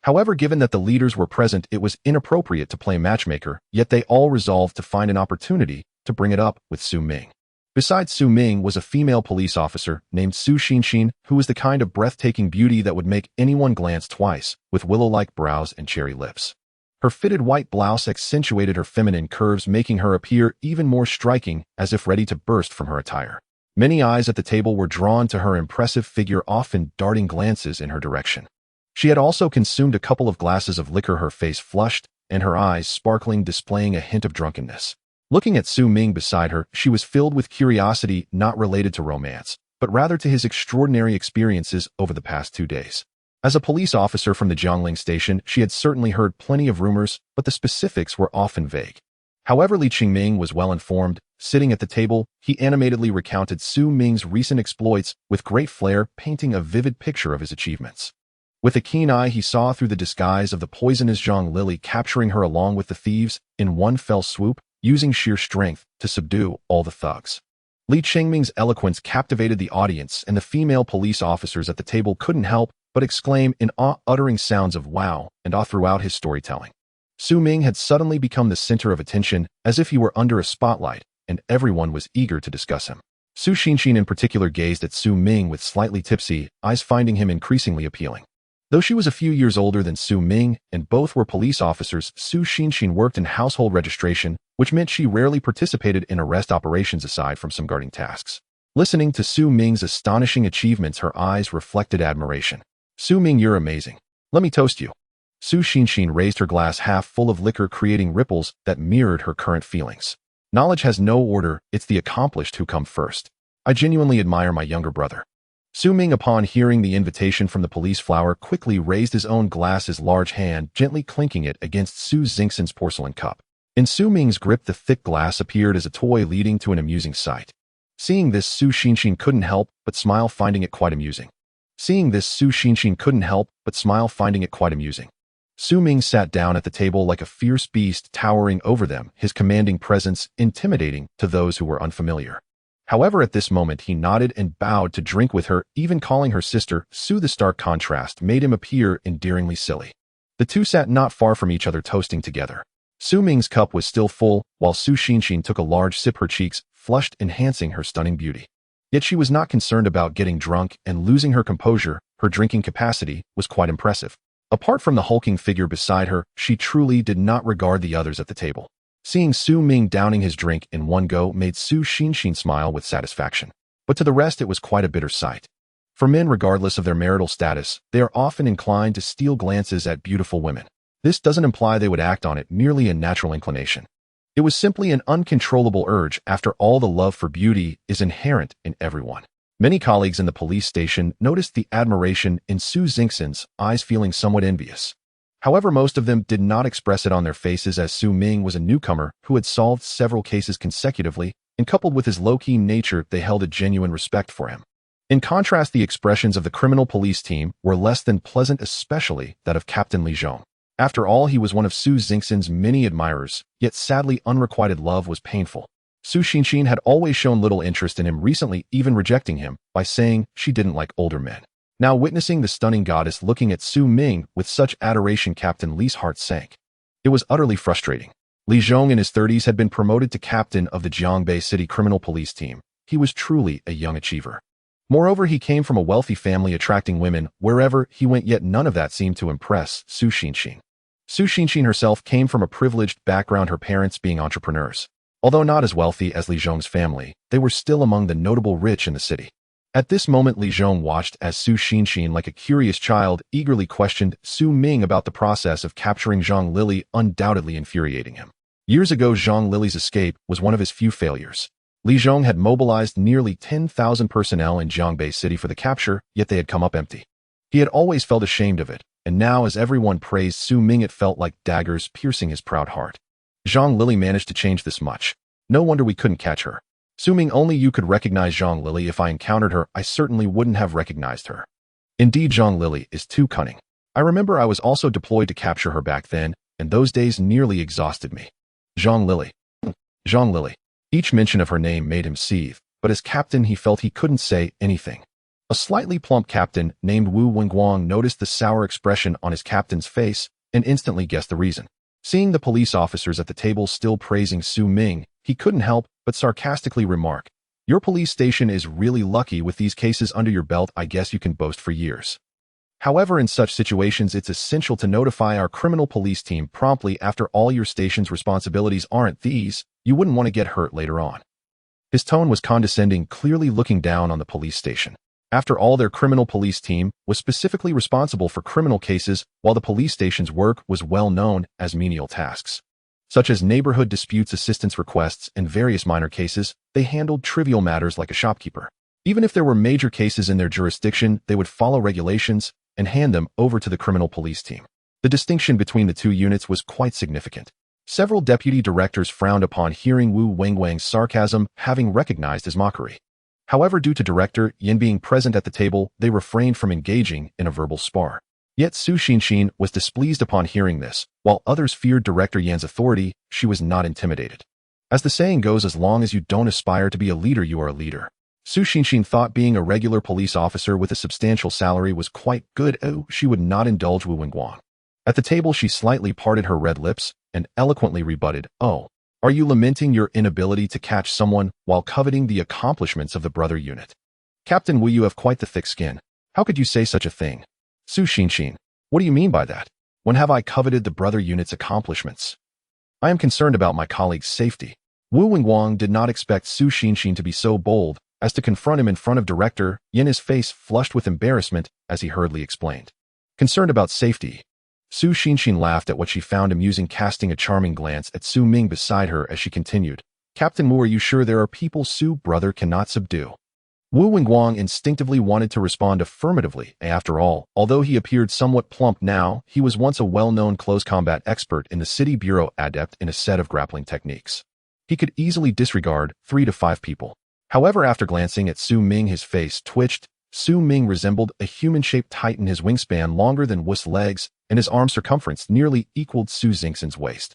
However, given that the leaders were present, it was inappropriate to play matchmaker, yet they all resolved to find an opportunity to bring it up with Su Ming. Besides Su Ming was a female police officer named Su Xinxin, who was the kind of breathtaking beauty that would make anyone glance twice, with willow-like brows and cherry lips. Her fitted white blouse accentuated her feminine curves, making her appear even more striking, as if ready to burst from her attire. Many eyes at the table were drawn to her impressive figure, often darting glances in her direction. She had also consumed a couple of glasses of liquor, her face flushed and her eyes sparkling, displaying a hint of drunkenness. Looking at Su Ming beside her, she was filled with curiosity not related to romance, but rather to his extraordinary experiences over the past 2 days. As a police officer from the Jiangling station, she had certainly heard plenty of rumors, but the specifics were often vague. However, Li Chengming was well informed. Sitting at the table, he animatedly recounted Su Ming's recent exploits with great flair, painting a vivid picture of his achievements. With a keen eye, he saw through the disguise of the poisonous Zhang Lili, capturing her along with the thieves in one fell swoop, using sheer strength to subdue all the thugs. Li Chengming's eloquence captivated the audience, and the female police officers at the table couldn't help but exclaim in awe, uttering sounds of wow and awe throughout his storytelling. Su Ming had suddenly become the center of attention, as if he were under a spotlight, and everyone was eager to discuss him. Su Xinxin in particular gazed at Su Ming with slightly tipsy eyes, finding him increasingly appealing. Though she was a few years older than Su Ming and both were police officers, Su Xinxin worked in household registration, which meant she rarely participated in arrest operations aside from some guarding tasks. Listening to Su Ming's astonishing achievements, her eyes reflected admiration. "Su Ming, you're amazing. Let me toast you." Su Xinxin raised her glass half full of liquor, creating ripples that mirrored her current feelings. "Knowledge has no order, it's the accomplished who come first. I genuinely admire my younger brother." Su Ming, upon hearing the invitation from the police flower, quickly raised his own glass, his large hand gently clinking it against Su Xingxin's porcelain cup. In Su Ming's grip, the thick glass appeared as a toy, leading to an amusing sight. Seeing this, Su Xinxin couldn't help but smile, finding it quite amusing. Su Ming sat down at the table like a fierce beast, towering over them, his commanding presence intimidating to those who were unfamiliar. However, at this moment he nodded and bowed to drink with her, even calling her sister Su. The stark contrast made him appear endearingly silly. The two sat not far from each other, toasting together. Su Ming's cup was still full, while Su Xinxin took a large sip, her cheeks flushed, enhancing her stunning beauty. Yet she was not concerned about getting drunk and losing her composure. Her drinking capacity was quite impressive. Apart from the hulking figure beside her, she truly did not regard the others at the table. Seeing Su Ming downing his drink in one go made Su Xinxin smile with satisfaction. But to the rest it was quite a bitter sight. For men, regardless of their marital status, they are often inclined to steal glances at beautiful women. This doesn't imply they would act on it, merely a natural inclination. It was simply an uncontrollable urge. After all, the love for beauty is inherent in everyone. Many colleagues in the police station noticed the admiration in Su Xingxin's eyes, feeling somewhat envious. However, most of them did not express it on their faces, as Su Ming was a newcomer who had solved several cases consecutively, and coupled with his low-key nature, they held a genuine respect for him. In contrast, the expressions of the criminal police team were less than pleasant, especially that of Captain Li Zhong. After all, he was one of Su Xingxin's many admirers, yet sadly unrequited love was painful. Su Xinxin had always shown little interest in him, recently even rejecting him by saying she didn't like older men. Now, witnessing the stunning goddess looking at Su Ming with such adoration, Captain Li's heart sank. It was utterly frustrating. Li Zhong, in his 30s, had been promoted to captain of the Jiangbei City criminal police team. He was truly a young achiever. Moreover, he came from a wealthy family, attracting women wherever he went, yet none of that seemed to impress Su Xinxin. Su Xinxin herself came from a privileged background, her parents being entrepreneurs. Although not as wealthy as Li Zhong's family, they were still among the notable rich in the city. At this moment, Li Zhong watched as Su Xinxin, like a curious child, eagerly questioned Su Ming about the process of capturing Zhang Lili, undoubtedly infuriating him. Years ago, Zhang Lili's escape was one of his few failures. Li Zhong had mobilized nearly 10,000 personnel in Jiangbei City for the capture, yet they had come up empty. He had always felt ashamed of it, and now as everyone praised Su Ming, it felt like daggers piercing his proud heart. Zhang Lili managed to change this much. No wonder we couldn't catch her. Su Ming, only you could recognize Zhang Lili. If I encountered her, I certainly wouldn't have recognized her. Indeed, Zhang Lili is too cunning. I remember I was also deployed to capture her back then, and those days nearly exhausted me. Zhang Lili. Zhang Lili. Each mention of her name made him seethe, but as captain he felt he couldn't say anything. A slightly plump captain named Wu Wenguang noticed the sour expression on his captain's face and instantly guessed the reason. Seeing the police officers at the table still praising Su Ming, he couldn't help but sarcastically remark, "Your police station is really lucky with these cases under your belt. I guess you can boast for years." However, in such situations, it's essential to notify our criminal police team promptly. After all, your station's responsibilities aren't these. You wouldn't want to get hurt later on. His tone was condescending, clearly looking down on the police station. After all, their criminal police team was specifically responsible for criminal cases, while the police station's work was well known as menial tasks, such as neighborhood disputes, assistance requests, and various minor cases. They handled trivial matters like a shopkeeper. Even if there were major cases in their jurisdiction, they would follow regulations and hand them over to the criminal police team. The distinction between the two units was quite significant. Several deputy directors frowned upon hearing Wu Wenguang's sarcasm, having recognized his mockery. However, due to Director Yin being present at the table, they refrained from engaging in a verbal spar. Yet Su Xinxin was displeased upon hearing this. While others feared Director Yan's authority, she was not intimidated. As the saying goes, as long as you don't aspire to be a leader, you are a leader. Su Xinxin thought being a regular police officer with a substantial salary was quite good. She would not indulge Wu Wenguang. At the table, she slightly parted her red lips and eloquently rebutted, "Oh, Are you lamenting your inability to catch someone while coveting the accomplishments of the brother unit? Captain Wu, you have quite the thick skin. How could you say such a thing? Su Xinxin, what do you mean by that? When have I coveted the brother unit's accomplishments? I am concerned about my colleague's safety. Wu Wingguang did not expect Su Xinxin to be so bold as to confront him in front of Director Yin, his face flushed with embarrassment as he hurriedly explained. Concerned about safety. Su Xinxin laughed at what she found amusing, casting a charming glance at Su Ming beside her as she continued. Captain Wu, are you sure there are people Su brother cannot subdue? Wu Wingguang instinctively wanted to respond affirmatively. After all, although he appeared somewhat plump now, he was once a well-known close combat expert in the city bureau, adept in a set of grappling techniques. He could easily disregard 3 to 5 people. However, after glancing at Su Ming, his face twitched. Su Ming resembled a human-shaped titan, his wingspan longer than Wu's legs, and his arm circumference nearly equaled Su Xingxin's waist.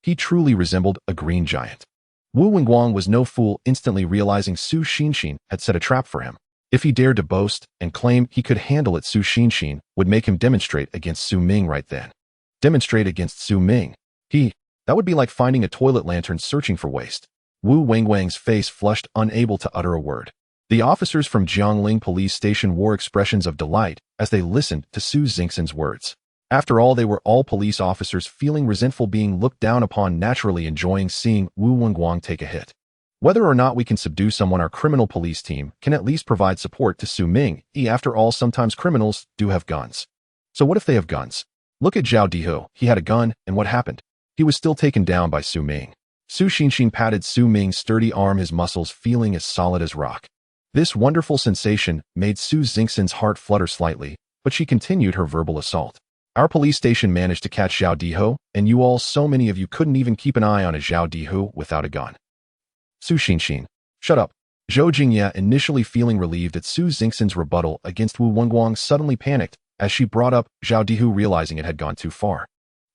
He truly resembled a green giant. Wu Wingguang was no fool, instantly realizing Su Xinxin had set a trap for him. If he dared to boast and claim he could handle it, Su Xinxin would make him demonstrate against Su Ming right then. Demonstrate against Su Ming? That would be like finding a toilet lantern searching for waste. Wu Wingguang's face flushed, unable to utter a word. The officers from Jiangling Police Station wore expressions of delight as they listened to Su Xingxin's words. After all, they were all police officers, feeling resentful, being looked down upon, naturally enjoying seeing Wu Wingguang take a hit. Whether or not we can subdue someone, our criminal police team can at least provide support to Su Ming. After all, sometimes criminals do have guns. So what if they have guns? Look at Zhao Dihu. He had a gun, and what happened? He was still taken down by Su Ming. Su Xinxin patted Su Ming's sturdy arm, his muscles feeling as solid as rock. This wonderful sensation made Su Xingxin's heart flutter slightly, but she continued her verbal assault. Our police station managed to catch Zhao Dihu, and you all, so many of you, couldn't even keep an eye on a Zhao Dihu without a gun. Su Xinxin, shut up. Zhou Jingye, initially feeling relieved at Su Xingxin's rebuttal against Wu Wingguang, suddenly panicked as she brought up Zhao Dihu, realizing it had gone too far.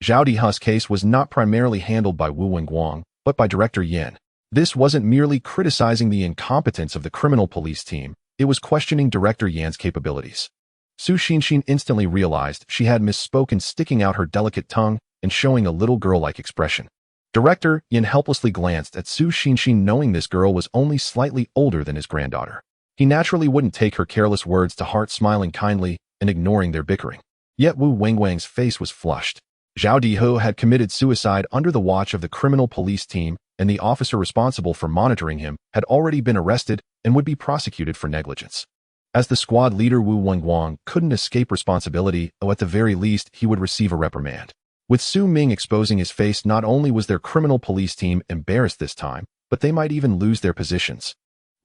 Zhao Dihu's case was not primarily handled by Wu Wingguang, but by Director Yin. This wasn't merely criticizing the incompetence of the criminal police team, it was questioning Director Yan's capabilities. Su Xinxin instantly realized she had misspoken, sticking out her delicate tongue and showing a little girl-like expression. Director Yin helplessly glanced at Su Xinxin, knowing this girl was only slightly older than his granddaughter. He naturally wouldn't take her careless words to heart, smiling kindly and ignoring their bickering. Yet Wu Wingguang's face was flushed. Zhao Dihu had committed suicide under the watch of the criminal police team, and the officer responsible for monitoring him had already been arrested and would be prosecuted for negligence. As the squad leader, Wu Wingguang couldn't escape responsibility, or at the very least, he would receive a reprimand. With Su Ming exposing his face, not only was their criminal police team embarrassed this time, but they might even lose their positions.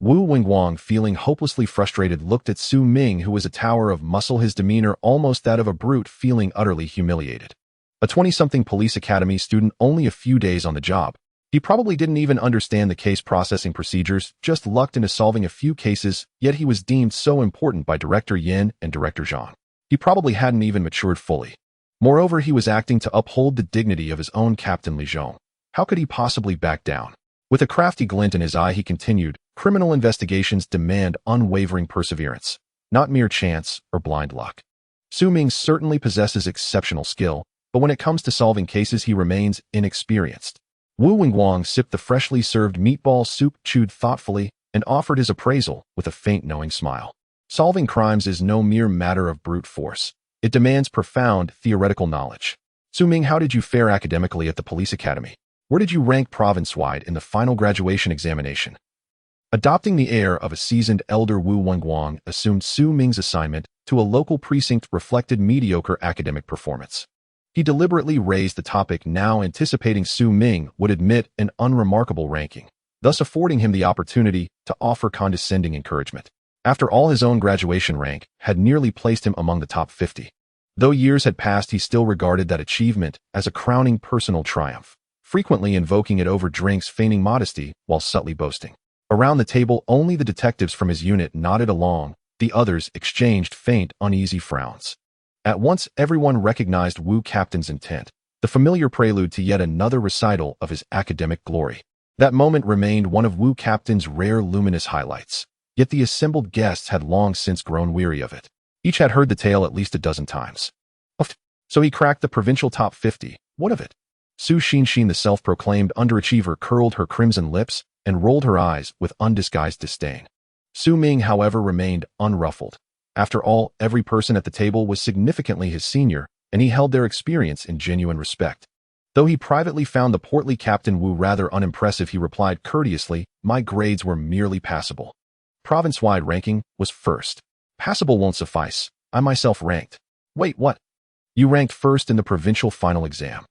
Wu Wingguang, feeling hopelessly frustrated, looked at Su Ming, who was a tower of muscle, his demeanor almost that of a brute, feeling utterly humiliated. A 20-something police academy student, only a few days on the job. He probably didn't even understand the case processing procedures, just lucked into solving a few cases, yet he was deemed so important by Director Yin and Director Zhang. He probably hadn't even matured fully. Moreover, he was acting to uphold the dignity of his own Captain Li Zhong. How could he possibly back down? With a crafty glint in his eye, he continued, criminal investigations demand unwavering perseverance, not mere chance or blind luck. Su Ming certainly possesses exceptional skill, but when it comes to solving cases, he remains inexperienced. Wu Wingguang sipped the freshly served meatball soup, chewed thoughtfully, and offered his appraisal with a faint knowing smile. Solving crimes is no mere matter of brute force. It demands profound theoretical knowledge. Su Ming, how did you fare academically at the police academy? Where did you rank province-wide in the final graduation examination? Adopting the air of a seasoned elder, Wu Wingguang assumed Su Ming's assignment to a local precinct reflected mediocre academic performance. He deliberately raised the topic, now anticipating Su Ming would admit an unremarkable ranking, thus affording him the opportunity to offer condescending encouragement. After all, his own graduation rank had nearly placed him among the top 50. Though years had passed, he still regarded that achievement as a crowning personal triumph, frequently invoking it over drinks, feigning modesty while subtly boasting. Around the table, only the detectives from his unit nodded along, the others exchanged faint, uneasy frowns. At once, everyone recognized Wu Captain's intent, the familiar prelude to yet another recital of his academic glory. That moment remained one of Wu Captain's rare luminous highlights, yet the assembled guests had long since grown weary of it. Each had heard the tale at least a dozen times. So he cracked the provincial top 50. What of it? Su Ming, the self-proclaimed underachiever, curled her crimson lips and rolled her eyes with undisguised disdain. Su Ming, however, remained unruffled. After all, every person at the table was significantly his senior, and he held their experience in genuine respect. Though he privately found the portly Captain Wu rather unimpressive, he replied courteously, "My grades were merely passable. Province-wide ranking was first. Passable won't suffice. I myself ranked." "Wait, what? You ranked first in the provincial final exam?"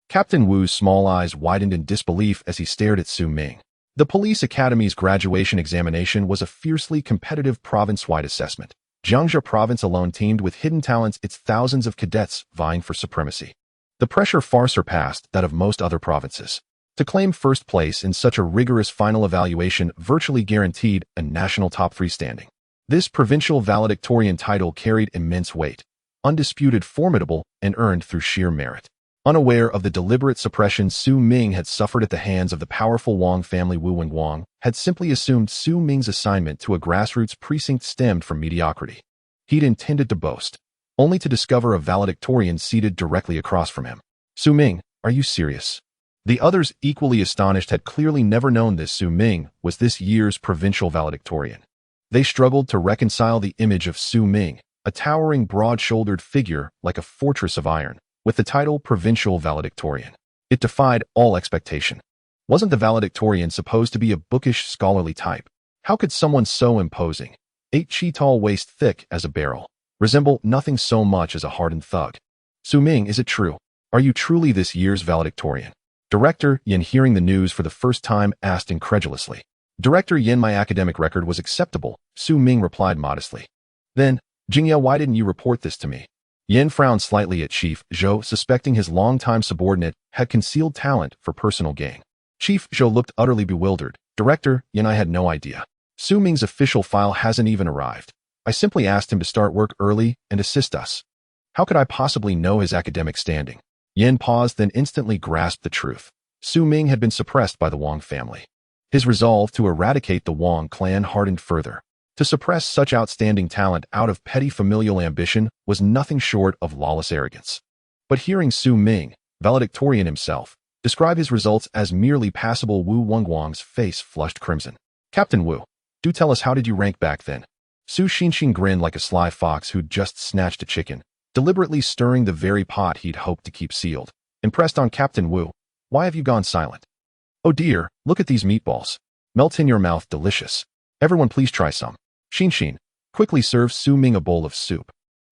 Captain Wu's small eyes widened in disbelief as he stared at Su Ming. The police academy's graduation examination was a fiercely competitive province-wide assessment. Jiangxia province alone teemed with hidden talents, its thousands of cadets vying for supremacy. The pressure far surpassed that of most other provinces. To claim first place in such a rigorous final evaluation virtually guaranteed a national top 3 standing. This provincial valedictorian title carried immense weight, undisputed, formidable, and earned through sheer merit. Unaware of the deliberate suppression Su Ming had suffered at the hands of the powerful Wang family, Wu Wangwang had simply assumed Su Ming's assignment to a grassroots precinct stemmed from mediocrity. He'd intended to boast, only to discover a valedictorian seated directly across from him. "Su Ming, are you serious?" The others, equally astonished, had clearly never known this Su Ming was this year's provincial valedictorian. They struggled to reconcile the image of Su Ming, a towering, broad-shouldered figure like a fortress of iron, with the title provincial valedictorian. It defied all expectation. Wasn't the valedictorian supposed to be a bookish, scholarly type? How could someone so imposing, 8 feet tall, waist thick as a barrel, resemble nothing so much as a hardened thug? "Su Ming, is it true? Are you truly this year's valedictorian?" Director Yin, hearing the news for the first time, asked incredulously. "Director Yin, my academic record was acceptable," Su Ming replied modestly. "Then, Jingya, why didn't you report this to me?" Yin frowned slightly at Chief Zhou, suspecting his longtime subordinate had concealed talent for personal gain. Chief Zhou looked utterly bewildered. "Director Yin, I had no idea. Su Ming's official file hasn't even arrived. I simply asked him to start work early and assist us. How could I possibly know his academic standing?" Yin paused, then instantly grasped the truth. Su Ming had been suppressed by the Wang family. His resolve to eradicate the Wang clan hardened further. To suppress such outstanding talent out of petty familial ambition was nothing short of lawless arrogance. But hearing Su Ming, valedictorian himself, describe his results as merely passable, Wu Wangwang's face flushed crimson. "Captain Wu, do tell us, how did you rank back then?" Su Ming grinned like a sly fox who'd just snatched a chicken, deliberately stirring the very pot he'd hoped to keep sealed. Impressed on Captain Wu, "Why have you gone silent?" "Oh dear, look at these meatballs. Melt in your mouth, delicious. Everyone please try some." Xin quickly served Su Ming a bowl of soup.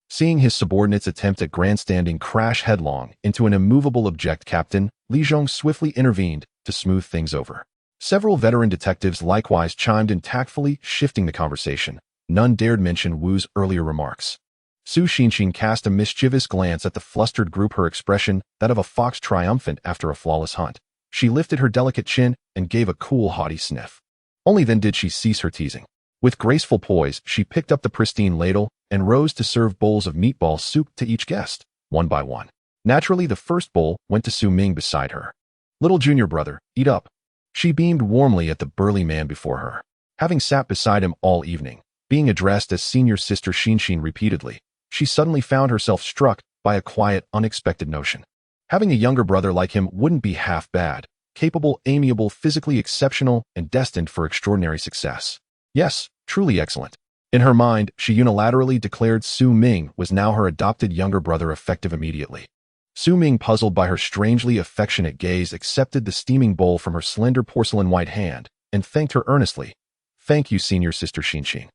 Seeing his subordinate's attempt at grandstanding crash headlong into an immovable object, Captain Li Zhong swiftly intervened to smooth things over. Several veteran detectives likewise chimed in tactfully, shifting the conversation. None dared mention Wu's earlier remarks. Su Ming cast a mischievous glance at the flustered group, her expression that of a fox triumphant after a flawless hunt. She lifted her delicate chin and gave a cool, haughty sniff. Only then did she cease her teasing. With graceful poise, she picked up the pristine ladle and rose to serve bowls of meatball soup to each guest, one by one. Naturally, the first bowl went to Su Ming beside her. "Little junior brother, eat up." She beamed warmly at the burly man before her. Having sat beside him all evening, being addressed as senior sister Xin repeatedly, she suddenly found herself struck by a quiet, unexpected notion. Having a younger brother like him wouldn't be half bad, capable, amiable, physically exceptional, and destined for extraordinary success. Yes, truly excellent. In her mind, she unilaterally declared Su Ming was now her adopted younger brother, effective immediately. Su Ming, puzzled by her strangely affectionate gaze, accepted the steaming bowl from her slender porcelain-white hand and thanked her earnestly. "Thank you, senior sister Xin."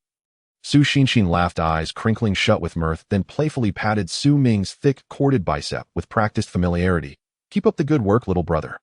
Su Ming laughed, eyes crinkling shut with mirth, then playfully patted Su Ming's thick, corded bicep with practiced familiarity. "Keep up the good work, little brother."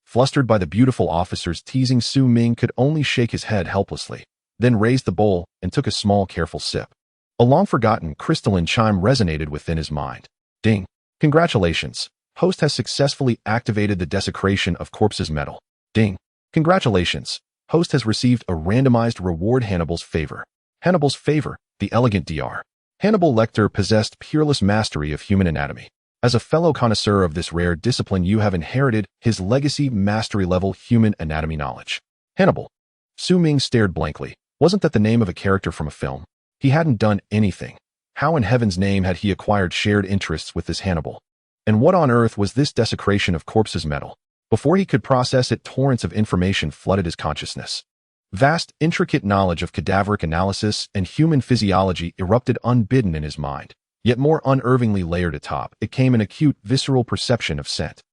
Flustered by the beautiful officer's teasing, Su Ming could only shake his head helplessly, then raised the bowl and took a small, careful sip. A long-forgotten, crystalline chime resonated within his mind. Ding! Congratulations! Host has successfully activated the desecration of corpses medal. Ding! Congratulations! Host has received a randomized reward, Hannibal's favor. Hannibal's favor, the elegant Dr. Hannibal Lecter possessed peerless mastery of human anatomy. As a fellow connoisseur of this rare discipline, you have inherited his legacy, mastery-level human anatomy knowledge. Hannibal. Su Ming stared blankly. Wasn't that the name of a character from a film? He hadn't done anything. How in heaven's name had he acquired shared interests with this Hannibal? And what on earth was this desecration of corpses metal? Before he could process it, torrents of information flooded his consciousness. Vast, intricate knowledge of cadaveric analysis and human physiology erupted unbidden in his mind. Yet more unervingly layered atop, it came an acute, visceral perception of scent.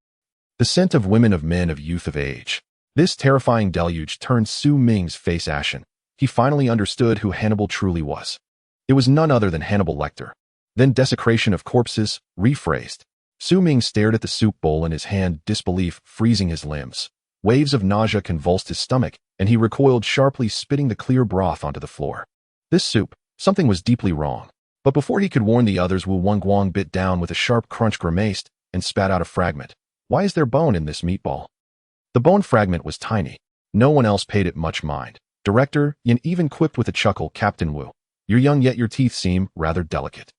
The scent of women, of men, of youth, of age. This terrifying deluge turned Su Ming's face ashen. He finally understood who Hannibal truly was. It was none other than Hannibal Lecter. Then desecration of corpses, rephrased. Su Ming stared at the soup bowl in his hand, disbelief freezing his limbs. Waves of nausea convulsed his stomach, and he recoiled sharply, spitting the clear broth onto the floor. This soup, something was deeply wrong. But before he could warn the others, Wu Wangguang bit down with a sharp crunch, grimaced, and spat out a fragment. Why is there bone in this meatball? The bone fragment was tiny. No one else paid it much mind. Director Yin even quipped with a chuckle, Captain Wu, you're young yet your teeth seem rather delicate.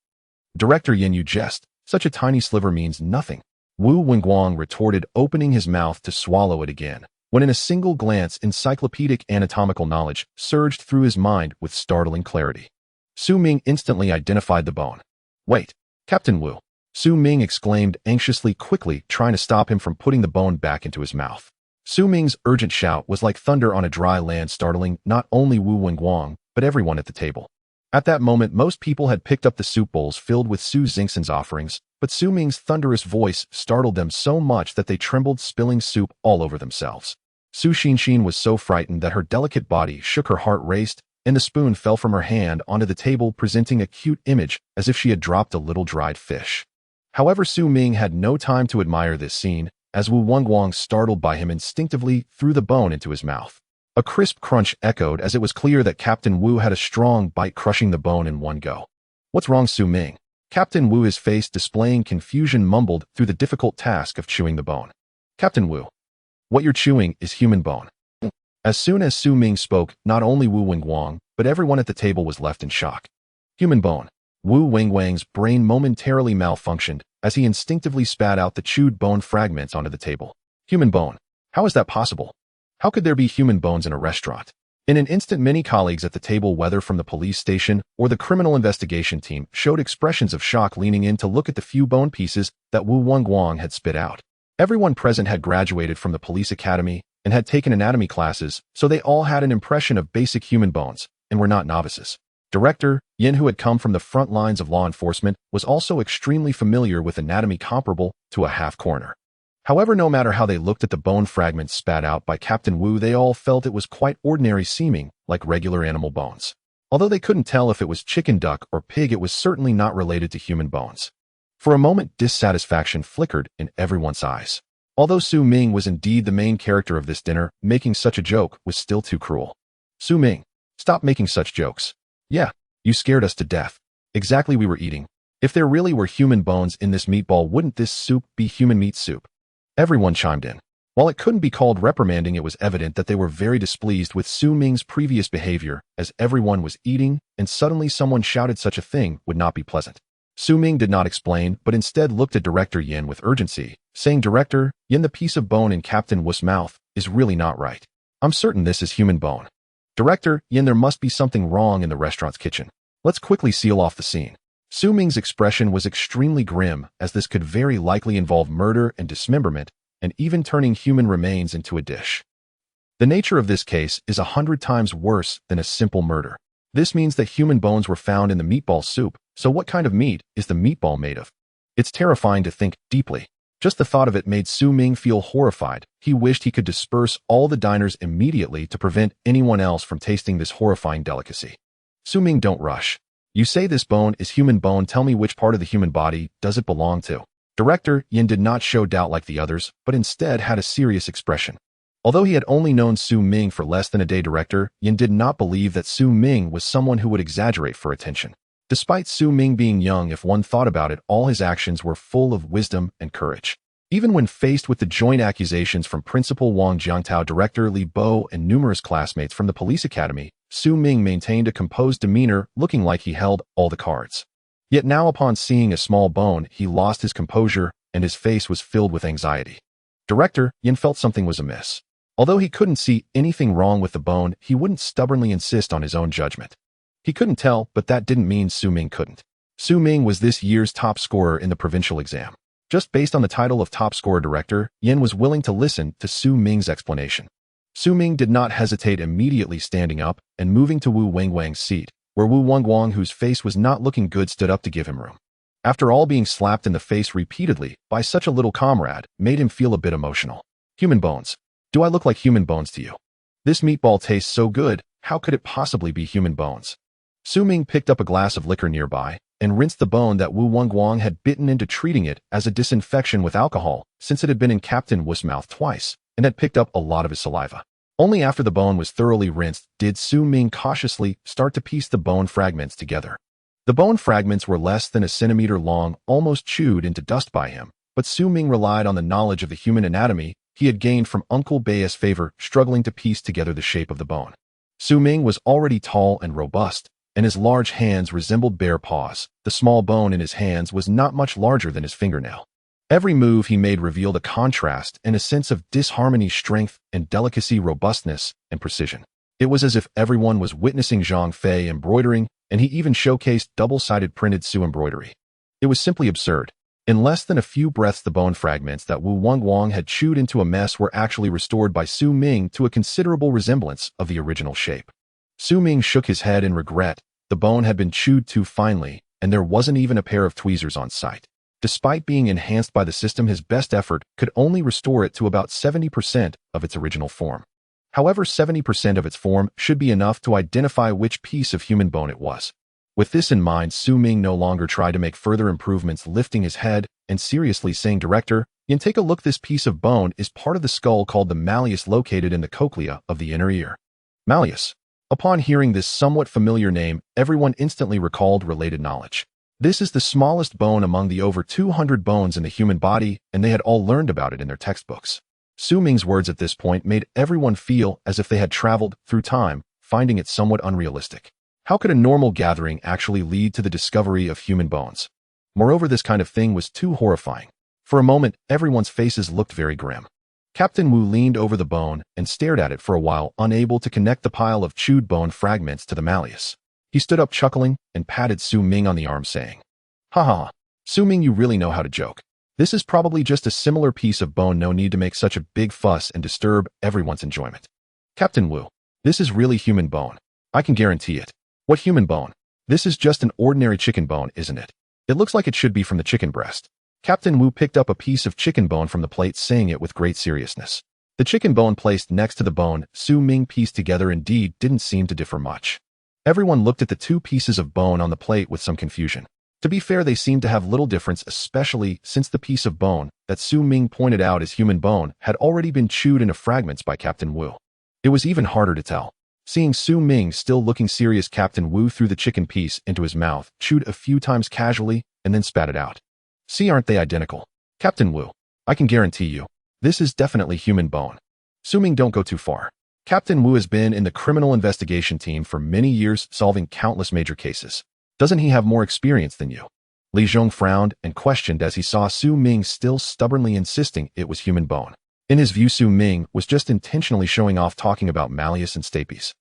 Director Yin, you jest. Such a tiny sliver means nothing. Wu Wangguang retorted, opening his mouth to swallow it again, when in a single glance encyclopedic anatomical knowledge surged through his mind with startling clarity. Su Ming instantly identified the bone. Wait, Captain Wu, Su Ming exclaimed anxiously, quickly trying to stop him from putting the bone back into his mouth. Su Ming's urgent shout was like thunder on a dry land, startling not only Wu Wangguang, but everyone at the table. At that moment, most people had picked up the soup bowls filled with Su Xingxin's offerings, but Su Ming's thunderous voice startled them so much that they trembled, spilling soup all over themselves. Su Xingxin was so frightened that her delicate body shook, her heart raced, and the spoon fell from her hand onto the table, presenting a cute image as if she had dropped a little dried fish. However, Su Ming had no time to admire this scene, as Wu Wangguang, startled by him, instinctively threw the bone into his mouth. A crisp crunch echoed as it was clear that Captain Wu had a strong bite, crushing the bone in one go. What's wrong, Su Ming? Captain Wu, his face displaying confusion, mumbled through the difficult task of chewing the bone. Captain Wu, what you're chewing is human bone. As soon as Su Ming spoke, not only Wu Wangguang, but everyone at the table was left in shock. Human bone. Wu Wangguang's brain momentarily malfunctioned as he instinctively spat out the chewed bone fragments onto the table. Human bone. How is that possible? How could there be human bones in a restaurant? In an instant, many colleagues at the table, whether from the police station or the criminal investigation team, showed expressions of shock, leaning in to look at the few bone pieces that Wu Wangguang had spit out. Everyone present had graduated from the police academy and had taken anatomy classes, so they all had an impression of basic human bones and were not novices. Director Yin, who had come from the front lines of law enforcement, was also extremely familiar with anatomy comparable to a half-corner. However, no matter how they looked at the bone fragments spat out by Captain Wu, they all felt it was quite ordinary, seeming like regular animal bones. Although they couldn't tell if it was chicken, duck, or pig, it was certainly not related to human bones. For a moment, dissatisfaction flickered in everyone's eyes. Although Su Ming was indeed the main character of this dinner, making such a joke was still too cruel. Su Ming, stop making such jokes. Yeah, you scared us to death. Exactly, we were eating. If there really were human bones in this meatball, wouldn't this soup be human meat soup? Everyone chimed in. While it couldn't be called reprimanding, it was evident that they were very displeased with Su Ming's previous behavior, as everyone was eating, and suddenly someone shouted such a thing would not be pleasant. Su Ming did not explain, but instead looked at Director Yin with urgency, saying, Director Yin, the piece of bone in Captain Wu's mouth is really not right. I'm certain this is human bone. Director Yin, there must be something wrong in the restaurant's kitchen. Let's quickly seal off the scene. Su Ming's expression was extremely grim, as this could very likely involve murder and dismemberment, and even turning human remains into a dish. The nature of this case is 100 times worse than a simple murder. This means that human bones were found in the meatball soup, so what kind of meat is the meatball made of? It's terrifying to think deeply. Just the thought of it made Su Ming feel horrified. He wished he could disperse all the diners immediately to prevent anyone else from tasting this horrifying delicacy. Su Ming, don't rush. You say this bone is human bone. Tell me, which part of the human body does it belong to? Director Yin did not show doubt like the others, but instead had a serious expression. Although he had only known Su Ming for less than a day, Director Yin did not believe that Su Ming was someone who would exaggerate for attention. Despite Su Ming being young, if one thought about it, all his actions were full of wisdom and courage. Even when faced with the joint accusations from Principal Wang Jiangtao, Director Li Bo, and numerous classmates from the police academy, Su Ming maintained a composed demeanor, looking like he held all the cards. Yet now, upon seeing a small bone, he lost his composure, and his face was filled with anxiety. Director Yin felt something was amiss. Although he couldn't see anything wrong with the bone, he wouldn't stubbornly insist on his own judgment. He couldn't tell, but that didn't mean Su Ming couldn't. Su Ming was this year's top scorer in the provincial exam. Just based on the title of top scorer director, Yin was willing to listen to Su Ming's explanation. Su Ming did not hesitate, immediately standing up and moving to Wu Wangwang's seat, where Wu Wangwang, whose face was not looking good, stood up to give him room. After all, being slapped in the face repeatedly by such a little comrade made him feel a bit emotional. Human bones. Do I look like human bones to you? This meatball tastes so good, how could it possibly be human bones? Su Ming picked up a glass of liquor nearby and rinsed the bone that Wu Wangwang had bitten into, treating it as a disinfection with alcohol, since it had been in Captain Wu's mouth twice and had picked up a lot of his saliva. Only after the bone was thoroughly rinsed did Su Ming cautiously start to piece the bone fragments together. The bone fragments were less than a centimeter long, almost chewed into dust by him, but Su Ming relied on the knowledge of the human anatomy he had gained from Uncle Bai's favor, struggling to piece together the shape of the bone. Su Ming was already tall and robust, and his large hands resembled bear paws. The small bone in his hands was not much larger than his fingernail. Every move he made revealed a contrast and a sense of disharmony, strength and delicacy, robustness and precision. It was as if everyone was witnessing Zhang Fei embroidering, and he even showcased double-sided printed Su embroidery. It was simply absurd. In less than a few breaths, the bone fragments that Wu Wangwang had chewed into a mess were actually restored by Su Ming to a considerable resemblance of the original shape. Su Ming shook his head in regret. The bone had been chewed too finely, and there wasn't even a pair of tweezers on site. Despite being enhanced by the system, his best effort could only restore it to about 70% of its original form. However, 70% of its form should be enough to identify which piece of human bone it was. With this in mind, Su Ming no longer tried to make further improvements, lifting his head and seriously saying, "Director, Yin, take a look. This piece of bone is part of the skull called the malleus, located in the cochlea of the inner ear." Malleus. Upon hearing this somewhat familiar name, everyone instantly recalled related knowledge. This is the smallest bone among the over 200 bones in the human body, and they had all learned about it in their textbooks. Su Ming's words at this point made everyone feel as if they had traveled through time, finding it somewhat unrealistic. How could a normal gathering actually lead to the discovery of human bones? Moreover, this kind of thing was too horrifying. For a moment, everyone's faces looked very grim. Captain Wu leaned over the bone and stared at it for a while, unable to connect the pile of chewed bone fragments to the malleus. He stood up chuckling and patted Su Ming on the arm, saying, "Ha ha, Su Ming, you really know how to joke. This is probably just a similar piece of bone. No need to make such a big fuss and disturb everyone's enjoyment." "Captain Wu, this is really human bone. I can guarantee it." "What human bone? This is just an ordinary chicken bone, isn't it? It looks like it should be from the chicken breast." Captain Wu picked up a piece of chicken bone from the plate, saying it with great seriousness. The chicken bone placed next to the bone Su Ming pieced together indeed didn't seem to differ much. Everyone looked at the two pieces of bone on the plate with some confusion. To be fair, they seemed to have little difference, especially since the piece of bone that Su Ming pointed out as human bone had already been chewed into fragments by Captain Wu. It was even harder to tell. Seeing Su Ming still looking serious, Captain Wu threw the chicken piece into his mouth, chewed a few times casually, and then spat it out. "See, aren't they identical? Captain Wu, I can guarantee you, this is definitely human bone." "Su Ming, don't go too far. Captain Wu has been in the criminal investigation team for many years, solving countless major cases. Doesn't he have more experience than you?" Li Zhong frowned and questioned as he saw Su Ming still stubbornly insisting it was human bone. In his view, Su Ming was just intentionally showing off, talking about malleus and stapes.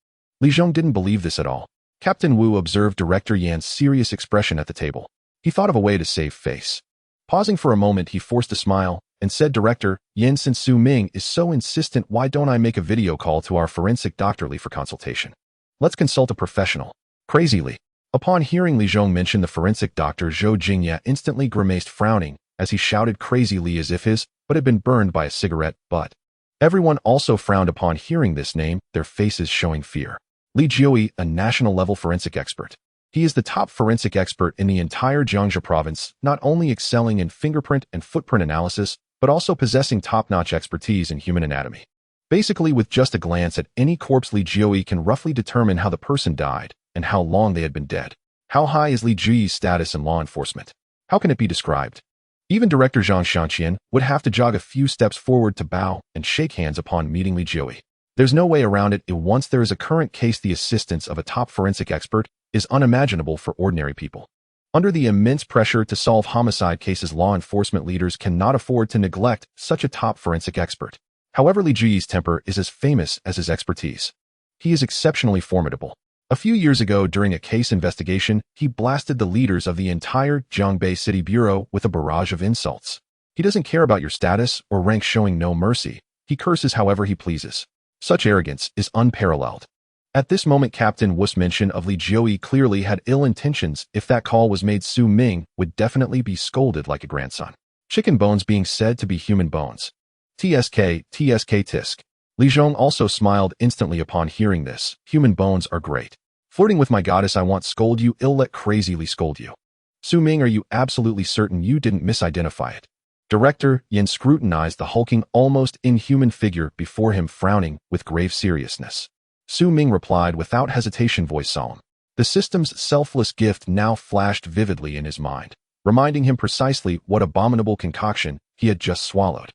Li Zhong didn't believe this at all. Captain Wu observed Director Yan's serious expression at the table. He thought of a way to save face. Pausing for a moment, he forced a smile and said, "Director Yan, since Su Ming is so insistent, why don't I make a video call to our forensic Dr. Li for consultation? Let's consult a professional." "Crazy Li." Upon hearing Li Zhong mention the forensic doctor, Zhou Jingya instantly grimaced, frowning as he shouted "Crazy Li" as if his butt had been burned by a cigarette butt. Everyone also frowned upon hearing this name, their faces showing fear. Li Jiui, a national-level forensic expert. He is the top forensic expert in the entire Jiangxia province, not only excelling in fingerprint and footprint analysis, but also possessing top-notch expertise in human anatomy. Basically, with just a glance at any corpse, Li Jiui can roughly determine how the person died and how long they had been dead. How high is Li Jiui's status in law enforcement? How can it be described? Even Director Zhang Shanqian would have to jog a few steps forward to bow and shake hands upon meeting Li Jiui. There's no way around it. Once there is a current case, the assistance of a top forensic expert is unimaginable for ordinary people. Under the immense pressure to solve homicide cases, law enforcement leaders cannot afford to neglect such a top forensic expert. However, Li Jiui's temper is as famous as his expertise. He is exceptionally formidable. A few years ago, during a case investigation, he blasted the leaders of the entire Jiangbei City Bureau with a barrage of insults. He doesn't care about your status or rank, showing no mercy. He curses however he pleases. Such arrogance is unparalleled. At this moment, Captain Wu's mention of Li Jiui clearly had ill intentions. If that call was made, Su Ming would definitely be scolded like a grandson. Chicken bones being said to be human bones. TSK, tisk. Li Zhong also smiled instantly upon hearing this. Human bones are great. Flirting with my goddess, I want scold you, ill let crazily scold you. Su Ming, are you absolutely certain you didn't misidentify it? Director Yin scrutinized the hulking, almost inhuman figure before him, frowning with grave seriousness. Su Ming replied without hesitation, voice solemn. The system's selfless gift now flashed vividly in his mind, reminding him precisely what abominable concoction he had just swallowed.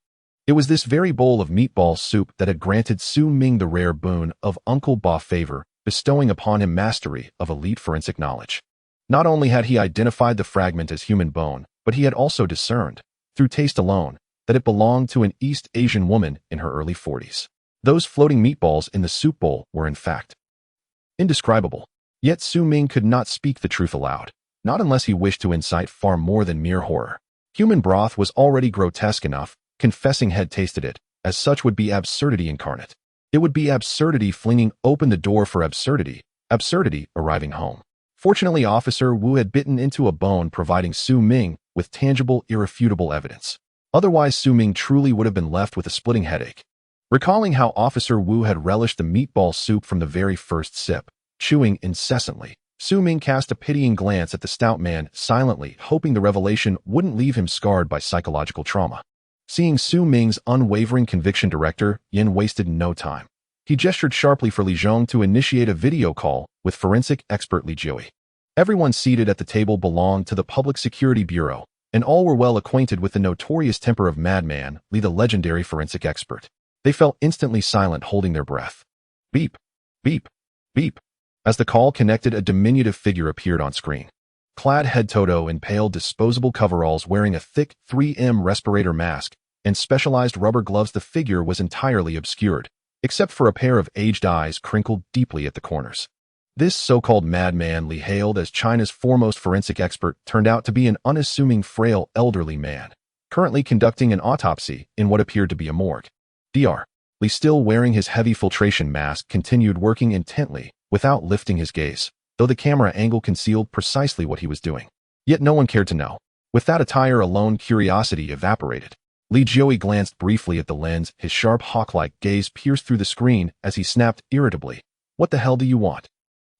It was this very bowl of meatball soup that had granted Su Ming the rare boon of Uncle Ba favor, bestowing upon him mastery of elite forensic knowledge. Not only had he identified the fragment as human bone, but he had also discerned, through taste alone, that it belonged to an East Asian woman in her early 40s. Those floating meatballs in the soup bowl were in fact indescribable. Yet Su Ming could not speak the truth aloud, not unless he wished to incite far more than mere horror. Human broth was already grotesque enough. Confessing had tasted it, as such would be absurdity incarnate. It would be absurdity flinging open the door for absurdity, absurdity arriving home. Fortunately, Officer Wu had bitten into a bone, providing Su Ming with tangible, irrefutable evidence. Otherwise, Su Ming truly would have been left with a splitting headache. Recalling how Officer Wu had relished the meatball soup from the very first sip, chewing incessantly, Su Ming cast a pitying glance at the stout man, silently hoping the revelation wouldn't leave him scarred by psychological trauma. Seeing Su Ming's unwavering conviction, Director Yin wasted no time. He gestured sharply for Li Zhong to initiate a video call with forensic expert Li Jiui. Everyone seated at the table belonged to the Public Security Bureau, and all were well acquainted with the notorious temper of Madman Li, the legendary forensic expert. They fell instantly silent, holding their breath. Beep, beep, beep. As the call connected, a diminutive figure appeared on screen. Clad head-to-toe in pale disposable coveralls, wearing a thick 3M respirator mask and specialized rubber gloves, the figure was entirely obscured, except for a pair of aged eyes crinkled deeply at the corners. This so-called Madman Li, hailed as China's foremost forensic expert, turned out to be an unassuming, frail, elderly man, currently conducting an autopsy in what appeared to be a morgue. Dr. Li, still wearing his heavy filtration mask, continued working intently, without lifting his gaze, though the camera angle concealed precisely what he was doing. Yet no one cared to know. With that attire alone, curiosity evaporated. Li Jiui glanced briefly at the lens, his sharp hawk-like gaze pierced through the screen as he snapped irritably, "What the hell do you want?"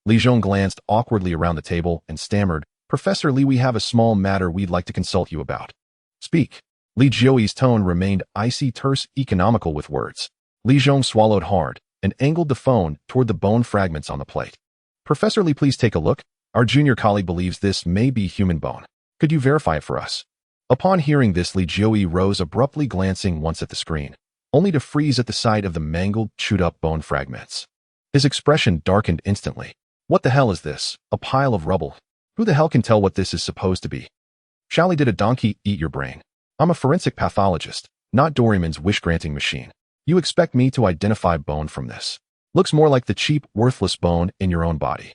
Li Zhong glanced awkwardly around the table and stammered, "Professor Li, we have a small matter we'd like to consult you about." "Speak." Li Jiui's tone remained icy, terse, economical with words. Li Zhong swallowed hard and angled the phone toward the bone fragments on the plate. "Professor Li, please take a look. Our junior colleague believes this may be human bone. Could you verify it for us?" Upon hearing this, Li Jiui rose abruptly, glancing once at the screen, only to freeze at the sight of the mangled, chewed-up bone fragments. His expression darkened instantly. "What the hell is this? A pile of rubble? Who the hell can tell what this is supposed to be? Shally, did a donkey eat your brain? I'm a forensic pathologist, not Doraemon's wish-granting machine. You expect me to identify bone from this? Looks more like the cheap, worthless bone in your own body."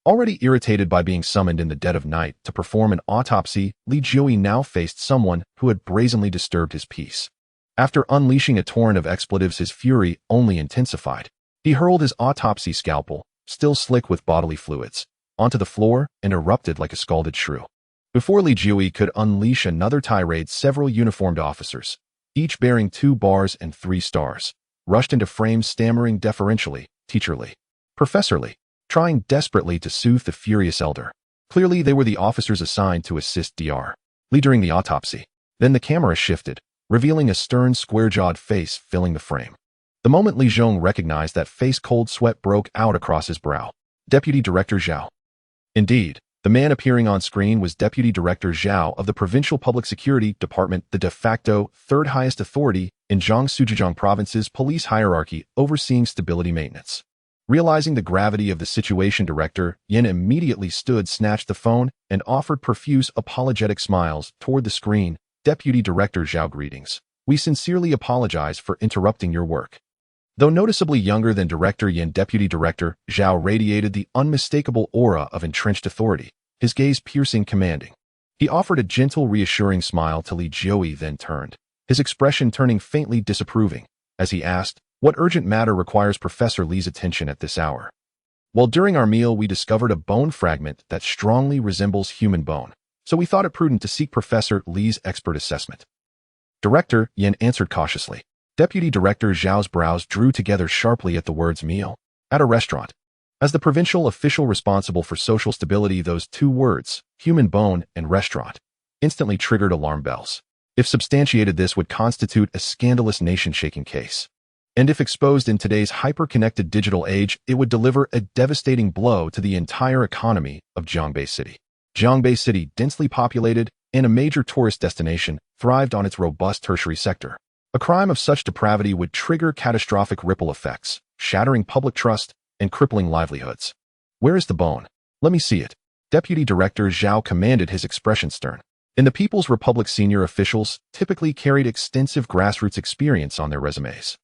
Already irritated by being summoned in the dead of night to perform an autopsy, Li Jiui now faced someone who had brazenly disturbed his peace. After unleashing a torrent of expletives, his fury only intensified. He hurled his autopsy scalpel, still slick with bodily fluids, onto the floor and erupted like a scalded shrew. Before Li Jiui could unleash another tirade, several uniformed officers, each bearing 2 bars and 3 stars, rushed into frame, stammering deferentially, "Teacher Li, Professor Li," trying desperately to soothe the furious elder. Clearly, they were the officers assigned to assist Dr. Li during the autopsy. Then the camera shifted, revealing a stern, square-jawed face filling the frame. The moment Li Zhong recognized that face, cold sweat broke out across his brow. Deputy Director Zhao. Indeed, the man appearing on screen was Deputy Director Zhao of the Provincial Public Security Department, the de facto third highest authority in Jiangsu Province's police hierarchy, overseeing stability maintenance. Realizing the gravity of the situation, Director Yin immediately stood, snatched the phone, and offered profuse, apologetic smiles toward the screen. "Deputy Director Zhao, greetings. We sincerely apologize for interrupting your work." Though noticeably younger than Director Yin, Deputy Director Zhao radiated the unmistakable aura of entrenched authority, his gaze piercing, commanding. He offered a gentle, reassuring smile to Li Jioi, then turned, his expression turning faintly disapproving, as he asked, "What urgent matter requires Professor Li's attention at this hour?" "Well, during our meal, we discovered a bone fragment that strongly resembles human bone, so we thought it prudent to seek Professor Li's expert assessment." "Director," Yin answered cautiously. Deputy Director Zhao's brows drew together sharply at the words meal. At a restaurant. As the provincial official responsible for social stability, those two words, human bone and restaurant, instantly triggered alarm bells. If substantiated, this would constitute a scandalous nation-shaking case. And if exposed in today's hyper-connected digital age, it would deliver a devastating blow to the entire economy of Jiangbei City. Jiangbei City, densely populated and a major tourist destination, thrived on its robust tertiary sector. A crime of such depravity would trigger catastrophic ripple effects, shattering public trust and crippling livelihoods. "Where is the bone? Let me see it." Deputy Director Zhao commanded, his expression stern. In the People's Republic, senior officials typically carried extensive grassroots experience on their resumes.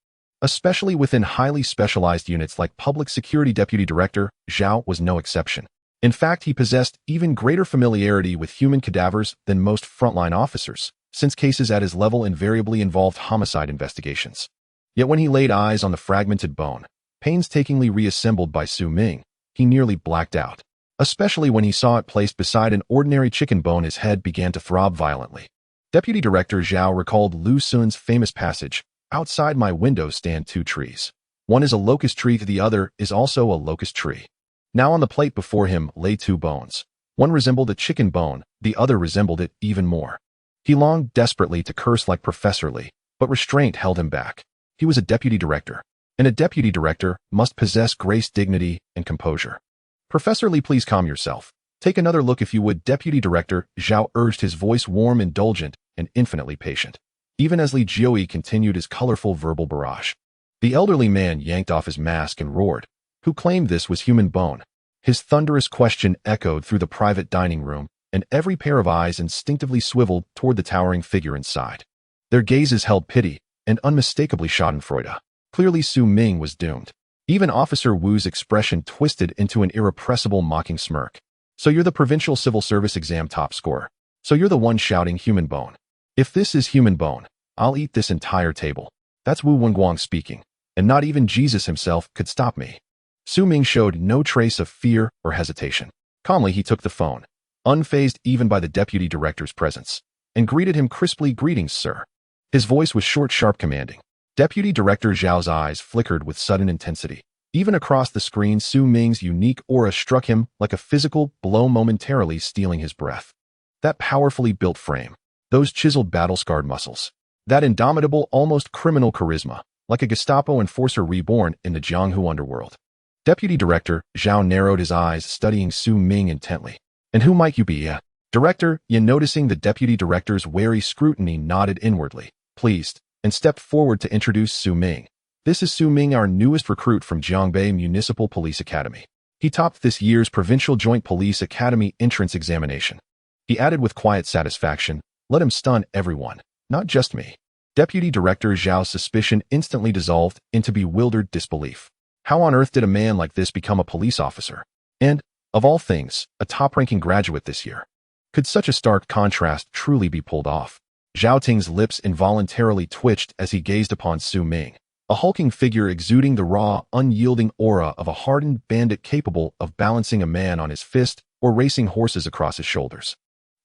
Especially within highly specialized units like Public Security. Deputy Director Zhao was no exception. In fact, he possessed even greater familiarity with human cadavers than most frontline officers, since cases at his level invariably involved homicide investigations. Yet when he laid eyes on the fragmented bone, painstakingly reassembled by Su Ming, he nearly blacked out. Especially when he saw it placed beside an ordinary chicken bone, his head began to throb violently. Deputy Director Zhao recalled Lu Sun's famous passage, "Outside my window stand two trees. One is a locust tree, the other is also a locust tree." Now on the plate before him lay two bones. One resembled a chicken bone, the other resembled it even more. He longed desperately to curse like Professor Li, but restraint held him back. He was a deputy director, and a deputy director must possess grace, dignity, and composure. "Professor Li, please calm yourself. Take another look if you would." Deputy Director Zhao urged, his voice warm, indulgent, and infinitely patient. Even as Li Jioi continued his colorful verbal barrage, the elderly man yanked off his mask and roared, "Who claimed this was human bone?" His thunderous question echoed through the private dining room, and every pair of eyes instinctively swiveled toward the towering figure inside. Their gazes held pity and unmistakably schadenfreude. Clearly Su Ming was doomed. Even Officer Wu's expression twisted into an irrepressible mocking smirk. "So you're the provincial civil service exam top scorer. So you're the one shouting human bone. If this is human bone, I'll eat this entire table." That's Wu Wenguang speaking, and not even Jesus himself could stop me. Su Ming showed no trace of fear or hesitation. Calmly he took the phone, unfazed even by the deputy director's presence, and greeted him crisply, "Greetings, sir." His voice was short, sharp, commanding. Deputy Director Zhao's eyes flickered with sudden intensity. Even across the screen, Su Ming's unique aura struck him like a physical blow, momentarily stealing his breath. That powerfully built frame, those chiseled, battle-scarred muscles, that indomitable, almost criminal charisma, like a Gestapo enforcer reborn in the Jianghu underworld. Deputy Director Zhao narrowed his eyes, studying Su Ming intently. "And who might you be?" Director Yin, noticing the Deputy Director's wary scrutiny, nodded inwardly, pleased, and stepped forward to introduce Su Ming. "This is Su Ming, our newest recruit from Jiangbei Municipal Police Academy. He topped this year's Provincial Joint Police Academy entrance examination." He added with quiet satisfaction, "Let him stun everyone, not just me." Deputy Director Zhao's suspicion instantly dissolved into bewildered disbelief. How on earth did a man like this become a police officer? And, of all things, a top-ranking graduate this year? Could such a stark contrast truly be pulled off? Zhao Ting's lips involuntarily twitched as he gazed upon Su Ming, a hulking figure exuding the raw, unyielding aura of a hardened bandit capable of balancing a man on his fist or racing horses across his shoulders.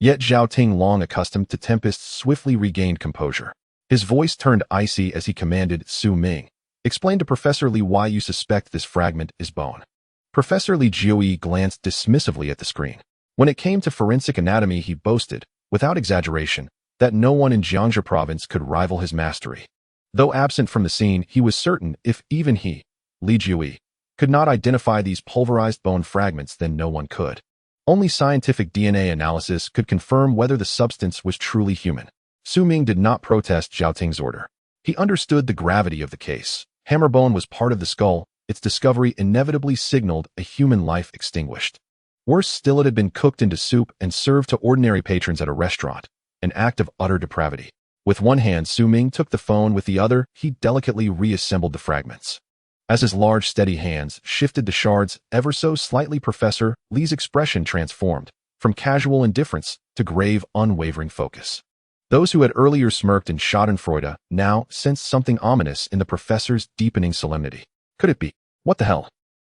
Yet Zhao Ting, long accustomed to tempests, swiftly regained composure. His voice turned icy as he commanded, "Su Ming, explain to Professor Li why you suspect this fragment is bone." Professor Li Jioi glanced dismissively at the screen. When it came to forensic anatomy, he boasted, without exaggeration, that no one in Jiangxi province could rival his mastery. Though absent from the scene, he was certain if even he, Li Jioi, could not identify these pulverized bone fragments, then no one could. Only scientific DNA analysis could confirm whether the substance was truly human. Su Ming did not protest Zhao Ting's order. He understood the gravity of the case. Hammerbone was part of the skull. Its discovery inevitably signaled a human life extinguished. Worse still, it had been cooked into soup and served to ordinary patrons at a restaurant, an act of utter depravity. With one hand, Su Ming took the phone. With the other, he delicately reassembled the fragments. As his large, steady hands shifted the shards ever so slightly, Professor Li's expression transformed. from casual indifference to grave, unwavering focus. Those who had earlier smirked in schadenfreude now sensed something ominous in the professor's deepening solemnity. Could it be? What the hell?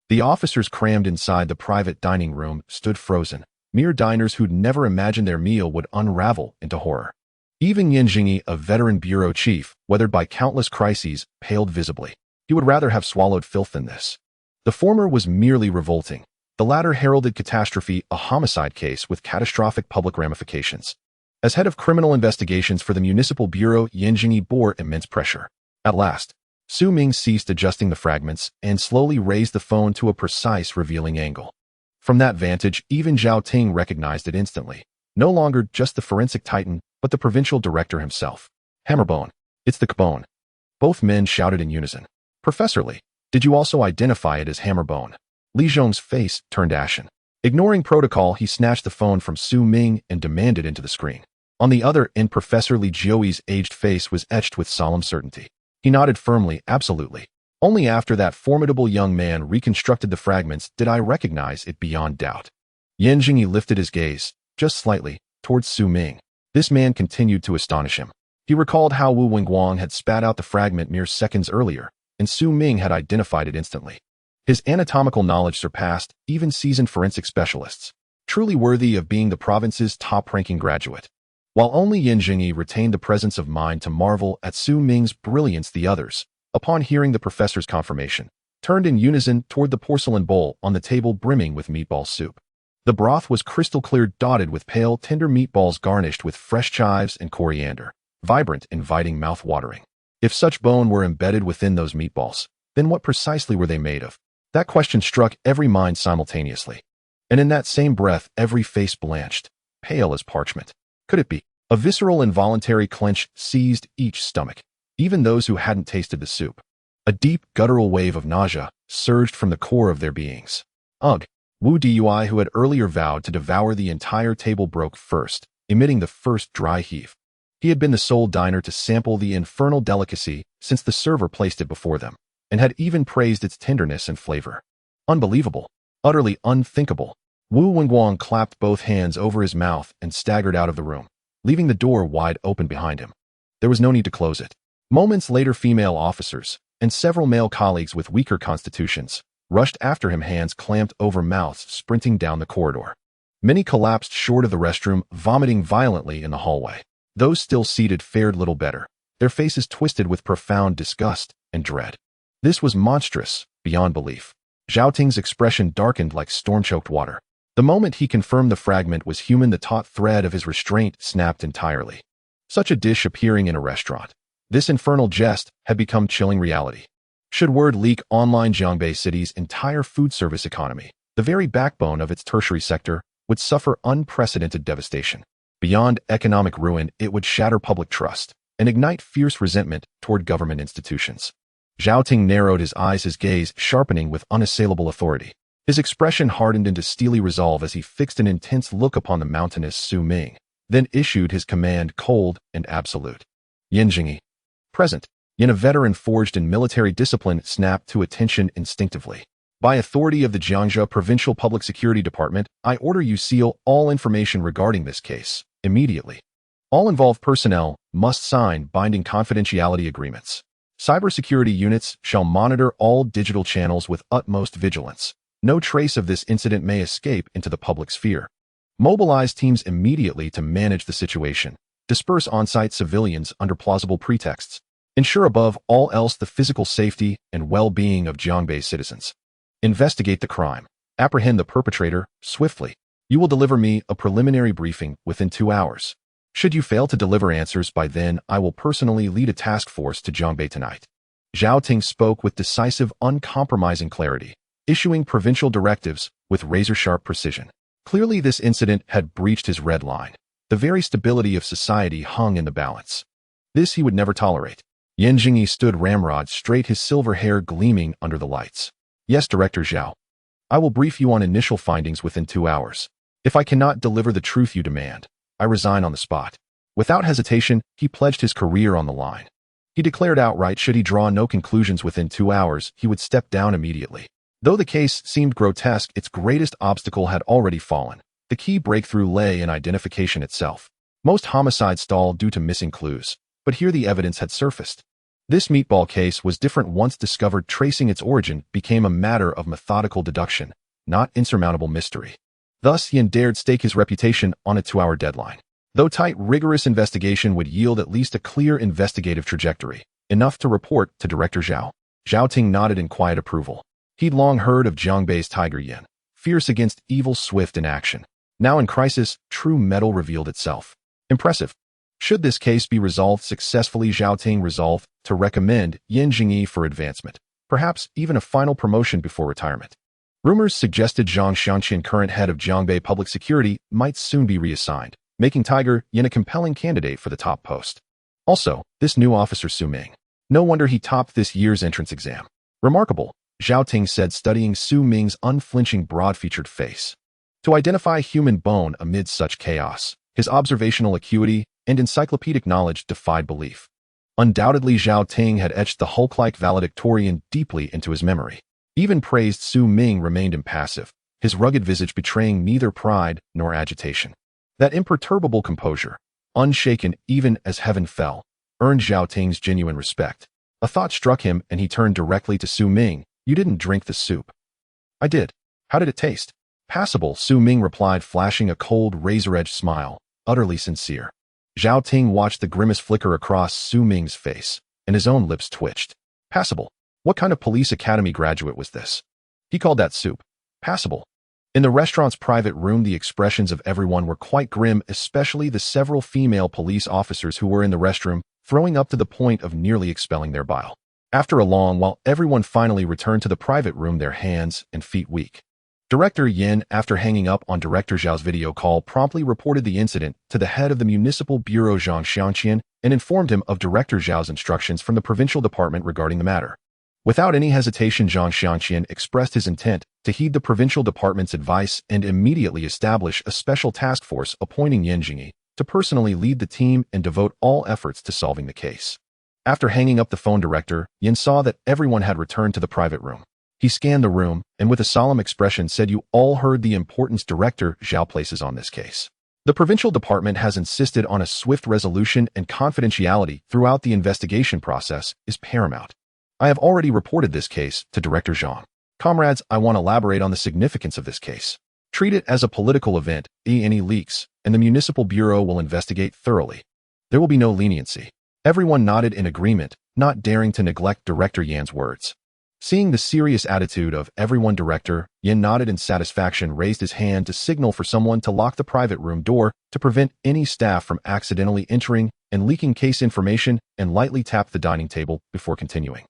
The officers crammed inside the private dining room stood frozen, mere diners who'd never imagined their meal would unravel into horror. Even Yan Jingyi, a veteran bureau chief, weathered by countless crises, paled visibly. He would rather have swallowed filth than this. The former was merely revolting. The latter heralded catastrophe, a homicide case with catastrophic public ramifications. As head of criminal investigations for the municipal bureau, Yan Jingyi bore immense pressure. At last, Su Ming ceased adjusting the fragments and slowly raised the phone to a precise, revealing angle. From that vantage, even Zhao Ting recognized it instantly. No longer just the forensic titan, but the provincial director himself. Hammerbone. It's the Capone. Both men shouted in unison. Professor Li, did you also identify it as Hammerbone? Li Zhong's face turned ashen. Ignoring protocol, he snatched the phone from Su Ming and demanded into the screen. On the other end, Professor Li Jiuyi's aged face was etched with solemn certainty. He nodded firmly, absolutely. Only after that formidable young man reconstructed the fragments did I recognize it beyond doubt. Yan Jingyi lifted his gaze, just slightly, towards Su Ming. This man continued to astonish him. He recalled how Wu Wenguang had spat out the fragment mere seconds earlier, and Su Ming had identified it instantly. His anatomical knowledge surpassed even seasoned forensic specialists, truly worthy of being the province's top-ranking graduate. While only Yan Jingyi retained the presence of mind to marvel at Su Ming's brilliance, the others, upon hearing the professor's confirmation, turned in unison toward the porcelain bowl on the table brimming with meatball soup. The broth was crystal clear, dotted with pale, tender meatballs garnished with fresh chives and coriander, vibrant, inviting, mouth-watering. If such bone were embedded within those meatballs, then what precisely were they made of? That question struck every mind simultaneously. And in that same breath, every face blanched, pale as parchment. Could it be? A visceral, involuntary clench seized each stomach, even those who hadn't tasted the soup. A deep, guttural wave of nausea surged from the core of their beings. Ugh! Wu Dui, who had earlier vowed to devour the entire table, broke first, emitting the first dry heave. He had been the sole diner to sample the infernal delicacy since the server placed it before them, and had even praised its tenderness and flavor. Unbelievable. Utterly unthinkable. Wu Wenguang clapped both hands over his mouth and staggered out of the room, leaving the door wide open behind him. There was no need to close it. Moments later, female officers, and several male colleagues with weaker constitutions, rushed after him, hands clamped over mouths, sprinting down the corridor. Many collapsed short of the restroom, vomiting violently in the hallway. Those still seated fared little better, their faces twisted with profound disgust and dread. This was monstrous, beyond belief. Zhao Ting's expression darkened like storm-choked water. The moment he confirmed the fragment was human, the taut thread of his restraint snapped entirely. Such a dish appearing in a restaurant. This infernal jest had become chilling reality. Should word leak, online, Jiangbei City's entire food service economy, the very backbone of its tertiary sector, would suffer unprecedented devastation. Beyond economic ruin, it would shatter public trust and ignite fierce resentment toward government institutions. Zhao Ting narrowed his eyes, his gaze sharpening with unassailable authority. His expression hardened into steely resolve as he fixed an intense look upon the mountainous Su Ming, then issued his command, cold and absolute. Yan Jingyi. Present. Yan, a veteran forged in military discipline, snapped to attention instinctively. By authority of the Jiangxia Provincial Public Security Department, I order you seal all information regarding this case, immediately. All involved personnel must sign binding confidentiality agreements. Cybersecurity units shall monitor all digital channels with utmost vigilance. No trace of this incident may escape into the public sphere. Mobilize teams immediately to manage the situation. Disperse on-site civilians under plausible pretexts. Ensure above all else the physical safety and well-being of Jiangbei citizens. Investigate the crime. Apprehend the perpetrator swiftly. You will deliver me a preliminary briefing within 2 hours. Should you fail to deliver answers by then, I will personally lead a task force to Jiangbei tonight. Zhao Ting spoke with decisive, uncompromising clarity, issuing provincial directives with razor-sharp precision. Clearly, this incident had breached his red line. The very stability of society hung in the balance. This he would never tolerate. Yan Jingyi stood ramrod straight, his silver hair gleaming under the lights. Yes, Director Zhao. I will brief you on initial findings within 2 hours. If I cannot deliver the truth you demand, I resign on the spot. Without hesitation, he pledged his career on the line. He declared outright, should he draw no conclusions within 2 hours, he would step down immediately. Though the case seemed grotesque, its greatest obstacle had already fallen. The key breakthrough lay in identification itself. Most homicides stall due to missing clues, but here the evidence had surfaced. This meatball case was different once discovered. Tracing its origin became a matter of methodical deduction, not insurmountable mystery. Thus, Yin dared stake his reputation on a 2-hour deadline. Though tight, rigorous investigation would yield at least a clear investigative trajectory, enough to report to Director Zhao. Zhao Ting nodded in quiet approval. He'd long heard of Jiangbei's Tiger Yin, fierce against evil, swift in action. Now in crisis, true mettle revealed itself. Impressive. Should this case be resolved successfully, Zhao Ting resolved to recommend Yin Jingyi for advancement, perhaps even a final promotion before retirement. Rumors suggested Zhang Xianqian, current head of Jiangbei Public Security, might soon be reassigned, making Tiger Yin a compelling candidate for the top post. Also, this new officer Su Ming. No wonder he topped this year's entrance exam. Remarkable, Zhao Ting said, studying Su Ming's unflinching, broad-featured face. To identify human bone amid such chaos, his observational acuity and encyclopedic knowledge defied belief. Undoubtedly, Zhao Ting had etched the Hulk-like valedictorian deeply into his memory. Even praised Su Ming remained impassive, his rugged visage betraying neither pride nor agitation. That imperturbable composure, unshaken even as heaven fell, earned Zhao Ting's genuine respect. A thought struck him and he turned directly to Su Ming. "You didn't drink the soup." "I did." "How did it taste?" "Passable," Su Ming replied, flashing a cold, razor-edged smile, utterly sincere. Zhao Ting watched the grimace flicker across Su Ming's face, and his own lips twitched. Passable? What kind of police academy graduate was this? He called that soup passable. In the restaurant's private room, the expressions of everyone were quite grim, especially the several female police officers who were in the restroom, throwing up to the point of nearly expelling their bile. After a long while, everyone finally returned to the private room, their hands and feet weak. Director Yin, after hanging up on Director Zhao's video call, promptly reported the incident to the head of the Municipal Bureau, Zhang Xianqian, and informed him of Director Zhao's instructions from the provincial department regarding the matter. Without any hesitation, Zhang Xianqian expressed his intent to heed the provincial department's advice and immediately establish a special task force, appointing Yin Jingyi to personally lead the team and devote all efforts to solving the case. After hanging up the phone, Director Yin saw that everyone had returned to the private room. He scanned the room and with a solemn expression said, "You all heard the importance Director Zhao places on this case. The provincial department has insisted on a swift resolution, and confidentiality throughout the investigation process is paramount. I have already reported this case to Director Zhang. Comrades, I want to elaborate on the significance of this case. Treat it as a political event. Any leaks, and the Municipal Bureau will investigate thoroughly. There will be no leniency." Everyone nodded in agreement, not daring to neglect Director Yan's words. Seeing the serious attitude of everyone, Director Yin nodded in satisfaction, raised his hand to signal for someone to lock the private room door to prevent any staff from accidentally entering and leaking case information, and lightly tapped the dining table before continuing.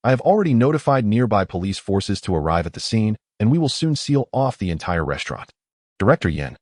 "I have already notified nearby police forces to arrive at the scene, and we will soon seal off the entire restaurant." Director Yin,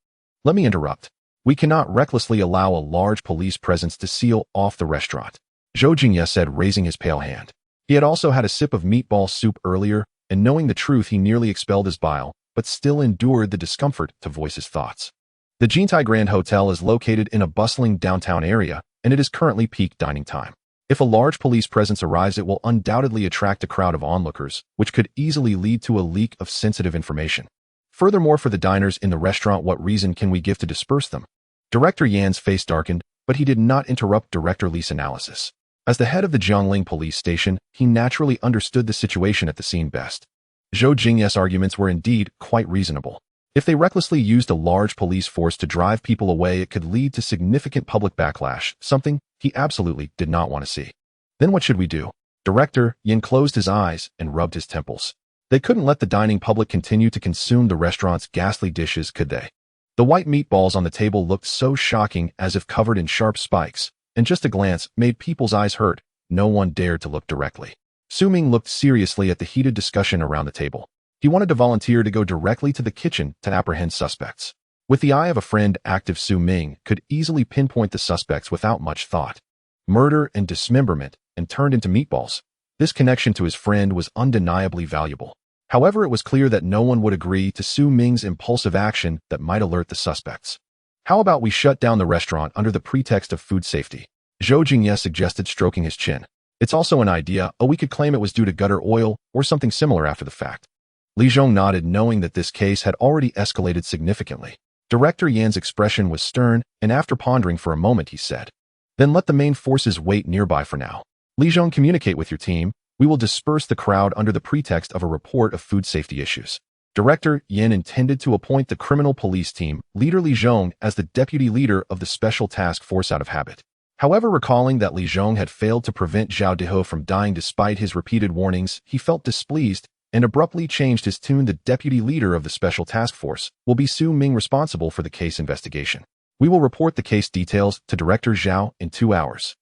let me interrupt. We cannot recklessly allow a large police presence to seal off the restaurant, Zhou Jingye said, raising his pale hand. He had also had a sip of meatball soup earlier, and knowing the truth, he nearly expelled his bile, but still endured the discomfort to voice his thoughts. The Jintai Grand Hotel is located in a bustling downtown area, and it is currently peak dining time. If a large police presence arrives, it will undoubtedly attract a crowd of onlookers, which could easily lead to a leak of sensitive information. Furthermore, for the diners in the restaurant, what reason can we give to disperse them? Director Yan's face darkened, but he did not interrupt Director Li's analysis. As the head of the Jiangling police station, he naturally understood the situation at the scene best. Zhou Jingye's arguments were indeed quite reasonable. If they recklessly used a large police force to drive people away, it could lead to significant public backlash, something he absolutely did not want to see. Then what should we do? Director Yin closed his eyes and rubbed his temples. They couldn't let the dining public continue to consume the restaurant's ghastly dishes, could they? The white meatballs on the table looked so shocking, as if covered in sharp spikes, and just a glance made people's eyes hurt. No one dared to look directly. Su Ming looked seriously at the heated discussion around the table. He wanted to volunteer to go directly to the kitchen to apprehend suspects. With the eye of a friend active, Su Ming could easily pinpoint the suspects without much thought. Murder and dismemberment, and turned into meatballs. This connection to his friend was undeniably valuable. However, it was clear that no one would agree to Su Ming's impulsive action that might alert the suspects. "How about we shut down the restaurant under the pretext of food safety?" Zhou Jingye suggested, stroking his chin. "It's also an idea. We could claim it was due to gutter oil or something similar after the fact." Li Zhong nodded, knowing that this case had already escalated significantly. Director Yan's expression was stern, and after pondering for a moment, he said, "Then let the main forces wait nearby for now. Li Zhong, communicate with your team. We will disperse the crowd under the pretext of a report of food safety issues." Director Yan intended to appoint the criminal police team leader Li Zhong as the deputy leader of the special task force out of habit. However, recalling that Li Zhong had failed to prevent Zhao Deho from dying despite his repeated warnings, he felt displeased and abruptly changed his tune. "The deputy leader of the special task force will be Su Ming, responsible for the case investigation. We will report the case details to Director Zhao in 2 hours."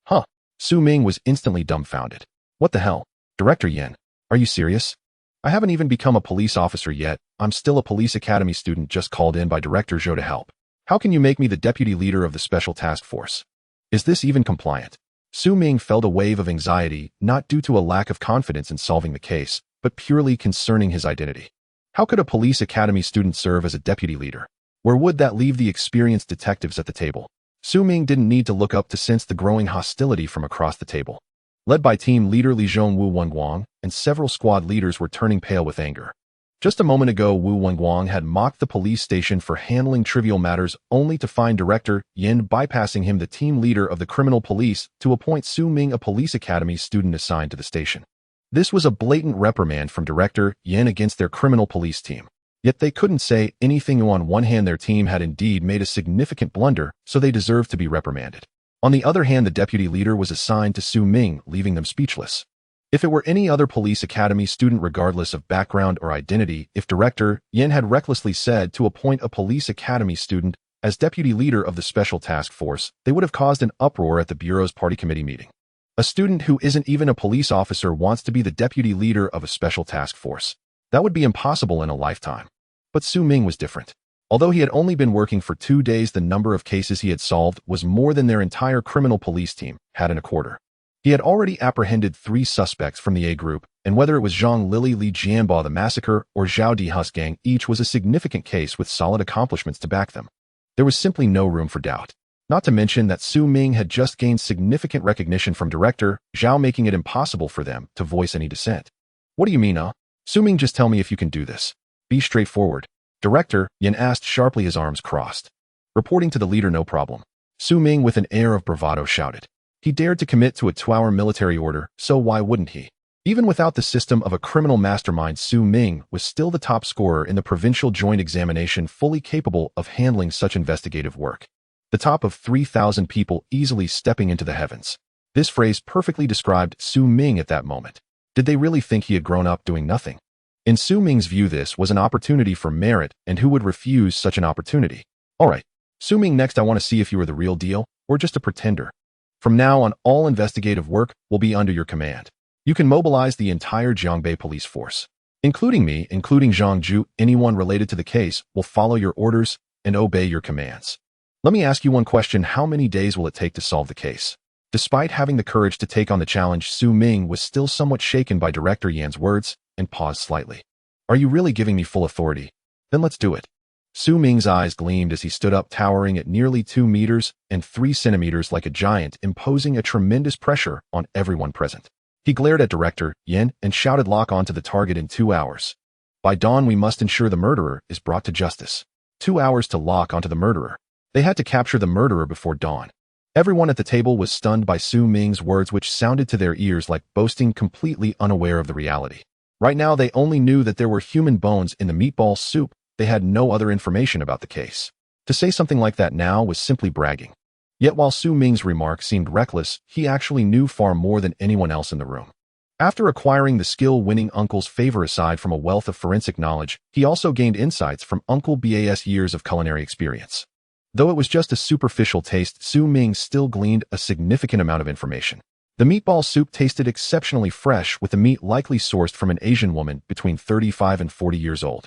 Huh. Su Ming was instantly dumbfounded. "What the hell? Director Yan, are you serious? I haven't even become a police officer yet. I'm still a police academy student just called in by Director Zhou to help. How can you make me the deputy leader of the special task force? Is this even compliant?" Su Ming felt a wave of anxiety, not due to a lack of confidence in solving the case, but purely concerning his identity. How could a police academy student serve as a deputy leader? Where would that leave the experienced detectives at the table? Su Ming didn't need to look up to sense the growing hostility from across the table. Led by team leader Li Zhong, Wu Wenguang, and several squad leaders were turning pale with anger. Just a moment ago, Wu Wenguang had mocked the police station for handling trivial matters, only to find Director Yan bypassing him, the team leader of the criminal police, to appoint Su Ming a police academy student assigned to the station. This was a blatant reprimand from Director Yan against their criminal police team. Yet they couldn't say anything. On one hand, their team had indeed made a significant blunder, so they deserved to be reprimanded. On the other hand, the deputy leader was assigned to Su Ming, leaving them speechless. If it were any other police academy student, regardless of background or identity, if Director Yan had recklessly said to appoint a police academy student as deputy leader of the special task force, they would have caused an uproar at the Bureau's party committee meeting. A student who isn't even a police officer wants to be the deputy leader of a special task force. That would be impossible in a lifetime. But Su Ming was different. Although he had only been working for 2 days, the number of cases he had solved was more than their entire criminal police team had in a quarter. He had already apprehended 3 suspects from the A group, and whether it was Zhang Lili Li Jianba the massacre or Zhao Dihus gang, each was a significant case with solid accomplishments to back them. There was simply no room for doubt. Not to mention that Su Ming had just gained significant recognition from Director Zhao, making it impossible for them to voice any dissent. "What do you mean, Su Ming, just tell me if you can do this. Be straightforward." Director Yan asked sharply, his arms crossed. "Reporting to the leader, no problem." Su Ming, with an air of bravado, shouted. He dared to commit to a 2-hour military order, so why wouldn't he? Even without the system of a criminal mastermind, Su Ming was still the top scorer in the provincial joint examination, fully capable of handling such investigative work. The top of 3,000 people easily stepping into the heavens. This phrase perfectly described Su Ming at that moment. Did they really think he had grown up doing nothing? In Su Ming's view, this was an opportunity for merit, and who would refuse such an opportunity? "All right, Su Ming, next I want to see if you are the real deal, or just a pretender. From now on, all investigative work will be under your command. You can mobilize the entire Jiangbei police force, including me, including Zhang Ju. Anyone related to the case will follow your orders and obey your commands. Let me ask you one question. How many days will it take to solve the case?" Despite having the courage to take on the challenge, Su Ming was still somewhat shaken by Director Yan's words and paused slightly. "Are you really giving me full authority? Then let's do it." Su Ming's eyes gleamed as he stood up, towering at nearly 2 meters and 3 centimeters like a giant, imposing a tremendous pressure on everyone present. He glared at Director Yan and shouted, "Lock on to the target in 2 hours. By dawn, we must ensure the murderer is brought to justice." 2 hours to lock onto the murderer. They had to capture the murderer before dawn. Everyone at the table was stunned by Su Ming's words, which sounded to their ears like boasting, completely unaware of the reality. Right now, they only knew that there were human bones in the meatball soup. They had no other information about the case. To say something like that now was simply bragging. Yet while Su Ming's remark seemed reckless, he actually knew far more than anyone else in the room. After acquiring the skill winning Uncle's favor, aside from a wealth of forensic knowledge, he also gained insights from Uncle Ba's years of culinary experience. Though it was just a superficial taste, Su Ming still gleaned a significant amount of information. The meatball soup tasted exceptionally fresh, with the meat likely sourced from an Asian woman between 35 and 40 years old.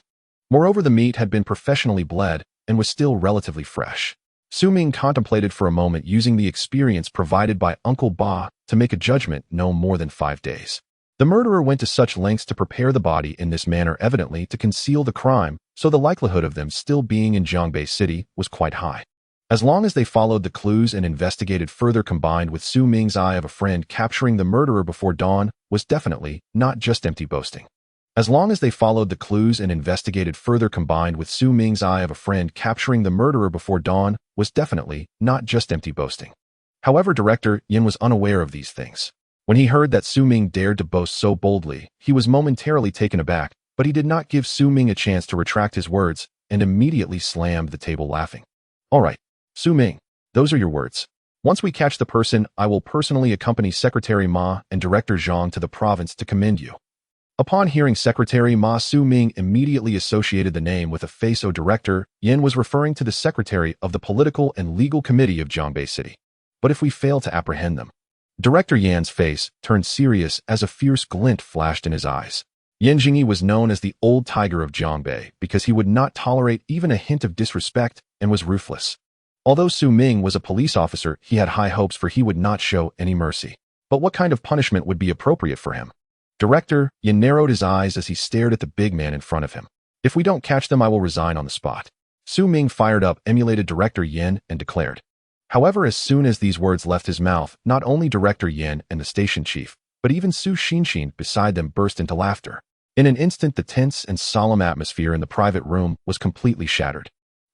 Moreover, the meat had been professionally bled and was still relatively fresh. Su Ming contemplated for a moment using the experience provided by Uncle Ba to make a judgment no more than 5 days. The murderer went to such lengths to prepare the body in this manner, evidently to conceal the crime, so the likelihood of them still being in Jiangbei City was quite high. As long as they followed the clues and investigated further, combined with Su Ming's eye of a friend, capturing the murderer before dawn was definitely not just empty boasting. As long as they followed the clues and investigated further, combined with Su Ming's eye of a friend capturing the murderer before dawn, was definitely not just empty boasting. However, Director Yin was unaware of these things. When he heard that Su Ming dared to boast so boldly, he was momentarily taken aback, but he did not give Su Ming a chance to retract his words and immediately slammed the table, laughing. All right, Su Ming, those are your words. Once we catch the person, I will personally accompany Secretary Ma and Director Zhang to the province to commend you. Upon hearing Secretary Ma, Su Ming immediately associated the name with a face. Director Yin was referring to the Secretary of the Political and Legal Committee of Zhangbei City. But if we fail to apprehend them? Director Yan's face turned serious as a fierce glint flashed in his eyes. Yan Jingyi was known as the Old Tiger of Zhangbei because he would not tolerate even a hint of disrespect and was ruthless. Although Su Ming was a police officer, he had high hopes, for he would not show any mercy. But what kind of punishment would be appropriate for him? Director Yin narrowed his eyes as he stared at the big man in front of him. If we don't catch them, I will resign on the spot. Su Ming fired up, emulated Director Yin, and declared. However, as soon as these words left his mouth, not only Director Yin and the station chief, but even Su Xinxin beside them burst into laughter. In an instant, the tense and solemn atmosphere in the private room was completely shattered.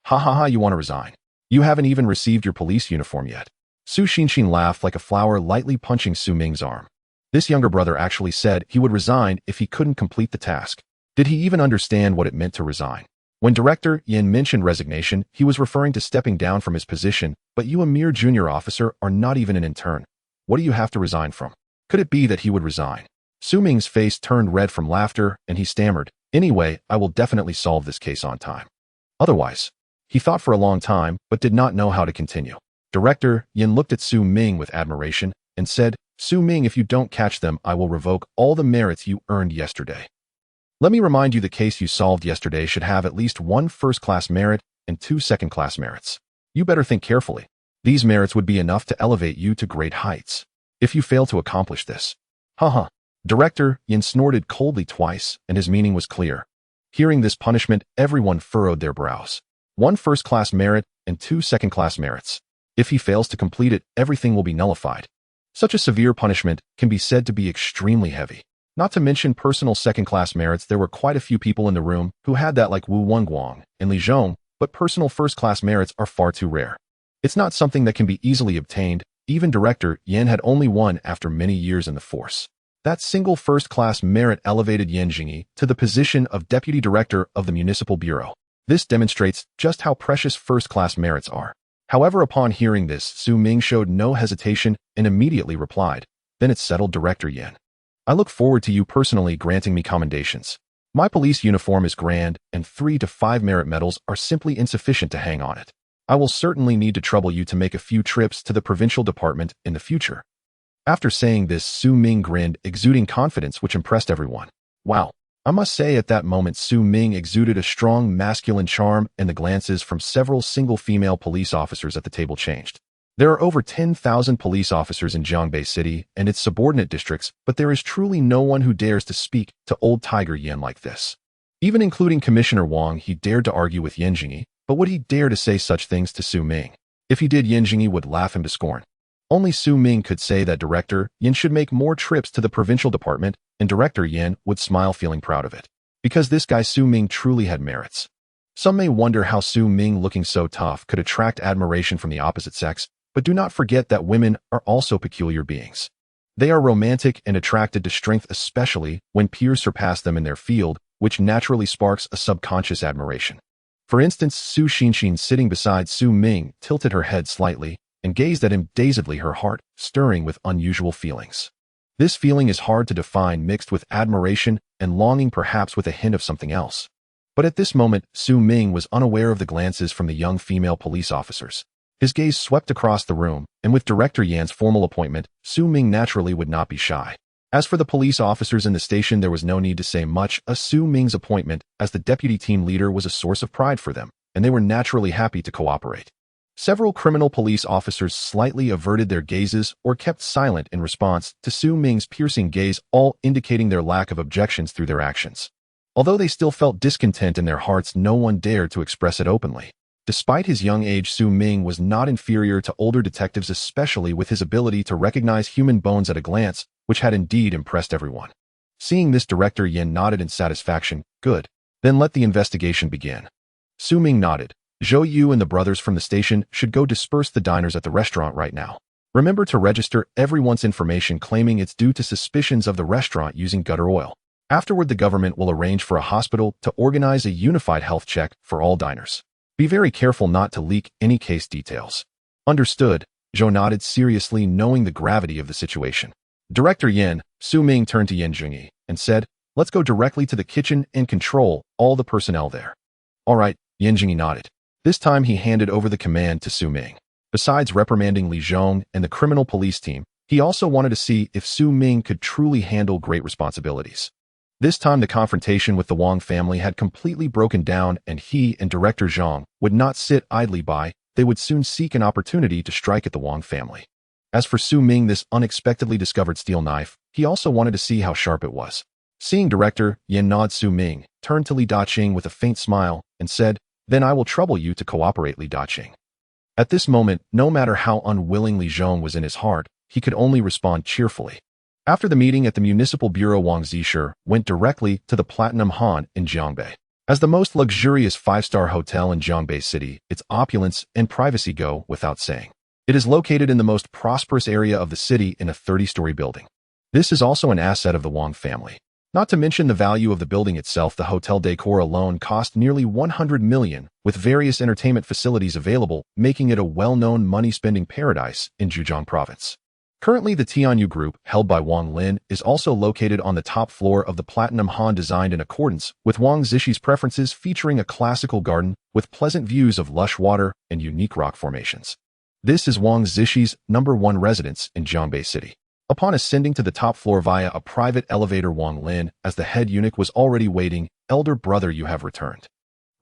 Ha ha ha, you want to resign? You haven't even received your police uniform yet. Su Xinxin laughed like a flower, lightly punching Su Ming's arm. This younger brother actually said he would resign if he couldn't complete the task. Did he even understand what it meant to resign? When Director Yin mentioned resignation, he was referring to stepping down from his position, but you, a mere junior officer, are not even an intern. What do you have to resign from? Could it be that he would resign? Su Ming's face turned red from laughter, and he stammered, Anyway, I will definitely solve this case on time. Otherwise, he thought for a long time, but did not know how to continue. Director Yin looked at Su Ming with admiration and said, Su Ming, if you don't catch them, I will revoke all the merits you earned yesterday. Let me remind you, the case you solved yesterday should have at least 1 first-class merit and 2 second-class merits. You better think carefully. These merits would be enough to elevate you to great heights. If you fail to accomplish this. Haha. Director Yin snorted coldly twice, and his meaning was clear. Hearing this punishment, everyone furrowed their brows. 1 first-class merit and 2 second-class merits. If he fails to complete it, everything will be nullified. Such a severe punishment can be said to be extremely heavy. Not to mention personal second-class merits, there were quite a few people in the room who had that, like Wu Wenguang and Li Zhong, but personal first-class merits are far too rare. It's not something that can be easily obtained. Even Director Yin had only one after many years in the force. That single first-class merit elevated Yan Jingyi to the position of Deputy Director of the Municipal Bureau. This demonstrates just how precious first-class merits are. However, upon hearing this, Su Ming showed no hesitation and immediately replied, Then it's settled, Director Yin. I look forward to you personally granting me commendations. My police uniform is grand, and 3 to 5 merit medals are simply insufficient to hang on it. I will certainly need to trouble you to make a few trips to the provincial department in the future. After saying this, Su Ming grinned, exuding confidence which impressed everyone. Wow. I must say, at that moment, Su Ming exuded a strong masculine charm, and the glances from several single female police officers at the table changed. There are over 10,000 police officers in Zhangbei City and its subordinate districts, but there is truly no one who dares to speak to Old Tiger Yin like this. Even including Commissioner Wang, he dared to argue with Yan Jingyi, but would he dare to say such things to Su Ming? If he did, Yan Jingyi would laugh him to scorn. Only Su Ming could say that Director Yin should make more trips to the provincial department, and Director Yin would smile, feeling proud of it. Because this guy Su Ming truly had merits. Some may wonder how Su Ming, looking so tough, could attract admiration from the opposite sex, but do not forget that women are also peculiar beings. They are romantic and attracted to strength, especially when peers surpass them in their field, which naturally sparks a subconscious admiration. For instance, Su Xinxin, sitting beside Su Ming, tilted her head slightly and gazed at him dazedly, her heart stirring with unusual feelings. This feeling is hard to define, mixed with admiration and longing, perhaps with a hint of something else. But at this moment, Su Ming was unaware of the glances from the young female police officers. His gaze swept across the room, and with Director Yan's formal appointment, Su Ming naturally would not be shy. As for the police officers in the station, there was no need to say much. Su Ming's appointment as the deputy team leader was a source of pride for them, and they were naturally happy to cooperate. Several criminal police officers slightly averted their gazes or kept silent in response to Su Ming's piercing gaze, all indicating their lack of objections through their actions. Although they still felt discontent in their hearts, no one dared to express it openly. Despite his young age, Su Ming was not inferior to older detectives, especially with his ability to recognize human bones at a glance, which had indeed impressed everyone. Seeing this, Director Yin nodded in satisfaction. Good. Then let the investigation begin. Su Ming nodded. Zhou Yu and the brothers from the station should go disperse the diners at the restaurant right now. Remember to register everyone's information claiming it's due to suspicions of the restaurant using gutter oil. Afterward, the government will arrange for a hospital to organize a unified health check for all diners. Be very careful not to leak any case details. Understood. Zhou nodded seriously, knowing the gravity of the situation. Director Yin, Su Ming turned to Yan Jingyi and said, let's go directly to the kitchen and control all the personnel there. All right, Yan Jingyi nodded. This time he handed over the command to Su Ming. Besides reprimanding Li Zhong and the criminal police team, he also wanted to see if Su Ming could truly handle great responsibilities. This time the confrontation with the Wang family had completely broken down, and he and Director Zhang would not sit idly by. They would soon seek an opportunity to strike at the Wang family. As for Su Ming, this unexpectedly discovered steel knife, he also wanted to see how sharp it was. Seeing Director Yin nod, Su Ming turned to Li Daqing with a faint smile and said, then I will trouble you to cooperate, Li Daqing. At this moment, no matter how unwilling Li Zhong was in his heart, he could only respond cheerfully. After the meeting at the Municipal Bureau, Wang Zisher went directly to the Platinum Han in Jiangbei. As the most luxurious five-star hotel in Jiangbei City, its opulence and privacy go without saying. It is located in the most prosperous area of the city in a 30-story building. This is also an asset of the Wang family. Not to mention the value of the building itself, the hotel decor alone cost nearly 100 million, with various entertainment facilities available, making it a well-known money-spending paradise in Zhejiang province. Currently, the Tianyu Group, held by Wang Lin, is also located on the top floor of the Platinum Han, designed in accordance with Wang Zishi's preferences, featuring a classical garden with pleasant views of lush water and unique rock formations. This is Wang Zishi's #1 residence in Jiangbei City. Upon ascending to the top floor via a private elevator, Wang Lin, as the head eunuch, was already waiting. Elder brother, you have returned.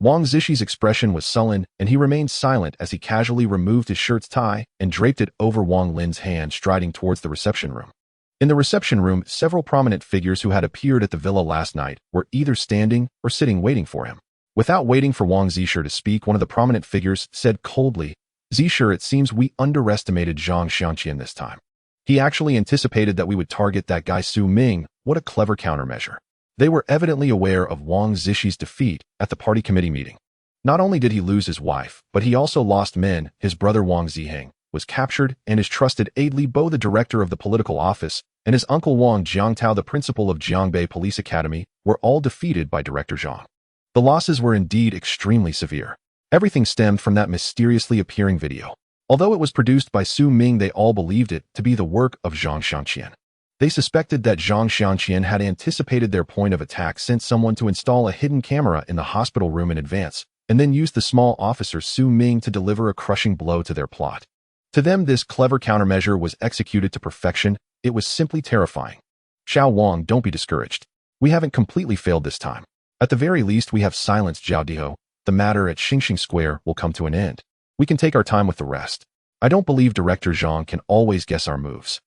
Wang Zishi's expression was sullen, and he remained silent as he casually removed his shirt's tie and draped it over Wang Lin's hand, striding towards the reception room. In the reception room, several prominent figures who had appeared at the villa last night were either standing or sitting waiting for him. Without waiting for Wang Zisher to speak, one of the prominent figures said coldly, Zisher, it seems we underestimated Zhang Xianqian this time. He actually anticipated that we would target that guy Su Ming. What a clever countermeasure. They were evidently aware of Wang Zishi's defeat at the party committee meeting. Not only did he lose his wife, but he also lost men. His brother Wang Ziheng was captured, and his trusted aide Li Bo, the director of the political office, and his uncle Wang Jiangtao, the principal of Jiangbei Police Academy, were all defeated by Director Zhang. The losses were indeed extremely severe. Everything stemmed from that mysteriously appearing video. Although it was produced by Su Ming, they all believed it to be the work of Zhang Xianqian. They suspected that Zhang Xianqian had anticipated their point of attack, sent someone to install a hidden camera in the hospital room in advance, and then used the small officer Su Ming to deliver a crushing blow to their plot. To them, this clever countermeasure was executed to perfection. It was simply terrifying. Xiao Wang, don't be discouraged. We haven't completely failed this time. At the very least, we have silenced Zhao Diho. The matter at Xingxing Square will come to an end. We can take our time with the rest. I don't believe Director Zhang can always guess our moves.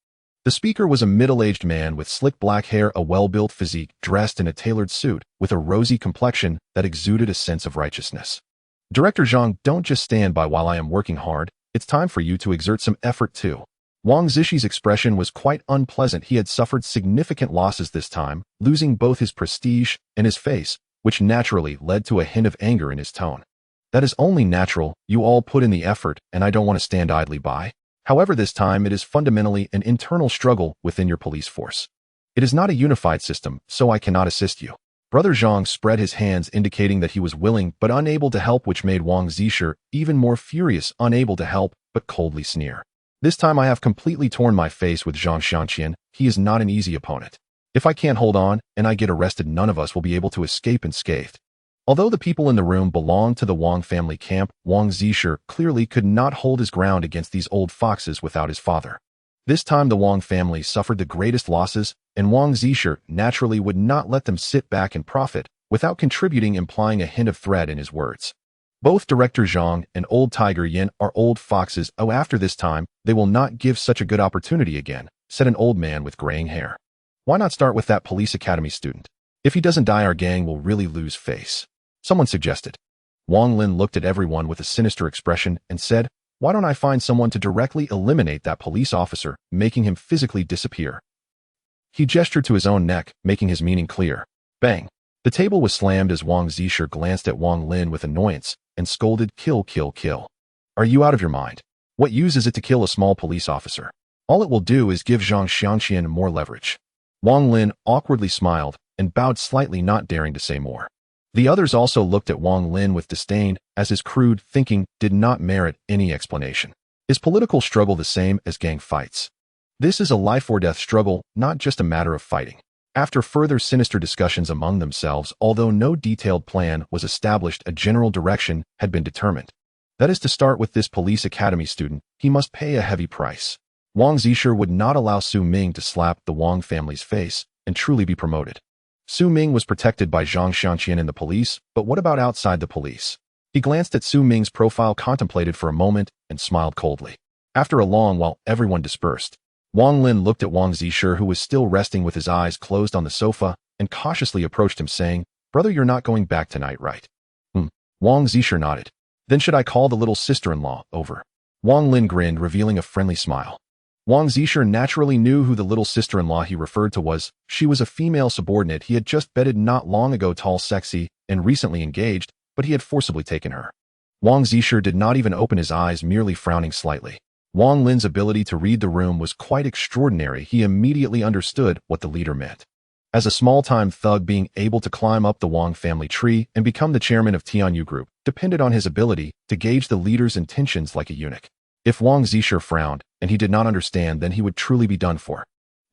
The speaker was a middle-aged man with slick black hair, a well-built physique, dressed in a tailored suit, with a rosy complexion that exuded a sense of righteousness. Director Zhang, don't just stand by while I am working hard. It's time for you to exert some effort too. Wang Zishi's expression was quite unpleasant. He had suffered significant losses this time, losing both his prestige and his face, which naturally led to a hint of anger in his tone. That is only natural. You all put in the effort, and I don't want to stand idly by. However, this time it is fundamentally an internal struggle within your police force. It is not a unified system, so I cannot assist you. Brother Zhang spread his hands, indicating that he was willing but unable to help, which made Wang Zisher even more furious, unable to help but coldly sneer. This time I have completely torn my face with Zhang Xianqian. He is not an easy opponent. If I can't hold on and I get arrested, none of us will be able to escape unscathed. Although the people in the room belonged to the Wang family camp, Wang Zisher clearly could not hold his ground against these old foxes without his father. This time the Wang family suffered the greatest losses, and Wang Zisher naturally would not let them sit back and profit without contributing, implying a hint of threat in his words. Both Director Zhang and Old Tiger Yin are old foxes. Oh, after this time, they will not give such a good opportunity again, said an old man with graying hair. Why not start with that police academy student? If he doesn't die, our gang will really lose face. Someone suggested. Wang Lin looked at everyone with a sinister expression and said, why don't I find someone to directly eliminate that police officer, making him physically disappear? He gestured to his own neck, making his meaning clear. Bang! The table was slammed as Wang Zisher glanced at Wang Lin with annoyance and scolded, "Kill, kill, kill. Are you out of your mind? What use is it to kill a small police officer? All it will do is give Zhang Xianqian more leverage." Wang Lin awkwardly smiled and bowed slightly, not daring to say more. The others also looked at Wang Lin with disdain, as his crude thinking did not merit any explanation. Is political struggle the same as gang fights? This is a life-or-death struggle, not just a matter of fighting. After further sinister discussions among themselves, although no detailed plan was established, a general direction had been determined. That is to start with this police academy student. He must pay a heavy price. Wang Zisher would not allow Su Ming to slap the Wang family's face and truly be promoted. Su Ming was protected by Zhang Xianqian and the police, but what about outside the police? He glanced at Su Ming's profile, contemplated for a moment, and smiled coldly. After a long while, everyone dispersed. Wang Lin looked at Wang Zisher, who was still resting with his eyes closed on the sofa, and cautiously approached him, saying, "Brother, you're not going back tonight, right?" Wang Zisher nodded. "Then should I call the little sister-in-law over?" Wang Lin grinned, revealing a friendly smile. Wang Zisher naturally knew who the little sister-in-law he referred to was. She was a female subordinate he had just bedded not long ago, tall, sexy, and recently engaged, but he had forcibly taken her. Wang Zisher did not even open his eyes, merely frowning slightly. Wang Lin's ability to read the room was quite extraordinary. He immediately understood what the leader meant. As a small-time thug, being able to climb up the Wang family tree and become the chairman of Tianyu Group depended on his ability to gauge the leader's intentions like a eunuch. If Wang Zisher frowned, and he did not understand, then he would truly be done for.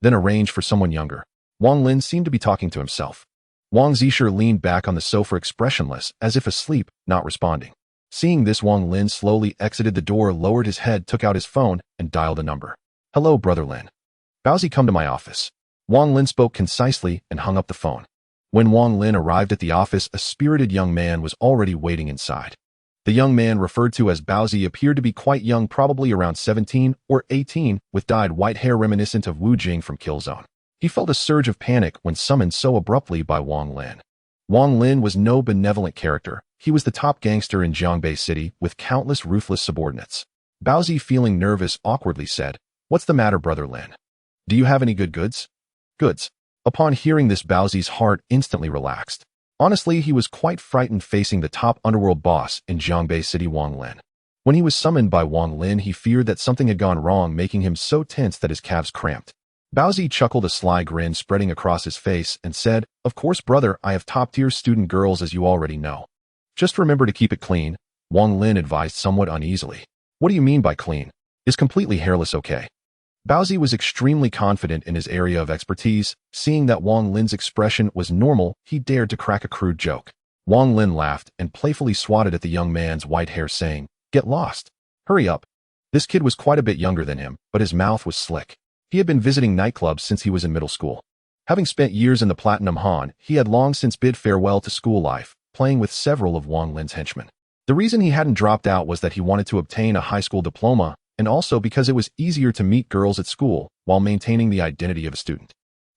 Then arrange for someone younger. Wang Lin seemed to be talking to himself. Wang Zisher leaned back on the sofa, expressionless, as if asleep, not responding. Seeing this, Wang Lin slowly exited the door, lowered his head, took out his phone, and dialed a number. "Hello, Brother Lin. Baozi, come to my office." Wang Lin spoke concisely and hung up the phone. When Wang Lin arrived at the office, a spirited young man was already waiting inside. The young man, referred to as Baozi, appeared to be quite young, probably around 17 or 18, with dyed white hair reminiscent of Wu Jing from Killzone. He felt a surge of panic when summoned so abruptly by Wang Lin. Wang Lin was no benevolent character. He was the top gangster in Jiangbei City, with countless ruthless subordinates. Baozi, feeling nervous, awkwardly said, "What's the matter, Brother Lin? Do you have any good goods?" "Goods." Upon hearing this, Baozi's heart instantly relaxed. Honestly, he was quite frightened facing the top underworld boss in Jiangbei City, Wang Lin. When he was summoned by Wang Lin, he feared that something had gone wrong, making him so tense that his calves cramped. Baozi chuckled, a sly grin spreading across his face, and said, "Of course, brother, I have top-tier student girls, as you already know. Just remember to keep it clean," Wang Lin advised somewhat uneasily. "What do you mean by clean? Is completely hairless okay?" Baozi was extremely confident in his area of expertise. Seeing that Wang Lin's expression was normal, he dared to crack a crude joke. Wang Lin laughed and playfully swatted at the young man's white hair, saying, "Get lost. Hurry up." This kid was quite a bit younger than him, but his mouth was slick. He had been visiting nightclubs since he was in middle school. Having spent years in the Platinum Han, he had long since bid farewell to school life, playing with several of Wang Lin's henchmen. The reason he hadn't dropped out was that he wanted to obtain a high school diploma, and also because it was easier to meet girls at school while maintaining the identity of a student.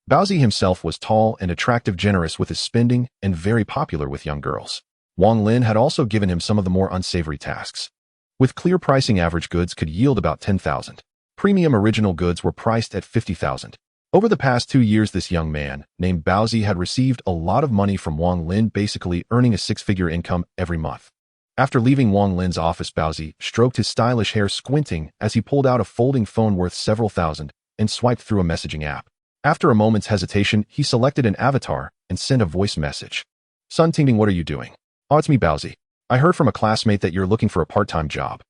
Baozi himself was tall and attractive, generous with his spending, and very popular with young girls. Wang Lin had also given him some of the more unsavory tasks. With clear pricing, average goods could yield about 10,000. Premium original goods were priced at 50,000. Over the past 2 years, this young man, named Baozi, had received a lot of money from Wang Lin, basically earning a six-figure income every month. After leaving Wang Lin's office, Baozi stroked his stylish hair, squinting as he pulled out a folding phone worth several thousand and swiped through a messaging app. After a moment's hesitation, he selected an avatar and sent a voice message. "Sun Tingting, what are you doing?" "Oh, it's me, Baozi. I heard from a classmate that you're looking for a part-time job."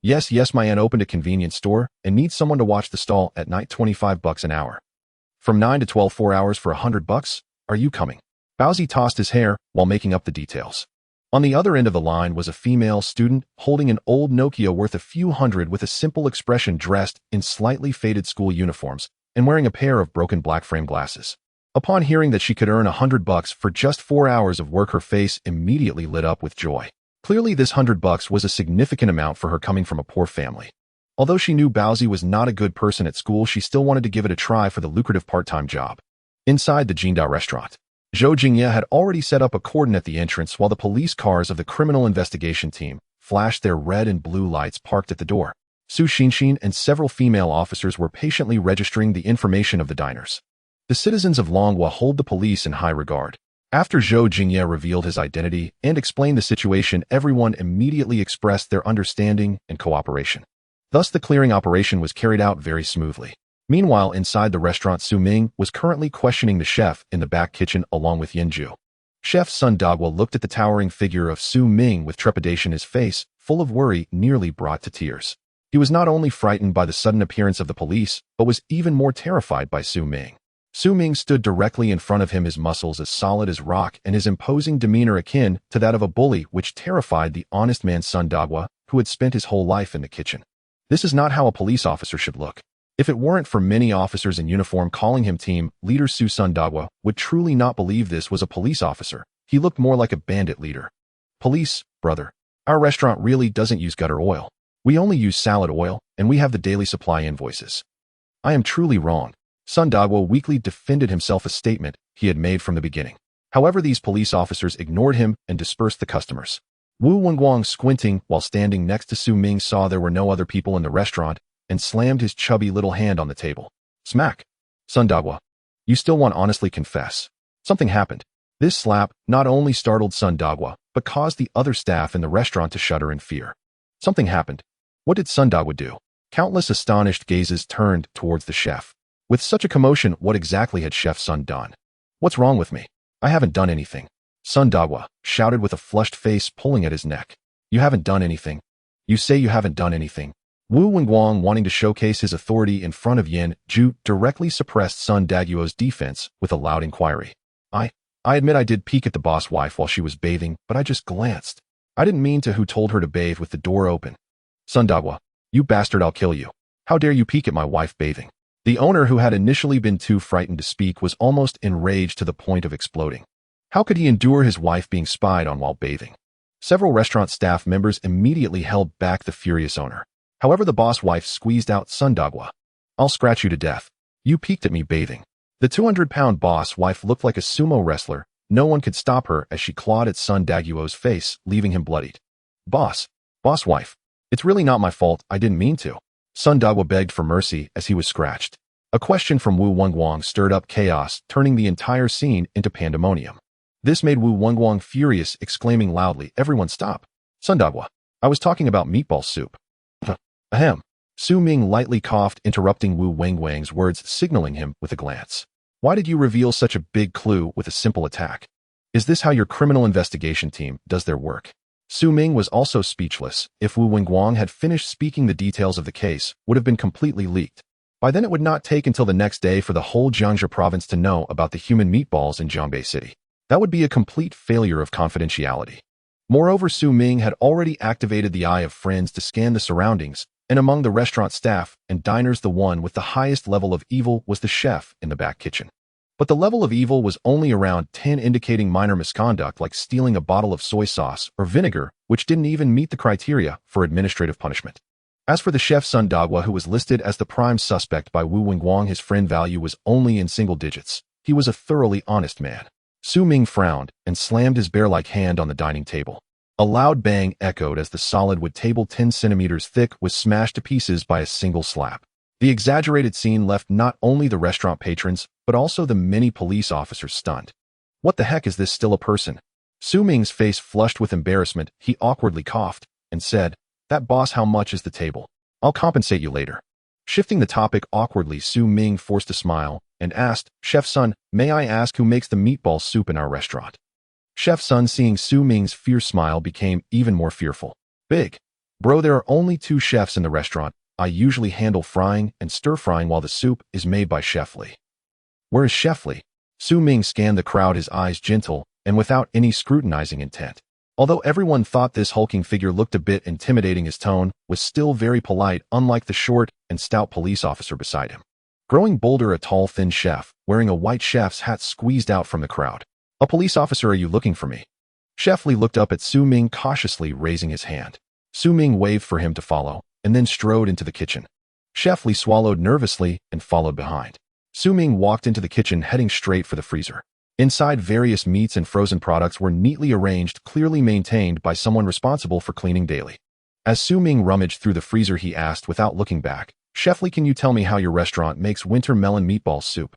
Yes, my aunt opened a convenience store and needs someone to watch the stall at night, $25 an hour. From 9 to 12, 4 hours for $100. Are you coming?" Baozi tossed his hair while making up the details. On the other end of the line was a female student holding an old Nokia worth a few hundred, with a simple expression, dressed in slightly faded school uniforms and wearing a pair of broken black frame glasses. Upon hearing that she could earn $100 for just 4 hours of work, her face immediately lit up with joy. Clearly, this $100 was a significant amount for her, coming from a poor family. Although she knew Baozi was not a good person at school, she still wanted to give it a try for the lucrative part-time job. Inside the Jingdao restaurant, Zhou Jingye had already set up a cordon at the entrance, while the police cars of the criminal investigation team flashed their red and blue lights, parked at the door. Su Xinxin and several female officers were patiently registering the information of the diners. The citizens of Longhua hold the police in high regard. After Zhou Jingye revealed his identity and explained the situation, everyone immediately expressed their understanding and cooperation. Thus, the clearing operation was carried out very smoothly. Meanwhile, inside the restaurant, Su Ming was currently questioning the chef in the back kitchen along with Yanju. Chef Sun Dagua looked at the towering figure of Su Ming with trepidation, his face, full of worry, nearly brought to tears. He was not only frightened by the sudden appearance of the police, but was even more terrified by Su Ming. Su Ming stood directly in front of him, his muscles as solid as rock and his imposing demeanor akin to that of a bully, which terrified the honest man Sun Dagua, who had spent his whole life in the kitchen. This is not how a police officer should look. If it weren't for many officers in uniform calling him team leader, Sun Dagua would truly not believe this was a police officer. He looked more like a bandit leader. Police, brother. Our restaurant really doesn't use gutter oil. We only use salad oil, and we have the daily supply invoices. I am truly wrong. Sun Dagua weakly defended himself, a statement he had made from the beginning. However, these police officers ignored him and dispersed the customers. Wu Wenguang, squinting while standing next to Su Ming, saw there were no other people in the restaurant and slammed his chubby little hand on the table. Smack. Sun Dagua, you still want honestly confess. Something happened. This slap not only startled Sun Dagua, but caused the other staff in the restaurant to shudder in fear. Something happened. What did Sun Dagua do? Countless astonished gazes turned towards the chef. With such a commotion, what exactly had Chef Sun done? What's wrong with me? I haven't done anything. Sun Dagua shouted with a flushed face, pulling at his neck. You haven't done anything. You say you haven't done anything. Wu Wenguang, wanting to showcase his authority in front of Yin Ju, directly suppressed Sun Daguo's defense with a loud inquiry. I admit I did peek at the boss wife while she was bathing, but I just glanced. I didn't mean to. Who told her to bathe with the door open? Sun Dagua, you bastard, I'll kill you. How dare you peek at my wife bathing? The owner, who had initially been too frightened to speak, was almost enraged to the point of exploding. How could he endure his wife being spied on while bathing? Several restaurant staff members immediately held back the furious owner. However, the boss wife squeezed out Sun Dagua. I'll scratch you to death. You peeked at me bathing. The 200-pound boss wife looked like a sumo wrestler. No one could stop her as she clawed at Sun Daguo's face, leaving him bloodied. Boss wife, it's really not my fault. I didn't mean to. Sun Dagua begged for mercy as he was scratched. A question from Wu Wenguang stirred up chaos, turning the entire scene into pandemonium. This made Wu Wenguang furious, exclaiming loudly, "Everyone stop! Sun Dagua, I was talking about meatball soup." Ahem. Su Ming lightly coughed, interrupting Wu Wenguang's words, signaling him with a glance. Why did you reveal such a big clue with a simple attack? Is this how your criminal investigation team does their work? Su Ming was also speechless. If Wu Wenguang had finished speaking, the details of the case would have been completely leaked. By then, it would not take until the next day for the whole Jiangxi province to know about the human meatballs in Jiangbei City. That would be a complete failure of confidentiality. Moreover, Su Ming had already activated the Eye of Friends to scan the surroundings, and among the restaurant staff and diners, the one with the highest level of evil was the chef in the back kitchen. But the level of evil was only around 10, indicating minor misconduct like stealing a bottle of soy sauce or vinegar, which didn't even meet the criteria for administrative punishment. As for the chef Sun Dagua, who was listed as the prime suspect by Wu Wenguang, his friend value was only in single digits. He was a thoroughly honest man. Su Ming frowned and slammed his bear-like hand on the dining table. A loud bang echoed as the solid wood table 10 centimeters thick was smashed to pieces by a single slap. The exaggerated scene left not only the restaurant patrons, but also the many police officers stunned. What the heck, is this still a person? Su Ming's face flushed with embarrassment. He awkwardly coughed and said, "That boss, how much is the table? I'll compensate you later." Shifting the topic awkwardly, Su Ming forced a smile and asked, "Chef Sun, may I ask who makes the meatball soup in our restaurant?" Chef Sun, seeing Su Ming's fierce smile, became even more fearful. "Big bro, there are only 2 chefs in the restaurant. I usually handle frying and stir-frying while the soup is made by Chef Li." "Where is Chef Li?" Su Ming scanned the crowd, his eyes gentle and without any scrutinizing intent. Although everyone thought this hulking figure looked a bit intimidating, his tone was still very polite, unlike the short and stout police officer beside him. Growing bolder, a tall, thin chef, wearing a white chef's hat, squeezed out from the crowd. "A police officer, are you looking for me?" Chef Li looked up at Su Ming, cautiously raising his hand. Su Ming waved for him to follow, and then strode into the kitchen. Chef Li swallowed nervously and followed behind. Su Ming walked into the kitchen, heading straight for the freezer. Inside, various meats and frozen products were neatly arranged, clearly maintained by someone responsible for cleaning daily. As Su Ming rummaged through the freezer, he asked without looking back, "Chef Li, can you tell me how your restaurant makes winter melon meatball soup?"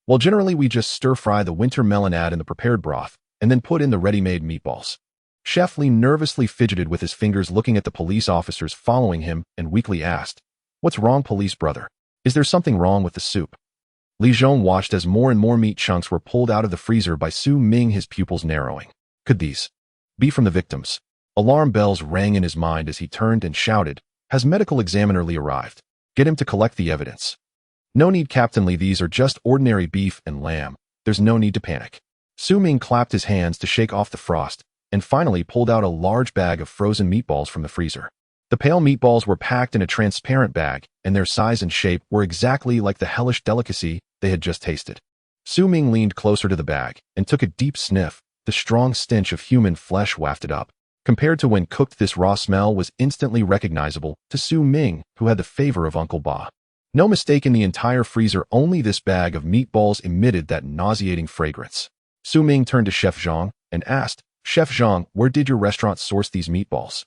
Well, generally we just stir-fry the winter melonade in the prepared broth, and then put in the ready-made meatballs. Chef Li nervously fidgeted with his fingers looking at the police officers following him and weakly asked, "What's wrong, police brother? Is there something wrong with the soup?" Li Zhong watched as more and more meat chunks were pulled out of the freezer by Su Ming, his pupils narrowing. Could these be from the victims? Alarm bells rang in his mind as he turned and shouted, "Has medical examiner Li arrived? Get him to collect the evidence." "No need, Captain Li, these are just ordinary beef and lamb. There's no need to panic." Su Ming clapped his hands to shake off the frost, and finally pulled out a large bag of frozen meatballs from the freezer. The pale meatballs were packed in a transparent bag, and their size and shape were exactly like the hellish delicacy they had just tasted. Su Ming leaned closer to the bag and took a deep sniff. The strong stench of human flesh wafted up. Compared to when cooked, this raw smell was instantly recognizable to Su Ming, who had the favor of Uncle Ba. No mistake, in the entire freezer, only this bag of meatballs emitted that nauseating fragrance. Su Ming turned to Chef Zhang and asked, "Chef Zhang, where did your restaurant source these meatballs?"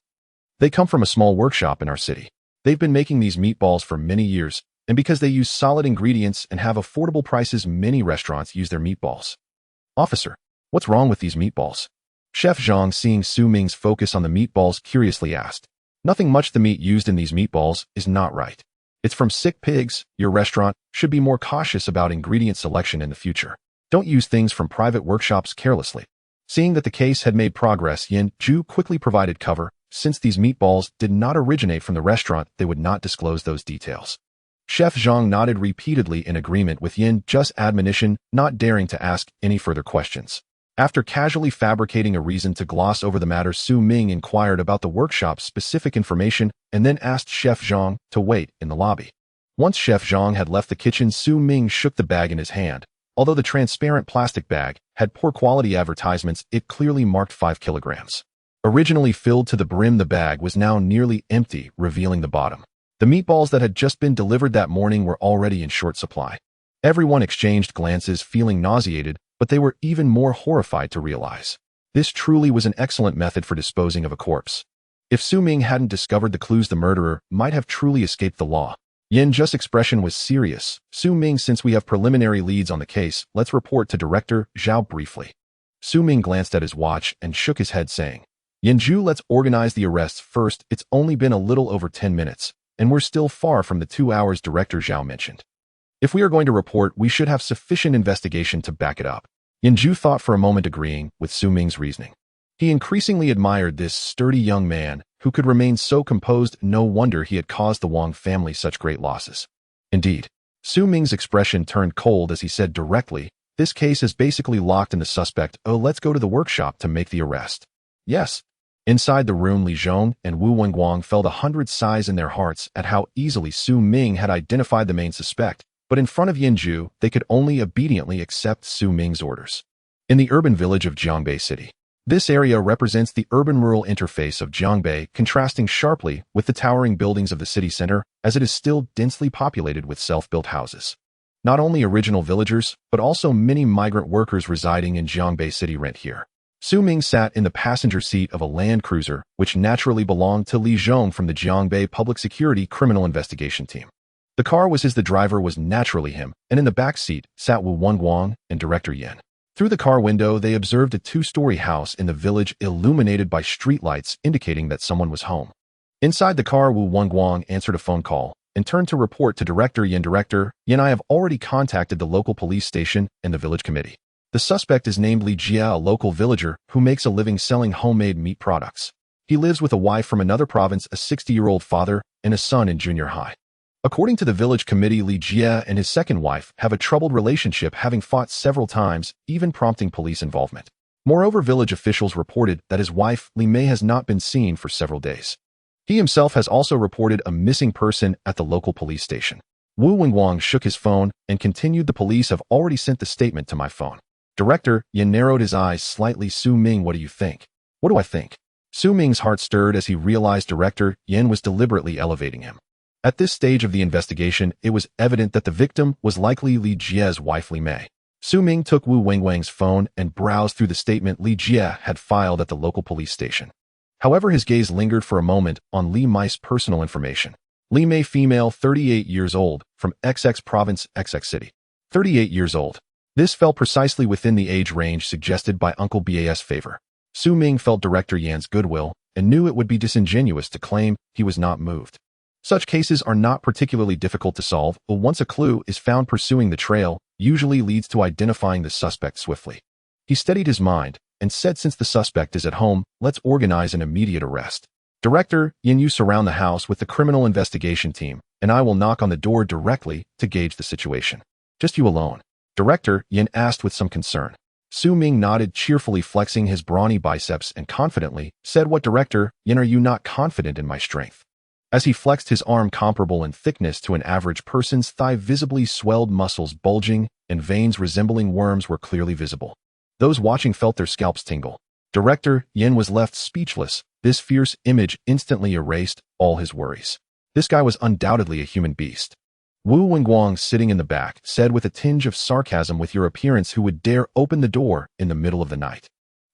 "They come from a small workshop in our city. They've been making these meatballs for many years, and because they use solid ingredients and have affordable prices, many restaurants use their meatballs." "Officer, what's wrong with these meatballs?" Chef Zhang, seeing Su Ming's focus on the meatballs, curiously asked. "Nothing much. The meat used in these meatballs is not right. It's from sick pigs. Your restaurant should be more cautious about ingredient selection in the future. Don't use things from private workshops carelessly." Seeing that the case had made progress, Yin Zhu quickly provided cover. Since these meatballs did not originate from the restaurant, they would not disclose those details. Chef Zhang nodded repeatedly in agreement with Yin Zhu's admonition, not daring to ask any further questions. After casually fabricating a reason to gloss over the matter, Su Ming inquired about the workshop's specific information and then asked Chef Zhang to wait in the lobby. Once Chef Zhang had left the kitchen, Su Ming shook the bag in his hand. Although the transparent plastic bag had poor quality advertisements, it clearly marked 5 kilograms. Originally filled to the brim, the bag was now nearly empty, revealing the bottom. The meatballs that had just been delivered that morning were already in short supply. Everyone exchanged glances, feeling nauseated, but they were even more horrified to realize this truly was an excellent method for disposing of a corpse. If Su Ming hadn't discovered the clues, the murderer might have truly escaped the law. Yin Zhu's expression was serious. "Su Ming, since we have preliminary leads on the case, let's report to Director Zhao briefly." Su Ming glanced at his watch and shook his head, saying, "Yin Zhu, let's organize the arrests first. It's only been a little over 10 minutes, and we're still far from the 2 hours Director Zhao mentioned. If we are going to report, we should have sufficient investigation to back it up." Yin Zhu thought for a moment, agreeing with Su Ming's reasoning. He increasingly admired this sturdy young man who could remain so composed. No wonder he had caused the Wang family such great losses. Indeed, Su Ming's expression turned cold as he said directly, "This case is basically locked in the suspect. Oh, let's go to the workshop to make the arrest." "Yes." Inside the room, Li Zhong and Wu Wenguang felt 100 sighs in their hearts at how easily Su Ming had identified the main suspect, but in front of Yin Zhu, they could only obediently accept Su Ming's orders. In the urban village of Jiangbei City, this area represents the urban-rural interface of Jiangbei, contrasting sharply with the towering buildings of the city center, as it is still densely populated with self-built houses. Not only original villagers, but also many migrant workers residing in Jiangbei City rent here. Su Ming sat in the passenger seat of a Land Cruiser, which naturally belonged to Li Zhong from the Jiangbei Public Security Criminal Investigation Team. The car was his, the driver was naturally him, and in the back seat sat Wu Wenguang and Director Yin. Through the car window, they observed a 2-story house in the village illuminated by streetlights, indicating that someone was home. Inside the car, Wu Wenguang answered a phone call and turned to report to Director Yin. "Director Yin, I have already contacted the local police station and the village committee. The suspect is named Li Jia, a local villager who makes a living selling homemade meat products. He lives with a wife from another province, a 60-year-old father, and a son in junior high. According to the village committee, Li Jia and his second wife have a troubled relationship, having fought several times, even prompting police involvement. Moreover, village officials reported that his wife, Li Mei, has not been seen for several days. He himself has also reported a missing person at the local police station." Wu Wenguang shook his phone and continued, "The police have already sent the statement to my phone." Director Yin narrowed his eyes slightly. "Su Ming, what do you think?" "What do I think?" Su Ming's heart stirred as he realized Director Yin was deliberately elevating him. At this stage of the investigation, it was evident that the victim was likely Li Jia's wife, Li Mei. Su Ming took Wu Wenguang's phone and browsed through the statement Li Jia had filed at the local police station. However, his gaze lingered for a moment on Li Mei's personal information. Li Mei, female, 38 years old, from XX province, XX city. 38 years old. This fell precisely within the age range suggested by Uncle Ba's favor. Su Ming felt Director Yan's goodwill and knew it would be disingenuous to claim he was not moved. Such cases are not particularly difficult to solve, but once a clue is found, pursuing the trail usually leads to identifying the suspect swiftly. He steadied his mind and said, since the suspect is at home, let's organize an immediate arrest. Director Yin, you surround the house with the criminal investigation team, and I will knock on the door directly to gauge the situation. Just you alone? Director Yin asked with some concern. Su Ming nodded cheerfully, flexing his brawny biceps, and confidently said, what, Director Yin, are you not confident in my strength? As he flexed his arm, comparable in thickness to an average person's thigh, visibly swelled muscles bulging and veins resembling worms were clearly visible. Those watching felt their scalps tingle. Director Yin was left speechless. This fierce image instantly erased all his worries. This guy was undoubtedly a human beast. Wu Wenguang, sitting in the back, said with a tinge of sarcasm, with your appearance, who would dare open the door in the middle of the night?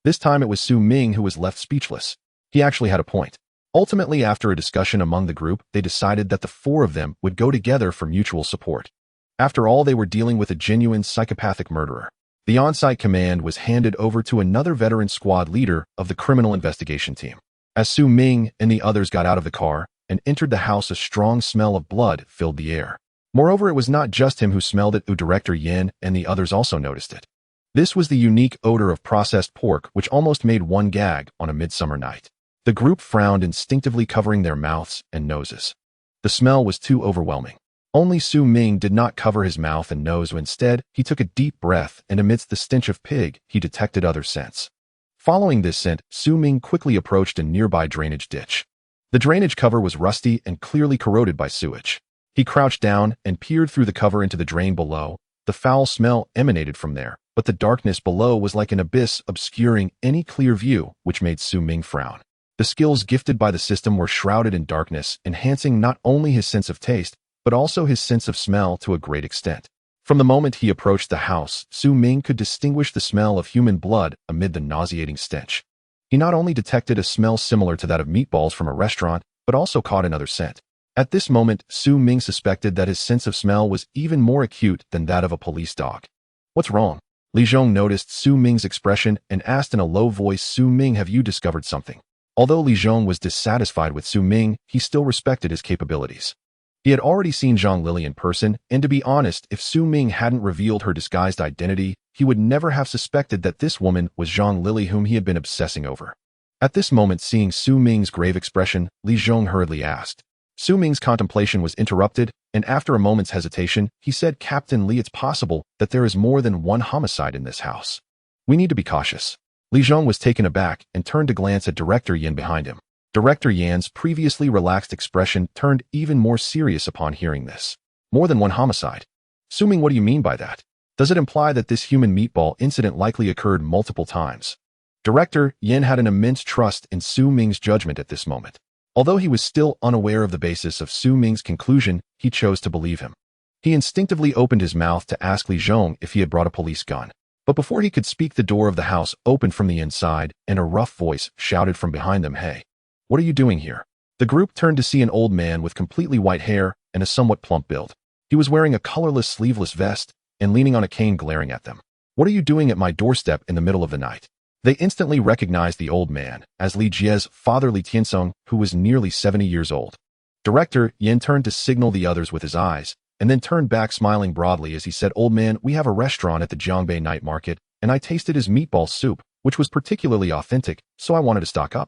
This time it was Su Ming who was left speechless. He actually had a point. Ultimately, after a discussion among the group, they decided that the four of them would go together for mutual support. After all, they were dealing with a genuine psychopathic murderer. The on-site command was handed over to another veteran squad leader of the criminal investigation team. As Su Ming and the others got out of the car and entered the house, a strong smell of blood filled the air. Moreover, it was not just him who smelled it. Director Yin and the others also noticed it. This was the unique odor of processed pork, which almost made one gag on a midsummer night. The group frowned, instinctively covering their mouths and noses. The smell was too overwhelming. Only Su Ming did not cover his mouth and nose. Instead, he took a deep breath, and amidst the stench of pig, he detected other scents. Following this scent, Su Ming quickly approached a nearby drainage ditch. The drainage cover was rusty and clearly corroded by sewage. He crouched down and peered through the cover into the drain below. The foul smell emanated from there, but the darkness below was like an abyss, obscuring any clear view, which made Su Ming frown. The skills gifted by the system were shrouded in darkness, enhancing not only his sense of taste, but also his sense of smell to a great extent. From the moment he approached the house, Su Ming could distinguish the smell of human blood amid the nauseating stench. He not only detected a smell similar to that of meatballs from a restaurant, but also caught another scent. At this moment, Su Ming suspected that his sense of smell was even more acute than that of a police dog. What's wrong? Li Zhong noticed Su Ming's expression and asked in a low voice, Su Ming, have you discovered something? Although Li Zhong was dissatisfied with Su Ming, he still respected his capabilities. He had already seen Zhang Lili in person, and to be honest, if Su Ming hadn't revealed her disguised identity, he would never have suspected that this woman was Zhang Lili, whom he had been obsessing over. At this moment, seeing Su Ming's grave expression, Li Zhong hurriedly asked. Su Ming's contemplation was interrupted, and after a moment's hesitation, he said, Captain Li, it's possible that there is more than one homicide in this house. We need to be cautious. Li Zhong was taken aback and turned to glance at Director Yin behind him. Director Yan's previously relaxed expression turned even more serious upon hearing this. More than one homicide? Su Ming, what do you mean by that? Does it imply that this human meatball incident likely occurred multiple times? Director Yin had an immense trust in Su Ming's judgment at this moment. Although he was still unaware of the basis of Su Ming's conclusion, he chose to believe him. He instinctively opened his mouth to ask Li Zhong if he had brought a police gun. But before he could speak, the door of the house opened from the inside, and a rough voice shouted from behind them, Hey, what are you doing here? The group turned to see an old man with completely white hair and a somewhat plump build. He was wearing a colorless sleeveless vest and leaning on a cane, glaring at them. What are you doing at my doorstep in the middle of the night? They instantly recognized the old man as Li Jie's father, Li Tiansong, who was nearly 70 years old. Director Yin turned to signal the others with his eyes, and then turned back, smiling broadly as he said, Old man, we have a restaurant at the Jiangbei night market, and I tasted his meatball soup, which was particularly authentic, so I wanted to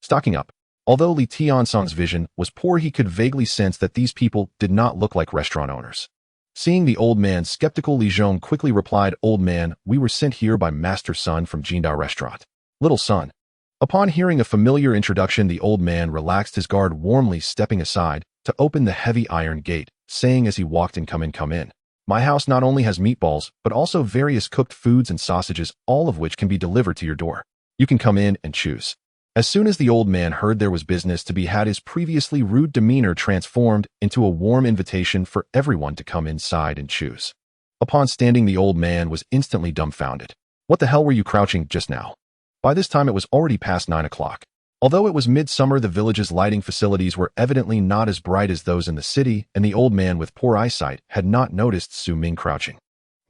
Stocking up. Although Li Tiansong's vision was poor, he could vaguely sense that these people did not look like restaurant owners. Seeing the old man skeptical, Li Zhong quickly replied, Old man, we were sent here by Master Sun from Jindao Restaurant. Little son. Upon hearing a familiar introduction, the old man relaxed his guard, warmly stepping aside to open the heavy iron gate, saying as he walked in, Come in. My house not only has meatballs, but also various cooked foods and sausages, all of which can be delivered to your door. You can come in and choose. As soon as the old man heard there was business to be had, his previously rude demeanor transformed into a warm invitation for everyone to come inside and choose. Upon standing, the old man was instantly dumbfounded. What the hell were you crouching just now? By this time it was already past 9 o'clock. Although it was midsummer, the village's lighting facilities were evidently not as bright as those in the city, and the old man with poor eyesight had not noticed Su Ming crouching.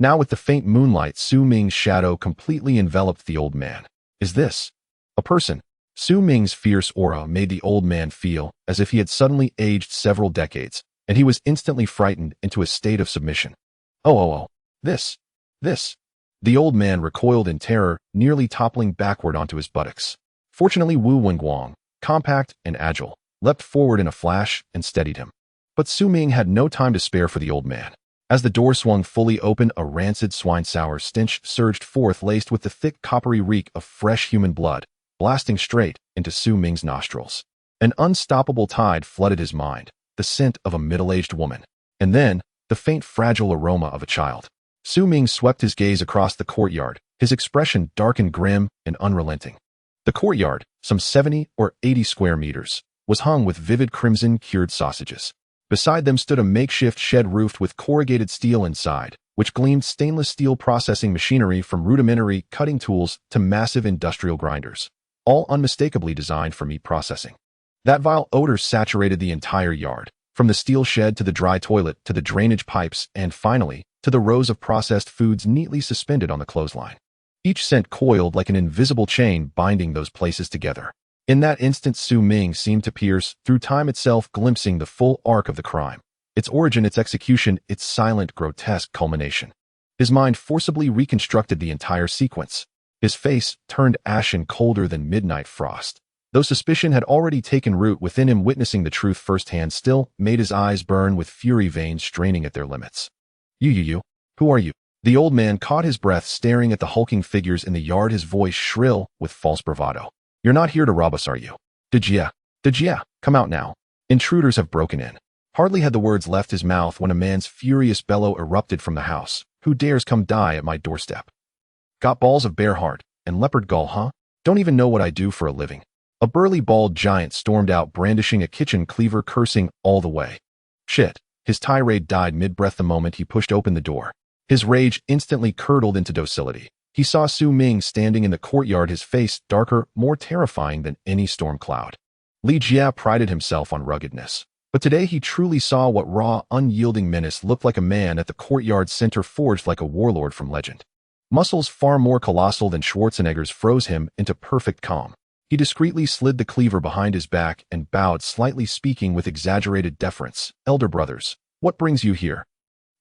Now with the faint moonlight, Su Ming's shadow completely enveloped the old man. Is this a person? Su Ming's fierce aura made the old man feel as if he had suddenly aged several decades, and he was instantly frightened into a state of submission. Oh, this. The old man recoiled in terror, nearly toppling backward onto his buttocks. Fortunately, Wu Wenguang, compact and agile, leapt forward in a flash and steadied him. But Su Ming had no time to spare for the old man. As the door swung fully open, a rancid swine-sour stench surged forth, laced with the thick coppery reek of fresh human blood, blasting straight into Su Ming's nostrils. An unstoppable tide flooded his mind, the scent of a middle-aged woman, and then the faint fragile aroma of a child. Su Ming swept his gaze across the courtyard, his expression dark and grim and unrelenting. The courtyard, some 70 or 80 square meters, was hung with vivid crimson cured sausages. Beside them stood a makeshift shed roofed with corrugated steel inside, which gleamed stainless steel processing machinery from rudimentary cutting tools to massive industrial grinders, all unmistakably designed for meat processing. That vile odor saturated the entire yard, from the steel shed to the dry toilet to the drainage pipes and, finally, to the rows of processed foods neatly suspended on the clothesline. Each scent coiled like an invisible chain binding those places together. In that instant, Su Ming seemed to pierce through time itself, glimpsing the full arc of the crime, its origin, its execution, its silent, grotesque culmination. His mind forcibly reconstructed the entire sequence. His face turned ashen, colder than midnight frost. Though suspicion had already taken root within him, witnessing the truth firsthand still made his eyes burn with fury, veins straining at their limits. You, who are you? The old man caught his breath, staring at the hulking figures in the yard, his voice shrill with false bravado. You're not here to rob us, are you? Did ya? Come out now. Intruders have broken in. Hardly had the words left his mouth when a man's furious bellow erupted from the house. Who dares come die at my doorstep? Got balls of bear heart and leopard gall, huh? Don't even know what I do for a living. A burly bald giant stormed out, brandishing a kitchen cleaver, cursing all the way. Shit. His tirade died mid-breath the moment he pushed open the door. His rage instantly curdled into docility. He saw Su Ming standing in the courtyard, his face darker, more terrifying than any storm cloud. Li Jia prided himself on ruggedness, but today he truly saw what raw, unyielding menace looked like. A man at the courtyard's center, forged like a warlord from legend. Muscles far more colossal than Schwarzenegger's froze him into perfect calm. He discreetly slid the cleaver behind his back and bowed slightly, speaking with exaggerated deference. Elder brothers, what brings you here?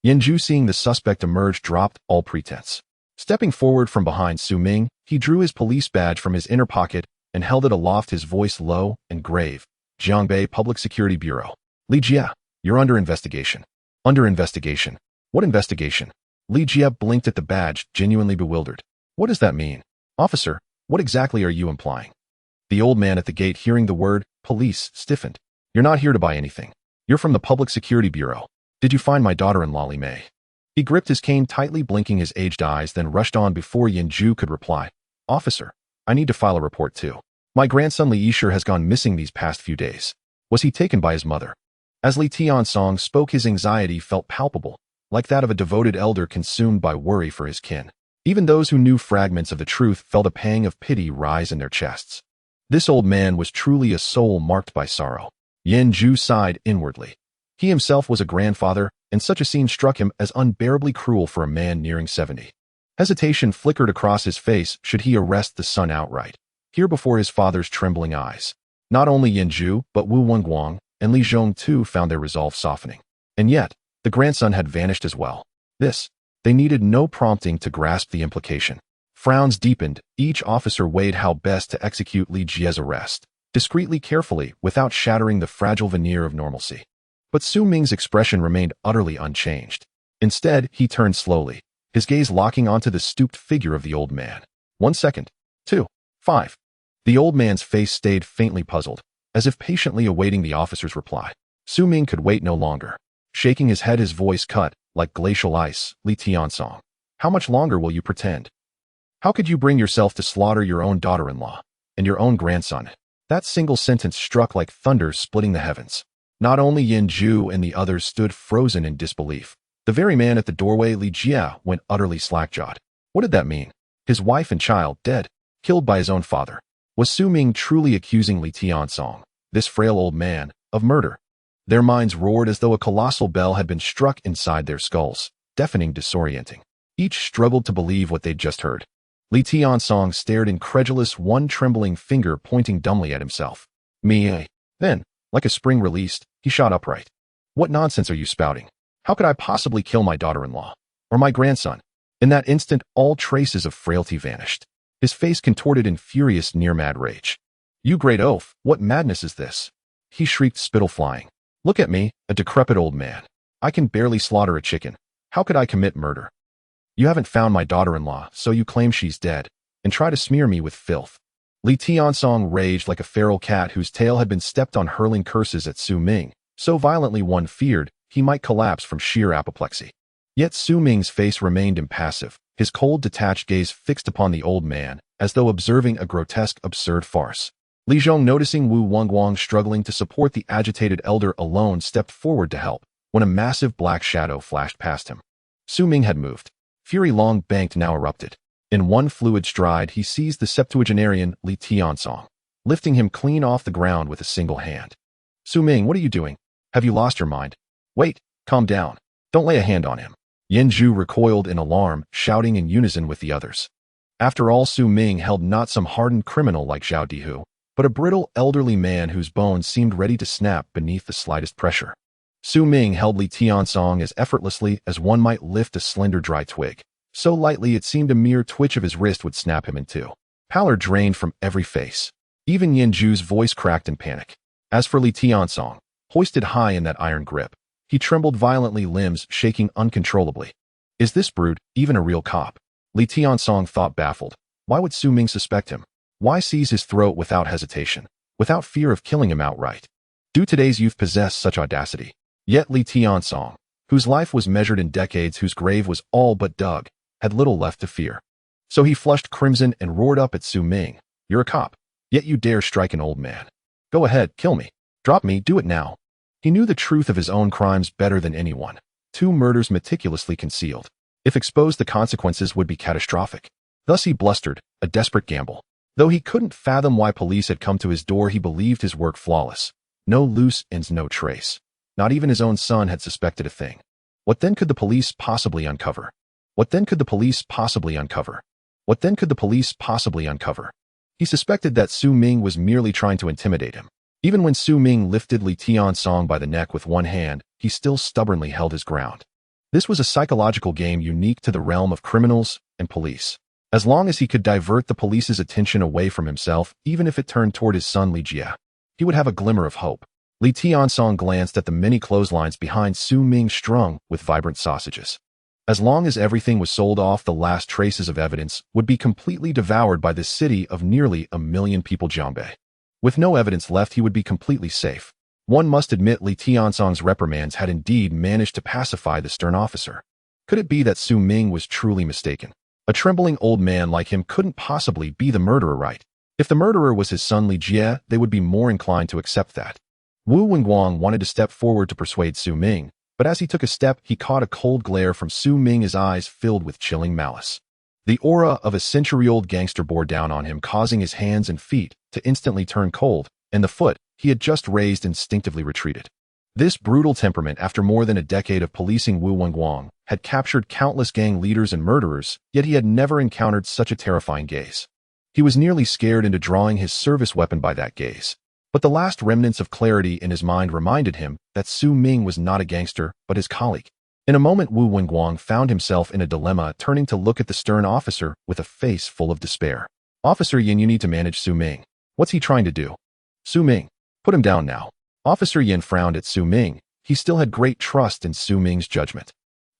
Yanju, seeing the suspect emerge, dropped all pretense. Stepping forward from behind Su Ming, he drew his police badge from his inner pocket and held it aloft, his voice low and grave. Jiangbei Public Security Bureau. Li Jia, you're under investigation. Under investigation? What investigation? Li Jia blinked at the badge, genuinely bewildered. What does that mean? Officer, what exactly are you implying? The old man at the gate, hearing the word police, stiffened. You're not here to buy anything. You're from the Public Security Bureau. Did you find my daughter-in-law, Li Mei? He gripped his cane tightly, blinking his aged eyes, then rushed on before Yanju could reply. Officer, I need to file a report too. My grandson Li Yishir has gone missing these past few days. Was he taken by his mother? As Li Tiansong spoke, his anxiety felt palpable, like that of a devoted elder consumed by worry for his kin. Even those who knew fragments of the truth felt a pang of pity rise in their chests. This old man was truly a soul marked by sorrow. Yanju sighed inwardly. He himself was a grandfather, and such a scene struck him as unbearably cruel for a man nearing 70. Hesitation flickered across his face should he arrest the son outright, here before his father's trembling eyes. Not only Yanju, but Wu Wenguang and Li Zhong too found their resolve softening. And yet, the grandson had vanished as well. They needed no prompting to grasp the implication. Frowns deepened, each officer weighed how best to execute Li Jia's arrest, discreetly, carefully, without shattering the fragile veneer of normalcy. But Su Ming's expression remained utterly unchanged. Instead, he turned slowly, his gaze locking onto the stooped figure of the old man. 1 second. 2. 5. The old man's face stayed faintly puzzled, as if patiently awaiting the officer's reply. Su Ming could wait no longer. Shaking his head, his voice cut like glacial ice. Li Tiansong, how much longer will you pretend? How could you bring yourself to slaughter your own daughter-in-law and your own grandson? That single sentence struck like thunder, splitting the heavens. Not only Yanju and the others stood frozen in disbelief. The very man at the doorway, Li Jia, went utterly slack-jawed. What did that mean? His wife and child dead, killed by his own father. Was Su Ming truly accusing Li Tiansong, this frail old man, of murder? Their minds roared as though a colossal bell had been struck inside their skulls, deafening, disorienting. Each struggled to believe what they'd just heard. Li Tiansong stared incredulous, one trembling finger pointing dumbly at himself. Me. Then, like a spring released, he shot upright. What nonsense are you spouting? How could I possibly kill my daughter-in-law? Or my grandson? In that instant, all traces of frailty vanished. His face contorted in furious, near-mad rage. You great oaf, what madness is this? He shrieked, spittle flying. Look at me, a decrepit old man. I can barely slaughter a chicken. How could I commit murder? You haven't found my daughter-in-law, so you claim she's dead, and try to smear me with filth. Li Tiansong raged like a feral cat whose tail had been stepped on, hurling curses at Su Ming, so violently one feared he might collapse from sheer apoplexy. Yet Su Ming's face remained impassive, his cold, detached gaze fixed upon the old man, as though observing a grotesque, absurd farce. Li Zhong, noticing Wu Wangguang struggling to support the agitated elder alone, stepped forward to help, when a massive black shadow flashed past him. Su Ming had moved. Fury long-banked now erupted. In one fluid stride, he seized the septuagenarian Li Tiansong, lifting him clean off the ground with a single hand. Su Ming, what are you doing? Have you lost your mind? Wait, calm down. Don't lay a hand on him. Yen Zhu recoiled in alarm, shouting in unison with the others. After all, Su Ming held not some hardened criminal like Zhao Dihu, but a brittle, elderly man whose bones seemed ready to snap beneath the slightest pressure. Su Ming held Li Tiansong as effortlessly as one might lift a slender dry twig, so lightly it seemed a mere twitch of his wrist would snap him in two. Pallor drained from every face. Even Yen Zhu's voice cracked in panic. As for Li Tiansong, hoisted high in that iron grip, he trembled violently, limbs shaking uncontrollably. Is this brute even a real cop? Li Tiansong thought, baffled. Why would Su Ming suspect him? Why seize his throat without hesitation, without fear of killing him outright? Do today's youth possess such audacity? Yet Li Tiansong, whose life was measured in decades, whose grave was all but dug, had little left to fear. So he flushed crimson and roared up at Su Ming. You're a cop, yet you dare strike an old man. Go ahead, kill me. Drop me, do it now. He knew the truth of his own crimes better than anyone. 2 murders meticulously concealed. If exposed, the consequences would be catastrophic. Thus he blustered, a desperate gamble. Though he couldn't fathom why police had come to his door, he believed his work flawless. No loose ends, no trace. Not even his own son had suspected a thing. What then could the police possibly uncover? What then could the police possibly uncover? What then could the police possibly uncover? He suspected that Su Ming was merely trying to intimidate him. Even when Su Ming lifted Li Tiansong by the neck with one hand, he still stubbornly held his ground. This was a psychological game unique to the realm of criminals and police. As long as he could divert the police's attention away from himself, even if it turned toward his son Li Jie, he would have a glimmer of hope. Li Tiansong glanced at the many clotheslines behind Su Ming strung with vibrant sausages. As long as everything was sold off, the last traces of evidence would be completely devoured by this city of nearly 1 million people. Jianbei. With no evidence left, he would be completely safe. One must admit Li Tiansong's reprimands had indeed managed to pacify the stern officer. Could it be that Su Ming was truly mistaken? A trembling old man like him couldn't possibly be the murderer, right? If the murderer was his son Li Jie, they would be more inclined to accept that. Wu Wangguang wanted to step forward to persuade Su Ming, but as he took a step, he caught a cold glare from Su Ming, his eyes filled with chilling malice. The aura of a century-old gangster bore down on him, causing his hands and feet to instantly turn cold, and the foot he had just raised instinctively retreated. This brutal temperament, after more than a decade of policing Wu Wangguang, had captured countless gang leaders and murderers, yet he had never encountered such a terrifying gaze. He was nearly scared into drawing his service weapon by that gaze. But the last remnants of clarity in his mind reminded him that Su Ming was not a gangster, but his colleague. In a moment, Wu Wangguang found himself in a dilemma, turning to look at the stern officer with a face full of despair. Officer Yin, you need to manage Su Ming. What's he trying to do? Su Ming, put him down now. Officer Yin frowned at Su Ming. He still had great trust in Su Ming's judgment.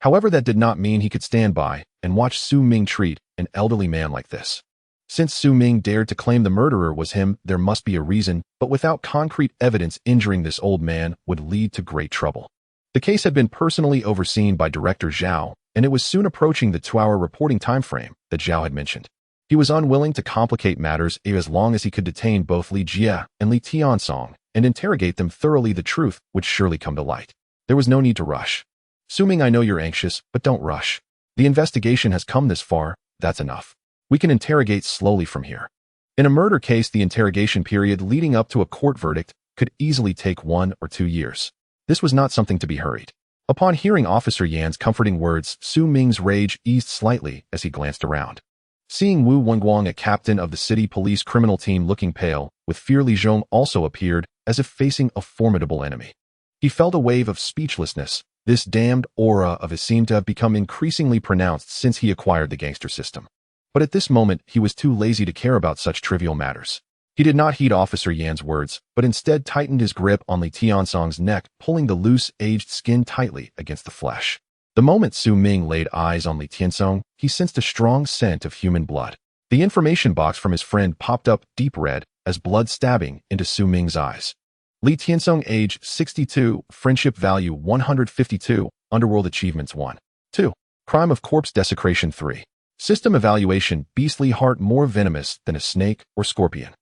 However, that did not mean he could stand by and watch Su Ming treat an elderly man like this. Since Su Ming dared to claim the murderer was him, there must be a reason, but without concrete evidence, injuring this old man would lead to great trouble. The case had been personally overseen by Director Zhao, and it was soon approaching the 2-hour reporting time frame that Zhao had mentioned. He was unwilling to complicate matters as long as he could detain both Li Jie and Li Tiansong and interrogate them thoroughly. The truth would surely come to light. There was no need to rush. Su Ming, I know you're anxious, but don't rush. The investigation has come this far, that's enough. We can interrogate slowly from here. In a murder case, the interrogation period leading up to a court verdict could easily take 1 or 2 years. This was not something to be hurried. Upon hearing Officer Yan's comforting words, Su Ming's rage eased slightly as he glanced around. Seeing Wu Wenguang, a captain of the city police criminal team, looking pale, with fear, Li Zhong also appeared, as if facing a formidable enemy. He felt a wave of speechlessness. This damned aura of his seemed to have become increasingly pronounced since he acquired the gangster system. But at this moment, he was too lazy to care about such trivial matters. He did not heed Officer Yan's words, but instead tightened his grip on Li Tiansong's neck, pulling the loose, aged skin tightly against the flesh. The moment Su Ming laid eyes on Li Tiansong, he sensed a strong scent of human blood. The information box from his friend popped up deep red, as blood stabbing into Su Ming's eyes. Li Tiansong, age 62, friendship value 152, underworld achievements 1. 2. Crime of corpse desecration 3. System evaluation, beastly heart more venomous than a snake or scorpion.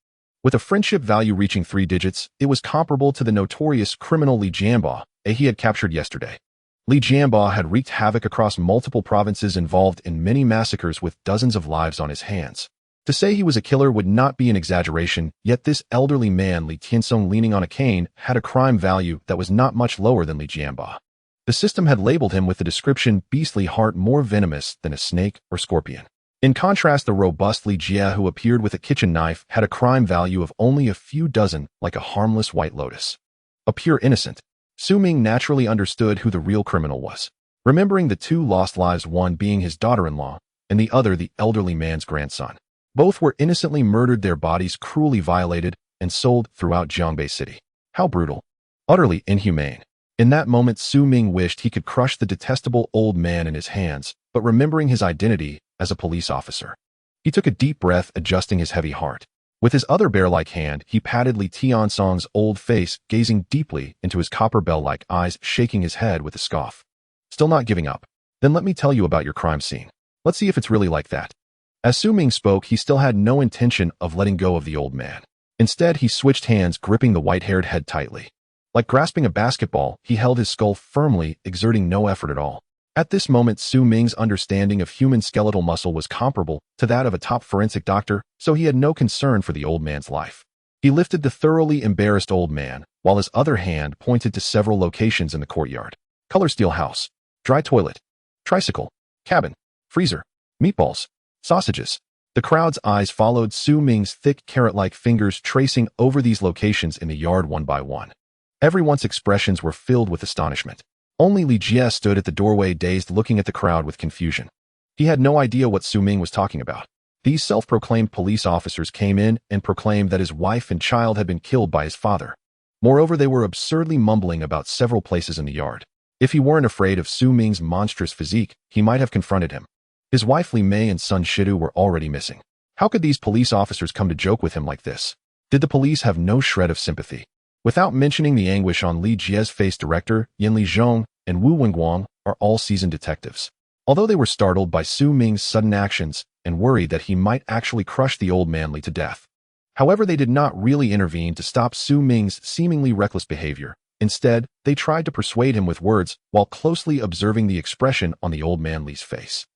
With a friendship value reaching 3 digits, it was comparable to the notorious criminal Li Jianba, he had captured yesterday. Li Jianba had wreaked havoc across multiple provinces, involved in many massacres with dozens of lives on his hands. To say he was a killer would not be an exaggeration, yet this elderly man, Li Tiansong, leaning on a cane, had a crime value that was not much lower than Li Jianba. The system had labeled him with the description, beastly heart more venomous than a snake or scorpion. In contrast, the robust Li Jia, who appeared with a kitchen knife, had a crime value of only a few dozen, like a harmless white lotus. A pure innocent. Su Ming naturally understood who the real criminal was. Remembering the 2 lost lives, one being his daughter-in-law, and the other the elderly man's grandson. Both were innocently murdered, their bodies cruelly violated, and sold throughout Jiangbei City. How brutal. Utterly inhumane. In that moment, Su Ming wished he could crush the detestable old man in his hands, but remembering his identity as a police officer, he took a deep breath, adjusting his heavy heart. With his other bear-like hand, he patted Li Tiansong's old face, gazing deeply into his copper bell-like eyes, shaking his head with a scoff. Still not giving up? Then let me tell you about your crime scene. Let's see if it's really like that. As Su Ming spoke, he still had no intention of letting go of the old man. Instead, he switched hands, gripping the white-haired head tightly. Like grasping a basketball, he held his skull firmly, exerting no effort at all. At this moment, Su Ming's understanding of human skeletal muscle was comparable to that of a top forensic doctor, so he had no concern for the old man's life. He lifted the thoroughly embarrassed old man, while his other hand pointed to several locations in the courtyard. Color steel house, dry toilet, tricycle, cabin, freezer, meatballs, sausages. The crowd's eyes followed Su Ming's thick carrot-like fingers, tracing over these locations in the yard one by one. Everyone's expressions were filled with astonishment. Only Li Jia stood at the doorway, dazed, looking at the crowd with confusion. He had no idea what Su Ming was talking about. These self-proclaimed police officers came in and proclaimed that his wife and child had been killed by his father. Moreover, they were absurdly mumbling about several places in the yard. If he weren't afraid of Su Ming's monstrous physique, he might have confronted him. His wife Li Mei and son Shidu were already missing. How could these police officers come to joke with him like this? Did the police have no shred of sympathy? Without mentioning the anguish on Li Jia's face, director Yan Li Zhong and Wu Wenguang are all seasoned detectives. Although they were startled by Su Ming's sudden actions and worried that he might actually crush the old man Li to death. However, they did not really intervene to stop Su Ming's seemingly reckless behavior. Instead, they tried to persuade him with words while closely observing the expression on the old man Li's face.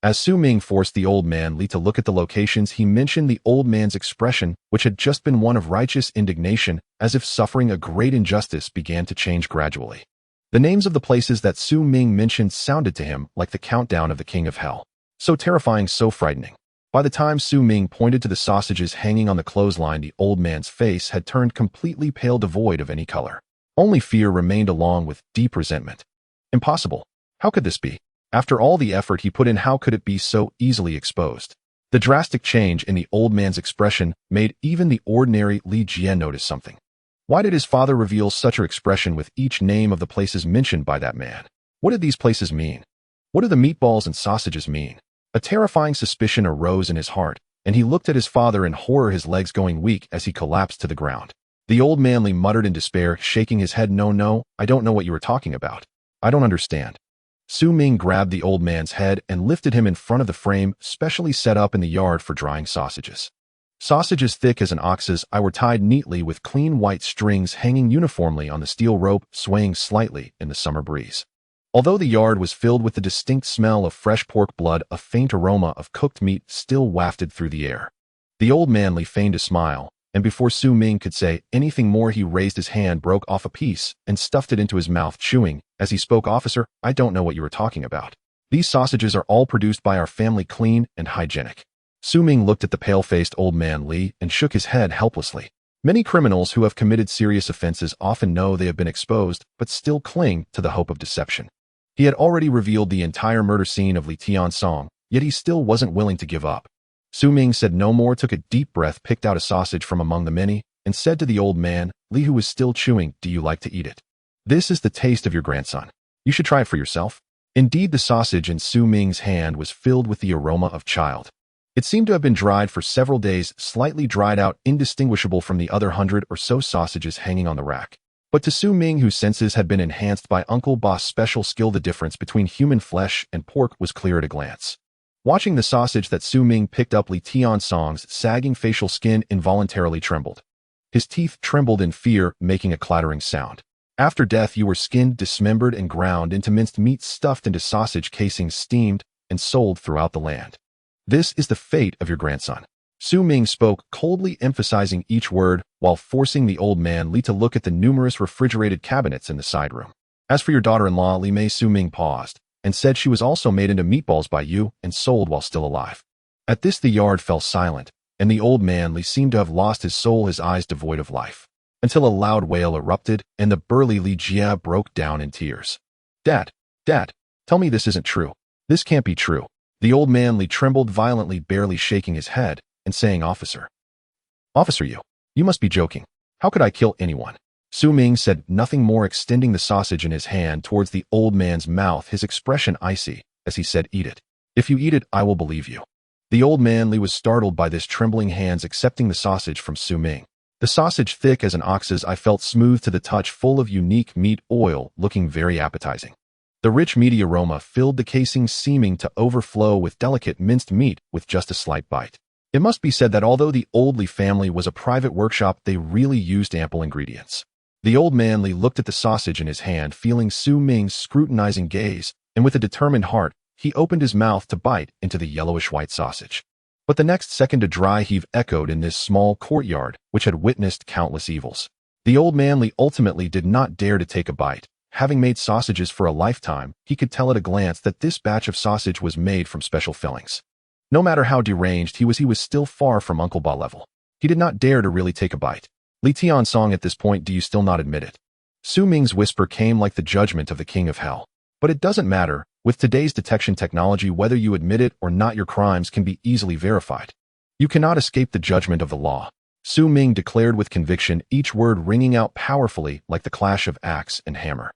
As Su Ming forced the old man Li to look at the locations, he mentioned the old man's expression, which had just been one of righteous indignation, as if suffering a great injustice, began to change gradually. The names of the places that Su Ming mentioned sounded to him like the countdown of the King of Hell. So terrifying, so frightening. By the time Su Ming pointed to the sausages hanging on the clothesline, the old man's face had turned completely pale, devoid of any color. Only fear remained, along with deep resentment. Impossible. How could this be? After all the effort he put in, how could it be so easily exposed? The drastic change in the old man's expression made even the ordinary Li Jia notice something. Why did his father reveal such an expression with each name of the places mentioned by that man? What did these places mean? What do the meatballs and sausages mean? A terrifying suspicion arose in his heart, and he looked at his father in horror, his legs going weak as he collapsed to the ground. The old man Li muttered in despair, shaking his head, No, I don't know what you are talking about. I don't understand. Su Ming grabbed the old man's head and lifted him in front of the frame specially set up in the yard for drying sausages. Sausages thick as an ox's eye were tied neatly with clean white strings hanging uniformly on the steel rope, swaying slightly in the summer breeze. Although the yard was filled with the distinct smell of fresh pork blood, a faint aroma of cooked meat still wafted through the air. The old man Li feigned a smile, and before Su Ming could say anything more, he raised his hand, broke off a piece, and stuffed it into his mouth, chewing. As he spoke, "Officer, I don't know what you were talking about. These sausages are all produced by our family, clean and hygienic." Su Ming looked at the pale-faced old man Li and shook his head helplessly. Many criminals who have committed serious offenses often know they have been exposed, but still cling to the hope of deception. He had already revealed the entire murder scene of Li Chengming, yet he still wasn't willing to give up. Su Ming said no more, took a deep breath, picked out a sausage from among the many, and said to the old man, Li, who was still chewing, "Do you like to eat it? This is the taste of your grandson. You should try it for yourself." Indeed, the sausage in Su Ming's hand was filled with the aroma of child. It seemed to have been dried for several days, slightly dried out, indistinguishable from the other 100 or so sausages hanging on the rack. But to Su Ming, whose senses had been enhanced by Uncle Bo's special skill, the difference between human flesh and pork was clear at a glance. Watching the sausage that Su Ming picked up, Li Chengming's sagging facial skin involuntarily trembled. His teeth trembled in fear, making a clattering sound. After death, you were skinned, dismembered, and ground into minced meat, stuffed into sausage casings, steamed, and sold throughout the land. This is the fate of your grandson. Su Ming spoke, coldly emphasizing each word, while forcing the old man Li to look at the numerous refrigerated cabinets in the side room. As for your daughter-in-law, Li Mei, Su Ming paused, and said she was also made into meatballs by you and sold while still alive. At this, the yard fell silent, and the old man Li seemed to have lost his soul, his eyes devoid of life, until a loud wail erupted, and the burly Li Jia broke down in tears. Dad, tell me this isn't true. This can't be true." The old man Li trembled violently, barely shaking his head, and saying, Officer, you must be joking. How could I kill anyone?" Su Ming said nothing more, extending the sausage in his hand towards the old man's mouth, his expression icy, as he said, "Eat it. If you eat it, I will believe you." The old man Li was startled by this, trembling hands accepting the sausage from Su Ming. The sausage, thick as an ox's, I felt, smooth to the touch, full of unique meat oil, looking very appetizing. The rich meaty aroma filled the casing, seeming to overflow with delicate minced meat with just a slight bite. It must be said that although the old Li family was a private workshop, they really used ample ingredients. The old man Li looked at the sausage in his hand, feeling Su Ming's scrutinizing gaze, and with a determined heart, he opened his mouth to bite into the yellowish-white sausage. But the next second, a dry heave echoed in this small courtyard, which had witnessed countless evils. The old man Li ultimately did not dare to take a bite. Having made sausages for a lifetime, he could tell at a glance that this batch of sausage was made from special fillings. No matter how deranged he was still far from Uncle Ba level. He did not dare to really take a bite. Li Chengming, at this point, do you still not admit it? Su Ming's whisper came like the judgment of the king of hell. But it doesn't matter. With today's detection technology, whether you admit it or not, your crimes can be easily verified. You cannot escape the judgment of the law. Su Ming declared with conviction, each word ringing out powerfully like the clash of axe and hammer.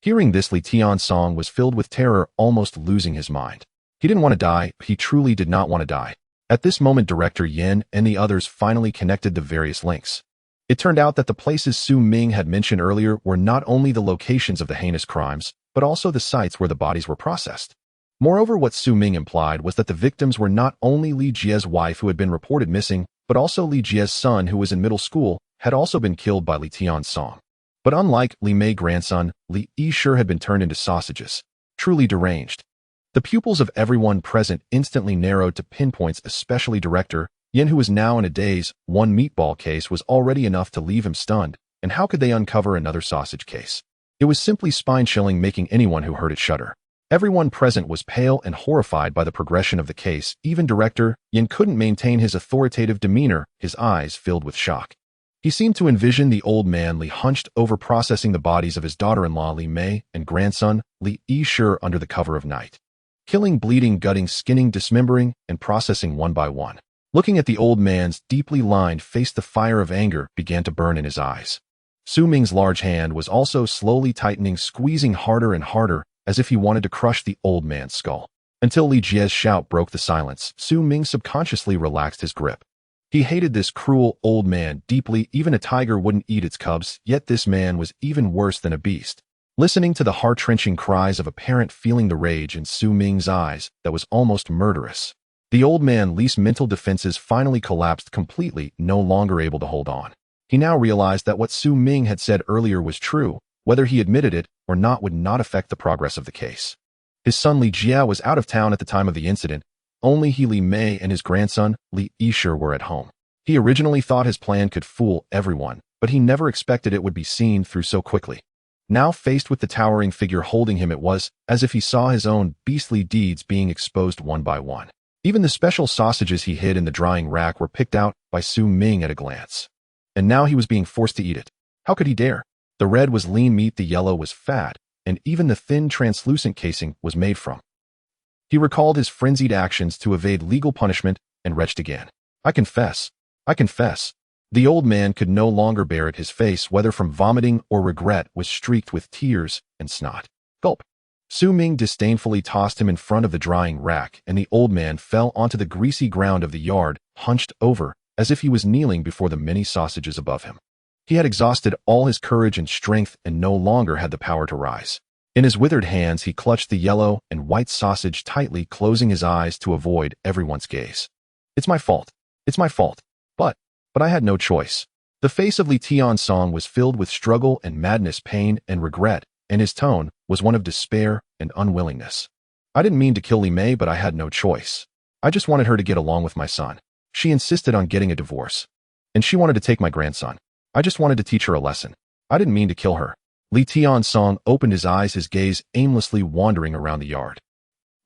Hearing this, Li Chengming was filled with terror, almost losing his mind. He didn't want to die. He truly did not want to die. At this moment, Director Yin and the others finally connected the various links. It turned out that the places Su Ming had mentioned earlier were not only the locations of the heinous crimes, but also the sites where the bodies were processed. Moreover, what Su Ming implied was that the victims were not only Li Jia's wife, who had been reported missing, but also Li Jia's son, who was in middle school, had also been killed by Li Chengming. But unlike Li Mei's grandson, Li Yishur had been turned into sausages. Truly deranged. The pupils of everyone present instantly narrowed to pinpoints, especially Director Yin, who was now in a daze. One meatball case was already enough to leave him stunned, and how could they uncover another sausage case? It was simply spine-chilling, making anyone who heard it shudder. Everyone present was pale and horrified by the progression of the case. Even Director Yin couldn't maintain his authoritative demeanor, his eyes filled with shock. He seemed to envision the old man Li hunched over, processing the bodies of his daughter-in-law Li Mei and grandson Li Yishur under the cover of night. Killing, bleeding, gutting, skinning, dismembering, and processing one by one. Looking at the old man's deeply lined face, the fire of anger began to burn in his eyes. Su Ming's large hand was also slowly tightening, squeezing harder and harder, as if he wanted to crush the old man's skull. Until Li Jia's shout broke the silence, Su Ming subconsciously relaxed his grip. He hated this cruel old man deeply. Even a tiger wouldn't eat its cubs, yet this man was even worse than a beast. Listening to the heart-wrenching cries of a parent, feeling the rage in Su Ming's eyes that was almost murderous. The old man Li's mental defenses finally collapsed completely, no longer able to hold on. He now realized that what Su Ming had said earlier was true. Whether he admitted it or not would not affect the progress of the case. His son Li Jia was out of town at the time of the incident. Only he, Li Mei, and his grandson Li Yishur were at home. He originally thought his plan could fool everyone, but he never expected it would be seen through so quickly. Now faced with the towering figure holding him, it was as if he saw his own beastly deeds being exposed one by one. Even the special sausages he hid in the drying rack were picked out by Su Ming at a glance. And now he was being forced to eat it. How could he dare? The red was lean meat, the yellow was fat, and even the thin, translucent casing was made from. He recalled his frenzied actions to evade legal punishment and retched again. I confess. The old man could no longer bear it. His face, whether from vomiting or regret, was streaked with tears and snot. Gulp. Su Ming disdainfully tossed him in front of the drying rack, and the old man fell onto the greasy ground of the yard, hunched over, as if he was kneeling before the many sausages above him. He had exhausted all his courage and strength and no longer had the power to rise. In his withered hands, he clutched the yellow and white sausage tightly, closing his eyes to avoid everyone's gaze. It's my fault. But I had no choice. The face of Li Chengming was filled with struggle and madness, pain and regret, and his tone was one of despair and unwillingness. I didn't mean to kill Li Mei, but I had no choice. I just wanted her to get along with my son. She insisted on getting a divorce. And she wanted to take my grandson. I just wanted to teach her a lesson. I didn't mean to kill her. Li Chengming opened his eyes, his gaze aimlessly wandering around the yard.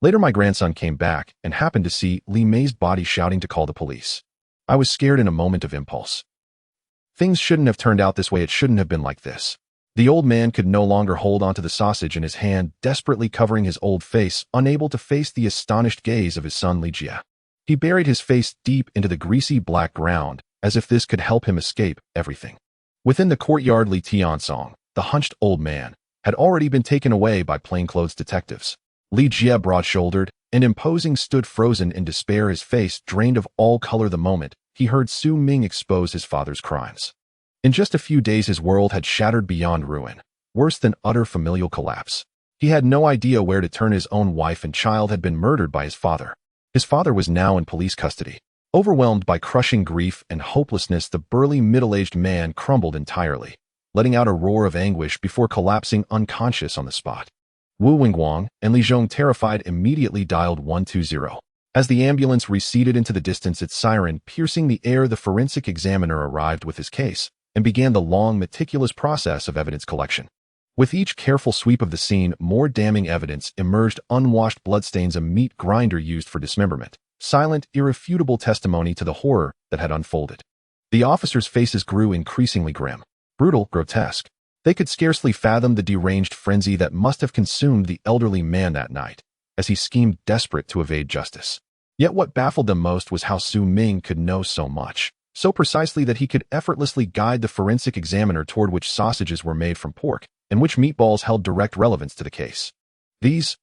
Later, my grandson came back and happened to see Li Mei's body, shouting to call the police. I was scared in a moment of impulse. Things shouldn't have turned out this way. It shouldn't have been like this. The old man could no longer hold onto the sausage in his hand, desperately covering his old face, unable to face the astonished gaze of his son Li Jia. He buried his face deep into the greasy black ground, as if this could help him escape everything. Within the courtyard, Li Chengming, the hunched old man, had already been taken away by plainclothes detectives. Li Jia, broad-shouldered and imposing, stood frozen in despair, his face drained of all color. The moment he heard Su Ming expose his father's crimes. In just a few days, his world had shattered beyond ruin, worse than utter familial collapse. He had no idea where to turn. His own wife and child had been murdered by his father. His father was now in police custody. Overwhelmed by crushing grief and hopelessness, the burly middle-aged man crumbled entirely, letting out a roar of anguish before collapsing unconscious on the spot. Wu Wingguang and Li Zhong, terrified, immediately dialed 120. As the ambulance receded into the distance, its siren piercing the air, the forensic examiner arrived with his case and began the long, meticulous process of evidence collection. With each careful sweep of the scene, more damning evidence emerged: unwashed bloodstains, a meat grinder used for dismemberment, silent, irrefutable testimony to the horror that had unfolded. The officers' faces grew increasingly grim, brutal, grotesque. They could scarcely fathom the deranged frenzy that must have consumed the elderly man that night, as he schemed, desperate to evade justice. Yet what baffled them most was how Su Ming could know so much, so precisely that he could effortlessly guide the forensic examiner toward which sausages were made from pork, and which meatballs held direct relevance to the case. These,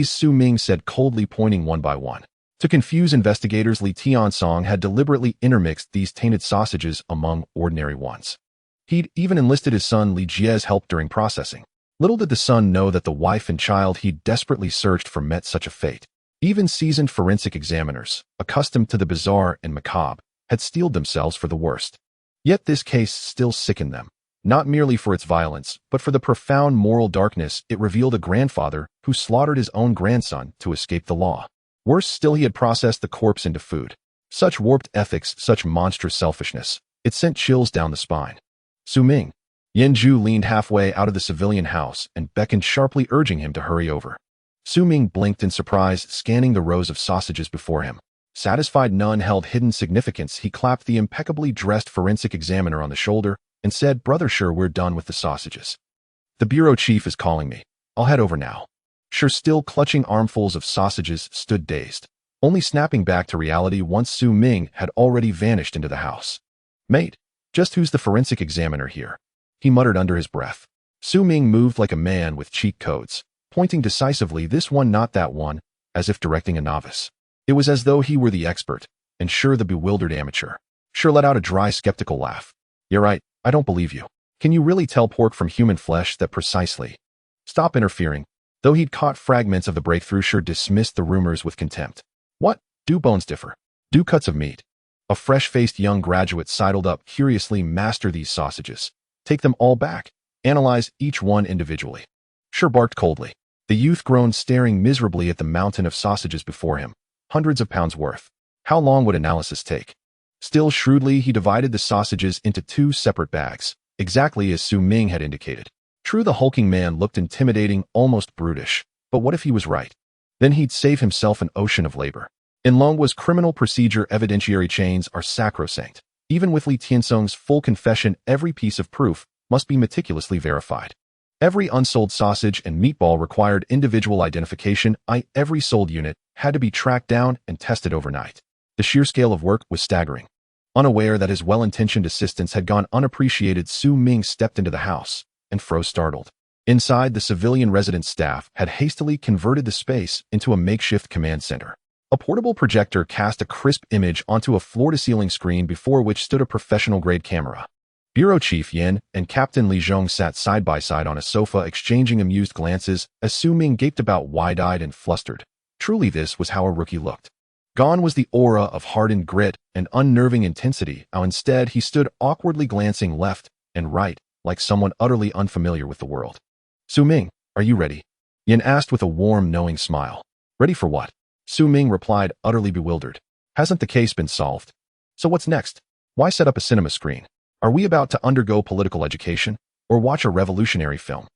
Su Ming said coldly, pointing one by one. To confuse investigators, Li Chengming had deliberately intermixed these tainted sausages among ordinary ones. He'd even enlisted his son Li Jia's help during processing. Little did the son know that the wife and child he'd desperately searched for met such a fate. Even seasoned forensic examiners, accustomed to the bizarre and macabre, had steeled themselves for the worst. Yet this case still sickened them, not merely for its violence, but for the profound moral darkness it revealed: a grandfather who slaughtered his own grandson to escape the law. Worse still, he had processed the corpse into food. Such warped ethics, such monstrous selfishness, it sent chills down the spine. Su Ming. Yanju leaned halfway out of the civilian house and beckoned sharply, urging him to hurry over. Su Ming blinked in surprise, scanning the rows of sausages before him. Satisfied none held hidden significance, he clapped the impeccably dressed forensic examiner on the shoulder and said, "Brother, sure, we're done with the sausages. The bureau chief is calling me. I'll head over now." Sure, still clutching armfuls of sausages, stood dazed, only snapping back to reality once Su Ming had already vanished into the house. "Mate, just who's the forensic examiner here?" he muttered under his breath. Su Ming moved like a man with cheat codes, pointing decisively, "This one, not that one," as if directing a novice. It was as though he were the expert, and Sure, the bewildered amateur. Sure let out a dry, skeptical laugh. "You're right, I don't believe you. Can you really tell pork from human flesh that precisely?" "Stop interfering." Though he'd caught fragments of the breakthrough, Sure dismissed the rumors with contempt. "What? Do bones differ? Do cuts of meat?" A fresh-faced young graduate sidled up, curiously. "Master these sausages. Take them all back. Analyze each one individually." Sure barked coldly. The youth groaned, staring miserably at the mountain of sausages before him. Hundreds of pounds worth. How long would analysis take? Still shrewdly, he divided the sausages into 2 separate bags, exactly as Su Ming had indicated. True, the hulking man looked intimidating, almost brutish, but what if he was right? Then he'd save himself an ocean of labor. In Longwa's criminal procedure, evidentiary chains are sacrosanct. Even with Li Tianzong's full confession, every piece of proof must be meticulously verified. Every unsold sausage and meatball required individual identification. Every sold unit had to be tracked down and tested overnight. The sheer scale of work was staggering. Unaware that his well-intentioned assistance had gone unappreciated, Su Ming stepped into the house and froze startled. Inside, the civilian residence staff had hastily converted the space into a makeshift command center. A portable projector cast a crisp image onto a floor-to-ceiling screen before which stood a professional-grade camera. Bureau Chief Yin and Captain Li Zhong sat side by side on a sofa, exchanging amused glances as Su Ming gaped about, wide-eyed and flustered. Truly, this was how a rookie looked. Gone was the aura of hardened grit and unnerving intensity. Now instead, he stood awkwardly glancing left and right, like someone utterly unfamiliar with the world. Su Ming, are you ready? Yin asked with a warm, knowing smile. Ready for what? Su Ming replied, utterly bewildered. Hasn't the case been solved? So what's next? Why set up a cinema screen? Are we about to undergo political education or watch a revolutionary film?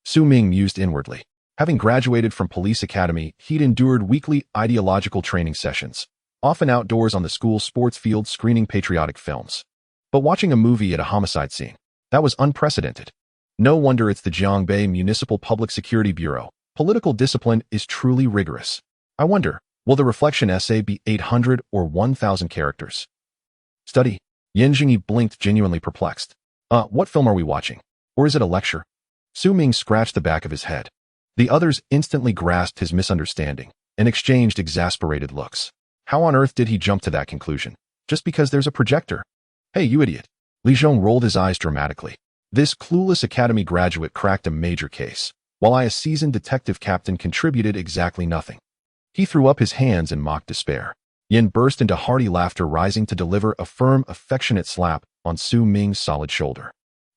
Su Ming mused inwardly. Having graduated from police academy, he'd endured weekly ideological training sessions, often outdoors on the school sports field screening patriotic films. But watching a movie at a homicide scene, that was unprecedented. No wonder it's the Jiangbei Municipal Public Security Bureau. Political discipline is truly rigorous. I wonder, will the reflection essay be 800 or 1,000 characters? Study. Yin Jingyi blinked, genuinely perplexed. What film are we watching? Or is it a lecture? Su Ming scratched the back of his head. The others instantly grasped his misunderstanding and exchanged exasperated looks. How on earth did he jump to that conclusion? Just because there's a projector? Hey, you idiot. Li Zhong rolled his eyes dramatically. This clueless academy graduate cracked a major case, while a seasoned detective captain contributed exactly nothing. He threw up his hands in mock despair. Yin burst into hearty laughter, rising to deliver a firm, affectionate slap on Su Ming's solid shoulder.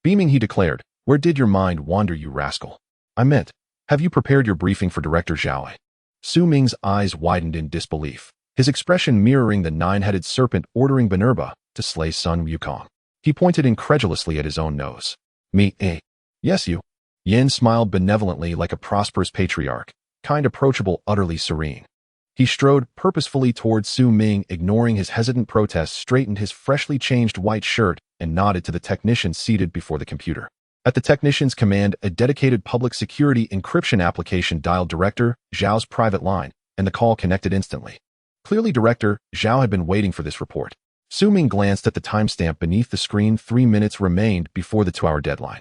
Beaming, he declared, "Where did your mind wander, you rascal? I meant, have you prepared your briefing for Director Zhao?" Su Ming's eyes widened in disbelief, his expression mirroring the 9-headed serpent ordering Minerva to slay Sun Wukong. He pointed incredulously at his own nose. Me, eh? Yes, you. Yin smiled benevolently like a prosperous patriarch, kind, approachable, utterly serene. He strode purposefully towards Su Ming, ignoring his hesitant protests, straightened his freshly changed white shirt, and nodded to the technician seated before the computer. At the technician's command, a dedicated public security encryption application dialed Director Zhao's private line, and the call connected instantly. Clearly, Director Zhao had been waiting for this report. Su Ming glanced at the timestamp beneath the screen. 3 minutes remained before the 2-hour deadline.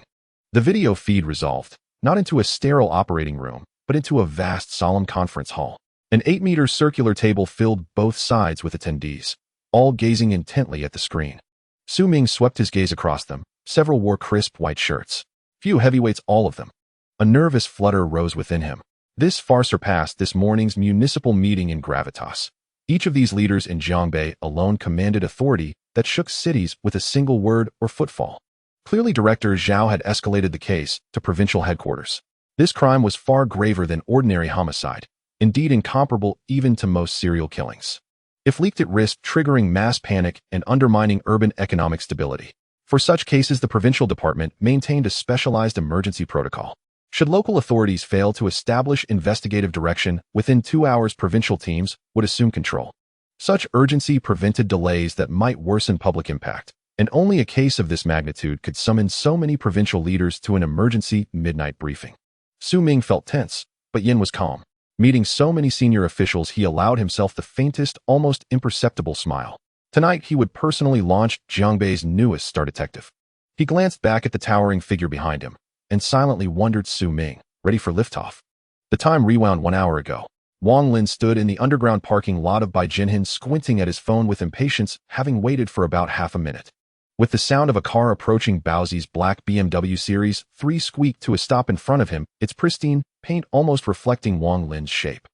The video feed resolved, not into a sterile operating room, but into a vast, solemn conference hall. An 8-meter circular table filled both sides with attendees, all gazing intently at the screen. Su Ming swept his gaze across them. Several wore crisp white shirts. Few heavyweights, all of them. A nervous flutter rose within him. This far surpassed this morning's municipal meeting in gravitas. Each of these leaders in Jiangbei alone commanded authority that shook cities with a single word or footfall. Clearly, Director Zhao had escalated the case to provincial headquarters. This crime was far graver than ordinary homicide, indeed incomparable even to most serial killings. If leaked, it risked triggering mass panic and undermining urban economic stability. For such cases, the provincial department maintained a specialized emergency protocol. Should local authorities fail to establish investigative direction, within 2 hours provincial teams would assume control. Such urgency prevented delays that might worsen public impact, and only a case of this magnitude could summon so many provincial leaders to an emergency midnight briefing. Su Ming felt tense, but Yin was calm. Meeting so many senior officials, he allowed himself the faintest, almost imperceptible smile. Tonight, he would personally launch Jiangbei's newest star detective. He glanced back at the towering figure behind him and silently wondered, Su Ming, ready for liftoff? The time rewound 1 hour ago. Wang Lin stood in the underground parking lot of Bai Jinhin, squinting at his phone with impatience, having waited for about half a minute. With the sound of a car approaching, Baozi's black BMW Series 3 squeaked to a stop in front of him, its pristine paint almost reflecting Wang Lin's shape.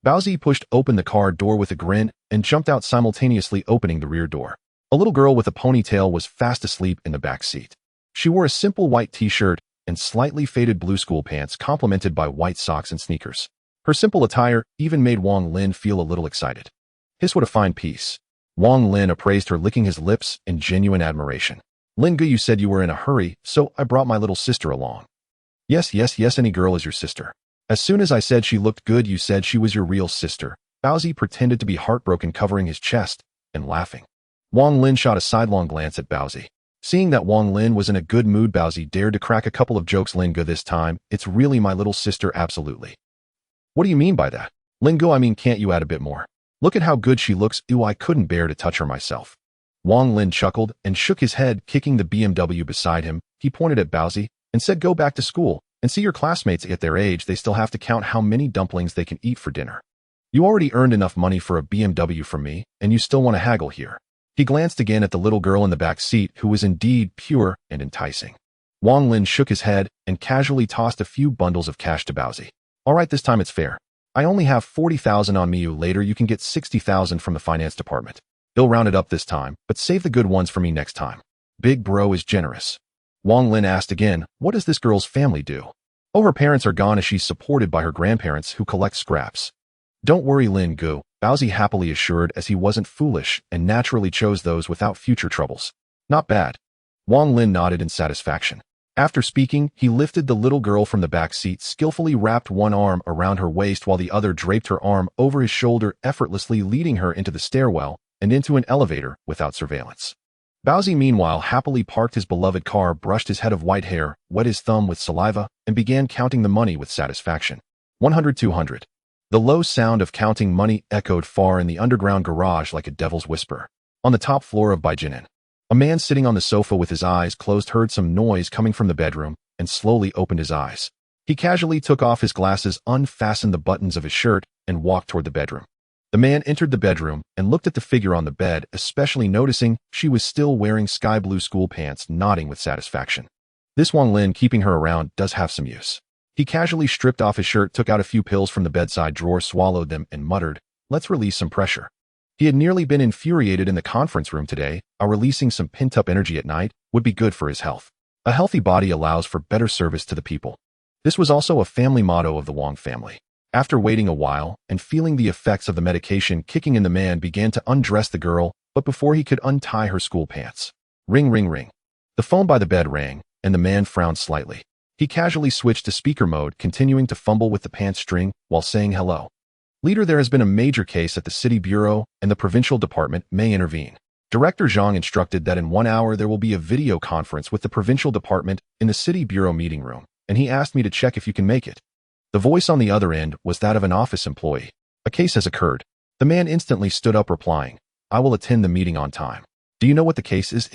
Baozi pushed open the car door with a grin and jumped out, simultaneously opening the rear door. A little girl with a ponytail was fast asleep in the back seat. She wore a simple white t-shirt and slightly faded blue school pants, complemented by white socks and sneakers. Her simple attire even made Wang Lin feel a little excited. His, what a fine piece. Wang Lin appraised her, licking his lips in genuine admiration. Lin Gu, you said you were in a hurry, so I brought my little sister along. Yes, any girl is your sister. As soon as I said she looked good, you said she was your real sister. Baozi pretended to be heartbroken, covering his chest and laughing. Wang Lin shot a sidelong glance at Baozi. Seeing that Wang Lin was in a good mood, Baozi dared to crack a couple of jokes. Lin Gu, this time, it's really my little sister, absolutely. What do you mean by that? Lin Gu, I mean, can't you add a bit more? Look at how good she looks. Ew, I couldn't bear to touch her myself. Wang Lin chuckled and shook his head, kicking the BMW beside him. He pointed at Baozi and said, go back to school and see your classmates. At their age, they still have to count how many dumplings they can eat for dinner. You already earned enough money for a BMW from me, and you still want to haggle here. He glanced again at the little girl in the back seat, who was indeed pure and enticing. Wang Lin shook his head and casually tossed a few bundles of cash to Baozi. All right, this time it's fair. I only have 40,000 on me. Later you can get 60,000 from the finance department. He'll round it up this time, but save the good ones for me next time. Big bro is generous. Wang Lin asked again, what does this girl's family do? Oh, her parents are gone, as she's supported by her grandparents who collect scraps. Don't worry, Lin Gu, Baozi happily assured, as he wasn't foolish and naturally chose those without future troubles. Not bad. Wang Lin nodded in satisfaction. After speaking, he lifted the little girl from the back seat, skillfully wrapped one arm around her waist while the other draped her arm over his shoulder, effortlessly leading her into the stairwell and into an elevator without surveillance. Baozi, meanwhile, happily parked his beloved car, brushed his head of white hair, wet his thumb with saliva, and began counting the money with satisfaction. 100, 200. The low sound of counting money echoed far in the underground garage like a devil's whisper. On the top floor of Baijinin, a man sitting on the sofa with his eyes closed heard some noise coming from the bedroom and slowly opened his eyes. He casually took off his glasses, unfastened the buttons of his shirt, and walked toward the bedroom. The man entered the bedroom and looked at the figure on the bed, especially noticing she was still wearing sky blue school pants, nodding with satisfaction. This Wang Lin, keeping her around, does have some use. He casually stripped off his shirt, took out a few pills from the bedside drawer, swallowed them, and muttered, let's release some pressure. He had nearly been infuriated in the conference room today. Releasing some pent-up energy at night would be good for his health. A healthy body allows for better service to the people. This was also a family motto of the Wang family. After waiting a while and feeling the effects of the medication kicking in, the man began to undress the girl, but before he could untie her school pants. Ring, ring, ring. The phone by the bed rang, and the man frowned slightly. He casually switched to speaker mode, continuing to fumble with the pants string while saying hello. Leader, there has been a major case at the City Bureau, and the Provincial Department may intervene. Director Zhang instructed that in 1 hour there will be a video conference with the Provincial Department in the City Bureau meeting room, and he asked me to check if you can make it. The voice on the other end was that of an office employee. A case has occurred. The man instantly stood up, replying, I will attend the meeting on time. Do you know what the case is?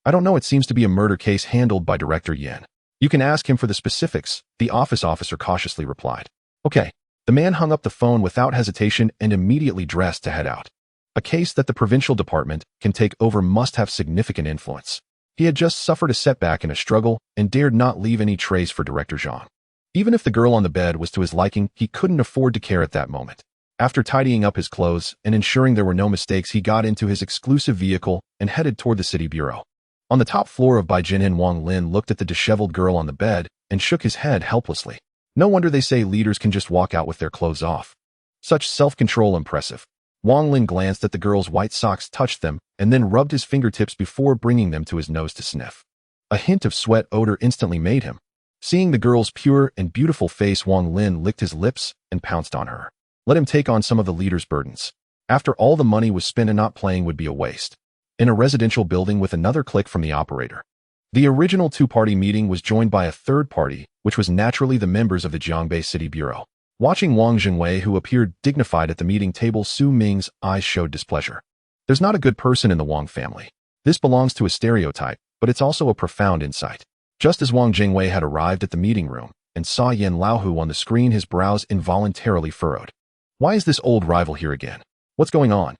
I don't know. It seems to be a murder case handled by Director Yen. You can ask him for the specifics, the office officer cautiously replied. Okay. The man hung up the phone without hesitation and immediately dressed to head out. A case that the provincial department can take over must have significant influence. He had just suffered a setback in a struggle and dared not leave any trace for Director Zhang. Even if the girl on the bed was to his liking, he couldn't afford to care at that moment. After tidying up his clothes and ensuring there were no mistakes, he got into his exclusive vehicle and headed toward the city bureau. On the top floor of Baijinin, Wang Lin looked at the disheveled girl on the bed and shook his head helplessly. No wonder they say leaders can just walk out with their clothes off. Such self-control, impressive. Wang Lin glanced at the girl's white socks, touched them, and then rubbed his fingertips before bringing them to his nose to sniff. A hint of sweat odor instantly made him. Seeing the girl's pure and beautiful face, Wang Lin licked his lips and pounced on her. Let him take on some of the leader's burdens. After all, the money was spent and not playing would be a waste. In a residential building, with another click from the operator. The original two-party meeting was joined by a third party, which was naturally the members of the Jiangbei City Bureau. Watching Wang Jingwei, who appeared dignified at the meeting table, Su Ming's eyes showed displeasure. There's not a good person in the Wang family. This belongs to a stereotype, but it's also a profound insight. Just as Wang Jingwei had arrived at the meeting room and saw Yan Laohu on the screen, his brows involuntarily furrowed. Why is this old rival here again? What's going on?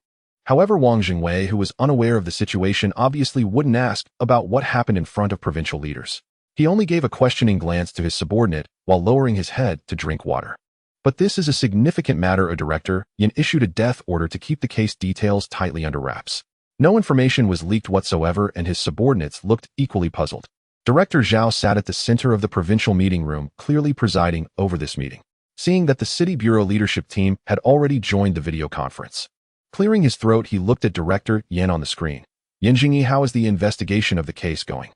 However, Wang Jingwei, who was unaware of the situation, obviously wouldn't ask about what happened in front of provincial leaders. He only gave a questioning glance to his subordinate while lowering his head to drink water. But this is a significant matter. A director, Yin, issued a death order to keep the case details tightly under wraps. No information was leaked whatsoever, and his subordinates looked equally puzzled. Director Zhao sat at the center of the provincial meeting room, clearly presiding over this meeting. Seeing that the City Bureau leadership team had already joined the video conference, Clearing his throat, he looked at Director Yan on the screen. Yan Jingyi, how is the investigation of the case going?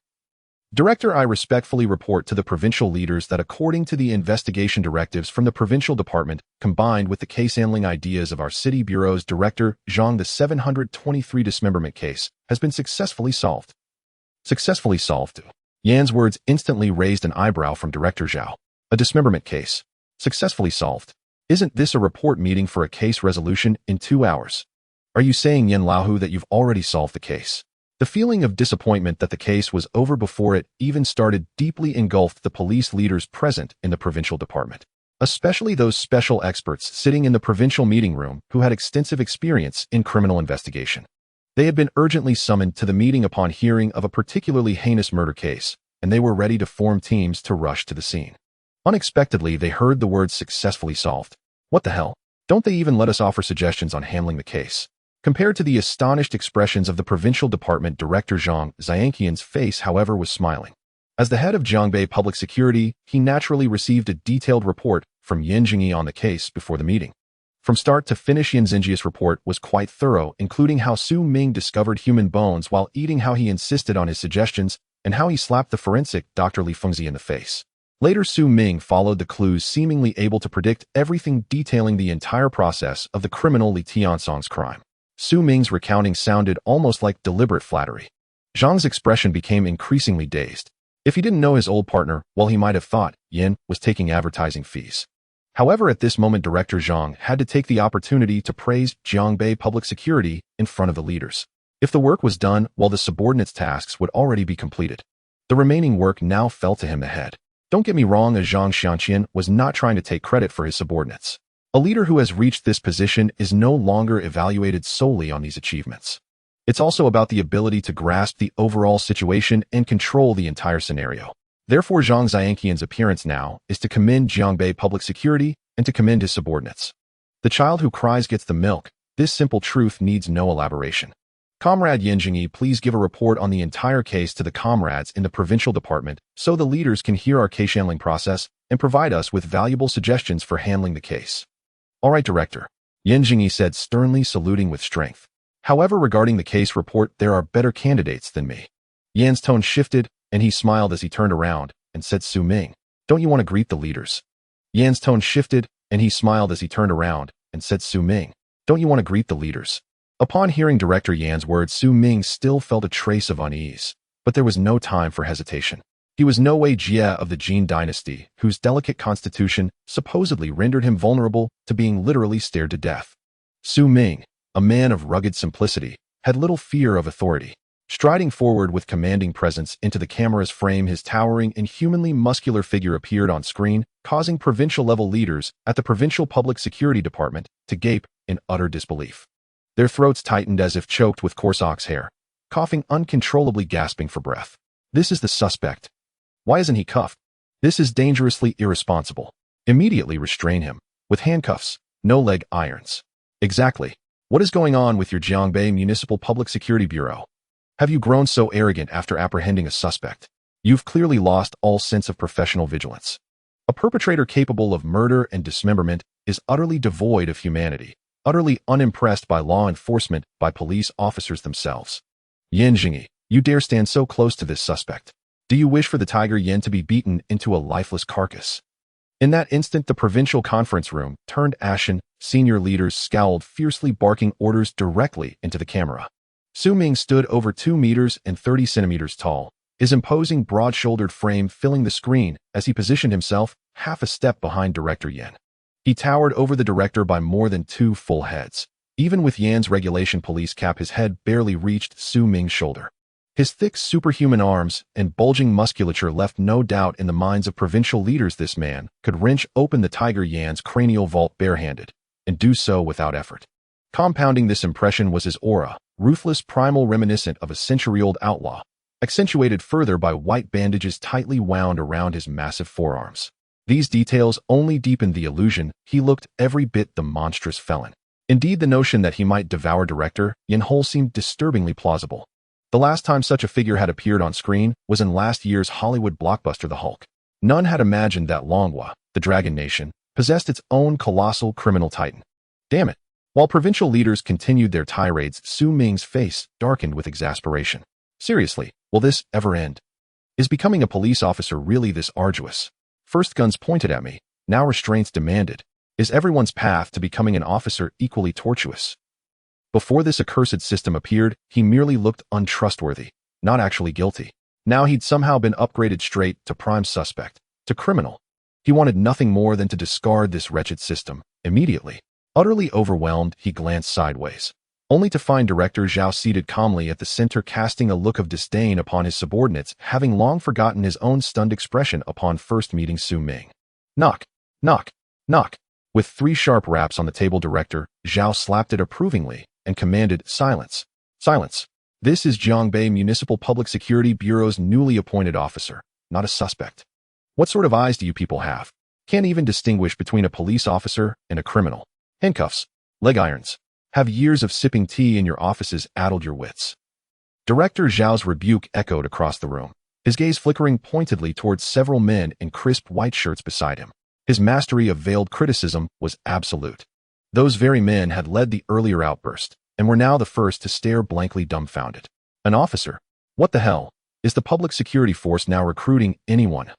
Director, I respectfully report to the provincial leaders that according to the investigation directives from the provincial department, combined with the case handling ideas of our city bureau's director, Zhang, the 723 dismemberment case has been successfully solved. Successfully solved. Yan's words instantly raised an eyebrow from Director Zhao. A dismemberment case. Successfully solved. Isn't this a report meeting for a case resolution in 2 hours? Are you saying, Yan Laohu, that you've already solved the case? The feeling of disappointment that the case was over before it even started deeply engulfed the police leaders present in the provincial department, especially those special experts sitting in the provincial meeting room who had extensive experience in criminal investigation. They had been urgently summoned to the meeting upon hearing of a particularly heinous murder case, and they were ready to form teams to rush to the scene. Unexpectedly, they heard the words successfully solved. What the hell? Don't they even let us offer suggestions on handling the case? Compared to the astonished expressions of the provincial department director Zhang, Xianqian's face, however, was smiling. As the head of Jiangbei Public Security, he naturally received a detailed report from Yan Jingyi on the case before the meeting. From start to finish, Yan Xingyi's report was quite thorough, including how Su Ming discovered human bones while eating, how he insisted on his suggestions, and how he slapped the forensic Dr. Li Fengzi in the face. Later, Su Ming followed the clues, seemingly able to predict everything, detailing the entire process of the criminal Li Tiansong's crime. Su Ming's recounting sounded almost like deliberate flattery. Zhang's expression became increasingly dazed. If he didn't know his old partner, well, he might have thought Yan was taking advertising fees. However, at this moment, Director Zhang had to take the opportunity to praise Jiangbei Public Security in front of the leaders. If the work was done, well, the subordinates' tasks would already be completed. The remaining work now fell to him ahead. Don't get me wrong, as Zhang Xianqian was not trying to take credit for his subordinates. A leader who has reached this position is no longer evaluated solely on these achievements. It's also about the ability to grasp the overall situation and control the entire scenario. Therefore, Zhang Xianqian's appearance now is to commend Jiangbei Public Security and to commend his subordinates. The child who cries gets the milk. This simple truth needs no elaboration. Comrade Yan Jingyi, please give a report on the entire case to the comrades in the provincial department so the leaders can hear our case handling process and provide us with valuable suggestions for handling the case. All right, Director, Yan Jingyi said, sternly, saluting with strength. However, regarding the case report, there are better candidates than me. Yan's tone shifted, and he smiled as he turned around and said, Su Ming, don't you want to greet the leaders? Yan's tone shifted, and he smiled as he turned around and said, Su Ming, don't you want to greet the leaders? Upon hearing Director Yan's words, Su Ming still felt a trace of unease, but there was no time for hesitation. He was no way Jie of the Jin dynasty, whose delicate constitution supposedly rendered him vulnerable to being literally stared to death. Su Ming, a man of rugged simplicity, had little fear of authority. Striding forward with commanding presence into the camera's frame, his towering and humanly muscular figure appeared on screen, causing provincial-level leaders at the Provincial Public Security Department to gape in utter disbelief. Their throats tightened as if choked with coarse ox hair, coughing uncontrollably, gasping for breath. This is the suspect. Why isn't he cuffed? This is dangerously irresponsible. Immediately restrain him. With handcuffs, no leg irons. Exactly. What is going on with your Jiangbei Municipal Public Security Bureau? Have you grown so arrogant after apprehending a suspect? You've clearly lost all sense of professional vigilance. A perpetrator capable of murder and dismemberment is utterly devoid of humanity, utterly unimpressed by law enforcement, by police officers themselves. Yan Jingyi, you dare stand so close to this suspect? Do you wish for the Tiger Yan to be beaten into a lifeless carcass? In that instant, the provincial conference room turned ashen. Senior leaders scowled, fiercely barking orders directly into the camera. Su Ming stood over 2 meters and 30 centimeters tall, his imposing broad-shouldered frame filling the screen as he positioned himself half a step behind Director Yan. He towered over the director by more than 2 full heads. Even with Yan's regulation police cap, his head barely reached Su Ming's shoulder. His thick, superhuman arms and bulging musculature left no doubt in the minds of provincial leaders this man could wrench open the Tiger Yan's cranial vault barehanded, and do so without effort. Compounding this impression was his aura, ruthless, primal, reminiscent of a century-old outlaw, accentuated further by white bandages tightly wound around his massive forearms. These details only deepened the illusion he looked every bit the monstrous felon. Indeed, the notion that he might devour Director Yan Hol seemed disturbingly plausible. The last time such a figure had appeared on screen was in last year's Hollywood blockbuster The Hulk. None had imagined that Longhua, the Dragon Nation, possessed its own colossal criminal titan. Damn it. While provincial leaders continued their tirades, Su Ming's face darkened with exasperation. Seriously, will this ever end? Is becoming a police officer really this arduous? First guns pointed at me, now restraints demanded. Is everyone's path to becoming an officer equally tortuous? Before this accursed system appeared, he merely looked untrustworthy, not actually guilty. Now he'd somehow been upgraded straight to prime suspect, to criminal. He wanted nothing more than to discard this wretched system, immediately. Utterly overwhelmed, he glanced sideways, only to find Director Zhao seated calmly at the center, casting a look of disdain upon his subordinates, having long forgotten his own stunned expression upon first meeting Su Ming. Knock, knock, knock. With 3 sharp raps on the table, Director Zhao slapped it approvingly and commanded, silence, silence. This is Jiangbei Municipal Public Security Bureau's newly appointed officer, not a suspect. What sort of eyes do you people have? Can't even distinguish between a police officer and a criminal. Handcuffs, leg irons. Have years of sipping tea in your offices addled your wits? Director Zhao's rebuke echoed across the room, his gaze flickering pointedly towards several men in crisp white shirts beside him. His mastery of veiled criticism was absolute. Those very men had led the earlier outburst, and were now the first to stare blankly dumbfounded. An officer? What the hell? Is the public security force now recruiting anyone?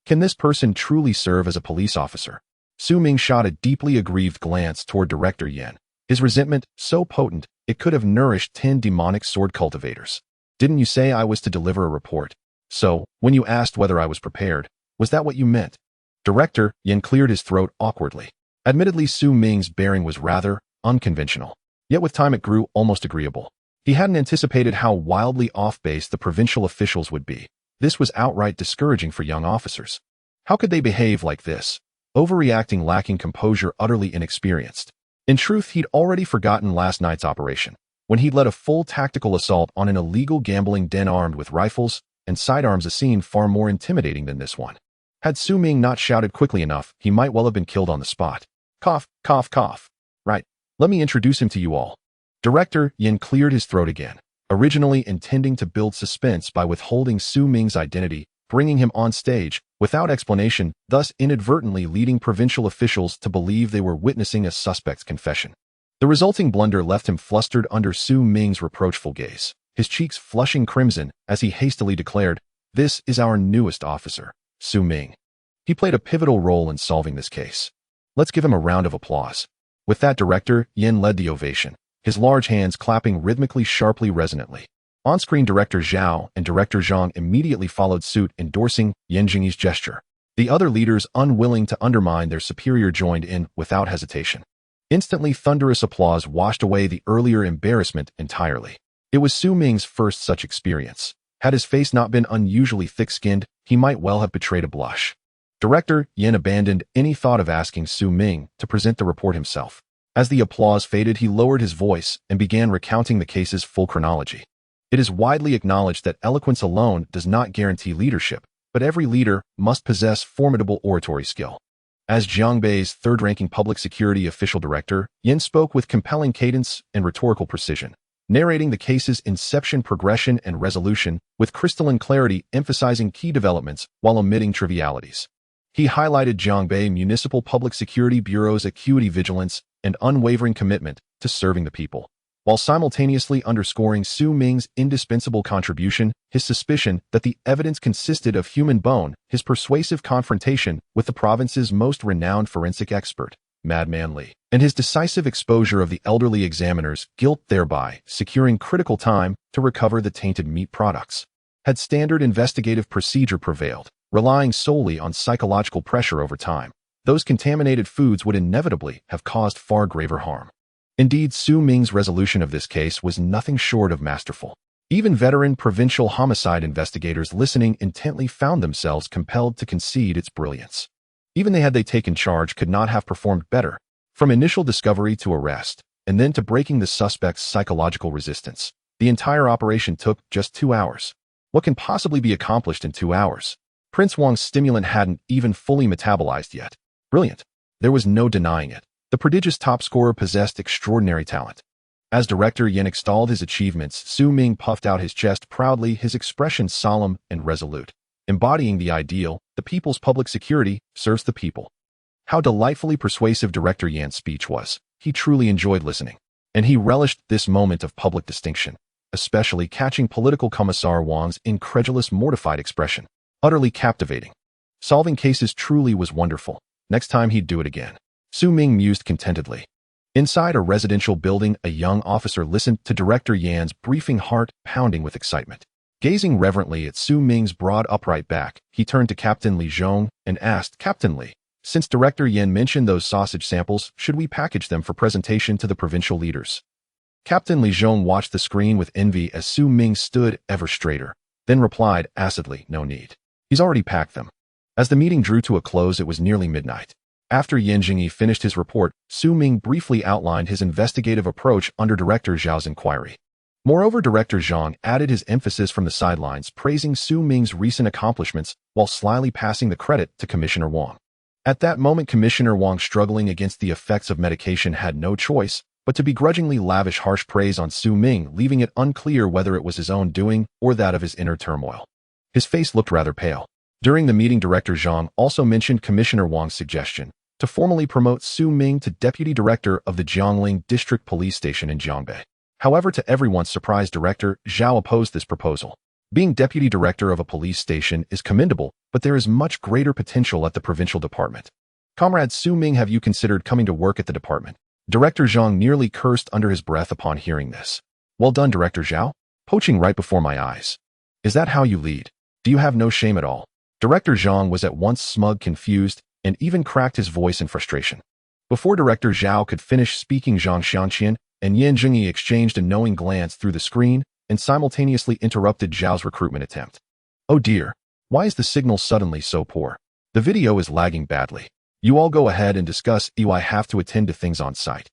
Can this person truly serve as a police officer? Su Ming shot a deeply aggrieved glance toward Director Yan, his resentment so potent it could have nourished 10 demonic sword cultivators. Didn't you say I was to deliver a report? So, when you asked whether I was prepared, was that what you meant? Director Yan cleared his throat awkwardly. Admittedly, Su Ming's bearing was rather unconventional. Yet with time it grew almost agreeable. He hadn't anticipated how wildly off-base the provincial officials would be. This was outright discouraging for young officers. How could they behave like this? Overreacting, lacking composure, utterly inexperienced. In truth, he'd already forgotten last night's operation, when he'd led a full tactical assault on an illegal gambling den armed with rifles and sidearms, a scene far more intimidating than this one. Had Su Ming not shouted quickly enough, he might well have been killed on the spot. Cough, cough, cough. Right, let me introduce him to you all. Director Yan cleared his throat again, originally intending to build suspense by withholding Su Ming's identity, bringing him on stage without explanation, thus inadvertently leading provincial officials to believe they were witnessing a suspect's confession. The resulting blunder left him flustered under Su Ming's reproachful gaze, his cheeks flushing crimson as he hastily declared, "This is our newest officer, Su Ming. He played a pivotal role in solving this case. Let's give him a round of applause." With that, Director Yan led the ovation, his large hands clapping rhythmically, sharply, resonantly. On-screen, Director Zhao and Director Zhang immediately followed suit, endorsing Yan Jingyi's gesture. The other leaders, unwilling to undermine their superior, joined in without hesitation. Instantly, thunderous applause washed away the earlier embarrassment entirely. It was Su Ming's first such experience. Had his face not been unusually thick-skinned, he might well have betrayed a blush. Director Yan abandoned any thought of asking Su Ming to present the report himself. As the applause faded, he lowered his voice and began recounting the case's full chronology. It is widely acknowledged that eloquence alone does not guarantee leadership, but every leader must possess formidable oratory skill. As Jiangbei's third-ranking public security official director, Yan spoke with compelling cadence and rhetorical precision, narrating the case's inception, progression, and resolution with crystalline clarity, emphasizing key developments while omitting trivialities. He highlighted Jiangbei Municipal Public Security Bureau's acuity, vigilance, and unwavering commitment to serving the people, while simultaneously underscoring Su Ming's indispensable contribution, his suspicion that the evidence consisted of human bone, his persuasive confrontation with the province's most renowned forensic expert, Madman Li, and his decisive exposure of the elderly examiner's guilt, thereby securing critical time to recover the tainted meat products. Had standard investigative procedure prevailed, relying solely on psychological pressure over time, those contaminated foods would inevitably have caused far graver harm. Indeed, Su Ming's resolution of this case was nothing short of masterful. Even veteran provincial homicide investigators listening intently found themselves compelled to concede its brilliance. Even they taken charge could not have performed better. From initial discovery to arrest, and then to breaking the suspect's psychological resistance, the entire operation took just 2 hours. What can possibly be accomplished in 2 hours? Prince Wang's stimulant hadn't even fully metabolized yet. Brilliant. There was no denying it. The prodigious top scorer possessed extraordinary talent. As Director Yan extolled his achievements, Su Ming puffed out his chest proudly, his expression solemn and resolute, embodying the ideal, the people's public security serves the people. How delightfully persuasive Director Yan's speech was. he truly enjoyed listening. And he relished this moment of public distinction, especially catching political commissar Wang's incredulous, mortified expression. Utterly captivating. Solving cases truly was wonderful. Next time he'd do it again. Su Ming mused contentedly. Inside a residential building, a young officer listened to Director Yan's briefing, heart pounding with excitement. Gazing reverently at Su Ming's broad, upright back, he turned to Captain Li Zhong and asked, "Captain Li, since Director Yan mentioned those sausage samples, should we package them for presentation to the provincial leaders?" Captain Li Zhong watched the screen with envy as Su Ming stood ever straighter, then replied acidly, "No need. He's already packed them." As the meeting drew to a close, it was nearly midnight. After Yan Jingyi finished his report, Su Ming briefly outlined his investigative approach under Director Zhao's inquiry. Moreover, Director Zhang added his emphasis from the sidelines, praising Su Ming's recent accomplishments while slyly passing the credit to Commissioner Wang. At that moment, Commissioner Wang, struggling against the effects of medication, had no choice but to begrudgingly lavish harsh praise on Su Ming, leaving it unclear whether it was his own doing or that of his inner turmoil. His face looked rather pale. During the meeting, Director Zhang also mentioned Commissioner Wang's suggestion to formally promote Su Ming to Deputy Director of the Jiangling District Police Station in Jiangbei. However, to everyone's surprise, Director Zhao opposed this proposal. Being Deputy Director of a police station is commendable, but there is much greater potential at the provincial department. "Comrade Su Ming, have you considered coming to work at the department?" Director Zhang nearly cursed under his breath upon hearing this. "Well done, Director Zhao. Poaching right before my eyes. Is that how you lead? Do you have no shame at all?" Director Zhang was at once smug, confused, and even cracked his voice in frustration. Before Director Zhao could finish speaking, Zhang Xianqian and Yan Jingyi exchanged a knowing glance through the screen and simultaneously interrupted Zhao's recruitment attempt. "Oh dear, why is the signal suddenly so poor? The video is lagging badly. You all go ahead and discuss. I have to attend to things on site."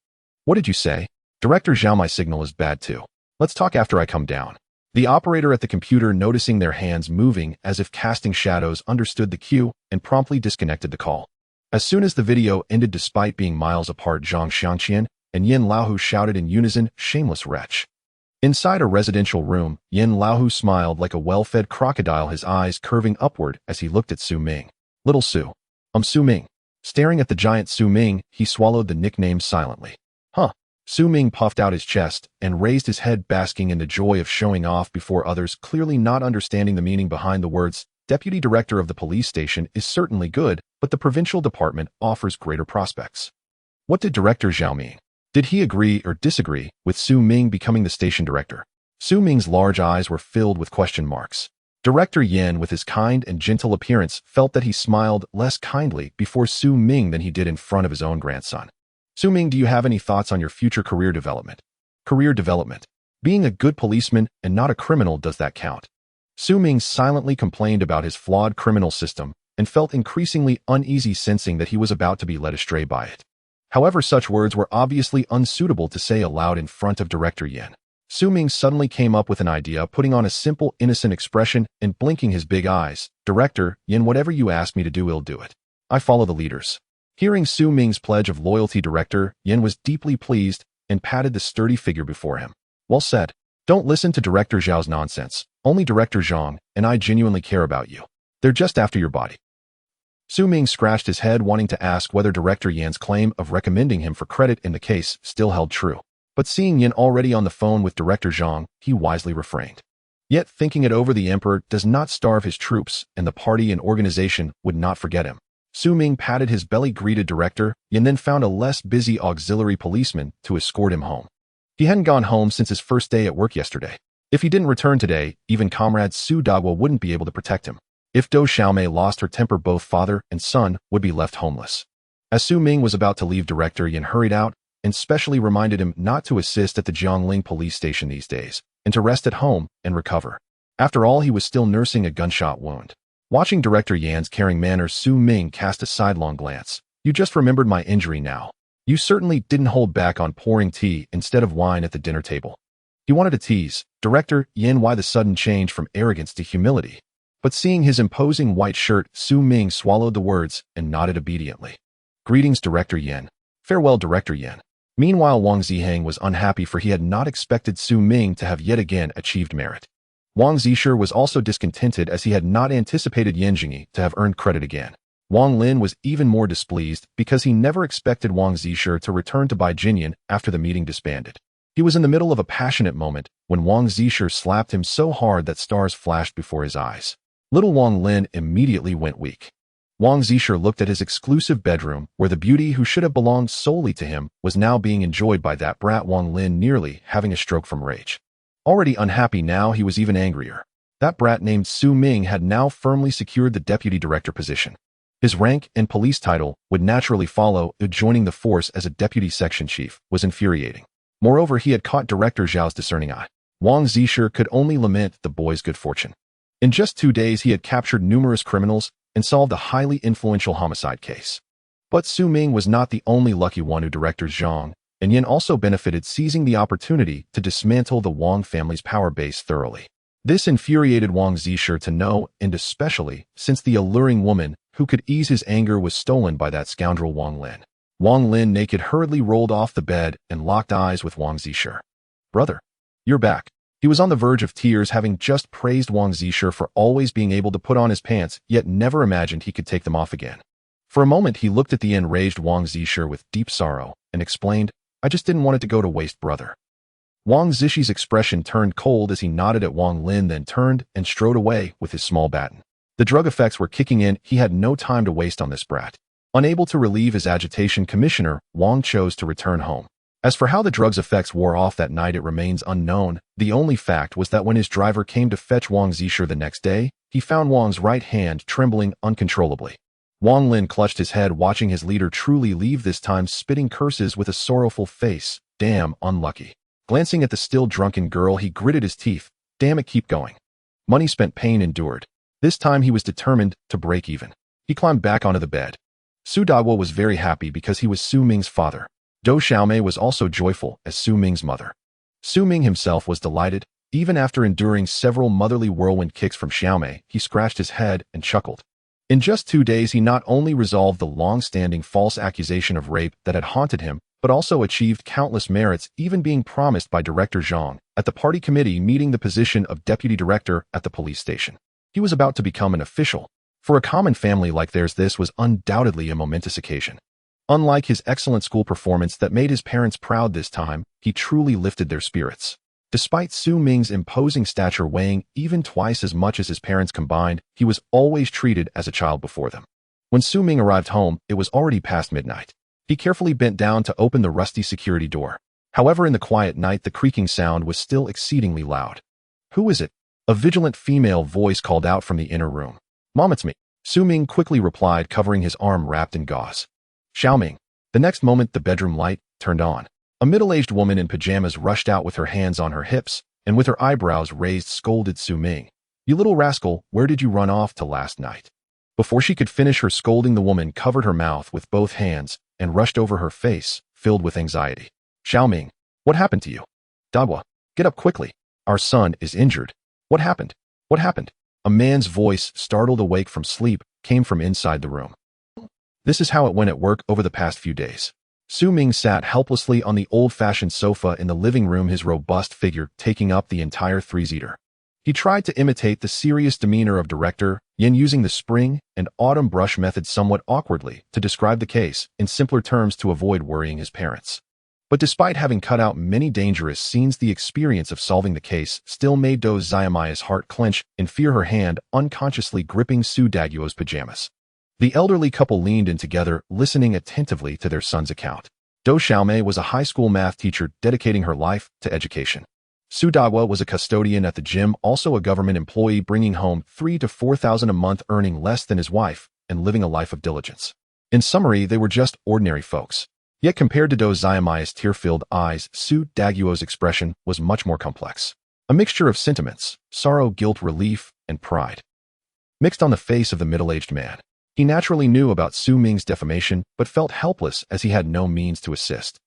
"What did you say?" "Director Zhao, my signal is bad too. Let's talk after I come down." The operator at the computer, noticing their hands moving as if casting shadows, understood the cue and promptly disconnected the call. As soon as the video ended, despite being miles apart, Zhang Xianqian and Yin Laohu shouted in unison, "Shameless wretch." Inside a residential room, Yin Laohu smiled like a well-fed crocodile, his eyes curving upward as he looked at Su Ming. "Little Su. Su Ming." Staring at the giant Su Ming, he swallowed the nickname silently. "Huh." Su Ming puffed out his chest and raised his head, basking in the joy of showing off before others, clearly not understanding the meaning behind the words. "Deputy Director of the police station is certainly good, but the provincial department offers greater prospects." What did Director Zhao mean? Did he agree or disagree with Su Ming becoming the station director? Su Ming's large eyes were filled with question marks. Director Yan, with his kind and gentle appearance, felt that he smiled less kindly before Su Ming than he did in front of his own grandson. "Su Ming, do you have any thoughts on your future career development?" "Career development? Being a good policeman and not a criminal, does that count?" Su Ming silently complained about his flawed criminal system and felt increasingly uneasy, sensing that he was about to be led astray by it. However, such words were obviously unsuitable to say aloud in front of Director Yan. Su Ming suddenly came up with an idea, putting on a simple, innocent expression and blinking his big eyes. "Director Yan, whatever you ask me to do, I'll do it. I follow the leaders." Hearing Su Ming's pledge of loyalty, Director Yan was deeply pleased and patted the sturdy figure before him. "Well said. Don't listen to Director Zhao's nonsense. Only Director Zhang and I genuinely care about you. They're just after your body." Su Ming scratched his head, wanting to ask whether Director Yan's claim of recommending him for credit in the case still held true. But seeing Yan already on the phone with Director Zhang, he wisely refrained. Yet, thinking it over, the emperor does not starve his troops, and the party and organization would not forget him. Su Ming patted his belly, greeted Director Yan, then found a less busy auxiliary policeman to escort him home. He hadn't gone home since his first day at work yesterday. If he didn't return today, even Comrade Su Dagwa wouldn't be able to protect him. If Do Xiaomei lost her temper, both father and son would be left homeless. As Su Ming was about to leave, Director Yan hurried out and specially reminded him not to assist at the Jiangling police station these days, and to rest at home and recover. After all, he was still nursing a gunshot wound. Watching Director Yan's caring manner, Su Ming cast a sidelong glance. "You just remembered my injury now. You certainly didn't hold back on pouring tea instead of wine at the dinner table." He wanted to tease Director Yan why the sudden change from arrogance to humility. But seeing his imposing white shirt, Su Ming swallowed the words and nodded obediently. "Greetings, Director Yan." "Farewell, Director Yan." Meanwhile, Wang Ziheng was unhappy, for he had not expected Su Ming to have yet again achieved merit. Wang Zisher was also discontented, as he had not anticipated Yan Jingyi to have earned credit again. Wang Lin was even more displeased because he never expected Wang Zisher to return to Baijinyan after the meeting disbanded. He was in the middle of a passionate moment when Wang Zisher slapped him so hard that stars flashed before his eyes. Little Wang Lin immediately went weak. Wang Zisher looked at his exclusive bedroom where the beauty who should have belonged solely to him was now being enjoyed by that brat Wang Lin, nearly having a stroke from rage. Already unhappy now, he was even angrier. That brat named Su Ming had now firmly secured the deputy director position. His rank and police title would naturally follow. Joining the force as a deputy section chief was infuriating. Moreover, he had caught Director Zhao's discerning eye. Wang Zisher could only lament the boy's good fortune. In just 2 days, he had captured numerous criminals and solved a highly influential homicide case. But Su Ming was not the only lucky one who Director Zhang and Yin also benefited, seizing the opportunity to dismantle the Wang family's power base thoroughly. This infuriated Wang Zisher to no end, especially since the alluring woman who could ease his anger was stolen by that scoundrel Wang Lin. Wang Lin, naked, hurriedly rolled off the bed and locked eyes with Wang Zisher. "Brother, you're back." He was on the verge of tears, having just praised Wang Zisher for always being able to put on his pants, yet never imagined he could take them off again. For a moment, he looked at the enraged Wang Zisher with deep sorrow and explained, "I just didn't want it to go to waste, brother." Wang Zishi's expression turned cold as he nodded at Wang Lin, then turned and strode away with his small baton. The drug effects were kicking in. He had no time to waste on this brat. Unable to relieve his agitation, Commissioner Wang chose to return home. As for how the drug's effects wore off that night, it remains unknown. The only fact was that when his driver came to fetch Wang Zisher the next day, he found Wang's right hand trembling uncontrollably. Wang Lin clutched his head, watching his leader truly leave, this time spitting curses with a sorrowful face. "Damn unlucky." Glancing at the still drunken girl, he gritted his teeth. "Damn it, keep going." Money spent, pain endured. This time he was determined to break even. He climbed back onto the bed. Su Daiwo was very happy because he was Su Ming's father. Do Xiaomei was also joyful as Su Ming's mother. Su Ming himself was delighted. Even after enduring several motherly whirlwind kicks from Xiaomei, he scratched his head and chuckled. In just 2 days, he not only resolved the long-standing false accusation of rape that had haunted him, but also achieved countless merits, even being promised by Director Zhang at the party committee meeting the position of deputy director at the police station. He was about to become an official. For a common family like theirs, this was undoubtedly a momentous occasion. Unlike his excellent school performance that made his parents proud this time, he truly lifted their spirits. Despite Su Ming's imposing stature weighing even twice as much as his parents combined, he was always treated as a child before them. When Su Ming arrived home, it was already past midnight. He carefully bent down to open the rusty security door. However, in the quiet night, the creaking sound was still exceedingly loud. "Who is it?" A vigilant female voice called out from the inner room. "Mom, it's me," Su Ming quickly replied, covering his arm wrapped in gauze. "Xiaoming." The next moment, the bedroom light turned on. A middle-aged woman in pajamas rushed out with her hands on her hips, and with her eyebrows raised scolded Su Ming. "You little rascal, where did you run off to last night?" Before she could finish her scolding, the woman covered her mouth with both hands and rushed over her face, filled with anxiety. "Xiaoming, what happened to you?" "Daiwa, get up quickly. Our son is injured." "What happened? What happened?" A man's voice, startled awake from sleep, came from inside the room. "This is how it went at work over the past few days." Su Ming sat helplessly on the old-fashioned sofa in the living room, his robust figure taking up the entire three-seater. He tried to imitate the serious demeanor of Director Yin, using the spring and autumn brush method somewhat awkwardly to describe the case in simpler terms to avoid worrying his parents. But despite having cut out many dangerous scenes, the experience of solving the case still made Do Xiaomai's heart clench in fear, her hand unconsciously gripping Su Daguo's pajamas. The elderly couple leaned in together, listening attentively to their son's account. Do Xiaomei was a high school math teacher dedicating her life to education. Su Daiwo was a custodian at the gym, also a government employee bringing home 3,000 to 4,000 a month, earning less than his wife and living a life of diligence. In summary, they were just ordinary folks. Yet compared to Do Xiaomai's tear-filled eyes, Su Daguo's expression was much more complex. A mixture of sentiments, sorrow, guilt, relief, and pride, mixed on the face of the middle-aged man. He naturally knew about Su Ming's defamation, but felt helpless as he had no means to assist.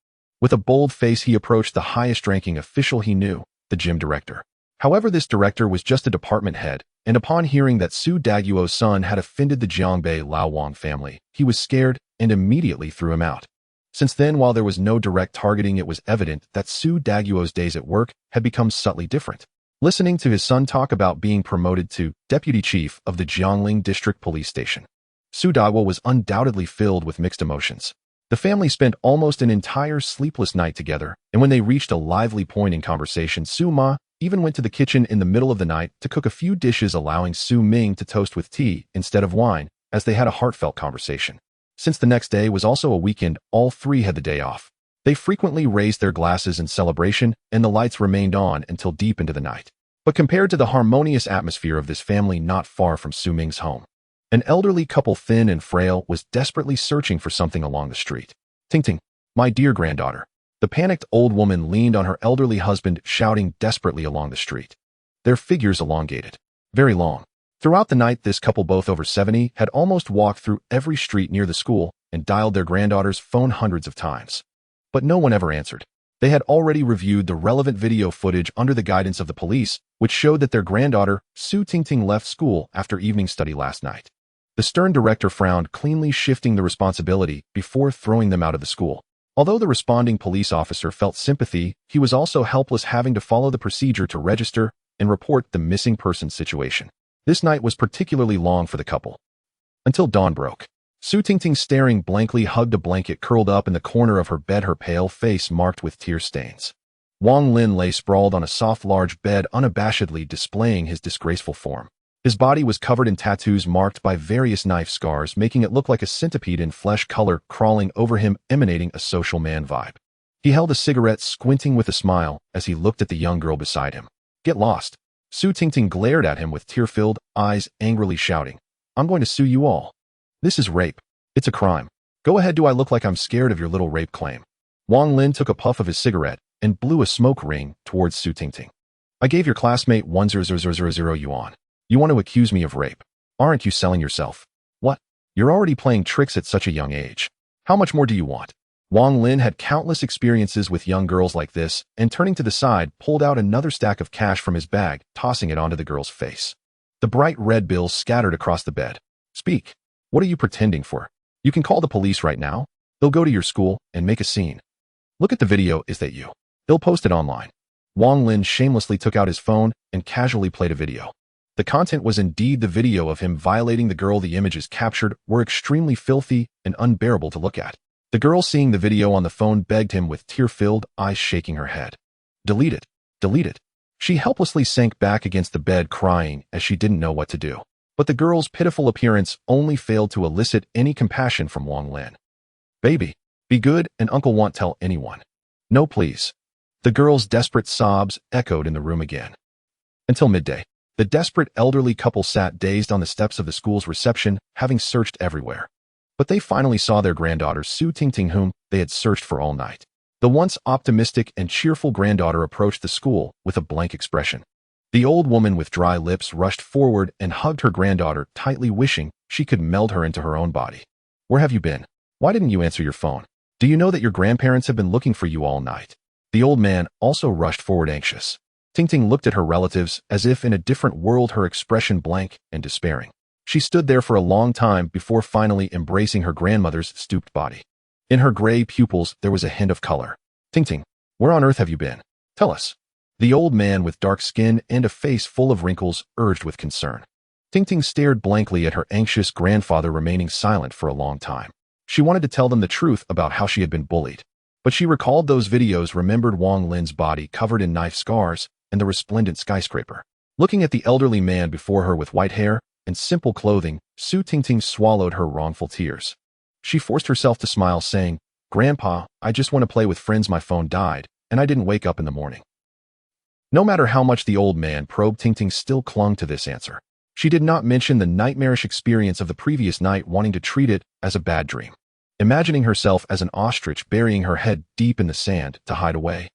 With a bold face, he approached the highest-ranking official he knew, the gym director. However, this director was just a department head, and upon hearing that Su Daguo's son had offended the Jiangbei Lao Wang family, he was scared and immediately threw him out. Since then, while there was no direct targeting, it was evident that Su Daguo's days at work had become subtly different. Listening to his son talk about being promoted to deputy chief of the Jiangling District Police Station, Su Daiwo was undoubtedly filled with mixed emotions. The family spent almost an entire sleepless night together, and when they reached a lively point in conversation, Su Ma even went to the kitchen in the middle of the night to cook a few dishes, allowing Su Ming to toast with tea instead of wine, as they had a heartfelt conversation. Since the next day was also a weekend, all three had the day off. They frequently raised their glasses in celebration, and the lights remained on until deep into the night. But compared to the harmonious atmosphere of this family not far from Su Ming's home, an elderly couple, thin and frail, was desperately searching for something along the street. Ting Ting, my dear granddaughter. The panicked old woman leaned on her elderly husband, shouting desperately along the street. Their figures elongated. Very long. Throughout the night, this couple, both over 70, had almost walked through every street near the school and dialed their granddaughter's phone hundreds of times. But no one ever answered. They had already reviewed the relevant video footage under the guidance of the police, which showed that their granddaughter, Su Tingting, left school after evening study last night. The stern director frowned, cleanly shifting the responsibility before throwing them out of the school. Although the responding police officer felt sympathy, he was also helpless, having to follow the procedure to register and report the missing person situation. This night was particularly long for the couple. Until dawn broke. Su Tingting, staring blankly, hugged a blanket curled up in the corner of her bed, her pale face marked with tear stains. Wang Lin lay sprawled on a soft, large bed, unabashedly displaying his disgraceful form. His body was covered in tattoos marked by various knife scars, making it look like a centipede in flesh color crawling over him, emanating a social man vibe. He held a cigarette, squinting with a smile as he looked at the young girl beside him. Get lost. Su Tingting glared at him with tear-filled eyes, angrily shouting, I'm going to sue you all. This is rape. It's a crime. Go ahead. Do I look like I'm scared of your little rape claim? Wang Lin took a puff of his cigarette and blew a smoke ring towards Su Tingting. I gave your classmate 100,000 yuan. You want to accuse me of rape? Aren't you selling yourself? What? You're already playing tricks at such a young age. How much more do you want? Wang Lin had countless experiences with young girls like this, and turning to the side, pulled out another stack of cash from his bag, tossing it onto the girl's face. The bright red bills scattered across the bed. Speak. What are you pretending for? You can call the police right now. They'll go to your school and make a scene. Look at the video. Is that you? They'll post it online. Wang Lin shamelessly took out his phone and casually played a video. The content was indeed the video of him violating the girl. The images captured were extremely filthy and unbearable to look at. The girl, seeing the video on the phone, begged him with tear-filled eyes, shaking her head. Delete it. Delete it. She helplessly sank back against the bed, crying as she didn't know what to do. But the girl's pitiful appearance only failed to elicit any compassion from Wang Lin. Baby, be good, and uncle won't tell anyone. No, please. The girl's desperate sobs echoed in the room again. Until midday. The desperate elderly couple sat dazed on the steps of the school's reception, having searched everywhere. But they finally saw their granddaughter, Su Tingting, whom they had searched for all night. The once optimistic and cheerful granddaughter approached the school with a blank expression. The old woman with dry lips rushed forward and hugged her granddaughter tightly, wishing she could meld her into her own body. Where have you been? Why didn't you answer your phone? Do you know that your grandparents have been looking for you all night? The old man also rushed forward, anxious. Tingting looked at her relatives as if in a different world, her expression blank and despairing. She stood there for a long time before finally embracing her grandmother's stooped body. In her gray pupils there was a hint of color. Tingting, where on earth have you been? Tell us. The old man with dark skin and a face full of wrinkles urged with concern. Tingting stared blankly at her anxious grandfather, remaining silent for a long time. She wanted to tell them the truth about how she had been bullied. But she recalled those videos, remembered Wang Lin's body covered in knife scars, and the resplendent skyscraper. Looking at the elderly man before her with white hair and simple clothing, Su Tingting swallowed her wrongful tears. She forced herself to smile, saying, Grandpa, I just want to play with friends. My phone died, and I didn't wake up in the morning. No matter how much the old man probed, Tingting still clung to this answer. She did not mention the nightmarish experience of the previous night, wanting to treat it as a bad dream. Imagining herself as an ostrich burying her head deep in the sand to hide away.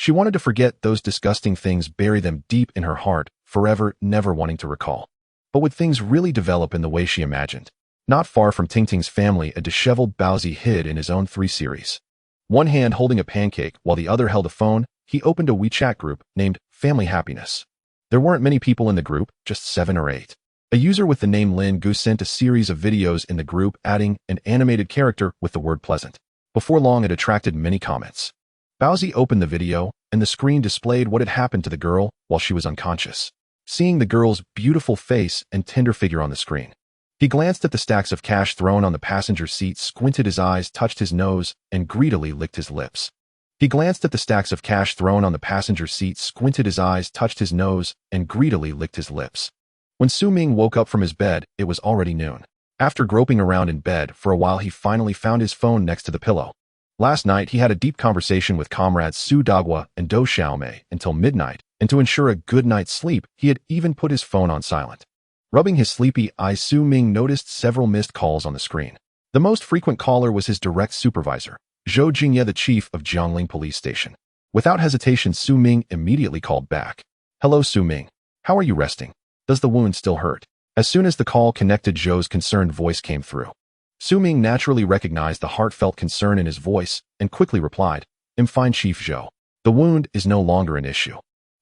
She wanted to forget those disgusting things, bury them deep in her heart, forever, never wanting to recall. But would things really develop in the way she imagined? Not far from Tingting's family, a disheveled Baozi hid in his own 3 series. One hand holding a pancake while the other held a phone, he opened a WeChat group named Family Happiness. There weren't many people in the group, just 7 or 8. A user with the name Lin Gu sent a series of videos in the group, adding an animated character with the word pleasant. Before long, it attracted many comments. Baozi opened the video, and the screen displayed what had happened to the girl while she was unconscious. Seeing the girl's beautiful face and tender figure on the screen, He glanced at the stacks of cash thrown on the passenger seat, squinted his eyes, touched his nose, and greedily licked his lips. He glanced at the stacks of cash thrown on the passenger seat, squinted his eyes, touched his nose, and greedily licked his lips. When Su Ming woke up from his bed, it was already noon. After groping around in bed for a while, he finally found his phone next to the pillow. Last night, he had a deep conversation with comrades Su Dagua and Do Xiaomei until midnight, and to ensure a good night's sleep, he had even put his phone on silent. Rubbing his sleepy eyes, Su Ming noticed several missed calls on the screen. The most frequent caller was his direct supervisor, Zhou Jingye, the chief of Jiangling Police Station. Without hesitation, Su Ming immediately called back. "Hello, Su Ming. How are you resting? Does the wound still hurt?" As soon as the call connected, Zhou's concerned voice came through. Su Ming naturally recognized the heartfelt concern in his voice and quickly replied, "I'm fine, Chief Zhou. The wound is no longer an issue."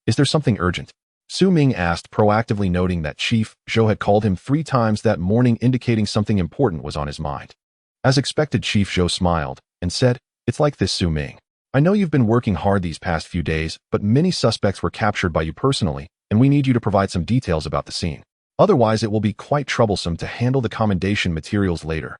"Is there something urgent?" Su Ming asked, proactively noting that Chief Zhou had called him 3 times that morning, indicating something important was on his mind. As expected, Chief Zhou smiled and said, "It's like this, Su Ming. I know you've been working hard these past few days, but many suspects were captured by you personally, and we need you to provide some details about the scene. Otherwise, it will be quite troublesome to handle the commendation materials later."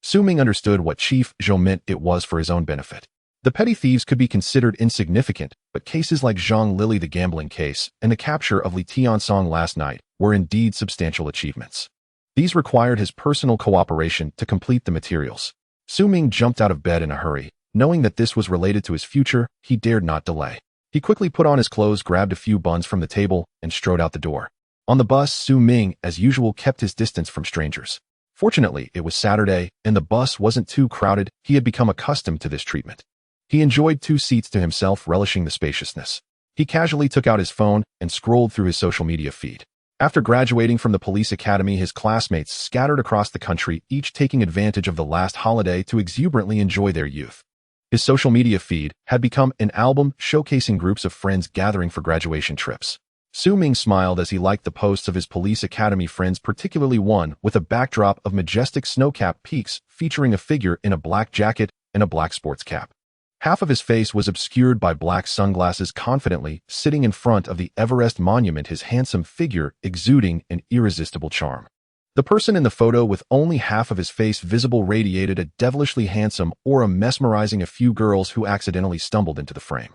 Su Ming understood what Chief Zhou meant. It was for his own benefit. The petty thieves could be considered insignificant, but cases like Zhang Lili, the gambling case, and the capture of Li Tiansong last night were indeed substantial achievements. These required his personal cooperation to complete the materials. Su Ming jumped out of bed in a hurry. Knowing that this was related to his future, he dared not delay. He quickly put on his clothes, grabbed a few buns from the table, and strode out the door. On the bus, Su Ming, as usual, kept his distance from strangers. Fortunately, it was Saturday, and the bus wasn't too crowded. He had become accustomed to this treatment. He enjoyed 2 seats to himself, relishing the spaciousness. He casually took out his phone and scrolled through his social media feed. After graduating from the police academy, his classmates scattered across the country, each taking advantage of the last holiday to exuberantly enjoy their youth. His social media feed had become an album showcasing groups of friends gathering for graduation trips. Su Ming smiled as he liked the posts of his police academy friends, particularly one with a backdrop of majestic snow-capped peaks featuring a figure in a black jacket and a black sports cap. Half of his face was obscured by black sunglasses, confidently sitting in front of the Everest monument, his handsome figure exuding an irresistible charm. The person in the photo with only half of his face visible radiated a devilishly handsome aura, mesmerizing a few girls who accidentally stumbled into the frame.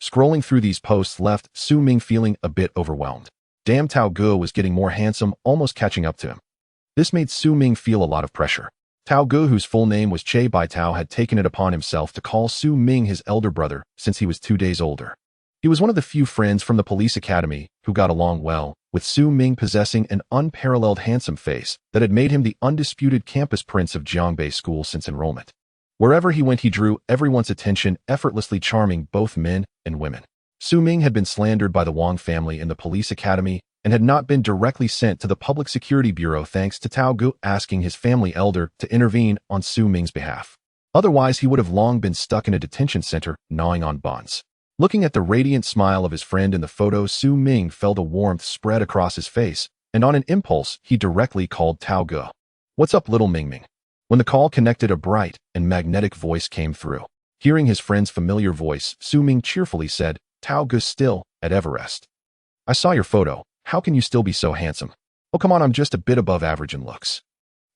Scrolling through these posts left Su Ming feeling a bit overwhelmed. Damn, Tao Ge was getting more handsome, almost catching up to him. This made Su Ming feel a lot of pressure. Tao Ge, whose full name was Che Baitao, had taken it upon himself to call Su Ming his elder brother since he was 2 days older. He was one of the few friends from the police academy who got along well, with Su Ming possessing an unparalleled handsome face that had made him the undisputed campus prince of Jiangbei School since enrollment. Wherever he went, he drew everyone's attention, effortlessly charming both men and women. Su Ming had been slandered by the Wang family in the police academy and had not been directly sent to the Public Security Bureau, thanks to Tao Ge asking his family elder to intervene on Su Ming's behalf. Otherwise, he would have long been stuck in a detention center, gnawing on buns. Looking at the radiant smile of his friend in the photo, Su Ming felt a warmth spread across his face, and on an impulse, he directly called Tao Ge. "What's up, little Mingming?" When the call connected, a bright and magnetic voice came through. Hearing his friend's familiar voice, Su Ming cheerfully said, "Tao Ge still at Everest. I saw your photo. How can you still be so handsome?" "Oh, come on, I'm just a bit above average in looks."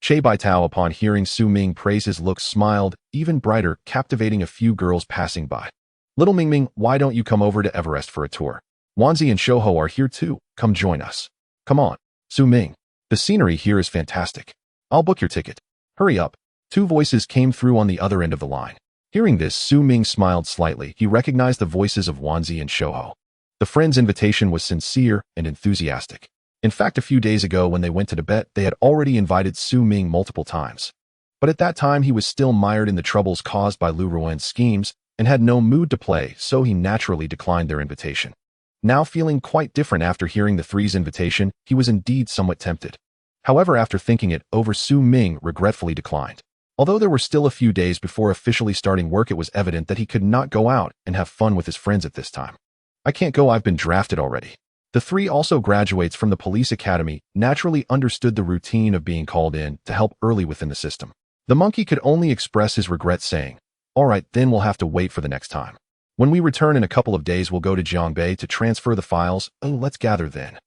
Che Baitao, upon hearing Su Ming praise his looks, smiled even brighter, captivating a few girls passing by. "Little Mingming, why don't you come over to Everest for a tour? Wanzi and Shouho are here too. Come join us." "Come on, Su Ming. The scenery here is fantastic. I'll book your ticket. Hurry up." 2 voices came through on the other end of the line. Hearing this, Su Ming smiled slightly. He recognized the voices of Wanzi and Shouho. The friend's invitation was sincere and enthusiastic. In fact, a few days ago when they went to Tibet, they had already invited Su Ming multiple times. But at that time, he was still mired in the troubles caused by Lu Ruan's schemes and had no mood to play, so he naturally declined their invitation. Now, feeling quite different after hearing the three's invitation, he was indeed somewhat tempted. However, after thinking it over, Su Ming regretfully declined. Although there were still a few days before officially starting work, it was evident that he could not go out and have fun with his friends at this time. "I can't go, I've been drafted already." The 3 also graduates from the police academy, naturally understood the routine of being called in to help early within the system. The monkey could only express his regret, saying, "All right, then we'll have to wait for the next time. When we return in a couple of days, we'll go to Jiangbei to transfer the files. Oh, let's gather then."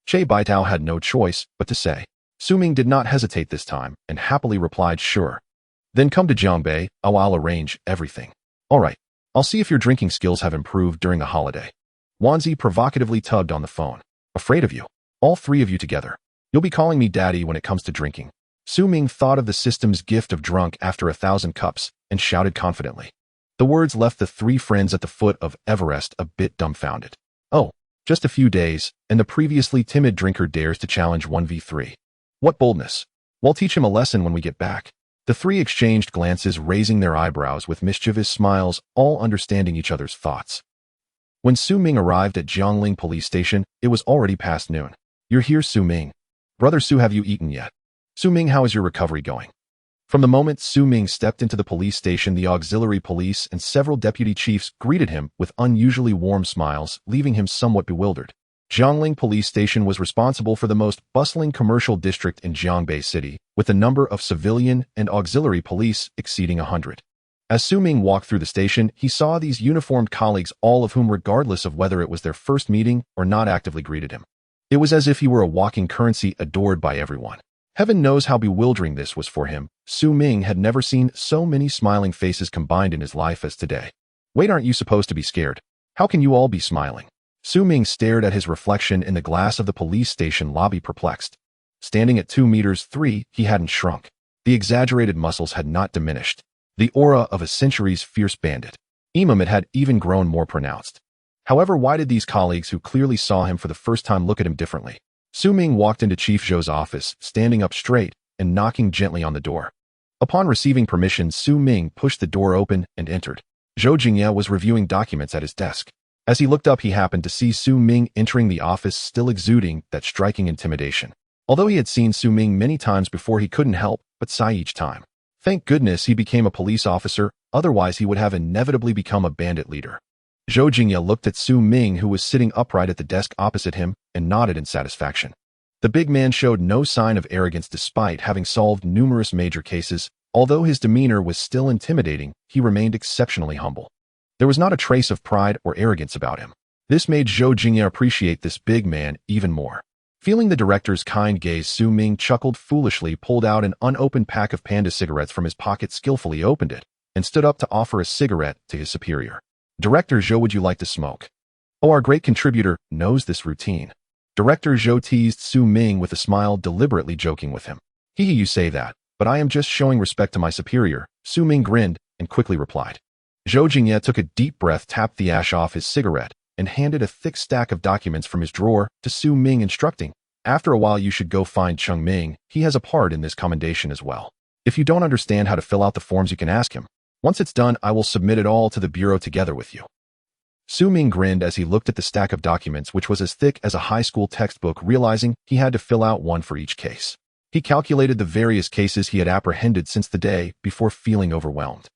Che Baitao had no choice but to say, Su Ming did not hesitate this time and happily replied, "Sure." "Then come to Jiangbei, I'll arrange everything." "All right. I'll see if your drinking skills have improved during the holiday." Wanzi provocatively tugged on the phone. "Afraid of you. All three of you together. You'll be calling me daddy when it comes to drinking." Su Ming thought of the system's gift of drunk after 1,000 cups and shouted confidently. The words left the three friends at the foot of Everest a bit dumbfounded. Oh, just a few days, and the previously timid drinker dares to challenge 1v3. What boldness! We'll teach him a lesson when we get back. The three exchanged glances, raising their eyebrows with mischievous smiles, all understanding each other's thoughts. When Su Ming arrived at Jiangling police station, it was already past noon. "You're here, Su Ming. Brother Su, have you eaten yet?" "Su Ming, how is your recovery going?" From the moment Su Ming stepped into the police station, the auxiliary police and several deputy chiefs greeted him with unusually warm smiles, leaving him somewhat bewildered. Jiangling police station was responsible for the most bustling commercial district in Jiangbei City, with the number of civilian and auxiliary police exceeding 100. As Su Ming walked through the station, he saw these uniformed colleagues, all of whom, regardless of whether it was their first meeting or not, actively greeted him. It was as if he were a walking currency adored by everyone. Heaven knows how bewildering this was for him. Su Ming had never seen so many smiling faces combined in his life as today. "Wait, aren't you supposed to be scared? How can you all be smiling?" Su Ming stared at his reflection in the glass of the police station lobby, perplexed. Standing at 2 meters 3, he hadn't shrunk. The exaggerated muscles had not diminished. The aura of a century's fierce bandit. It had even grown more pronounced. However, why did these colleagues who clearly saw him for the first time look at him differently? Su Ming walked into Chief Zhou's office, standing up straight and knocking gently on the door. Upon receiving permission, Su Ming pushed the door open and entered. Zhou Jingye was reviewing documents at his desk. As he looked up, he happened to see Su Ming entering the office, still exuding that striking intimidation. Although he had seen Su Ming many times before, he couldn't help but sigh each time. Thank goodness he became a police officer, otherwise he would have inevitably become a bandit leader. Zhou Jingye looked at Su Ming, who was sitting upright at the desk opposite him, and nodded in satisfaction. The big man showed no sign of arrogance despite having solved numerous major cases. Although his demeanor was still intimidating, he remained exceptionally humble. There was not a trace of pride or arrogance about him. This made Zhou Jingye appreciate this big man even more. Feeling the director's kind gaze, Su Ming chuckled foolishly, pulled out an unopened pack of Panda cigarettes from his pocket, skillfully opened it, and stood up to offer a cigarette to his superior. "Director Zhou, would you like to smoke?" "Oh, our great contributor knows this routine." Director Zhou teased Su Ming with a smile, deliberately joking with him. "Hee, you say that, but I am just showing respect to my superior." Su Ming grinned and quickly replied. Zhou Jingye took a deep breath, tapped the ash off his cigarette, and handed a thick stack of documents from his drawer to Su Ming, instructing, "After a while you should go find Chengming. He has a part in this commendation as well. If you don't understand how to fill out the forms, you can ask him. Once it's done, I will submit it all to the bureau together with you." Su Ming grinned as he looked at the stack of documents, which was as thick as a high school textbook, realizing he had to fill out one for each case. He calculated the various cases he had apprehended since the day before, feeling overwhelmed.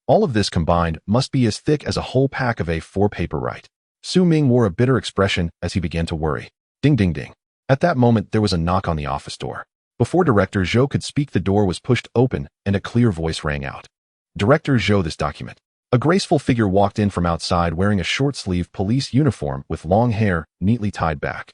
All of this combined must be as thick as a whole pack of A4 paper, right? Su Ming wore a bitter expression as he began to worry. Ding, ding, ding. At that moment, there was a knock on the office door. Before Director Zhou could speak, the door was pushed open and a clear voice rang out. "Director Zhou, this document." A graceful figure walked in from outside, wearing a short-sleeved police uniform with long hair neatly tied back.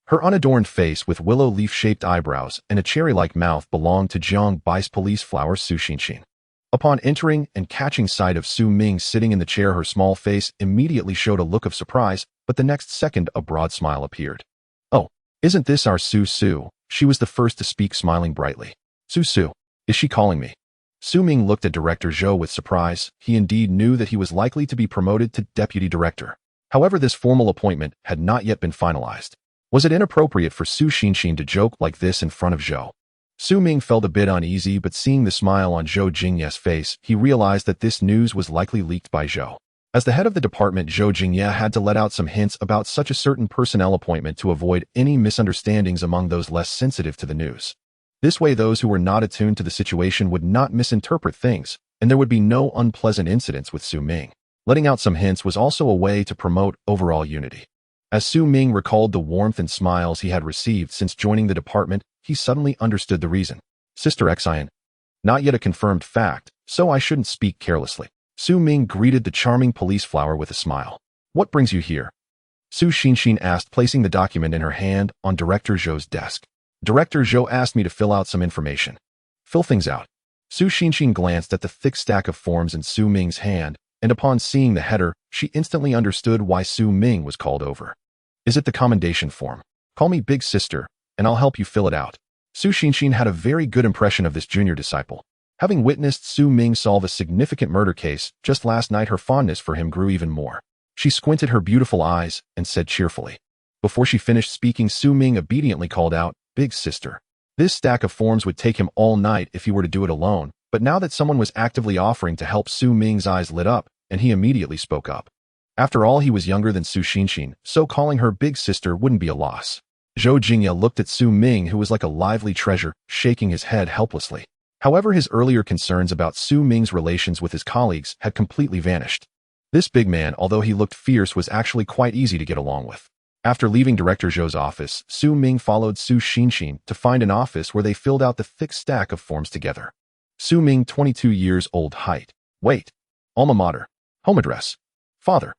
Her unadorned face with willow leaf-shaped eyebrows and a cherry-like mouth belonged to Jiangbei's police flower Su Xinxin. Upon entering and catching sight of Su Ming sitting in the chair, her small face immediately showed a look of surprise, but the next second a broad smile appeared. "Oh, isn't this our Su?" She was the first to speak, smiling brightly. Su, is she calling me?" Su Ming looked at Director Zhou with surprise. He indeed knew that he was likely to be promoted to deputy director. However, this formal appointment had not yet been finalized. Was it inappropriate for Su Xinxin to joke like this in front of Zhou? Su Ming felt a bit uneasy, but seeing the smile on Zhou Jingye's face, he realized that this news was likely leaked by Zhou. As the head of the department, Zhou Jingye had to let out some hints about such a certain personnel appointment to avoid any misunderstandings among those less sensitive to the news. This way, those who were not attuned to the situation would not misinterpret things, and there would be no unpleasant incidents with Su Ming. Letting out some hints was also a way to promote overall unity. As Su Ming recalled the warmth and smiles he had received since joining the department, he suddenly understood the reason. "Sister Xian." "Not yet a confirmed fact, so I shouldn't speak carelessly." Su Ming greeted the charming police flower with a smile. "What brings you here?" Su Xinxin asked, placing the document in her hand on Director Zhou's desk. Director Zhou asked me to fill out some information. Fill things out. Su Xinxin glanced at the thick stack of forms in Su Ming's hand, and upon seeing the header, she instantly understood why Su Ming was called over. Is it the commendation form? Call me Big Sister, and I'll help you fill it out. Su Xinxin had a very good impression of this junior disciple. Having witnessed Su Ming solve a significant murder case just last night, her fondness for him grew even more. She squinted her beautiful eyes and said cheerfully. Before she finished speaking, Su Ming obediently called out, Big Sister. This stack of forms would take him all night if he were to do it alone, but now that someone was actively offering to help, Su Ming's eyes lit up, and he immediately spoke up. After all, he was younger than Su Xinxin, so calling her Big Sister wouldn't be a loss. Zhou Jingya looked at Su Ming, who was like a lively treasure, shaking his head helplessly. However, his earlier concerns about Su Ming's relations with his colleagues had completely vanished. This big man, although he looked fierce, was actually quite easy to get along with. After leaving Director Zhou's office, Su Ming followed Su Xinxin to find an office where they filled out the thick stack of forms together. Su Ming, 22 years old, height, weight, alma mater, home address, father,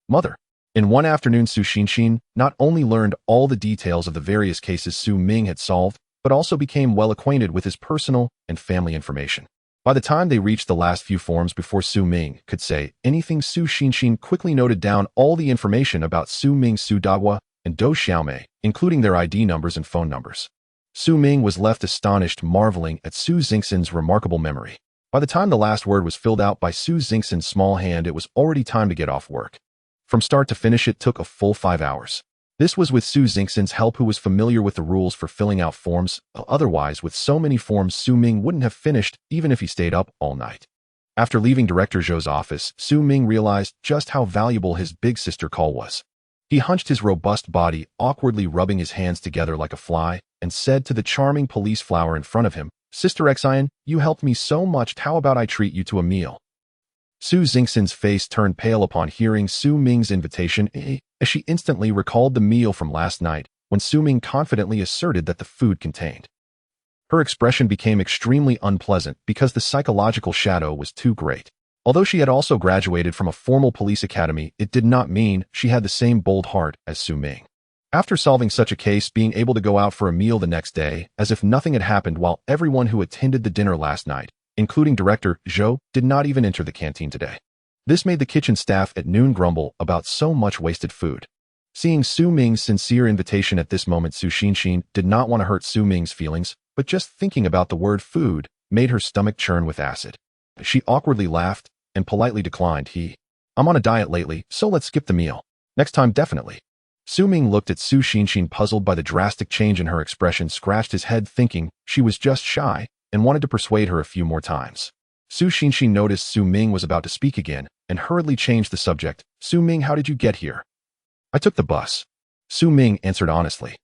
mother. In one afternoon, Su Xinxin not only learned all the details of the various cases Su Ming had solved, but also became well acquainted with his personal and family information. By the time they reached the last few forms before Su Ming could say anything, Su Xinxin quickly noted down all the information about Su Ming, Su Dagua, and Dou Xiaomei, including their ID numbers and phone numbers. Su Ming was left astonished, marveling at Su Xingxin's remarkable memory. By the time the last word was filled out by Su Xingxin's small hand, it was already time to get off work. From start to finish, it took a full 5 hours. This was with Su Xingxin's help, who was familiar with the rules for filling out forms. Otherwise, with so many forms, Su Ming wouldn't have finished even if he stayed up all night. After leaving Director Zhou's office, Su Ming realized just how valuable his big sister call was. He hunched his robust body, awkwardly rubbing his hands together like a fly, and said to the charming police flower in front of him, Sister Xian, you helped me so much, how about I treat you to a meal? Su Xingxin's face turned pale upon hearing Su Ming's invitation, as she instantly recalled the meal from last night when Su Ming confidently asserted that the food contained. Her expression became extremely unpleasant because the psychological shadow was too great. Although she had also graduated from a formal police academy, it did not mean she had the same bold heart as Su Ming. After solving such a case, being able to go out for a meal the next day, as if nothing had happened, while everyone who attended the dinner last night, including Director Zhou, did not even enter the canteen today. This made the kitchen staff at noon grumble about so much wasted food. Seeing Su Ming's sincere invitation at this moment, Su Xinxin did not want to hurt Su Ming's feelings, but just thinking about the word food made her stomach churn with acid. She awkwardly laughed and politely declined. I'm on a diet lately, so let's skip the meal. Next time, definitely. Su Ming looked at Su Xinxin, puzzled by the drastic change in her expression, scratched his head thinking she was just shy, and wanted to persuade her a few more times. Su Xinxin noticed Su Ming was about to speak again and hurriedly changed the subject. Su Ming, how did you get here? I took the bus. Su Ming answered honestly.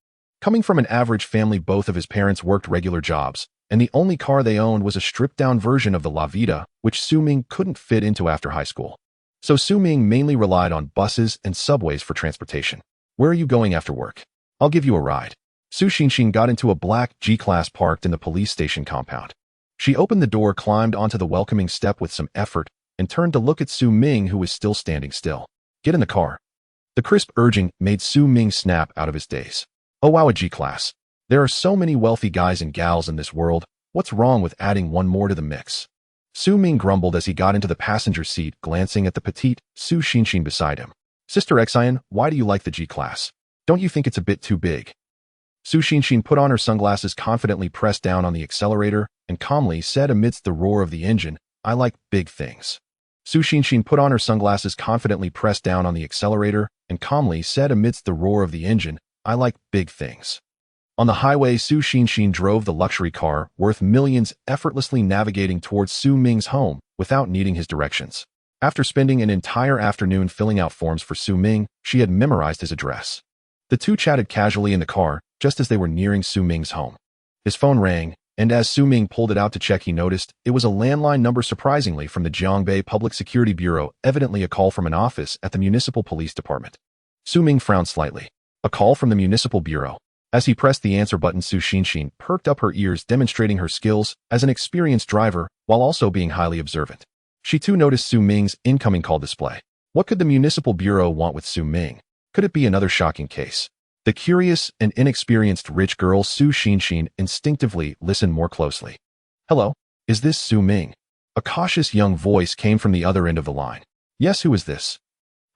Coming from an average family, both of his parents worked regular jobs, and the only car they owned was a stripped-down version of the La Vida, which Su Ming couldn't fit into after high school. So Su Ming mainly relied on buses and subways for transportation. Where are you going after work? I'll give you a ride. Su Xinxin got into a black G-Class parked in the police station compound. She opened the door, climbed onto the welcoming step with some effort, and turned to look at Su Ming, who was still standing still. Get in the car. The crisp urging made Su Ming snap out of his daze. Oh wow, a G-Class. There are so many wealthy guys and gals in this world. What's wrong with adding one more to the mix? Su Ming grumbled as he got into the passenger seat, glancing at the petite Su Xinxin beside him. Sister Xian, why do you like the G-Class? Don't you think it's a bit too big? Su Xinxin put on her sunglasses, confidently pressed down on the accelerator, and calmly said amidst the roar of the engine, I like big things. Su Xinxin put on her sunglasses, confidently pressed down on the accelerator, and calmly said amidst the roar of the engine, I like big things. On the highway, Su Xinxin drove the luxury car, worth millions, effortlessly navigating towards Su Ming's home without needing his directions. After spending an entire afternoon filling out forms for Su Ming, she had memorized his address. The two chatted casually in the car, just as they were nearing Su Ming's home. His phone rang, and as Su Ming pulled it out to check, he noticed it was a landline number, surprisingly from the Jiangbei Public Security Bureau, evidently a call from an office at the Municipal Police Department. Su Ming frowned slightly. A call from the Municipal Bureau. As he pressed the answer button, Su Xinxin perked up her ears, demonstrating her skills as an experienced driver while also being highly observant. She too noticed Su Ming's incoming call display. What could the Municipal Bureau want with Su Ming? Could it be another shocking case? The curious and inexperienced rich girl Su Ming instinctively listened more closely. Hello, is this Su Ming? A cautious young voice came from the other end of the line. Yes, who is this?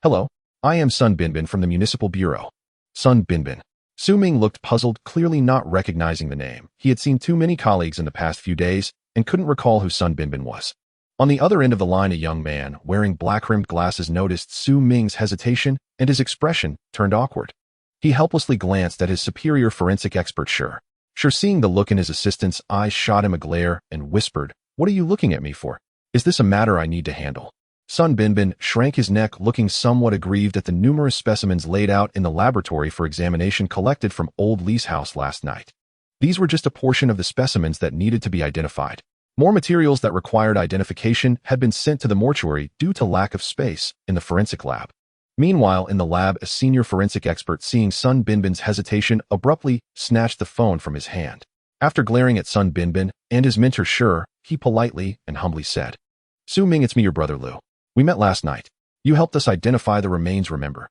Hello, I am Sun Binbin from the Municipal Bureau. Sun Binbin. Su Ming looked puzzled, clearly not recognizing the name. He had seen too many colleagues in the past few days and couldn't recall who Sun Binbin was. On the other end of the line, a young man wearing black-rimmed glasses noticed Su Ming's hesitation and his expression turned awkward. He helplessly glanced at his superior forensic expert, Sure, seeing the look in his assistant's eyes shot him a glare and whispered, "What are you looking at me for? Is this a matter I need to handle?" Sun Binbin shrank his neck, looking somewhat aggrieved at the numerous specimens laid out in the laboratory for examination collected from old Li's house last night. These were just a portion of the specimens that needed to be identified. More materials that required identification had been sent to the mortuary due to lack of space in the forensic lab. Meanwhile, in the lab, a senior forensic expert, seeing Sun Binbin's hesitation, abruptly snatched the phone from his hand. After glaring at Sun Binbin and his mentor Sure, he politely and humbly said, "Su Ming, it's me, your brother Lu. We met last night. You helped us identify the remains, remember?"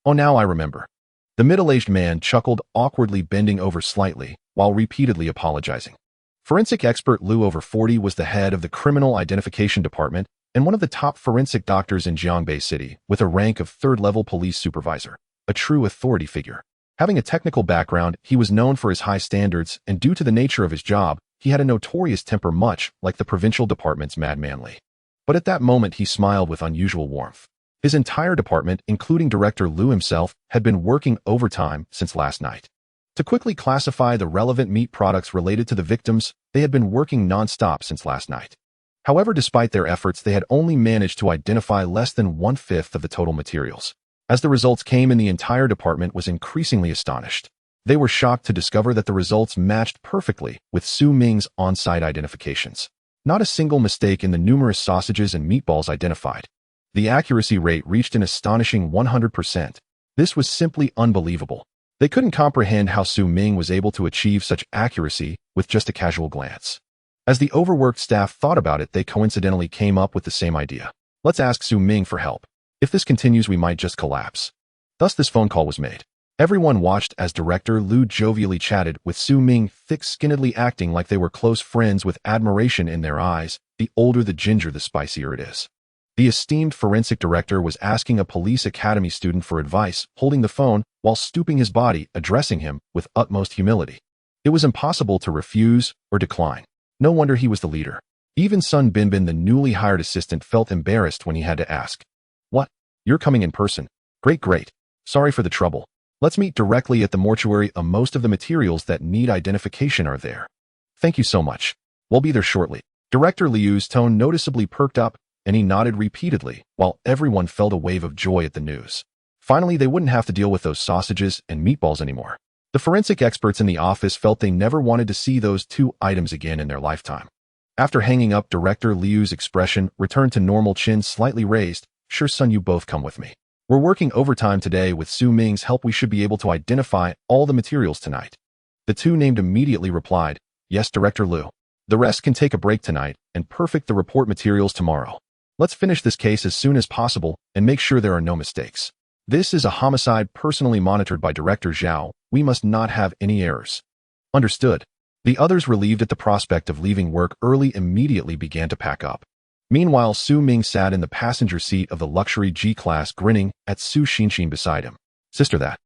"Oh, now I remember." The middle-aged man chuckled, awkwardly bending over slightly, while repeatedly apologizing. Forensic expert Lu, over 40, was the head of the Criminal Identification Department and one of the top forensic doctors in Jiangbei City, with a rank of third-level police supervisor, a true authority figure. Having a technical background, he was known for his high standards, and due to the nature of his job, he had a notorious temper much like the provincial department's madman Li. But at that moment he smiled with unusual warmth. His entire department, including Director Lu himself, had been working overtime since last night. To quickly classify the relevant meat products related to the victims, they had been working non-stop since last night. However, despite their efforts, they had only managed to identify less than 1/5 of the total materials. As the results came in, the entire department was increasingly astonished. They were shocked to discover that the results matched perfectly with Su Ming's on-site identifications. Not a single mistake in the numerous sausages and meatballs identified. The accuracy rate reached an astonishing 100%. This was simply unbelievable. They couldn't comprehend how Su Ming was able to achieve such accuracy with just a casual glance. As the overworked staff thought about it, they coincidentally came up with the same idea. Let's ask Su Ming for help. If this continues, we might just collapse. Thus this phone call was made. Everyone watched as Director Lu jovially chatted with Su Ming, thick-skinnedly acting like they were close friends with admiration in their eyes. The older the ginger, the spicier it is. The esteemed forensic director was asking a police academy student for advice, holding the phone while stooping his body, addressing him with utmost humility. It was impossible to refuse or decline. No wonder he was the leader. Even Sun Binbin, the newly hired assistant, felt embarrassed when he had to ask. "What? You're coming in person? Great. Sorry for the trouble. Let's meet directly at the mortuary. Most of the materials that need identification are there." "Thank you so much. We'll be there shortly." Director Liu's tone noticeably perked up, and he nodded repeatedly, while everyone felt a wave of joy at the news. Finally, they wouldn't have to deal with those sausages and meatballs anymore. The forensic experts in the office felt they never wanted to see those two items again in their lifetime. After hanging up, Director Liu's expression returned to normal, chin slightly raised. "Sure, son, you both come with me. We're working overtime today. With Su Ming's help, we should be able to identify all the materials tonight." The two named immediately replied, "Yes, Director Liu. The rest can take a break tonight and perfect the report materials tomorrow. Let's finish this case as soon as possible and make sure there are no mistakes. This is a homicide personally monitored by Director Zhao. We must not have any errors." "Understood." The others, relieved at the prospect of leaving work early, immediately began to pack up. Meanwhile, Su Ming sat in the passenger seat of the luxury G-Class, grinning at Su Ming beside him. "Sister, that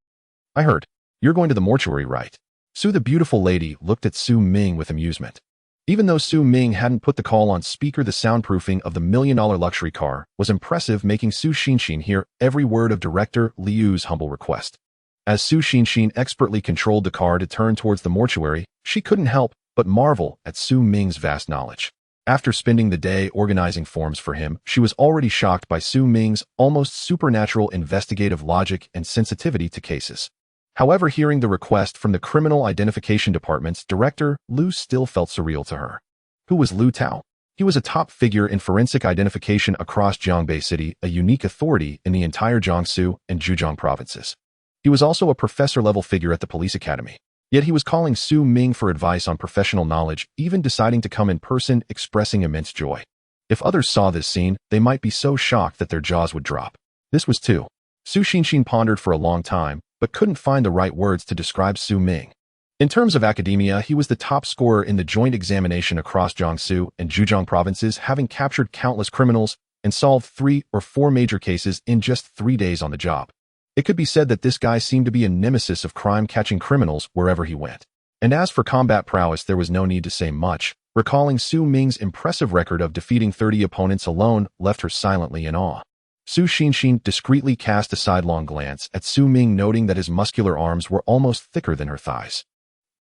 I heard. You're going to the mortuary, right?" Su, the beautiful lady, looked at Su Ming with amusement. Even though Su Ming hadn't put the call on speaker, the soundproofing of the million-dollar luxury car was impressive, making Su Ming hear every word of Director Liu's humble request. As Su Ming expertly controlled the car to turn towards the mortuary, she couldn't help but marvel at Su Ming's vast knowledge. After spending the day organizing forms for him, she was already shocked by Su Ming's almost supernatural investigative logic and sensitivity to cases. However, hearing the request from the Criminal Identification Department's director, Lu still felt surreal to her. Who was Lu Tao? He was a top figure in forensic identification across Jiangbei City, a unique authority in the entire Jiangsu and Zhejiang provinces. He was also a professor-level figure at the police academy. Yet he was calling Su Ming for advice on professional knowledge, even deciding to come in person, expressing immense joy. If others saw this scene, they might be so shocked that their jaws would drop. This was too. Su Ming pondered for a long time, but couldn't find the right words to describe Su Ming. In terms of academia, he was the top scorer in the joint examination across Jiangsu and Zhejiang provinces, having captured countless criminals and solved 3 or 4 major cases in just 3 days on the job. It could be said that this guy seemed to be a nemesis of crime-catching criminals wherever he went. And as for combat prowess, there was no need to say much. Recalling Su Ming's impressive record of defeating 30 opponents alone left her silently in awe. Su Xinxin discreetly cast a sidelong glance at Su Ming, noting that his muscular arms were almost thicker than her thighs.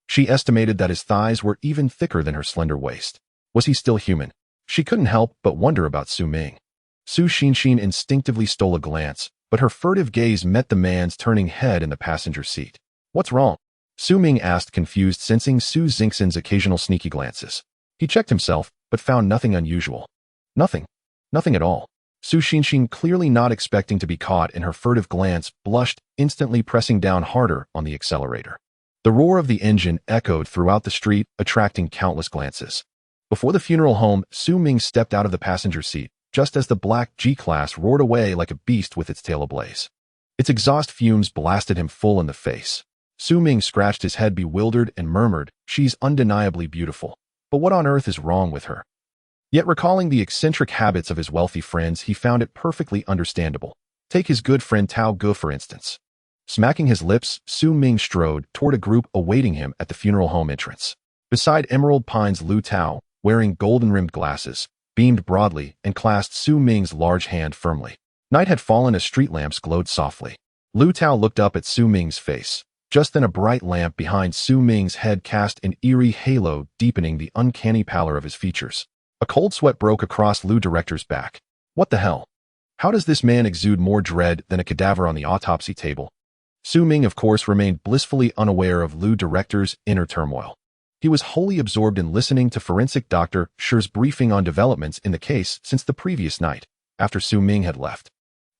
She estimated that his thighs were even thicker than her slender waist. Was he still human? She couldn't help but wonder about Su Ming. Su Xinxin instinctively stole a glance, but her furtive gaze met the man's turning head in the passenger seat. "What's wrong?" Su Ming asked, confused, sensing Su Xingxin's occasional sneaky glances. He checked himself, but found nothing unusual. Nothing. Nothing at all. Su Xinxin, clearly not expecting to be caught in her furtive glance, blushed, instantly pressing down harder on the accelerator. The roar of the engine echoed throughout the street, attracting countless glances. Before the funeral home, Su Ming stepped out of the passenger seat, just as the black G-Class roared away like a beast with its tail ablaze. Its exhaust fumes blasted him full in the face. Su Ming scratched his head, bewildered, and murmured, "She's undeniably beautiful. But what on earth is wrong with her?" Yet recalling the eccentric habits of his wealthy friends, he found it perfectly understandable. Take his good friend Tao Ge, for instance. Smacking his lips, Su Ming strode toward a group awaiting him at the funeral home entrance. Beside Emerald Pines, Lu Tao, wearing golden-rimmed glasses, beamed broadly and clasped Su Ming's large hand firmly. Night had fallen as street lamps glowed softly. Lu Tao looked up at Su Ming's face. Just then a bright lamp behind Su Ming's head cast an eerie halo, deepening the uncanny pallor of his features. A cold sweat broke across Lu Director's back. What the hell? How does this man exude more dread than a cadaver on the autopsy table? Su Ming, of course, remained blissfully unaware of Lu Director's inner turmoil. He was wholly absorbed in listening to forensic Dr. Shi's briefing on developments in the case since the previous night, after Su Ming had left.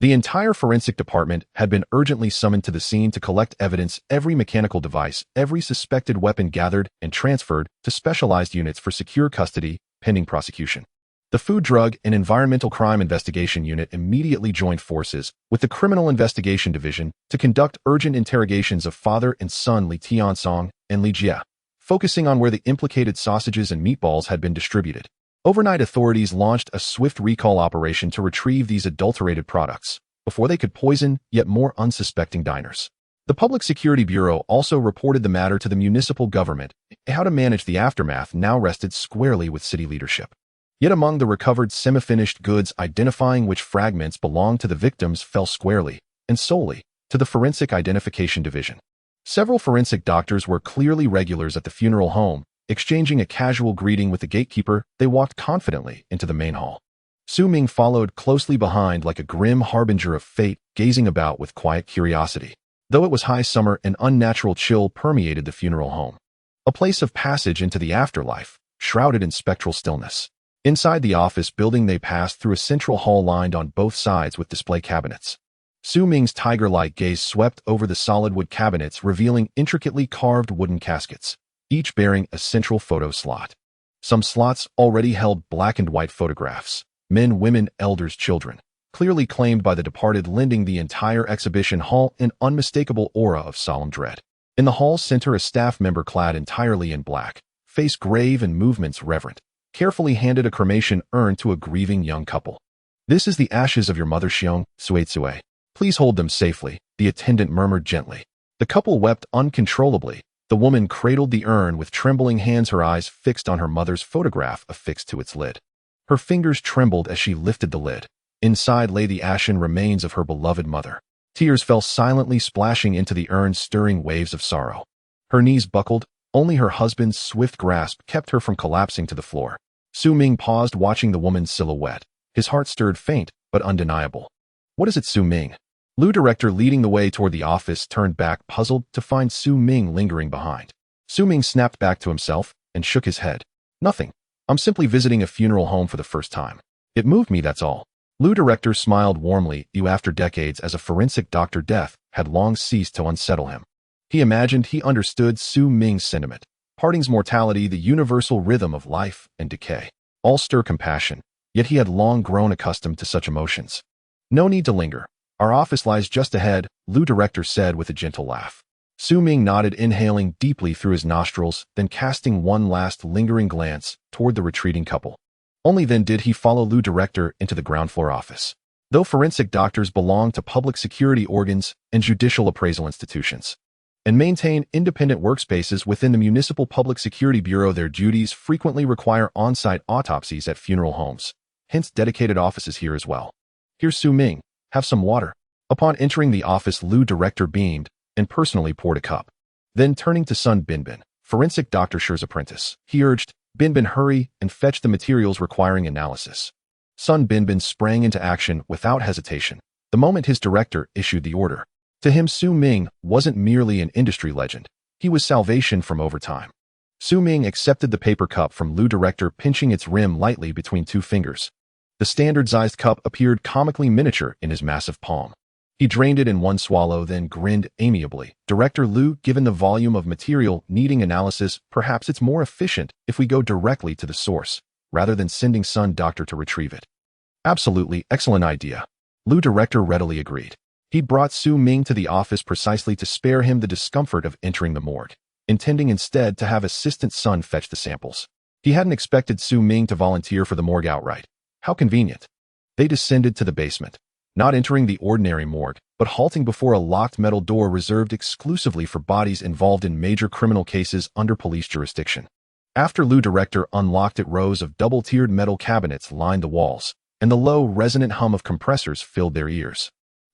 The entire forensic department had been urgently summoned to the scene to collect evidence, every mechanical device, every suspected weapon gathered and transferred to specialized units for secure custody, pending prosecution. The Food, Drug, and Environmental Crime Investigation Unit immediately joined forces with the Criminal Investigation Division to conduct urgent interrogations of father and son Li Tiansong and Li Jie, focusing on where the implicated sausages and meatballs had been distributed. Overnight, authorities launched a swift recall operation to retrieve these adulterated products before they could poison yet more unsuspecting diners. The Public Security Bureau also reported the matter to the municipal government. How to manage the aftermath now rested squarely with city leadership. Yet among the recovered semi-finished goods, identifying which fragments belonged to the victims fell squarely and solely to the Forensic Identification Division. Several forensic doctors were clearly regulars at the funeral home. Exchanging a casual greeting with the gatekeeper, they walked confidently into the main hall. Su Ming followed closely behind like a grim harbinger of fate, gazing about with quiet curiosity. Though it was high summer, an unnatural chill permeated the funeral home. A place of passage into the afterlife, shrouded in spectral stillness. Inside the office building, they passed through a central hall lined on both sides with display cabinets. Su Ming's tiger-like gaze swept over the solid wood cabinets, revealing intricately carved wooden caskets, each bearing a central photo slot. Some slots already held black and white photographs, men, women, elders, children, clearly claimed by the departed, lending the entire exhibition hall an unmistakable aura of solemn dread. In the hall's center, a staff member clad entirely in black, face grave and movements reverent, carefully handed a cremation urn to a grieving young couple. "This is the ashes of your mother, Xiong, Suitsue. Please hold them safely," the attendant murmured gently. The couple wept uncontrollably. The woman cradled the urn with trembling hands, her eyes fixed on her mother's photograph affixed to its lid. Her fingers trembled as she lifted the lid. Inside lay the ashen remains of her beloved mother. Tears fell silently, splashing into the urn, stirring waves of sorrow. Her knees buckled. Only her husband's swift grasp kept her from collapsing to the floor. Su Ming paused, watching the woman's silhouette. His heart stirred, faint but undeniable. "What is it, Su Ming?" Lu Director, leading the way toward the office, turned back, puzzled to find Su Ming lingering behind. Su Ming snapped back to himself and shook his head. "Nothing. I'm simply visiting a funeral home for the first time. It moved me, that's all." Lu Director smiled warmly. After decades as a forensic doctor, death had long ceased to unsettle him. He imagined he understood Su Ming's sentiment. Parting's mortality, the universal rhythm of life and decay, all stir compassion, yet he had long grown accustomed to such emotions. "No need to linger. Our office lies just ahead," Lu Director said with a gentle laugh. Su Ming nodded, inhaling deeply through his nostrils, then casting one last lingering glance toward the retreating couple. Only then did he follow Lu Director into the ground floor office. Though forensic doctors belong to public security organs and judicial appraisal institutions, and maintain independent workspaces within the Municipal Public Security Bureau, their duties frequently require on-site autopsies at funeral homes, hence dedicated offices here as well. Here's Su Ming, have some water. Upon entering the office, Lu Director beamed and personally poured a cup. Then turning to Sun Binbin, forensic Dr. Shi's apprentice, he urged, Binbin, hurry and fetch the materials requiring analysis. Sun Binbin sprang into action without hesitation the moment his director issued the order. To him, Su Ming wasn't merely an industry legend. He was salvation from overtime. Su Ming accepted the paper cup from Lu Director, pinching its rim lightly between two fingers. The standard-sized cup appeared comically miniature in his massive palm. He drained it in one swallow, then grinned amiably. Director Lu, given the volume of material needing analysis, perhaps it's more efficient if we go directly to the source, rather than sending Sun Doctor to retrieve it. Absolutely, excellent idea. Lu Director readily agreed. He brought Su Ming to the office precisely to spare him the discomfort of entering the morgue, intending instead to have assistant Sun fetch the samples. He hadn't expected Su Ming to volunteer for the morgue outright. How convenient. They descended to the basement, not entering the ordinary morgue, but halting before a locked metal door reserved exclusively for bodies involved in major criminal cases under police jurisdiction. After Lu Director unlocked it, rows of double-tiered metal cabinets lined the walls, and the low, resonant hum of compressors filled their ears.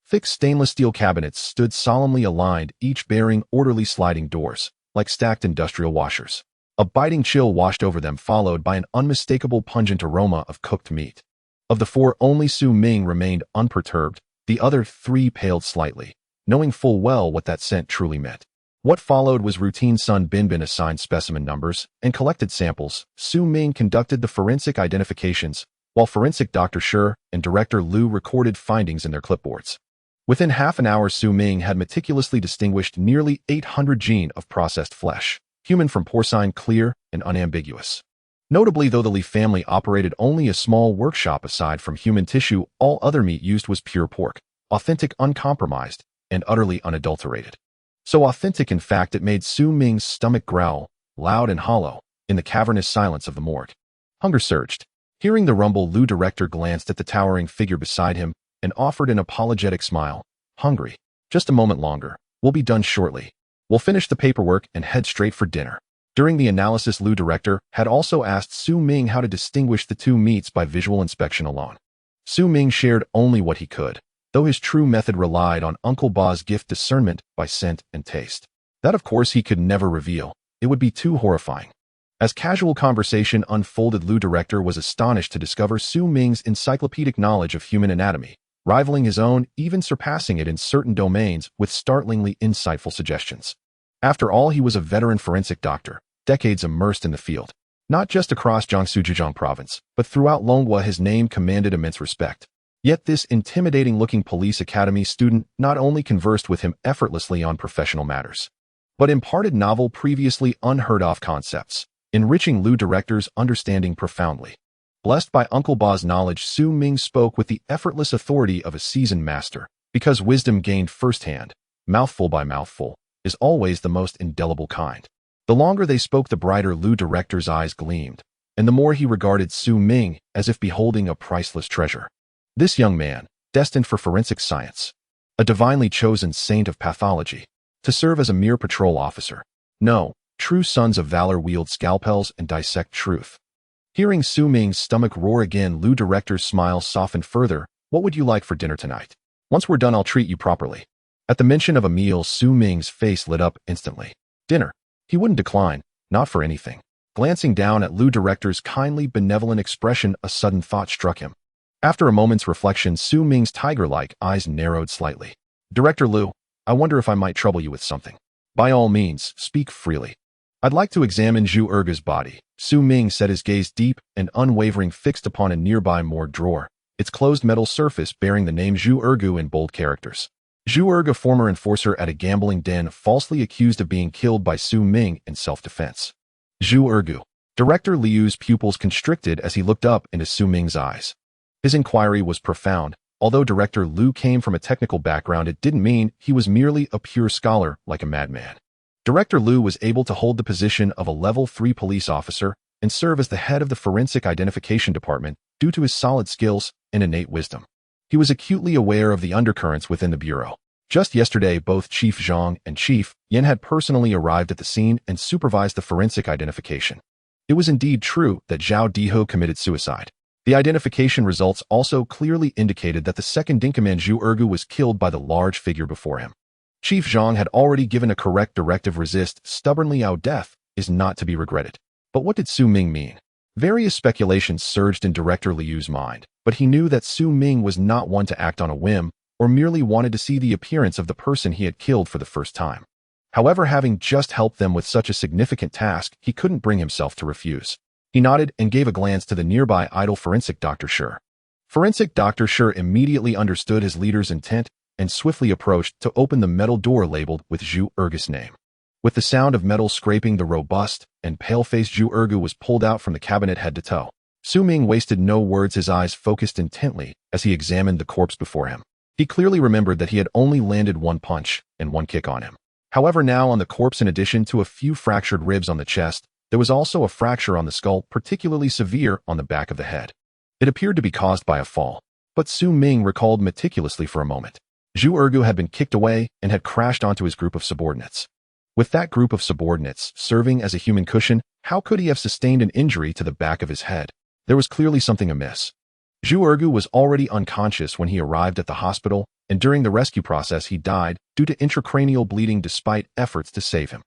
Thick stainless steel cabinets stood solemnly aligned, each bearing orderly sliding doors, like stacked industrial washers. A biting chill washed over them, followed by an unmistakable pungent aroma of cooked meat. Of the four, only Su Ming remained unperturbed. The other three paled slightly, knowing full well what that scent truly meant. What followed was routine. Sun Binbin assigned specimen numbers and collected samples. Su Ming conducted the forensic identifications, while forensic Dr. Shi and Director Lu recorded findings in their clipboards. Within half an hour, Su Ming had meticulously distinguished nearly 800 genes of processed flesh, human from porcine, clear and unambiguous. Notably, though the Li family operated only a small workshop aside from human tissue, all other meat used was pure pork, authentic, uncompromised, and utterly unadulterated. So authentic, in fact, it made Su Ming's stomach growl, loud and hollow, in the cavernous silence of the morgue. Hunger surged. Hearing the rumble, Lu Director glanced at the towering figure beside him and offered an apologetic smile. Hungry. Just a moment longer. We'll be done shortly. We'll finish the paperwork and head straight for dinner. During the analysis, Lu Director had also asked Su Ming how to distinguish the two meats by visual inspection alone. Su Ming shared only what he could, though his true method relied on Uncle Ba's gift, discernment by scent and taste. That, of course, he could never reveal. It would be too horrifying. As casual conversation unfolded, Lu Director was astonished to discover Su Ming's encyclopedic knowledge of human anatomy, rivaling his own, even surpassing it in certain domains with startlingly insightful suggestions. After all, he was a veteran forensic doctor, decades immersed in the field. Not just across Jiangsu Zhejiang province, but throughout Longhua his name commanded immense respect. Yet this intimidating-looking police academy student not only conversed with him effortlessly on professional matters, but imparted novel, previously unheard-of concepts, enriching Lu Director's understanding profoundly. Blessed by Uncle Ba's knowledge, Su Ming spoke with the effortless authority of a seasoned master, because wisdom gained firsthand, mouthful by mouthful, is always the most indelible kind. The longer they spoke, the brighter Lu Director's eyes gleamed, and the more he regarded Su Ming as if beholding a priceless treasure. This young man, destined for forensic science, a divinely chosen saint of pathology, to serve as a mere patrol officer. No, true sons of valor wield scalpels and dissect truth. Hearing Su Ming's stomach roar again, Lu Director's smile softened further. What would you like for dinner tonight? Once we're done, I'll treat you properly. At the mention of a meal, Su Ming's face lit up instantly. Dinner. He wouldn't decline, not for anything. Glancing down at Lu Director's kindly, benevolent expression, a sudden thought struck him. After a moment's reflection, Su Ming's tiger-like eyes narrowed slightly. Director Lu, I wonder if I might trouble you with something. By all means, speak freely. I'd like to examine Zhu Erge's body. Su Ming set his gaze deep and unwavering fixed upon a nearby morgue drawer, its closed metal surface bearing the name Zhu Erge in bold characters. Zhu Erge, a former enforcer at a gambling den, falsely accused of being killed by Su Ming in self-defense. Zhu Erge. Director Liu's pupils constricted as he looked up into Su Ming's eyes. His inquiry was profound, Although Director Liu came from a technical background, it didn't mean he was merely a pure scholar like a madman. Director Liu was able to hold the position of a Level 3 police officer and serve as the head of the Forensic Identification Department due to his solid skills and innate wisdom. He was acutely aware of the undercurrents within the bureau. Just yesterday, both Chief Zhang and Chief Yan had personally arrived at the scene and supervised the forensic identification. It was indeed true that Zhao Diho committed suicide. The identification results also clearly indicated that the second-in-command Zhu Ergu was killed by the large figure before him. Chief Zhang had already given a correct directive: resist stubbornly, our death is not to be regretted. But what did Su Ming mean? Various speculations surged in Director Liu's mind, but he knew that Su Ming was not one to act on a whim or merely wanted to see the appearance of the person he had killed for the first time. However, having just helped them with such a significant task, he couldn't bring himself to refuse. He nodded and gave a glance to the nearby idle Forensic Dr. Shi. Forensic Dr. Shi immediately understood his leader's intent and swiftly approached to open the metal door labeled with Zhu Ergu's name. With the sound of metal scraping, the robust and pale-faced Zhu Ergu was pulled out from the cabinet head to toe. Su Ming wasted no words, his eyes focused intently as he examined the corpse before him. He clearly remembered that he had only landed one punch and one kick on him. However, now on the corpse, in addition to a few fractured ribs on the chest, there was also a fracture on the skull, particularly severe on the back of the head. It appeared to be caused by a fall, but Su Ming recalled meticulously for a moment. Zhu Ergu had been kicked away and had crashed onto his group of subordinates. With that group of subordinates serving as a human cushion, how could he have sustained an injury to the back of his head? There was clearly something amiss. Zhu Ergu was already unconscious when he arrived at the hospital, and during the rescue process he died due to intracranial bleeding despite efforts to save him.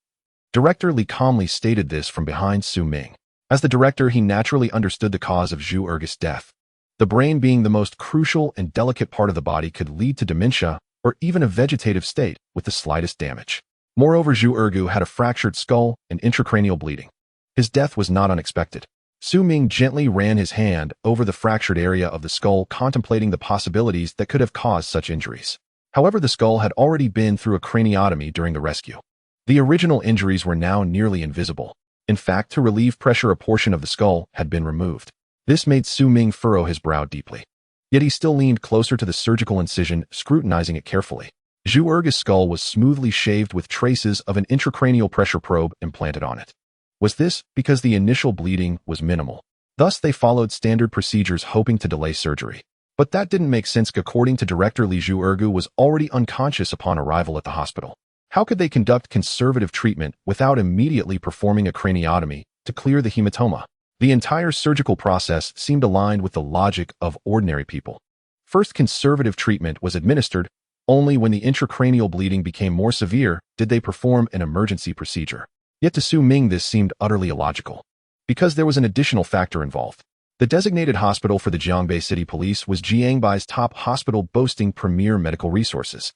Director Li calmly stated this from behind Su Ming. As the director, he naturally understood the cause of Zhu Ergu's death. The brain, being the most crucial and delicate part of the body, could lead to dementia or even a vegetative state with the slightest damage. Moreover, Zhu Ergu had a fractured skull and intracranial bleeding. His death was not unexpected. Su Ming gently ran his hand over the fractured area of the skull, contemplating the possibilities that could have caused such injuries. However, the skull had already been through a craniotomy during the rescue. The original injuries were now nearly invisible. In fact, to relieve pressure, a portion of the skull had been removed. This made Su Ming furrow his brow deeply. Yet he still leaned closer to the surgical incision, scrutinizing it carefully. Zhu Ergu's skull was smoothly shaved with traces of an intracranial pressure probe implanted on it. Was this because the initial bleeding was minimal? Thus, they followed standard procedures, hoping to delay surgery. But that didn't make sense. According to Director Li, Zhu Ergu was already unconscious upon arrival at the hospital. How could they conduct conservative treatment without immediately performing a craniotomy to clear the hematoma? The entire surgical process seemed aligned with the logic of ordinary people. First, conservative treatment was administered. Only when the intracranial bleeding became more severe did they perform an emergency procedure. Yet to Su Ming this seemed utterly illogical, because there was an additional factor involved. The designated hospital for the Jiangbei City Police was Jiangbei's top hospital, boasting premier medical resources.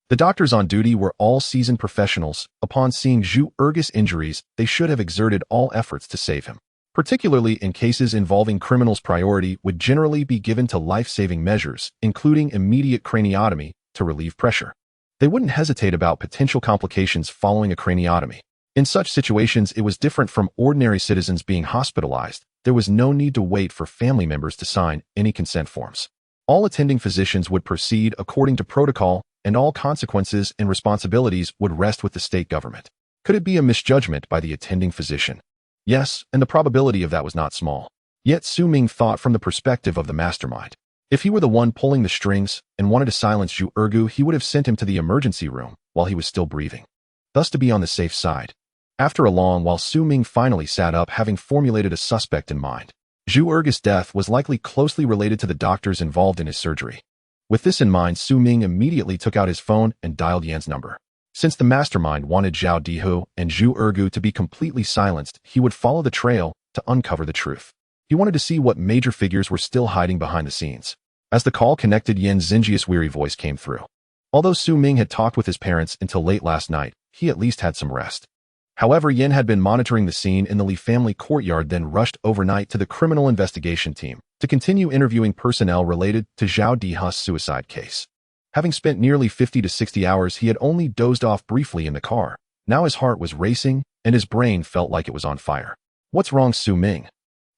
The doctors on duty were all seasoned professionals. Upon seeing Zhu Ergu's injuries, they should have exerted all efforts to save him. Particularly in cases involving criminals, priority would generally be given to life-saving measures, including immediate craniotomy to relieve pressure. They wouldn't hesitate about potential complications following a craniotomy. In such situations, it was different from ordinary citizens being hospitalized. There was no need to wait for family members to sign any consent forms. All attending physicians would proceed according to protocol, and all consequences and responsibilities would rest with the state government. Could it be a misjudgment by the attending physician? Yes, and the probability of that was not small. Yet Su Ming thought from the perspective of the mastermind. If he were the one pulling the strings and wanted to silence Zhu Ergu, he would have sent him to the emergency room while he was still breathing, thus to be on the safe side. After a long while, Su Ming finally sat up, having formulated a suspect in mind. Zhu Ergu's death was likely closely related to the doctors involved in his surgery. With this in mind, Su Ming immediately took out his phone and dialed Yan's number. Since the mastermind wanted Zhao Dihu and Zhu Ergu to be completely silenced, he would follow the trail to uncover the truth. He wanted to see what major figures were still hiding behind the scenes. As the call connected, Yan's zingious, weary voice came through. Although Su Ming had talked with his parents until late last night, he at least had some rest. However, Yan had been monitoring the scene in the Li family courtyard, then rushed overnight to the criminal investigation team to continue interviewing personnel related to Zhao Dihu's suicide case. Having spent nearly 50 to 60 hours, he had only dozed off briefly in the car. Now his heart was racing, and his brain felt like it was on fire. What's wrong, Su Ming?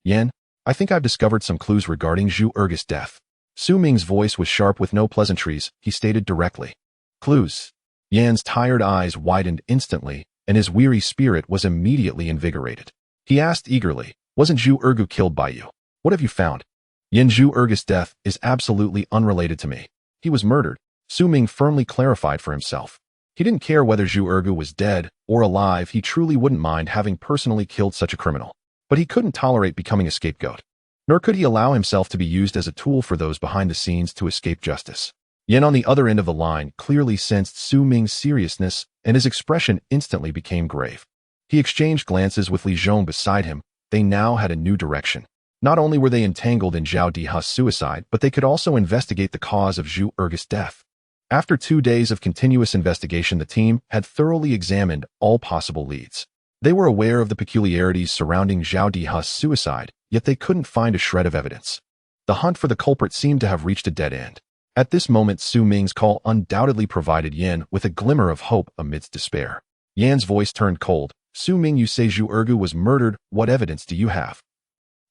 Yan, I think I've discovered some clues regarding Zhu Ergu's death. Su Ming's voice was sharp with no pleasantries. He stated directly. Clues. Yan's tired eyes widened instantly, and his weary spirit was immediately invigorated. He asked eagerly, wasn't Zhu Ergu killed by you? What have you found? Yan Zhu Ergu's death is absolutely unrelated to me. He was murdered, Su Ming firmly clarified for himself. He didn't care whether Zhu Ergu was dead or alive. He truly wouldn't mind having personally killed such a criminal. But he couldn't tolerate becoming a scapegoat. Nor could he allow himself to be used as a tool for those behind the scenes to escape justice. Yan on the other end of the line clearly sensed Su Ming's seriousness, and his expression instantly became grave. He exchanged glances with Li Zhong beside him. They now had a new direction. Not only were they entangled in Zhao Diha's suicide, but they could also investigate the cause of Zhu Ergu's death. After 2 days of continuous investigation, the team had thoroughly examined all possible leads. They were aware of the peculiarities surrounding Zhao Diha's suicide, yet they couldn't find a shred of evidence. The hunt for the culprit seemed to have reached a dead end. At this moment, Su Ming's call undoubtedly provided Yan with a glimmer of hope amidst despair. Yan's voice turned cold. Su Ming, you say Zhu Ergu was murdered. What evidence do you have?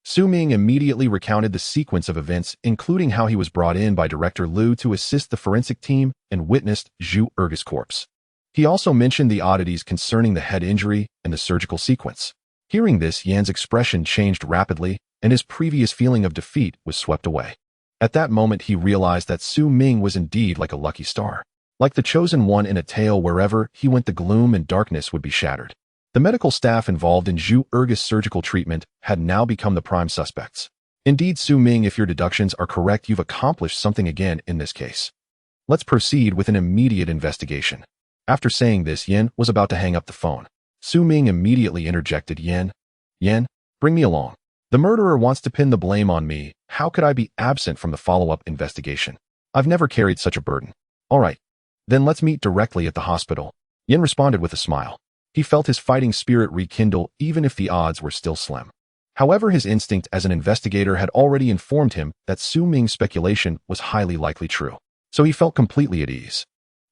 Su Ming immediately recounted the sequence of events, including how he was brought in by Director Liu to assist the forensic team and witnessed Zhu Ergu's corpse. He also mentioned the oddities concerning the head injury and the surgical sequence. Hearing this, Yan's expression changed rapidly, and his previous feeling of defeat was swept away. At that moment, he realized that Su Ming was indeed like a lucky star. Like the chosen one in a tale, wherever he went, the gloom and darkness would be shattered. The medical staff involved in Zhu Ergu's surgical treatment had now become the prime suspects. Indeed, Su Ming, if your deductions are correct, you've accomplished something again in this case. Let's proceed with an immediate investigation. After saying this, Yan was about to hang up the phone. Su Ming immediately interjected, Yan, bring me along. The murderer wants to pin the blame on me. How could I be absent from the follow-up investigation? I've never carried such a burden. All right, then let's meet directly at the hospital. Yan responded with a smile. He felt his fighting spirit rekindle even if the odds were still slim. However, his instinct as an investigator had already informed him that Su Ming's speculation was highly likely true, so he felt completely at ease.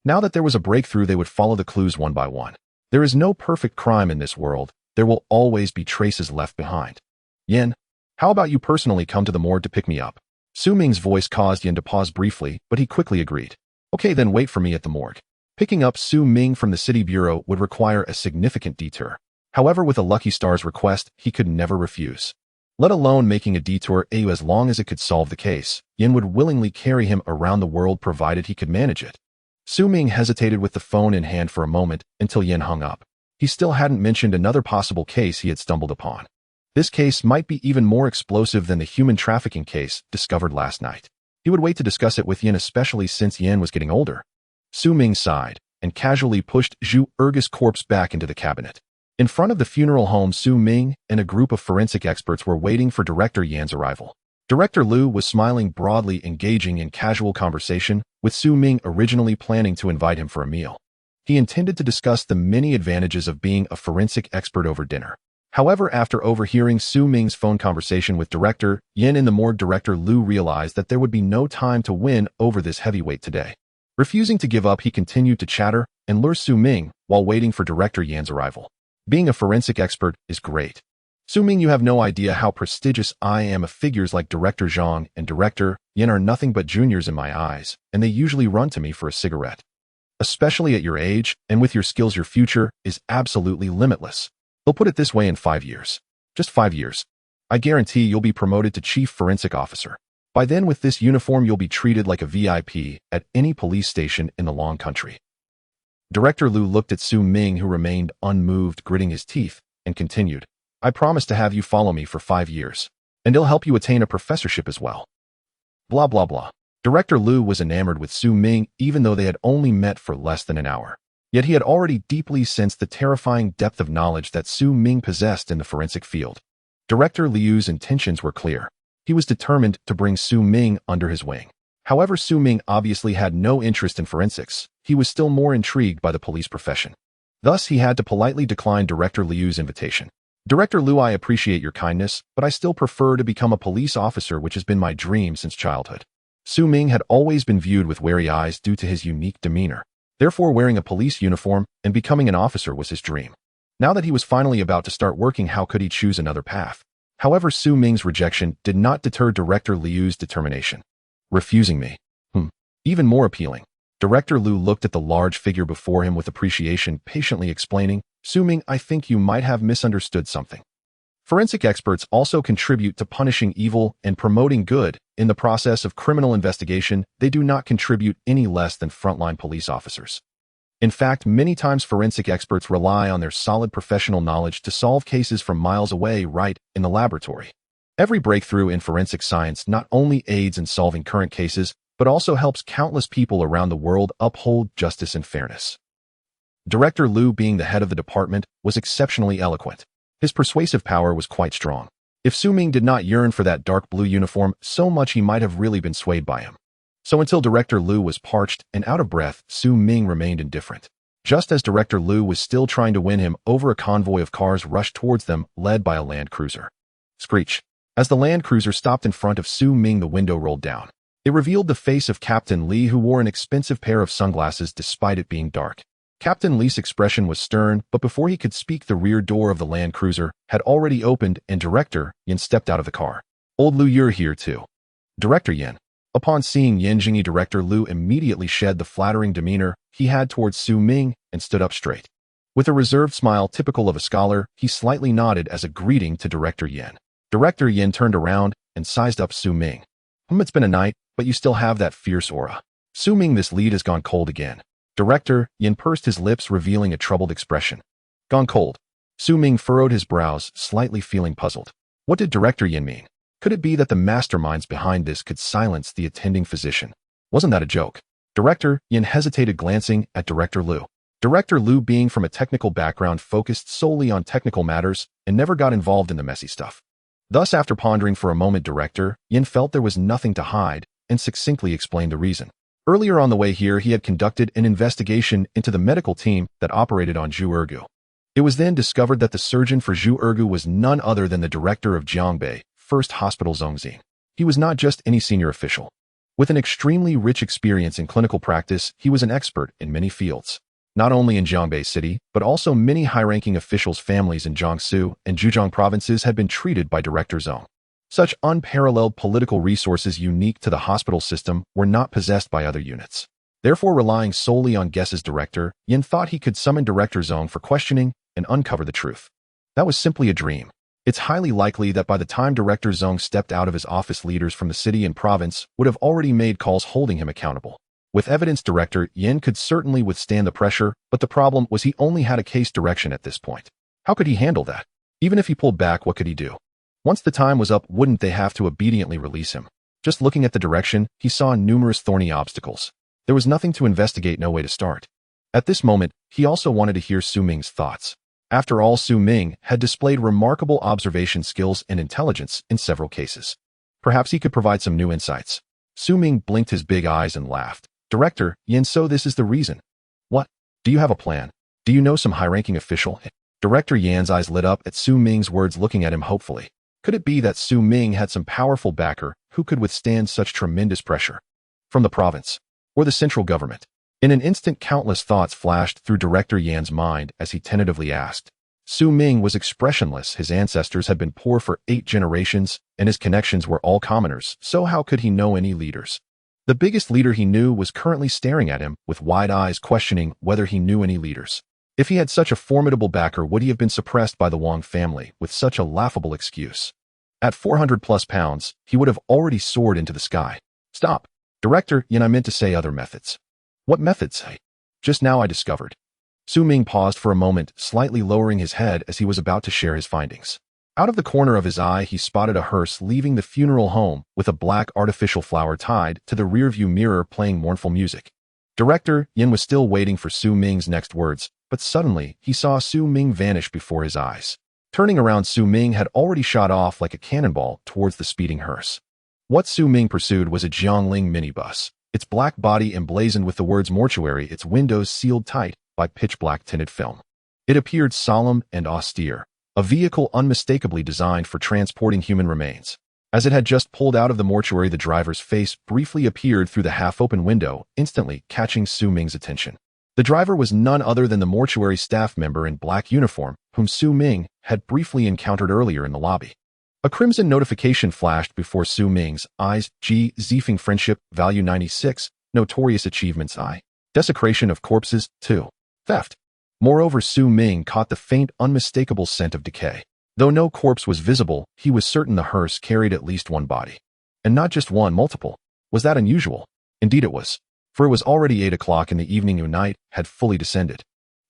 Now that there was a breakthrough, they would follow the clues one by one. There is no perfect crime in this world. There will always be traces left behind. Yan, how about you personally come to the morgue to pick me up? Su Ming's voice caused Yan to pause briefly, but he quickly agreed. Okay, then wait for me at the morgue. Picking up Su Ming from the city bureau would require a significant detour. However, with a Lucky Star's request, he could never refuse. Let alone making a detour as long as it could solve the case, Yan would willingly carry him around the world provided he could manage it. Su Ming hesitated with the phone in hand for a moment until Yan hung up. He still hadn't mentioned another possible case he had stumbled upon. This case might be even more explosive than the human trafficking case discovered last night. He would wait to discuss it with Yan, especially since Yan was getting older. Su Ming sighed and casually pushed Zhu Ergu's corpse back into the cabinet. In front of the funeral home, Su Ming and a group of forensic experts were waiting for Director Yan's arrival. Director Liu was smiling broadly, engaging in casual conversation with Su Ming, originally planning to invite him for a meal. He intended to discuss the many advantages of being a forensic expert over dinner. However, after overhearing Su Ming's phone conversation with Director Yan in the morgue, Director Liu realized that there would be no time to win over this heavyweight today. Refusing to give up, he continued to chatter and lure Su Ming while waiting for Director Yan's arrival. Being a forensic expert is great. Su Ming, you have no idea how prestigious I am. Figures like Director Zhang and Director Yan are nothing but juniors in my eyes, and they usually run to me for a cigarette. Especially at your age, and with your skills, your future is absolutely limitless. They'll put it this way: in 5 years. Just 5 years. I guarantee you'll be promoted to Chief Forensic Officer. By then, with this uniform, you'll be treated like a VIP at any police station in the long country. Director Liu looked at Su Ming, who remained unmoved, gritting his teeth, and continued, I promise to have you follow me for 5 years, and it'll help you attain a professorship as well. Blah, blah, blah. Director Liu was enamored with Su Ming, even though they had only met for less than an hour. Yet he had already deeply sensed the terrifying depth of knowledge that Su Ming possessed in the forensic field. Director Liu's intentions were clear. He was determined to bring Su Ming under his wing. However, Su Ming obviously had no interest in forensics. He was still more intrigued by the police profession. Thus, he had to politely decline Director Liu's invitation. Director Liu, I appreciate your kindness, but I still prefer to become a police officer, which has been my dream since childhood. Su Ming had always been viewed with wary eyes due to his unique demeanor. Therefore, wearing a police uniform and becoming an officer was his dream. Now that he was finally about to start working, how could he choose another path? However, Su Ming's rejection did not deter Director Liu's determination. Refusing me. Even more appealing. Director Liu looked at the large figure before him with appreciation, patiently explaining, Su Ming, I think you might have misunderstood something. Forensic experts also contribute to punishing evil and promoting good. In the process of criminal investigation, they do not contribute any less than frontline police officers. In fact, many times forensic experts rely on their solid professional knowledge to solve cases from miles away right in the laboratory. Every breakthrough in forensic science not only aids in solving current cases, but also helps countless people around the world uphold justice and fairness. Director Liu, being the head of the department, was exceptionally eloquent. His persuasive power was quite strong. If Su Ming did not yearn for that dark blue uniform so much, he might have really been swayed by him. So until Director Liu was parched and out of breath, Su Ming remained indifferent. Just as Director Liu was still trying to win him over, a convoy of cars rushed towards them, led by a Land Cruiser. Screech. As the Land Cruiser stopped in front of Su Ming, the window rolled down. It revealed the face of Captain Li, who wore an expensive pair of sunglasses despite it being dark. Captain Li's expression was stern, but before he could speak, the rear door of the Land Cruiser had already opened and Director Yin stepped out of the car. Old Liu, you're here too. Director Yin. Upon seeing Yin Jingyi, Director Liu immediately shed the flattering demeanor he had towards Su Ming and stood up straight. With a reserved smile typical of a scholar, he slightly nodded as a greeting to Director Yin. Director Yin turned around and sized up Su Ming. It's been a night, but you still have that fierce aura. Su Ming, this lead has gone cold again. Director Yin pursed his lips, revealing a troubled expression. Gone cold. Su Ming furrowed his brows, slightly feeling puzzled. What did Director Yin mean? Could it be that the masterminds behind this could silence the attending physician? Wasn't that a joke? Director Yin hesitated, glancing at Director Liu. Director Liu, being from a technical background, focused solely on technical matters and never got involved in the messy stuff. Thus, after pondering for a moment, Director Yin felt there was nothing to hide and succinctly explained the reason. Earlier on the way here, he had conducted an investigation into the medical team that operated on Zhu Ergu. It was then discovered that the surgeon for Zhu Ergu was none other than the director of Jiangbei First Hospital Zhongxin. He was not just any senior official. With an extremely rich experience in clinical practice, he was an expert in many fields. Not only in Jiangbei City, but also many high-ranking officials' families in Jiangsu and Zhejiang provinces had been treated by Director Zhong. Such unparalleled political resources unique to the hospital system were not possessed by other units. Therefore, relying solely on guesses, Director Yin thought he could summon Director Zhong for questioning and uncover the truth. That was simply a dream. It's highly likely that by the time Director Zhong stepped out of his office, leaders from the city and province would have already made calls holding him accountable. With evidence, Director Yin could certainly withstand the pressure, but the problem was he only had a case direction at this point. How could he handle that? Even if he pulled back, what could he do? Once the time was up, wouldn't they have to obediently release him? Just looking at the direction, he saw numerous thorny obstacles. There was nothing to investigate, no way to start. At this moment, he also wanted to hear Su Ming's thoughts. After all, Su Ming had displayed remarkable observation skills and intelligence in several cases. Perhaps he could provide some new insights. Su Ming blinked his big eyes and laughed. Director Yin, so this is the reason. What? Do you have a plan? Do you know some high-ranking official? Director Yan's eyes lit up at Su Ming's words, looking at him hopefully. Could it be that Su Ming had some powerful backer who could withstand such tremendous pressure? From the province? Or the central government? In an instant, countless thoughts flashed through Director Yan's mind as he tentatively asked. Su Ming was expressionless. His ancestors had been poor for 8 generations, and his connections were all commoners, so how could he know any leaders? The biggest leader he knew was currently staring at him with wide eyes, questioning whether he knew any leaders. If he had such a formidable backer, would he have been suppressed by the Wang family with such a laughable excuse? At 400+ pounds, he would have already soared into the sky. Stop. Director Yin, I meant to say other methods. What methods? Just now I discovered. Su Ming paused for a moment, slightly lowering his head as he was about to share his findings. Out of the corner of his eye, he spotted a hearse leaving the funeral home with a black artificial flower tied to the rearview mirror, playing mournful music. Director Yin was still waiting for Su Ming's next words, but suddenly he saw Su Ming vanish before his eyes. Turning around, Su Ming had already shot off like a cannonball towards the speeding hearse. What Su Ming pursued was a Jiangling minibus, its black body emblazoned with the words mortuary, its windows sealed tight by pitch-black tinted film. It appeared solemn and austere, a vehicle unmistakably designed for transporting human remains. As it had just pulled out of the mortuary, the driver's face briefly appeared through the half-open window, instantly catching Su Ming's attention. The driver was none other than the mortuary staff member in black uniform, whom Su Ming had briefly encountered earlier in the lobby. A crimson notification flashed before Su Ming's eyes. G. Ziefing friendship, value 96, notorious achievements I. Desecration of corpses, 2. Theft. Moreover, Su Ming caught the faint, unmistakable scent of decay. Though no corpse was visible, he was certain the hearse carried at least one body. And not just one, multiple. Was that unusual? Indeed it was. For it was already 8 o'clock in the evening and night had fully descended.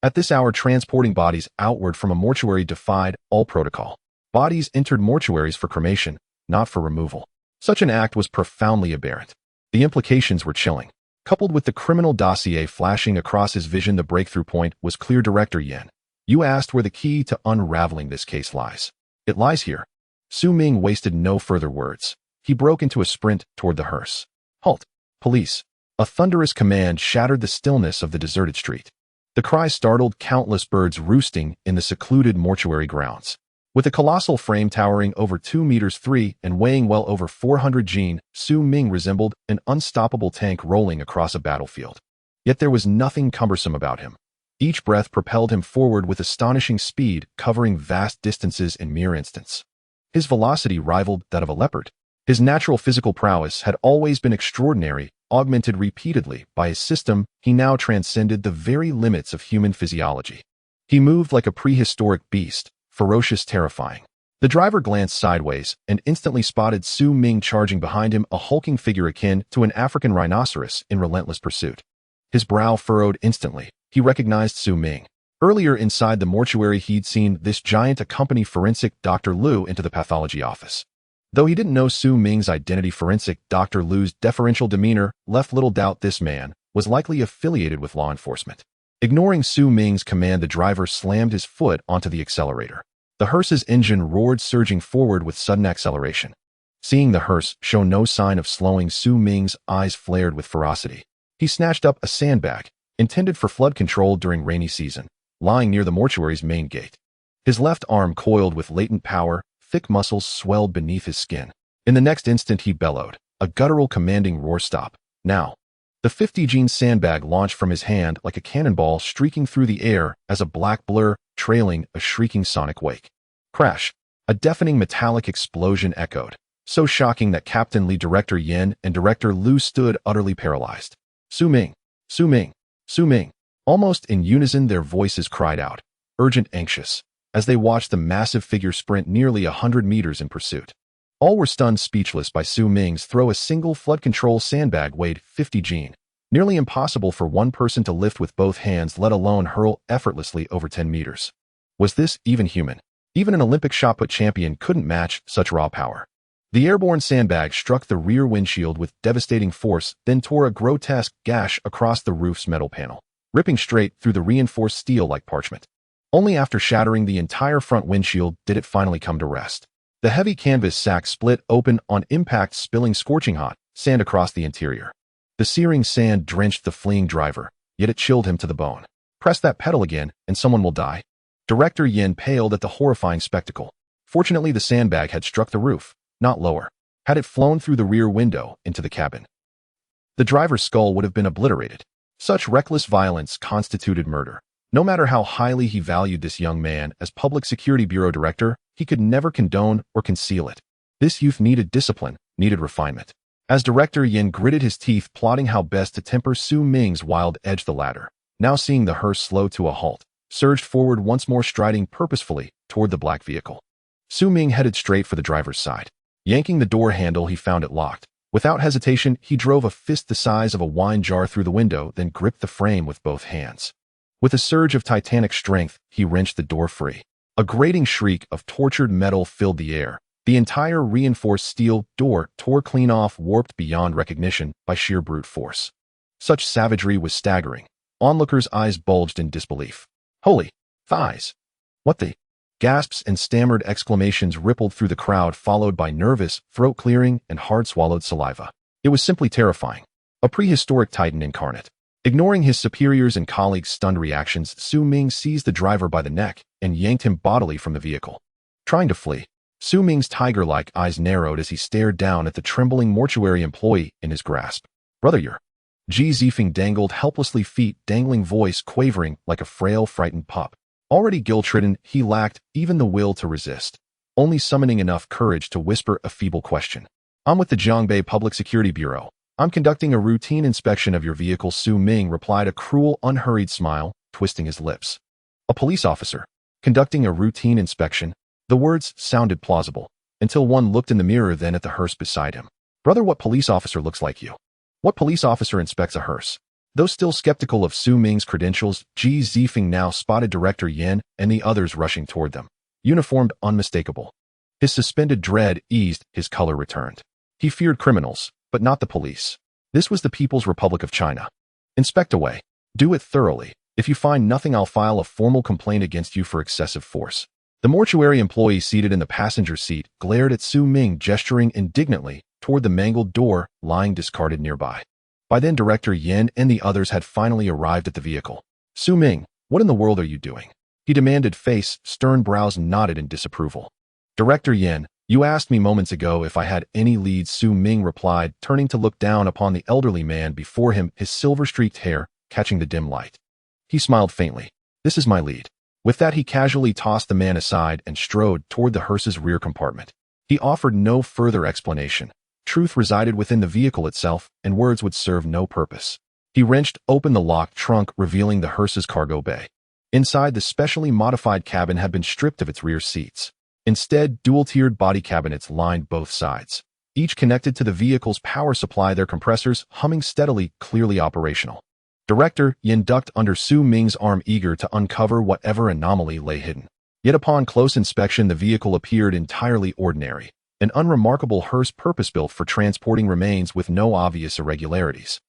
At this hour, transporting bodies outward from a mortuary defied all protocol. Bodies entered mortuaries for cremation, not for removal. Such an act was profoundly aberrant. The implications were chilling. Coupled with the criminal dossier flashing across his vision, the breakthrough point was clear. Director Yen, you asked where the key to unraveling this case lies. It lies here. Su Ming wasted no further words. He broke into a sprint toward the hearse. Halt! Police! A thunderous command shattered the stillness of the deserted street. The cry startled countless birds roosting in the secluded mortuary grounds. With a colossal frame towering over 2 meters 3 and weighing well over 400 Jin, Su Ming resembled an unstoppable tank rolling across a battlefield. Yet there was nothing cumbersome about him. Each breath propelled him forward with astonishing speed, covering vast distances in mere instants. His velocity rivaled that of a leopard. His natural physical prowess had always been extraordinary, augmented repeatedly by his system. He now transcended the very limits of human physiology. He moved like a prehistoric beast, ferocious, terrifying. The driver glanced sideways and instantly spotted Su Ming charging behind him, a hulking figure akin to an African rhinoceros in relentless pursuit. His brow furrowed instantly. He recognized Su Ming. Earlier inside the mortuary, he'd seen this giant accompany forensic Dr. Liu into the pathology office. Though he didn't know Su Ming's identity, forensic Dr. Liu's deferential demeanor left little doubt this man was likely affiliated with law enforcement. Ignoring Su Ming's command, the driver slammed his foot onto the accelerator. The hearse's engine roared, surging forward with sudden acceleration. Seeing the hearse show no sign of slowing, Su Ming's eyes flared with ferocity. He snatched up a sandbag, intended for flood control during rainy season, lying near the mortuary's main gate. His left arm coiled with latent power, thick muscles swelled beneath his skin. In the next instant he bellowed, a guttural commanding roar. Stop. Now. The 50 Jin sandbag launched from his hand like a cannonball, streaking through the air as a black blur, trailing a shrieking sonic wake. Crash! A deafening metallic explosion echoed, so shocking that Captain Li, Director Yen, and Director Liu stood utterly paralyzed. Su Ming! Su Ming! Su Ming! Almost in unison their voices cried out, urgent, anxious, as they watched the massive figure sprint nearly 100 meters in pursuit. All were stunned speechless by Su Ming's throw. A single flood control sandbag weighed 50 Jin, nearly impossible for one person to lift with both hands, let alone hurl effortlessly over 10 meters. Was this even human? Even an Olympic shot put champion couldn't match such raw power. The airborne sandbag struck the rear windshield with devastating force, then tore a grotesque gash across the roof's metal panel, ripping straight through the reinforced steel like parchment. Only after shattering the entire front windshield did it finally come to rest. The heavy canvas sack split open on impact, spilling scorching hot sand across the interior. The searing sand drenched the fleeing driver, yet it chilled him to the bone. Press that pedal again, and someone will die. Director Yin paled at the horrifying spectacle. Fortunately, the sandbag had struck the roof, not lower. Had it flown through the rear window into the cabin, the driver's skull would have been obliterated. Such reckless violence constituted murder. No matter how highly he valued this young man as Public Security Bureau Director, he could never condone or conceal it. This youth needed discipline, needed refinement. As Director Yin gritted his teeth, plotting how best to temper Su Ming's wild edge, the latter, now seeing the hearse slow to a halt, surged forward once more, striding purposefully toward the black vehicle. Su Ming headed straight for the driver's side. Yanking the door handle, he found it locked. Without hesitation, he drove a fist the size of a wine jar through the window, then gripped the frame with both hands. With a surge of titanic strength, he wrenched the door free. A grating shriek of tortured metal filled the air. The entire reinforced steel door tore clean off, warped beyond recognition by sheer brute force. Such savagery was staggering. Onlookers' eyes bulged in disbelief. Holy thighs! What the? Gasps and stammered exclamations rippled through the crowd, followed by nervous, throat-clearing, and hard-swallowed saliva. It was simply terrifying. A prehistoric titan incarnate. Ignoring his superiors' and colleagues' stunned reactions, Su Ming seized the driver by the neck and yanked him bodily from the vehicle. Trying to flee, Su Ming's tiger-like eyes narrowed as he stared down at the trembling mortuary employee in his grasp. Brother, you're... Ji Ziefing dangled helplessly, feet dangling, voice quavering like a frail, frightened pup. Already guilt-ridden, he lacked even the will to resist. only summoning enough courage to whisper a feeble question. "I'm with the Jiangbei Public Security Bureau. I'm conducting a routine inspection of your vehicle," Su Ming replied, a cruel, unhurried smile, twisting his lips. A police officer. Conducting a routine inspection? The words sounded plausible, until one looked in the mirror, then at the hearse beside him. "Brother, what police officer looks like you? What police officer inspects a hearse?" Though still skeptical of Su Ming's credentials, Ji Zifeng now spotted Director Yan and the others rushing toward them. Uniformed, unmistakable. His suspended dread eased, his color returned. He feared criminals, but not the police. This was the People's Republic of China. "Inspect away. Do it thoroughly. If you find nothing, I'll file a formal complaint against you for excessive force." The mortuary employee seated in the passenger seat glared at Su Ming, gesturing indignantly toward the mangled door lying discarded nearby. By then, Director Yan and the others had finally arrived at the vehicle. "Su Ming, what in the world are you doing?" he demanded. Face, stern brows knotted in disapproval. "Director Yan, you asked me moments ago if I had any leads," Su Ming replied, turning to look down upon the elderly man before him, his silver-streaked hair catching the dim light. He smiled faintly. "This is my lead." With that, he casually tossed the man aside and strode toward the hearse's rear compartment. He offered no further explanation. Truth resided within the vehicle itself, and words would serve no purpose. He wrenched open the locked trunk, revealing the hearse's cargo bay. Inside, the specially modified cabin had been stripped of its rear seats. Instead, dual-tiered body cabinets lined both sides, each connected to the vehicle's power supply, their compressors humming steadily, clearly operational. Director Yan ducked under Su Ming's arm, eager to uncover whatever anomaly lay hidden. Yet upon close inspection, the vehicle appeared entirely ordinary. An unremarkable hearse purpose-built for transporting remains with no obvious irregularities.